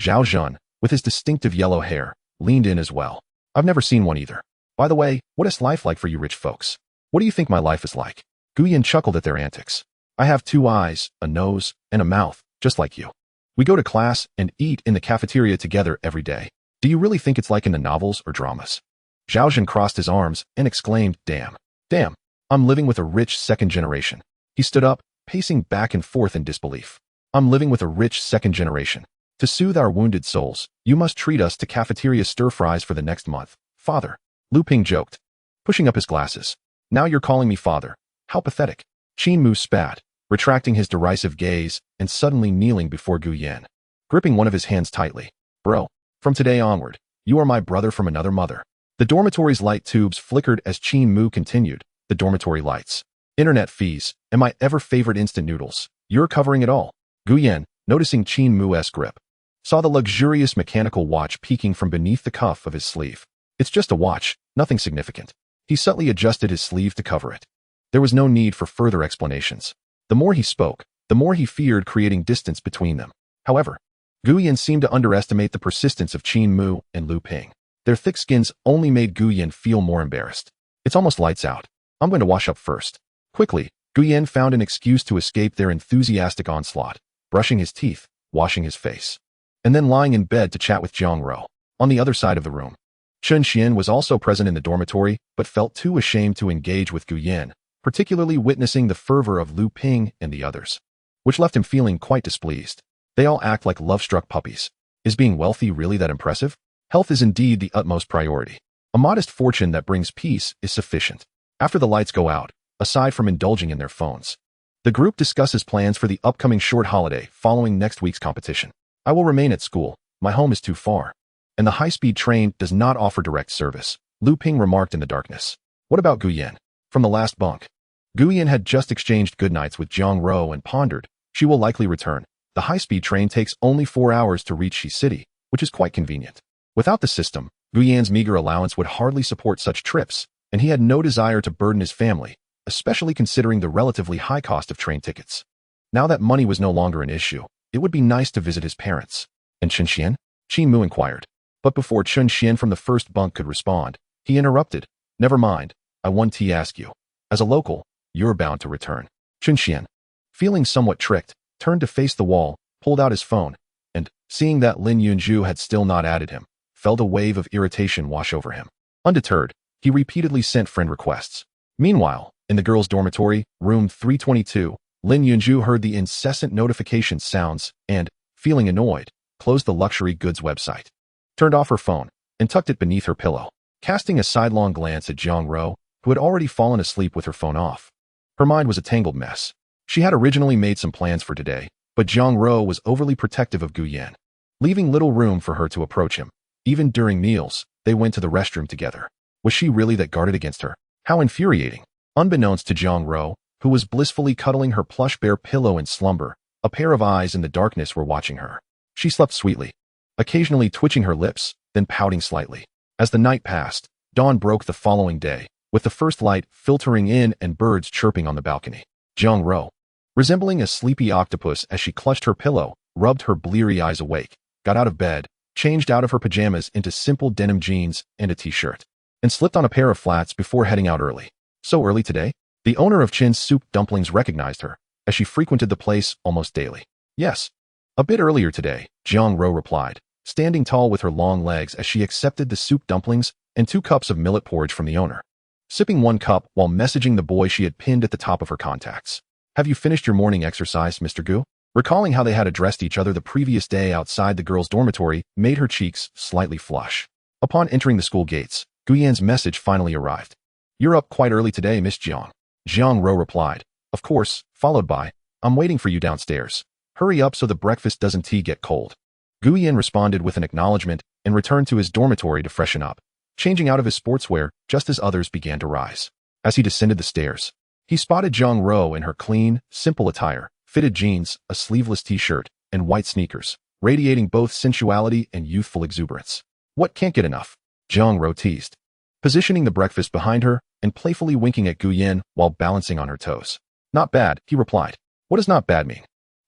Zhao Zhan, with his distinctive yellow hair, leaned in as well. I've never seen one either. By the way, what is life like for you rich folks? What do you think my life is like? Gu Yan chuckled at their antics. I have 2 eyes, a nose, and a mouth, just like you. We go to class and eat in the cafeteria together every day. Do you really think it's like in the novels or dramas? Zhao Zhan crossed his arms and exclaimed, Damn, I'm living with a rich second generation. He stood up, pacing back and forth in disbelief. I'm living with a rich second generation. To soothe our wounded souls, you must treat us to cafeteria stir-fries for the next month, father. Lu Ping joked, pushing up his glasses. Now you're calling me father. How pathetic. Qin Mu spat, retracting his derisive gaze and suddenly kneeling before Gu Yan, gripping one of his hands tightly. Bro, from today onward, you are my brother from another mother. The dormitory's light tubes flickered as Qin Mu continued. The dormitory lights, internet fees, and my ever-favorite instant noodles. You're covering it all. Gu Yan, noticing Qin Mu's grip, saw the luxurious mechanical watch peeking from beneath the cuff of his sleeve. It's just a watch, nothing significant. He subtly adjusted his sleeve to cover it. There was no need for further explanations. The more he spoke, the more he feared creating distance between them. However, Gu Yan seemed to underestimate the persistence of Qin Mu and Lu Ping. Their thick skins only made Gu Yan feel more embarrassed. It's almost lights out. I'm going to wash up first. Quickly, Gu Yan found an excuse to escape their enthusiastic onslaught, brushing his teeth, washing his face, and then lying in bed to chat with Jiang Ro. On the other side of the room, Chen Xian was also present in the dormitory, but felt too ashamed to engage with Gu Yan, particularly witnessing the fervor of Lu Ping and the others, which left him feeling quite displeased. They all act like love-struck puppies. Is being wealthy really that impressive? Health is indeed the utmost priority. A modest fortune that brings peace is sufficient. After the lights go out, aside from indulging in their phones, the group discusses plans for the upcoming short holiday following next week's competition. I will remain at school. My home is too far, and the high-speed train does not offer direct service, Lu Ping remarked in the darkness. What about Gu Yan? From the last bunk. Gu Yan had just exchanged goodnights with Jiang Ro and pondered. She will likely return. The high-speed train takes only 4 hours to reach Shi City, which is quite convenient. Without the system, Gu Yan's meager allowance would hardly support such trips, and he had no desire to burden his family, especially considering the relatively high cost of train tickets. Now that money was no longer an issue, it would be nice to visit his parents. And Chun Xian? Qin Mu inquired. But before Chun Xian from the first bunk could respond, he interrupted. Never mind, I want to ask you. As a local, you're bound to return. Chun Xian, feeling somewhat tricked, turned to face the wall, pulled out his phone, and, seeing that Lin Yunju had still not added him, felt a wave of irritation wash over him. Undeterred, he repeatedly sent friend requests. Meanwhile, in the girls' dormitory, room 322, Lin Yunju heard the incessant notification sounds and, feeling annoyed, closed the luxury goods website, turned off her phone, and tucked it beneath her pillow, casting a sidelong glance at Jiang Ro, who had already fallen asleep with her phone off. Her mind was a tangled mess. She had originally made some plans for today, but Jiang Ro was overly protective of Gu Yan, leaving little room for her to approach him. Even during meals, they went to the restroom together. Was she really that guarded against her? How infuriating. Unbeknownst to Jiang Ro, who was blissfully cuddling her plush bear pillow in slumber, a pair of eyes in the darkness were watching her. She slept sweetly, occasionally twitching her lips, then pouting slightly. As the night passed, dawn broke the following day, with the first light filtering in and birds chirping on the balcony. Jiang Ro, resembling a sleepy octopus as she clutched her pillow, rubbed her bleary eyes awake, got out of bed, changed out of her pajamas into simple denim jeans and a t-shirt, and slipped on a pair of flats before heading out early. So early today? The owner of Chin's Soup Dumplings recognized her, as she frequented the place almost daily. Yes. A bit earlier today, Jiang Ro replied, standing tall with her long legs as she accepted the soup dumplings and 2 cups of millet porridge from the owner, sipping 1 cup while messaging the boy she had pinned at the top of her contacts. Have you finished your morning exercise, Mr. Gu? Recalling how they had addressed each other the previous day outside the girls' dormitory made her cheeks slightly flush. Upon entering the school gates, Gu Yan's message finally arrived. You're up quite early today, Miss Jiang. Jiang Ro replied. Of course, followed by, I'm waiting for you downstairs. Hurry up so the breakfast doesn't get cold. Gu Yan responded with an acknowledgement and returned to his dormitory to freshen up, changing out of his sportswear just as others began to rise. As he descended the stairs, he spotted Jiang Ro in her clean, simple attire, fitted jeans, a sleeveless t-shirt, and white sneakers, radiating both sensuality and youthful exuberance. What can't get enough? Jiang Ro teased, positioning the breakfast behind her and playfully winking at Gu Yan while balancing on her toes. Not bad, he replied. What does not bad mean?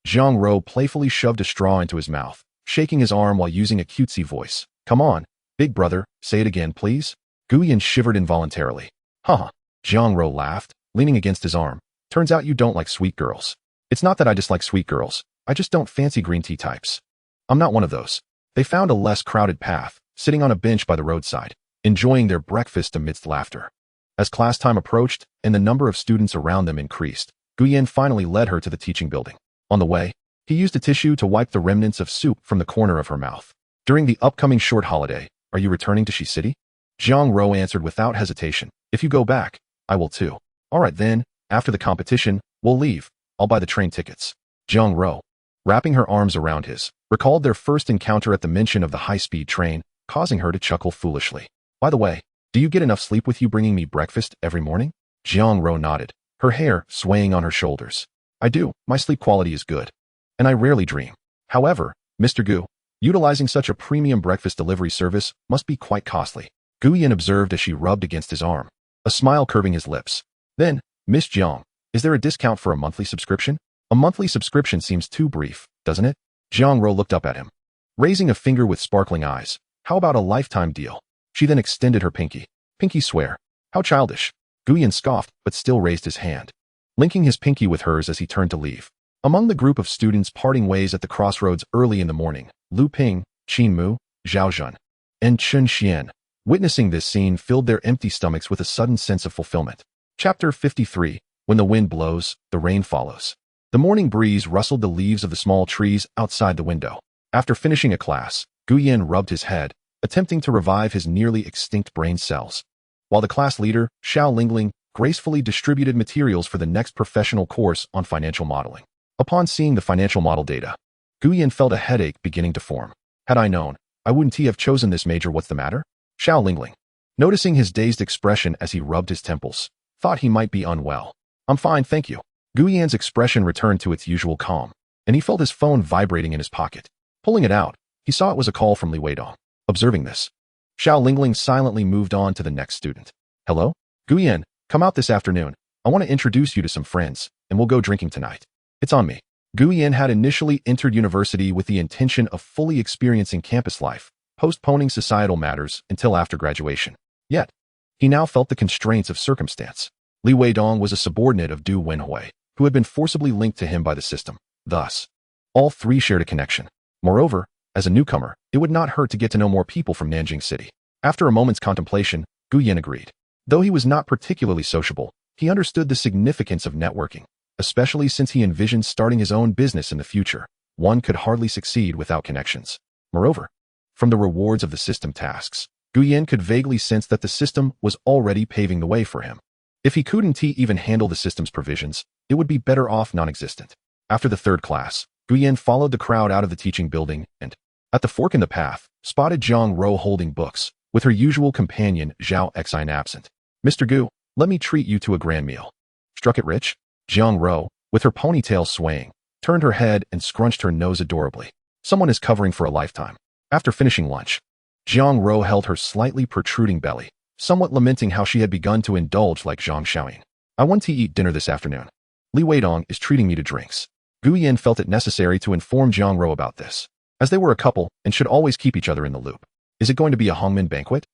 Jiang Ro playfully shoved a straw into his mouth, shaking his arm while using a cutesy voice. Come on, big brother, say it again, please. Gu Yan shivered involuntarily. Haha. Jiang Ro laughed, leaning against his arm. Turns out you don't like sweet girls. It's not that I dislike sweet girls, I just don't fancy green tea types. I'm not one of those. They found a less crowded path, sitting on a bench by the roadside, enjoying their breakfast amidst laughter. As class time approached and the number of students around them increased, Gu Yan finally led her to the teaching building. On the way, he used a tissue to wipe the remnants of soup from the corner of her mouth. During the upcoming short holiday, are you returning to Shi City? Jiang Ro answered without hesitation. If you go back, I will too. All right then, after the competition, we'll leave. I'll buy the train tickets. Jiang Ro, wrapping her arms around his, recalled their first encounter at the mention of the high-speed train, causing her to chuckle foolishly. By the way, do you get enough sleep with you bringing me breakfast every morning? Jiang Ro nodded, her hair swaying on her shoulders. I do, my sleep quality is good. And I rarely dream. However, Mr. Gu, utilizing such a premium breakfast delivery service must be quite costly. Gu Yan observed as she rubbed against his arm, a smile curving his lips. Then, Miss Jiang, is there a discount for a monthly subscription? A monthly subscription seems too brief, doesn't it? Jiang Ro looked up at him, raising a finger with sparkling eyes. How about a lifetime deal? She then extended her pinky. Pinky swear. How childish. Gu Yan scoffed, but still raised his hand, linking his pinky with hers as he turned to leave. Among the group of students parting ways at the crossroads early in the morning, Lu Ping, Qin Mu, Zhao Zhen, and Chun Xian, witnessing this scene, filled their empty stomachs with a sudden sense of fulfillment. Chapter 53. When the wind blows, the rain follows. The morning breeze rustled the leaves of the small trees outside the window. After finishing a class, Gu Yan rubbed his head, attempting to revive his nearly extinct brain cells, while the class leader, Xiao Lingling, gracefully distributed materials for the next professional course on financial modeling. Upon seeing the financial model data, Gu Yan felt a headache beginning to form. Had I known, I wouldn't have chosen this major. What's the matter? Xiao Lingling, noticing his dazed expression as he rubbed his temples, thought he might be unwell. I'm fine, thank you. Gu Yan's expression returned to its usual calm, and he felt his phone vibrating in his pocket. Pulling it out, he saw it was a call from Li Weidong. Observing this, Xiao Lingling silently moved on to the next student. Hello? Gu Yan, come out this afternoon. I want to introduce you to some friends, and we'll go drinking tonight. It's on me. Gu Yan had initially entered university with the intention of fully experiencing campus life, postponing societal matters until after graduation. Yet, he now felt the constraints of circumstance. Li Weidong was a subordinate of Du Wenhui, who had been forcibly linked to him by the system. Thus, all three shared a connection. Moreover, as a newcomer, it would not hurt to get to know more people from Nanjiang City. After a moment's contemplation, Gu Yan agreed. Though he was not particularly sociable, he understood the significance of networking, especially since he envisioned starting his own business in the future. One could hardly succeed without connections. Moreover, from the rewards of the system tasks, Gu Yan could vaguely sense that the system was already paving the way for him. If he couldn't even handle the system's provisions, it would be better off non-existent. After the third class, Gu Yan followed the crowd out of the teaching building and, at the fork in the path, spotted Zhang Ro holding books, with her usual companion Zhao Xin absent. Mr. Gu, let me treat you to a grand meal. Struck it rich? Zhang Ro, with her ponytail swaying, turned her head and scrunched her nose adorably. Someone is covering for a lifetime. After finishing lunch, Zhang Ro held her slightly protruding belly, somewhat lamenting how she had begun to indulge like Zhang Xiaoying. I want to eat dinner this afternoon. Li Weidong is treating me to drinks. Gu Yan felt it necessary to inform Zhang Ro about this, as they were a couple and should always keep each other in the loop. Is it going to be a Hongmen banquet?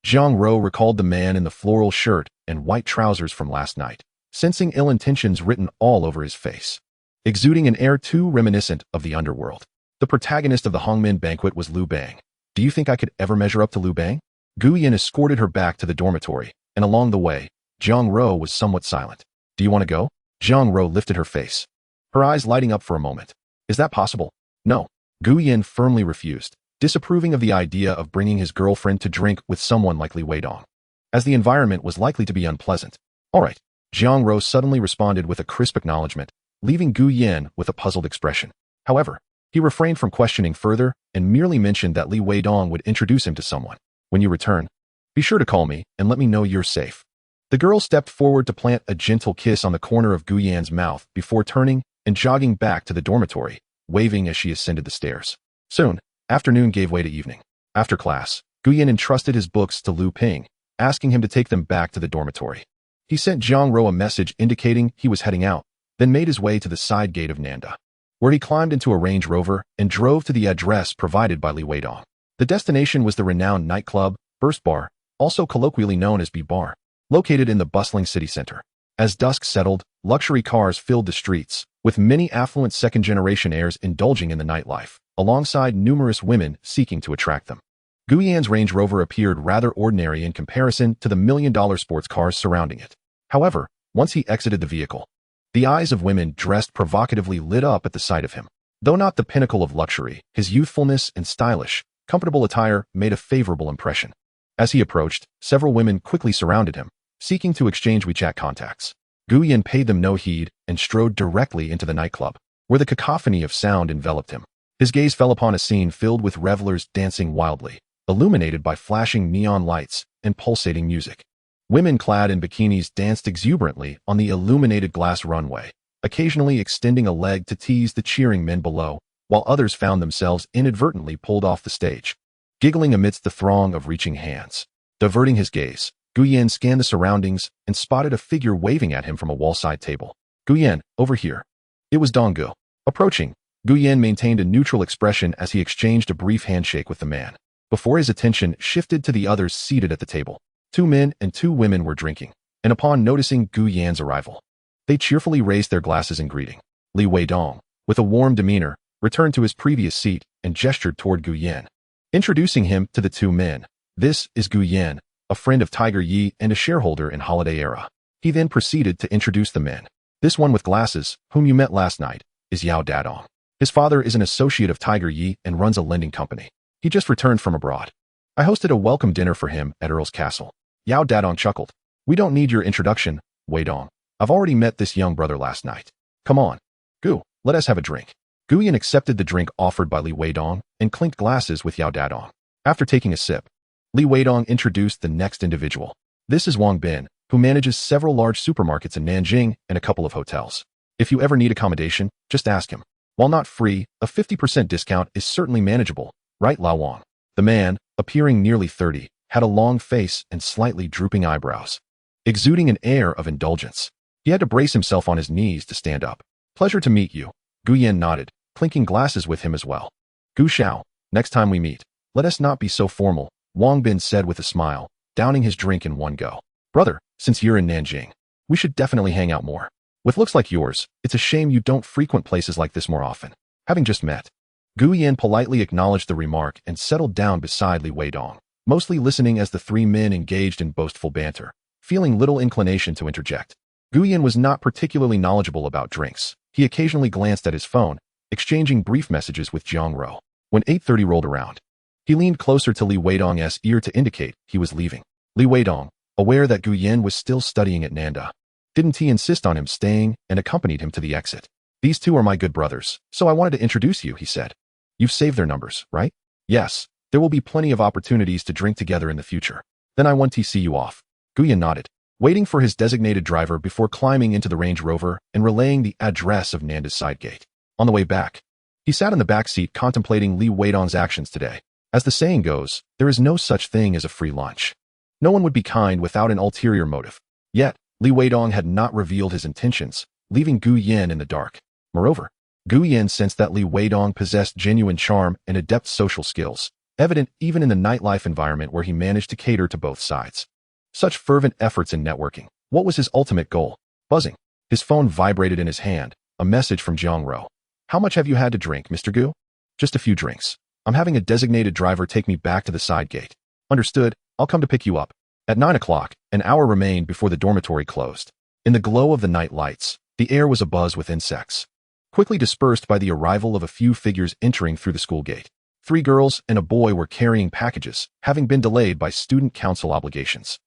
Zhang Ro recalled the man in the floral shirt and white trousers from last night, sensing ill intentions written all over his face, exuding an air too reminiscent of the underworld. The protagonist of the Hongmen banquet was Liu Bang. Do you think I could ever measure up to Liu Bang? Gu Yan escorted her back to the dormitory, and along the way, Zhang Ro was somewhat silent. Do you want to go? Zhang Ro lifted her face, her eyes lighting up for a moment. Is that possible? No. Gu Yan firmly refused, disapproving of the idea of bringing his girlfriend to drink with someone like Li Weidong, as the environment was likely to be unpleasant. All right. Zhang Ro suddenly responded with a crisp acknowledgement, leaving Gu Yan with a puzzled expression. However, he refrained from questioning further and merely mentioned that Li Weidong would introduce him to someone. When you return, be sure to call me and let me know you're safe. The girl stepped forward to plant a gentle kiss on the corner of Gu Yan's mouth before turning and jogging back to the dormitory, waving as she ascended the stairs. Soon, afternoon gave way to evening. After class, Gu Yan entrusted his books to Liu Ping, asking him to take them back to the dormitory. He sent Zhang Ro a message indicating he was heading out, then made his way to the side gate of Nanda, where he climbed into a Range Rover and drove to the address provided by Li Weidong. The destination was the renowned nightclub, Burst Bar, also colloquially known as B-Bar, located in the bustling city center. As dusk settled, luxury cars filled the streets, with many affluent second-generation heirs indulging in the nightlife, alongside numerous women seeking to attract them. Gu Yan's Range Rover appeared rather ordinary in comparison to the million-dollar sports cars surrounding it. However, once he exited the vehicle, the eyes of women dressed provocatively lit up at the sight of him. Though not the pinnacle of luxury, his youthfulness and stylish, comfortable attire made a favorable impression. As he approached, several women quickly surrounded him, seeking to exchange WeChat contacts. Gu Yan paid them no heed and strode directly into the nightclub, where the cacophony of sound enveloped him. His gaze fell upon a scene filled with revelers dancing wildly, illuminated by flashing neon lights and pulsating music. Women clad in bikinis danced exuberantly on the illuminated glass runway, occasionally extending a leg to tease the cheering men below, while others found themselves inadvertently pulled off the stage, giggling amidst the throng of reaching hands. Diverting his gaze, Gu Yan scanned the surroundings and spotted a figure waving at him from a wall-side table. Gu Yan, over here. It was Donggu. Approaching, Gu Yan maintained a neutral expression as he exchanged a brief handshake with the man, before his attention shifted to the others seated at the table. 2 men and 2 women were drinking, and upon noticing Gu Yan's arrival, they cheerfully raised their glasses in greeting. Li Weidong, with a warm demeanor, returned to his previous seat and gestured toward Gu Yan, introducing him to the 2 men. This is Gu Yan, a friend of Tiger Yi and a shareholder in Holiday Era. He then proceeded to introduce the men. This one with glasses, whom you met last night, is Yao Dadong. His father is an associate of Tiger Yi and runs a lending company. He just returned from abroad. I hosted a welcome dinner for him at Earl's Castle. Yao Dadong chuckled. We don't need your introduction, Weidong. I've already met this young brother last night. Come on. Gu, let us have a drink. Gu Yan accepted the drink offered by Li Weidong and clinked glasses with Yao Dadong. After taking a sip, Li Weidong introduced the next individual. This is Wang Bin, who manages several large supermarkets in Nanjing and a couple of hotels. If you ever need accommodation, just ask him. While not free, a 50% discount is certainly manageable, right, Lao Wang? The man, appearing nearly 30, had a long face and slightly drooping eyebrows, exuding an air of indulgence. He He had to brace himself on his knees to stand up. Pleasure to meet you. Gu Yan nodded, clinking glasses with him as well. Gu Xiao, next time we meet, let us not be so formal, Wang Bin said with a smile, downing his drink in one go. Brother, since you're in Nanjing, we should definitely hang out more. With looks like yours, it's a shame you don't frequent places like this more often. Having just met. Gu Yan politely acknowledged the remark and settled down beside Li Weidong, mostly listening as the three men engaged in boastful banter, feeling little inclination to interject. Gu Yan was not particularly knowledgeable about drinks. He occasionally glanced at his phone, exchanging brief messages with Jiang Ro. When 8:30 rolled around, he leaned closer to Li Weidong's ear to indicate he was leaving. Li Weidong, aware that Gu Yan was still studying at Nanda, didn't he insist on him staying and accompanied him to the exit. These two are my good brothers, so I wanted to introduce you, he said. You've saved their numbers, right? Yes, there will be plenty of opportunities to drink together in the future. Then I want to see you off. Gu Yan nodded, waiting for his designated driver before climbing into the Range Rover and relaying the address of Nanda's side gate. On the way back, he sat in the back seat contemplating Li Weidong's actions today. As the saying goes, there is no such thing as a free lunch. No one would be kind without an ulterior motive. Yet, Li Weidong had not revealed his intentions, leaving Gu Yan in the dark. Moreover, Gu Yan sensed that Li Weidong possessed genuine charm and adept social skills, evident even in the nightlife environment where he managed to cater to both sides. Such fervent efforts in networking. What was his ultimate goal? Buzzing. His phone vibrated in his hand, a message from Jiang Ro. How much have you had to drink, Mr. Gu? Just a few drinks. I'm having a designated driver take me back to the side gate. Understood, I'll come to pick you up. At 9 o'clock, an hour remained before the dormitory closed. In the glow of the night lights, the air was abuzz with insects, quickly dispersed by the arrival of a few figures entering through the school gate. 3 girls and a boy were carrying packages, having been delayed by student council obligations.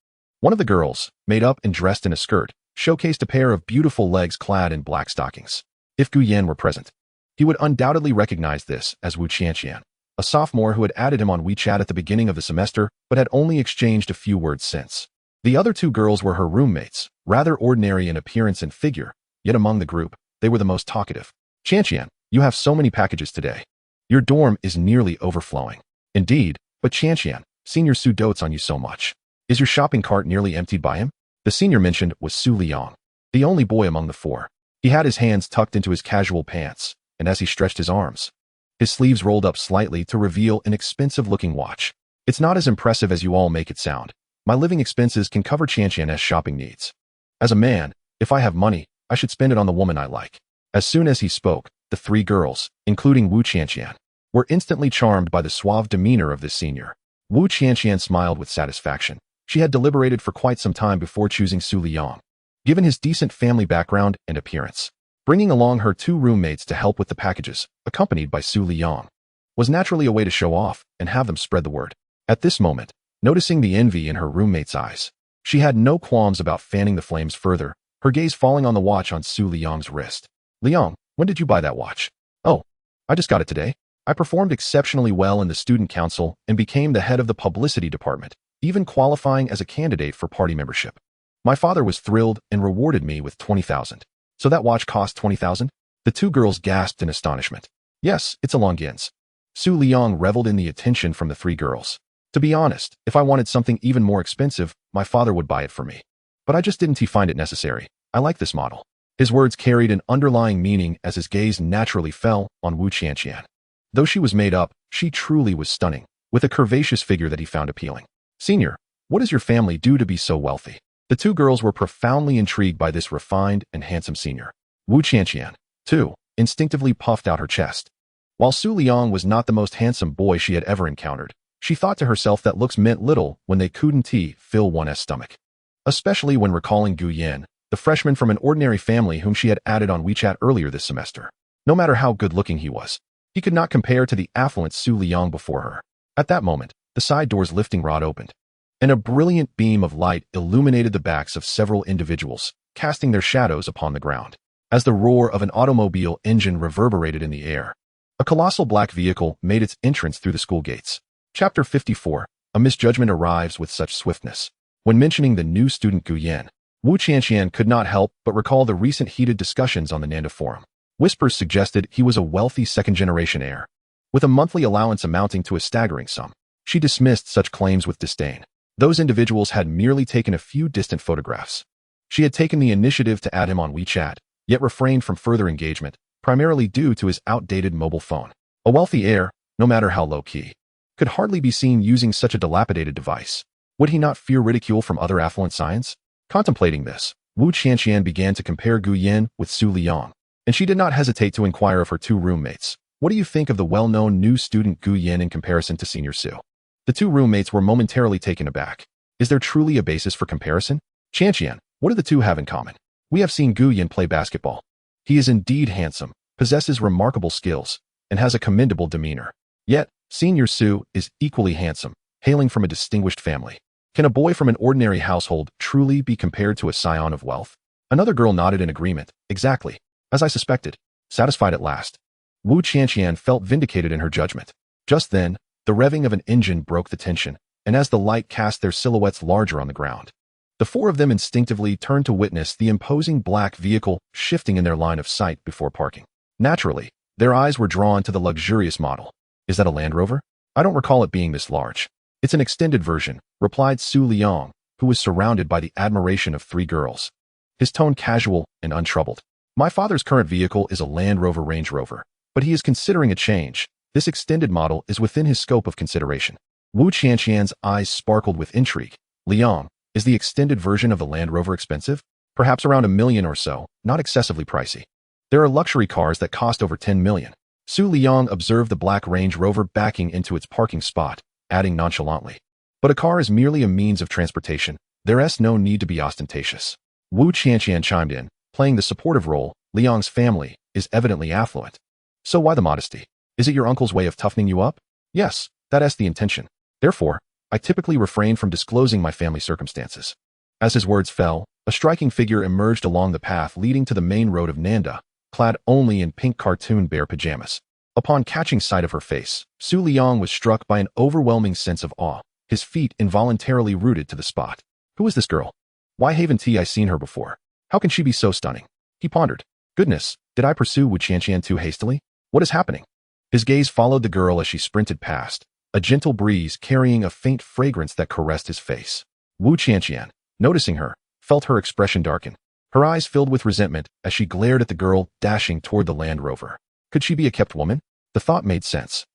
One of the girls, made up and dressed in a skirt, showcased a pair of beautiful legs clad in black stockings. If Gu Yan were present, he would undoubtedly recognize this as Wu Qianqian, a sophomore who had added him on WeChat at the beginning of the semester but had only exchanged a few words since. The other 2 girls were her roommates, rather ordinary in appearance and figure, yet among the group, they were the most talkative. Qianqian, you have so many packages today. Your dorm is nearly overflowing. Indeed, but Qianqian, Senior Su dotes on you so much. Is your shopping cart nearly emptied by him? The senior mentioned was Su Liang, the only boy among the 4. He had his hands tucked into his casual pants, and as he stretched his arms, his sleeves rolled up slightly to reveal an expensive-looking watch. It's not as impressive as you all make it sound. My living expenses can cover Qianqian's shopping needs. As a man, if I have money, I should spend it on the woman I like. As soon as he spoke, the 3 girls, including Wu Qianqian, were instantly charmed by the suave demeanor of this senior. Wu Qianqian smiled with satisfaction. She had deliberated for quite some time before choosing Su Liang, given his decent family background and appearance. Bringing along her 2 roommates to help with the packages, accompanied by Su Liang, was naturally a way to show off and have them spread the word. At this moment, noticing the envy in her roommate's eyes, she had no qualms about fanning the flames further, her gaze falling on the watch on Su Liang's wrist. Liang, when did you buy that watch? Oh, I just got it today. I performed exceptionally well in the student council and became the head of the publicity department, even qualifying as a candidate for party membership. My father was thrilled and rewarded me with 20,000. So that watch cost 20,000? The 2 girls gasped in astonishment. Yes, it's a Longyan's. Su Liang reveled in the attention from the 3 girls. To be honest, if I wanted something even more expensive, my father would buy it for me. But I just didn't find it necessary. I like this model. His words carried an underlying meaning as his gaze naturally fell on Wu Qianqian. Though she was made up, she truly was stunning, with a curvaceous figure that he found appealing. Senior, what does your family do to be so wealthy? The 2 girls were profoundly intrigued by this refined and handsome senior. Wu Qianqian, too, instinctively puffed out her chest. While Su Liang was not the most handsome boy she had ever encountered, she thought to herself that looks meant little when they couldn't fill one's stomach. Especially when recalling Gu Yan, the freshman from an ordinary family whom she had added on WeChat earlier this semester. No matter how good-looking he was, he could not compare to the affluent Su Liang before her. At that moment, the side door's lifting rod opened, and a brilliant beam of light illuminated the backs of several individuals, casting their shadows upon the ground. As the roar of an automobile engine reverberated in the air, a colossal black vehicle made its entrance through the school gates. Chapter 54. A misjudgment arrives with such swiftness. When mentioning the new student Gu Yan, Wu Qianqian could not help but recall the recent heated discussions on the Nanda forum. Whispers suggested he was a wealthy second-generation heir, with a monthly allowance amounting to a staggering sum. She dismissed such claims with disdain. Those individuals had merely taken a few distant photographs. She had taken the initiative to add him on WeChat, yet refrained from further engagement, primarily due to his outdated mobile phone. A wealthy heir, no matter how low-key, could hardly be seen using such a dilapidated device. Would he not fear ridicule from other affluent scions? Contemplating this, Wu Qianqian began to compare Gu Yin with Su Liang, and she did not hesitate to inquire of her two roommates. What do you think of the well-known new student Gu Yin in comparison to Senior Su? The two roommates were momentarily taken aback. Is there truly a basis for comparison? Qianqian, what do the two have in common? We have seen Gu Yin play basketball. He is indeed handsome, possesses remarkable skills, and has a commendable demeanor. Yet, Senior Su is equally handsome, hailing from a distinguished family. Can a boy from an ordinary household truly be compared to a scion of wealth? Another girl nodded in agreement. Exactly. As I suspected. Satisfied at last, Wu Qianqian felt vindicated in her judgment. Just then, the revving of an engine broke the tension, and as the light cast their silhouettes larger on the ground, the four of them instinctively turned to witness the imposing black vehicle shifting in their line of sight before parking. Naturally, their eyes were drawn to the luxurious model. Is that a Land Rover? I don't recall it being this large. It's an extended version, replied Su Liang, who was surrounded by the admiration of three girls. His tone casual and untroubled. My father's current vehicle is a Land Rover Range Rover, but he is considering a change. This extended model is within his scope of consideration. Wu Qianqian's eyes sparkled with intrigue. Liang, is the extended version of the Land Rover expensive? Perhaps around $1 million or so, not excessively pricey. There are luxury cars that cost over $10 million. Su Liang observed the black Range Rover backing into its parking spot, adding nonchalantly. But a car is merely a means of transportation. There's no need to be ostentatious. Wu Qianqian chimed in, playing the supportive role. Liang's family is evidently affluent. So why the modesty? Is it your uncle's way of toughening you up? Yes, that's the intention. Therefore, I typically refrain from disclosing my family circumstances. As his words fell, a striking figure emerged along the path leading to the main road of Nanda, clad only in pink cartoon bear pajamas. Upon catching sight of her face, Su Liang was struck by an overwhelming sense of awe, his feet involuntarily rooted to the spot. Who is this girl? Why haven't I seen her before? How can she be so stunning? He pondered. Goodness, did I pursue Wu Qianqian too hastily? What is happening? His gaze followed the girl as she sprinted past, a gentle breeze carrying a faint fragrance that caressed his face. Wu Qianqian, noticing her, felt her expression darken. Her eyes filled with resentment as she glared at the girl dashing toward the Land Rover. Could she be a kept woman? The thought made sense.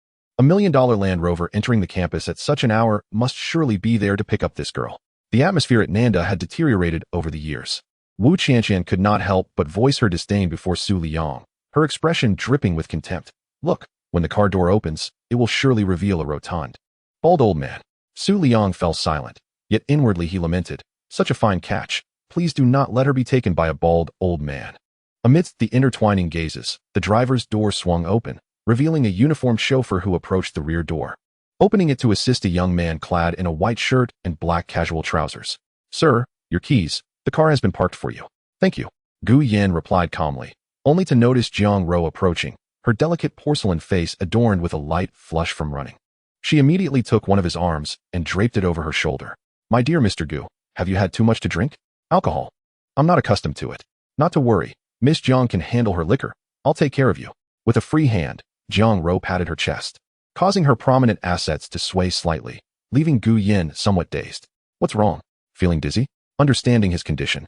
$1 million Land Rover entering the campus at such an hour must surely be there to pick up this girl. The atmosphere at Nanda had deteriorated over the years. Wu Qianqian could not help but voice her disdain before Su Liang, her expression dripping with contempt. Look, when the car door opens, it will surely reveal a rotund, bald old man. Su Liang fell silent, yet inwardly he lamented, such a fine catch. Please do not let her be taken by a bald old man. Amidst the intertwining gazes, the driver's door swung open, revealing a uniformed chauffeur who approached the rear door, opening it to assist a young man clad in a white shirt and black casual trousers. Sir, your keys. The car has been parked for you. Thank you. Gu Yin replied calmly, only to notice Jiang Ro approaching, her delicate porcelain face adorned with a light flush from running. She immediately took one of his arms and draped it over her shoulder. My dear Mr. Gu, have you had too much to drink? Alcohol. I'm not accustomed to it. Not to worry. Miss Jiang can handle her liquor. I'll take care of you. With a free hand, Jiang Ro patted her chest, causing her prominent assets to sway slightly, leaving Gu Yin somewhat dazed. What's wrong? Feeling dizzy? Understanding his condition,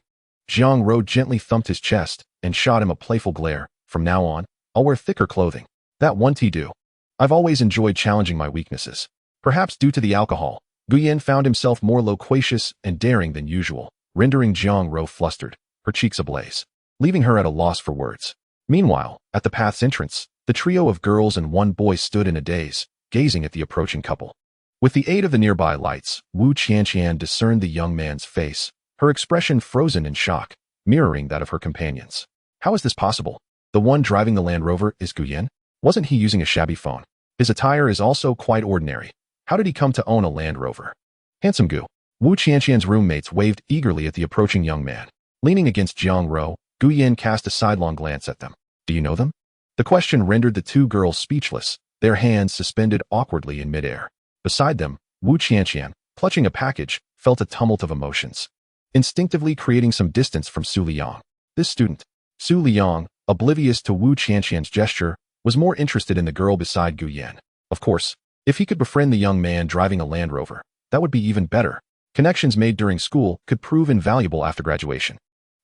Jiang Ro gently thumped his chest and shot him a playful glare. From now on, I'll wear thicker clothing. That won't do. I've always enjoyed challenging my weaknesses. Perhaps due to the alcohol, Gu Yin found himself more loquacious and daring than usual, rendering Jiang Ro flustered, her cheeks ablaze, leaving her at a loss for words. Meanwhile, at the path's entrance, the trio of girls and one boy stood in a daze, gazing at the approaching couple. With the aid of the nearby lights, Wu Qianqian discerned the young man's face, her expression frozen in shock, mirroring that of her companions. How is this possible? The one driving the Land Rover is Gu Yin? Wasn't he using a shabby phone? His attire is also quite ordinary. How did he come to own a Land Rover? Handsome Gu. Wu Qianqian's roommates waved eagerly at the approaching young man. Leaning against Jiang Ro, Gu Yin cast a sidelong glance at them. Do you know them? The question rendered the two girls speechless, their hands suspended awkwardly in midair. Beside them, Wu Qianqian, clutching a package, felt a tumult of emotions, instinctively creating some distance from Su Liang. This student, Su Liang, oblivious to Wu Qianqian's gesture, was more interested in the girl beside Gu Yin. Of course, if he could befriend the young man driving a Land Rover, that would be even better. Connections made during school could prove invaluable after graduation.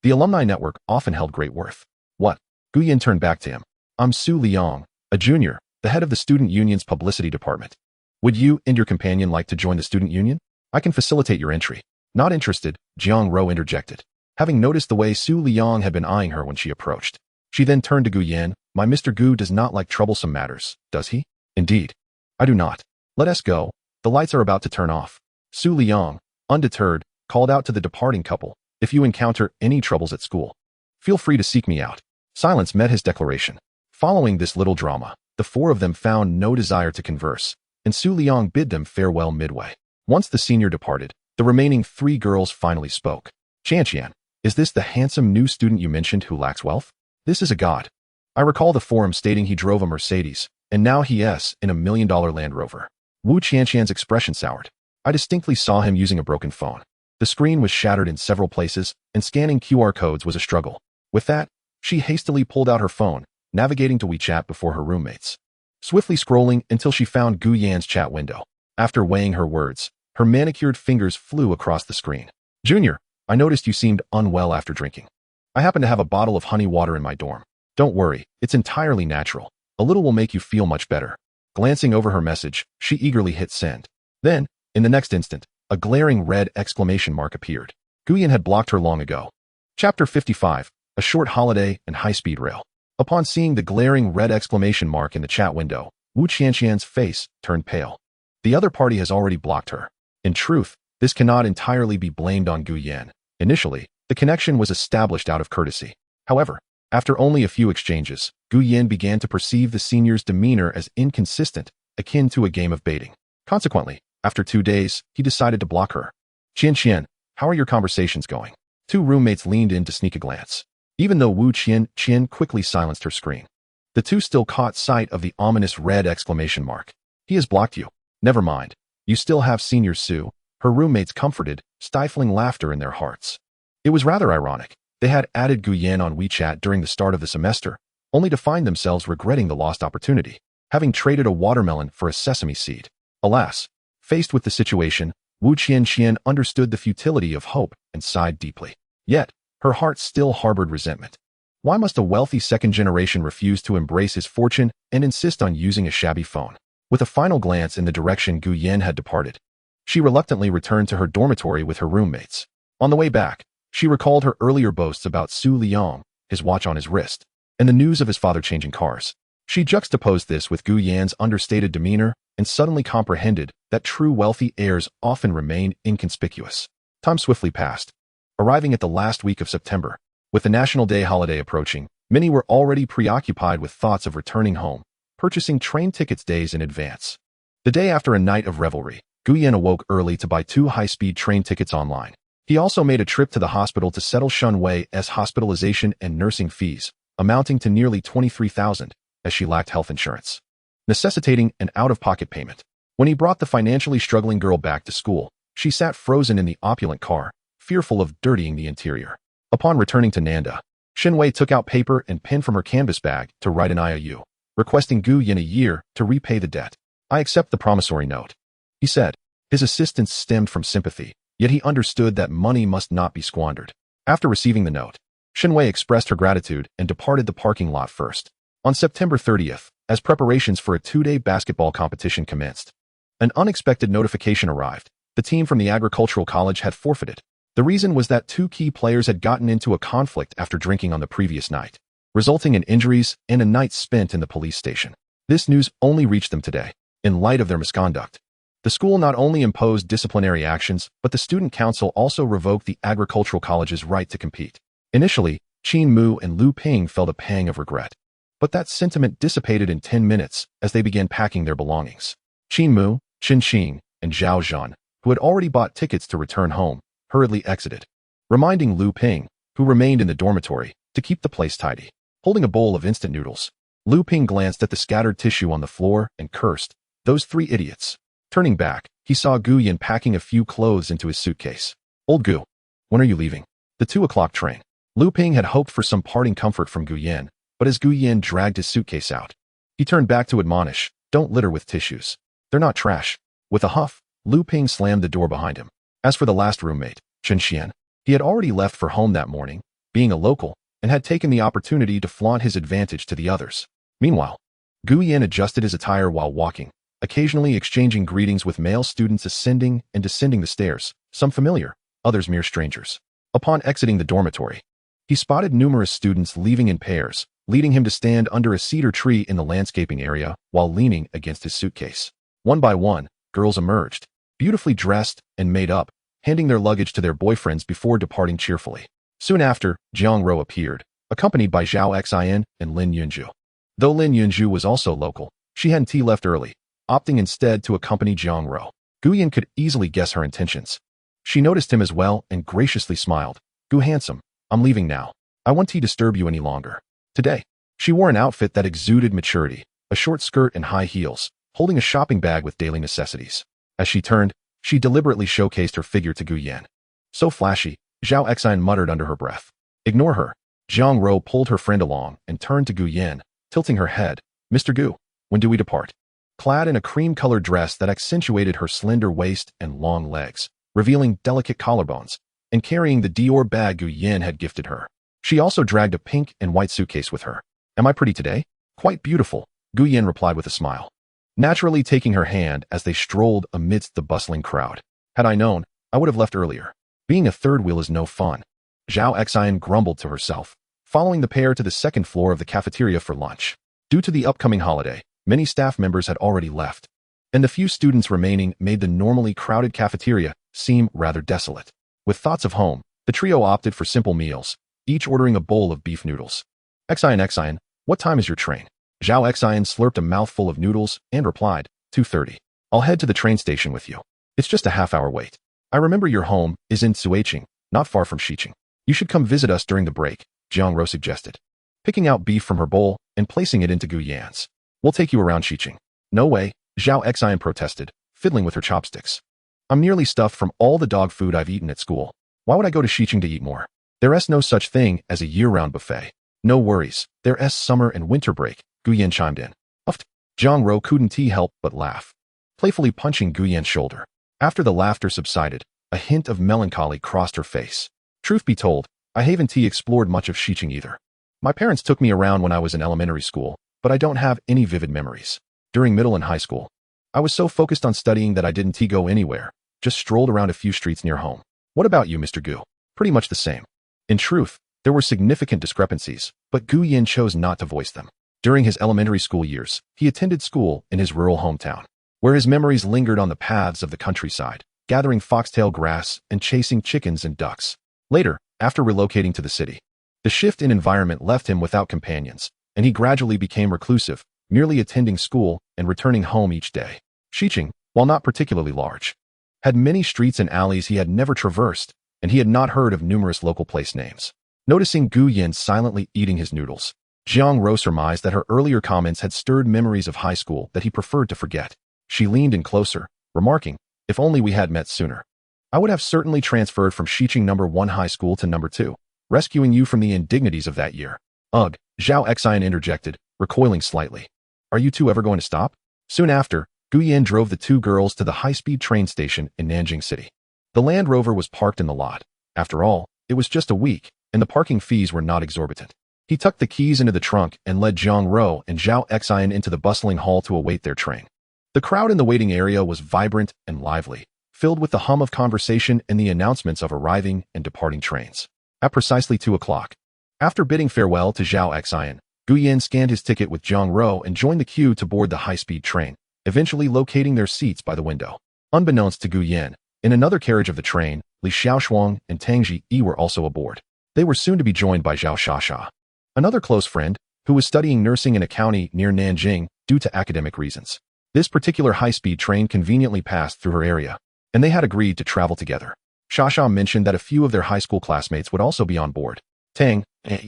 The alumni network often held great worth. What? Gu Yin turned back to him. I'm Su Liang, a junior, the head of the student union's publicity department. Would you and your companion like to join the student union? I can facilitate your entry. Not interested, Jiang Ro interjected. Having noticed the way Su Liang had been eyeing her when she approached, she then turned to Gu Yin. My Mr. Gu does not like troublesome matters, does he? Indeed. I do not. Let us go. The lights are about to turn off. Su Liang, undeterred, called out to the departing couple. If you encounter any troubles at school, feel free to seek me out. Silence met his declaration. Following this little drama, the four of them found no desire to converse, and Su Liang bid them farewell midway. Once the senior departed, the remaining three girls finally spoke. Qianqian, is this the handsome new student you mentioned who lacks wealth? This is a god. I recall the forum stating he drove a Mercedes, and now he is in $1 million Land Rover. Wu Qianqian's expression soured. I distinctly saw him using a broken phone. The screen was shattered in several places, and scanning QR codes was a struggle. With that, she hastily pulled out her phone, navigating to WeChat before her roommates. Swiftly scrolling until she found Gu Yan's chat window. After weighing her words, her manicured fingers flew across the screen. Junior, I noticed you seemed unwell after drinking. I happen to have a bottle of honey water in my dorm. Don't worry, it's entirely natural. A little will make you feel much better. Glancing over her message, she eagerly hit send. Then, in the next instant, a glaring red exclamation mark appeared. Gu Yan had blocked her long ago. Chapter 55, A Short Holiday and High-Speed Rail. Upon seeing the glaring red exclamation mark in the chat window, Wu Qianqian's face turned pale. The other party has already blocked her. In truth, this cannot entirely be blamed on Gu Yan. Initially, the connection was established out of courtesy. However, after only a few exchanges, Gu Yan began to perceive the senior's demeanor as inconsistent, akin to a game of baiting. Consequently, after 2 days, he decided to block her. Qianqian, how are your conversations going? Two roommates leaned in to sneak a glance. Even though Wu Qianqian quickly silenced her screen, the two still caught sight of the ominous red exclamation mark. He has blocked you. Never mind. You still have Senior Su, her roommates comforted, stifling laughter in their hearts. It was rather ironic. They had added Gu Yan on WeChat during the start of the semester, only to find themselves regretting the lost opportunity, having traded a watermelon for a sesame seed. Alas, faced with the situation, Wu Qianqian understood the futility of hope and sighed deeply. Yet, her heart still harbored resentment. Why must a wealthy second generation refuse to embrace his fortune and insist on using a shabby phone? With a final glance in the direction Gu Yan had departed, she reluctantly returned to her dormitory with her roommates. On the way back, she recalled her earlier boasts about Su Liang, his watch on his wrist, and the news of his father changing cars. She juxtaposed this with Gu Yan's understated demeanor and suddenly comprehended that true wealthy heirs often remain inconspicuous. Time swiftly passed. Arriving at the last week of September, with the National Day holiday approaching, many were already preoccupied with thoughts of returning home, purchasing train tickets days in advance. The day after a night of revelry, Gu Yan awoke early to buy 2 high-speed train tickets online. He also made a trip to the hospital to settle Shun Wei's hospitalization and nursing fees, amounting to nearly 23,000, as she lacked health insurance, necessitating an out-of-pocket payment. When he brought the financially struggling girl back to school, she sat frozen in the opulent car, fearful of dirtying the interior. Upon returning to Nanda, Shin Wei took out paper and pen from her canvas bag to write an IOU, requesting Gu Yan a year to repay the debt. I accept the promissory note, he said. His assistance stemmed from sympathy, yet he understood that money must not be squandered. After receiving the note, Shin Wei expressed her gratitude and departed the parking lot first. On September 30th, as preparations for a 2-day basketball competition commenced, an unexpected notification arrived. The team from the agricultural college had forfeited. The reason was that 2 key players had gotten into a conflict after drinking on the previous night, resulting in injuries and a night spent in the police station. This news only reached them today. In light of their misconduct, the school not only imposed disciplinary actions, but the student council also revoked the agricultural college's right to compete. Initially, Qin Mu and Lu Ping felt a pang of regret, but that sentiment dissipated in 10 minutes as they began packing their belongings. Qin Mu, Qin Qing, and Zhao Zhan, who had already bought tickets to return home, hurriedly exited, reminding Lu Ping, who remained in the dormitory, to keep the place tidy. Holding a bowl of instant noodles, Lu Ping glanced at the scattered tissue on the floor and cursed, "Those 3 idiots." Turning back, he saw Gu Yan packing a few clothes into his suitcase. "Old Gu, when are you leaving?" The 2 o'clock train. Lu Ping had hoped for some parting comfort from Gu Yan, but as Gu Yan dragged his suitcase out, he turned back to admonish, "Don't litter with tissues. They're not trash." With a huff, Lu Ping slammed the door behind him. As for the last roommate, Chen Xian, he had already left for home that morning, being a local, and had taken the opportunity to flaunt his advantage to the others. Meanwhile, Gu Yan adjusted his attire while walking, occasionally exchanging greetings with male students ascending and descending the stairs, some familiar, others mere strangers. Upon exiting the dormitory, he spotted numerous students leaving in pairs, leading him to stand under a cedar tree in the landscaping area while leaning against his suitcase. One by one, girls emerged, beautifully dressed and made up, handing their luggage to their boyfriends before departing cheerfully. Soon after, Jiang Ro appeared, accompanied by Zhao Xian and Lin Yunju. Though Lin Yunju was also local, she hadn't left early, opting instead to accompany Jiang Ro. Gu Yan could easily guess her intentions. She noticed him as well and graciously smiled. "Gu handsome, I'm leaving now. I won't disturb you any longer." Today, she wore an outfit that exuded maturity, a short skirt and high heels, holding a shopping bag with daily necessities. As she turned, she deliberately showcased her figure to Gu Yan. "So flashy," Zhao Xian muttered under her breath. "Ignore her." Jiang Ro pulled her friend along and turned to Gu Yan, tilting her head. "Mr. Gu, when do we depart?" Clad in a cream-colored dress that accentuated her slender waist and long legs, revealing delicate collarbones, and carrying the Dior bag Gu Yan had gifted her. She also dragged a pink and white suitcase with her. "Am I pretty today?" "Quite beautiful," Gu Yan replied with a smile, naturally taking her hand as they strolled amidst the bustling crowd. "Had I known, I would have left earlier. Being a third wheel is no fun." Zhao Xian grumbled to herself, following the pair to the second floor of the cafeteria for lunch. Due to the upcoming holiday, many staff members had already left, and the few students remaining made the normally crowded cafeteria seem rather desolate. With thoughts of home, the trio opted for simple meals, each ordering a bowl of beef noodles. Xian, what time is your train?" Zhao Xian slurped a mouthful of noodles and replied, 2:30. "I'll head to the train station with you. It's just a half-hour wait. I remember your home is in Suiqing, not far from Xiqing. You should come visit us during the break," Jiang Ro suggested, picking out beef from her bowl and placing it into Gu Yan's. "We'll take you around Xiqing." "No way," Zhao Xian protested, fiddling with her chopsticks. "I'm nearly stuffed from all the dog food I've eaten at school. Why would I go to Xiqing to eat more? There's no such thing as a year-round buffet." "No worries, there's summer and winter break," Gu Yan chimed in. "Uffed." Jiang Ro couldn't help but laugh, playfully punching Gu Yan's shoulder. After the laughter subsided, a hint of melancholy crossed her face. "Truth be told, I haven't explored much of Xiqing either. My parents took me around when I was in elementary school, but I don't have any vivid memories. During middle and high school, I was so focused on studying that I didn't go anywhere, just strolled around a few streets near home. What about you, Mr. Gu?" "Pretty much the same." In truth, there were significant discrepancies, but Gu Yan chose not to voice them. During his elementary school years, he attended school in his rural hometown, where his memories lingered on the paths of the countryside, gathering foxtail grass and chasing chickens and ducks. Later, after relocating to the city, the shift in environment left him without companions, and he gradually became reclusive, merely attending school and returning home each day. Xiqing, while not particularly large, had many streets and alleys he had never traversed, and he had not heard of numerous local place names. Noticing Gu Yan silently eating his noodles, Jiang Ro surmised that her earlier comments had stirred memories of high school that he preferred to forget. She leaned in closer, remarking, "If only we had met sooner. I would have certainly transferred from Xiqing number 1 high school to number 2, rescuing you from the indignities of that year." "Ugh," Zhao Xian interjected, recoiling slightly. "Are you two ever going to stop?" Soon after, Gu Yan drove the two girls to the high-speed train station in Nanjiang City. The Land Rover was parked in the lot. After all, it was just a week, and the parking fees were not exorbitant. He tucked the keys into the trunk and led Jiang Ro and Zhao Xian into the bustling hall to await their train. The crowd in the waiting area was vibrant and lively, filled with the hum of conversation and the announcements of arriving and departing trains. At precisely 2 o'clock, after bidding farewell to Zhao Xian, Gu Yan scanned his ticket with Jiang Ro and joined the queue to board the high-speed train, eventually locating their seats by the window. Unbeknownst to Gu Yan, in another carriage of the train, Li Xiaoshuang and Tang Ji were also aboard. They were soon to be joined by Zhao Shasha, another close friend, who was studying nursing in a county near Nanjing due to academic reasons. This particular high-speed train conveniently passed through her area, and they had agreed to travel together. Shasha mentioned that a few of their high school classmates would also be on board. Tang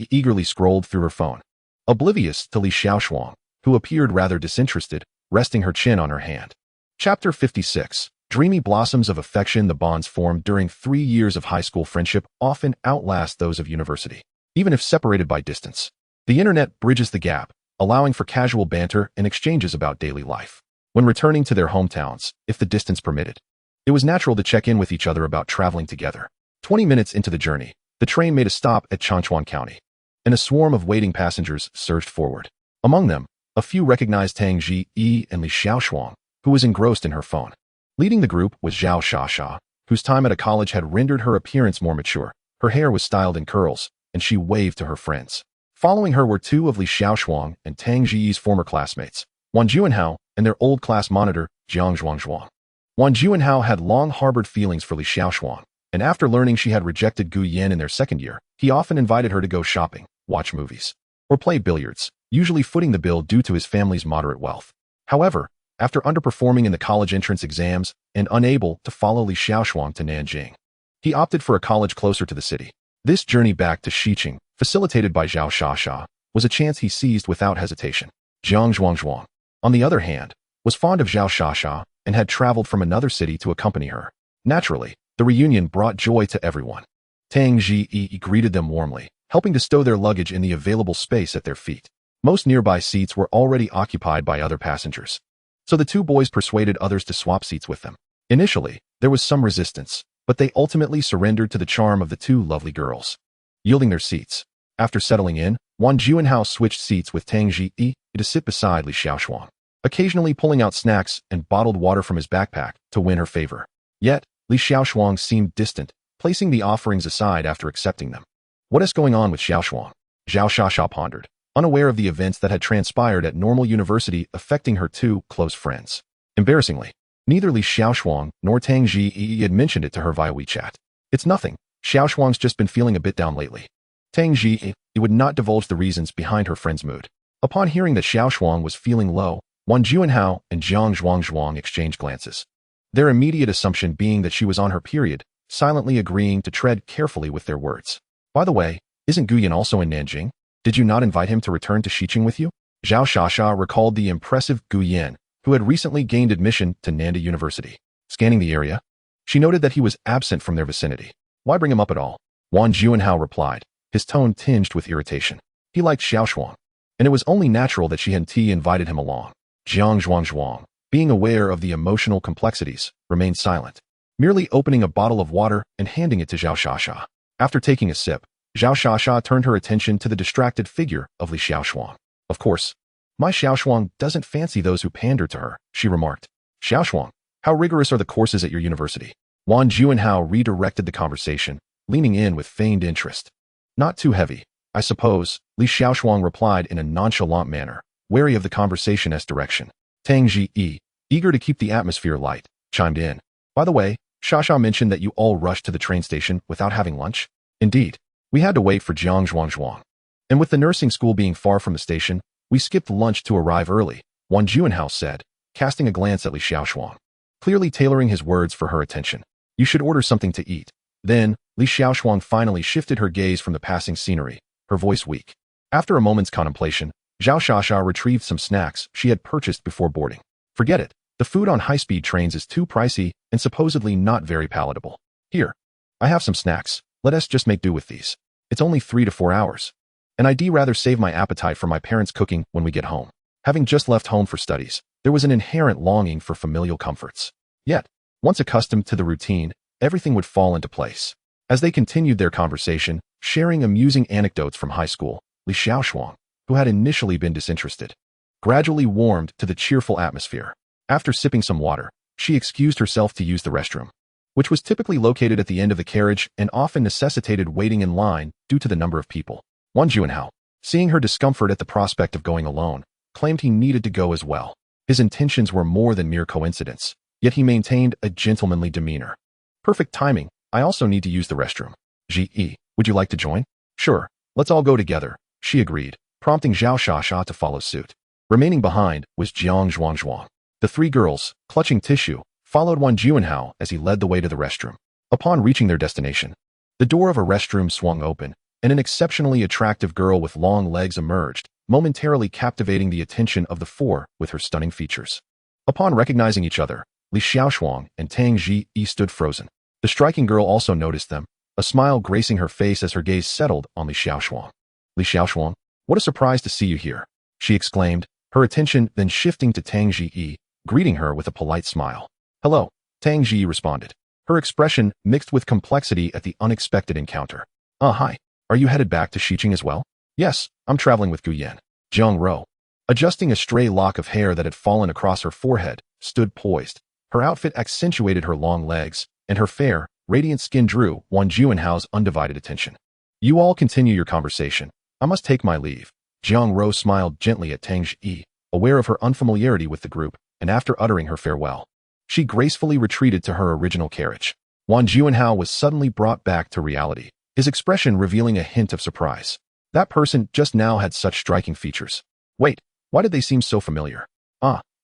eagerly scrolled through her phone, oblivious to Li Xiaoshuang, who appeared rather disinterested, resting her chin on her hand. Chapter 56. Dreamy blossoms of affection. The bonds formed during 3 years of high school friendship often outlast those of university, even if separated by distance. The internet bridges the gap, allowing for casual banter and exchanges about daily life. When returning to their hometowns, if the distance permitted, it was natural to check in with each other about traveling together. 20 minutes into the journey, The train made a stop at Changchuan County, and a swarm of waiting passengers surged forward. Among them, a few recognized Tang Ji and Li Xiaoshuang, who was engrossed in her phone. Leading the group was Zhao Shasha, whose time at a college had rendered her appearance more mature. Her hair was styled in curls, and she waved to her friends. Following her were two of Li Xiaoshuang and Tang Ji's former classmates, Wang Juanhao and their old class monitor, Jiang Zhuangzhuang. Wang Juanhao had long harbored feelings for Li Xiaoshuang, and after learning she had rejected Gu Yan in their second year, he often invited her to go shopping, watch movies, or play billiards, usually footing the bill due to his family's moderate wealth. However, after underperforming in the college entrance exams and unable to follow Li Xiaoshuang to Nanjing, he opted for a college closer to the city. This journey back to Xiqing, facilitated by Zhao Shasha, was a chance he seized without hesitation. Jiang Zhuangzhuang, on the other hand, was fond of Zhao Shasha and had traveled from another city to accompany her. Naturally, the reunion brought joy to everyone. Tang Ji greeted them warmly, helping to stow their luggage in the available space at their feet. Most nearby seats were already occupied by other passengers, so the two boys persuaded others to swap seats with them. Initially, there was some resistance, but they ultimately surrendered to the charm of the two lovely girls, yielding their seats. After settling in, Wang Juanhao switched seats with Tang Ji to sit beside Li Xiaoshuang, occasionally pulling out snacks and bottled water from his backpack to win her favor. Yet, Li Xiaoshuang seemed distant, placing the offerings aside after accepting them. What is going on with Xiaoshuang? Zhao Shasha pondered, unaware of the events that had transpired at Normal University affecting her two close friends. Embarrassingly, neither Li Xiaoshuang nor Tang Ji had mentioned it to her via WeChat. It's nothing. Xiaoshuang's just been feeling a bit down lately. Tang Ji would not divulge the reasons behind her friend's mood. Upon hearing that Xiaoshuang was feeling low, Wang Juanhao and Jiang Zhuangzhuang exchanged glances, their immediate assumption being that she was on her period, silently agreeing to tread carefully with their words. By the way, isn't Gu Yan also in Nanjing? Did you not invite him to return to Xiqing with you? Zhao Shasha recalled the impressive Gu Yan, who had recently gained admission to Nanda University. Scanning the area, she noted that he was absent from their vicinity. Why bring him up at all? Wang Juanhao replied, his tone tinged with irritation. He liked Xiaoshuang, and it was only natural that she and invited him along. Jiang Zhuangzhuang, being aware of the emotional complexities, remained silent, merely opening a bottle of water and handing it to Zhao Shasha. After taking a sip, Zhao Shasha turned her attention to the distracted figure of Li Xiaoshuang. Of course, my Xiaoshuang doesn't fancy those who pander to her, she remarked. Xiaoshuang, how rigorous are the courses at your university? Wang Juanhao redirected the conversation, leaning in with feigned interest. Not too heavy, I suppose, Li Xiaoshuang replied in a nonchalant manner, wary of the conversation's direction. Tang Ji, eager to keep the atmosphere light, chimed in. By the way, Shasha mentioned that you all rushed to the train station without having lunch. Indeed, we had to wait for Jiang Zhuangzhuang. And with the nursing school being far from the station, we skipped lunch to arrive early, Wang Juanhao said, casting a glance at Li Xiaoshuang, clearly tailoring his words for her attention. You should order something to eat. Then, Li Xiaoshuang finally shifted her gaze from the passing scenery, her voice weak. After a moment's contemplation, Zhao Shasha retrieved some snacks she had purchased before boarding. Forget it. The food on high-speed trains is too pricey and supposedly not very palatable. Here, I have some snacks. Let us just make do with these. It's only 3 to 4 hours. And I'd rather save my appetite for my parents' cooking when we get home. Having just left home for studies, there was an inherent longing for familial comforts. Yet, once accustomed to the routine, everything would fall into place. As they continued their conversation, sharing amusing anecdotes from high school, Li Xiaoshuang, who had initially been disinterested, gradually warmed to the cheerful atmosphere. After sipping some water, she excused herself to use the restroom, which was typically located at the end of the carriage and often necessitated waiting in line due to the number of people. Wang Juanhao, seeing her discomfort at the prospect of going alone, claimed he needed to go as well. His intentions were more than mere coincidence, yet he maintained a gentlemanly demeanor. Perfect timing. I also need to use the restroom. Ji, would you like to join? Sure, let's all go together, she agreed, prompting Zhao Shasha to follow suit. Remaining behind was Jiang Zhuangzhuang. The three girls, clutching tissue, followed Wang Juanhao as he led the way to the restroom. Upon reaching their destination, the door of a restroom swung open, and an exceptionally attractive girl with long legs emerged, momentarily captivating the attention of the four with her stunning features. Upon recognizing each other, Li Xiaoshuang and Tang Ji stood frozen. The striking girl also noticed them, a smile gracing her face as her gaze settled on Li Xiaoshuang. Li Xiaoshuang, what a surprise to see you here, she exclaimed, her attention then shifting to Tang Ji, greeting her with a polite smile. Hello, Tang Ji responded, her expression mixed with complexity at the unexpected encounter. Hi. Are you headed back to Xiqing as well? Yes, I'm traveling with Gu Yan. Jiang Ro, adjusting a stray lock of hair that had fallen across her forehead, stood poised. Her outfit accentuated her long legs, and her fair, radiant skin drew Wan Juanhao's undivided attention. You all continue your conversation. I must take my leave. Jiang Ro smiled gently at Tang Zhi, aware of her unfamiliarity with the group, and after uttering her farewell, she gracefully retreated to her original carriage. Wan Juanhao was suddenly brought back to reality, his expression revealing a hint of surprise. That person just now had such striking features. Wait, why did they seem so familiar?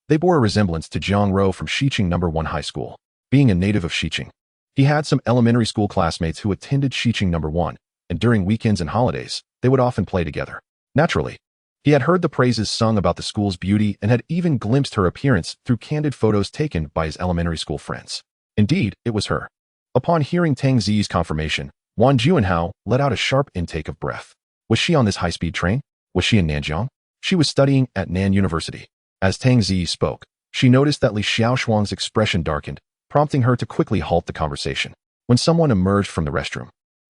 They bore a resemblance to Jiang Ro from Xiqing No. 1 High School. Being a native of Xiqing, he had some elementary school classmates who attended Xiqing No. 1, and during weekends and holidays, they would often play together. Naturally, he had heard the praises sung about the school's beauty and had even glimpsed her appearance through candid photos taken by his elementary school friends. Indeed, it was her. Upon hearing Tang Zi's confirmation, Wan Juanhao let out a sharp intake of breath. Was she on this high-speed train? Was she in Nanjiang? She was studying at Nan University. As Tang Zi spoke, she noticed that Li Xiaoshuang's expression darkened, prompting her to quickly halt the conversation. When someone emerged from the restroom,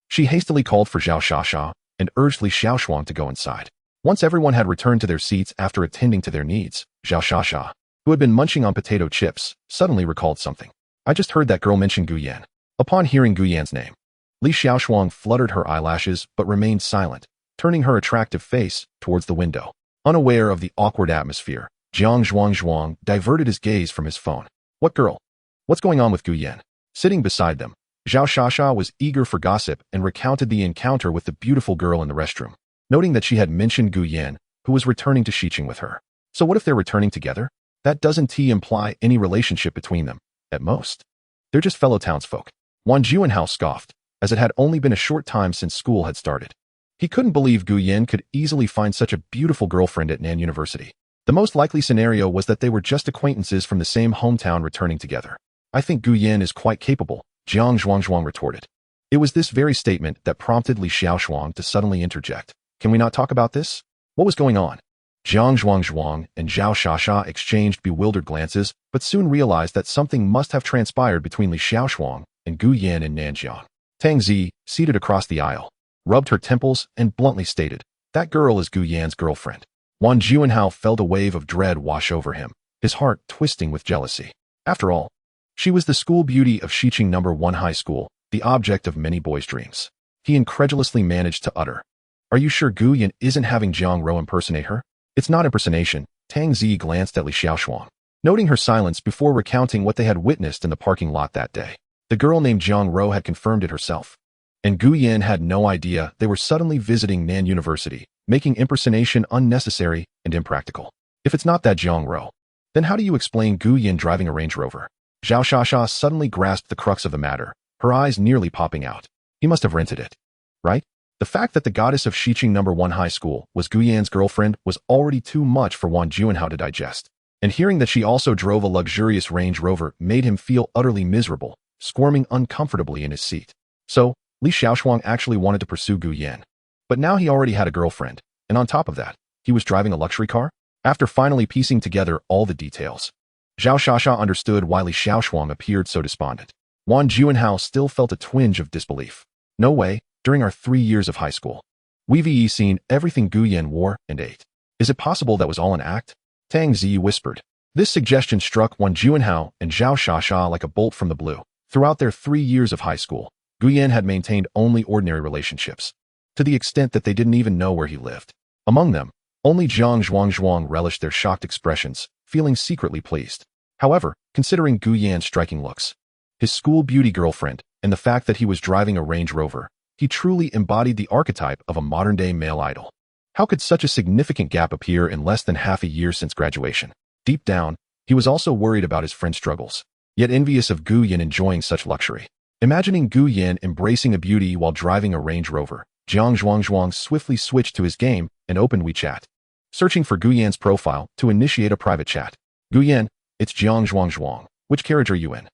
she hastily called for Zhao Shasha and urged Li Xiaoshuang to go inside. Once everyone had returned to their seats after attending to their needs, Zhao Shasha, who had been munching on potato chips, suddenly recalled something. I just heard that girl mention Gu Yan. Upon hearing Gu Yan's name, Li Xiaoshuang fluttered her eyelashes but remained silent, turning her attractive face towards the window. Unaware of the awkward atmosphere, Jiang Zhuang diverted his gaze from his phone. What girl? What's going on with Gu Yan? Sitting beside them, Zhao Shasha was eager for gossip and recounted the encounter with the beautiful girl in the restroom, noting that she had mentioned Gu Yan, who was returning to Xiqing with her. So what if they're returning together? That doesn't imply any relationship between them, at most. They're just fellow townsfolk. Wan Juanhao scoffed, as it had only been a short time since school had started. He couldn't believe Gu Yan could easily find such a beautiful girlfriend at Nan University. The most likely scenario was that they were just acquaintances from the same hometown returning together. I think Gu Yan is quite capable, Jiang Zhuang retorted. It was this very statement that prompted Li Xiaoshuang to suddenly interject. Can we not talk about this? What was going on? Jiang Zhuang and Zhao Shasha exchanged bewildered glances, but soon realized that something must have transpired between Li Xiaoshuang and Gu Yan in Nanjiang. Tang Zi, seated across the aisle, rubbed her temples and bluntly stated, that girl is Gu Yan's girlfriend. Wan Juanhao felt a wave of dread wash over him, his heart twisting with jealousy. After all, she was the school beauty of Xiqing No. 1 High School, the object of many boys' dreams. He incredulously managed to utter, Are you sure Gu Yan isn't having Jiang Ro impersonate her? It's not impersonation. Tang Zi glanced at Li Xiaoshuang, noting her silence before recounting what they had witnessed in the parking lot that day. The girl named Jiang Ro had confirmed it herself. And Gu Yan had no idea they were suddenly visiting Nan University, making impersonation unnecessary and impractical. If it's not that Jiang Ro, then how do you explain Gu Yan driving a Range Rover? Zhao Shasha suddenly grasped the crux of the matter, her eyes nearly popping out. He must have rented it, right? The fact that the goddess of Xiqing No. 1 High School was Gu Yan's girlfriend was already too much for Wan Juanhao to digest. And hearing that she also drove a luxurious Range Rover made him feel utterly miserable, squirming uncomfortably in his seat. So, Li Xiaoshuang actually wanted to pursue Gu Yan. But now he already had a girlfriend, and on top of that, he was driving a luxury car? After finally piecing together all the details, Zhao Shasha understood why Li Xiaoshuang appeared so despondent. Wan Juanhao still felt a twinge of disbelief. No way, during our 3 years of high school, we've seen everything Gu Yan wore and ate. Is it possible that was all an act? Tang Zi whispered. This suggestion struck Wan Juanhao and Zhao Shasha like a bolt from the blue. Throughout their 3 years of high school, Gu Yan had maintained only ordinary relationships, to the extent that they didn't even know where he lived. Among them, only Jiang Zhuang relished their shocked expressions, feeling secretly pleased. However, considering Gu Yan's striking looks, his school beauty girlfriend, and the fact that he was driving a Range Rover, he truly embodied the archetype of a modern-day male idol. How could such a significant gap appear in less than half a year since graduation? Deep down, he was also worried about his friend's struggles, yet envious of Gu Yan enjoying such luxury. Imagining Gu Yan embracing a beauty while driving a Range Rover, Jiang Zhuang swiftly switched to his game and opened WeChat, searching for Gu Yan's profile to initiate a private chat. Gu Yan, it's Jiang Zhuang. Which carriage are you in?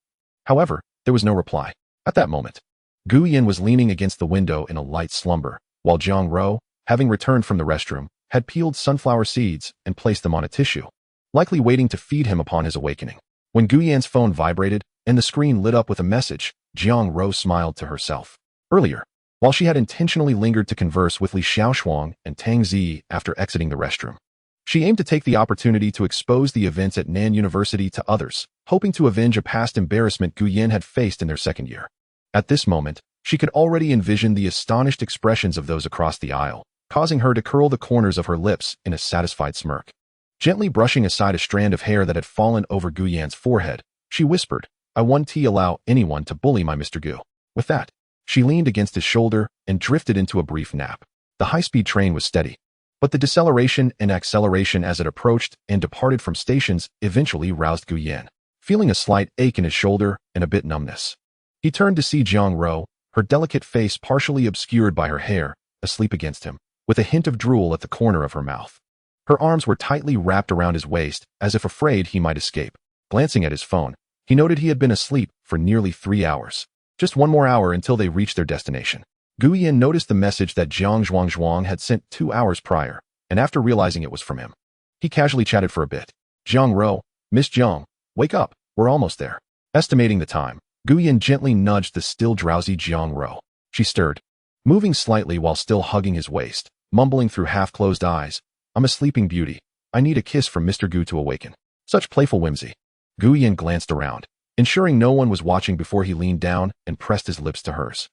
However, there was no reply. At that moment, Gu Yan was leaning against the window in a light slumber, while Jiang Ro, having returned from the restroom, had peeled sunflower seeds and placed them on a tissue, likely waiting to feed him upon his awakening. When Gu Yan's phone vibrated and the screen lit up with a message, Jiang Ro smiled to herself. Earlier, while she had intentionally lingered to converse with Li Xiaoshuang and Tang Zi after exiting the restroom. She aimed to take the opportunity to expose the events at Nan University to others, hoping to avenge a past embarrassment Gu Yin had faced in their second year. At this moment, she could already envision the astonished expressions of those across the aisle, causing her to curl the corners of her lips in a satisfied smirk. Gently brushing aside a strand of hair that had fallen over Gu Yan's forehead, she whispered, "I won't allow anyone to bully my Mr. Gu." With that, she leaned against his shoulder and drifted into a brief nap. The high-speed train was steady, but the deceleration and acceleration as it approached and departed from stations eventually roused Gu Yan, feeling a slight ache in his shoulder and a bit numbness. He turned to see Jiang Ro, her delicate face partially obscured by her hair, asleep against him, with a hint of drool at the corner of her mouth. Her arms were tightly wrapped around his waist, as if afraid he might escape. Glancing at his phone, he noted he had been asleep for nearly 3 hours. Just one more hour until they reached their destination. Gu Yan noticed the message that Jiang Zhuangzhuang had sent 2 hours prior, and after realizing it was from him, he casually chatted for a bit. "Jiang Ro, Miss Jiang, wake up, we're almost there." Estimating the time, Gu Yan gently nudged the still drowsy Jiang Ro. She stirred, moving slightly while still hugging his waist, mumbling through half-closed eyes, "I'm a sleeping beauty. I need a kiss from Mr. Gu to awaken." Such playful whimsy. Gu Yan glanced around, ensuring no one was watching before he leaned down and pressed his lips to hers.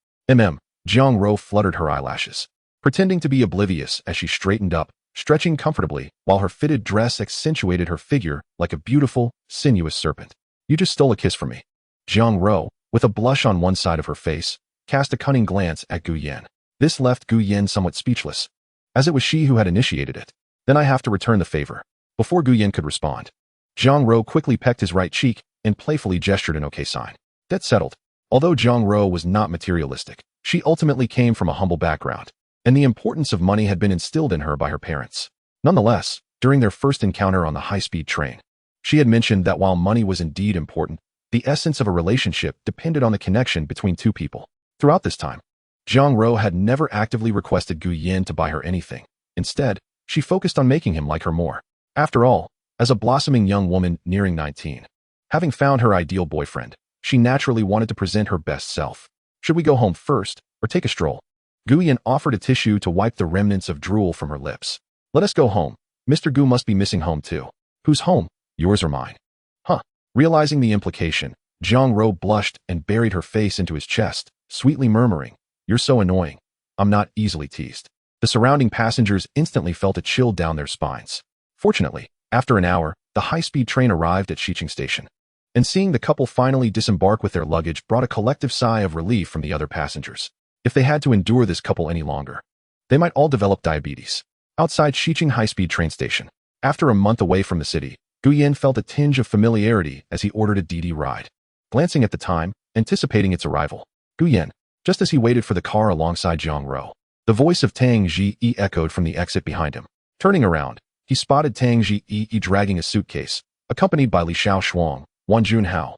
Jiang Ro fluttered her eyelashes, pretending to be oblivious as she straightened up, stretching comfortably while her fitted dress accentuated her figure like a beautiful, sinuous serpent. "You just stole a kiss from me." Jiang Ro, with a blush on one side of her face, cast a cunning glance at Gu Yan. This left Gu Yan somewhat speechless, as it was she who had initiated it. "Then I have to return the favor." Before Gu Yan could respond, Jiang Ro quickly pecked his right cheek and playfully gestured an okay sign. That settled. Although Jiang Ro was not materialistic, she ultimately came from a humble background, and the importance of money had been instilled in her by her parents. Nonetheless, during their first encounter on the high-speed train, she had mentioned that while money was indeed important, the essence of a relationship depended on the connection between two people. Throughout this time, Jiang Ro had never actively requested Gu Yan to buy her anything. Instead, she focused on making him like her more. After all, as a blossoming young woman nearing 19, having found her ideal boyfriend, she naturally wanted to present her best self. "Should we go home first, or take a stroll?" Gu Yan offered a tissue to wipe the remnants of drool from her lips. "Let us go home. Mr. Gu must be missing home too." "Whose home? Yours or mine?" "Huh." Realizing the implication, Jiang Ro blushed and buried her face into his chest, sweetly murmuring, "You're so annoying. I'm not easily teased." The surrounding passengers instantly felt a chill down their spines. Fortunately, after an hour, the high-speed train arrived at Xiqing Station, and seeing the couple finally disembark with their luggage brought a collective sigh of relief from the other passengers. If they had to endure this couple any longer, they might all develop diabetes. Outside Xiqing high-speed train station, after a month away from the city, Gu Yan felt a tinge of familiarity as he ordered a DD ride. Glancing at the time, anticipating its arrival, Gu Yan, just as he waited for the car alongside Jiang Ro, the voice of Tang Ji echoed from the exit behind him. Turning around, he spotted Tang Ji dragging a suitcase, accompanied by Li Xiaoshuang, Wan Junhao,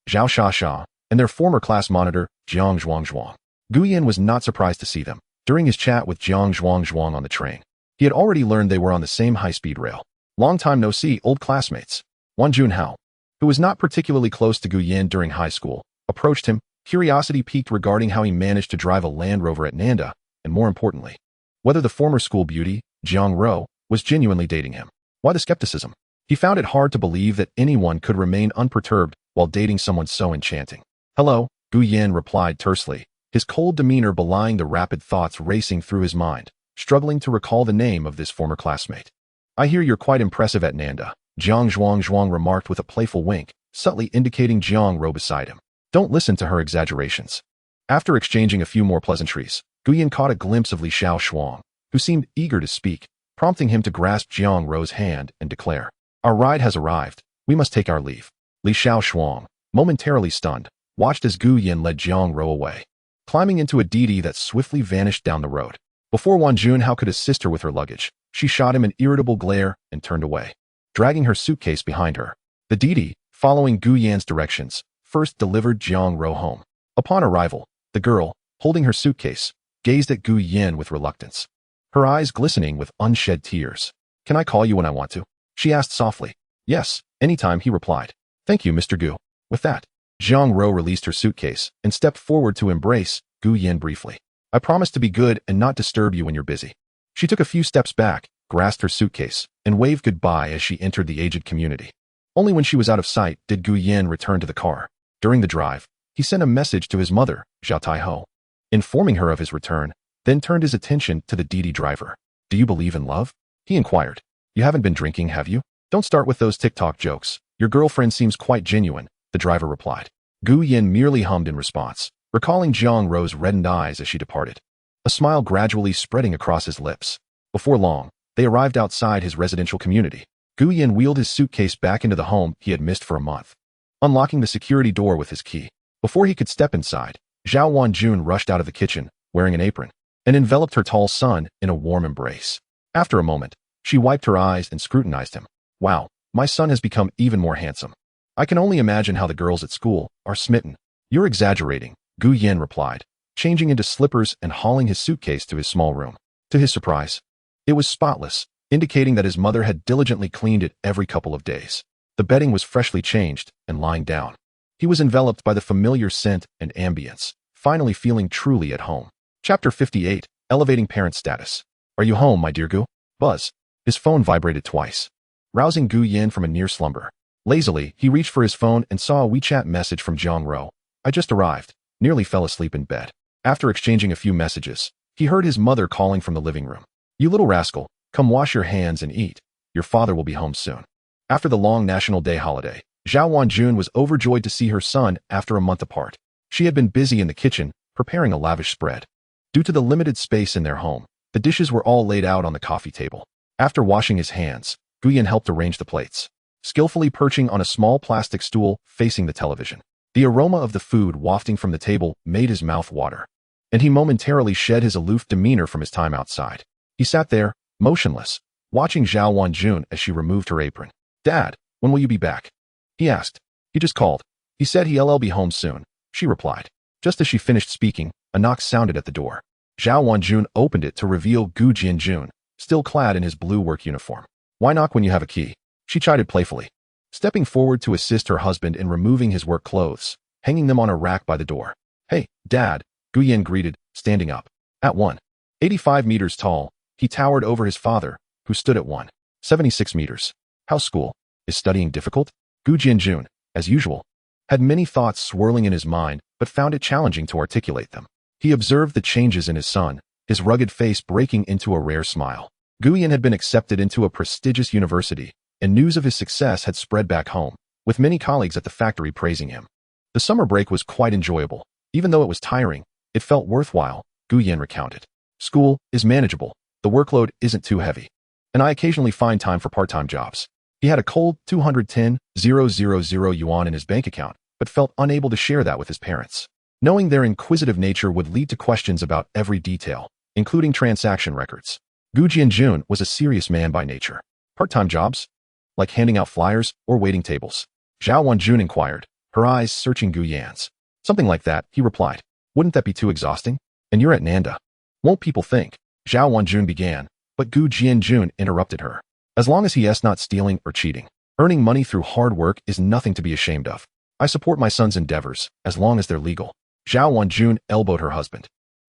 Zhao Shasha, and their former class monitor, Jiang Zhuangzhuang. Gu Yan was not surprised to see them. During his chat with Jiang Zhuangzhuang on the train, he had already learned they were on the same high-speed rail. Long time no see, old classmates. Wan Junhao, who was not particularly close to Gu Yan during high school, approached him, curiosity piqued regarding how he managed to drive a Land Rover at Nanda, and more importantly, whether the former school beauty, Jiang Ro, was genuinely dating him. Why the skepticism? He found it hard to believe that anyone could remain unperturbed while dating someone so enchanting. "Hello," Gu Yan replied tersely, his cold demeanor belying the rapid thoughts racing through his mind, struggling to recall the name of this former classmate. "I hear you're quite impressive at Nanda," Jiang Zhuangzhuang remarked with a playful wink, subtly indicating Jiang Ro beside him. "Don't listen to her exaggerations." After exchanging a few more pleasantries, Gu Yan caught a glimpse of Li Xiaoshuang, who seemed eager to speak, prompting him to grasp Jiang Ro's hand and declare, "Our ride has arrived. We must take our leave." Li Xiaoshuang, momentarily stunned, watched as Gu Yan led Jiang Ro away, climbing into a DD that swiftly vanished down the road. Before Wan Junhao could assist her with her luggage, she shot him an irritable glare and turned away, dragging her suitcase behind her. The DD, following Gu Yan's directions, first delivered Jiang Ro home. Upon arrival, the girl, holding her suitcase, gazed at Gu Yan with reluctance, her eyes glistening with unshed tears. "Can I call you when I want to?" she asked softly. "Yes, anytime," he replied. "Thank you, Mr. Gu." With that, Jiang Ro released her suitcase and stepped forward to embrace Gu Yan briefly. I promise to be good and not disturb you when you're busy. She took a few steps back, grasped her suitcase, and waved goodbye as she entered the aged community. Only when she was out of sight did Gu Yin return to the car. During the drive, he sent a message to his mother, Zhao Taiho, informing her of his return, then turned his attention to the Didi driver. Do you believe in love? He inquired. You haven't been drinking, have you? Don't start with those TikTok jokes. Your girlfriend seems quite genuine, the driver replied. Gu Yin merely hummed in response, recalling Jiang Ro's reddened eyes as she departed, a smile gradually spreading across his lips. Before long, they arrived outside his residential community. Gu Yin wheeled his suitcase back into the home he had missed for a month, unlocking the security door with his key. Before he could step inside, Zhao Wanjun rushed out of the kitchen, wearing an apron, and enveloped her tall son in a warm embrace. After a moment, she wiped her eyes and scrutinized him. Wow, my son has become even more handsome. I can only imagine how the girls at school are smitten. You're exaggerating, Gu Yin replied, changing into slippers and hauling his suitcase to his small room. To his surprise, it was spotless, indicating that his mother had diligently cleaned it every couple of days. The bedding was freshly changed, and lying down, he was enveloped by the familiar scent and ambience, finally feeling truly at home. Chapter 58, Elevating Parent Status. Are you home, my dear Gu? Buzz. His phone vibrated twice, rousing Gu Yin from a near slumber. Lazily, he reached for his phone and saw a WeChat message from Jiang Ro. I just arrived. Nearly fell asleep in bed. After exchanging a few messages, he heard his mother calling from the living room. You little rascal, come wash your hands and eat. Your father will be home soon. After the long National Day holiday, Zhao Wanjun was overjoyed to see her son after a month apart. She had been busy in the kitchen, preparing a lavish spread. Due to the limited space in their home, the dishes were all laid out on the coffee table. After washing his hands, Gu Yin helped arrange the plates, skillfully perching on a small plastic stool facing the television. The aroma of the food wafting from the table made his mouth water, and he momentarily shed his aloof demeanor from his time outside. He sat there, motionless, watching Zhao Wanjun as she removed her apron. Dad, when will you be back? He asked. He just called. He said he'll be home soon, she replied. Just as she finished speaking, a knock sounded at the door. Zhao Wanjun opened it to reveal Gu Jianjun, still clad in his blue work uniform. Why knock when you have a key? She chided playfully, stepping forward to assist her husband in removing his work clothes, hanging them on a rack by the door. Hey, Dad, Gu Yin greeted, standing up. At 185 meters tall, he towered over his father, who stood at 176 meters. How's school? Is studying difficult? Gu Jianjun, as usual, had many thoughts swirling in his mind, but found it challenging to articulate them. He observed the changes in his son, his rugged face breaking into a rare smile. Gu Yin had been accepted into a prestigious university, and news of his success had spread back home, with many colleagues at the factory praising him. The summer break was quite enjoyable. Even though it was tiring, it felt worthwhile, Gu Yin recounted. School is manageable, the workload isn't too heavy, and I occasionally find time for part-time jobs. He had a cold 210,000 yuan in his bank account, but felt unable to share that with his parents, knowing their inquisitive nature would lead to questions about every detail, including transaction records. Gu Jianjun was a serious man by nature. Part-time jobs? Like handing out flyers or waiting tables? Zhao Wanjun inquired, her eyes searching Gu Yan's. Something like that, he replied. Wouldn't that be too exhausting? And you're at Nanda. Won't people think? Zhao Wanjun began, but Gu Jianjun interrupted her. As long as he is not stealing or cheating, earning money through hard work is nothing to be ashamed of. I support my son's endeavors, as long as they're legal. Zhao Wanjun elbowed her husband,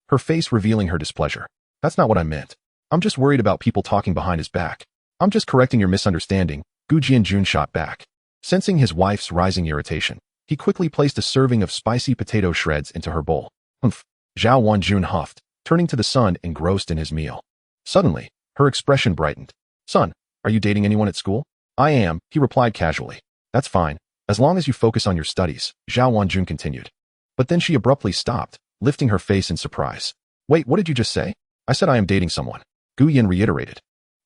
her face revealing her displeasure. That's not what I meant. I'm just worried about people talking behind his back. I'm just correcting your misunderstanding, Gu Jianjun shot back. Sensing his wife's rising irritation, he quickly placed a serving of spicy potato shreds into her bowl. Humph. Zhao Wanjun huffed, turning to the son engrossed in his meal. Suddenly, her expression brightened. Son, are you dating anyone at school? I am, he replied casually. That's fine, as long as you focus on your studies, Zhao Wanjun continued. But then she abruptly stopped, lifting her face in surprise. Wait, what did you just say? I said I am dating someone. Gu Yin reiterated.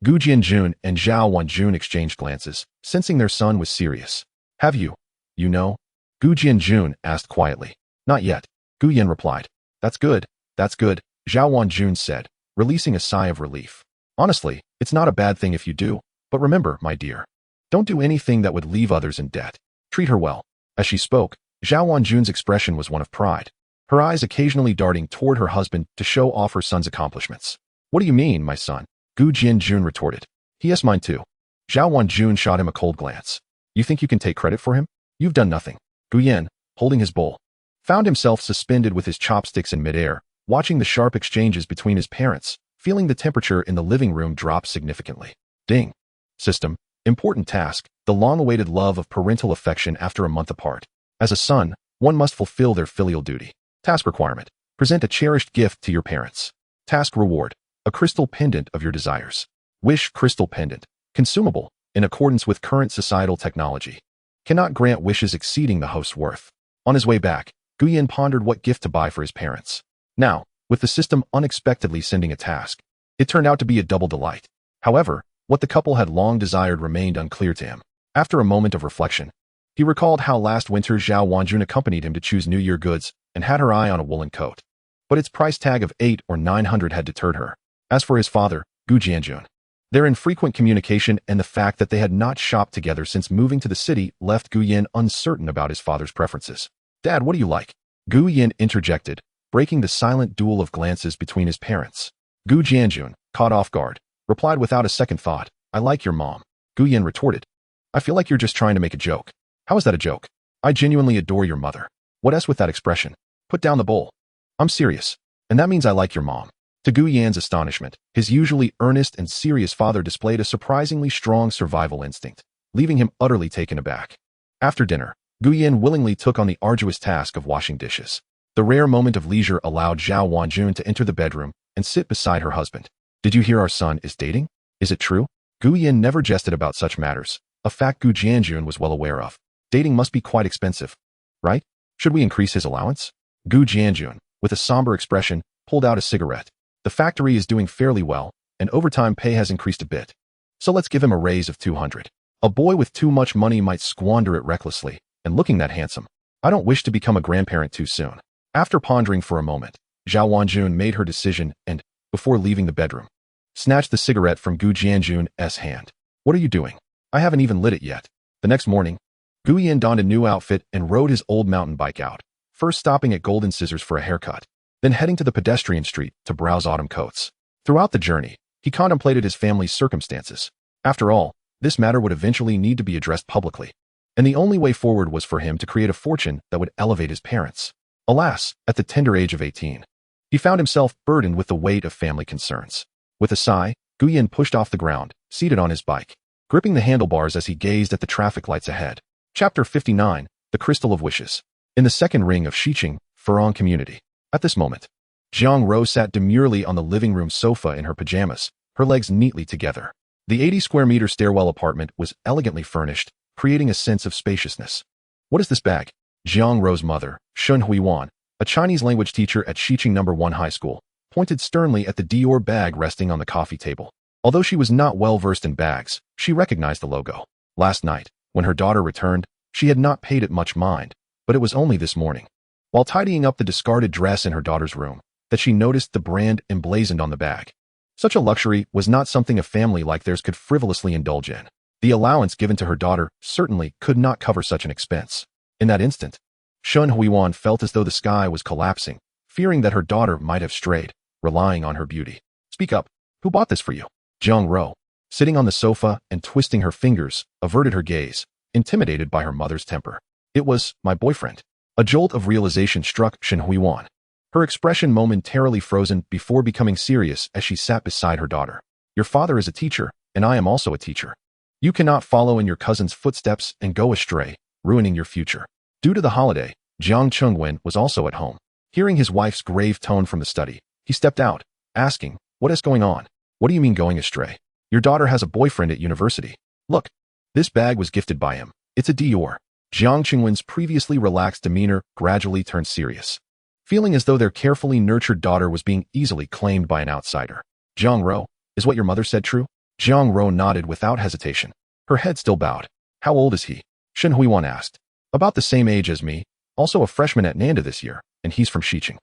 Gu Jianjun and Zhao Wanjun exchanged glances, sensing their son was serious. Have you? You know? Gu Jianjun asked quietly. Not yet, Gu Yin replied. That's good, Zhao Wanjun said, releasing a sigh of relief. Honestly, it's not a bad thing if you do, but remember, my dear, don't do anything that would leave others in debt. Treat her well. As she spoke, Zhao Wanjun's expression was one of pride, her eyes occasionally darting toward her husband to show off her son's accomplishments. What do you mean, my son? Gu Jianjun retorted. He is mine too. Zhao Wanjun shot him a cold glance. You think you can take credit for him? You've done nothing. Gu Yin, holding his bowl, found himself suspended with his chopsticks in midair, watching the sharp exchanges between his parents, feeling the temperature in the living room drop significantly. Ding. System. Important task. The long-awaited love of parental affection after a month apart. As a son, one must fulfill their filial duty. Task requirement. Present a cherished gift to your parents. Task reward. A crystal pendant of your desires. Wish crystal pendant. Consumable, in accordance with current societal technology. Cannot grant wishes exceeding the host's worth. On his way back, Guyan pondered what gift to buy for his parents. Now, with the system unexpectedly sending a task, it turned out to be a double delight. However, what the couple had long desired remained unclear to him. After a moment of reflection, he recalled how last winter Zhao Wanjun accompanied him to choose New Year goods and had her eye on a woolen coat. But its price tag of 800 or 900 had deterred her. As for his father, Gu Jianjun, their infrequent communication and the fact that they had not shopped together since moving to the city left Gu Yin uncertain about his father's preferences. Dad, what do you like? Gu Yin interjected, breaking the silent duel of glances between his parents. Gu Jianjun, caught off guard, replied without a second thought, I like your mom. Gu Yin retorted, I feel like you're just trying to make a joke. How is that a joke? I genuinely adore your mother. What else with that expression? Put down the bowl. I'm serious. And that means I like your mom. To Gu Yan's astonishment, his usually earnest and serious father displayed a surprisingly strong survival instinct, leaving him utterly taken aback. After dinner, Gu Yan willingly took on the arduous task of washing dishes. The rare moment of leisure allowed Zhao Wanjun to enter the bedroom and sit beside her husband. Did you hear our son is dating? Is it true? Gu Yan never jested about such matters, a fact Gu Jianjun was well aware of. Dating must be quite expensive, right? Should we increase his allowance? Gu Jianjun, with a somber expression, pulled out a cigarette. The factory is doing fairly well, and overtime pay has increased a bit. So let's give him a raise of 200. A boy with too much money might squander it recklessly, and looking that handsome. I don't wish to become a grandparent too soon. After pondering for a moment, Zhao Wanjun made her decision and, before leaving the bedroom, snatched the cigarette from Gu Jianjun's hand. What are you doing? I haven't even lit it yet. The next morning, Gu Yan donned a new outfit and rode his old mountain bike out, first stopping at Golden Scissors for a haircut, then heading to the pedestrian street to browse autumn coats. Throughout the journey, he contemplated his family's circumstances. After all, this matter would eventually need to be addressed publicly, and the only way forward was for him to create a fortune that would elevate his parents. Alas, at the tender age of 18, he found himself burdened with the weight of family concerns. With a sigh, Gu Yan pushed off the ground, seated on his bike, gripping the handlebars as he gazed at the traffic lights ahead. Chapter 59, The Crystal of Wishes. In the second ring of Xiqing, Furong Community. At this moment, Jiang Rou sat demurely on the living room sofa in her pajamas, her legs neatly together. The 80-square-meter stairwell apartment was elegantly furnished, creating a sense of spaciousness. What is this bag? Jiang Rou's mother, Shun Huiwan, a Chinese language teacher at Xiqing No. 1 High School, pointed sternly at the Dior bag resting on the coffee table. Although she was not well versed in bags, she recognized the logo. Last night, when her daughter returned, she had not paid it much mind, but it was only this morning, while tidying up the discarded dress in her daughter's room, that she noticed the brand emblazoned on the bag. Such a luxury was not something a family like theirs could frivolously indulge in. The allowance given to her daughter certainly could not cover such an expense. In that instant, Shun Huiwan felt as though the sky was collapsing, fearing that her daughter might have strayed, relying on her beauty. Speak up. Who bought this for you? Jiang Rou, sitting on the sofa and twisting her fingers, averted her gaze, intimidated by her mother's temper. It was my boyfriend. A jolt of realization struck Shun Huiwan. Her expression momentarily frozen before becoming serious as she sat beside her daughter. Your father is a teacher, and I am also a teacher. You cannot follow in your cousin's footsteps and go astray, ruining your future. Due to the holiday, Jiang Chengwen was also at home. Hearing his wife's grave tone from the study, he stepped out, asking, what is going on? What do you mean going astray? Your daughter has a boyfriend at university. Look, this bag was gifted by him. It's a Dior. Jiang Chengwen's previously relaxed demeanor gradually turned serious, feeling as though their carefully nurtured daughter was being easily claimed by an outsider. Jiang Rou, is what your mother said true? Jiang Rou nodded without hesitation, her head still bowed. How old is he? Shun Huiwan asked. About the same age as me, also a freshman at Nanda this year, and he's from Xiqing.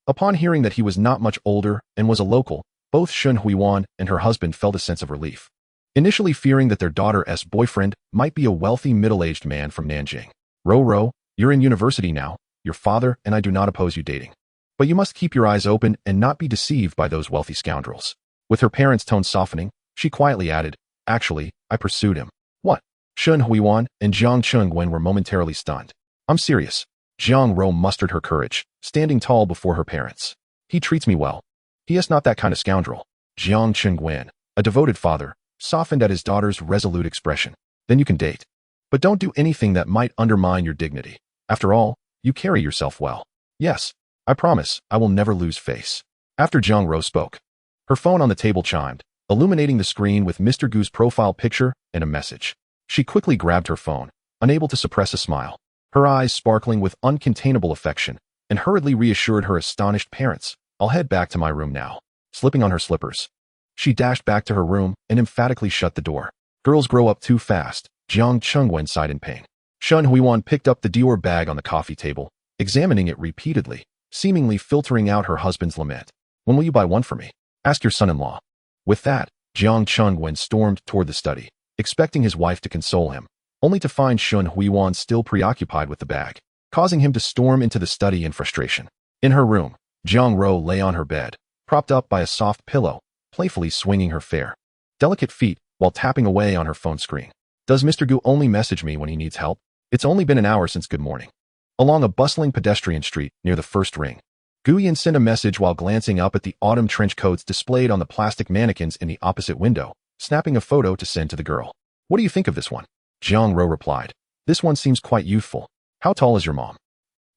Upon hearing that he was not much older and was a local, both Shun Huiwan and her husband felt a sense of relief, initially fearing that their daughter's boyfriend might be a wealthy middle-aged man from Nanjing. Rou, you're in university now. Your father and I do not oppose you dating. But you must keep your eyes open and not be deceived by those wealthy scoundrels. With her parents' tone softening, she quietly added, actually, I pursued him. What? Shun Huiwan and Jiang Chengwen were momentarily stunned. I'm serious. Jiang Rou mustered her courage, standing tall before her parents. He treats me well. He is not that kind of scoundrel. Jiang Chengguan, a devoted father, softened at his daughter's resolute expression. Then you can date. But don't do anything that might undermine your dignity. After all, you carry yourself well. Yes, I promise I will never lose face. After Jiang Ro spoke, her phone on the table chimed, illuminating the screen with Mr. Gu's profile picture and a message. She quickly grabbed her phone, unable to suppress a smile, her eyes sparkling with uncontainable affection, and hurriedly reassured her astonished parents, "I'll head back to my room now." Slipping on her slippers, she dashed back to her room and emphatically shut the door. Girls grow up too fast, Jiang Chengguan sighed in pain. Shun Huiwan picked up the Dior bag on the coffee table, examining it repeatedly, seemingly filtering out her husband's lament. "When will you buy one for me? Ask your son-in-law." With that, Jiang Chengguan stormed toward the study, expecting his wife to console him, only to find Shun Huiwan still preoccupied with the bag, causing him to storm into the study in frustration. In her room, Jiang Ro lay on her bed, propped up by a soft pillow, playfully swinging her fair, delicate feet while tapping away on her phone screen. "Does Mr. Gu only message me when he needs help? It's only been an hour since good morning." Along a bustling pedestrian street near the first ring, Guyan sent a message while glancing up at the autumn trench coats displayed on the plastic mannequins in the opposite window, snapping a photo to send to the girl. "What do you think of this one?" Jiang Ro replied. "This one seems quite youthful. How tall is your mom?"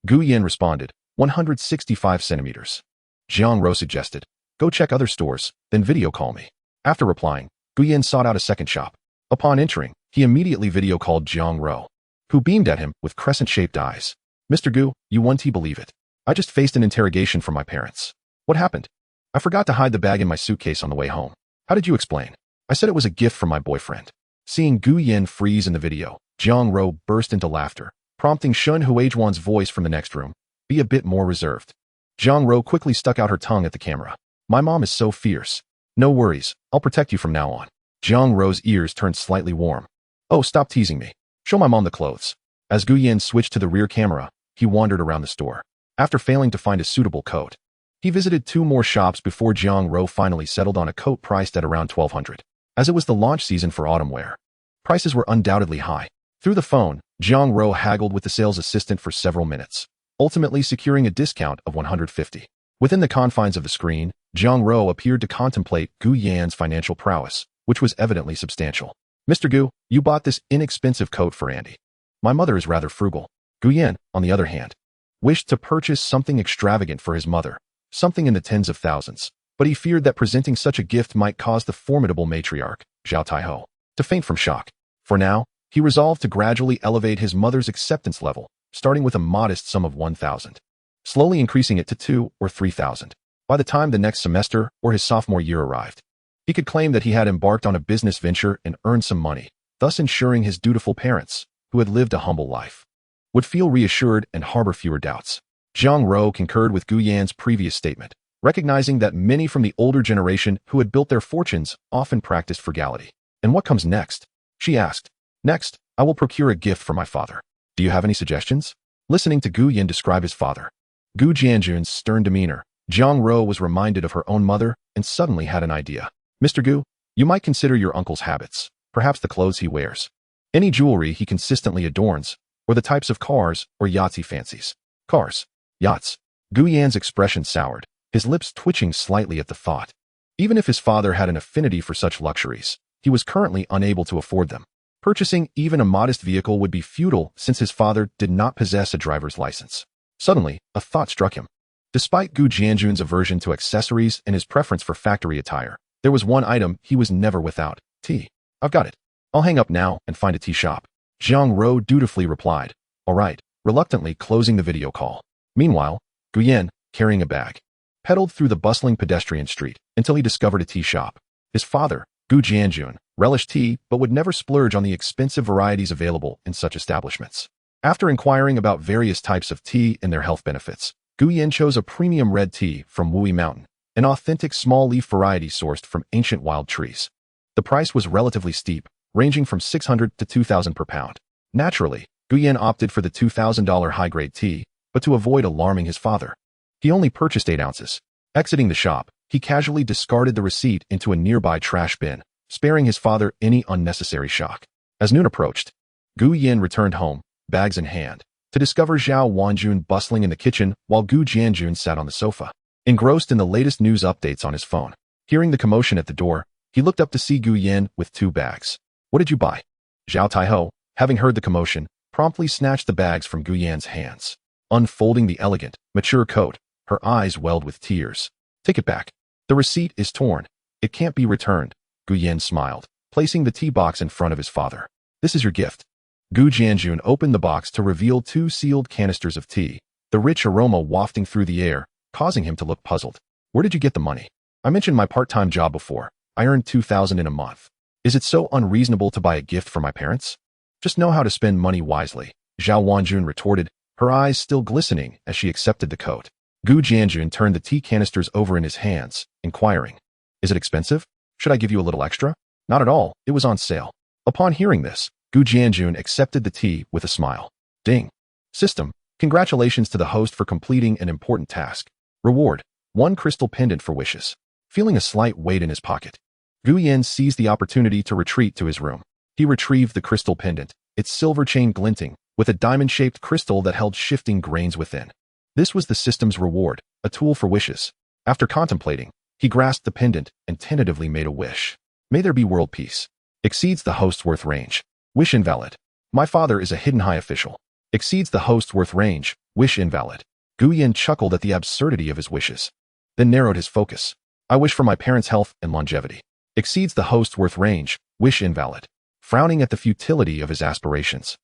Guyan responded, 165 centimeters. Jiang Ro suggested, "Go check other stores, then video call me." After replying, Guyan sought out a second shop. Upon entering, he immediately video called Jiang Ro, who beamed at him with crescent-shaped eyes. "Mr. Gu, you won't believe it. I just faced an interrogation from my parents." "What happened?" "I forgot to hide the bag in my suitcase on the way home." "How did you explain?" "I said it was a gift from my boyfriend." Seeing Gu Yin freeze in the video, Jiang Ro burst into laughter, prompting Shun Huijuan's voice from the next room, "Be a bit more reserved." Jiang Ro quickly stuck out her tongue at the camera. "My mom is so fierce." "No worries, I'll protect you from now on." Jiang Ro's ears turned slightly warm. "Oh, stop teasing me. Show my mom the clothes." As Gu Yin switched to the rear camera, he wandered around the store. After failing to find a suitable coat, he visited 2 more shops before Jiang Ro finally settled on a coat priced at around 1,200. As it was the launch season for autumn wear, prices were undoubtedly high. Through the phone, Jiang Ro haggled with the sales assistant for several minutes, ultimately securing a discount of 150. Within the confines of the screen, Jiang Ro appeared to contemplate Gu Yan's financial prowess, which was evidently substantial. "Mr. Gu, you bought this inexpensive coat for Andy. My mother is rather frugal." Gu Yan, on the other hand, wished to purchase something extravagant for his mother, something in the tens of thousands, but he feared that presenting such a gift might cause the formidable matriarch, Zhao Taiho, to faint from shock. For now, he resolved to gradually elevate his mother's acceptance level, starting with a modest sum of 1,000, slowly increasing it to 2,000 or 3,000. By the time the next semester or his sophomore year arrived, he could claim that he had embarked on a business venture and earned some money, thus ensuring his dutiful parents, who had lived a humble life, would feel reassured and harbor fewer doubts. Jiang Ro concurred with Gu Yan's previous statement, recognizing that many from the older generation who had built their fortunes often practiced frugality. "And what comes next?" she asked. "Next, I will procure a gift for my father. Do you have any suggestions?" Listening to Gu Yan describe his father, Gu Jianjun's stern demeanor, Jiang Ro was reminded of her own mother and suddenly had an idea. "Mr. Gu, you might consider your uncle's habits, perhaps the clothes he wears, any jewelry he consistently adorns, or the types of cars or yachts he fancies." "Cars? Yachts?" Gu Yan's expression soured, his lips twitching slightly at the thought. Even if his father had an affinity for such luxuries, he was currently unable to afford them. Purchasing even a modest vehicle would be futile since his father did not possess a driver's license. Suddenly, a thought struck him. Despite Gu Jianjun's aversion to accessories and his preference for factory attire, there was one item he was never without: tea. "I've got it. I'll hang up now and find a tea shop." Jiang Ro dutifully replied, "All right," reluctantly closing the video call. Meanwhile, Gu Yan, carrying a bag, pedaled through the bustling pedestrian street until he discovered a tea shop. His father, Gu Jianjun, relished tea but would never splurge on the expensive varieties available in such establishments. After inquiring about various types of tea and their health benefits, Gu Yan chose a premium red tea from Wui Mountain, an authentic small leaf variety sourced from ancient wild trees. The price was relatively steep, ranging from 600 to 2,000 per pound. Naturally, Gu Yan opted for the $2,000 high-grade tea, but to avoid alarming his father, he only purchased 8 ounces. Exiting the shop, he casually discarded the receipt into a nearby trash bin, sparing his father any unnecessary shock. As noon approached, Gu Yan returned home, bags in hand, to discover Zhao Wanjun bustling in the kitchen while Gu Jianjun sat on the sofa. engrossed in the latest news updates on his phone. Hearing the commotion at the door, he looked up to see Gu Yan with 2 bags. What did you buy? Zhao Taiho, having heard the commotion, promptly snatched the bags from Gu Yan's hands. Unfolding the elegant, mature coat, her eyes welled with tears. Take it back. The receipt is torn. It can't be returned. Gu Yan smiled, placing the tea box in front of his father. This is your gift. Gu Jianjun opened the box to reveal 2 sealed canisters of tea, the rich aroma wafting through the air, causing him to look puzzled. Where did you get the money? I mentioned my part-time job before. I earned 2,000 in a month. Is it so unreasonable to buy a gift for my parents? Just know how to spend money wisely, Zhao Wanjun retorted, her eyes still glistening as she accepted the coat. Gu Jianjun turned the tea canisters over in his hands, inquiring, is it expensive? Should I give you a little extra? Not at all, it was on sale. Upon hearing this, Gu Jianjun accepted the tea with a smile. Ding. System, congratulations to the host for completing an important task. Reward, 1 crystal pendant for wishes. Feeling a slight weight in his pocket, Gu Yan seized the opportunity to retreat to his room. He retrieved the crystal pendant, its silver chain glinting, with a diamond-shaped crystal that held shifting grains within. This was the system's reward, a tool for wishes. After contemplating, he grasped the pendant and tentatively made a wish. May there be world peace. Exceeds the host's worth range. Wish invalid. My father is a hidden high official. Exceeds the host's worth range. Wish invalid. Gu Yan chuckled at the absurdity of his wishes, then narrowed his focus. I wish for my parents' health and longevity. Exceeds the host's worth range. Wish invalid. Frowning at the futility of his aspirations,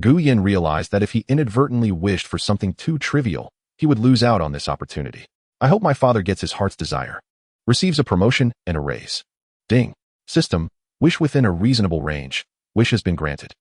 Gu Yan realized that if he inadvertently wished for something too trivial, he would lose out on this opportunity. I hope my father gets his heart's desire. Receives a promotion and a raise. Ding. System, wish within a reasonable range. Wish has been granted.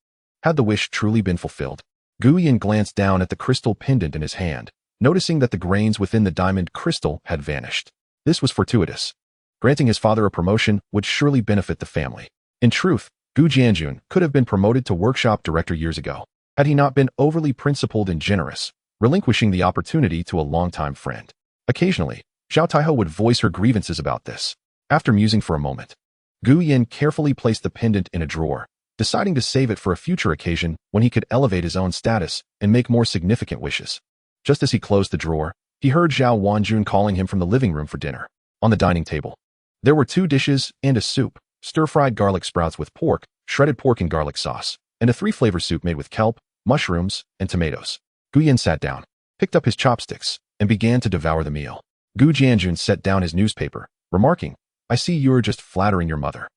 Had the wish truly been fulfilled? Gu Yan glanced down at the crystal pendant in his hand, noticing that the grains within the diamond crystal had vanished. This was fortuitous. Granting his father a promotion would surely benefit the family. In truth, Gu Jianjun could have been promoted to workshop director years ago, had he not been overly principled and generous, relinquishing the opportunity to a longtime friend. Occasionally, Zhao Taiho would voice her grievances about this. After musing for a moment, Gu Yan carefully placed the pendant in a drawer, deciding to save it for a future occasion when he could elevate his own status and make more significant wishes. Just as he closed the drawer, he heard Zhao Wanjun calling him from the living room for dinner. On the dining table, there were 2 dishes and a soup, stir-fried garlic sprouts with pork, shredded pork and garlic sauce, and a 3-flavor soup made with kelp, mushrooms, and tomatoes. Gu Yan sat down, picked up his chopsticks, and began to devour the meal. Gu Jianjun set down his newspaper, remarking, I see you're just flattering your mother.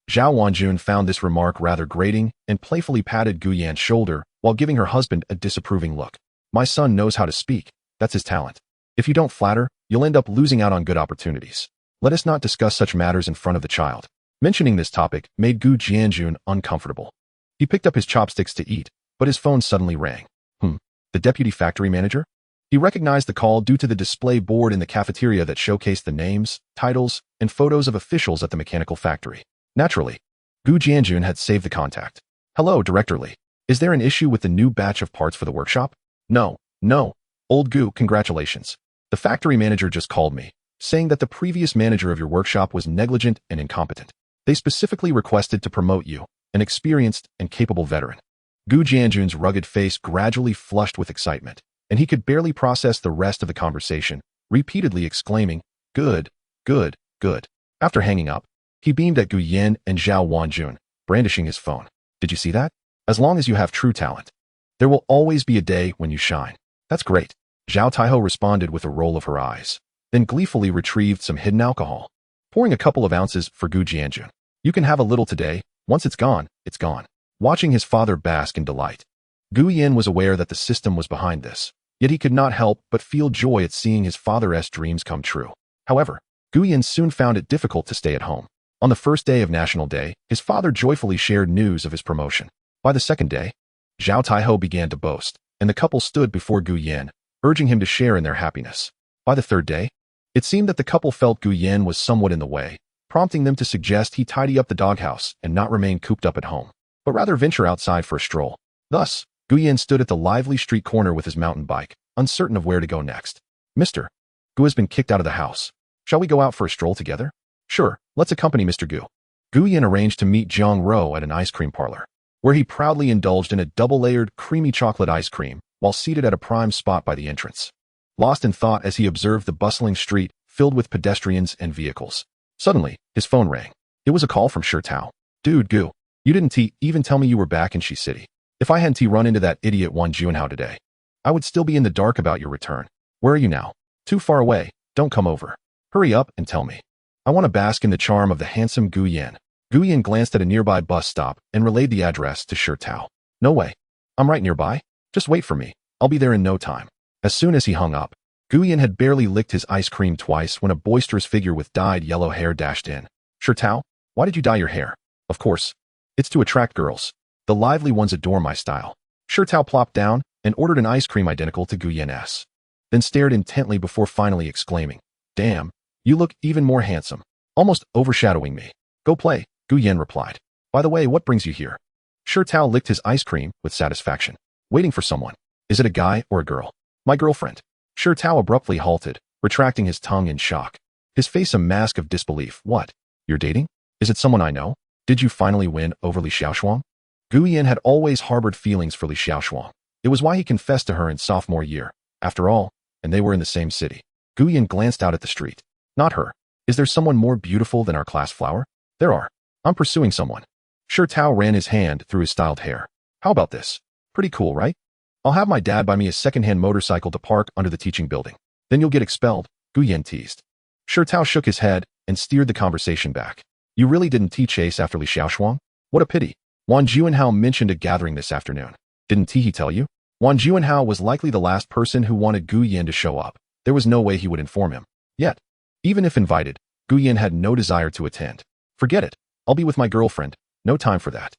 Zhao Wanjun found this remark rather grating and playfully patted Gu Yan's shoulder while giving her husband a disapproving look. My son knows how to speak. That's his talent. If you don't flatter, you'll end up losing out on good opportunities. Let us not discuss such matters in front of the child. Mentioning this topic made Gu Jianjun uncomfortable. He picked up his chopsticks to eat, but his phone suddenly rang. The deputy factory manager? He recognized the call due to the display board in the cafeteria that showcased the names, titles, and photos of officials at the mechanical factory. Naturally, Gu Jianjun had saved the contact. Hello, Director Li. Is there an issue with the new batch of parts for the workshop? No. Old Gu, congratulations. The factory manager just called me, saying that the previous manager of your workshop was negligent and incompetent. They specifically requested to promote you, an experienced and capable veteran. Gu Jianjun's rugged face gradually flushed with excitement, and he could barely process the rest of the conversation, repeatedly exclaiming, Good. After hanging up, he beamed at Gu Yan and Zhao Wanjun, brandishing his phone. Did you see that? As long as you have true talent, there will always be a day when you shine. That's great. Zhao Taiho responded with a roll of her eyes, then gleefully retrieved some hidden alcohol, pouring a couple of ounces for Gu Jianjun. You can have a little today. Once it's gone, it's gone. Watching his father bask in delight, Gu Yan was aware that the system was behind this, yet he could not help but feel joy at seeing his father's dreams come true. However, Gu Yan soon found it difficult to stay at home. On the first day of National Day, his father joyfully shared news of his promotion. By the second day, Zhao Taiho began to boast, and the couple stood before Gu Yan, urging him to share in their happiness. By the third day, it seemed that the couple felt Gu Yan was somewhat in the way, prompting them to suggest he tidy up the doghouse and not remain cooped up at home, but rather venture outside for a stroll. Thus, Gu Yan stood at the lively street corner with his mountain bike, uncertain of where to go next. Mr. Gu has been kicked out of the house. Shall we go out for a stroll together? Sure, let's accompany Mr. Gu. Gu Yan arranged to meet Jiang Ro at an ice cream parlor, where he proudly indulged in a double-layered creamy chocolate ice cream while seated at a prime spot by the entrance. lost in thought as he observed the bustling street filled with pedestrians and vehicles. Suddenly, his phone rang. It was a call from Tao. Dude, Gu, you didn't even tell me you were back in Shi City. If I hadn't run into that idiot Wan Juanhao today, I would still be in the dark about your return. Where are you now? Too far away. Don't come over. Hurry up and tell me. I want to bask in the charm of the handsome Gu Yan. Gu Yan glanced at a nearby bus stop and relayed the address to Tao. No way. I'm right nearby. Just wait for me. I'll be there in no time. As soon as he hung up, Gu Yan had barely licked his ice cream twice when a boisterous figure with dyed yellow hair dashed in. Tao, why did you dye your hair? Of course. It's to attract girls. The lively ones adore my style. Tao plopped down and ordered an ice cream identical to Gu Yan's. Then stared intently before finally exclaiming, Damn, you look even more handsome, almost overshadowing me. Go play, Gu Yan replied. By the way, what brings you here? Tao licked his ice cream with satisfaction. Waiting for someone. Is it a guy or a girl? My girlfriend. Tao abruptly halted, retracting his tongue in shock. His face a mask of disbelief. What? You're dating? Is it someone I know? Did you finally win over Li Xiaoshuang? Gu Yan had always harbored feelings for Li Xiaoshuang. It was why he confessed to her in sophomore year. After all, and they were in the same city. Gu Yan glanced out at the street. Not her. Is there someone more beautiful than our class flower? There are. I'm pursuing someone. Tao ran his hand through his styled hair. How about this? Pretty cool, right? I'll have my dad buy me a second-hand motorcycle to park under the teaching building. Then you'll get expelled, Gu Yan teased. Tao shook his head and steered the conversation back. You really didn't chase after Li Xiaoshuang? What a pity. Wan Juanhao mentioned a gathering this afternoon. Didn't he tell you? Wan Juanhao was likely the last person who wanted Gu Yan to show up. There was no way he would inform him. Yet, even if invited, Gu Yan had no desire to attend. Forget it. I'll be with my girlfriend. No time for that.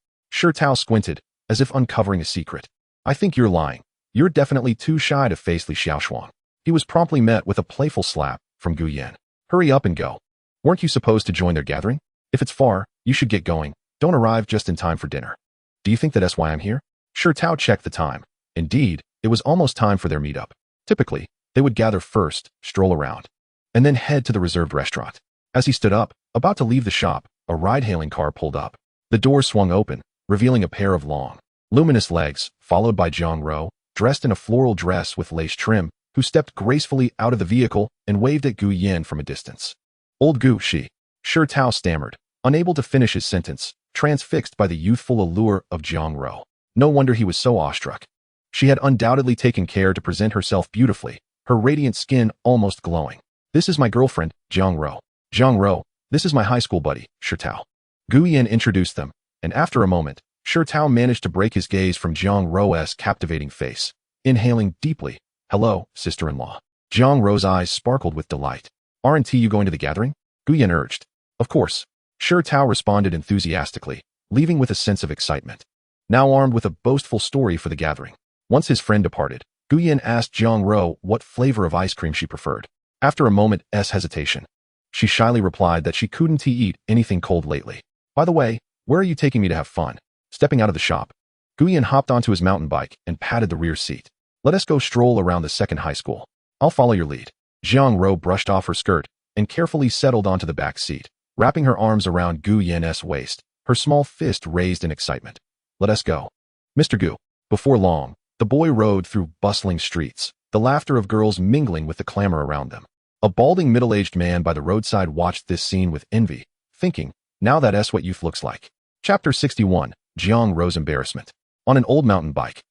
Tao squinted, as if uncovering a secret. I think you're lying. You're definitely too shy to face Li Xiaoshuang. He was promptly met with a playful slap from Gu Yan. Hurry up and go. Weren't you supposed to join their gathering? If it's far, you should get going. Don't arrive just in time for dinner. Do you think that's why I'm here? Tao checked the time. Indeed, it was almost time for their meetup. Typically, they would gather first, stroll around, and then head to the reserved restaurant. As he stood up, about to leave the shop, a ride-hailing car pulled up. The door swung open, revealing a pair of long, luminous legs, followed by Zhang Ro, dressed in a floral dress with lace trim, who stepped gracefully out of the vehicle and waved at Gu Yan from a distance. Old Gu, she. Tao stammered, unable to finish his sentence, transfixed by the youthful allure of Zhang Ro. No wonder he was so awestruck. She had undoubtedly taken care to present herself beautifully, her radiant skin almost glowing. This is my girlfriend, Zhang Ro. Zhang Ro, this is my high school buddy, Tao. Gu Yan introduced them, and after a moment, Tao managed to break his gaze from Zhang Ro's captivating face, inhaling deeply. Hello, sister-in-law. Zhang Ro's eyes sparkled with delight. Aren't you going to the gathering? Gu Yan urged. Of course. Tao responded enthusiastically, leaving with a sense of excitement. Now armed with a boastful story for the gathering. Once his friend departed, Gu Yan asked Zhang Ro what flavor of ice cream she preferred. After a moment's hesitation, she shyly replied that she couldn't eat anything cold lately. By the way, where are you taking me to have fun? Stepping out of the shop, Gu Yan hopped onto his mountain bike and patted the rear seat. Let us go stroll around the second high school. I'll follow your lead. Zhang Ro brushed off her skirt and carefully settled onto the back seat, wrapping her arms around Gu Yan's waist, her small fist raised in excitement. Let us go. Mr. Gu. Before long, the boy rode through bustling streets, the laughter of girls mingling with the clamor around them. A balding middle-aged man by the roadside watched this scene with envy, thinking, now that's what youth looks like. Chapter 61, Zhang Ro's Embarrassment. On an old mountain bike.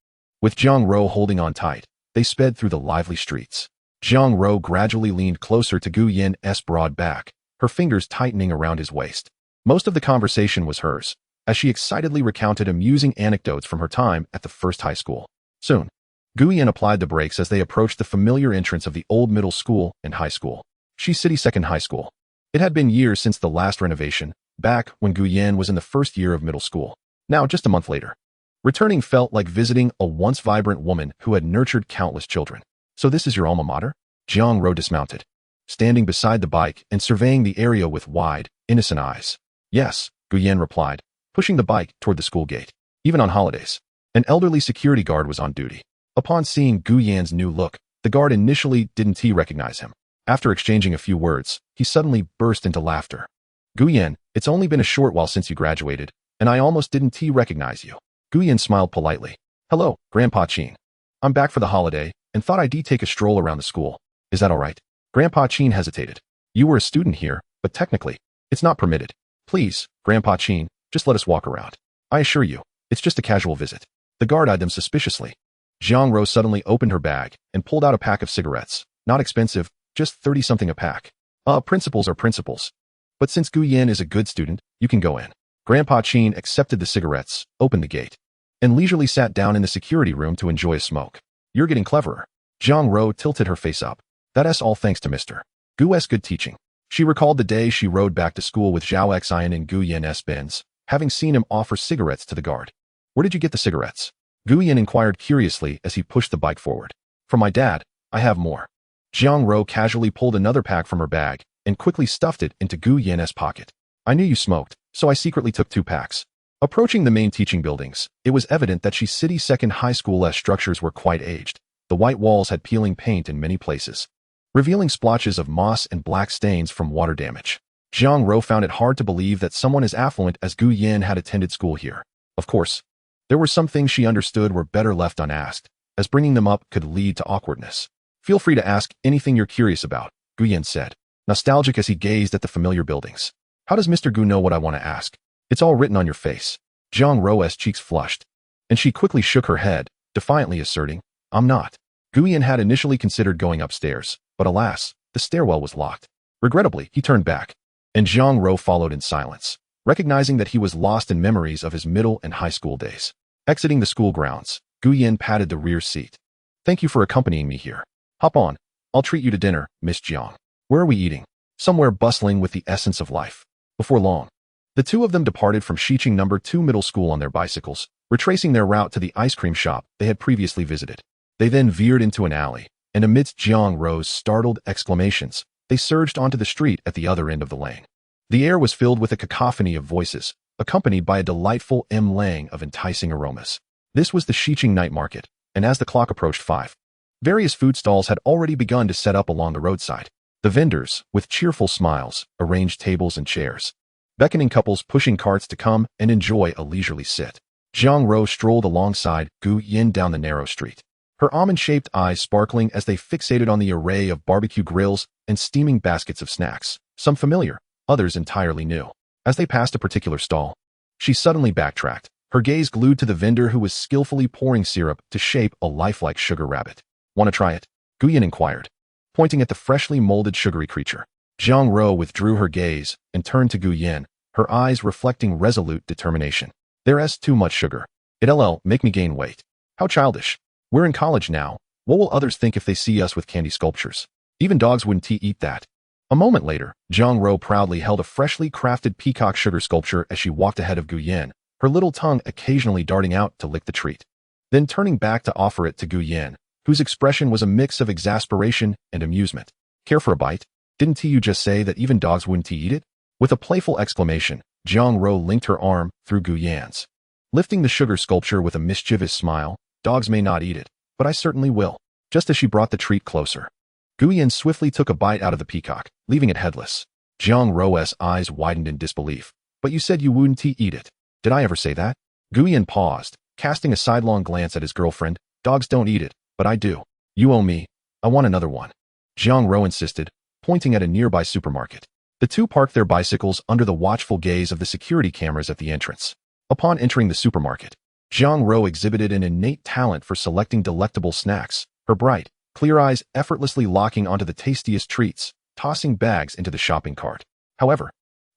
With Zhang Ro holding on tight, they sped through the lively streets. Zhang Ro gradually leaned closer to Gu Yan's broad back, her fingers tightening around his waist. Most of the conversation was hers, as she excitedly recounted amusing anecdotes from her time at the first high school. Soon, Gu Yan applied the brakes as they approached the familiar entrance of the old middle school and high school, Shi City Second High School. It had been years since the last renovation, back when Gu Yan was in the first year of middle school. Now, just a month later. Returning felt like visiting a once vibrant woman who had nurtured countless children. So this is your alma mater? Zhang Ro dismounted, standing beside the bike and surveying the area with wide, innocent eyes. Yes, Gu Yan replied, pushing the bike toward the school gate. Even on holidays, an elderly security guard was on duty. Upon seeing Gu Yan's new look, the guard initially didn't recognize him. After exchanging a few words, he suddenly burst into laughter. Gu Yan, it's only been a short while since you graduated, and I almost didn't recognize you. Gu Yan smiled politely. Hello, Grandpa Qin. I'm back for the holiday, and thought I'd take a stroll around the school. Is that all right? Grandpa Chin hesitated. You were a student here, but technically, it's not permitted. Please, Grandpa Chin, just let us walk around. I assure you, it's just a casual visit. The guard eyed them suspiciously. Jiang Rou suddenly opened her bag and pulled out a pack of cigarettes. Not expensive, just 30-something a pack. Principles are principles. But since Gu Yan is a good student, you can go in. Grandpa Chin accepted the cigarettes, opened the gate, and leisurely sat down in the security room to enjoy a smoke. You're getting cleverer. Jiang Rou tilted her face up. That's all thanks to Mr. Gu's good teaching. She recalled the day she rode back to school with Zhao Xian in Gu Yan's Benz, having seen him offer cigarettes to the guard. Where did you get the cigarettes? Gu Yan inquired curiously as he pushed the bike forward. From my dad, I have more. Jiang Rou casually pulled another pack from her bag and quickly stuffed it into Gu Yan's pocket. I knew you smoked, so I secretly took 2 packs. Approaching the main teaching buildings, it was evident that Shi City Second High School's structures were quite aged. The white walls had peeling paint in many places, revealing splotches of moss and black stains from water damage. Jiang Rou found it hard to believe that someone as affluent as Gu Yan had attended school here. Of course, there were some things she understood were better left unasked, as bringing them up could lead to awkwardness. Feel free to ask anything you're curious about, Gu Yan said, nostalgic as he gazed at the familiar buildings. How does Mr. Gu know what I want to ask? It's all written on your face. Jiang Rou's cheeks flushed, and she quickly shook her head, defiantly asserting, I'm not. Gu Yan had initially considered going upstairs, but alas, the stairwell was locked. Regrettably, he turned back, and Jiang Rou followed in silence, recognizing that he was lost in memories of his middle and high school days. Exiting the school grounds, Gu Yan patted the rear seat. Thank you for accompanying me here. Hop on. I'll treat you to dinner, Miss Jiang. Where are we eating? Somewhere bustling with the essence of life. Before long, the two of them departed from Shiqing No. 2 Middle School on their bicycles, retracing their route to the ice cream shop they had previously visited. They then veered into an alley, and amidst Jiang Rou's startled exclamations, they surged onto the street at the other end of the lane. The air was filled with a cacophony of voices, accompanied by a delightful mlang of enticing aromas. This was the Shiqing night market, and as the clock approached 5, various food stalls had already begun to set up along the roadside. The vendors, with cheerful smiles, arranged tables and chairs, beckoning couples pushing carts to come and enjoy a leisurely sit. Jiang Rou strolled alongside Gu Yan down the narrow street, her almond-shaped eyes sparkling as they fixated on the array of barbecue grills and steaming baskets of snacks, some familiar, others entirely new. As they passed a particular stall, she suddenly backtracked, her gaze glued to the vendor who was skillfully pouring syrup to shape a lifelike sugar rabbit. Want to try it? Gu Yan inquired, pointing at the freshly molded sugary creature. Jiang Rou withdrew her gaze and turned to Gu Yan, her eyes reflecting resolute determination. There's too much sugar. It'll make me gain weight. How childish. We're in college now. What will others think if they see us with candy sculptures? Even dogs wouldn't eat that. A moment later, Jiang Rou proudly held a freshly crafted peacock sugar sculpture as she walked ahead of Gu Yan, her little tongue occasionally darting out to lick the treat. Then turning back to offer it to Gu Yan, whose expression was a mix of exasperation and amusement. Care for a bite? Didn't you just say that even dogs wouldn't eat it? With a playful exclamation, Jiang Rou linked her arm through Gu Yan's, lifting the sugar sculpture with a mischievous smile. Dogs may not eat it, but I certainly will. Just as she brought the treat closer, Gu Yan swiftly took a bite out of the peacock, leaving it headless. Jiang Rou's eyes widened in disbelief. But you said you wouldn't eat it. Did I ever say that? Gu Yan paused, casting a sidelong glance at his girlfriend. Dogs don't eat it, but I do. You owe me. I want another one. Jiang Rou insisted, pointing at a nearby supermarket. The two parked their bicycles under the watchful gaze of the security cameras at the entrance. Upon entering the supermarket, Jiang Rou exhibited an innate talent for selecting delectable snacks, her bright, clear eyes effortlessly locking onto the tastiest treats, tossing bags into the shopping cart. However,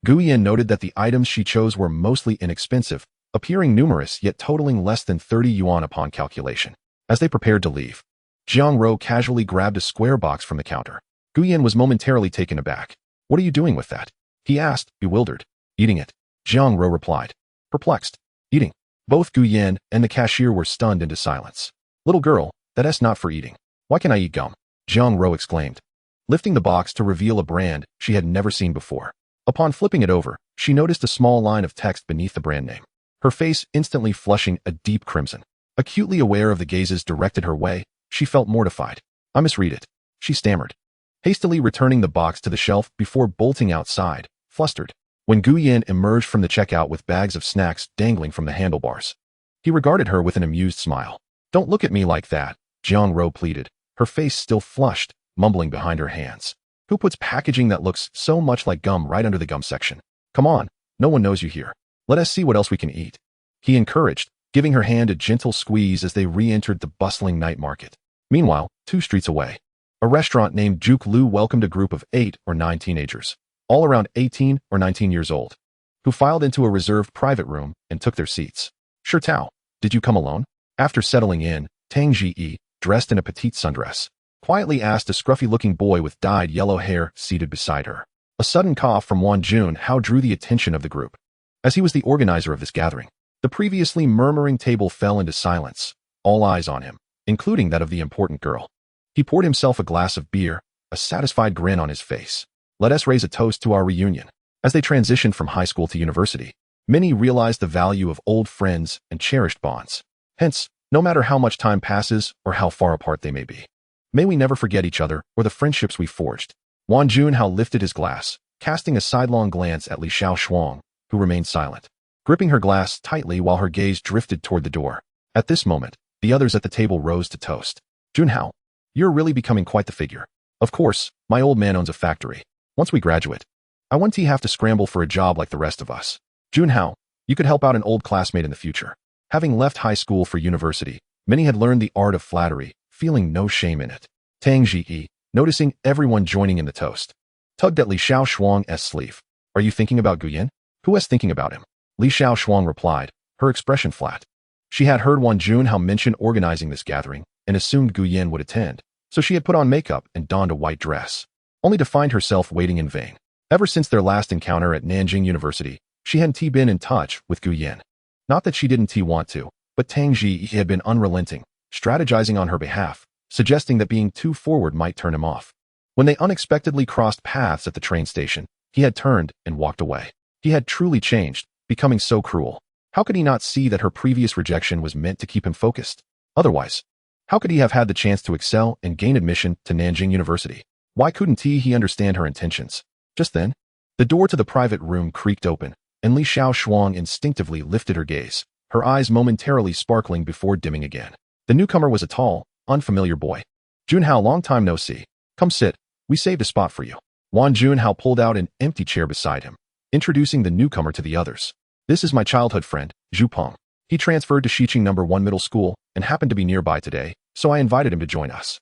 Gu Yan noted that the items she chose were mostly inexpensive, appearing numerous yet totaling less than 30 yuan upon calculation. As they prepared to leave, Jiang Rou casually grabbed a square box from the counter. Gu Yan was momentarily taken aback. What are you doing with that? He asked, bewildered. Eating it. Jiang Rou replied, perplexed. Eating. Both Gu Yan and the cashier were stunned into silence. Little girl, that's not for eating. Why can I eat gum? Jiang Rou exclaimed, lifting the box to reveal a brand she had never seen before. Upon flipping it over, she noticed a small line of text beneath the brand name, her face instantly flushing a deep crimson. Acutely aware of the gazes directed her way, she felt mortified. I misread it, she stammered, hastily returning the box to the shelf before bolting outside, flustered. When Gu Yan emerged from the checkout with bags of snacks dangling from the handlebars, he regarded her with an amused smile. Don't look at me like that, Jiang Rou pleaded, her face still flushed, mumbling behind her hands. Who puts packaging that looks so much like gum right under the gum section? Come on, no one knows you here. Let us see what else we can eat. He encouraged, giving her hand a gentle squeeze as they re-entered the bustling night market. Meanwhile, 2 streets away, a restaurant named Juk Lu welcomed a group of 8 or 9 teenagers, all around 18 or 19 years old, who filed into a reserved private room and took their seats. Shirtao, did you come alone? After settling in, Tang Ji, dressed in a petite sundress, quietly asked a scruffy-looking boy with dyed yellow hair seated beside her. A sudden cough from Wan Junhao drew the attention of the group. As he was the organizer of this gathering, the previously murmuring table fell into silence, all eyes on him, including that of the important girl. He poured himself a glass of beer, a satisfied grin on his face. Let us raise a toast to our reunion. As they transitioned from high school to university, many realized the value of old friends and cherished bonds. Hence, no matter how much time passes or how far apart they may be, may we never forget each other or the friendships we forged. Wan Junhao lifted his glass, casting a sidelong glance at Li Xiaoshuang, who remained silent, gripping her glass tightly while her gaze drifted toward the door. At this moment, the others at the table rose to toast. Junhao, you're really becoming quite the figure. Of course, my old man owns a factory. Once we graduate, I won't have to scramble for a job like the rest of us. Junhao, you could help out an old classmate in the future. Having left high school for university, many had learned the art of flattery, feeling no shame in it. Tang Ji, noticing everyone joining in the toast, tugged at Li Xiaoshuang's sleeve. Are you thinking about Guyan? Who is thinking about him? Li Xiaoshuang replied, her expression flat. She had heard Wan Junhao mention organizing this gathering and assumed Guyan would attend, so she had put on makeup and donned a white dress, only to find herself waiting in vain. Ever since their last encounter at Nanjing University, she hadn't been in touch with Guyan. Not that she didn't want to, but Tang Ji had been unrelenting, strategizing on her behalf, suggesting that being too forward might turn him off. When they unexpectedly crossed paths at the train station, he had turned and walked away. He had truly changed, becoming so cruel. How could he not see that her previous rejection was meant to keep him focused? Otherwise, how could he have had the chance to excel and gain admission to Nanjing University? Why couldn't he understand her intentions? Just then, the door to the private room creaked open, and Li Xiaoshuang instinctively lifted her gaze, her eyes momentarily sparkling before dimming again. The newcomer was a tall, unfamiliar boy. Junhao, long time no see. Come sit, we saved a spot for you. Wan Junhao pulled out an empty chair beside him, introducing the newcomer to the others. This is my childhood friend, Zhu Peng. He transferred to Xiqing No. 1 Middle School and happened to be nearby today, so I invited him to join us.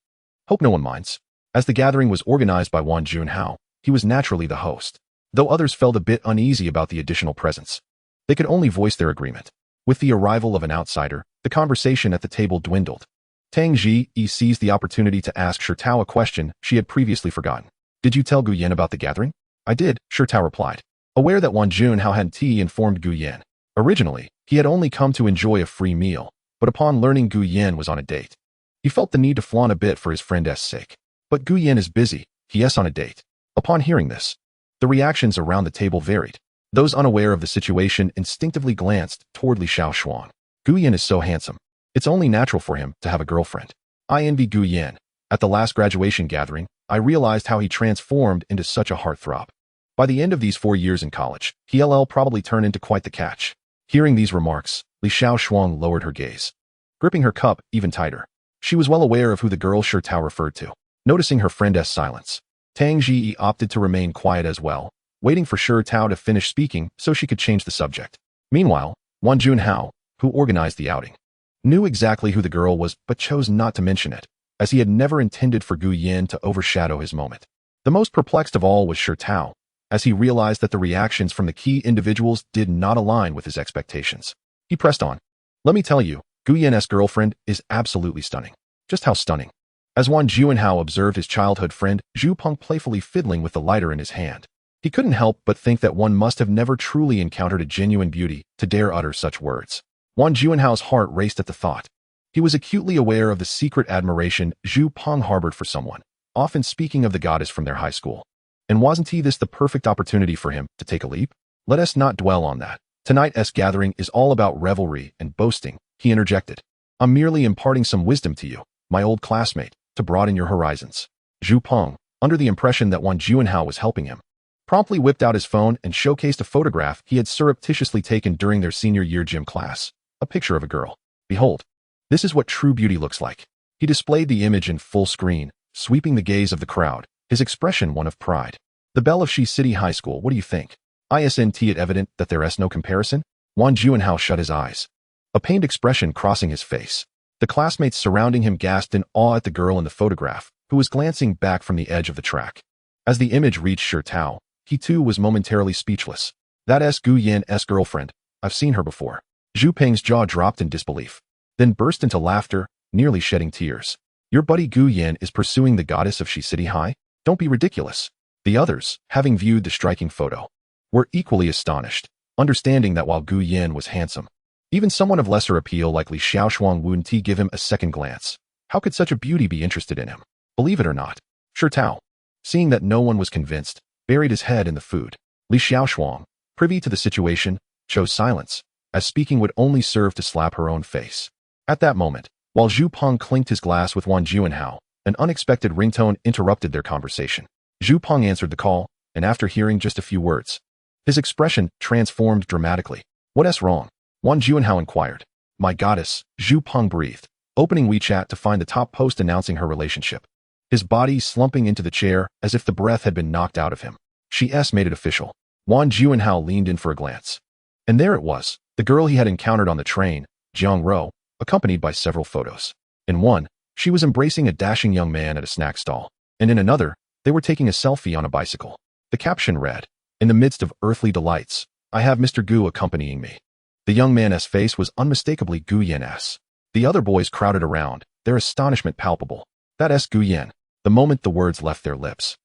Hope no one minds. As the gathering was organized by Wan Junhao, he was naturally the host, though others felt a bit uneasy about the additional presence. They could only voice their agreement. With the arrival of an outsider, the conversation at the table dwindled. Tang Ji seized the opportunity to ask Shirtao a question she had previously forgotten. Did you tell Guyan about the gathering? I did, Shirtao replied, aware that Wan Junhao hadn't informed Guyan. Originally, he had only come to enjoy a free meal, but upon learning Guyan was on a date, he felt the need to flaunt a bit for his friend's sake. But Guyan is busy, he's on a date. Upon hearing this, the reactions around the table varied. Those unaware of the situation instinctively glanced toward Li Xiaoshuang. Guyan is so handsome. It's only natural for him to have a girlfriend. I envy Guyan. At the last graduation gathering, I realized how he transformed into such a heartthrob. By the end of these 4 years in college, he'll probably turn into quite the catch. Hearing these remarks, Li Xiaoshuang lowered her gaze, gripping her cup even tighter. She was well aware of who the girl Shirtao referred to. Noticing her friend's silence, Tang Ji opted to remain quiet as well, waiting for Shirtao to finish speaking so she could change the subject. Meanwhile, Wan Junhao, who organized the outing, knew exactly who the girl was but chose not to mention it, as he had never intended for Guyan to overshadow his moment. The most perplexed of all was Shirtao, as he realized that the reactions from the key individuals did not align with his expectations. He pressed on. Let me tell you, Guyan's girlfriend is absolutely stunning. Just how stunning? As Wan Junhao observed his childhood friend, Zhu Peng playfully fiddling with the lighter in his hand, he couldn't help but think that one must have never truly encountered a genuine beauty to dare utter such words. Wan Junhao's heart raced at the thought. He was acutely aware of the secret admiration Zhu Peng harbored for someone, often speaking of the goddess from their high school. And wasn't this the perfect opportunity for him to take a leap? Let us not dwell on that. Tonight's gathering is all about revelry and boasting, he interjected. I'm merely imparting some wisdom to you, my old classmate, to broaden your horizons. Zhu Peng, under the impression that Wan Junhao was helping him, promptly whipped out his phone and showcased a photograph he had surreptitiously taken during their senior year gym class, a picture of a girl. Behold, this is what true beauty looks like. He displayed the image in full screen, sweeping the gaze of the crowd, his expression one of pride. The belle of Shi City High School, what do you think? Isn't it evident that there is no comparison? Wang Juanhao shut his eyes, a pained expression crossing his face. The classmates surrounding him gasped in awe at the girl in the photograph, who was glancing back from the edge of the track. As the image reached Shirtao, he too was momentarily speechless. That's Gu Yan's girlfriend. I've seen her before. Zhu Peng's jaw dropped in disbelief, then burst into laughter, nearly shedding tears. Your buddy Gu Yan is pursuing the goddess of Shi City High? Don't be ridiculous. The others, having viewed the striking photo, were equally astonished, understanding that while Gu Yan was handsome, even someone of lesser appeal like Li Xiaoshuang wouldn't give him a second glance. How could such a beauty be interested in him? Believe it or not. Shirtao, seeing that no one was convinced, buried his head in the food. Li Xiaoshuang, privy to the situation, chose silence, as speaking would only serve to slap her own face. At that moment, while Zhu Peng clinked his glass with Wang Juanhao, an unexpected ringtone interrupted their conversation. Zhu Peng answered the call, and after hearing just a few words, his expression transformed dramatically. What's wrong? Wang Juanhao inquired. My goddess, Zhu Peng breathed, opening WeChat to find the top post announcing her relationship. His body slumping into the chair as if the breath had been knocked out of him. She's made it official. Wang Juanhao leaned in for a glance. And there it was, the girl he had encountered on the train, Jiang Ro, accompanied by several photos. In one, she was embracing a dashing young man at a snack stall, and in another, they were taking a selfie on a bicycle. The caption read, in the midst of earthly delights, I have Mr. Gu accompanying me. The young man's face was unmistakably Gu Yan's. The other boys crowded around, their astonishment palpable. That's Gu Yan. The moment the words left their lips,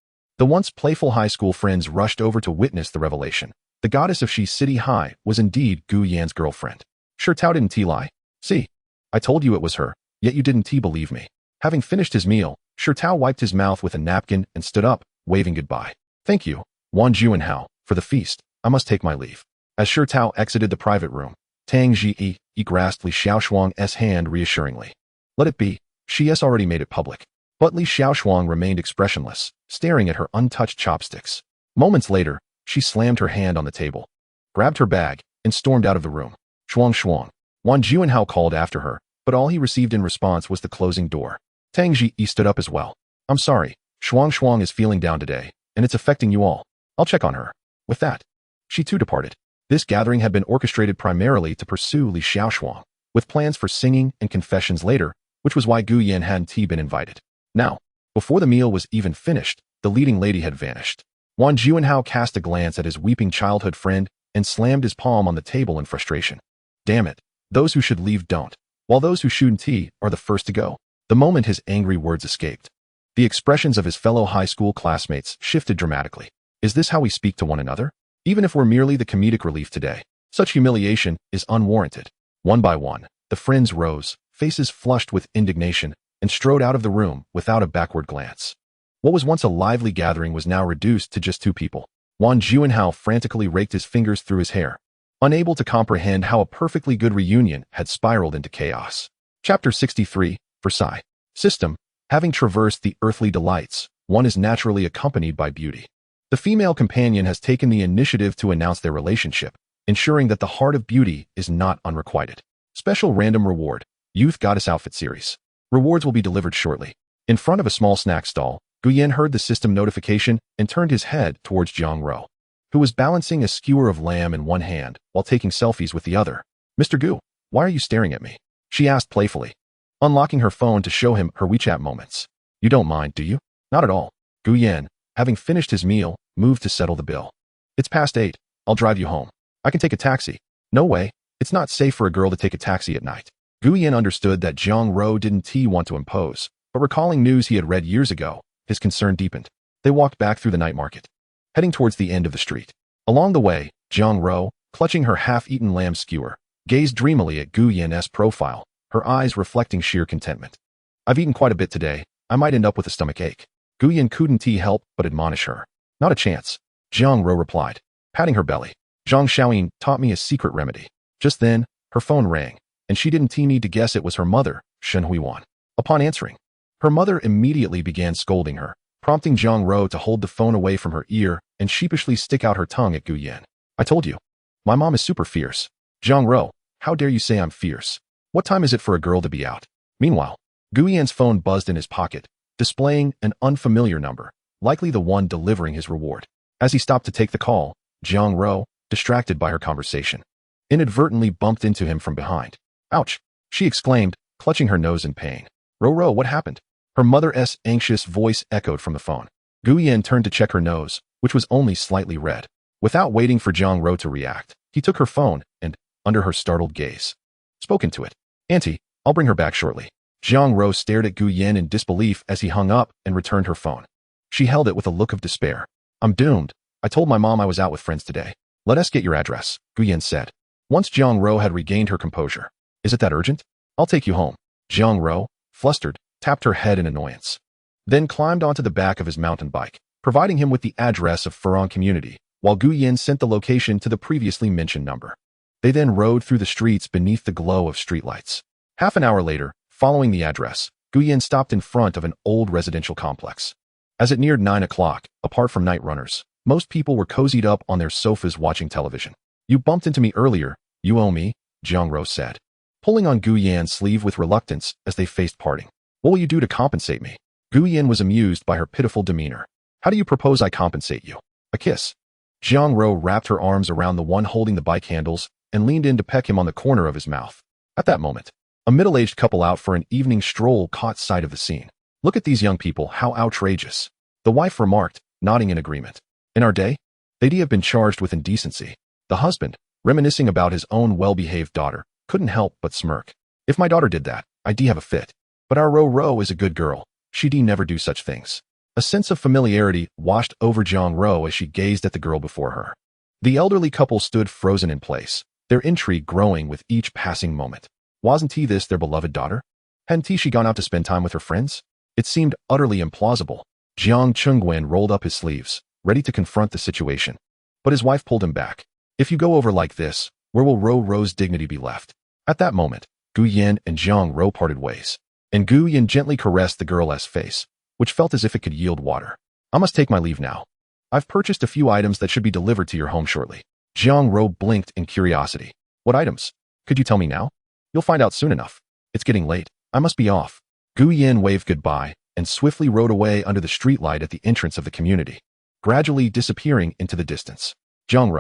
the once playful high school friends rushed over to witness the revelation. The goddess of Shi City High was indeed Gu Yan's girlfriend. Shirtao didn't lie. See, I told you it was her, yet you didn't believe me. Having finished his meal, Shirtao wiped his mouth with a napkin and stood up, waving goodbye. Thank you, Wang Juanhao, for the feast. I must take my leave. As Shirtao exited the private room, Tang Ji grasped Li Xiaoshuang's hand reassuringly. Let it be, she has already made it public. But Li Xiaoshuang remained expressionless, staring at her untouched chopsticks. Moments later, she slammed her hand on the table, grabbed her bag, and stormed out of the room. Shuang. Wang Juanhao called after her, but all he received in response was the closing door. Tang Ji stood up as well. I'm sorry, Shuang is feeling down today, and it's affecting you all. I'll check on her. With that, she too departed. This gathering had been orchestrated primarily to pursue Li Xiaoshuang, with plans for singing and confessions later, which was why Gu Yan hadn't been invited. Now, before the meal was even finished, the leading lady had vanished. Wang Juanhao cast a glance at his weeping childhood friend and slammed his palm on the table in frustration. Damn it, those who should leave don't, while those who shouldn't are the first to go. The moment his angry words escaped, the expressions of his fellow high school classmates shifted dramatically. Is this how we speak to one another? Even if we're merely the comedic relief today, such humiliation is unwarranted. One by one, the friends rose, faces flushed with indignation, and strode out of the room without a backward glance. What was once a lively gathering was now reduced to just two people. Wang Juanhao frantically raked his fingers through his hair, unable to comprehend how a perfectly good reunion had spiraled into chaos. Chapter 63, Versailles. System. Having traversed the earthly delights, one is naturally accompanied by beauty. The female companion has taken the initiative to announce their relationship, ensuring that the heart of beauty is not unrequited. Special random reward, Youth Goddess Outfit Series. Rewards will be delivered shortly. In front of a small snack stall, Guyen heard the system notification and turned his head towards Jiang Ro, who was balancing a skewer of lamb in one hand while taking selfies with the other. Mr. Gu, why are you staring at me? She asked playfully, unlocking her phone to show him her WeChat moments. You don't mind, do you? Not at all. Guyen, having finished his meal, moved to settle the bill. It's past 8. I'll drive you home. I can take a taxi. No way. It's not safe for a girl to take a taxi at night. Guyen understood that Jiang Ro didn't want to impose, but recalling news he had read years ago, his concern deepened. They walked back through the night market, heading towards the end of the street. Along the way, Jiang Ro, clutching her half-eaten lamb skewer, gazed dreamily at Guyen's profile, her eyes reflecting sheer contentment. I've eaten quite a bit today. I might end up with a stomach ache. Guyen couldn't help but admonish her. Not a chance, Jiang Ro replied, patting her belly. Zhang Xiaoyin taught me a secret remedy. Just then, her phone rang, and she didn't need to guess it was her mother, Shen Huiwan. Upon answering, her mother immediately began scolding her, prompting Jiang Ro to hold the phone away from her ear and sheepishly stick out her tongue at Guyen. I told you, my mom is super fierce. Jiang Ro, how dare you say I'm fierce? What time is it for a girl to be out? Meanwhile, Guyan's phone buzzed in his pocket, displaying an unfamiliar number, likely the one delivering his reward. As he stopped to take the call, Jiang Ro, distracted by her conversation, inadvertently bumped into him from behind. "Ouch!" she exclaimed, clutching her nose in pain. "Ro, what happened?" Her mother's anxious voice echoed from the phone. Guyan turned to check her nose, which was only slightly red. Without waiting for Jiang Ro to react, he took her phone and, under her startled gaze, spoke into it. "Auntie, I'll bring her back shortly." Jiang Ro stared at Guyan in disbelief as he hung up and returned her phone. She held it with a look of despair. "I'm doomed. I told my mom I was out with friends today." "Let us get your address," Guyan said. Once Jiang Ro had regained her composure. "Is it that urgent? I'll take you home." Jiang Ro, flustered, tapped her head in annoyance, then climbed onto the back of his mountain bike, providing him with the address of Furong Community, while Guyan sent the location to the previously mentioned number. They then rode through the streets beneath the glow of streetlights. Half an hour later, following the address, Guyan stopped in front of an old residential complex. As it neared 9 o'clock, apart from night runners, most people were cozied up on their sofas watching television. "You bumped into me earlier, you owe me," Jiang Ro said, pulling on Guyan's sleeve with reluctance as they faced parting. "What will you do to compensate me?" Guyan was amused by her pitiful demeanor. "How do you propose I compensate you? A kiss?" Jiang Ro wrapped her arms around the one holding the bike handles and leaned in to peck him on the corner of his mouth. At that moment, a middle-aged couple out for an evening stroll caught sight of the scene. "Look at these young people, how outrageous," the wife remarked, nodding in agreement. "In our day, they'd have been charged with indecency." The husband, reminiscing about his own well-behaved daughter, couldn't help but smirk. "If my daughter did that, I'd have a fit. But our Ro is a good girl. She'd never do such things." A sense of familiarity washed over Jiang Ro as she gazed at the girl before her. The elderly couple stood frozen in place, their intrigue growing with each passing moment. Wasn't this their beloved daughter? Hadn't she gone out to spend time with her friends? It seemed utterly implausible. Jiang Chengwen rolled up his sleeves, ready to confront the situation. But his wife pulled him back. "If you go over like this, where will Ro's dignity be left?" At that moment, Guyan and Jiang Ro parted ways, and Guyan gently caressed the girl's face, which felt as if it could yield water. "I must take my leave now. I've purchased a few items that should be delivered to your home shortly." Jiang Ro blinked in curiosity. "What items? Could you tell me now?" "You'll find out soon enough. It's getting late. I must be off." Guyan waved goodbye and swiftly rode away under the streetlight at the entrance of the community, gradually disappearing into the distance. Jiang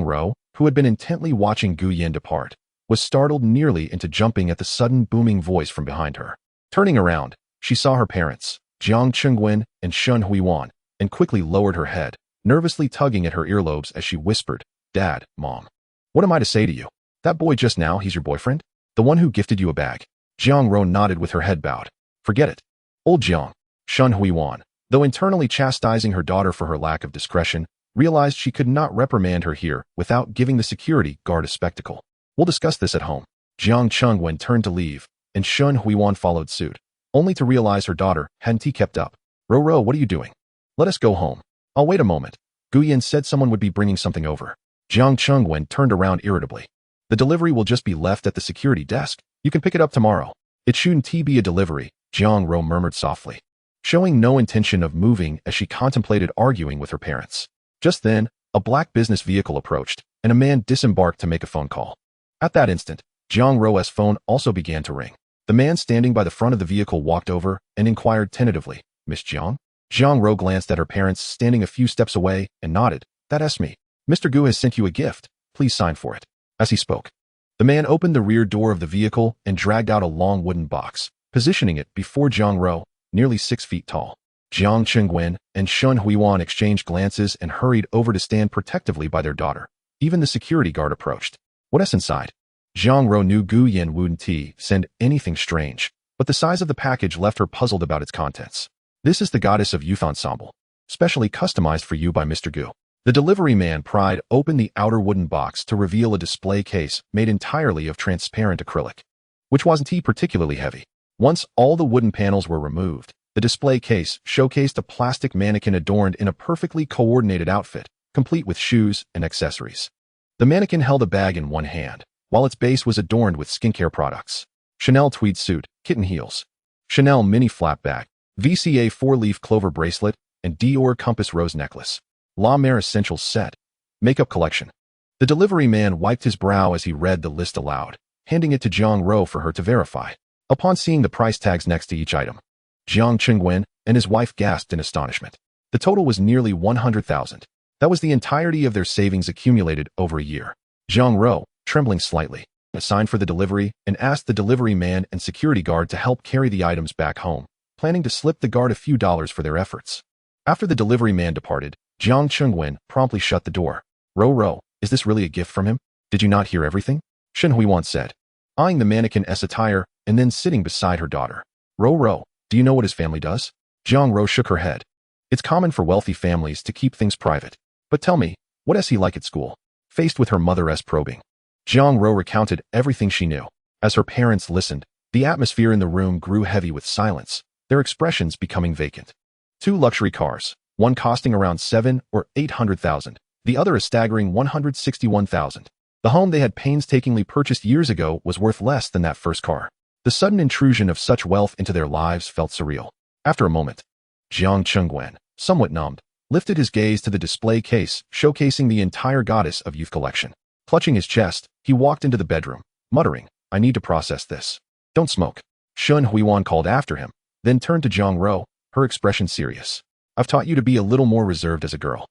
Ro, who had been intently watching Guyan depart, was startled nearly into jumping at the sudden booming voice from behind her. Turning around, she saw her parents, Jiang Chengwen and Shun Huiwan, and quickly lowered her head, nervously tugging at her earlobes as she whispered, "Dad, Mom. What am I to say to you? That boy just now, he's your boyfriend? The one who gifted you a bag?" Jiang Ro nodded with her head bowed. "Forget it." Old Jiang, Shun Huiwan, though internally chastising her daughter for her lack of discretion, realized she could not reprimand her here without giving the security guard a spectacle. "We'll discuss this at home." Jiang Chengwen turned to leave, and Shun Huiwan followed suit, only to realize her daughter hadn't kept up. Ro, what are you doing? "Let us go home." "I'll wait a moment. Guyan said someone would be bringing something over." Jiang Chengwen turned around irritably. "The delivery will just be left at the security desk. You can pick it up tomorrow." "It shouldn't be a delivery," Jiang Ro murmured softly, showing no intention of moving as she contemplated arguing with her parents. Just then, a black business vehicle approached, and a man disembarked to make a phone call. At that instant, Jiang Ro's phone also began to ring. The man standing by the front of the vehicle walked over and inquired tentatively, "Miss Jiang?" Jiang Ro glanced at her parents standing a few steps away and nodded. "That's me. Mr. Gu has sent you a gift. Please sign for it." As he spoke, the man opened the rear door of the vehicle and dragged out a long wooden box, positioning it before Jiang Ro, nearly 6 feet tall. Jiang Chengwen and Shun Huiwan exchanged glances and hurried over to stand protectively by their daughter. Even the security guard approached. "What's inside?" Jiang Ro knew Guyan wouldn't send anything strange, but the size of the package left her puzzled about its contents. "This is the Goddess of Youth Ensemble, specially customized for you by Mr. Gu." The delivery man pried open the outer wooden box to reveal a display case made entirely of transparent acrylic, which wasn't particularly heavy. Once all the wooden panels were removed, the display case showcased a plastic mannequin adorned in a perfectly coordinated outfit, complete with shoes and accessories. The mannequin held a bag in one hand, while its base was adorned with skincare products. Chanel tweed suit, kitten heels, Chanel mini flap bag, VCA 4-leaf clover bracelet, and Dior compass rose necklace. La Mer Essentials set, makeup collection. The delivery man wiped his brow as he read the list aloud, handing it to Jiang Ro for her to verify. Upon seeing the price tags next to each item, Jiang Chengwen and his wife gasped in astonishment. The total was nearly 100,000. That was the entirety of their savings accumulated over a year. Zhang Ro, trembling slightly, signed for the delivery and asked the delivery man and security guard to help carry the items back home, planning to slip the guard a few dollars for their efforts. After the delivery man departed, Jiang Chengwen promptly shut the door. Ro, is this really a gift from him? Did you not hear everything? Shen Huiwan said, eyeing the mannequin-s attire and then sitting beside her daughter. Ro, do you know what his family does? Jiang Ro shook her head. It's common for wealthy families to keep things private. But tell me, what is he like at school? Faced with her mother's probing, Jiang Ro recounted everything she knew. As her parents listened, the atmosphere in the room grew heavy with silence, their expressions becoming vacant. 2 luxury cars, one costing around 7 or 800,000, the other a staggering 161,000. The home they had painstakingly purchased years ago was worth less than that first car. The sudden intrusion of such wealth into their lives felt surreal. After a moment, Jiang Chengwen, somewhat numbed, lifted his gaze to the display case showcasing the entire Goddess of Youth collection. Clutching his chest, he walked into the bedroom, muttering, I need to process this. Don't smoke. Shen Huiwan called after him, then turned to Jiang Ro, her expression serious. I've taught you to be a little more reserved as a girl.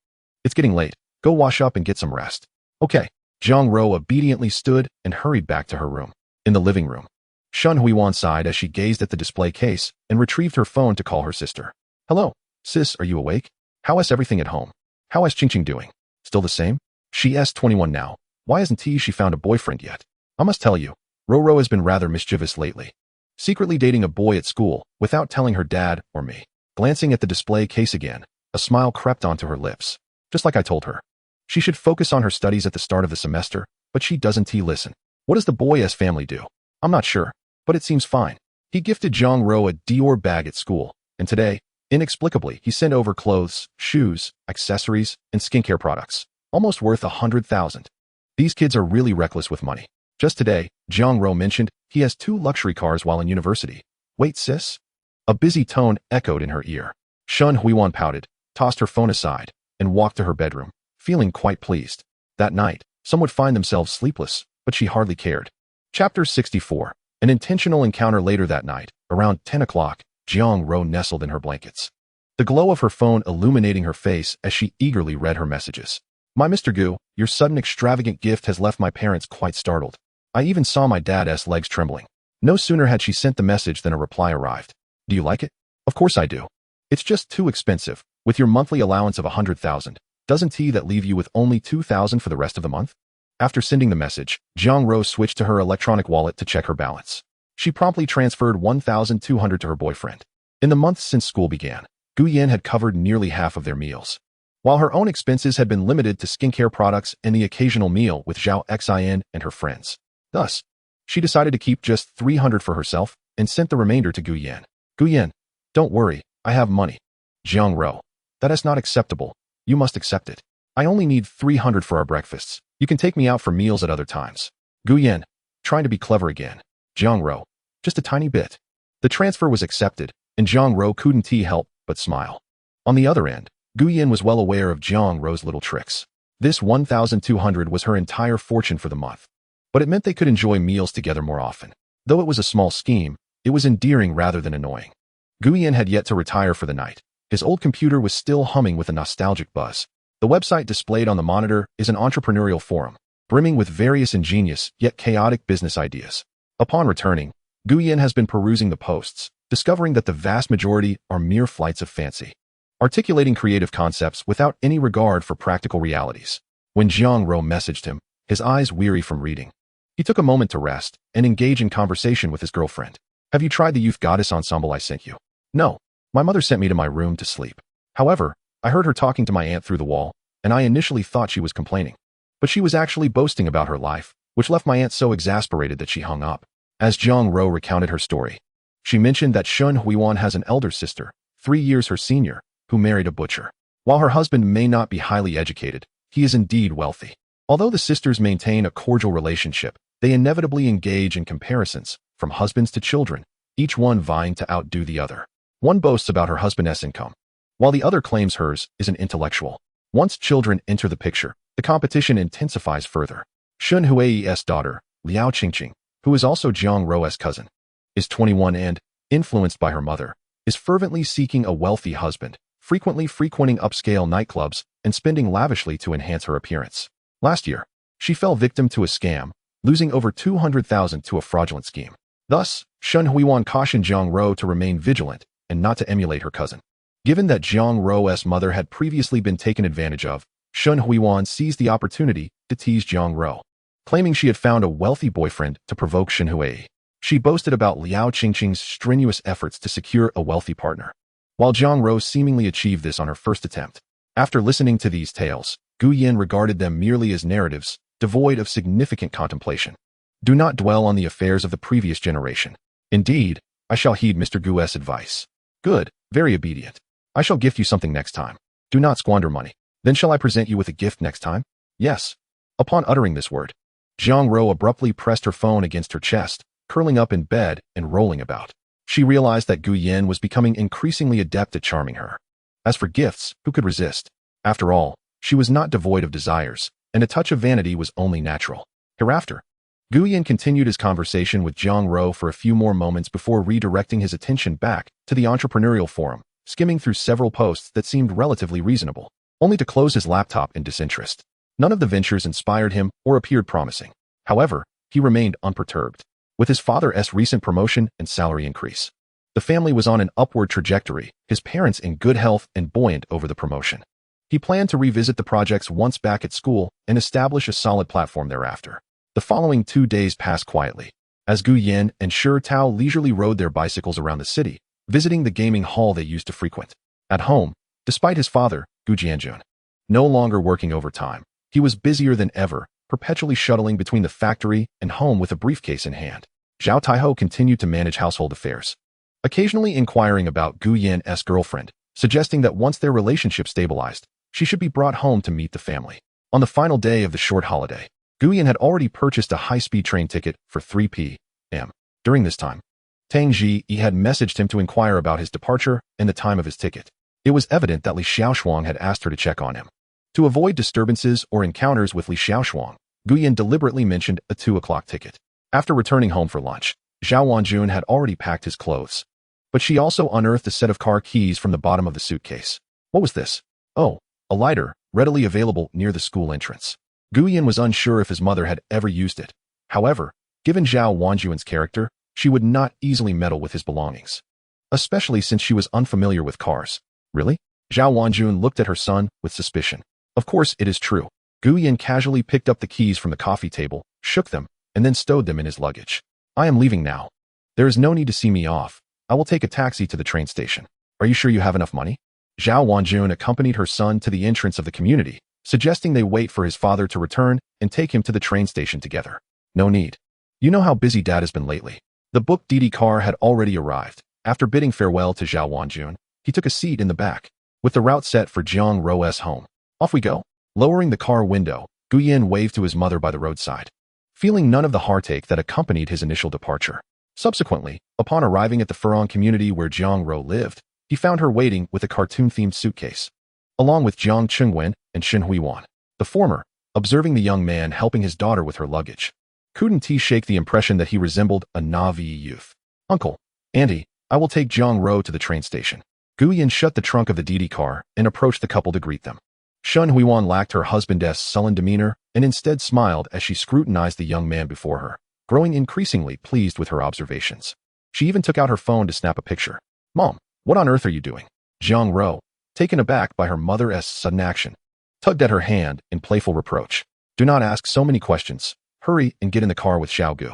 It's getting late. Go wash up and get some rest. Okay. Jiang Ro obediently stood and hurried back to her room. In the living room, Shen Huiwan sighed as she gazed at the display case and retrieved her phone to call her sister. Hello, sis, are you awake? How is everything at home? How is Qingqing doing? Still the same? She's 21 now. Why hasn't she found a boyfriend yet? I must tell you, Ro has been rather mischievous lately. Secretly dating a boy at school without telling her dad or me. Glancing at the display case again, a smile crept onto her lips. Just like I told her. She should focus on her studies at the start of the semester, but she doesn't listen. What does the boy's family do? I'm not sure, but it seems fine. He gifted Jiang Ro a Dior bag at school, and today, inexplicably, he sent over clothes, shoes, accessories, and skincare products, almost worth 100,000. These kids are really reckless with money. Just today, Jiang Ro mentioned he has 2 luxury cars while in university. Wait, sis? A busy tone echoed in her ear. Shen Huiwan pouted, tossed her phone aside, and walked to her bedroom, feeling quite pleased. That night, some would find themselves sleepless, but she hardly cared. Chapter 64. An intentional encounter later that night, around 10 o'clock, Jiang Ro nestled in her blankets. The glow of her phone illuminating her face as she eagerly read her messages. My Mr. Gu, your sudden extravagant gift has left my parents quite startled. I even saw my dad's legs trembling. No sooner had she sent the message than a reply arrived. Do you like it? Of course I do. It's just too expensive. With your monthly allowance of 100,000, doesn't that leave you with only 2,000 for the rest of the month? After sending the message, Jiang Ro switched to her electronic wallet to check her balance. She promptly transferred 1,200 to her boyfriend. In the months since school began, Gu Yan had covered nearly half of their meals, while her own expenses had been limited to skincare products and the occasional meal with Zhao Xin and her friends. Thus, she decided to keep just 300 for herself and sent the remainder to Gu Yan. Gu Yan, don't worry, I have money. Jiang Ro, that is not acceptable. You must accept it. I only need 300 for our breakfasts. You can take me out for meals at other times. Gu Yan, trying to be clever again. Jiang Ro, just a tiny bit. The transfer was accepted, and Jiang Ro couldn't help but smile. On the other end, Gu Yan was well aware of Jiang Ro's little tricks. This 1,200 was her entire fortune for the month. But it meant they could enjoy meals together more often. Though it was a small scheme, it was endearing rather than annoying. Gu Yan had yet to retire for the night. His old computer was still humming with a nostalgic buzz. The website displayed on the monitor is an entrepreneurial forum, brimming with various ingenious yet chaotic business ideas. Upon returning, Gu Yan has been perusing the posts, discovering that the vast majority are mere flights of fancy, articulating creative concepts without any regard for practical realities. When Jiang Ro messaged him, his eyes weary from reading, he took a moment to rest and engage in conversation with his girlfriend. Have you tried the Youth Goddess ensemble I sent you? No. My mother sent me to my room to sleep. However, I heard her talking to my aunt through the wall, and I initially thought she was complaining. But she was actually boasting about her life, which left my aunt so exasperated that she hung up. As Jiang Ro recounted her story, she mentioned that Shen Huiwan has an elder sister, 3 years her senior, who married a butcher. While her husband may not be highly educated, he is indeed wealthy. Although the sisters maintain a cordial relationship, they inevitably engage in comparisons, from husbands to children, each one vying to outdo the other. One boasts about her husband's income, while the other claims hers is an intellectual. Once children enter the picture, the competition intensifies further. Shen Hui's daughter, Liao Qingqing, who is also Jiang Ro's cousin, is 21 and, influenced by her mother, is fervently seeking a wealthy husband, frequently frequenting upscale nightclubs and spending lavishly to enhance her appearance. Last year, she fell victim to a scam, losing over 200,000 to a fraudulent scheme. Thus, Shen Huiwan cautioned Jiang Ro to remain vigilant and not to emulate her cousin. Given that Jiang Ro's mother had previously been taken advantage of, Shen Huiwan seized the opportunity to tease Jiang Ro, claiming she had found a wealthy boyfriend to provoke Shen Hui. She boasted about Liao Qingqing's strenuous efforts to secure a wealthy partner, while Jiang Ro seemingly achieved this on her first attempt. After listening to these tales, Gu Yin regarded them merely as narratives, devoid of significant contemplation. Do not dwell on the affairs of the previous generation. Indeed, I shall heed Mr. Gu's advice. Good, very obedient. I shall gift you something next time. Do not squander money. Then shall I present you with a gift next time? Yes. Upon uttering this word, Jiang Ro abruptly pressed her phone against her chest, curling up in bed and rolling about. She realized that Gu Yin was becoming increasingly adept at charming her. As for gifts, who could resist? After all, she was not devoid of desires, and a touch of vanity was only natural. Hereafter, Gu Yin continued his conversation with Jiang Ro for a few more moments before redirecting his attention back to the entrepreneurial forum, skimming through several posts that seemed relatively reasonable, only to close his laptop in disinterest. None of the ventures inspired him or appeared promising. However, he remained unperturbed. With his father's recent promotion and salary increase, the family was on an upward trajectory, his parents in good health and buoyant over the promotion. He planned to revisit the projects once back at school and establish a solid platform thereafter. The following 2 days passed quietly, as Gu Yin and Shi Tao leisurely rode their bicycles around the city, visiting the gaming hall they used to frequent. At home, despite his father, Gu Jianjun, no longer working overtime, he was busier than ever, perpetually shuttling between the factory and home with a briefcase in hand. Zhao Taiho continued to manage household affairs, occasionally inquiring about Gu Yin's girlfriend, suggesting that once their relationship stabilized, she should be brought home to meet the family. On the final day of the short holiday, Gu Yin had already purchased a high-speed train ticket for 3 p.m. During this time, Tang Ji had messaged him to inquire about his departure and the time of his ticket. It was evident that Li Xiaoshuang had asked her to check on him. To avoid disturbances or encounters with Li Xiaoshuang, Gu Yin deliberately mentioned a 2 o'clock ticket. After returning home for lunch, Zhao Wanjun had already packed his clothes, but she also unearthed a set of car keys from the bottom of the suitcase. What was this? Oh, a lighter, readily available near the school entrance. Gu Yin was unsure if his mother had ever used it. However, given Zhao Wanjun's character, she would not easily meddle with his belongings, especially since she was unfamiliar with cars. Really? Zhao Wanjun looked at her son with suspicion. Of course it is true. Gu Yin casually picked up the keys from the coffee table, shook them, and then stowed them in his luggage. I am leaving now. There is no need to see me off. I will take a taxi to the train station. Are you sure you have enough money? Zhao Wanjun accompanied her son to the entrance of the community, suggesting they wait for his father to return and take him to the train station together. No need. You know how busy Dad has been lately. The booked Didi car had already arrived. After bidding farewell to Zhao Wanjun, he took a seat in the back, with the route set for Jiang Ro's home. Off we go. Lowering the car window, Gu Yin waved to his mother by the roadside, feeling none of the heartache that accompanied his initial departure. Subsequently, upon arriving at the Furong community where Jiang Ro lived, he found her waiting with a cartoon-themed suitcase, along with Jiang Chengwen and Shen Huiwan. The former, observing the young man helping his daughter with her luggage, couldn't shake the impression that he resembled a Navi youth. Uncle, Auntie, I will take Jiang Ro to the train station. Gu Yin shut the trunk of the Didi car and approached the couple to greet them. Shen Huiwan lacked her husband's sullen demeanor and instead smiled as she scrutinized the young man before her, growing increasingly pleased with her observations. She even took out her phone to snap a picture. Mom, what on earth are you doing? Jiang Ro, taken aback by her mother's sudden action, tugged at her hand in playful reproach. Do not ask so many questions. Hurry and get in the car with Xiao Gu.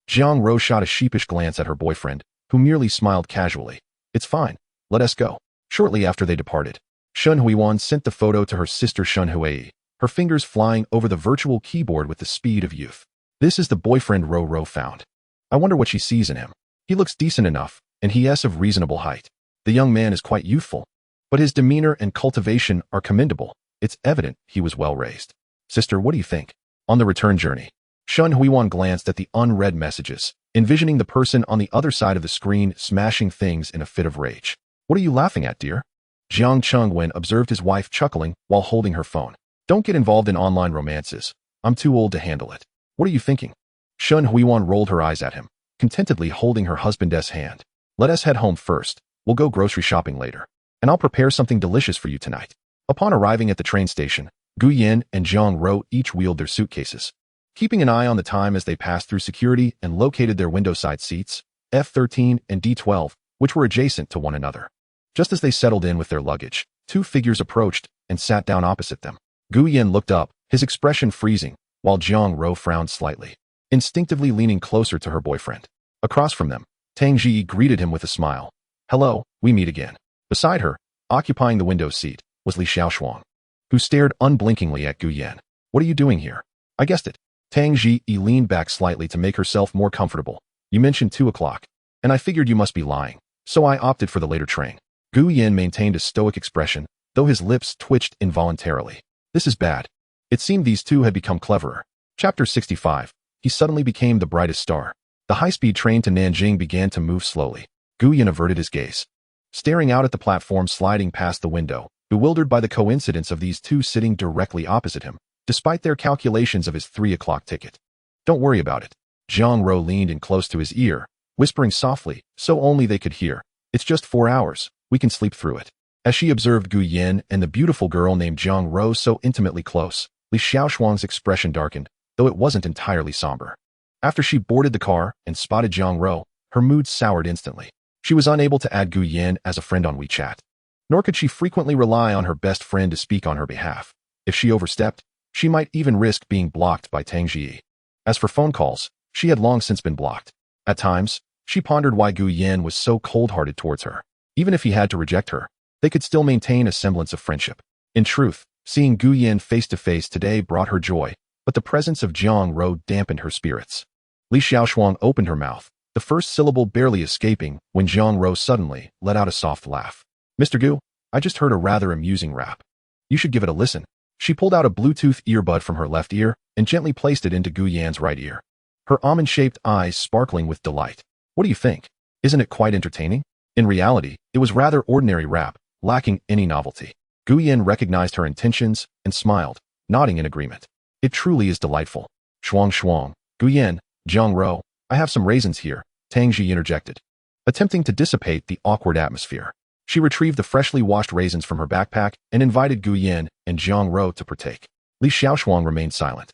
Jiang Ro shot a sheepish glance at her boyfriend, who merely smiled casually. It's fine. Let us go. Shortly after they departed, Shen Huiwan sent the photo to her sister Shen Hui, her fingers flying over the virtual keyboard with the speed of youth. This is the boyfriend Ro found. I wonder what she sees in him. He looks decent enough, and he is of reasonable height. The young man is quite youthful, but his demeanor and cultivation are commendable. It's evident he was well raised. Sister, what do you think? On the return journey, Shen Huiwan glanced at the unread messages, envisioning the person on the other side of the screen smashing things in a fit of rage. What are you laughing at, dear? Jiang Chengwen observed his wife chuckling while holding her phone. Don't get involved in online romances. I'm too old to handle it. What are you thinking? Shen Huiwan rolled her eyes at him. contentedly holding her husband's hand. Let us head home first. We'll go grocery shopping later. And I'll prepare something delicious for you tonight. Upon arriving at the train station, Gu Yan and Zhang Ro each wheeled their suitcases. Keeping an eye on the time as they passed through security and located their window-side seats, F13 and D12, which were adjacent to one another. Just as they settled in with their luggage, two figures approached and sat down opposite them. Gu Yan looked up, his expression freezing, while Zhang Ro frowned slightly, instinctively leaning closer to her boyfriend. Across from them, Tang Ji greeted him with a smile. Hello, we meet again. Beside her, occupying the window seat, was Li Xiaoshuang, who stared unblinkingly at Gu Yan. What are you doing here? I guessed it. Tang Ji leaned back slightly to make herself more comfortable. You mentioned 2 o'clock, and I figured you must be lying, so I opted for the later train. Gu Yan maintained a stoic expression, though his lips twitched involuntarily. This is bad. It seemed these two had become cleverer. Chapter 65. He suddenly became the brightest star. The high-speed train to Nanjing began to move slowly. Gu Yan averted his gaze, staring out at the platform sliding past the window, bewildered by the coincidence of these two sitting directly opposite him, despite their calculations of his 3 o'clock ticket. Don't worry about it. Zhang Ro leaned in close to his ear, whispering softly, so only they could hear. It's just 4 hours. We can sleep through it. As she observed Gu Yan and the beautiful girl named Zhang Ro so intimately close, Li Xiaoshuang's expression darkened, though it wasn't entirely somber. After she boarded the car and spotted Zhang Ro, her mood soured instantly. She was unable to add Gu Yan as a friend on WeChat, nor could she frequently rely on her best friend to speak on her behalf. If she overstepped, she might even risk being blocked by Tang Ji. As for phone calls, she had long since been blocked. At times, she pondered why Gu Yan was so cold-hearted towards her. Even if he had to reject her, they could still maintain a semblance of friendship. In truth, seeing Gu Yan face-to-face today brought her joy, but the presence of Zhang Ro dampened her spirits. Li Xiaoshuang opened her mouth, the first syllable barely escaping when Zhang Ro suddenly let out a soft laugh. Mr. Gu, I just heard a rather amusing rap. You should give it a listen. She pulled out a Bluetooth earbud from her left ear and gently placed it into Gu Yan's right ear, her almond-shaped eyes sparkling with delight. What do you think? Isn't it quite entertaining? In reality, it was rather ordinary rap, lacking any novelty. Gu Yan recognized her intentions and smiled, nodding in agreement. It truly is delightful. Shuang Shuang, Gu Yan, Zhang Ro, I have some raisins here, Tang Ji interjected, attempting to dissipate the awkward atmosphere. She retrieved the freshly washed raisins from her backpack and invited Gu Yan and Zhang Ro to partake. Li Xiaoshuang remained silent,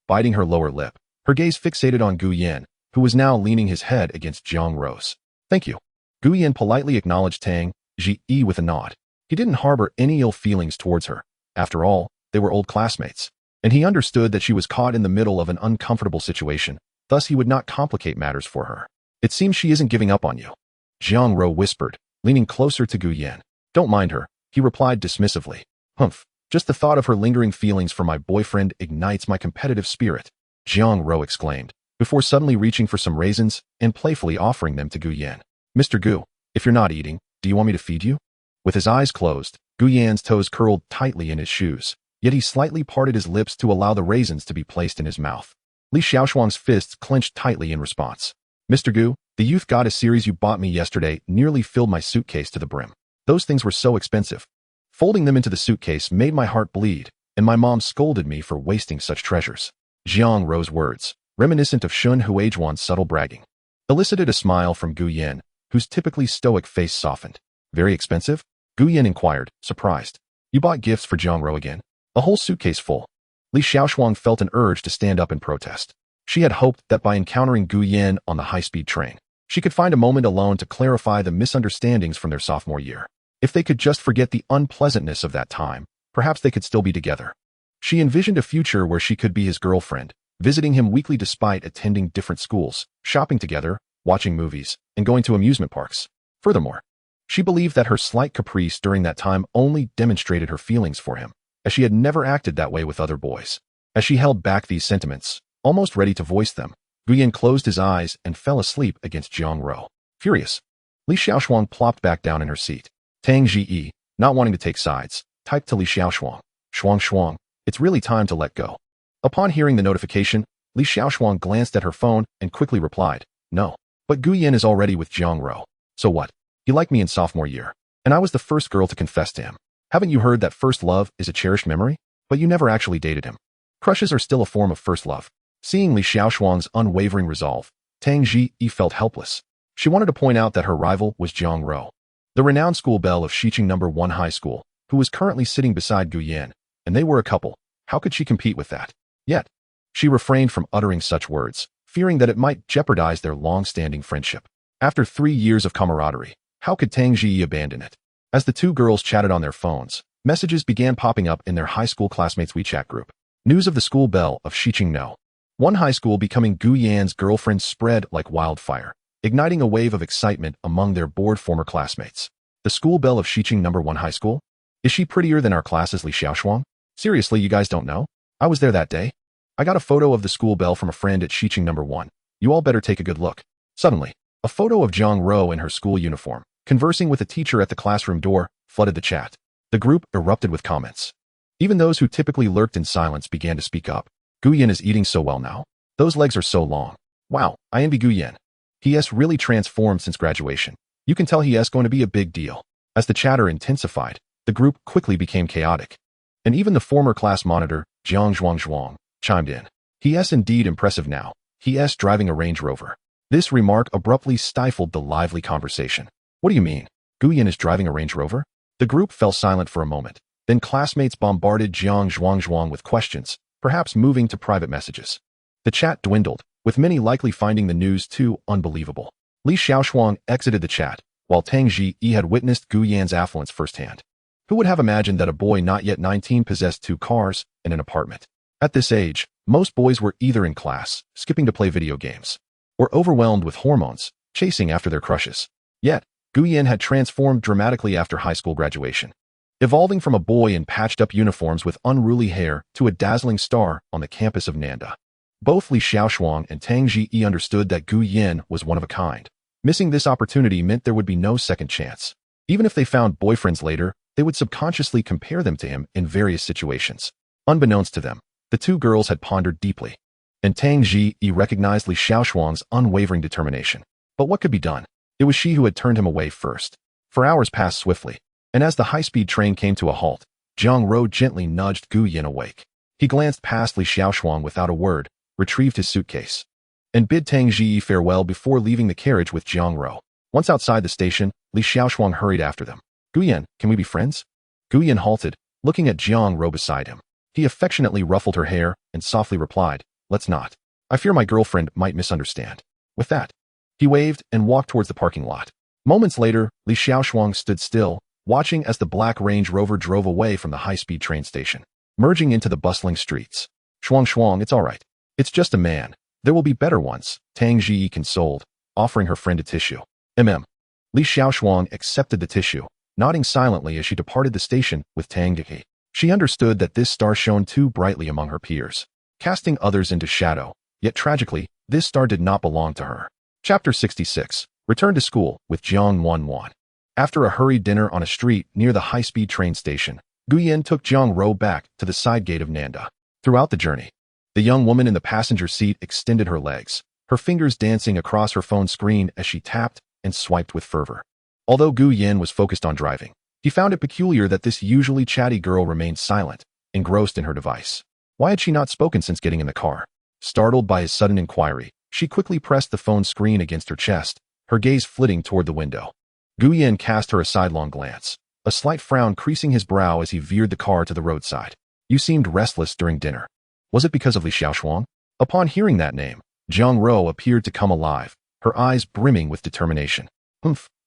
biting her lower lip, her gaze fixated on Gu Yan, who was now leaning his head against Zhang Ro's. Thank you. Gu Yan politely acknowledged Tang Ji with a nod. He didn't harbor any ill feelings towards her. After all, they were old classmates, and he understood that she was caught in the middle of an uncomfortable situation, thus he would not complicate matters for her. It seems she isn't giving up on you, Zhang Ro whispered, leaning closer to Gu Yan. Don't mind her, he replied dismissively. Humph, just the thought of her lingering feelings for my boyfriend ignites my competitive spirit, Zhang Ro exclaimed, before suddenly reaching for some raisins and playfully offering them to Gu Yan. Mr. Gu, if you're not eating, do you want me to feed you? With his eyes closed, Gu Yan's toes curled tightly in his shoes, yet he slightly parted his lips to allow the raisins to be placed in his mouth. Li Xiaoshuang's fists clenched tightly in response. Mr. Gu, the Youth Goddess series you bought me yesterday nearly filled my suitcase to the brim. Those things were so expensive. Folding them into the suitcase made my heart bleed, and my mom scolded me for wasting such treasures. Zhang Ro's words, reminiscent of Shun Huajuan's subtle bragging, elicited a smile from Gu Yan, whose typically stoic face softened. Very expensive? Gu Yan inquired, surprised. You bought gifts for Zhang Ro again? A whole suitcase full. Li Xiaoshuang felt an urge to stand up and protest. She had hoped that by encountering Gu Yan on the high-speed train, she could find a moment alone to clarify the misunderstandings from their sophomore year. If they could just forget the unpleasantness of that time, perhaps they could still be together. She envisioned a future where she could be his girlfriend, visiting him weekly despite attending different schools, shopping together, watching movies, and going to amusement parks. Furthermore, she believed that her slight caprice during that time only demonstrated her feelings for him, as she had never acted that way with other boys. As she held back these sentiments, almost ready to voice them, Gu Yan closed his eyes and fell asleep against Zhang Ro. Furious, Li Xiaoshuang plopped back down in her seat. Tang Ji, not wanting to take sides, typed to Li Xiaoshuang, Shuang Shuang, it's really time to let go. Upon hearing the notification, Li Xiaoshuang glanced at her phone and quickly replied, no. But Gu Yan is already with Zhang Ro. So what? He liked me in sophomore year, and I was the first girl to confess to him. Haven't you heard that first love is a cherished memory? But you never actually dated him. Crushes are still a form of first love. Seeing Li Xiaoshuang's unwavering resolve, Tang Ji felt helpless. She wanted to point out that her rival was Jiang Ro, the renowned school belle of Xiqing No. 1 High School, who was currently sitting beside Gu Yan, and they were a couple. How could she compete with that? Yet, she refrained from uttering such words, fearing that it might jeopardize their long-standing friendship. After 3 years of camaraderie, how could Tang Ji abandon it? As the two girls chatted on their phones, messages began popping up in their high school classmates' WeChat group. News of the school belle of Xiqing No. 1 High School becoming Gu Yan's girlfriend spread like wildfire, igniting a wave of excitement among their bored former classmates. The school belle of Xiqing No. 1 High School? Is she prettier than our class's Li Xiaoshuang? Seriously, you guys don't know? I was there that day. I got a photo of the school belle from a friend at Xiqing No. 1. You all better take a good look. Suddenly, a photo of Jiang Ro in her school uniform, conversing with a teacher at the classroom door, flooded the chat. The group erupted with comments. Even those who typically lurked in silence began to speak up. Gu Yan is eating so well now. Those legs are so long. Wow, I envy Gu Yan. He has really transformed since graduation. You can tell he is going to be a big deal. As the chatter intensified, the group quickly became chaotic. And even the former class monitor, Jiang Zhuang, chimed in. He is indeed impressive now. He is driving a Range Rover. This remark abruptly stifled the lively conversation. What do you mean? Gu Yan is driving a Range Rover? The group fell silent for a moment. Then classmates bombarded Jiang Zhuang with questions, perhaps moving to private messages. The chat dwindled, with many likely finding the news too unbelievable. Li Xiaoshuang exited the chat, while Tang Ji had witnessed Gu Yan's affluence firsthand. Who would have imagined that a boy not yet 19 possessed 2 cars and an apartment? At this age, most boys were either in class, skipping to play video games, or overwhelmed with hormones, chasing after their crushes. Yet, Gu Yan had transformed dramatically after high school graduation, evolving from a boy in patched-up uniforms with unruly hair to a dazzling star on the campus of Nanda. Both Li Xiaoshuang and Tang Ji understood that Gu Yan was one of a kind. Missing this opportunity meant there would be no second chance. Even if they found boyfriends later, they would subconsciously compare them to him in various situations. Unbeknownst to them, the two girls had pondered deeply, and Tang Ji recognized Li Xiaoshuang's unwavering determination. But what could be done? It was she who had turned him away first. For hours passed swiftly, and as the high-speed train came to a halt, Jiang Ro gently nudged Gu Yan awake. He glanced past Li Xiaoshuang without a word, retrieved his suitcase, and bid Tang Ji farewell before leaving the carriage with Jiang Ro. Once outside the station, Li Xiaoshuang hurried after them. Gu Yan, can we be friends? Gu Yan halted, looking at Jiang Ro beside him. He affectionately ruffled her hair and softly replied, let's not. I fear my girlfriend might misunderstand. With that, he waved and walked towards the parking lot. Moments later, Li Xiaoshuang stood still, watching as the black Range Rover drove away from the high-speed train station, merging into the bustling streets. Shuang, it's all right. It's just a man. There will be better ones, Tang Ji consoled, offering her friend a tissue. Li Xiaoshuang accepted the tissue, nodding silently as she departed the station with Tang Ji. She understood that this star shone too brightly among her peers, casting others into shadow, yet tragically, this star did not belong to her. Chapter 66. Return to school with Jiang Wanwan. After a hurried dinner on a street near the high-speed train station, Gu Yan took Jiang Ro back to the side gate of Nanda. Throughout the journey, the young woman in the passenger seat extended her legs, her fingers dancing across her phone screen as she tapped and swiped with fervor. Although Gu Yan was focused on driving, he found it peculiar that this usually chatty girl remained silent, engrossed in her device. Why had she not spoken since getting in the car? Startled by his sudden inquiry, she quickly pressed the phone screen against her chest, her gaze flitting toward the window. Gu Yan cast her a sidelong glance, a slight frown creasing his brow as he veered the car to the roadside. You seemed restless during dinner. Was it because of Li Xiaoshuang? Upon hearing that name, Jiang Ro appeared to come alive, her eyes brimming with determination.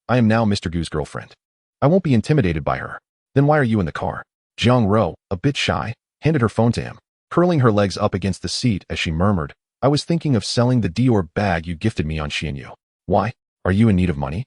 I am now Mr. Gu's girlfriend. I won't be intimidated by her. Then why are you in the car? Jiang Ro, a bit shy, handed her phone to him, curling her legs up against the seat as she murmured, I was thinking of selling the Dior bag you gifted me on Xianyu. Why? Are you in need of money?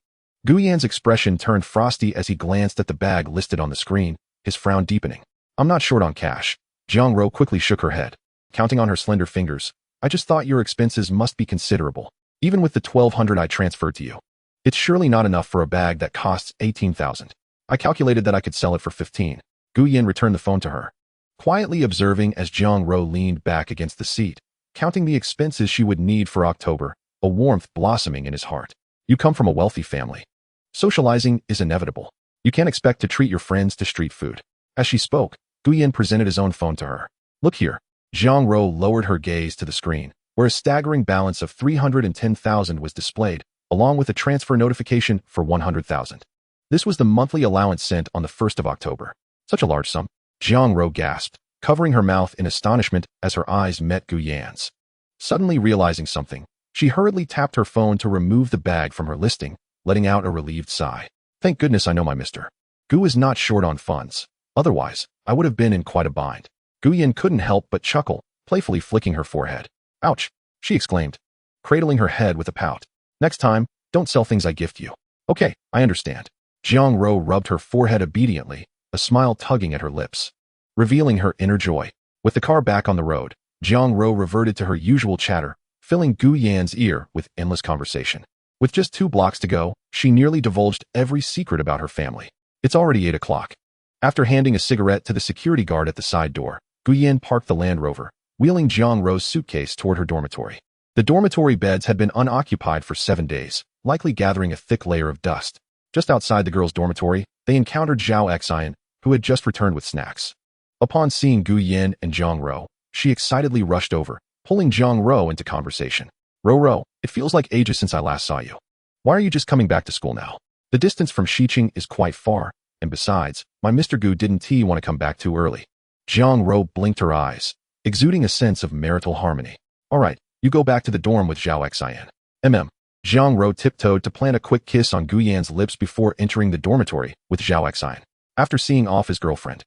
Gu Yan's expression turned frosty as he glanced at the bag listed on the screen, his frown deepening. I'm not short on cash. Jiang Ro quickly shook her head, counting on her slender fingers. I just thought your expenses must be considerable, even with the 1,200 I transferred to you. It's surely not enough for a bag that costs 18,000. I calculated that I could sell it for 15. Gu Yan returned the phone to her, quietly observing as Jiang Ro leaned back against the seat, counting the expenses she would need for October, a warmth blossoming in his heart. You come from a wealthy family. Socializing is inevitable. You can't expect to treat your friends to street food. As she spoke, Gu Yan presented his own phone to her. Look here. Jiang Ro lowered her gaze to the screen, where a staggering balance of 310,000 was displayed, along with a transfer notification for 100,000. This was the monthly allowance sent on the 1st of October. Such a large sum. Jiang Ro gasped, covering her mouth in astonishment as her eyes met Gu Yan's. Suddenly realizing something, she hurriedly tapped her phone to remove the bag from her listing, letting out a relieved sigh. Thank goodness I know my Mr. Gu is not short on funds. Otherwise, I would have been in quite a bind. Gu Yan couldn't help but chuckle, playfully flicking her forehead. Ouch, she exclaimed, cradling her head with a pout. Next time, don't sell things I gift you. Okay, I understand. Jiang Ro rubbed her forehead obediently, a smile tugging at her lips, revealing her inner joy. With the car back on the road, Jiang Ro reverted to her usual chatter, filling Gu Yan's ear with endless conversation. With just 2 blocks to go, she nearly divulged every secret about her family. It's already 8 o'clock. After handing a cigarette to the security guard at the side door, Gu Yan parked the Land Rover, wheeling Jiang Ro's suitcase toward her dormitory. The dormitory beds had been unoccupied for 7 days, likely gathering a thick layer of dust. Just outside the girls' dormitory, they encountered Zhao Xian, who had just returned with snacks. Upon seeing Gu Yan and Jiang Ro, she excitedly rushed over, pulling Jiang Ro into conversation. Ro, it feels like ages since I last saw you. Why are you just coming back to school now? The distance from Xiqing is quite far, and besides, my Mr. Gu didn't want to come back too early. Jiang Ro blinked her eyes, exuding a sense of marital harmony. All right, you go back to the dorm with Zhao Xian. Jiang Ro tiptoed to plant a quick kiss on Gu Yan's lips before entering the dormitory with Zhao Xian. After seeing off his girlfriend,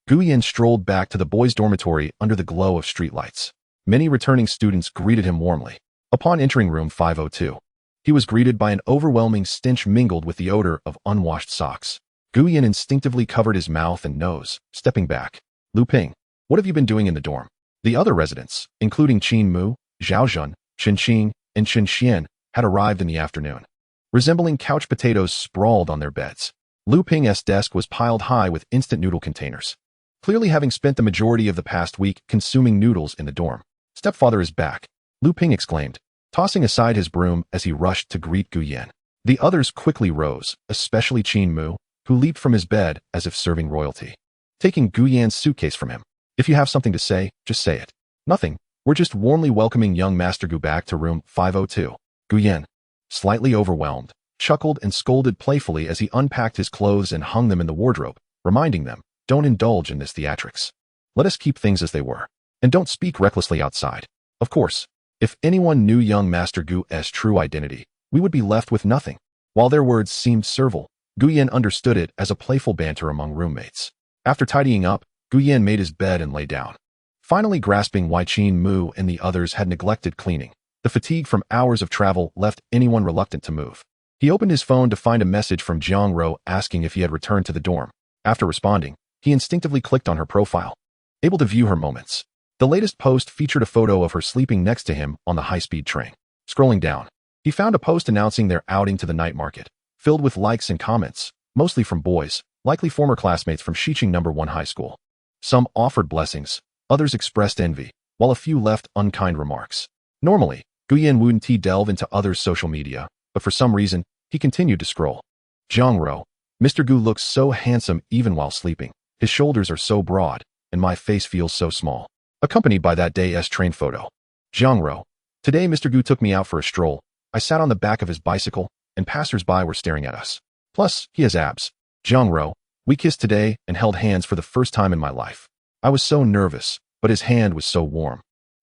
Gu Yan strolled back to the boys' dormitory under the glow of streetlights. Many returning students greeted him warmly. Upon entering room 502, he was greeted by an overwhelming stench mingled with the odor of unwashed socks. Gu Yan instinctively covered his mouth and nose, stepping back. Lu Ping, what have you been doing in the dorm? The other residents, including Qin Mu, Zhao Zhen, Chen Qing, and Chen Xian, had arrived in the afternoon. Resembling couch potatoes sprawled on their beds. Lu Ping's desk was piled high with instant noodle containers. Clearly having spent the majority of the past week consuming noodles in the dorm. Stepfather is back, Lu Ping exclaimed, tossing aside his broom as he rushed to greet Gu Yan. The others quickly rose, especially Qin Mu, who leaped from his bed as if serving royalty. Taking Gu Yan's suitcase from him. If you have something to say, just say it. Nothing. We're just warmly welcoming young Master Gu back to room 502. Gu Yan, slightly overwhelmed, chuckled and scolded playfully as he unpacked his clothes and hung them in the wardrobe, reminding them, don't indulge in this theatrics. Let us keep things as they were. And don't speak recklessly outside. Of course, if anyone knew young Master Gu's true identity, we would be left with nothing. While their words seemed servile, Gu Yan understood it as a playful banter among roommates. After tidying up, Gu Yan made his bed and lay down. Finally grasping why Qin Mu and the others had neglected cleaning. The fatigue from hours of travel left anyone reluctant to move. He opened his phone to find a message from Jiang Ro asking if he had returned to the dorm. After responding, he instinctively clicked on her profile, able to view her moments. The latest post featured a photo of her sleeping next to him on the high-speed train. Scrolling down, he found a post announcing their outing to the night market, filled with likes and comments, mostly from boys, likely former classmates from Xiqing No. 1 High School. Some offered blessings, others expressed envy, while a few left unkind remarks. Normally, Gu Yan wouldn't delve into others' social media, but for some reason, he continued to scroll. Jiang Ro, Mr. Gu looks so handsome even while sleeping. His shoulders are so broad, and my face feels so small. Accompanied by that day's train photo. Jiang Ro, today Mr. Gu took me out for a stroll. I sat on the back of his bicycle, and passers-by were staring at us. Plus, he has abs. Jiang Ro, we kissed today and held hands for the first time in my life. I was so nervous, but his hand was so warm.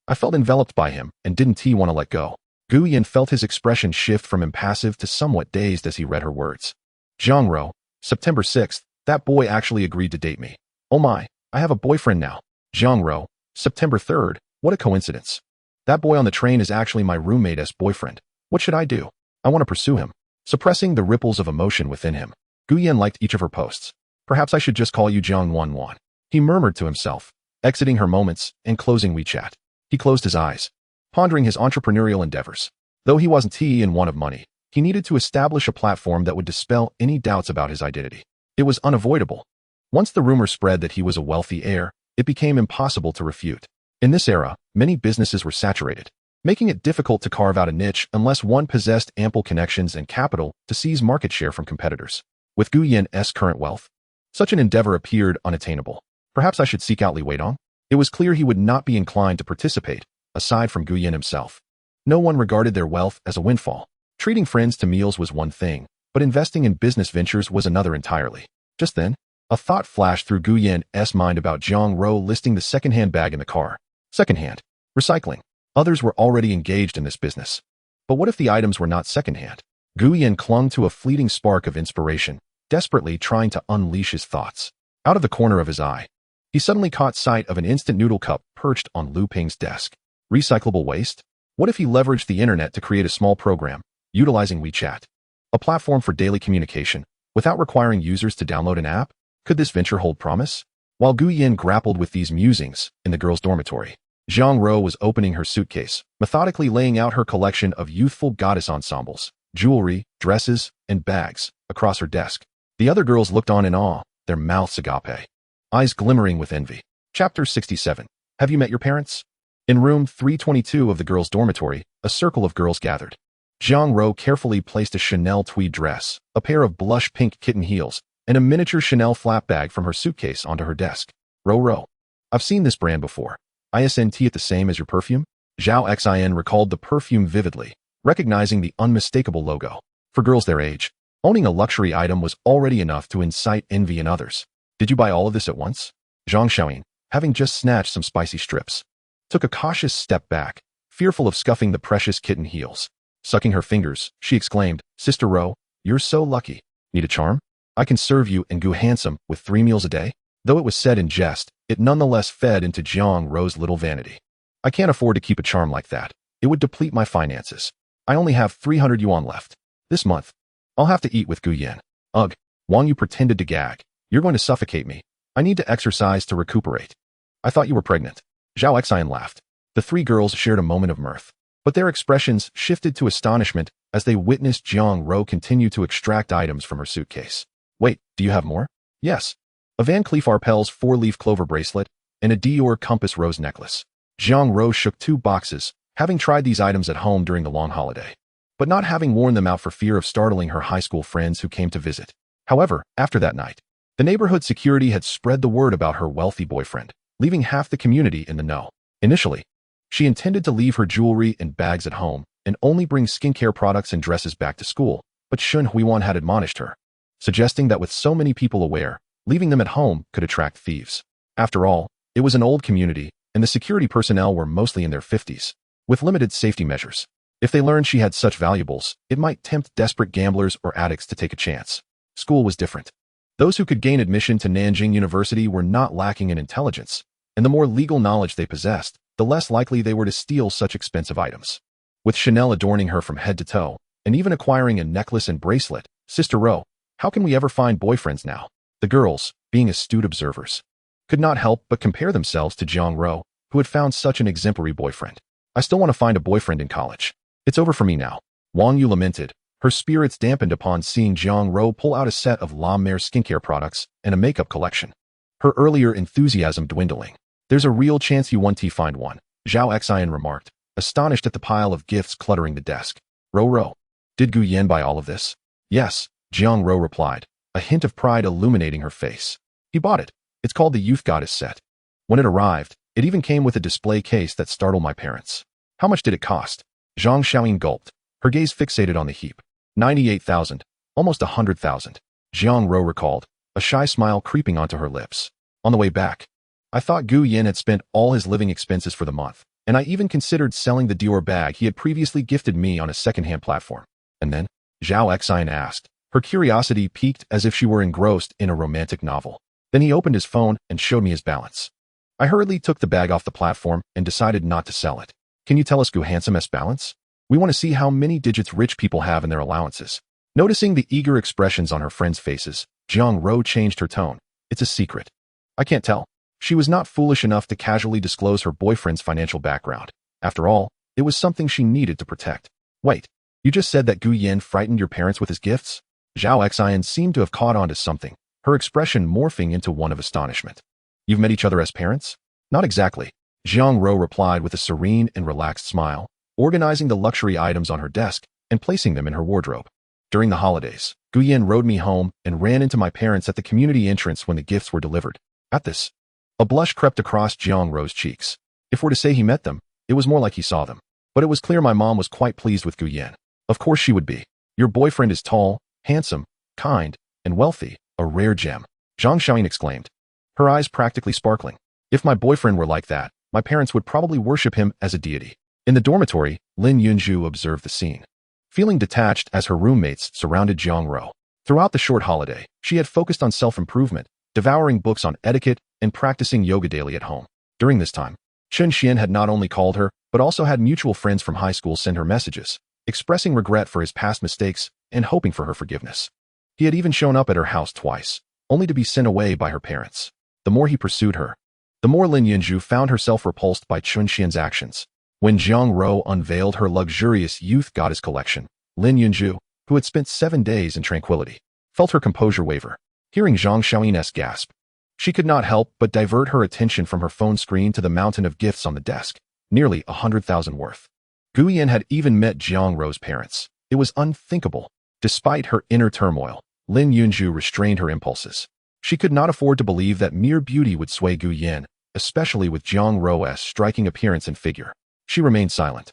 I felt enveloped by him and didn't want to let go. Gu Yan felt his expression shift from impassive to somewhat dazed as he read her words. Jiang Ro, September 6th, that boy actually agreed to date me. Oh my, I have a boyfriend now. Jiang Ro, September 3rd, what a coincidence. That boy on the train is actually my roommate's boyfriend. What should I do? I want to pursue him. Suppressing the ripples of emotion within him, Gu Yan liked each of her posts. Perhaps I should just call you Jiang Wanwan. He murmured to himself, exiting her moments and closing WeChat. He closed his eyes, pondering his entrepreneurial endeavors. Though he wasn't in want of money, he needed to establish a platform that would dispel any doubts about his identity. It was unavoidable. Once the rumor spread that he was a wealthy heir, it became impossible to refute. In this era, many businesses were saturated, making it difficult to carve out a niche unless one possessed ample connections and capital to seize market share from competitors. With Gu Yan's current wealth, such an endeavor appeared unattainable. Perhaps I should seek out Li Weidong? It was clear he would not be inclined to participate, aside from Gu Yin himself. No one regarded their wealth as a windfall. Treating friends to meals was one thing, but investing in business ventures was another entirely. Just then, a thought flashed through Gu Yin's mind about Jiang Ro listing the second-hand bag in the car. Second-hand. Recycling. Others were already engaged in this business. But what if the items were not second-hand? Gu Yin clung to a fleeting spark of inspiration, desperately trying to unleash his thoughts. Out of the corner of his eye, he suddenly caught sight of an instant noodle cup perched on Lu Ping's desk. Recyclable waste? What if he leveraged the internet to create a small program, utilizing WeChat, a platform for daily communication, without requiring users to download an app? Could this venture hold promise? While Gu Yin grappled with these musings in the girls' dormitory, Jiang Ro was opening her suitcase, methodically laying out her collection of youthful goddess ensembles, jewelry, dresses, and bags across her desk. The other girls looked on in awe, their mouths agape, eyes glimmering with envy. Chapter 67. Have you met your parents? In room 322 of the girls' dormitory, a circle of girls gathered. Jiang Ro carefully placed a Chanel tweed dress, a pair of blush pink kitten heels, and a miniature Chanel flap bag from her suitcase onto her desk. Ro, I've seen this brand before. Isn't it the same as your perfume? Zhao Xin recalled the perfume vividly, recognizing the unmistakable logo. For girls their age, owning a luxury item was already enough to incite envy in others. Did you buy all of this at once? Zhang Xiaoyin, having just snatched some spicy strips, took a cautious step back, fearful of scuffing the precious kitten heels. Sucking her fingers, she exclaimed, Sister Ro, you're so lucky. Need a charm? I can serve you and Gu handsome with 3 meals a day. Though it was said in jest, it nonetheless fed into Jiang Ro's little vanity. I can't afford to keep a charm like that. It would deplete my finances. I only have 300 yuan left. This month, I'll have to eat with Gu Yin. Ugh, Wang Yu pretended to gag. You're going to suffocate me. I need to exercise to recuperate. I thought you were pregnant. Zhao Xin laughed. The 3 girls shared a moment of mirth, but their expressions shifted to astonishment as they witnessed Jiang Ro continue to extract items from her suitcase. Wait, do you have more? Yes. A Van Cleef Arpels 4-leaf clover bracelet, and a Dior compass rose necklace. Jiang Ro shook 2 boxes, having tried these items at home during the long holiday, but not having worn them out for fear of startling her high school friends who came to visit. However, after that night, the neighborhood security had spread the word about her wealthy boyfriend, leaving half the community in the know. Initially, she intended to leave her jewelry and bags at home and only bring skincare products and dresses back to school, but Shun Huiwan had admonished her, suggesting that with so many people aware, leaving them at home could attract thieves. After all, it was an old community, and the security personnel were mostly in their 50s, with limited safety measures. If they learned she had such valuables, it might tempt desperate gamblers or addicts to take a chance. School was different. Those who could gain admission to Nanjing University were not lacking in intelligence, and the more legal knowledge they possessed, the less likely they were to steal such expensive items. With Chanel adorning her from head to toe, and even acquiring a necklace and bracelet, Sister Ro, how can we ever find boyfriends now? The girls, being astute observers, could not help but compare themselves to Jiang Ro, who had found such an exemplary boyfriend. I still want to find a boyfriend in college. It's over for me now. Wang Yu lamented, her spirits dampened upon seeing Jiang Ro pull out a set of La Mer skincare products and a makeup collection, her earlier enthusiasm dwindling. There's a real chance you won't find one, Zhao Xin remarked, astonished at the pile of gifts cluttering the desk. Ro, did Gu Yin buy all of this? Yes, Jiang Ro replied, a hint of pride illuminating her face. He bought it. It's called the Youth Goddess set. When it arrived, it even came with a display case that startled my parents. How much did it cost? Zhang Xiaoyin gulped, her gaze fixated on the heap. 98,000, almost 100,000. Jiang Ro recalled, a shy smile creeping onto her lips. On the way back, I thought Gu Yin had spent all his living expenses for the month, and I even considered selling the Dior bag he had previously gifted me on a second-hand platform. And then, Zhao Xin asked, her curiosity piqued as if she were engrossed in a romantic novel. Then he opened his phone and showed me his balance. I hurriedly took the bag off the platform and decided not to sell it. Can you tell us Gu Handsome's balance? We want to see how many digits rich people have in their allowances. Noticing the eager expressions on her friends' faces, Jiang Ro changed her tone. It's a secret. I can't tell. She was not foolish enough to casually disclose her boyfriend's financial background. After all, it was something she needed to protect. Wait, you just said that Gu Yin frightened your parents with his gifts? Zhao Xin seemed to have caught on to something, her expression morphing into one of astonishment. You've met each other as parents? Not exactly, Jiang Ro replied with a serene and relaxed smile, organizing the luxury items on her desk and placing them in her wardrobe. During the holidays, Gu Yin rode me home and ran into my parents at the community entrance when the gifts were delivered. At this, a blush crept across Jiang Ro's cheeks. If we're to say he met them, It was more like he saw them. But it was clear my mom was quite pleased with Gu Yan. Of course she would be. Your boyfriend is tall, handsome, kind, and wealthy, a rare gem, Zhang Xiaoyin exclaimed, her eyes practically sparkling. If my boyfriend were like that, my parents would probably worship him as a deity. In the dormitory, Lin Yunju observed the scene, feeling detached as her roommates surrounded Jiang Ro. Throughout the short holiday, she had focused on self-improvement, devouring books on etiquette, and practicing yoga daily at home. During this time, Chen Xian had not only called her, but also had mutual friends from high school send her messages, expressing regret for his past mistakes and hoping for her forgiveness. He had even shown up at her house twice, only to be sent away by her parents. The more he pursued her, the more Lin Yunju found herself repulsed by Chen Xian's actions. When Jiang Ro unveiled her luxurious youth goddess collection, Lin Yunju, who had spent 7 days in tranquility, felt her composure waver. Hearing Zhang Xiaoyin's gasp, she could not help but divert her attention from her phone screen to the mountain of gifts on the desk, nearly 100,000 worth. Gu Yan had even met Jiang Ro's parents. It was unthinkable. Despite her inner turmoil, Lin Yunju restrained her impulses. She could not afford to believe that mere beauty would sway Gu Yan, especially with Jiang Ro's striking appearance and figure. She remained silent,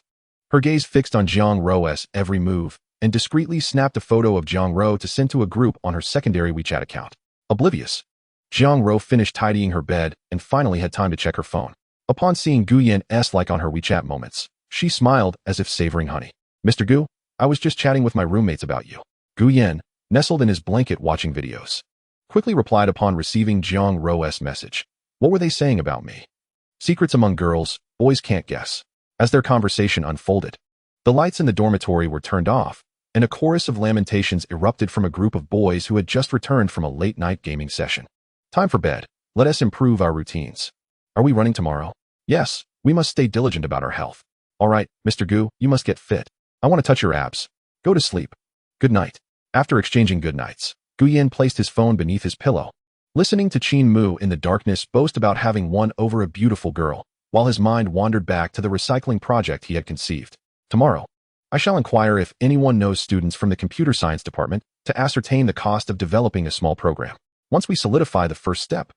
her gaze fixed on Jiang Ro's every move, and discreetly snapped a photo of Jiang Ro to send to a group on her secondary WeChat account. Oblivious, Jiang Ro finished tidying her bed and finally had time to check her phone. Upon seeing Gu Yan's like on her WeChat moments, she smiled as if savoring honey. Mr. Gu, I was just chatting with my roommates about you. Gu Yan, nestled in his blanket watching videos, quickly replied upon receiving Jiang Ro's message. What were they saying about me? Secrets among girls, boys can't guess. As their conversation unfolded, the lights in the dormitory were turned off, and a chorus of lamentations erupted from a group of boys who had just returned from a late-night gaming session. Time for bed. Let us improve our routines. Are we running tomorrow? Yes, we must stay diligent about our health. All right, Mr. Gu, you must get fit. I want to touch your abs. Go to sleep. Good night. After exchanging good nights, Gu Yan placed his phone beneath his pillow, listening to Qin Mu in the darkness boast about having won over a beautiful girl, while his mind wandered back to the recycling project he had conceived. Tomorrow, I shall inquire if anyone knows students from the computer science department to ascertain the cost of developing a small program. Once we solidify the first step,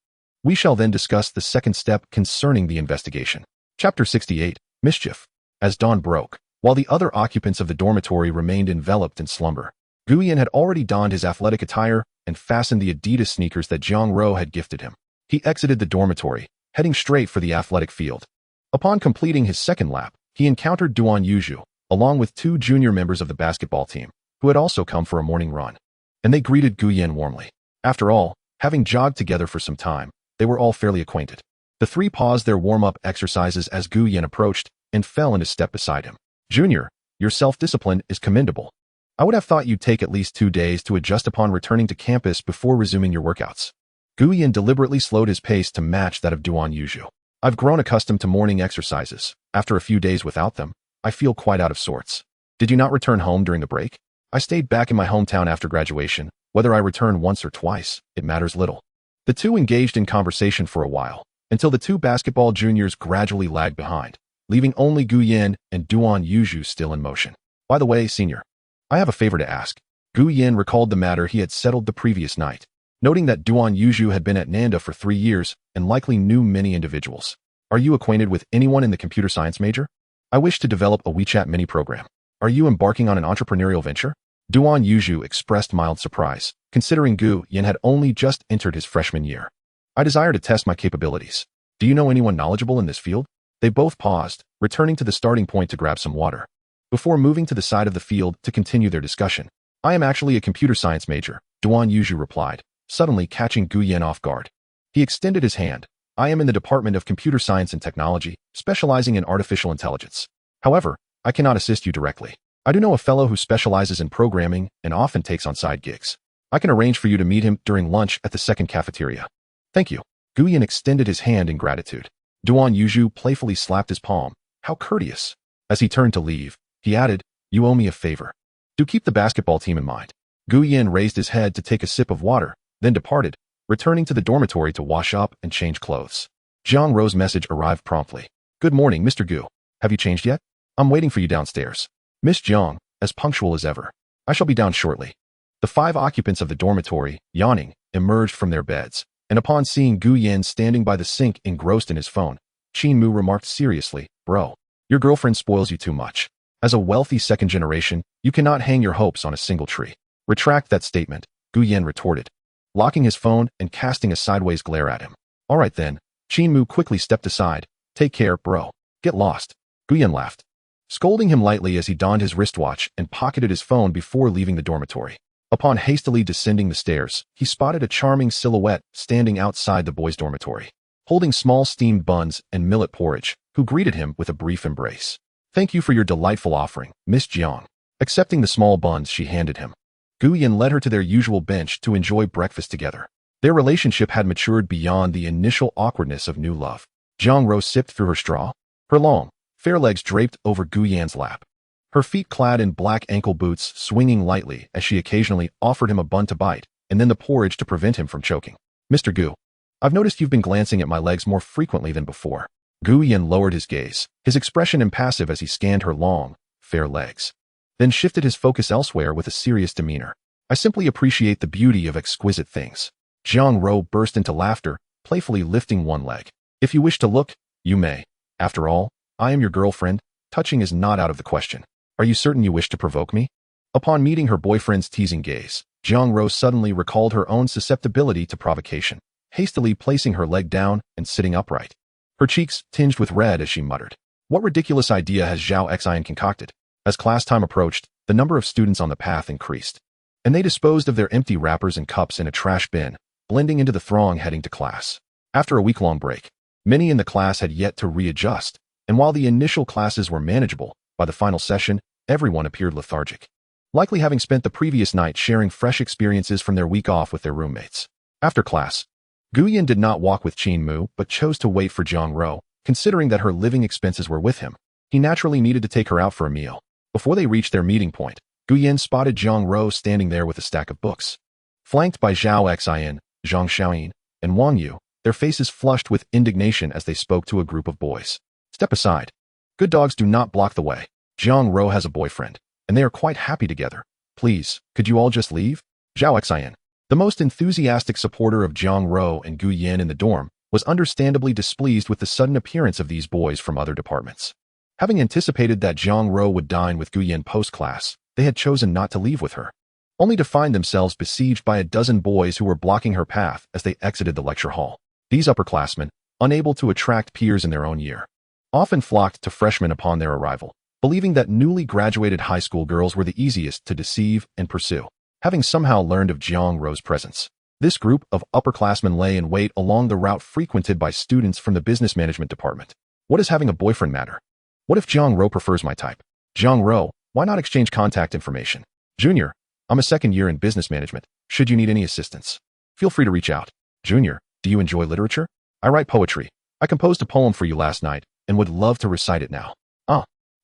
we shall then discuss the second step concerning the investigation. Chapter 68, Mischief. As dawn broke, while the other occupants of the dormitory remained enveloped in slumber, Gu Yan had already donned his athletic attire and fastened the Adidas sneakers that Jiang Ro had gifted him. He exited the dormitory, heading straight for the athletic field. Upon completing his second lap, he encountered Duan Yuzhu, along with 2 junior members of the basketball team, who had also come for a morning run. And they greeted Gu Yan warmly. After all, having jogged together for some time, they were all fairly acquainted. The 3 paused their warm-up exercises as Gu Yan approached and fell into step beside him. Junior, your self-discipline is commendable. I would have thought you'd take at least 2 days to adjust upon returning to campus before resuming your workouts. Gu Yan deliberately slowed his pace to match that of Duan Yuzhu. I've grown accustomed to morning exercises. After a few days without them, I feel quite out of sorts. Did you not return home during the break? I stayed back in my hometown after graduation. Whether I return once or twice, it matters little. The 2 engaged in conversation for a while, until the 2 basketball juniors gradually lagged behind, leaving only Gu Yan and Duan Yuzhu still in motion. By the way, senior, I have a favor to ask. Gu Yan recalled the matter he had settled the previous night, noting that Duan Yuzhu had been at Nanda for 3 years and likely knew many individuals. Are you acquainted with anyone in the computer science major? I wish to develop a WeChat mini program. Are you embarking on an entrepreneurial venture? Duan Yuzhu expressed mild surprise, considering Gu Yan had only just entered his freshman year. I desire to test my capabilities. Do you know anyone knowledgeable in this field? They both paused, returning to the starting point to grab some water, before moving to the side of the field to continue their discussion. I am actually a computer science major, Duan Yuzhu replied, suddenly catching Gu Yan off guard. He extended his hand. I am in the Department of Computer Science and Technology, specializing in artificial intelligence. However, I cannot assist you directly. I do know a fellow who specializes in programming and often takes on side gigs. I can arrange for you to meet him during lunch at the second cafeteria. Thank you. Gu Yan extended his hand in gratitude. Duan Yuzhu playfully slapped his palm. How courteous. As he turned to leave, he added, you owe me a favor. Do keep the basketball team in mind. Gu Yan raised his head to take a sip of water, then departed, returning to the dormitory to wash up and change clothes. Jiang Ro's message arrived promptly. Good morning, Mr. Gu. Have you changed yet? I'm waiting for you downstairs. Miss Jiang, as punctual as ever. I shall be down shortly. The 5 occupants of the dormitory, yawning, emerged from their beds, and upon seeing Gu Yan standing by the sink engrossed in his phone, Qin Mu remarked seriously, Bro, Your girlfriend spoils you too much. As a wealthy second generation, you cannot hang your hopes on a single tree. Retract that statement, Guyan retorted, locking his phone and casting a sideways glare at him. All right then. Qin Mu quickly stepped aside. Take care, bro. Get lost. Guyan laughed, scolding him lightly as he donned his wristwatch and pocketed his phone before leaving the dormitory. Upon hastily descending the stairs, he spotted a charming silhouette standing outside the boys' dormitory, holding small steamed buns and millet porridge, who greeted him with a brief embrace. Thank you for your delightful offering, Miss Jiang. Accepting the small buns she handed him, Guyan led her to their usual bench to enjoy breakfast together. Their relationship had matured beyond the initial awkwardness of new love. Jiang Rou sipped through her straw, her long, fair legs draped over Guyan's lap, her feet clad in black ankle boots swinging lightly as she occasionally offered him a bun to bite and then the porridge to prevent him from choking. Mr. Gu, I've noticed you've been glancing at my legs more frequently than before. Guyan lowered his gaze, his expression impassive as he scanned her long, fair legs, then shifted his focus elsewhere with a serious demeanor. I simply appreciate the beauty of exquisite things. Jiang Rou burst into laughter, playfully lifting one leg. If you wish to look, you may. After all, I am your girlfriend. Touching is not out of the question. Are you certain you wish to provoke me? Upon meeting her boyfriend's teasing gaze, Jiang Rou suddenly recalled her own susceptibility to provocation, hastily placing her leg down and sitting upright. Her cheeks tinged with red as she muttered, "What ridiculous idea has Zhao Xian concocted?" As class time approached, the number of students on the path increased, and they disposed of their empty wrappers and cups in a trash bin, blending into the throng heading to class. After a week-long break, many in the class had yet to readjust, and while the initial classes were manageable, by the final session, everyone appeared lethargic, likely having spent the previous night sharing fresh experiences from their week off with their roommates. After class, Guyan did not walk with Qin Mu but chose to wait for Jiang Rou, considering that her living expenses were with him. He naturally needed to take her out for a meal. Before they reached their meeting point, Guyan spotted Jiang Rou standing there with a stack of books. Flanked by Zhao Xian, Zhang Xiaoyin, and Wang Yu, their faces flushed with indignation as they spoke to a group of boys. Step aside. Good dogs do not block the way. Jiang Rou has a boyfriend, and they are quite happy together. Please, could you all just leave? Zhao Xian, the most enthusiastic supporter of Jiang Rou and Guyan in the dorm, was understandably displeased with the sudden appearance of these boys from other departments. Having anticipated that Jiang Rou would dine with Guyan post-class, they had chosen not to leave with her, only to find themselves besieged by a dozen boys who were blocking her path as they exited the lecture hall. These upperclassmen, unable to attract peers in their own year, often flocked to freshmen upon their arrival, believing that newly graduated high school girls were the easiest to deceive and pursue. Having somehow learned of Jiang Rou's presence, this group of upperclassmen lay in wait along the route frequented by students from the business management department. What does having a boyfriend matter? What if Jiang Rou prefers my type? Jiang Rou, why not exchange contact information? Junior, I'm a second year in business management. Should you need any assistance, feel free to reach out. Junior, do you enjoy literature? I write poetry. I composed a poem for you last night and would love to recite it now.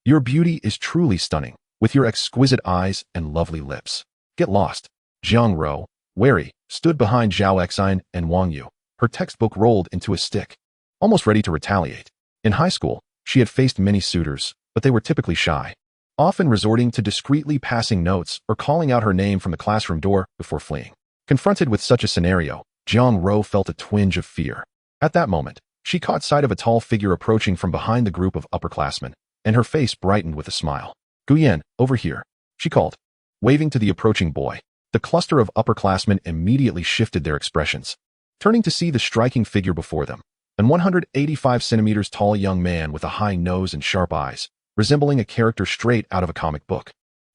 Your beauty is truly stunning, with your exquisite eyes and lovely lips. Get lost. Jiang Rou, wary, stood behind Zhao Xian and Wang Yu, her textbook rolled into a stick, almost ready to retaliate. In high school, she had faced many suitors, but they were typically shy, often resorting to discreetly passing notes or calling out her name from the classroom door before fleeing. Confronted with such a scenario, Jiang Rou felt a twinge of fear. At that moment, she caught sight of a tall figure approaching from behind the group of upperclassmen, and her face brightened with a smile. Guyan, over here, she called, waving to the approaching boy. The cluster of upperclassmen immediately shifted their expressions, turning to see the striking figure before them, an 185 centimeters tall young man with a high nose and sharp eyes, resembling a character straight out of a comic book.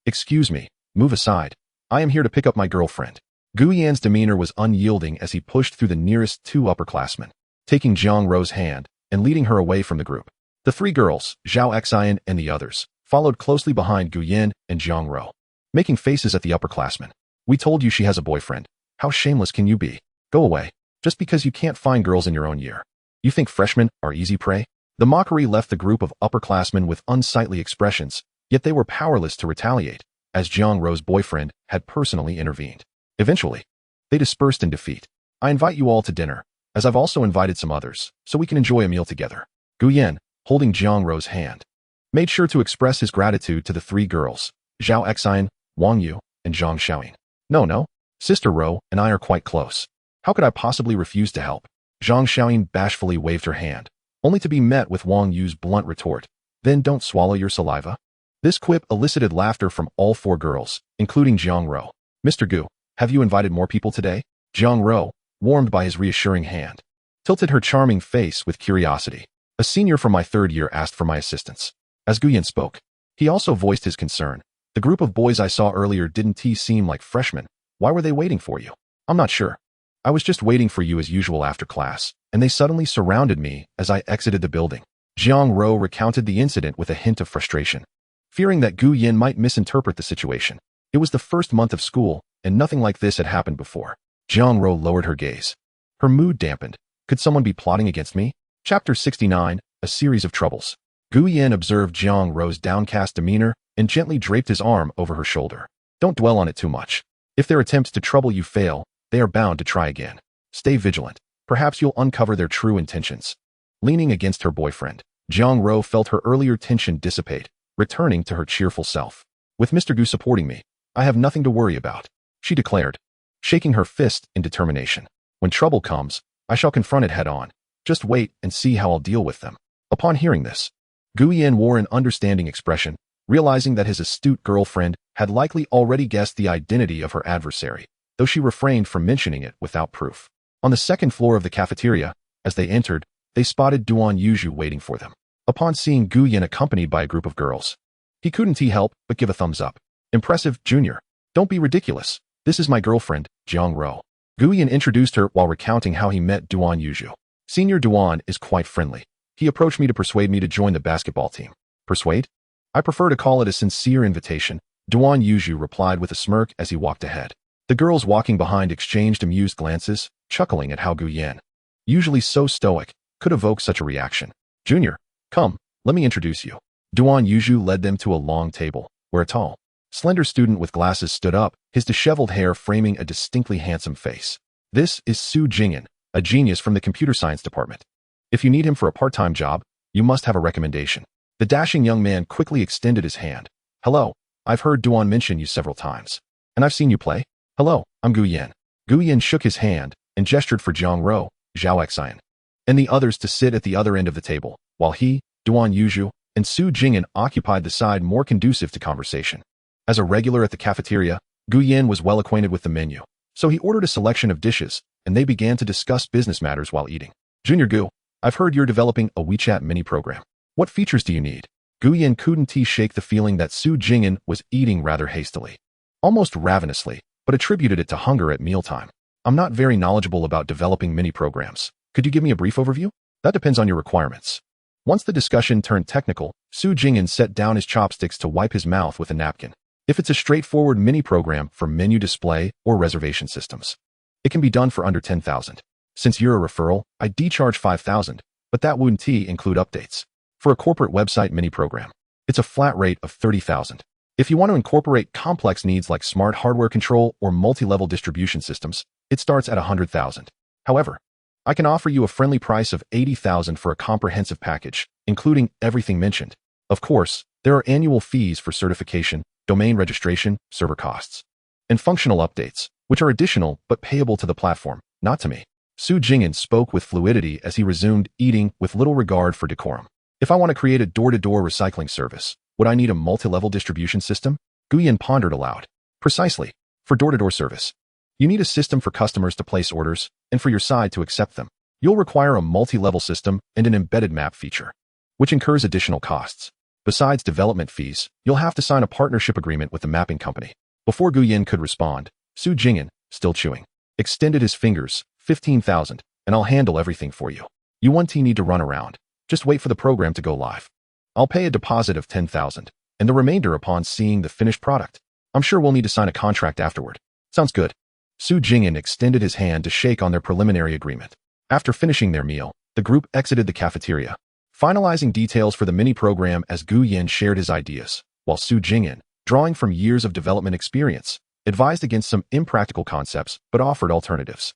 Excuse me, move aside. I am here to pick up my girlfriend. Guyan's demeanor was unyielding as he pushed through the nearest two upperclassmen, taking Jiang Rou's hand and leading her away from the group. The three girls, Zhao Xian and the others, followed closely behind Guyan and Jiang Rou, making faces at the upperclassmen. We told you she has a boyfriend. How shameless can you be? Go away, just because you can't find girls in your own year. You think freshmen are easy prey? The mockery left the group of upperclassmen with unsightly expressions, yet they were powerless to retaliate, as Jiang Rou's boyfriend had personally intervened. Eventually, they dispersed in defeat. I invite you all to dinner, as I've also invited some others, so we can enjoy a meal together. Guyan, holding Jiang Rou's hand, made sure to express his gratitude to the three girls, Zhao Xian, Wang Yu, and Zhang Xiaoyin. No, Sister Rou and I are quite close. How could I possibly refuse to help? Zhang Xiaoyin bashfully waved her hand, only to be met with Wang Yu's blunt retort. Then don't swallow your saliva. This quip elicited laughter from all four girls, including Jiang Ro. Mr. Gu, have you invited more people today? Jiang Ro, warmed by his reassuring hand, tilted her charming face with curiosity. A senior from my third year asked for my assistance. As Guyan spoke, he also voiced his concern. The group of boys I saw earlier didn't seem like freshmen. Why were they waiting for you? I'm not sure. I was just waiting for you as usual after class, and they suddenly surrounded me as I exited the building. Jiang Ro recounted the incident with a hint of frustration, fearing that Gu Yin might misinterpret the situation. It was the first month of school, and nothing like this had happened before. Jiang Ro lowered her gaze. Her mood dampened. Could someone be plotting against me? Chapter 69, A Series of Troubles. Gu Yin observed Jiang Ro's downcast demeanor and gently draped his arm over her shoulder. Don't dwell on it too much. If their attempts to trouble you fail, they are bound to try again. Stay vigilant. Perhaps you'll uncover their true intentions. Leaning against her boyfriend, Jiang Ro felt her earlier tension dissipate, returning to her cheerful self. With Mr. Gu supporting me, I have nothing to worry about, she declared, shaking her fist in determination. When trouble comes, I shall confront it head-on. Just wait and see how I'll deal with them. Upon hearing this, Gu Yan wore an understanding expression, realizing that his astute girlfriend had likely already guessed the identity of her adversary, though she refrained from mentioning it without proof. On the second floor of the cafeteria, as they entered, they spotted Duan Yuzhu waiting for them. Upon seeing Gu Yan accompanied by a group of girls, he couldn't help but give a thumbs up. Impressive, Junior. Don't be ridiculous. This is my girlfriend, Jiang Ro. Gu Yan introduced her while recounting how he met Duan Yuzhu. Senior Duan is quite friendly. He approached me to persuade me to join the basketball team. Persuade? I prefer to call it a sincere invitation, Duan Yuzhu replied with a smirk as he walked ahead. The girls walking behind exchanged amused glances, chuckling at how Gu Yan, usually so stoic, could evoke such a reaction. Junior, come, let me introduce you. Duan Yuzhu led them to a long table, where a tall, slender student with glasses stood up, his disheveled hair framing a distinctly handsome face. This is Su Jingyan, a genius from the computer science department. If you need him for a part-time job, you must have a recommendation. The dashing young man quickly extended his hand. Hello, I've heard Duan mention you several times. And I've seen you play. Hello, I'm Gu Yan. Gu Yan shook his hand and gestured for Jiang Ro, Zhao Xian, and the others to sit at the other end of the table, while he, Duan Yuzhu, and Su Jingyan occupied the side more conducive to conversation. As a regular at the cafeteria, Gu Yan was well acquainted with the menu, so he ordered a selection of dishes, and they began to discuss business matters while eating. Junior Gu, I've heard you're developing a WeChat mini program. What features do you need? Gu Yan couldn't shake the feeling that Su Jingyan was eating rather hastily, almost ravenously, but attributed it to hunger at mealtime. I'm not very knowledgeable about developing mini programs. Could you give me a brief overview? That depends on your requirements. Once the discussion turned technical, Su Jingyan set down his chopsticks to wipe his mouth with a napkin. If it's a straightforward mini program for menu display or reservation systems, it can be done for under 10,000. Since you're a referral, I charge 5,000, but that wouldn't include updates. For a corporate website mini program, it's a flat rate of 30,000. If you want to incorporate complex needs like smart hardware control or multi-level distribution systems, it starts at 100,000. However, I can offer you a friendly price of 80,000 for a comprehensive package, including everything mentioned. Of course, there are annual fees for certification, domain registration, server costs, and functional updates, which are additional but payable to the platform, not to me. Su Jingyan spoke with fluidity as he resumed eating with little regard for decorum. If I want to create a door-to-door recycling service, would I need a multi-level distribution system? Gu Yan pondered aloud. Precisely. For door-to-door service, you need a system for customers to place orders and for your side to accept them. You'll require a multi-level system and an embedded map feature, which incurs additional costs. Besides development fees, you'll have to sign a partnership agreement with the mapping company. Before Gu Yan could respond, Su Jingyan, still chewing, extended his fingers. 15,000, and I'll handle everything for you. You won't need to run around. Just wait for the program to go live. I'll pay a deposit of 10,000, and the remainder upon seeing the finished product. I'm sure we'll need to sign a contract afterward. Sounds good. Su Jingyan extended his hand to shake on their preliminary agreement. After finishing their meal, the group exited the cafeteria, finalizing details for the mini program as Gu Yan shared his ideas, while Su Jingyan, drawing from years of development experience, advised against some impractical concepts but offered alternatives.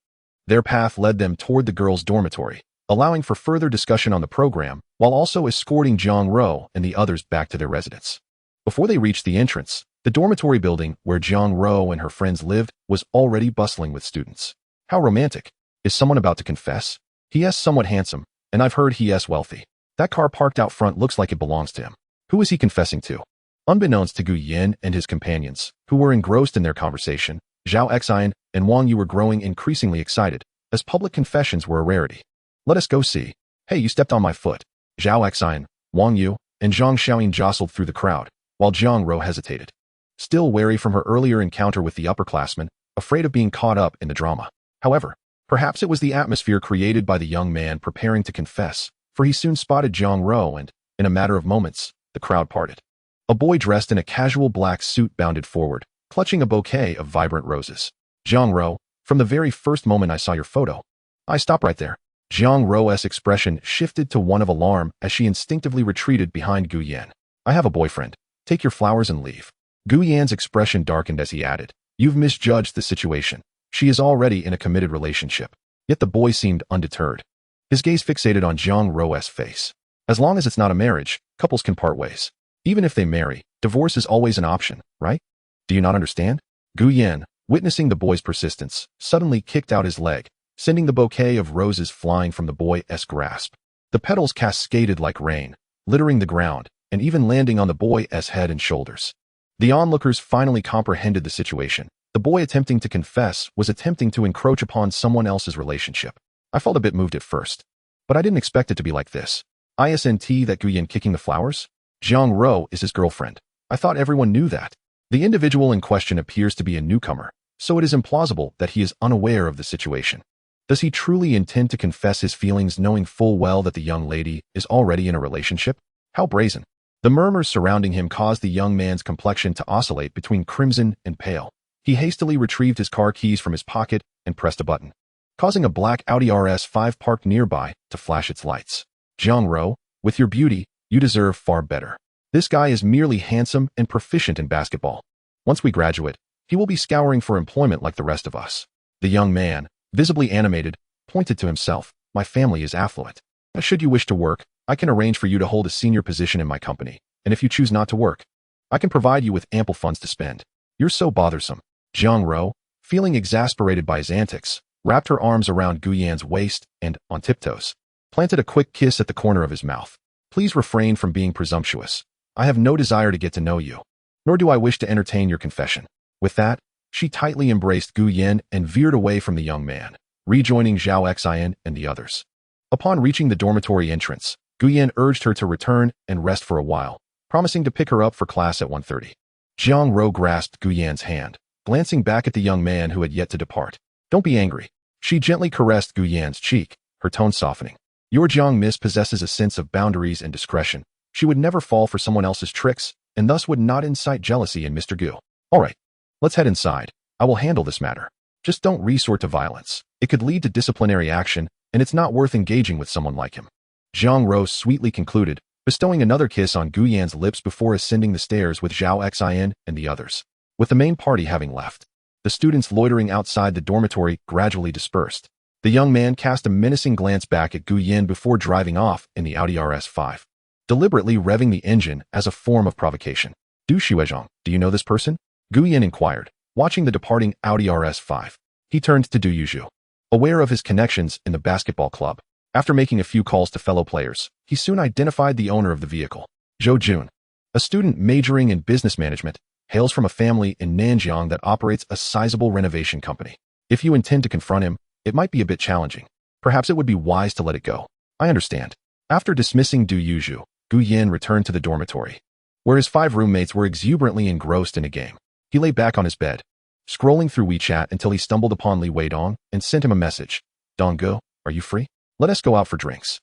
Their path led them toward the girls' dormitory, allowing for further discussion on the program, while also escorting Jiang Ro and the others back to their residence. Before they reached the entrance, the dormitory building where Jiang Ro and her friends lived was already bustling with students. How romantic. Is someone about to confess? He is somewhat handsome, and I've heard he is wealthy. That car parked out front looks like it belongs to him. Who is he confessing to? Unbeknownst to Gu Yin and his companions, who were engrossed in their conversation, Zhao Xian and Wang Yu were growing increasingly excited, as public confessions were a rarity. Let us go see. Hey, you stepped on my foot. Zhao Xian, Wang Yu, and Zhang Xiaoyin jostled through the crowd, while Zhang Ro hesitated. Still wary from her earlier encounter with the upperclassmen, afraid of being caught up in the drama. However, perhaps it was the atmosphere created by the young man preparing to confess, for he soon spotted Zhang Ro and, in a matter of moments, the crowd parted. A boy dressed in a casual black suit bounded forward, clutching a bouquet of vibrant roses. Zhang Ro, from the very first moment I saw your photo. I stop right there. Zhang Ro's expression shifted to one of alarm as she instinctively retreated behind Gu Yan. I have a boyfriend. Take your flowers and leave. Gu Yan's expression darkened as he added, You've misjudged the situation. She is already in a committed relationship. Yet the boy seemed undeterred. His gaze fixated on Zhang Ro's face. As long as it's not a marriage, couples can part ways. Even if they marry, divorce is always an option, right? Do you not understand? Gu Yan, witnessing the boy's persistence, suddenly kicked out his leg, sending the bouquet of roses flying from the boy's grasp. The petals cascaded like rain, littering the ground, and even landing on the boy's head and shoulders. The onlookers finally comprehended the situation. The boy attempting to confess was attempting to encroach upon someone else's relationship. I felt a bit moved at first, but I didn't expect it to be like this. Isn't that Gu Yan kicking the flowers? Zhang Ro is his girlfriend. I thought everyone knew that. The individual in question appears to be a newcomer, so it is implausible that he is unaware of the situation. Does he truly intend to confess his feelings knowing full well that the young lady is already in a relationship? How brazen. The murmurs surrounding him caused the young man's complexion to oscillate between crimson and pale. He hastily retrieved his car keys from his pocket and pressed a button, causing a black Audi RS5 parked nearby to flash its lights. Zhang Ro, with your beauty, you deserve far better. This guy is merely handsome and proficient in basketball. Once we graduate, he will be scouring for employment like the rest of us. The young man, visibly animated, pointed to himself. My family is affluent. Should you wish to work, I can arrange for you to hold a senior position in my company, and if you choose not to work, I can provide you with ample funds to spend. You're so bothersome. Zhang Ro, feeling exasperated by his antics, wrapped her arms around Gu Yan's waist and, on tiptoes, planted a quick kiss at the corner of his mouth. Please refrain from being presumptuous. I have no desire to get to know you, nor do I wish to entertain your confession. With that, she tightly embraced Gu Yan and veered away from the young man, rejoining Zhao Xian and the others. Upon reaching the dormitory entrance, Gu Yan urged her to return and rest for a while, promising to pick her up for class at 1:30. Zhang Ro grasped Gu Yan's hand, glancing back at the young man who had yet to depart. Don't be angry. She gently caressed Gu Yan's cheek, her tone softening. Your Jiang Miss possesses a sense of boundaries and discretion. She would never fall for someone else's tricks, and thus would not incite jealousy in Mr. Gu. All right, let's head inside. I will handle this matter. Just don't resort to violence. It could lead to disciplinary action, and it's not worth engaging with someone like him. Zhang Ro sweetly concluded, bestowing another kiss on Gu Yan's lips before ascending the stairs with Zhao Xian and the others. With the main party having left, the students loitering outside the dormitory gradually dispersed. The young man cast a menacing glance back at Gu Yan before driving off in the Audi RS5, deliberately revving the engine as a form of provocation. Du Xuezhong, do you know this person? Gu Yan inquired, watching the departing Audi RS5. He turned to Du Yuzhu. Aware of his connections in the basketball club, after making a few calls to fellow players, he soon identified the owner of the vehicle. Zhou Jun, a student majoring in business management, hails from a family in Nanjiang that operates a sizable renovation company. If you intend to confront him, it might be a bit challenging. Perhaps it would be wise to let it go. I understand. After dismissing Du Yuzhu, Gu Yan returned to the dormitory, where his 5 roommates were exuberantly engrossed in a game. He lay back on his bed, scrolling through WeChat until he stumbled upon Li Weidong and sent him a message. Donggo, are you free? Let us go out for drinks.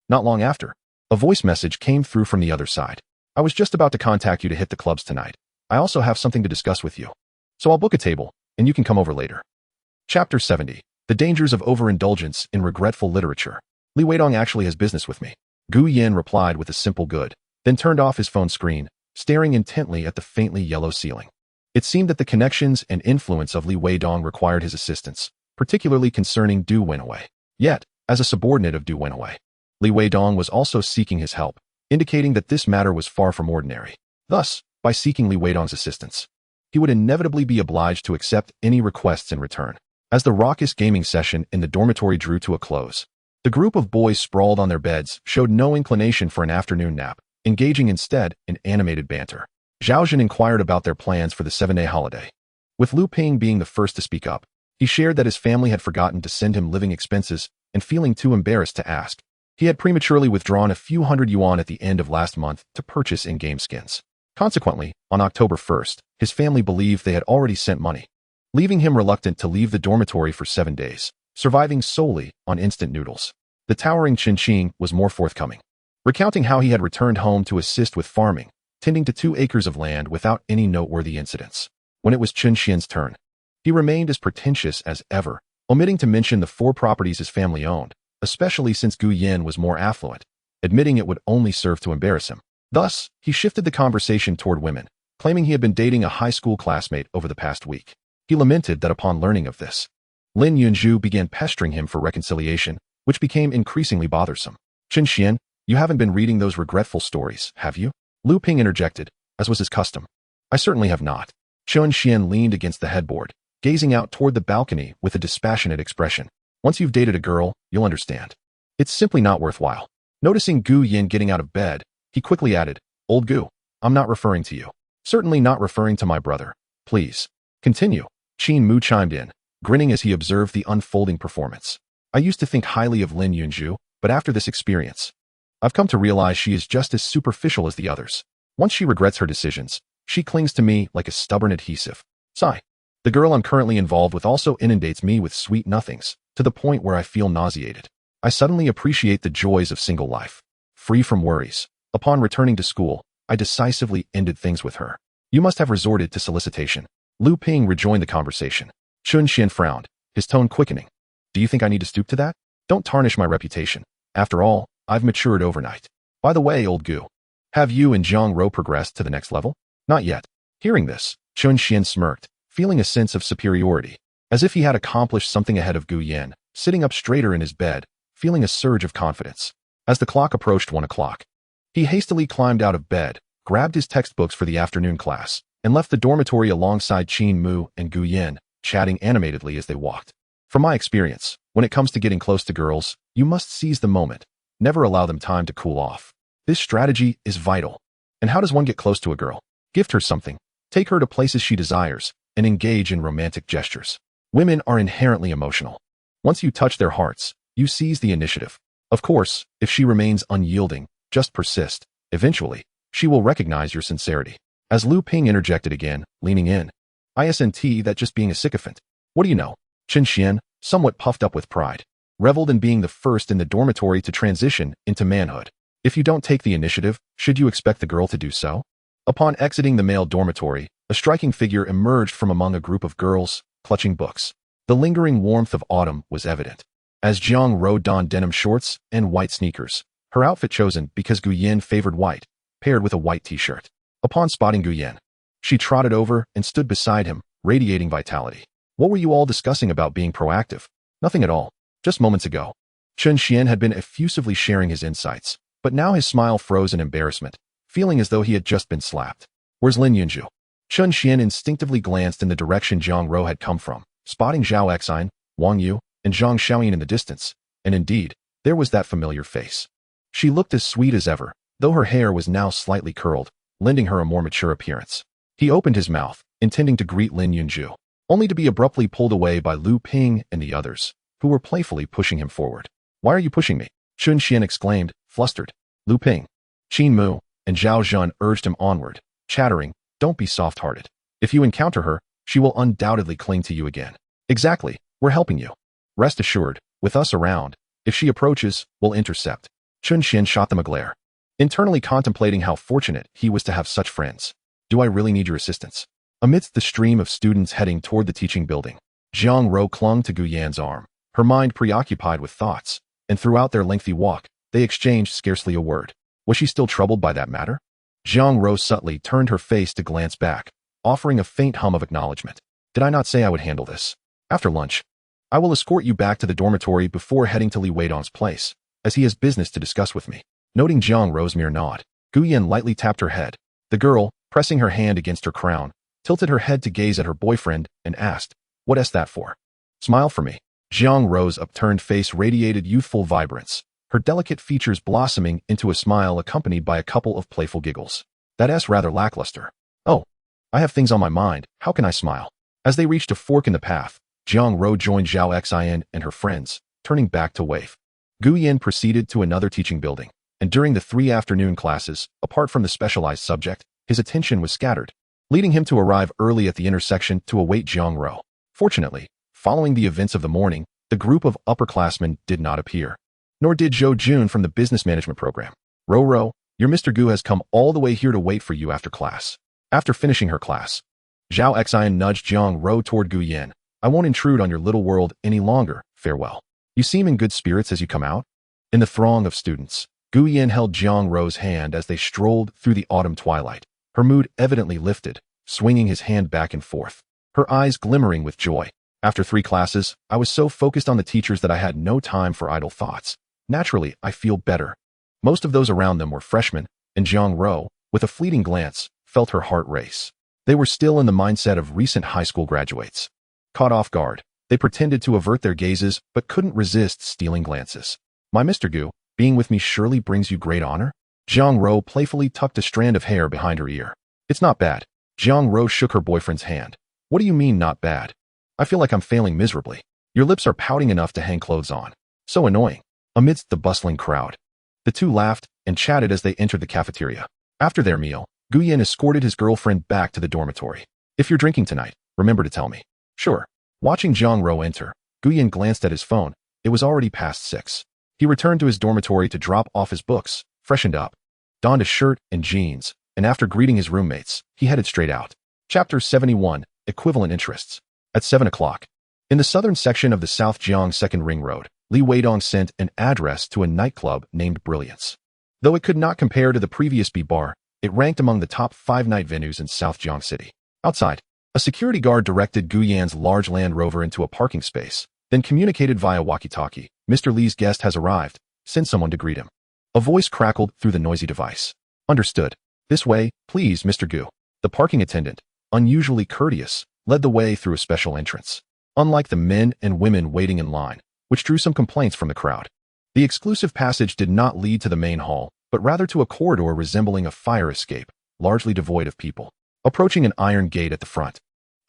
Not long after, a voice message came through from the other side. I was just about to contact you to hit the clubs tonight. I also have something to discuss with you. So I'll book a table, and you can come over later. Chapter 70. The Dangers of Overindulgence in Regretful Literature. Li Weidong actually has business with me. Gu Yan replied with a simple good, then turned off his phone screen, staring intently at the faintly yellow ceiling. It seemed that the connections and influence of Li Weidong required his assistance, particularly concerning Du Wenwei. Yet, as a subordinate of Du Wenwei, Li Weidong was also seeking his help, indicating that this matter was far from ordinary. Thus, by seeking Li Weidong's assistance, he would inevitably be obliged to accept any requests in return. As the raucous gaming session in the dormitory drew to a close, The group of boys sprawled on their beds showed no inclination for an afternoon nap, engaging instead in animated banter. Zhao Zhen inquired about their plans for the 7-day holiday. With Lu Ping being the first to speak up, he shared that his family had forgotten to send him living expenses, and feeling too embarrassed to ask, he had prematurely withdrawn a few hundred yuan at the end of last month to purchase in-game skins. Consequently, on October 1st, his family believed they had already sent money, leaving him reluctant to leave the dormitory for 7 days, surviving solely on instant noodles. The towering Chen Qing was more forthcoming, recounting how he had returned home to assist with farming, tending to 2 acres of land without any noteworthy incidents. When it was Chen Xian's turn, he remained as pretentious as ever, omitting to mention the 4 properties his family owned, especially since Gu Yan was more affluent, admitting it would only serve to embarrass him. Thus, he shifted the conversation toward women, claiming he had been dating a high school classmate over the past week. He lamented that upon learning of this, Lin Yunzhu began pestering him for reconciliation, which became increasingly bothersome. Chen Xian, you haven't been reading those regretful stories, have you? Lu Ping interjected, as was his custom. I certainly have not. Chen Xian leaned against the headboard, gazing out toward the balcony with a dispassionate expression. Once you've dated a girl, you'll understand. It's simply not worthwhile. Noticing Gu Yin getting out of bed, he quickly added, Old Gu, I'm not referring to you. Certainly not referring to my brother. Please. Continue. Qin Mu chimed in, grinning as he observed the unfolding performance. I used to think highly of Lin Yunzhu, but after this experience, I've come to realize she is just as superficial as the others. Once she regrets her decisions, she clings to me like a stubborn adhesive. Sigh. The girl I'm currently involved with also inundates me with sweet nothings, to the point where I feel nauseated. I suddenly appreciate the joys of single life, free from worries. Upon returning to school, I decisively ended things with her. You must have resorted to solicitation. Lu Ping rejoined the conversation. Chun Xian frowned, his tone quickening. Do you think I need to stoop to that? Don't tarnish my reputation. After all, I've matured overnight. By the way, old Gu, have you and Zhang Rou progressed to the next level? Not yet. Hearing this, Chun Xian smirked, feeling a sense of superiority, as if he had accomplished something ahead of Gu Yan, sitting up straighter in his bed, feeling a surge of confidence. As the clock approached 1 o'clock, he hastily climbed out of bed, grabbed his textbooks for the afternoon class, and left the dormitory alongside Qin Mu and Gu Yan, chatting animatedly as they walked. From my experience, when it comes to getting close to girls, you must seize the moment, never allow them time to cool off. This strategy is vital. And how does one get close to a girl? Gift her something, take her to places she desires, and engage in romantic gestures. Women are inherently emotional. Once you touch their hearts, you seize the initiative. Of course, if she remains unyielding, just persist. Eventually, she will recognize your sincerity. As Lu Ping interjected again, leaning in, ISNT that just being a sycophant. What do you know? Chen Xian, somewhat puffed up with pride, reveled in being the first in the dormitory to transition into manhood. If you don't take the initiative, should you expect the girl to do so? Upon exiting the male dormitory, a striking figure emerged from among a group of girls, clutching books. The lingering warmth of autumn was evident. As Zhang Rou donned denim shorts and white sneakers, her outfit chosen because Gu Yan favored white, paired with a white t-shirt. Upon spotting Gu Yan, she trotted over and stood beside him, radiating vitality. What were you all discussing about being proactive? Nothing at all. Just moments ago. Chen Xian had been effusively sharing his insights, but now his smile froze in embarrassment, feeling as though he had just been slapped. Where's Lin Yunzhu? Chen Xian instinctively glanced in the direction Zhang Rou had come from, spotting Zhao Exine, Wang Yu, and Zhang Xiaoyin in the distance, and indeed, there was that familiar face. She looked as sweet as ever, though her hair was now slightly curled, lending her a more mature appearance. He opened his mouth, intending to greet Lin Yunzhu, only to be abruptly pulled away by Lu Ping and the others, who were playfully pushing him forward. Why are you pushing me? Chun Xian exclaimed, flustered. Lu Ping, Qin Mu, and Zhao Zhan urged him onward, chattering, don't be soft-hearted. If you encounter her, she will undoubtedly cling to you again. Exactly, we're helping you. Rest assured, with us around, if she approaches, we'll intercept. Chun Xian shot them a glare, internally contemplating how fortunate he was to have such friends. Do I really need your assistance? Amidst the stream of students heading toward the teaching building, Zhang Rou clung to Gu Yan's arm, her mind preoccupied with thoughts, and throughout their lengthy walk, they exchanged scarcely a word. Was she still troubled by that matter? Zhang Rou subtly turned her face to glance back, offering a faint hum of acknowledgement. Did I not say I would handle this? After lunch, I will escort you back to the dormitory before heading to Li Weidong's place, as he has business to discuss with me. Noting Zhang Rou's mere nod, Gu Yan lightly tapped her head. The girl, pressing her hand against her crown, tilted her head to gaze at her boyfriend and asked, what is that for? Smile for me. Jiang Rou's upturned face radiated youthful vibrance, her delicate features blossoming into a smile accompanied by a couple of playful giggles. That's rather lackluster. Oh, I have things on my mind, how can I smile? As they reached a fork in the path, Jiang Rou joined Zhao Xin and her friends, turning back to wave. Gu Yin proceeded to another teaching building, and during the 3 afternoon classes, apart from the specialized subject, his attention was scattered, leading him to arrive early at the intersection to await Jiang Rou. Fortunately, following the events of the morning, the group of upperclassmen did not appear. Nor did Zhou Jun from the business management program. Ro, your Mr. Gu has come all the way here to wait for you after class. After finishing her class, Zhao Xian nudged Jiang Rou toward Gu Yin. I won't intrude on your little world any longer, farewell. You seem in good spirits as you come out. In the throng of students, Gu Yin held Jiang Rou's hand as they strolled through the autumn twilight, her mood evidently lifted, swinging his hand back and forth, her eyes glimmering with joy. After 3 classes, I was so focused on the teachers that I had no time for idle thoughts. Naturally, I feel better. Most of those around them were freshmen, and Jiang Rou, with a fleeting glance, felt her heart race. They were still in the mindset of recent high school graduates. Caught off guard, they pretended to avert their gazes but couldn't resist stealing glances. My Mr. Gu, being with me surely brings you great honor? Jiang Rou playfully tucked a strand of hair behind her ear. It's not bad. Jiang Rou shook her boyfriend's hand. What do you mean not bad? I feel like I'm failing miserably. Your lips are pouting enough to hang clothes on. So annoying. Amidst the bustling crowd, the two laughed and chatted as they entered the cafeteria. After their meal, Gu Yin escorted his girlfriend back to the dormitory. If you're drinking tonight, remember to tell me. Sure. Watching Jiang Rou enter, Gu Yin glanced at his phone. It was already past 6. He returned to his dormitory to drop off his books, freshened up, donned a shirt and jeans, and after greeting his roommates, he headed straight out. Chapter 71, Equivalent Interests. At 7 o'clock, in the southern section of the South Jiang Second Ring Road, Li Weidong sent an address to a nightclub named Brilliance. Though it could not compare to the previous B-Bar, it ranked among the top 5 night venues in South Jiang City. Outside, a security guard directed Gu Yan's large Land Rover into a parking space, then communicated via walkie-talkie, Mr. Li's guest has arrived, send someone to greet him. A voice crackled through the noisy device. Understood. This way, please, Mr. Gu. The parking attendant, unusually courteous, led the way through a special entrance. Unlike the men and women waiting in line, which drew some complaints from the crowd, the exclusive passage did not lead to the main hall, but rather to a corridor resembling a fire escape, largely devoid of people. Approaching an iron gate at the front,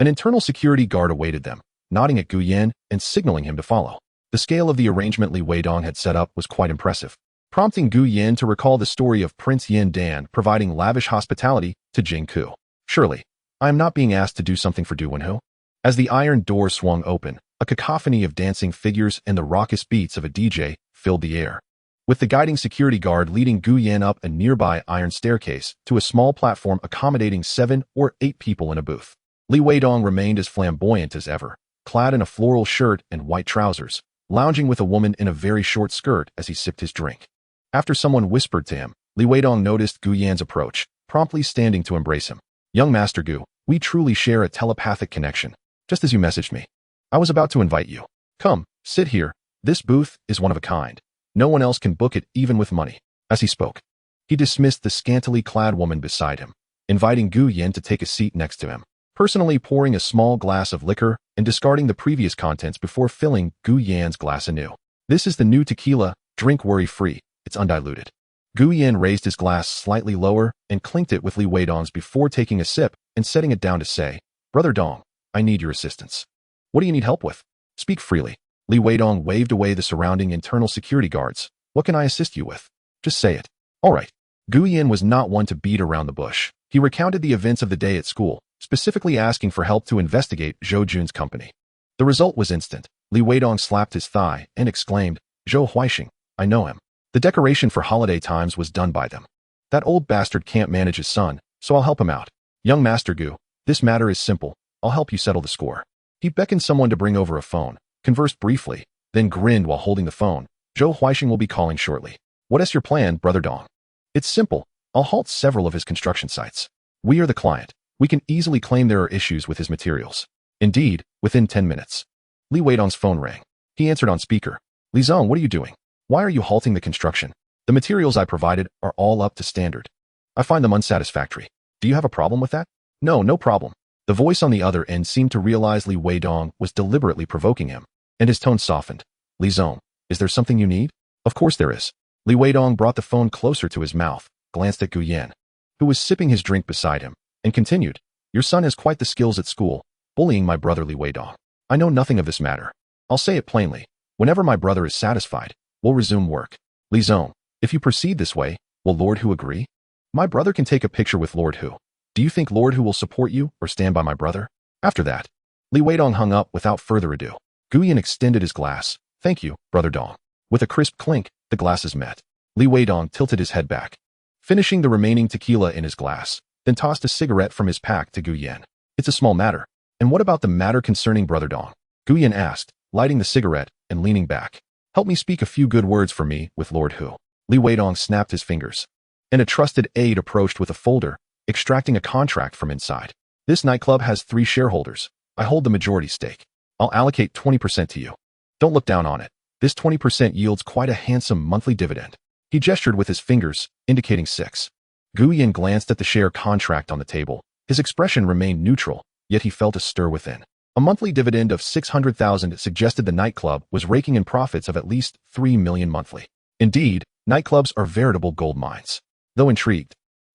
an internal security guard awaited them, nodding at Gu Yan and signaling him to follow. The scale of the arrangement Li Weidong had set up was quite impressive, prompting Gu Yan to recall the story of Prince Yin Dan providing lavish hospitality to Jing Ku. Surely, I am not being asked to do something for Du Wenhu. As the iron door swung open, a cacophony of dancing figures and the raucous beats of a DJ filled the air, with the guiding security guard leading Gu Yan up a nearby iron staircase to a small platform accommodating 7 or 8 people in a booth. Li Weidong remained as flamboyant as ever, clad in a floral shirt and white trousers, lounging with a woman in a very short skirt as he sipped his drink. After someone whispered to him, Li Weidong noticed Gu Yan's approach, promptly standing to embrace him. Young Master Gu, we truly share a telepathic connection, just as you messaged me. I was about to invite you. Come, sit here. This booth is one of a kind. No one else can book it even with money. As he spoke, he dismissed the scantily clad woman beside him, inviting Gu Yan to take a seat next to him, personally pouring a small glass of liquor and discarding the previous contents before filling Gu Yan's glass anew. This is the new tequila, drink worry-free, it's undiluted. Gu Yan raised his glass slightly lower and clinked it with Li Weidong's before taking a sip and setting it down to say, Brother Dong, I need your assistance. What do you need help with? Speak freely. Li Weidong waved away the surrounding internal security guards. What can I assist you with? Just say it. All right. Gu Yan was not one to beat around the bush. He recounted the events of the day at school, specifically asking for help to investigate Zhou Jun's company. The result was instant. Li Weidong slapped his thigh and exclaimed, Zhou Huixing, I know him. The decoration for holiday times was done by them. That old bastard can't manage his son, so I'll help him out. Young Master Gu, this matter is simple. I'll help you settle the score. He beckoned someone to bring over a phone, conversed briefly, then grinned while holding the phone. Zhou Huixing will be calling shortly. What is your plan, Brother Dong? It's simple. I'll halt several of his construction sites. We are the client. We can easily claim there are issues with his materials. Indeed, within 10 minutes. Li Weidong's phone rang. He answered on speaker. Li Zong, what are you doing? Why are you halting the construction? The materials I provided are all up to standard. I find them unsatisfactory. Do you have a problem with that? No problem. The voice on the other end seemed to realize Li Weidong was deliberately provoking him. and his tone softened. Li Zong, is there something you need? Of course there is. Li Weidong brought the phone closer to his mouth, glanced at Gu Yan, who was sipping his drink beside him, and continued, your son has quite the skills at school, bullying my brother Li Weidong. I know nothing of this matter. I'll say it plainly. Whenever my brother is satisfied, we'll resume work. Li Zong, if you proceed this way, will Lord Hu agree? My brother can take a picture with Lord Hu. Do you think Lord Hu will support you or stand by my brother? After that, Li Weidong hung up without further ado. Gu Yan extended his glass. Thank you, Brother Dong. With a crisp clink, the glasses met. Li Weidong tilted his head back, finishing the remaining tequila in his glass, then tossed a cigarette from his pack to Gu Yan. It's a small matter. And what about the matter concerning Brother Dong? Gu Yan asked, lighting the cigarette and leaning back. Help me speak a few good words for me with Lord Hu. Li Weidong snapped his fingers, and a trusted aide approached with a folder, extracting a contract from inside. This nightclub has 3 shareholders. I hold the majority stake. I'll allocate 20% to you. Don't look down on it. This 20% yields quite a handsome monthly dividend. He gestured with his fingers, indicating 6. Gu Yan glanced at the share contract on the table. His expression remained neutral, yet he felt a stir within. A monthly dividend of 600,000 suggested the nightclub was raking in profits of at least 3 million monthly. Indeed, nightclubs are veritable gold mines. Though intrigued,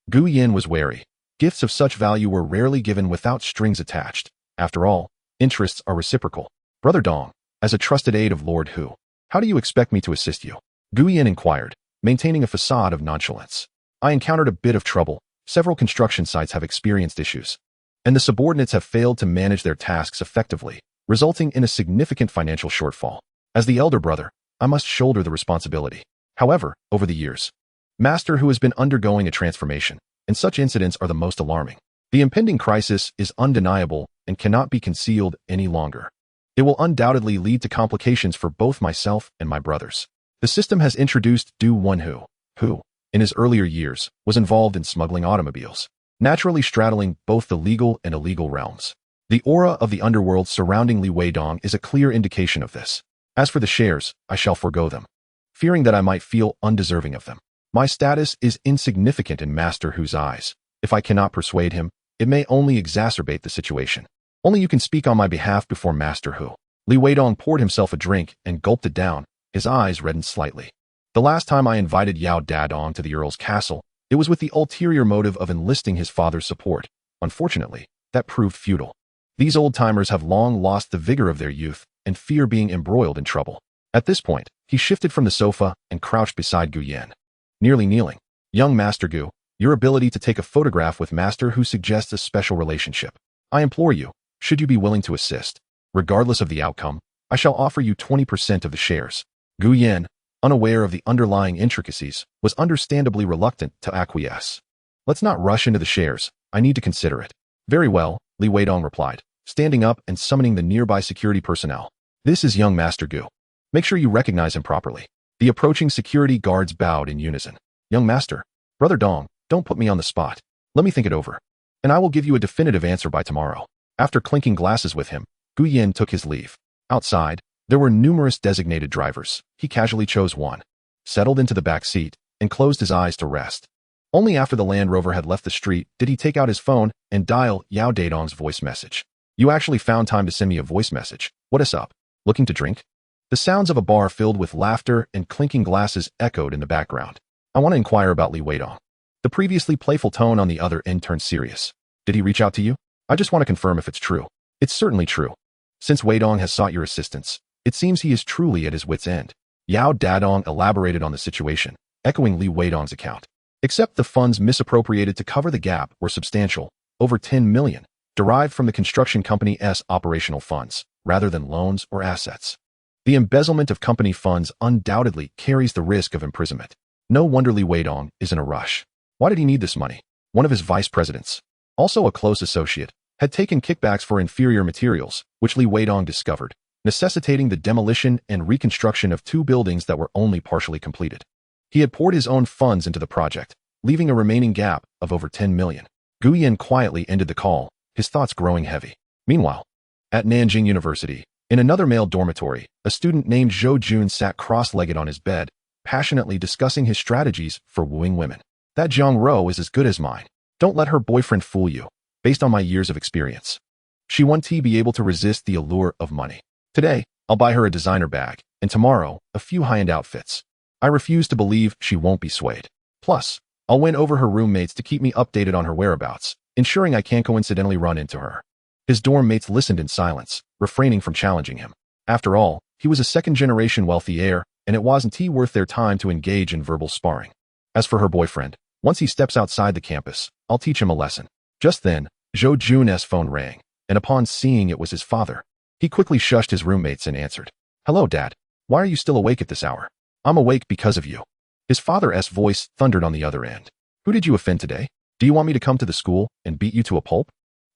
Gu Yan was wary. Gifts of such value were rarely given without strings attached. After all, interests are reciprocal. Brother Dong, as a trusted aide of Lord Hu, how do you expect me to assist you? Gu Yan inquired, maintaining a facade of nonchalance. I encountered a bit of trouble. Several construction sites have experienced issues, and the subordinates have failed to manage their tasks effectively, resulting in a significant financial shortfall. As the elder brother, I must shoulder the responsibility. However, over the years, Master Hu has been undergoing a transformation, and such incidents are the most alarming. The impending crisis is undeniable and cannot be concealed any longer. It will undoubtedly lead to complications for both myself and my brothers. The system has introduced Du Wenhu, who, in his earlier years, was involved in smuggling automobiles, naturally straddling both the legal and illegal realms. The aura of the underworld surrounding Li Weidong is a clear indication of this. As for the shares, I shall forgo them, fearing that I might feel undeserving of them. My status is insignificant in Master Hu's eyes. If I cannot persuade him, it may only exacerbate the situation. Only you can speak on my behalf before Master Hu. Li Weidong poured himself a drink and gulped it down. His eyes reddened slightly. The last time I invited Yao Dadong to the Earl's castle, it was with the ulterior motive of enlisting his father's support. Unfortunately, that proved futile. These old-timers have long lost the vigor of their youth and fear being embroiled in trouble. At this point, he shifted from the sofa and crouched beside Gu Yan, nearly kneeling. Young Master Gu, your ability to take a photograph with Master Hu suggests a special relationship. I implore you, should you be willing to assist, regardless of the outcome, I shall offer you 20% of the shares. Gu Yan, unaware of the underlying intricacies, was understandably reluctant to acquiesce. Let's not rush into the shares. I need to consider it. Very well, Li Weidong replied, standing up and summoning the nearby security personnel. This is young Master Gu. Make sure you recognize him properly. The approaching security guards bowed in unison. Young Master, Brother Dong, don't put me on the spot. Let me think it over, and I will give you a definitive answer by tomorrow. After clinking glasses with him, Gu Yan took his leave. Outside, there were numerous designated drivers. He casually chose one, settled into the back seat, and closed his eyes to rest. Only after the Land Rover had left the street did he take out his phone and dial Yao Dadong's voice message. You actually found time to send me a voice message. What is up? Looking to drink? The sounds of a bar filled with laughter and clinking glasses echoed in the background. I want to inquire about Li Weidong. The previously playful tone on the other end turned serious. Did he reach out to you? I just want to confirm if it's true. It's certainly true. Since Weidong has sought your assistance, it seems he is truly at his wit's end. Yao Dadong elaborated on the situation, echoing Li Weidong's account. Except the funds misappropriated to cover the gap were substantial, over 10 million, derived from the construction company's operational funds, rather than loans or assets. The embezzlement of company funds undoubtedly carries the risk of imprisonment. No wonder Li Weidong is in a rush. Why did he need this money? One of his vice presidents, also a close associate, had taken kickbacks for inferior materials, which Li Weidong discovered, necessitating the demolition and reconstruction of 2 buildings that were only partially completed. He had poured his own funds into the project, leaving a remaining gap of over 10 million. Gu Yan quietly ended the call, his thoughts growing heavy. Meanwhile, at Nanjing University, in another male dormitory, a student named Zhou Jun sat cross-legged on his bed, passionately discussing his strategies for wooing women. That Jiang Ro is as good as mine. Don't let her boyfriend fool you, based on my years of experience. She won't be able to resist the allure of money. Today, I'll buy her a designer bag, and tomorrow, a few high-end outfits. I refuse to believe she won't be swayed. Plus, I'll win over her roommates to keep me updated on her whereabouts, ensuring I can't coincidentally run into her. His dorm mates listened in silence, refraining from challenging him. After all, he was a second-generation wealthy heir, and it wasn't worth their time to engage in verbal sparring. As for her boyfriend, once he steps outside the campus, I'll teach him a lesson. Just then, Zhou Jun's phone rang, and upon seeing it was his father, he quickly shushed his roommates and answered. "Hello, Dad. Why are you still awake at this hour?" "I'm awake because of you." His father's voice thundered on the other end. "Who did you offend today? Do you want me to come to the school and beat you to a pulp?"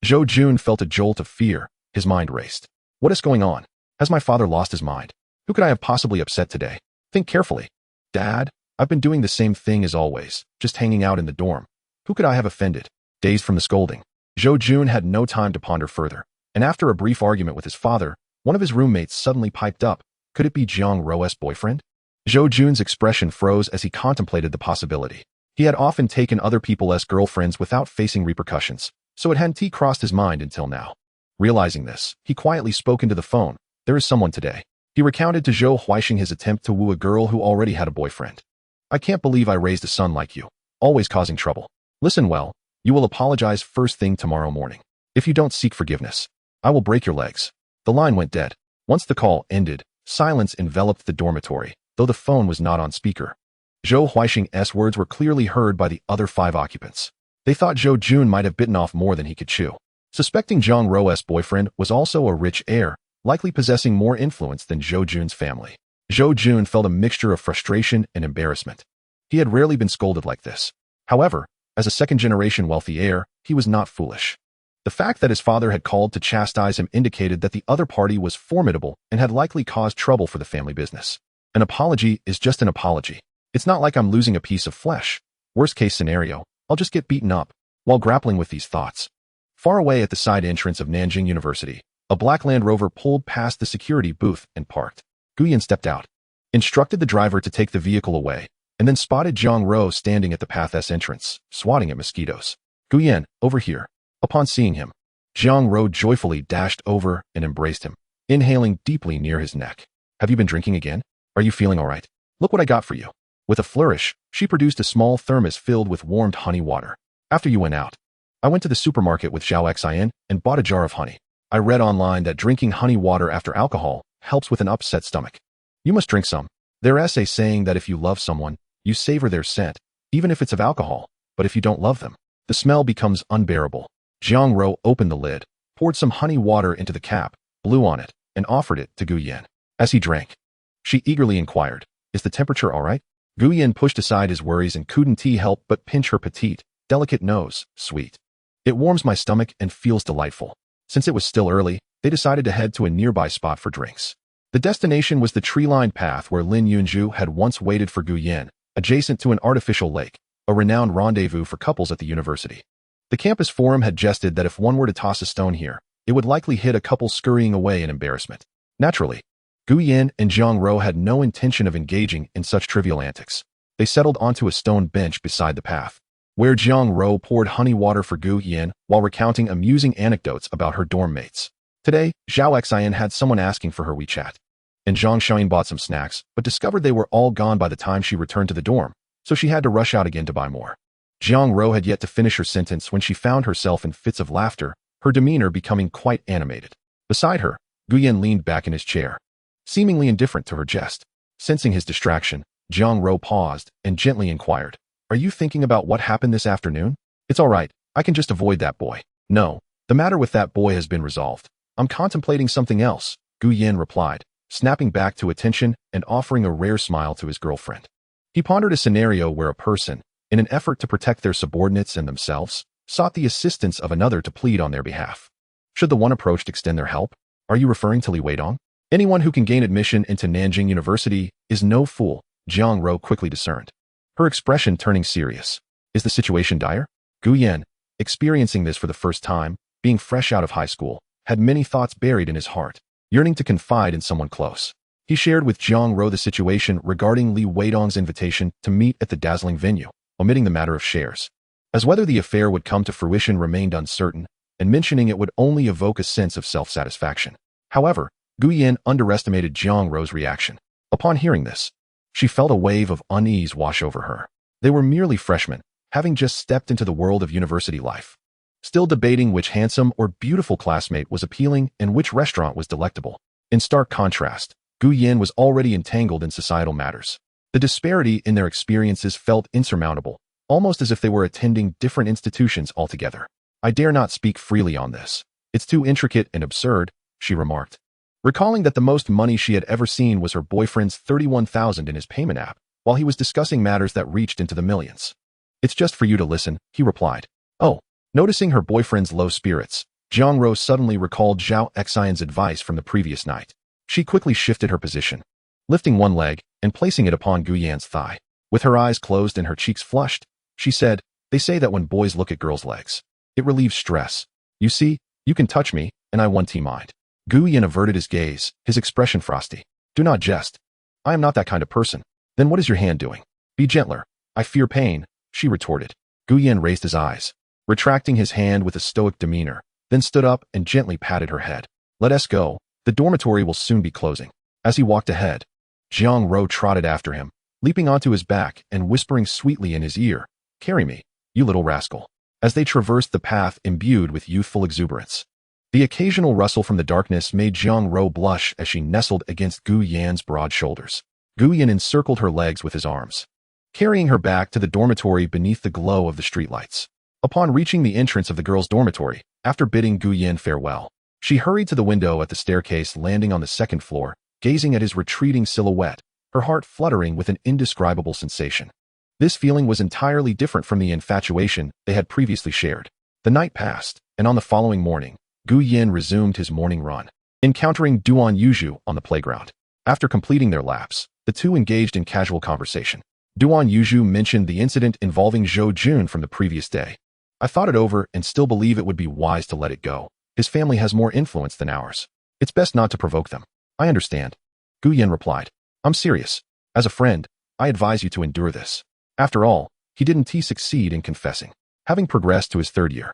Zhou Jun felt a jolt of fear. His mind raced. What is going on? Has my father lost his mind? Who could I have possibly upset today? Think carefully. Dad, I've been doing the same thing as always, just hanging out in the dorm. Who could I have offended? Dazed from the scolding, Zhou Jun had no time to ponder further, and after a brief argument with his father, one of his roommates suddenly piped up. Could it be Jiang Ro's boyfriend? Zhou Jun's expression froze as he contemplated the possibility. He had often taken other people's girlfriends without facing repercussions, so it hadn't crossed his mind until now. Realizing this, he quietly spoke into the phone. There is someone today. He recounted to Zhou Huixing his attempt to woo a girl who already had a boyfriend. I can't believe I raised a son like you, always causing trouble. Listen well, you will apologize first thing tomorrow morning. If you don't seek forgiveness, I will break your legs. The line went dead. Once the call ended, silence enveloped the dormitory, though the phone was not on speaker. Zhou Huixing's words were clearly heard by the other 5 occupants. They thought Zhou Jun might have bitten off more than he could chew. Suspecting Jiang Ro's boyfriend was also a rich heir, likely possessing more influence than Zhou Jun's family. Zhou Jun felt a mixture of frustration and embarrassment. He had rarely been scolded like this. However, as a second-generation wealthy heir, he was not foolish. The fact that his father had called to chastise him indicated that the other party was formidable and had likely caused trouble for the family business. An apology is just an apology. It's not like I'm losing a piece of flesh. Worst case scenario, I'll just get beaten up. While grappling with these thoughts, far away at the side entrance of Nanjing University, a black Land Rover pulled past the security booth and parked. Guyan stepped out, instructed the driver to take the vehicle away, and then spotted Jiang Ro standing at the path's entrance, swatting at mosquitoes. Guyan, over here. Upon seeing him, Jiang Ro joyfully dashed over and embraced him, inhaling deeply near his neck. Have you been drinking again? Are you feeling all right? Look what I got for you. With a flourish, she produced a small thermos filled with warmed honey water. After you went out, I went to the supermarket with Zhao Xian and bought a jar of honey. I read online that drinking honey water after alcohol helps with an upset stomach. You must drink some. There's a saying that if you love someone, you savor their scent, even if it's of alcohol, but if you don't love them, the smell becomes unbearable. Jiang Ro opened the lid, poured some honey water into the cap, blew on it, and offered it to Gu Yan. As he drank, she eagerly inquired, is the temperature all right? Gu Yan pushed aside his worries and couldn't help but pinch her petite, delicate nose. Sweet. It warms my stomach and feels delightful. Since it was still early, they decided to head to a nearby spot for drinks. The destination was the tree-lined path where Lin Yunju had once waited for Gu Yan, adjacent to an artificial lake, a renowned rendezvous for couples at the university. The campus forum had jested that if one were to toss a stone here, it would likely hit a couple scurrying away in embarrassment. Naturally, Gu Yan and Jiang Ro had no intention of engaging in such trivial antics. They settled onto a stone bench beside the path, where Jiang Ro poured honey water for Gu Yan while recounting amusing anecdotes about her dorm mates. Today, Zhao Xian had someone asking for her WeChat, and Zhang Xian bought some snacks but discovered they were all gone by the time she returned to the dorm, so she had to rush out again to buy more. Jiang Ro had yet to finish her sentence when she found herself in fits of laughter, her demeanor becoming quite animated. Beside her, Gu Yan leaned back in his chair, seemingly indifferent to her jest. Sensing his distraction, Jiang Ro paused and gently inquired, are you thinking about what happened this afternoon? It's all right, I can just avoid that boy. No, the matter with that boy has been resolved. I'm contemplating something else, Gu Yan replied, snapping back to attention and offering a rare smile to his girlfriend. He pondered a scenario where a person, in an effort to protect their subordinates and themselves, sought the assistance of another to plead on their behalf. Should the one approached extend their help? Are you referring to Li Weidong? Anyone who can gain admission into Nanjing University is no fool, Jiang Ro quickly discerned, her expression turning serious. Is the situation dire? Gu Yan, experiencing this for the first time, being fresh out of high school, had many thoughts buried in his heart, yearning to confide in someone close. He shared with Jiang Ro the situation regarding Li Weidong's invitation to meet at the dazzling venue, omitting the matter of shares, as whether the affair would come to fruition remained uncertain, and mentioning it would only evoke a sense of self-satisfaction. However, Gu Yan underestimated Jiang Rou's reaction. Upon hearing this, she felt a wave of unease wash over her. They were merely freshmen, having just stepped into the world of university life, still debating which handsome or beautiful classmate was appealing and which restaurant was delectable. In stark contrast, Gu Yan was already entangled in societal matters. The disparity in their experiences felt insurmountable, almost as if they were attending different institutions altogether. I dare not speak freely on this. It's too intricate and absurd, she remarked, recalling that the most money she had ever seen was her boyfriend's $31,000 in his payment app, while he was discussing matters that reached into the millions. It's just for you to listen, he replied. Oh. Noticing her boyfriend's low spirits, Jiang Rou suddenly recalled Zhao Xian's advice from the previous night. She quickly shifted her position, lifting one leg and placing it upon Gu Yan's thigh. With her eyes closed and her cheeks flushed, she said, "They say that when boys look at girls' legs, it relieves stress. You see, you can touch me, and I want mind." Gu Yan averted his gaze, his expression frosty. "Do not jest. I am not that kind of person." "Then what is your hand doing? Be gentler. I fear pain," she retorted. Gu Yan raised his eyes, retracting his hand with a stoic demeanor, then stood up and gently patted her head. "Let us go. The dormitory will soon be closing." As he walked ahead, Jiang Rou trotted after him, leaping onto his back and whispering sweetly in his ear, "Carry me, you little rascal." As they traversed the path imbued with youthful exuberance, the occasional rustle from the darkness made Jiang Rou blush as she nestled against Gu Yan's broad shoulders. Gu Yan encircled her legs with his arms, carrying her back to the dormitory beneath the glow of the streetlights. Upon reaching the entrance of the girls' dormitory, after bidding Gu Yan farewell, she hurried to the window at the staircase landing on the second floor, gazing at his retreating silhouette, her heart fluttering with an indescribable sensation. This feeling was entirely different from the infatuation they had previously shared. The night passed, and on the following morning, Gu Yan resumed his morning run, encountering Duan Yuzhu on the playground. After completing their laps, the two engaged in casual conversation. Duan Yuzhu mentioned the incident involving Zhou Jun from the previous day. "I thought it over and still believe it would be wise to let it go. His family has more influence than ours. It's best not to provoke them." "I understand," Gu Yan replied. "I'm serious. As a friend, I advise you to endure this. After all, he didn't succeed in confessing." Having progressed to his third year,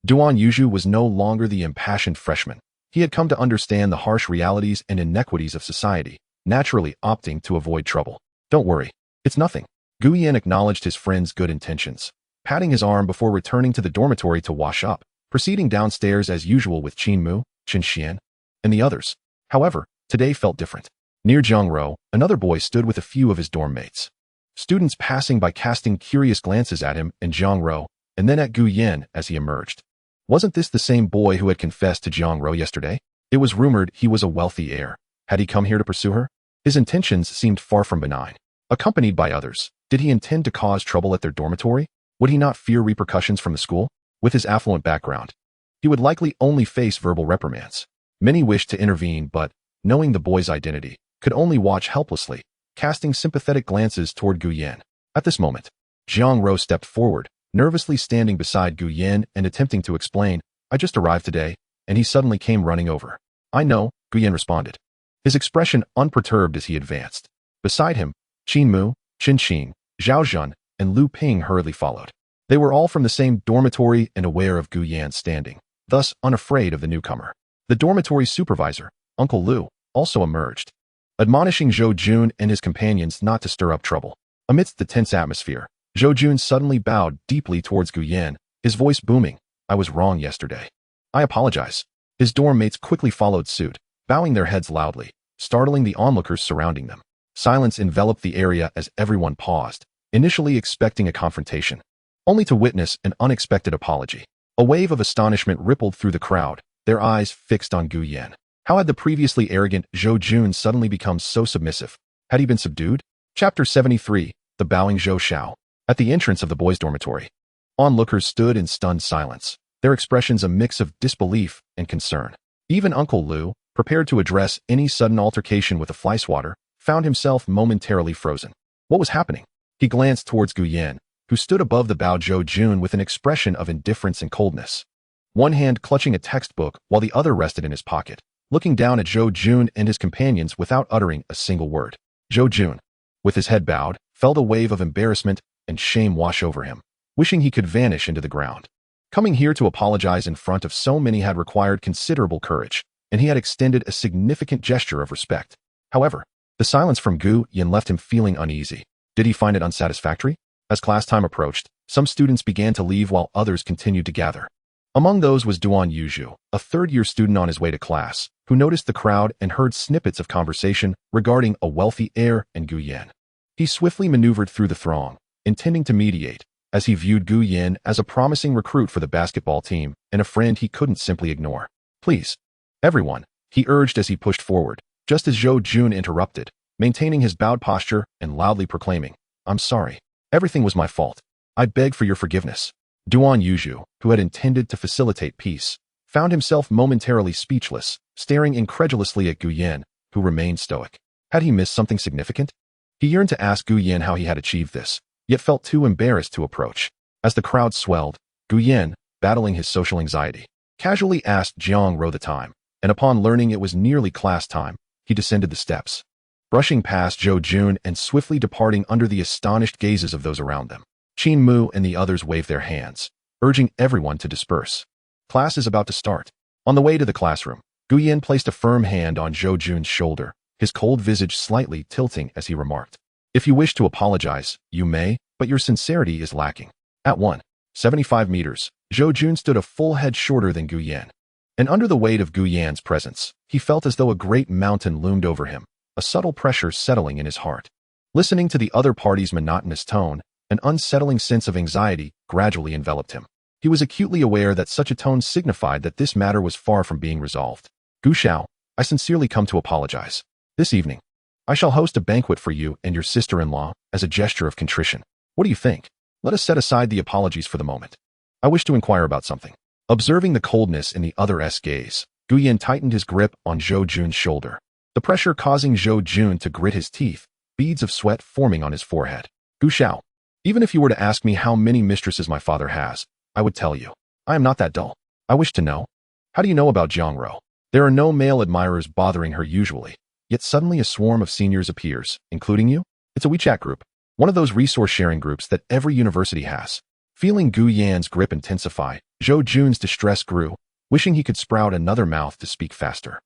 Duan Yuzhu was no longer the impassioned freshman. He had come to understand the harsh realities and inequities of society, naturally opting to avoid trouble. "Don't worry. It's nothing." Gu Yan acknowledged his friend's good intentions, patting his arm before returning to the dormitory to wash up, proceeding downstairs as usual with Qin Mu, Qin Xian, and the others. However, today felt different. Near Jiang Rou, another boy stood with a few of his dorm mates. Students passing by casting curious glances at him and Jiang Rou, and then at Gu Yan as he emerged. Wasn't this the same boy who had confessed to Jiang Rou yesterday? It was rumored he was a wealthy heir. Had he come here to pursue her? His intentions seemed far from benign. Accompanied by others, did he intend to cause trouble at their dormitory? Would he not fear repercussions from the school? With his affluent background, he would likely only face verbal reprimands. Many wished to intervene but, knowing the boy's identity, could only watch helplessly, casting sympathetic glances toward Gu Yan. At this moment, Jiang Rou stepped forward, nervously standing beside Gu Yan and attempting to explain, "I just arrived today," and he suddenly came running over. "I know," Gu Yan responded, his expression unperturbed as he advanced. Beside him, Qin Mu, Qin Qin, Zhao Zhun, and Lu Ping hurriedly followed. They were all from the same dormitory and aware of Gu Yan's standing, thus unafraid of the newcomer. The dormitory supervisor, Uncle Lu, also emerged, admonishing Zhou Jun and his companions not to stir up trouble. Amidst the tense atmosphere, Zhou Jun suddenly bowed deeply towards Gu Yan, his voice booming, "I was wrong yesterday. I apologize." His dorm mates quickly followed suit, bowing their heads loudly, startling the onlookers surrounding them. Silence enveloped the area as everyone paused, initially expecting a confrontation, only to witness an unexpected apology. A wave of astonishment rippled through the crowd, their eyes fixed on Gu Yan. How had the previously arrogant Zhou Jun suddenly become so submissive? Had he been subdued? Chapter 73, The Bowing Zhou Xiao. At the entrance of the boys' dormitory, onlookers stood in stunned silence, their expressions a mix of disbelief and concern. Even Uncle Lu, prepared to address any sudden altercation with a fly swatter, found himself momentarily frozen. What was happening? He glanced towards Gu Yan, who stood above the bowed Zhou Jun with an expression of indifference and coldness, one hand clutching a textbook while the other rested in his pocket, looking down at Zhou Jun and his companions without uttering a single word. Zhou Jun, with his head bowed, felt a wave of embarrassment and shame wash over him, wishing he could vanish into the ground. Coming here to apologize in front of so many had required considerable courage, and he had extended a significant gesture of respect. However, the silence from Gu Yin left him feeling uneasy. Did he find it unsatisfactory? As class time approached, some students began to leave while others continued to gather. Among those was Duan Yuzhu, a third-year student on his way to class, who noticed the crowd and heard snippets of conversation regarding a wealthy heir and Gu Yin. He swiftly maneuvered through the throng, intending to mediate, as he viewed Gu Yin as a promising recruit for the basketball team and a friend he couldn't simply ignore. Please, everyone, he urged as he pushed forward, just as Zhou Jun interrupted, maintaining his bowed posture and loudly proclaiming, I'm sorry. Everything was my fault. I beg for your forgiveness. Duan Yuzhu, who had intended to facilitate peace, found himself momentarily speechless, staring incredulously at Gu Yin, who remained stoic. Had he missed something significant? He yearned to ask Gu Yin how he had achieved this, yet felt too embarrassed to approach. As the crowd swelled, Gu Yin, battling his social anxiety, casually asked Jiang Ro the time, and upon learning it was nearly class time, he descended the steps, brushing past Zhou Jun and swiftly departing under the astonished gazes of those around them. Qin Mu and the others waved their hands, urging everyone to disperse. Class is about to start. On the way to the classroom, Gu Yin placed a firm hand on Zhou Jun's shoulder, his cold visage slightly tilting as he remarked, If you wish to apologize, you may, but your sincerity is lacking. At 175 meters, Zhou Jun stood a full head shorter than Gu Yin. And under the weight of Gu Yan's presence, he felt as though a great mountain loomed over him, a subtle pressure settling in his heart. Listening to the other party's monotonous tone, an unsettling sense of anxiety gradually enveloped him. He was acutely aware that such a tone signified that this matter was far from being resolved. Gu Xiao, I sincerely come to apologize. This evening, I shall host a banquet for you and your sister-in-law as a gesture of contrition. What do you think? Let us set aside the apologies for the moment. I wish to inquire about something. Observing the coldness in the other's gaze, Gu Yin tightened his grip on Zhou Jun's shoulder, the pressure causing Zhou Jun to grit his teeth, beads of sweat forming on his forehead. Gu Xiao, even if you were to ask me how many mistresses my father has, I would tell you. I am not that dull. I wish to know. How do you know about Jiang Ro? There are no male admirers bothering her usually, yet suddenly a swarm of seniors appears, including you? It's a WeChat group, one of those resource-sharing groups that every university has. Feeling Gu Yan's grip intensify, Zhou Jun's distress grew, wishing he could sprout another mouth to speak faster.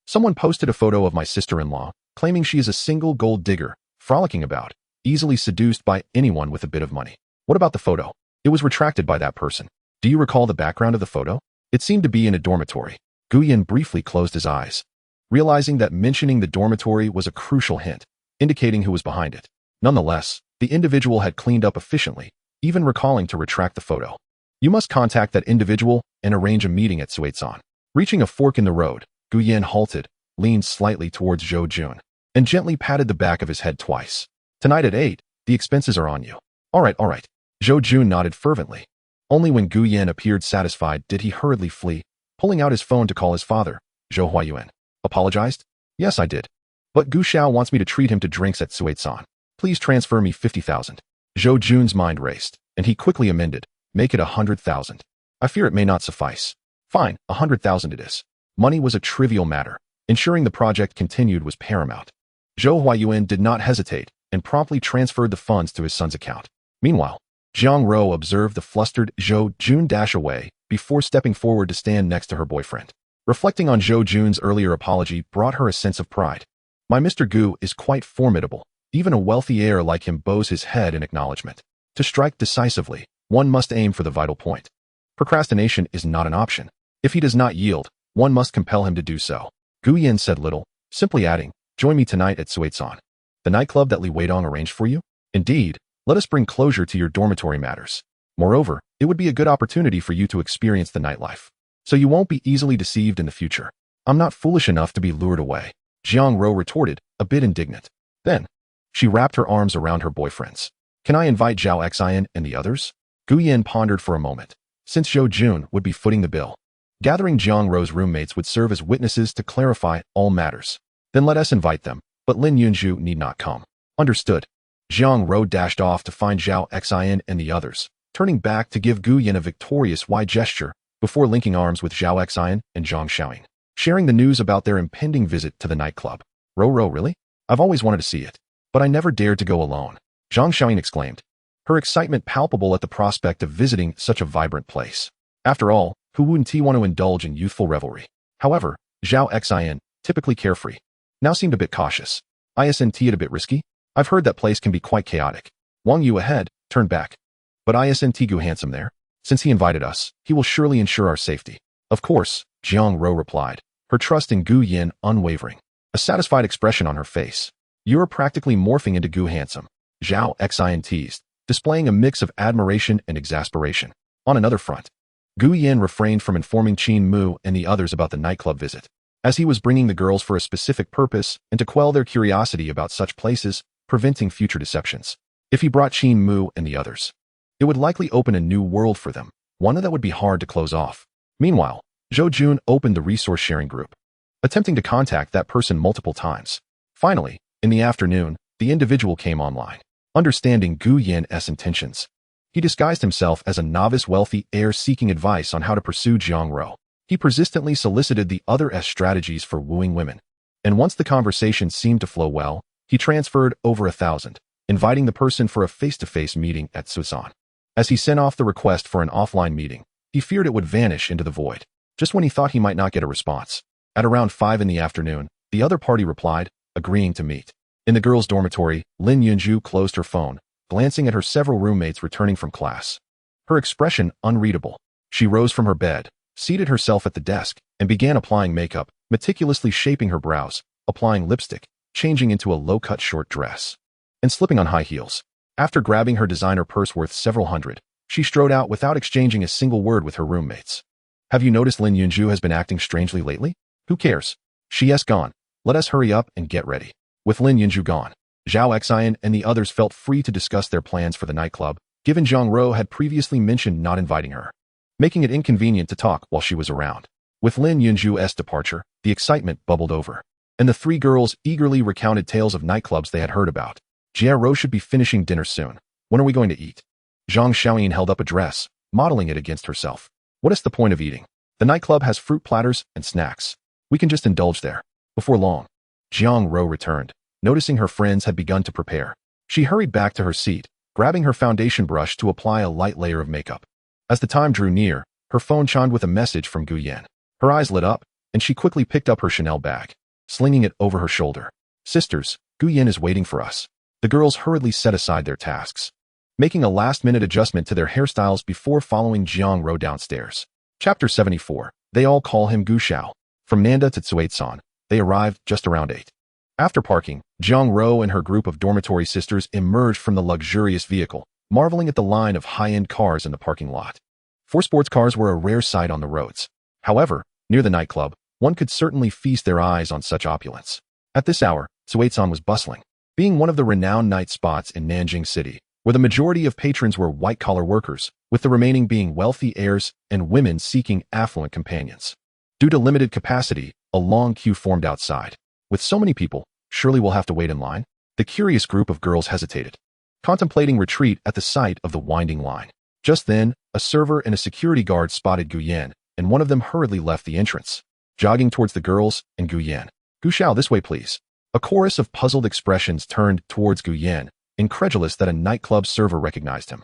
Someone posted a photo of my sister-in-law, claiming she is a single gold digger, frolicking about, easily seduced by anyone with a bit of money. What about the photo? It was retracted by that person. Do you recall the background of the photo? It seemed to be in a dormitory. Gu Yin briefly closed his eyes, realizing that mentioning the dormitory was a crucial hint, indicating who was behind it. Nonetheless, the individual had cleaned up efficiently, even recalling to retract the photo. You must contact that individual and arrange a meeting at Suizan. Reaching a fork in the road, Gu Yin halted, leaned slightly towards Zhou Jun, and gently patted the back of his head twice. Tonight at 8, the expenses are on you. All right. Zhou Jun nodded fervently. Only when Gu Yin appeared satisfied did he hurriedly flee, pulling out his phone to call his father. Zhou Huayuan apologized? Yes, I did. But Gu Xiao wants me to treat him to drinks at Suizan. Please transfer me 50,000. Zhou Jun's mind raced, and he quickly amended, make it 100,000. I fear it may not suffice. Fine, 100,000 it is. Money was a trivial matter. Ensuring the project continued was paramount. Zhou Huayuan did not hesitate, and promptly transferred the funds to his son's account. Meanwhile, Jiang Ro observed the flustered Zhou Jun dash away before stepping forward to stand next to her boyfriend. Reflecting on Zhou Jun's earlier apology brought her a sense of pride. My Mr. Gu is quite formidable. Even a wealthy heir like him bows his head in acknowledgement. To strike decisively, one must aim for the vital point. Procrastination is not an option. If he does not yield, one must compel him to do so. Gu Yin said little, simply adding, join me tonight at Suizan, the nightclub that Li Weidong arranged for you. Indeed, let us bring closure to your dormitory matters. Moreover, it would be a good opportunity for you to experience the nightlife, so you won't be easily deceived in the future. I'm not foolish enough to be lured away, Jiang Ro retorted, a bit indignant. Then, she wrapped her arms around her boyfriend's. Can I invite Zhao Xian and the others? Gu Yin pondered for a moment, since Zhou Jun would be footing the bill. Gathering Jiang Ro's roommates would serve as witnesses to clarify all matters. Then let us invite them, but Lin Yunzhu need not come. Understood. Jiang Ro dashed off to find Zhao Xian and the others, turning back to give Gu Yin a victorious wide gesture before linking arms with Zhao Xian and Zhang Xiaoying, sharing the news about their impending visit to the nightclub. Ro, really? I've always wanted to see it, but I never dared to go alone, Zhang Xiaoying exclaimed, her excitement palpable at the prospect of visiting such a vibrant place. After all, who wouldn't want to indulge in youthful revelry? However, Zhao Xin, typically carefree, now seemed a bit cautious. Isn't it a bit risky? I've heard that place can be quite chaotic. Wang Yu ahead, turned back. But isn't Gu handsome there? Since he invited us, he will surely ensure our safety. Of course, Jiang Ro replied, her trust in Gu Yin unwavering. A satisfied expression on her face. You're practically morphing into Gu handsome. Zhao Xin teased, displaying a mix of admiration and exasperation. On another front, Gu Yin refrained from informing Qin Mu and the others about the nightclub visit, as he was bringing the girls for a specific purpose and to quell their curiosity about such places, preventing future deceptions. If he brought Qin Mu and the others, it would likely open a new world for them, one that would be hard to close off. Meanwhile, Zhou Jun opened the resource-sharing group, attempting to contact that person multiple times. Finally, in the afternoon, the individual came online. Understanding Gu Yin's intentions, he disguised himself as a novice wealthy heir seeking advice on how to pursue Jiang Ro. He persistently solicited the other's strategies for wooing women. And once the conversation seemed to flow well, he transferred over 1,000, inviting the person for a face-to-face meeting at Susan. As he sent off the request for an offline meeting, he feared it would vanish into the void, just when he thought he might not get a response. At around 5 in the afternoon, the other party replied, agreeing to meet. In the girls' dormitory, Lin Yunju closed her phone, glancing at her several roommates returning from class. Her expression unreadable. She rose from her bed, seated herself at the desk, and began applying makeup, meticulously shaping her brows, applying lipstick, changing into a low-cut short dress, and slipping on high heels. After grabbing her designer purse worth several hundred, she strode out without exchanging a single word with her roommates. Have you noticed Lin Yunju has been acting strangely lately? Who cares? She's gone. Let us hurry up and get ready. With Lin Yunju gone, Zhao Xin and the others felt free to discuss their plans for the nightclub, given Jiang Ro had previously mentioned not inviting her, making it inconvenient to talk while she was around. With Lin Yunju's departure, the excitement bubbled over, and the three girls eagerly recounted tales of nightclubs they had heard about. Jia Ro should be finishing dinner soon. When are we going to eat? Zhang Xiaoyin held up a dress, modeling it against herself. What is the point of eating? The nightclub has fruit platters and snacks. We can just indulge there. Before long, Jiang Ro returned, noticing her friends had begun to prepare. She hurried back to her seat, grabbing her foundation brush to apply a light layer of makeup. As the time drew near, her phone chimed with a message from Gu Yan. Her eyes lit up, and she quickly picked up her Chanel bag, slinging it over her shoulder. Sisters, Gu Yan is waiting for us. The girls hurriedly set aside their tasks, making a last-minute adjustment to their hairstyles before following Jiang Ro downstairs. Chapter 74. They all call him Gu Xiao. From Nanda to Tsuetsan, they arrived just around 8. After parking, Jiang Ro and her group of dormitory sisters emerged from the luxurious vehicle, marveling at the line of high-end cars in the parking lot. 4 sports cars were a rare sight on the roads. However, near the nightclub, one could certainly feast their eyes on such opulence. At this hour, Tsuetsan was bustling, being one of the renowned night spots in Nanjiang City, where the majority of patrons were white-collar workers, with the remaining being wealthy heirs and women seeking affluent companions. Due to limited capacity, a long queue formed outside. With so many people, surely we'll have to wait in line? The curious group of girls hesitated, contemplating retreat at the sight of the winding line. Just then, a server and a security guard spotted Gu Yan, and one of them hurriedly left the entrance, jogging towards the girls and Gu Yan. Gu Xiao, this way please. A chorus of puzzled expressions turned towards Gu Yan, incredulous that a nightclub server recognized him,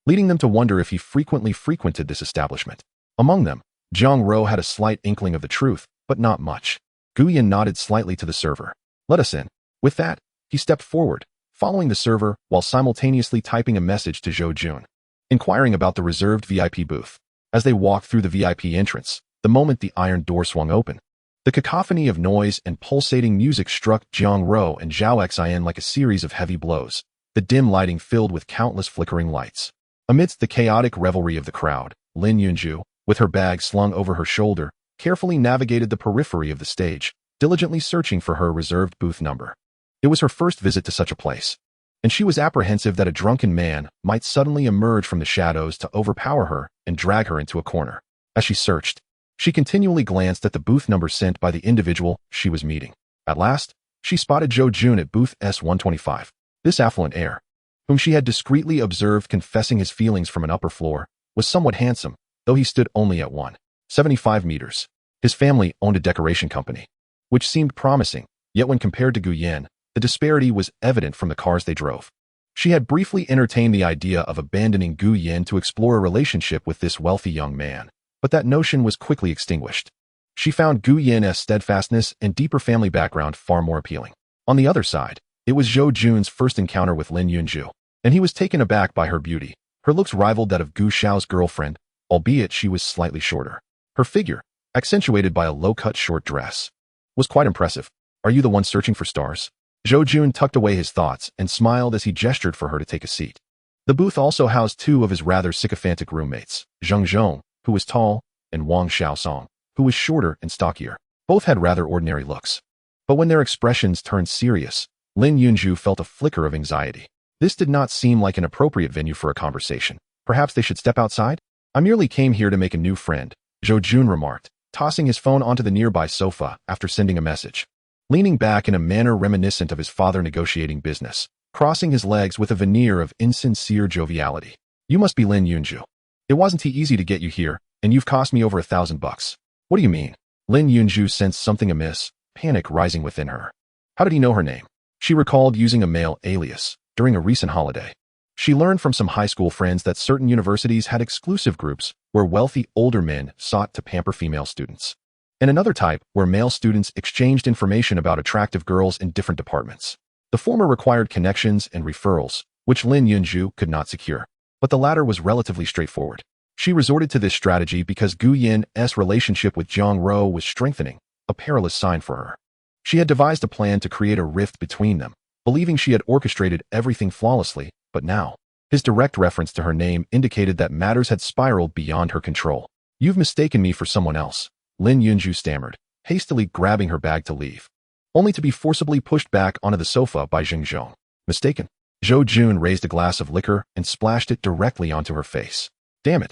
leading them to wonder if he frequently frequented this establishment. Among them, Jiang Ro had a slight inkling of the truth, but not much. Gu Yan nodded slightly to the server. Let us in. With that, he stepped forward, following the server while simultaneously typing a message to Zhou Jun, inquiring about the reserved VIP booth. As they walked through the VIP entrance, the moment the iron door swung open, the cacophony of noise and pulsating music struck Jiang Ro and Zhao Xin like a series of heavy blows, the dim lighting filled with countless flickering lights. Amidst the chaotic revelry of the crowd, Lin Yunju, with her bag slung over her shoulder, carefully navigated the periphery of the stage, diligently searching for her reserved booth number. It was her first visit to such a place, and she was apprehensive that a drunken man might suddenly emerge from the shadows to overpower her and drag her into a corner. As she searched, she continually glanced at the booth number sent by the individual she was meeting. At last, she spotted Zhou Jun at booth S125. This affluent heir, whom she had discreetly observed confessing his feelings from an upper floor, was somewhat handsome, though he stood only at 1.75 meters. His family owned a decoration company, which seemed promising, yet when compared to Gu Yan, the disparity was evident from the cars they drove. She had briefly entertained the idea of abandoning Gu Yan to explore a relationship with this wealthy young man, but that notion was quickly extinguished. She found Gu Yin's steadfastness and deeper family background far more appealing. On the other side, it was Zhou Jun's first encounter with Lin Yunju, and he was taken aback by her beauty. Her looks rivaled that of Gu Xiao's girlfriend, albeit she was slightly shorter. Her figure, accentuated by a low-cut short dress, was quite impressive. Are you the one searching for stars? Zhou Jun tucked away his thoughts and smiled as he gestured for her to take a seat. The booth also housed two of his rather sycophantic roommates, Zheng Zhong, who was tall, and Wang Xiaosong, who was shorter and stockier. Both had rather ordinary looks. But when their expressions turned serious, Lin Yunju felt a flicker of anxiety. This did not seem like an appropriate venue for a conversation. Perhaps they should step outside? I merely came here to make a new friend, Zhou Jun remarked, tossing his phone onto the nearby sofa after sending a message. Leaning back in a manner reminiscent of his father negotiating business, crossing his legs with a veneer of insincere joviality. You must be Lin Yunju. It wasn't easy to get you here, and you've cost me over $1,000. What do you mean? Lin Yunju sensed something amiss, panic rising within her. How did he know her name? She recalled using a male alias during a recent holiday. She learned from some high school friends that certain universities had exclusive groups where wealthy older men sought to pamper female students, and another type where male students exchanged information about attractive girls in different departments. The former required connections and referrals, which Lin Yunju could not secure, but the latter was relatively straightforward. She resorted to this strategy because Gu Yin's relationship with Jiang Ro was strengthening, a perilous sign for her. She had devised a plan to create a rift between them, believing she had orchestrated everything flawlessly, but now, his direct reference to her name indicated that matters had spiraled beyond her control. You've mistaken me for someone else, Lin Yunju stammered, hastily grabbing her bag to leave, only to be forcibly pushed back onto the sofa by Zheng Zhong. Mistaken? Zhou Jun raised a glass of liquor and splashed it directly onto her face. Damn it.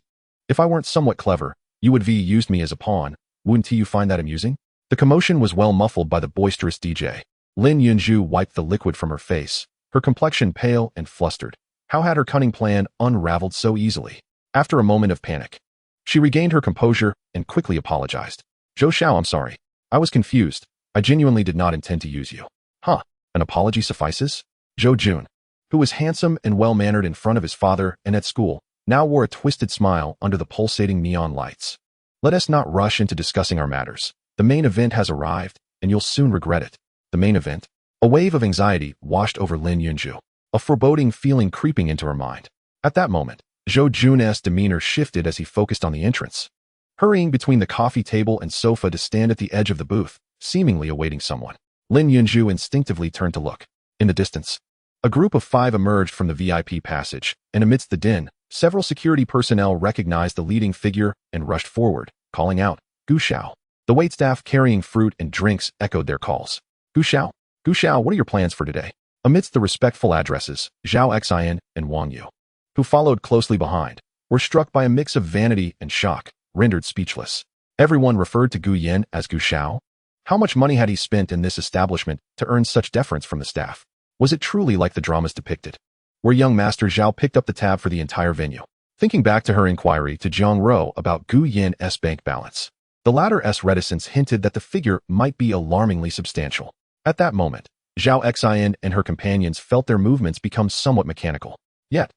If I weren't somewhat clever, you would have used me as a pawn. Wouldn't you find that amusing? The commotion was well muffled by the boisterous DJ. Lin Yunju wiped the liquid from her face, her complexion pale and flustered. How had her cunning plan unraveled so easily? After a moment of panic, she regained her composure and quickly apologized. Zhou Xiao, I'm sorry. I was confused. I genuinely did not intend to use you. Huh, an apology suffices? Zhou Jun, who was handsome and well-mannered in front of his father and at school, now wore a twisted smile under the pulsating neon lights. Let us not rush into discussing our matters. The main event has arrived, and you'll soon regret it. The main event? A wave of anxiety washed over Lin Yunju, a foreboding feeling creeping into her mind. At that moment, Zhou Jun's demeanor shifted as he focused on the entrance, hurrying between the coffee table and sofa to stand at the edge of the booth, seemingly awaiting someone. Lin Yunju instinctively turned to look. In the distance, a group of 5 emerged from the VIP passage, and amidst the din, several security personnel recognized the leading figure and rushed forward, calling out, Gu Xiao. The waitstaff carrying fruit and drinks echoed their calls. Gu Xiao? Gu Xiao, what are your plans for today? Amidst the respectful addresses, Zhao Xian and Wang Yu, who followed closely behind, were struck by a mix of vanity and shock, rendered speechless. Everyone referred to Gu Yin as Gu Xiao. How much money had he spent in this establishment to earn such deference from the staff? Was it truly like the dramas depicted, where young Master Zhao picked up the tab for the entire venue? Thinking back to her inquiry to Jiang Ro about Gu Yin's bank balance, the latter's reticence hinted that the figure might be alarmingly substantial. At that moment, Zhao Xian and her companions felt their movements become somewhat mechanical. Yet,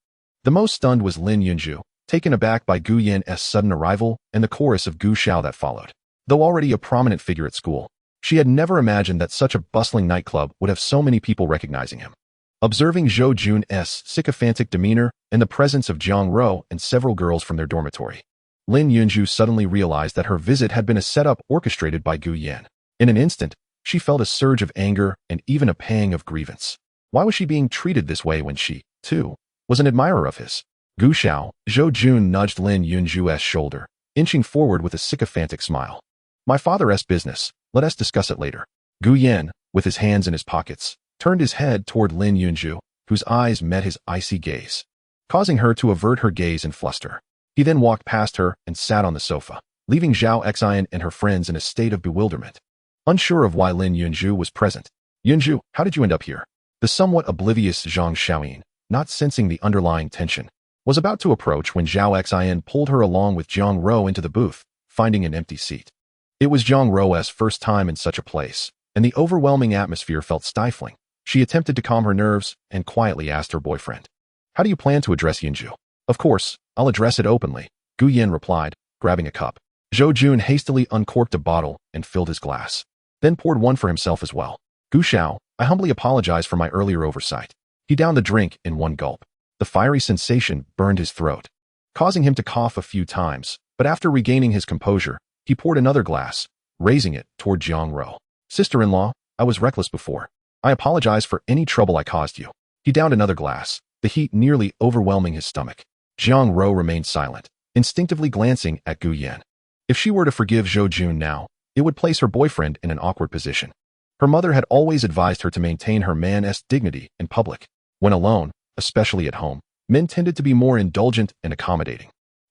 the most stunned was Lin Yunju, taken aback by Gu Yin's sudden arrival and the chorus of Gu Xiao that followed. Though already a prominent figure at school, she had never imagined that such a bustling nightclub would have so many people recognizing him. Observing Zhou Jun's sycophantic demeanor and the presence of Jiang Ro and several girls from their dormitory, Lin Yunju suddenly realized that her visit had been a setup orchestrated by Gu Yin. In an instant, she felt a surge of anger and even a pang of grievance. Why was she being treated this way when she, too, was an admirer of his? Gu Xiao, Zhou Jun nudged Lin Yunju's shoulder, inching forward with a sycophantic smile. My father's business, let us discuss it later. Gu Yin, with his hands in his pockets, turned his head toward Lin Yunju, whose eyes met his icy gaze, causing her to avert her gaze in fluster. He then walked past her and sat on the sofa, leaving Zhao Xian and her friends in a state of bewilderment, unsure of why Lin Yunju was present. Yunju, how did you end up here? The somewhat oblivious Zhang Xiaoyin, not sensing the underlying tension, was about to approach when Zhao Xian pulled her along with Jiang Ro into the booth, finding an empty seat. It was Jiang Ro's first time in such a place, and the overwhelming atmosphere felt stifling. She attempted to calm her nerves and quietly asked her boyfriend, how do you plan to address Yunju? Of course, I'll address it openly, Gu Yin replied, grabbing a cup. Zhou Jun hastily uncorked a bottle and filled his glass, then poured one for himself as well. Gu Xiao, I humbly apologize for my earlier oversight. He downed the drink in one gulp. The fiery sensation burned his throat, causing him to cough a few times, but after regaining his composure, he poured another glass, raising it toward Jiang Ro. Sister-in-law, I was reckless before. I apologize for any trouble I caused you. He downed another glass, the heat nearly overwhelming his stomach. Jiang Ro remained silent, instinctively glancing at Gu Yan. If she were to forgive Zhou Jun now, it would place her boyfriend in an awkward position. Her mother had always advised her to maintain her man-esque dignity in public. When alone, especially at home, men tended to be more indulgent and accommodating.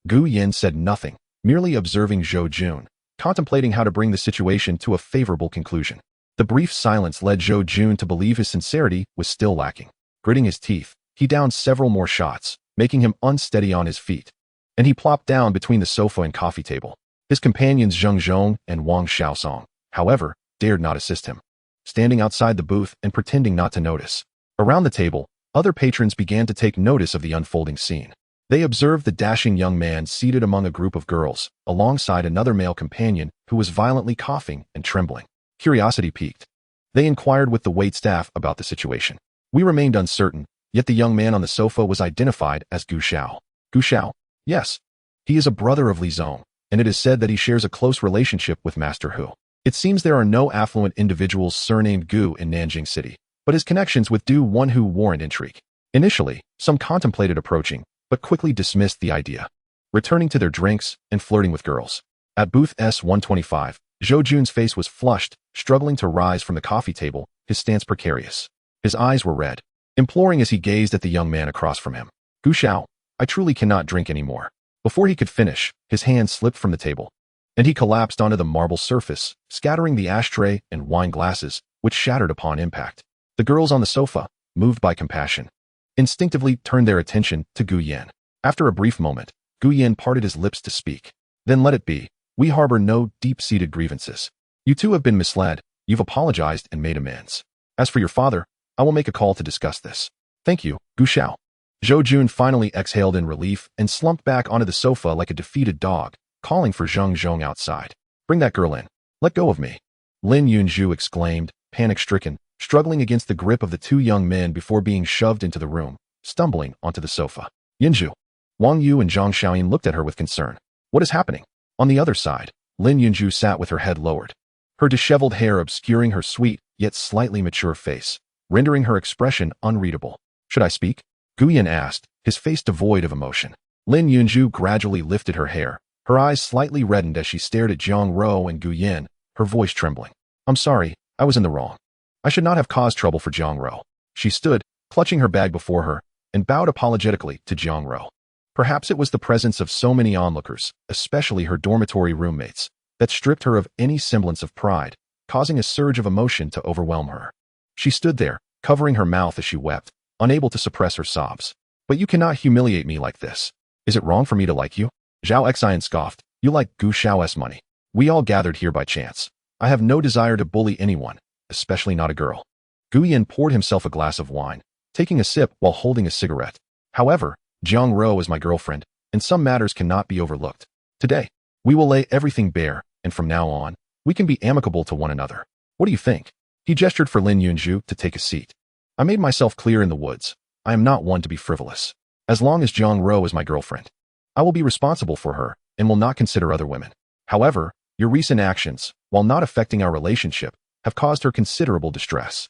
Gu Yan said nothing, merely observing Zhou Jun, contemplating how to bring the situation to a favorable conclusion. The brief silence led Zhou Jun to believe his sincerity was still lacking. Gritting his teeth, he downed several more shots, making him unsteady on his feet, and he plopped down between the sofa and coffee table. His companions Zheng Zhong and Wang Xiaosong, however, dared not assist him, standing outside the booth and pretending not to notice. Around the table, other patrons began to take notice of the unfolding scene. They observed the dashing young man seated among a group of girls, alongside another male companion who was violently coughing and trembling. Curiosity piqued. They inquired with the waitstaff about the situation. We remained uncertain, yet the young man on the sofa was identified as Gu Xiao. Gu Xiao? Yes. He is a brother of Li Zong, and it is said that he shares a close relationship with Master Hu. It seems there are no affluent individuals surnamed Gu in Nanjiang City, but his connections with Du One Hu warrant intrigue. Initially, some contemplated approaching, but quickly dismissed the idea, returning to their drinks and flirting with girls. At booth S125, Zhou Jun's face was flushed, struggling to rise from the coffee table, his stance precarious. His eyes were red, imploring as he gazed at the young man across from him. Gu Xiao, I truly cannot drink anymore. Before he could finish, his hand slipped from the table, and he collapsed onto the marble surface, scattering the ashtray and wine glasses, which shattered upon impact. The girls on the sofa, moved by compassion, instinctively turned their attention to Gu Yan. After a brief moment, Gu Yan parted his lips to speak. Then let it be. We harbor no deep-seated grievances. You two have been misled, you've apologized and made amends. As for your father, I will make a call to discuss this. Thank you, Gu Xiao. Zhou Jun finally exhaled in relief and slumped back onto the sofa like a defeated dog, calling for Zheng Zhong outside. Bring that girl in. Let go of me. Lin Yunzhu exclaimed, panic-stricken, struggling against the grip of the two young men before being shoved into the room, stumbling onto the sofa. Yunzhu. Wang Yu and Zhang Xiaoyin looked at her with concern. What is happening? On the other side, Lin Yunzhu sat with her head lowered, her disheveled hair obscuring her sweet, yet slightly mature face, rendering her expression unreadable. Should I speak? Gu Yan asked, his face devoid of emotion. Lin Yunzhu gradually lifted her hair, her eyes slightly reddened as she stared at Jiang Ro and Gu Yan, her voice trembling. I'm sorry, I was in the wrong. I should not have caused trouble for Jiang Ro. She stood, clutching her bag before her, and bowed apologetically to Jiang Ro. Perhaps it was the presence of so many onlookers, especially her dormitory roommates, that stripped her of any semblance of pride, causing a surge of emotion to overwhelm her. She stood there, covering her mouth as she wept, unable to suppress her sobs. But you cannot humiliate me like this. Is it wrong for me to like you? Zhao Xian scoffed. You like Gu Xiao's money. We all gathered here by chance. I have no desire to bully anyone, especially not a girl. Gu Yan poured himself a glass of wine, taking a sip while holding a cigarette. However, Jiang Ro is my girlfriend, and some matters cannot be overlooked. Today, we will lay everything bare, and from now on, we can be amicable to one another. What do you think? He gestured for Lin Yunzhu to take a seat. I made myself clear in the woods. I am not one to be frivolous. As long as Jiang Ro is my girlfriend, I will be responsible for her and will not consider other women. However, your recent actions, while not affecting our relationship, have caused her considerable distress.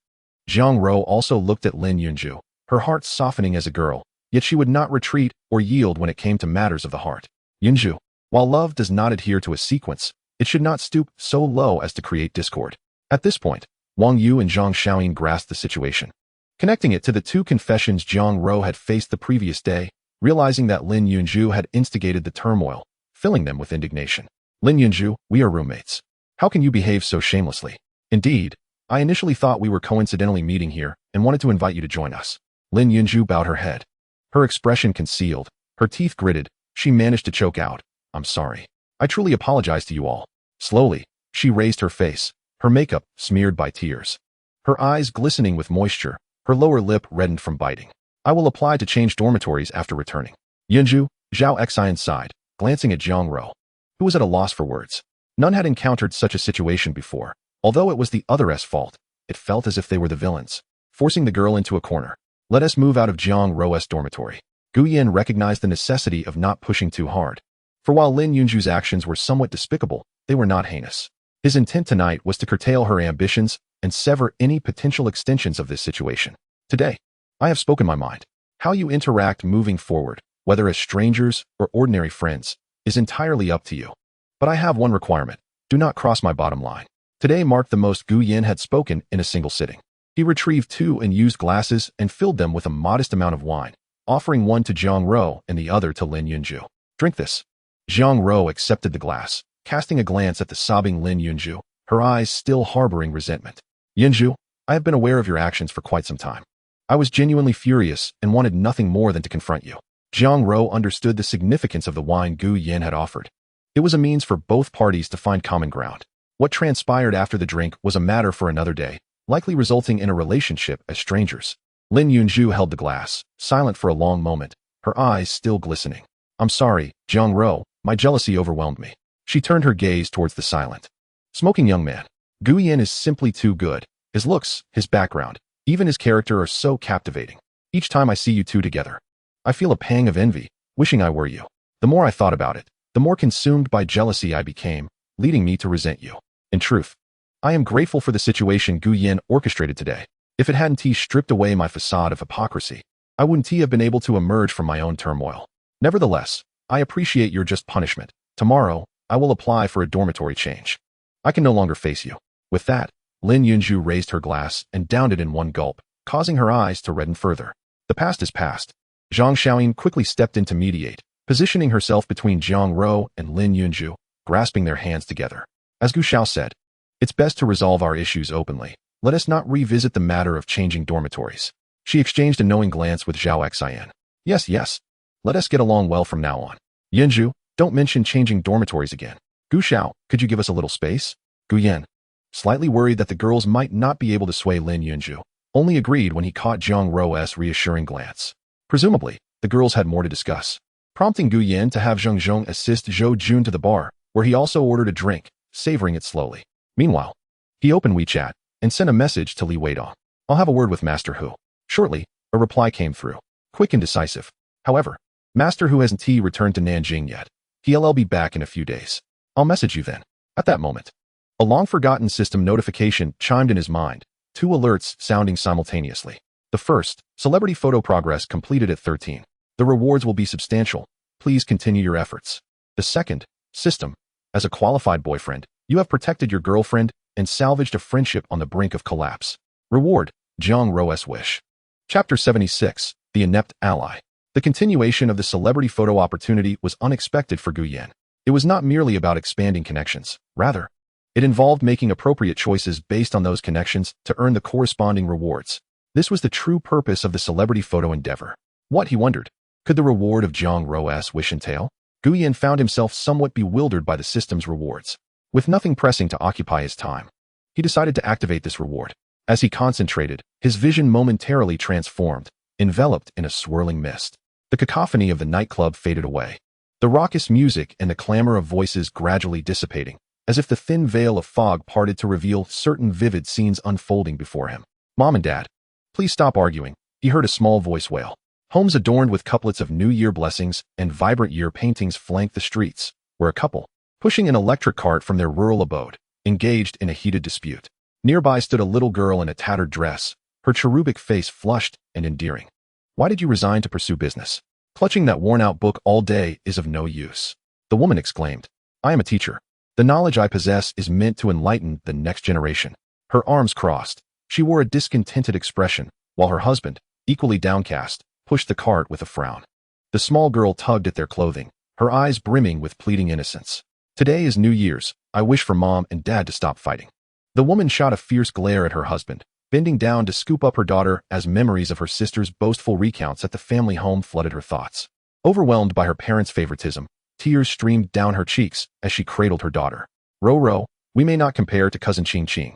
Jiang Ro also looked at Lin Yunzhu, her heart softening as a girl, yet she would not retreat or yield when it came to matters of the heart. Yunzhu, while love does not adhere to a sequence, it should not stoop so low as to create discord. At this point, Wang Yu and Zhang Xiaoyin grasped the situation, connecting it to the two confessions Jiang Ro had faced the previous day, realizing that Lin Yunzhu had instigated the turmoil, filling them with indignation. Lin Yunzhu, we are roommates. How can you behave so shamelessly? Indeed, I initially thought we were coincidentally meeting here and wanted to invite you to join us. Lin Yunzhu bowed her head. Her expression concealed, her teeth gritted, she managed to choke out, I'm sorry. I truly apologize to you all. Slowly, she raised her face, her makeup smeared by tears, her eyes glistening with moisture, her lower lip reddened from biting. I will apply to change dormitories after returning. Yunzhu, Zhao Xian sighed, glancing at Jiang Ro. who was at a loss for words. None had encountered such a situation before. Although it was the other's fault, it felt as if they were the villains, forcing the girl into a corner. Let us move out of Jiang Ro's dormitory. Gu Yin recognized the necessity of not pushing too hard. For while Lin Yunju's actions were somewhat despicable, they were not heinous. His intent tonight was to curtail her ambitions and sever any potential extensions of this situation. Today, I have spoken my mind. How you interact moving forward, whether as strangers or ordinary friends, is entirely up to you. But I have one requirement. Do not cross my bottom line. Today marked the most Gu Yin had spoken in a single sitting. He retrieved 2 unused glasses and filled them with a modest amount of wine, offering one to Jiang Ro and the other to Lin Yunju. Drink this. Jiang Ro accepted the glass, casting a glance at the sobbing Lin Yunju, her eyes still harboring resentment. Yunju, I have been aware of your actions for quite some time. I was genuinely furious and wanted nothing more than to confront you. Jiang Ro understood the significance of the wine Gu Yin had offered. It was a means for both parties to find common ground. What transpired after the drink was a matter for another day, likely resulting in a relationship as strangers. Lin Yunju held the glass, silent for a long moment, her eyes still glistening. I'm sorry, Jiang Ro, my jealousy overwhelmed me. She turned her gaze towards the silent, smoking young man. Gu Yin is simply too good. His looks, his background, even his character are so captivating. Each time I see you two together, I feel a pang of envy, wishing I were you. The more I thought about it, the more consumed by jealousy I became, leading me to resent you. In truth, I am grateful for the situation Gu Yin orchestrated today. If it hadn't stripped away my facade of hypocrisy, I wouldn't have been able to emerge from my own turmoil. Nevertheless, I appreciate your just punishment. Tomorrow, I will apply for a dormitory change. I can no longer face you. With that, Lin Yunju raised her glass and downed it in one gulp, causing her eyes to redden further. The past is past. Zhang Xiaoyin quickly stepped in to mediate, positioning herself between Jiang Ro and Lin Yunju, grasping their hands together. As Gu Xiao said, it's best to resolve our issues openly. Let us not revisit the matter of changing dormitories. She exchanged a knowing glance with Zhao Xian. Yes. Let us get along well from now on. Yunju, don't mention changing dormitories again. Gu Xiao, could you give us a little space? Gu Yin, slightly worried that the girls might not be able to sway Lin Yunju, only agreed when he caught Jiang Ro's reassuring glance. Presumably, the girls had more to discuss, prompting Gu Yin to have Zheng Zhong assist Zhou Jun to the bar, where he also ordered a drink, savoring it slowly. Meanwhile, he opened WeChat and sent a message to Li Weidong. I'll have a word with Master Hu. Shortly, a reply came through, quick and decisive. However, Master Hu hasn't returned to Nanjing yet. He'll be back in a few days. I'll message you then. At that moment, a long-forgotten system notification chimed in his mind, 2 alerts sounding simultaneously. The first, celebrity photo progress completed at 13. The rewards will be substantial. Please continue your efforts. The second, system, as a qualified boyfriend, you have protected your girlfriend and salvaged a friendship on the brink of collapse. Reward, Jiang Ro's wish. Chapter 76, The Inept Ally. The continuation of the celebrity photo opportunity was unexpected for Gu Yin. It was not merely about expanding connections. Rather, it involved making appropriate choices based on those connections to earn the corresponding rewards. This was the true purpose of the celebrity photo endeavor. What, he wondered, could the reward of Jiang Ro's wish entail? Gu Yin found himself somewhat bewildered by the system's rewards. With nothing pressing to occupy his time, he decided to activate this reward. As he concentrated, his vision momentarily transformed, enveloped in a swirling mist. The cacophony of the nightclub faded away, the raucous music and the clamor of voices gradually dissipating, as if the thin veil of fog parted to reveal certain vivid scenes unfolding before him. Mom and Dad, please stop arguing, he heard a small voice wail. Homes adorned with couplets of New Year blessings and vibrant year paintings flanked the streets, where a couple, pushing an electric cart from their rural abode, engaged in a heated dispute. Nearby stood a little girl in a tattered dress, her cherubic face flushed and endearing. Why did you resign to pursue business? Clutching that worn-out book all day is of no use. The woman exclaimed. I am a teacher. The knowledge I possess is meant to enlighten the next generation. Her arms crossed. She wore a discontented expression, while her husband, equally downcast, pushed the cart with a frown. The small girl tugged at their clothing, her eyes brimming with pleading innocence. Today is New Year's. I wish for Mom and Dad to stop fighting. The woman shot a fierce glare at her husband, bending down to scoop up her daughter as memories of her sister's boastful recounts at the family home flooded her thoughts. Overwhelmed by her parents' favoritism, tears streamed down her cheeks as she cradled her daughter. Ro, we may not compare to cousin Ching Ching,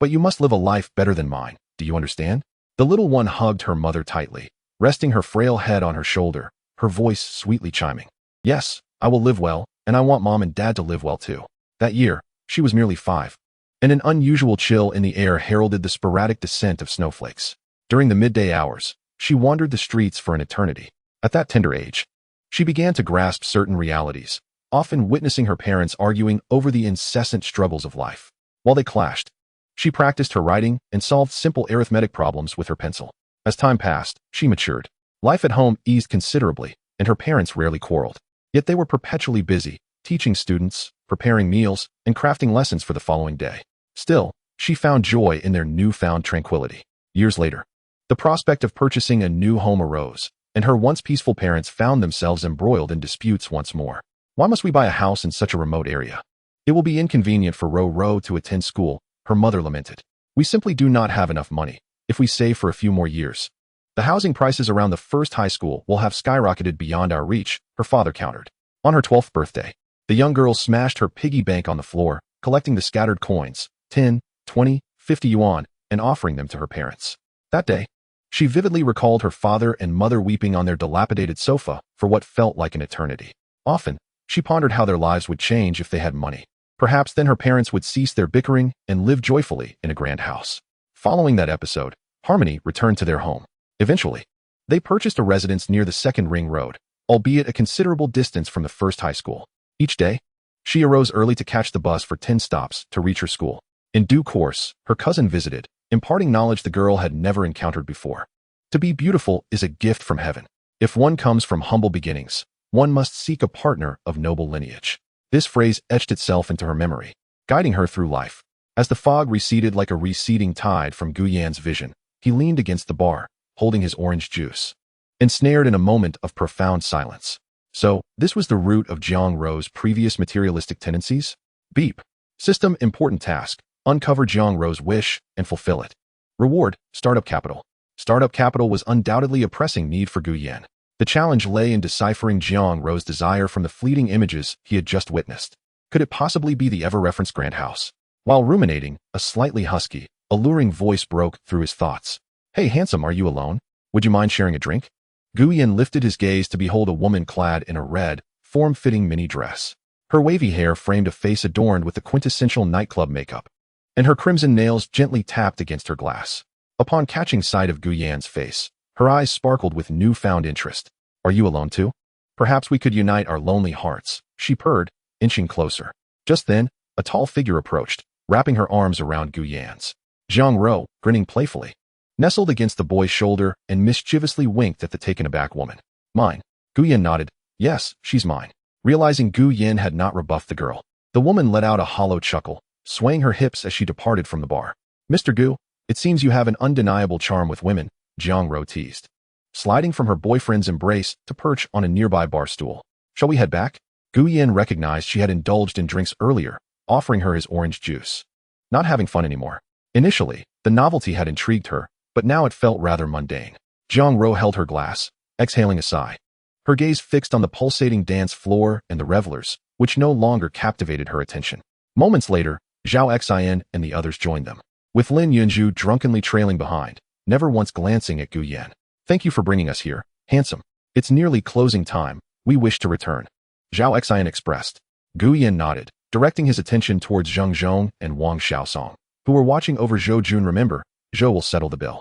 but you must live a life better than mine, do you understand? The little one hugged her mother tightly, resting her frail head on her shoulder, her voice sweetly chiming. Yes, I will live well, and I want mom and dad to live well too. That year, she was merely 5, and an unusual chill in the air heralded the sporadic descent of snowflakes. During the midday hours, she wandered the streets for an eternity. At that tender age, she began to grasp certain realities, often witnessing her parents arguing over the incessant struggles of life. While they clashed, she practiced her writing and solved simple arithmetic problems with her pencil. As time passed, she matured. Life at home eased considerably, and her parents rarely quarreled. Yet they were perpetually busy, teaching students, preparing meals, and crafting lessons for the following day. Still, she found joy in their newfound tranquility. Years later, the prospect of purchasing a new home arose, and her once peaceful parents found themselves embroiled in disputes once more. Why must we buy a house in such a remote area? It will be inconvenient for Ro to attend school, her mother lamented. We simply do not have enough money. If we save for a few more years, the housing prices around the first high school will have skyrocketed beyond our reach, her father countered. On her 12th birthday, the young girl smashed her piggy bank on the floor, collecting the scattered coins, 10, 20, 50 yuan, and offering them to her parents. That day, she vividly recalled her father and mother weeping on their dilapidated sofa for what felt like an eternity. Often, she pondered how their lives would change if they had money. Perhaps then her parents would cease their bickering and live joyfully in a grand house. Following that episode, Harmony returned to their home. Eventually, they purchased a residence near the second ring road, albeit a considerable distance from the first high school. Each day, she arose early to catch the bus for 10 stops to reach her school. In due course, her cousin visited, imparting knowledge the girl had never encountered before. To be beautiful is a gift from heaven. If one comes from humble beginnings, one must seek a partner of noble lineage. This phrase etched itself into her memory, guiding her through life. As the fog receded like a receding tide from Guyan's vision, he leaned against the bar, holding his orange juice, ensnared in a moment of profound silence. So, this was the root of Jiang Rou's previous materialistic tendencies? Beep. System important task. Uncover Jiang Rou's wish and fulfill it. Reward, startup capital. Startup capital was undoubtedly a pressing need for Guyan. The challenge lay in deciphering Jiang Rou's desire from the fleeting images he had just witnessed. Could it possibly be the ever-referenced grand house? While ruminating, a slightly husky, alluring voice broke through his thoughts. Hey handsome, are you alone? Would you mind sharing a drink? Guyan lifted his gaze to behold a woman clad in a red, form-fitting mini dress. Her wavy hair framed a face adorned with the quintessential nightclub makeup, and her crimson nails gently tapped against her glass. Upon catching sight of Guyan's face, her eyes sparkled with newfound interest. Are you alone too? Perhaps we could unite our lonely hearts, she purred, inching closer. Just then, a tall figure approached, wrapping her arms around Guyan's. Jiang Rou, grinning playfully, nestled against the boy's shoulder and mischievously winked at the taken-aback woman. Mine. Guyan nodded. Yes, she's mine. Realizing Guyan had not rebuffed the girl, the woman let out a hollow chuckle, swaying her hips as she departed from the bar. Mr. Gu, it seems you have an undeniable charm with women, Jiang Rou teased, sliding from her boyfriend's embrace to perch on a nearby bar stool. Shall we head back? Guyan recognized she had indulged in drinks earlier, offering her his orange juice. Not having fun anymore. Initially, the novelty had intrigued her, but now it felt rather mundane. Jiang Rou held her glass, exhaling a sigh, her gaze fixed on the pulsating dance floor and the revelers, which no longer captivated her attention. Moments later, Zhao Xian and the others joined them, with Lin Yunju drunkenly trailing behind, never once glancing at Guyan. Thank you for bringing us here, handsome. It's nearly closing time. We wish to return, Zhao Xian expressed. Guyan nodded, directing his attention towards Zheng Zhong and Wang Xiaosong, who were watching over Zhou Jun. Remember, Zhou will settle the bill.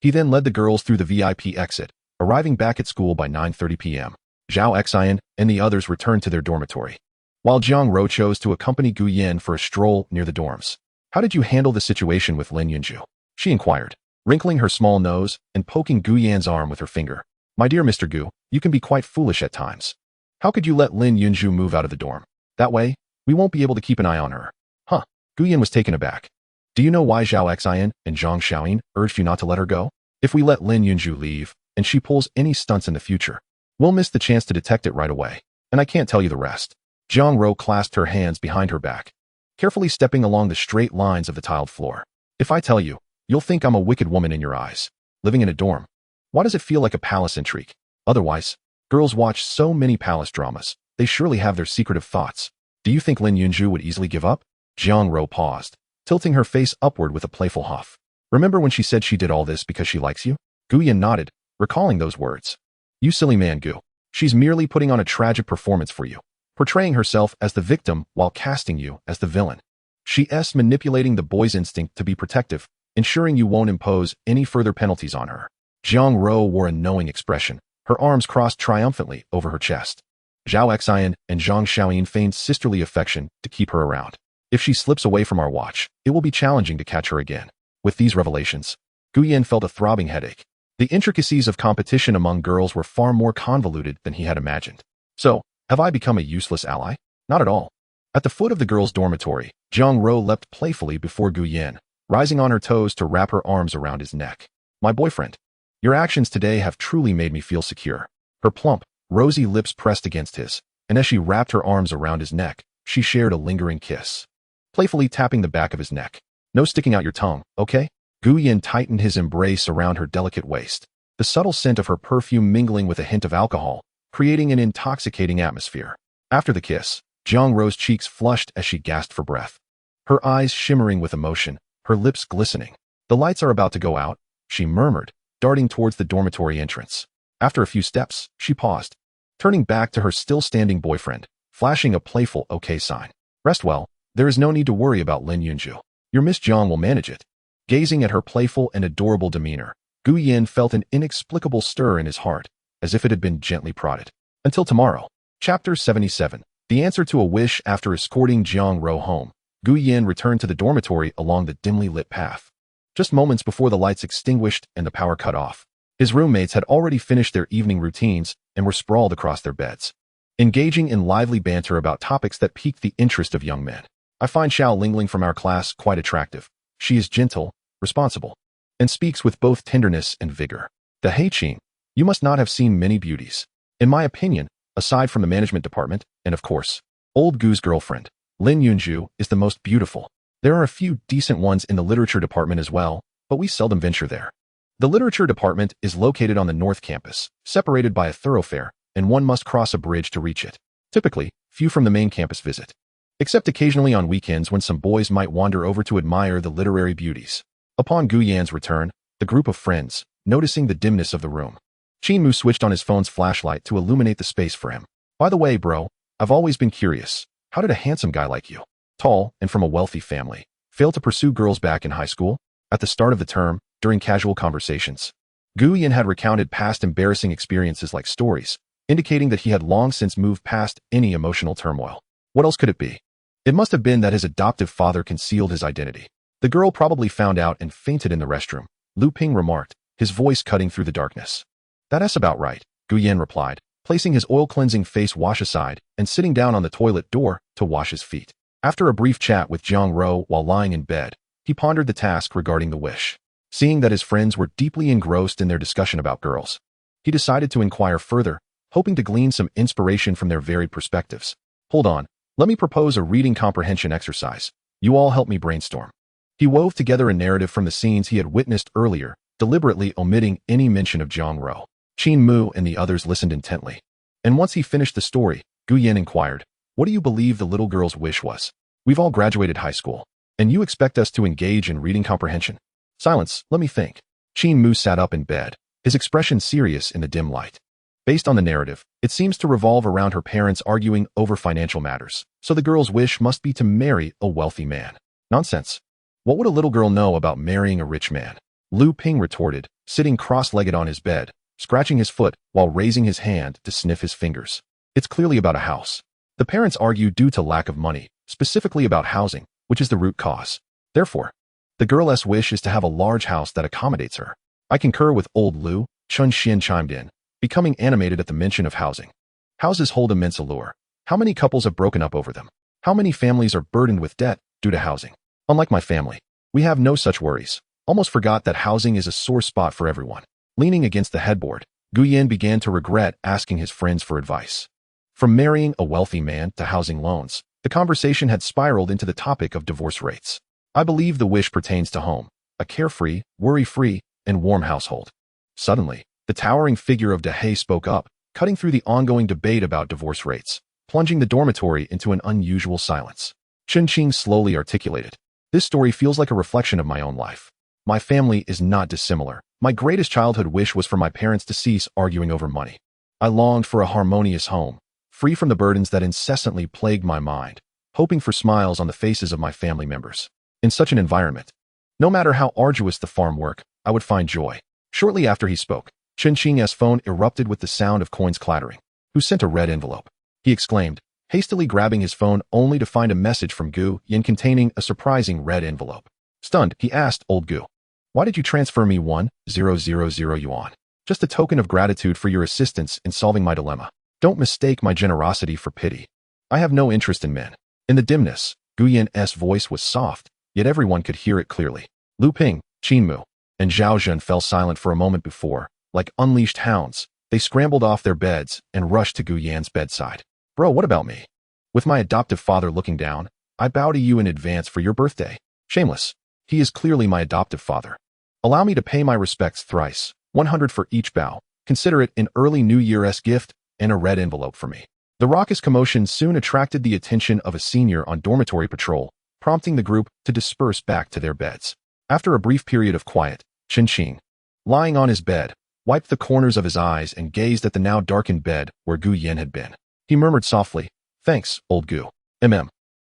He then led the girls through the VIP exit, arriving back at school by 9:30 p.m. Zhao Xian and the others returned to their dormitory, while Jiang Rou chose to accompany Guyan for a stroll near the dorms. How did you handle the situation with Lin Yunju? She inquired, wrinkling her small nose and poking Guyan's arm with her finger. My dear Mr. Gu, you can be quite foolish at times. How could you let Lin Yunju move out of the dorm? That way, we won't be able to keep an eye on her. Huh? Guyan was taken aback. Do you know why Zhao Xian and Zhang Xiaoyin urged you not to let her go? If we let Lin Yunju leave, and she pulls any stunts in the future, we'll miss the chance to detect it right away, and I can't tell you the rest. Jiang Rou clasped her hands behind her back, carefully stepping along the straight lines of the tiled floor. If I tell you, you'll think I'm a wicked woman in your eyes, living in a dorm. Why does it feel like a palace intrigue? Otherwise, girls watch so many palace dramas, they surely have their secretive thoughts. Do you think Lin Yunju would easily give up? Jiang Rou paused, tilting her face upward with a playful huff. Remember when she said she did all this because she likes you? Guyan nodded, recalling those words. You silly man, Gu. She's merely putting on a tragic performance for you. portraying herself as the victim while casting you as the villain. She's manipulating the boy's instinct to be protective, ensuring you won't impose any further penalties on her. Jiang Ro wore a knowing expression, her arms crossed triumphantly over her chest. Zhao Xian and Zhang Xiaoyin feigned sisterly affection to keep her around. If she slips away from our watch, it will be challenging to catch her again. With these revelations, Gu Yan felt a throbbing headache. The intricacies of competition among girls were far more convoluted than he had imagined. So, have I become a useless ally? Not at all. At the foot of the girls' dormitory, Jiang Ro leapt playfully before Gu Yan, rising on her toes to wrap her arms around his neck. My boyfriend, your actions today have truly made me feel secure. Her plump, rosy lips pressed against his, and as she wrapped her arms around his neck, she shared a lingering kiss, playfully tapping the back of his neck. No sticking out your tongue, okay? Gu Yan tightened his embrace around her delicate waist, the subtle scent of her perfume mingling with a hint of alcohol, creating an intoxicating atmosphere. After the kiss, Jiang Ro's cheeks flushed as she gasped for breath, her eyes shimmering with emotion, her lips glistening. The lights are about to go out, she murmured, darting towards the dormitory entrance. After a few steps, she paused, turning back to her still-standing boyfriend, flashing a playful okay sign. Rest well, there is no need to worry about Lin Yunju. Your Miss Jiang will manage it. Gazing at her playful and adorable demeanor, Gu Yan felt an inexplicable stir in his heart, as if it had been gently prodded. Until tomorrow. Chapter 77. The answer to a wish. After escorting Jiang Ro home, Gu Yan returned to the dormitory along the dimly lit path. Just moments before the lights extinguished and the power cut off, his roommates had already finished their evening routines and were sprawled across their beds, engaging in lively banter about topics that piqued the interest of young men. I find Xiao Lingling from our class quite attractive. She is gentle, responsible, and speaks with both tenderness and vigor. The Heiqing, you must not have seen many beauties. In my opinion, aside from the management department, and of course, old Gu's girlfriend, Lin Yunju is the most beautiful. There are a few decent ones in the literature department as well, but we seldom venture there. The literature department is located on the north campus, separated by a thoroughfare, and one must cross a bridge to reach it. Typically, few from the main campus visit, except occasionally on weekends when some boys might wander over to admire the literary beauties. Upon Gu Yan's return, the group of friends, noticing the dimness of the room, Qin Mu switched on his phone's flashlight to illuminate the space for him. By the way, bro, I've always been curious. How did a handsome guy like you, tall and from a wealthy family, fail to pursue girls back in high school? At the start of the term, during casual conversations, Gu Yan had recounted past embarrassing experiences like stories, indicating that he had long since moved past any emotional turmoil. What else could it be? It must have been that his adoptive father concealed his identity. The girl probably found out and fainted in the restroom, Lu Ping remarked, his voice cutting through the darkness. That's about right, Gu Yan replied, placing his oil-cleansing face wash aside and sitting down on the toilet door to wash his feet. After a brief chat with Jiang Ro while lying in bed, he pondered the task regarding the wish. Seeing that his friends were deeply engrossed in their discussion about girls, he decided to inquire further, hoping to glean some inspiration from their varied perspectives. Hold on, let me propose a reading comprehension exercise. You all help me brainstorm. He wove together a narrative from the scenes he had witnessed earlier, deliberately omitting any mention of Jiang Ro. Qin Mu and the others listened intently. And once he finished the story, Gu Yan inquired, what do you believe the little girl's wish was? We've all graduated high school, and you expect us to engage in reading comprehension? Silence, let me think. Qin Mu sat up in bed, his expression serious in the dim light. Based on the narrative, it seems to revolve around her parents arguing over financial matters, so the girl's wish must be to marry a wealthy man. Nonsense. What would a little girl know about marrying a rich man? Lu Ping retorted, sitting cross-legged on his bed, scratching his foot while raising his hand to sniff his fingers. It's clearly about a house. The parents argue due to lack of money, specifically about housing, which is the root cause. Therefore, the girl's wish is to have a large house that accommodates her. I concur with old Lu, Chun Xian chimed in, becoming animated at the mention of housing. Houses hold immense allure. How many couples have broken up over them? How many families are burdened with debt due to housing? Unlike my family, we have no such worries. Almost forgot that housing is a sore spot for everyone. Leaning against the headboard, Gu Yan began to regret asking his friends for advice. From marrying a wealthy man to housing loans, the conversation had spiraled into the topic of divorce rates. I believe the wish pertains to home, a carefree, worry-free, and warm household. Suddenly, the towering figure of De Hay spoke up, cutting through the ongoing debate about divorce rates, plunging the dormitory into an unusual silence. Chen Qing slowly articulated, this story feels like a reflection of my own life. My family is not dissimilar. My greatest childhood wish was for my parents to cease arguing over money. I longed for a harmonious home, free from the burdens that incessantly plagued my mind, hoping for smiles on the faces of my family members. In such an environment, no matter how arduous the farm work, I would find joy. Shortly after he spoke, Chen Qing's phone erupted with the sound of coins clattering. Who sent a red envelope? He exclaimed, hastily grabbing his phone only to find a message from Gu Yin containing a surprising red envelope. Stunned, he asked old Gu, "Why did you transfer me 1,000 yuan? Just a token of gratitude for your assistance in solving my dilemma. Don't mistake my generosity for pity. I have no interest in men." In the dimness, Gu Yin's voice was soft, yet everyone could hear it clearly. Lu Ping, Qin Mu, and Zhao Zhen fell silent for a moment before, like unleashed hounds, they scrambled off their beds and rushed to Gu Yan's bedside. "Bro, what about me? With my adoptive father looking down, I bow to you in advance for your birthday. Shameless. He is clearly my adoptive father. Allow me to pay my respects thrice, 100 for each bow. Consider it an early New Year's gift and a red envelope for me." The raucous commotion soon attracted the attention of a senior on dormitory patrol, prompting the group to disperse back to their beds. After a brief period of quiet, Chen Qing, lying on his bed, wiped the corners of his eyes and gazed at the now darkened bed where Gu Yin had been. He murmured softly, "Thanks, old Gu." In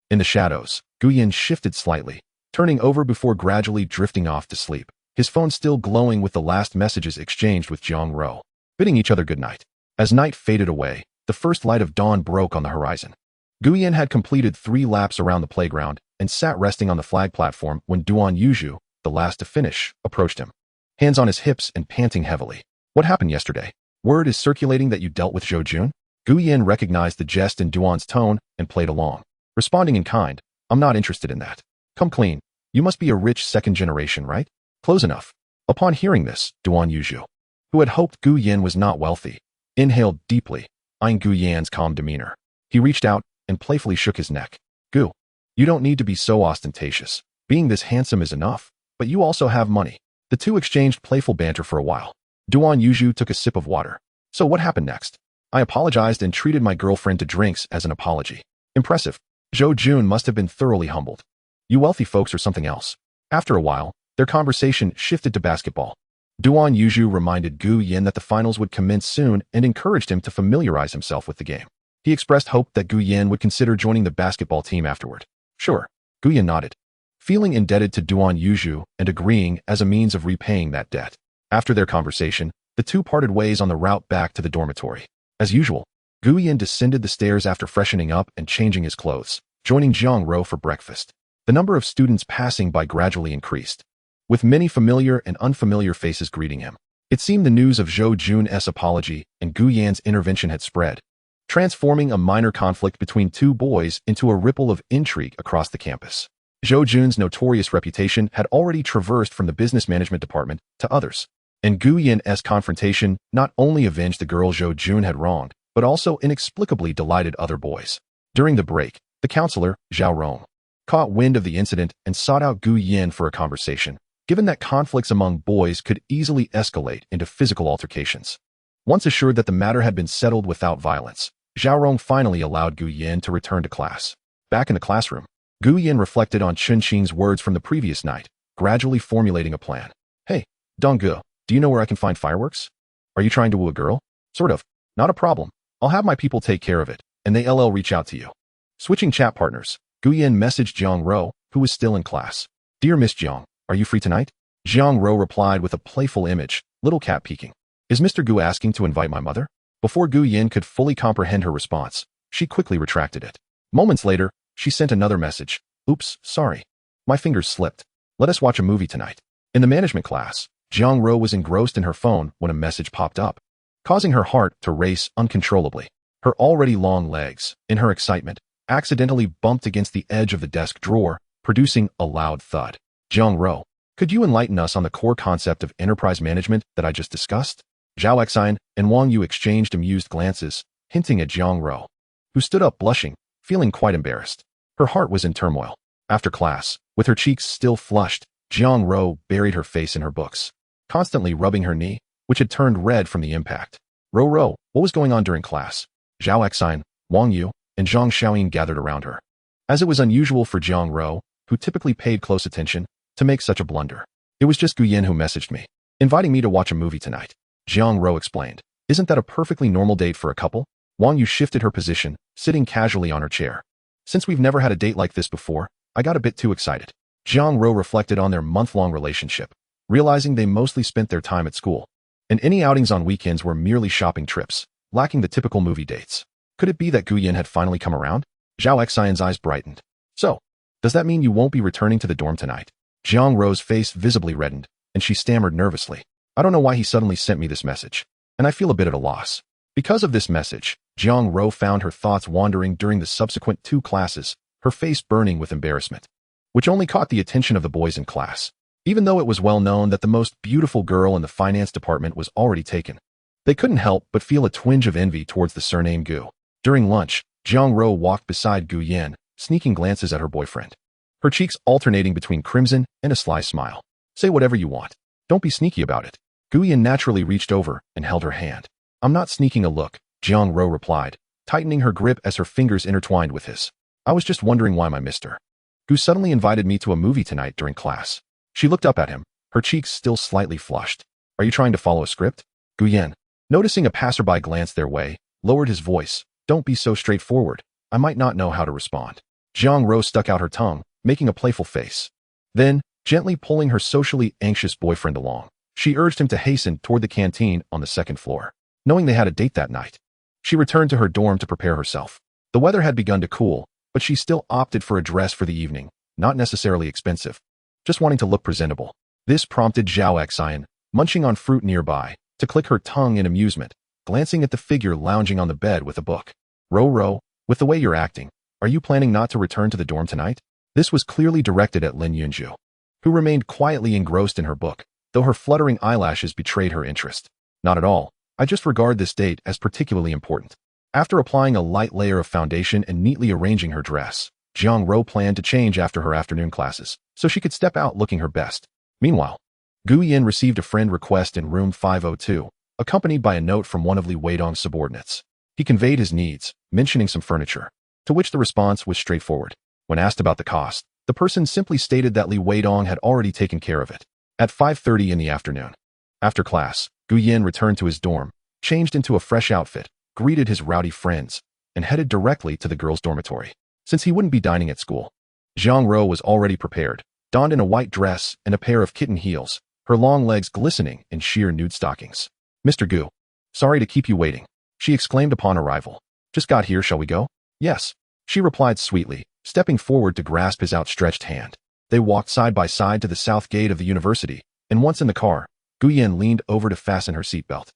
the shadows, Gu Yin shifted slightly, turning over before gradually drifting off to sleep, his phone still glowing with the last messages exchanged with Jiang Ro, bidding each other good night. As night faded away, the first light of dawn broke on the horizon. Gu Yin had completed 3 laps around the playground and sat resting on the flag platform when Duan Yuzhu, the last to finish, approached him. Hands on his hips and panting heavily. "What happened yesterday? Word is circulating that you dealt with Zhou Jun?" Gu Yin recognized the jest in Duan's tone and played along, responding in kind, "I'm not interested in that. Come clean. You must be a rich second generation, right? Close enough." Upon hearing this, Duan Yuzhu, who had hoped Gu Yin was not wealthy, inhaled deeply, eyeing Gu Yan's calm demeanor. He reached out and playfully shook his neck. "Gu, you don't need to be so ostentatious. Being this handsome is enough, but you also have money." The two exchanged playful banter for a while. Duan Yuzhu took a sip of water. "So what happened next?" "I apologized and treated my girlfriend to drinks as an apology." "Impressive. Zhou Jun must have been thoroughly humbled. You wealthy folks are something else." After a while, their conversation shifted to basketball. Duan Yuzhu reminded Gu Yin that the finals would commence soon and encouraged him to familiarize himself with the game. He expressed hope that Gu Yin would consider joining the basketball team afterward. "Sure." Gu Yin nodded, feeling indebted to Duan Yuzhu and agreeing as a means of repaying that debt. After their conversation, the two parted ways on the route back to the dormitory. As usual, Gu Yin descended the stairs after freshening up and changing his clothes, joining Jiang Ro for breakfast. The number of students passing by gradually increased, with many familiar and unfamiliar faces greeting him. It seemed the news of Zhou Jun's apology and Gu Yan's intervention had spread, transforming a minor conflict between two boys into a ripple of intrigue across the campus. Zhou Jun's notorious reputation had already traversed from the business management department to others, and Gu Yan's confrontation not only avenged the girl Zhou Jun had wronged, but also inexplicably delighted other boys. During the break, the counselor, Zhao Rong, caught wind of the incident and sought out Gu Yin for a conversation, given that conflicts among boys could easily escalate into physical altercations. Once assured that the matter had been settled without violence, Zhao Rong finally allowed Gu Yin to return to class. Back in the classroom, Gu Yin reflected on Chen Qing's words from the previous night, gradually formulating a plan. "Hey, Dong Gu, do you know where I can find fireworks? Are you trying to woo a girl?" "Sort of. Not a problem. I'll have my people take care of it, and they'll reach out to you." Switching chat partners, Gu Yin messaged Jiang Ro, who was still in class. "Dear Miss Jiang, are you free tonight?" Jiang Ro replied with a playful image, little cat peeking. "Is Mr. Gu asking to invite my mother?" Before Gu Yin could fully comprehend her response, she quickly retracted it. Moments later, she sent another message. "Oops, sorry. My fingers slipped. Let us watch a movie tonight." In the management class, Jiang Ro was engrossed in her phone when a message popped up, causing her heart to race uncontrollably. Her already long legs, in her excitement, accidentally bumped against the edge of the desk drawer, producing a loud thud. "Jiang Ro, could you enlighten us on the core concept of enterprise management that I just discussed?" Zhao Exine and Wang Yu exchanged amused glances, hinting at Jiang Ro, who stood up blushing, feeling quite embarrassed. Her heart was in turmoil. After class, with her cheeks still flushed, Jiang Ro buried her face in her books, constantly rubbing her knee, which had turned red from the impact. Ro, what was going on during class?" Zhao Exine, Wang Yu, and Zhang Xiaoyin gathered around her. As it was unusual for Jiang Ro, who typically paid close attention, to make such a blunder. "It was just Gu Yin who messaged me, inviting me to watch a movie tonight," Jiang Ro explained. "Isn't that a perfectly normal date for a couple?" Wang Yu shifted her position, sitting casually on her chair. Since we've never had a date like this before, I got a bit too excited. Jiang Ro reflected on their month-long relationship, realizing they mostly spent their time at school, and any outings on weekends were merely shopping trips, lacking the typical movie dates. Could it be that Gu Yin had finally come around? Zhao Xian's eyes brightened. So, does that mean you won't be returning to the dorm tonight? Jiang Ro's face visibly reddened, and she stammered nervously. I don't know why he suddenly sent me this message, and I feel a bit at a loss. Because of this message, Jiang Ro found her thoughts wandering during the subsequent 2 classes, her face burning with embarrassment, which only caught the attention of the boys in class. Even though it was well known that the most beautiful girl in the finance department was already taken, they couldn't help but feel a twinge of envy towards the surname Gu. During lunch, Jiang Ro walked beside Gu Yan, sneaking glances at her boyfriend, her cheeks alternating between crimson and a sly smile. Say whatever you want. Don't be sneaky about it. Gu Yan naturally reached over and held her hand. I'm not sneaking a look, Jiang Ro replied, tightening her grip as her fingers intertwined with his. I was just wondering why my Mr. Gu suddenly invited me to a movie tonight during class. She looked up at him, her cheeks still slightly flushed. Are you trying to follow a script? Gu Yan, noticing a passerby glance their way, lowered his voice. Don't be so straightforward. I might not know how to respond. Jiang Ro stuck out her tongue, making a playful face. Then, gently pulling her socially anxious boyfriend along, she urged him to hasten toward the canteen on the 2nd floor. Knowing they had a date that night, she returned to her dorm to prepare herself. The weather had begun to cool, but she still opted for a dress for the evening, not necessarily expensive, just wanting to look presentable. This prompted Zhao Xian, munching on fruit nearby, to click her tongue in amusement, glancing at the figure lounging on the bed with a book. Ro, with the way you're acting, are you planning not to return to the dorm tonight? This was clearly directed at Lin Yunju, who remained quietly engrossed in her book, though her fluttering eyelashes betrayed her interest. Not at all. I just regard this date as particularly important. After applying a light layer of foundation and neatly arranging her dress, Jiang Ro planned to change after her afternoon classes, so she could step out looking her best. Meanwhile, Gu Yin received a friend request in room 502, accompanied by a note from one of Li Weidong's subordinates. He conveyed his needs, mentioning some furniture, to which the response was straightforward. When asked about the cost, the person simply stated that Li Weidong had already taken care of it. At 5:30 in the afternoon, after class, Gu Yin returned to his dorm, changed into a fresh outfit, greeted his rowdy friends, and headed directly to the girls' dormitory. Since he wouldn't be dining at school, Jiang Ro was already prepared, donned in a white dress and a pair of kitten heels, her long legs glistening in sheer nude stockings. Mr. Gu, sorry to keep you waiting, she exclaimed upon arrival. Just got here, shall we go? Yes, she replied sweetly, stepping forward to grasp his outstretched hand. They walked side by side to the south gate of the university, and once in the car, Gu Yin leaned over to fasten her seatbelt.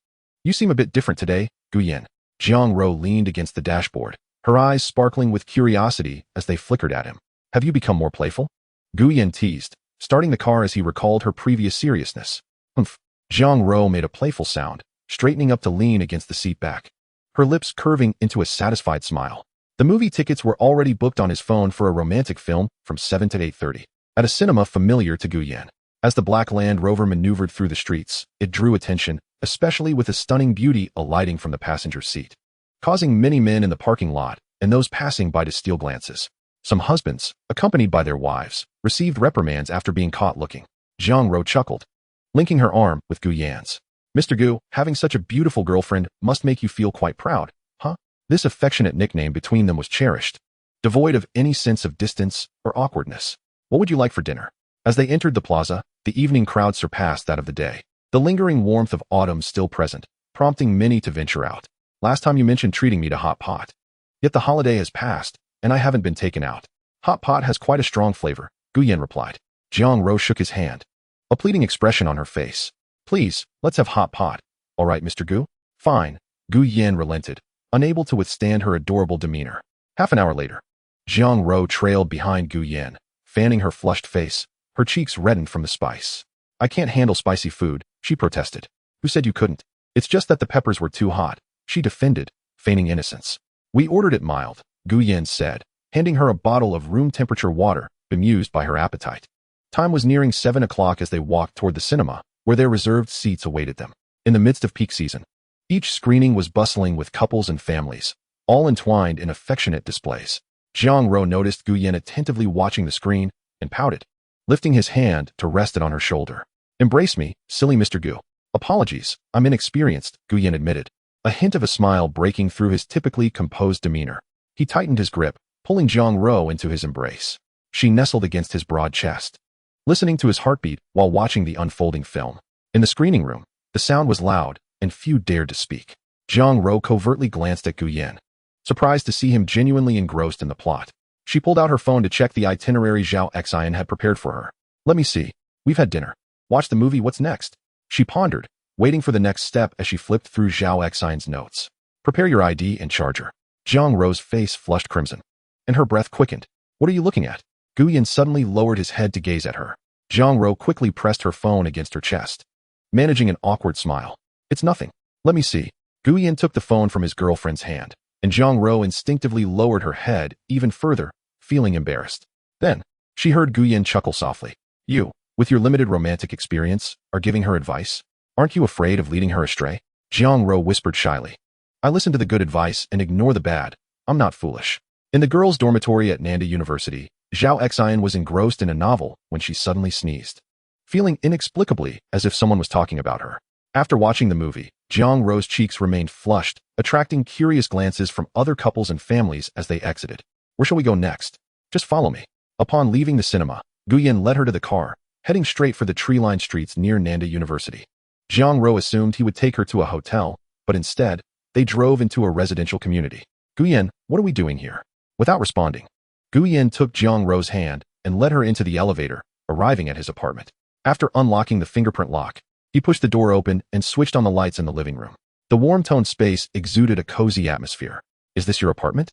You seem a bit different today, Gu Yin. Jiang Ro leaned against the dashboard, her eyes sparkling with curiosity as they flickered at him. Have you become more playful? Gu Yin teased, starting the car as he recalled her previous seriousness. Humph. Jiang Ro made a playful sound, straightening up to lean against the seat back, her lips curving into a satisfied smile. The movie tickets were already booked on his phone for a romantic film from 7 to 8:30, at a cinema familiar to Gu Yin. As the black Land Rover maneuvered through the streets, it drew attention, especially with a stunning beauty alighting from the passenger seat, causing many men in the parking lot and those passing by to steal glances. Some husbands, accompanied by their wives, received reprimands after being caught looking. Jiang Ro chuckled, linking her arm with Gu Yan's. Mr. Gu, having such a beautiful girlfriend must make you feel quite proud, huh? This affectionate nickname between them was cherished, devoid of any sense of distance or awkwardness. What would you like for dinner? As they entered the plaza, the evening crowd surpassed that of the day, the lingering warmth of autumn still present, prompting many to venture out. Last time you mentioned treating me to hot pot. Yet the holiday has passed, and I haven't been taken out. Hot pot has quite a strong flavor, Gu Yin replied. Jiang Ro shook his hand, a pleading expression on her face. Please, let's have hot pot. All right, Mr. Gu? Fine, Gu Yin relented, unable to withstand her adorable demeanor. Half an hour later, Jiang Ro trailed behind Gu Yin, fanning her flushed face, her cheeks reddened from the spice. I can't handle spicy food, she protested. Who said you couldn't? It's just that the peppers were too hot, she defended, feigning innocence. We ordered it mild, Gu Yin said, handing her a bottle of room-temperature water, bemused by her appetite. Time was nearing 7 o'clock as they walked toward the cinema, where their reserved seats awaited them. In the midst of peak season, each screening was bustling with couples and families, all entwined in affectionate displays. Jiang Ro noticed Gu Yin attentively watching the screen and pouted, lifting his hand to rest it on her shoulder. Embrace me, silly Mr. Gu. Apologies, I'm inexperienced, Gu Yin admitted, a hint of a smile breaking through his typically composed demeanor. He tightened his grip, pulling Jiang Ro into his embrace. She nestled against his broad chest, listening to his heartbeat while watching the unfolding film. In the screening room, the sound was loud, and few dared to speak. Jiang Ro covertly glanced at Gu Yan, surprised to see him genuinely engrossed in the plot. She pulled out her phone to check the itinerary Zhao Xian had prepared for her. Let me see. We've had dinner. Watch the movie, what's next? She pondered, waiting for the next step as she flipped through Zhao Xian's notes. Prepare your ID and charger. Jiang Ro's face flushed crimson, and her breath quickened. What are you looking at? Gu Yan suddenly lowered his head to gaze at her. Jiang Ro quickly pressed her phone against her chest, managing an awkward smile. It's nothing. Let me see. Gu Yan took the phone from his girlfriend's hand, and Jiang Ro instinctively lowered her head even further, feeling embarrassed. Then, she heard Gu Yan chuckle softly. You, with your limited romantic experience, are giving her advice? Aren't you afraid of leading her astray? Jiang Ro whispered shyly. I listen to the good advice and ignore the bad. I'm not foolish. In the girls' dormitory at Nanda University, Zhao Xian was engrossed in a novel when she suddenly sneezed, feeling inexplicably as if someone was talking about her. After watching the movie, Jiang Ro's cheeks remained flushed, attracting curious glances from other couples and families as they exited. Where shall we go next? Just follow me. Upon leaving the cinema, Gu Yan led her to the car, heading straight for the tree-lined streets near Nanda University. Jiang Ro assumed he would take her to a hotel, but instead, they drove into a residential community. Gu Yan, what are we doing here? Without responding, Gu Yan took Jiang Ro's hand and led her into the elevator, arriving at his apartment. After unlocking the fingerprint lock, he pushed the door open and switched on the lights in the living room. The warm-toned space exuded a cozy atmosphere. Is this your apartment?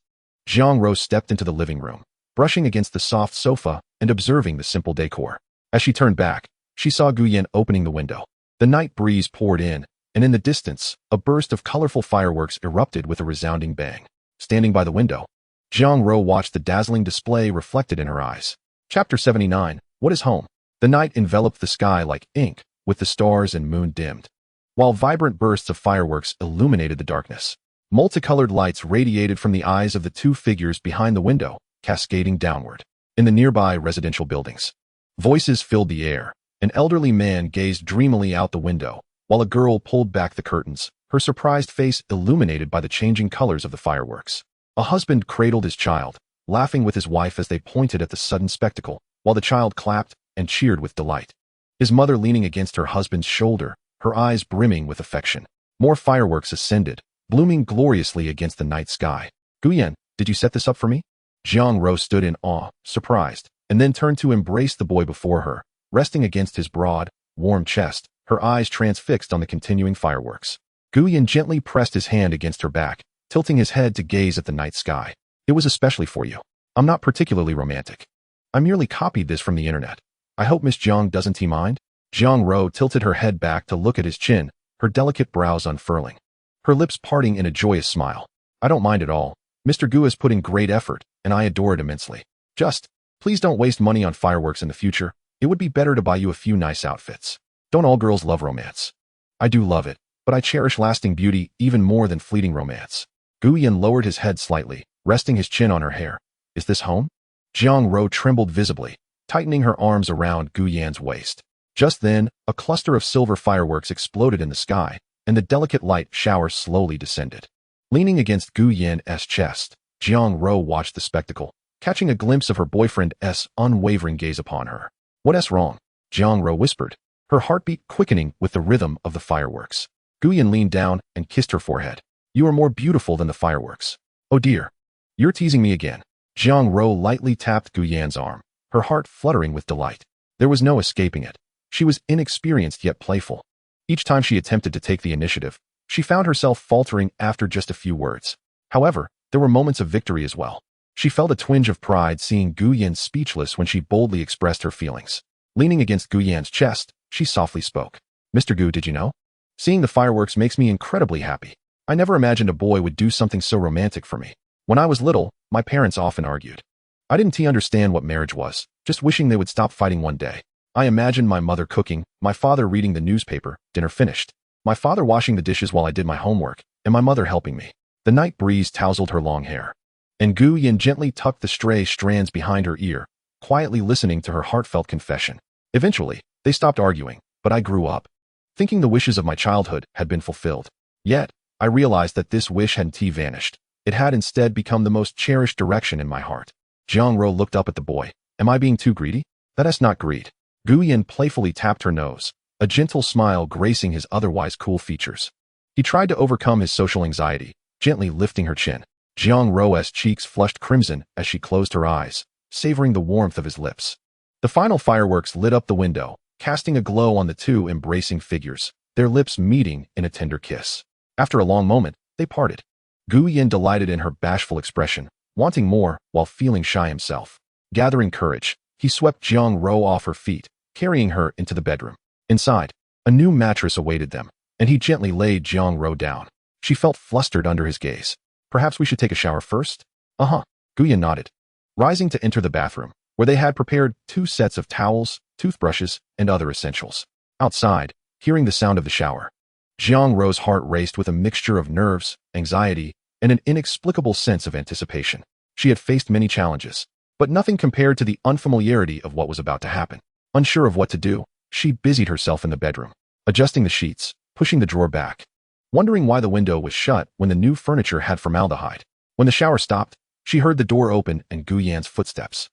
Jiang Ro stepped into the living room, brushing against the soft sofa and observing the simple decor. As she turned back, she saw Gu Yan opening the window. The night breeze poured in, and in the distance, a burst of colorful fireworks erupted with a resounding bang. Standing by the window, Jiang Ro watched the dazzling display reflected in her eyes. Chapter 79, What is Home? The night enveloped the sky like ink, with the stars and moon dimmed, while vibrant bursts of fireworks illuminated the darkness. Multicolored lights radiated from the eyes of the two figures behind the window, cascading downward. In the nearby residential buildings, voices filled the air. An elderly man gazed dreamily out the window, while a girl pulled back the curtains, her surprised face illuminated by the changing colors of the fireworks. A husband cradled his child, laughing with his wife as they pointed at the sudden spectacle, while the child clapped and cheered with delight. His mother leaning against her husband's shoulder, her eyes brimming with affection. More fireworks ascended, blooming gloriously against the night sky. Gu Yan, did you set this up for me? Jiang Ro stood in awe, surprised, and then turned to embrace the boy before her, resting against his broad, warm chest, her eyes transfixed on the continuing fireworks. Gu Yan gently pressed his hand against her back, tilting his head to gaze at the night sky. It was especially for you. I'm not particularly romantic. I merely copied this from the internet. I hope Miss Jiang doesn't mind? Jiang Ro tilted her head back to look at his chin, her delicate brows unfurling, her lips parting in a joyous smile. I don't mind at all. Mr. Gu has put in great effort, and I adore it immensely. Just, please don't waste money on fireworks in the future. It would be better to buy you a few nice outfits. Don't all girls love romance? I do love it, but I cherish lasting beauty even more than fleeting romance. Gu Yan lowered his head slightly, resting his chin on her hair. Is this home? Jiang Ro trembled visibly, tightening her arms around Gu Yan's waist. Just then, a cluster of silver fireworks exploded in the sky, and the delicate light shower slowly descended. Leaning against Gu Yan's chest, Jiang Ro watched the spectacle, catching a glimpse of her boyfriend's unwavering gaze upon her. What's wrong? Jiang Ro whispered, her heartbeat quickening with the rhythm of the fireworks. Gu Yan leaned down and kissed her forehead. You are more beautiful than the fireworks. Oh dear. You're teasing me again. Jiang Ro lightly tapped Gu Yan's arm, her heart fluttering with delight. There was no escaping it. She was inexperienced yet playful. Each time she attempted to take the initiative, she found herself faltering after just a few words. However, there were moments of victory as well. She felt a twinge of pride seeing Gu Yan speechless when she boldly expressed her feelings. Leaning against Gu Yan's chest, she softly spoke. Mr. Gu, did you know? Seeing the fireworks makes me incredibly happy. I never imagined a boy would do something so romantic for me. When I was little, my parents often argued. I didn't understand what marriage was, just wishing they would stop fighting one day. I imagined my mother cooking, my father reading the newspaper, dinner finished, my father washing the dishes while I did my homework, and my mother helping me. The night breeze tousled her long hair, and Gu Yan gently tucked the stray strands behind her ear, quietly listening to her heartfelt confession. Eventually, they stopped arguing, but I grew up, thinking the wishes of my childhood had been fulfilled. Yet, I realized that this wish hadn't vanished. It had instead become the most cherished direction in my heart. Jiang Ro looked up at the boy. Am I being too greedy? That is not greed. Gu Yin playfully tapped her nose, a gentle smile gracing his otherwise cool features. He tried to overcome his social anxiety, gently lifting her chin. Jiang Ro's cheeks flushed crimson as she closed her eyes, savoring the warmth of his lips. The final fireworks lit up the window, casting a glow on the two embracing figures, their lips meeting in a tender kiss. After a long moment, they parted. Gu Yin delighted in her bashful expression, wanting more while feeling shy himself. Gathering courage, he swept Jiang Ro off her feet, carrying her into the bedroom. Inside, a new mattress awaited them, and he gently laid Jiang Ro down. She felt flustered under his gaze. Perhaps we should take a shower first? Uh-huh. Gu Yin nodded. Rising to enter the bathroom, where they had prepared 2 sets of towels, toothbrushes, and other essentials. Outside, hearing the sound of the shower, Jiang Ro's heart raced with a mixture of nerves, anxiety, and an inexplicable sense of anticipation. She had faced many challenges, but nothing compared to the unfamiliarity of what was about to happen. Unsure of what to do, she busied herself in the bedroom, adjusting the sheets, pushing the drawer back, wondering why the window was shut when the new furniture had formaldehyde. When the shower stopped, she heard the door open and Gu Yan's footsteps.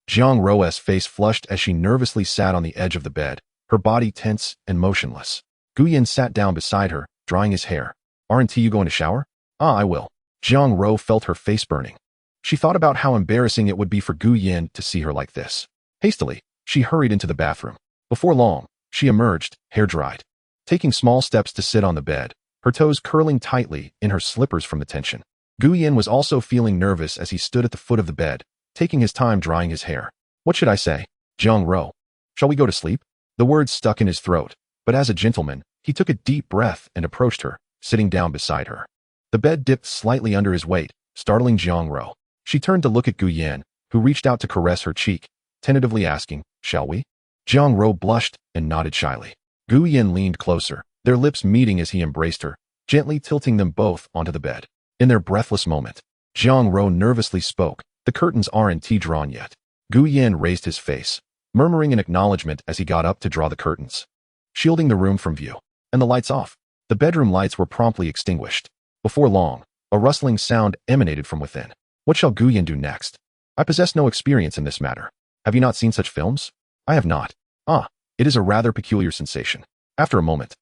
Jiang Ro's face flushed as she nervously sat on the edge of the bed, her body tense and motionless. Gu Yan sat down beside her, drying his hair. Aren't you going to shower? I will. Jiang Ro felt her face burning. She thought about how embarrassing it would be for Gu Yan to see her like this. Hastily, she hurried into the bathroom. Before long, she emerged, hair dried. Taking small steps to sit on the bed, her toes curling tightly in her slippers from the tension. Gu Yan was also feeling nervous as he stood at the foot of the bed, taking his time drying his hair. What should I say? Jiang Ro. Shall we go to sleep? The words stuck in his throat, but as a gentleman, he took a deep breath and approached her, sitting down beside her. The bed dipped slightly under his weight, startling Jiang Ro. She turned to look at Gu Yan, who reached out to caress her cheek, tentatively asking, shall we? Jiang Ro blushed and nodded shyly. Gu Yan leaned closer, their lips meeting as he embraced her, gently tilting them both onto the bed. In their breathless moment, Jiang Ro nervously spoke, the curtains aren't drawn yet. Gu Yan raised his face, murmuring an acknowledgement as he got up to draw the curtains, shielding the room from view. And the lights off. The bedroom lights were promptly extinguished. Before long, a rustling sound emanated from within. What shall Gu Yan do next? I possess no experience in this matter. Have you not seen such films? I have not. It is a rather peculiar sensation. After a moment,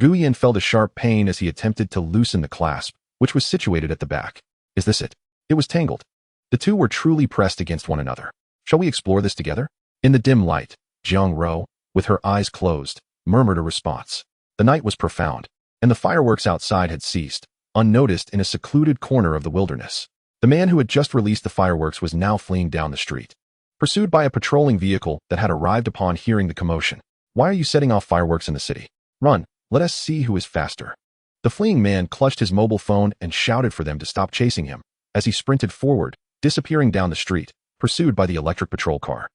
Gu Yan felt a sharp pain as he attempted to loosen the clasp, which was situated at the back. Is this it? It was tangled. The two were truly pressed against one another. Shall we explore this together? In the dim light, Jiang Ro, with her eyes closed, murmured a response. The night was profound, and the fireworks outside had ceased, unnoticed in a secluded corner of the wilderness. The man who had just released the fireworks was now fleeing down the street, pursued by a patrolling vehicle that had arrived upon hearing the commotion. Why are you setting off fireworks in the city? Run, let us see who is faster. The fleeing man clutched his mobile phone and shouted for them to stop chasing him, as he sprinted forward, disappearing down the street, pursued by the electric patrol car.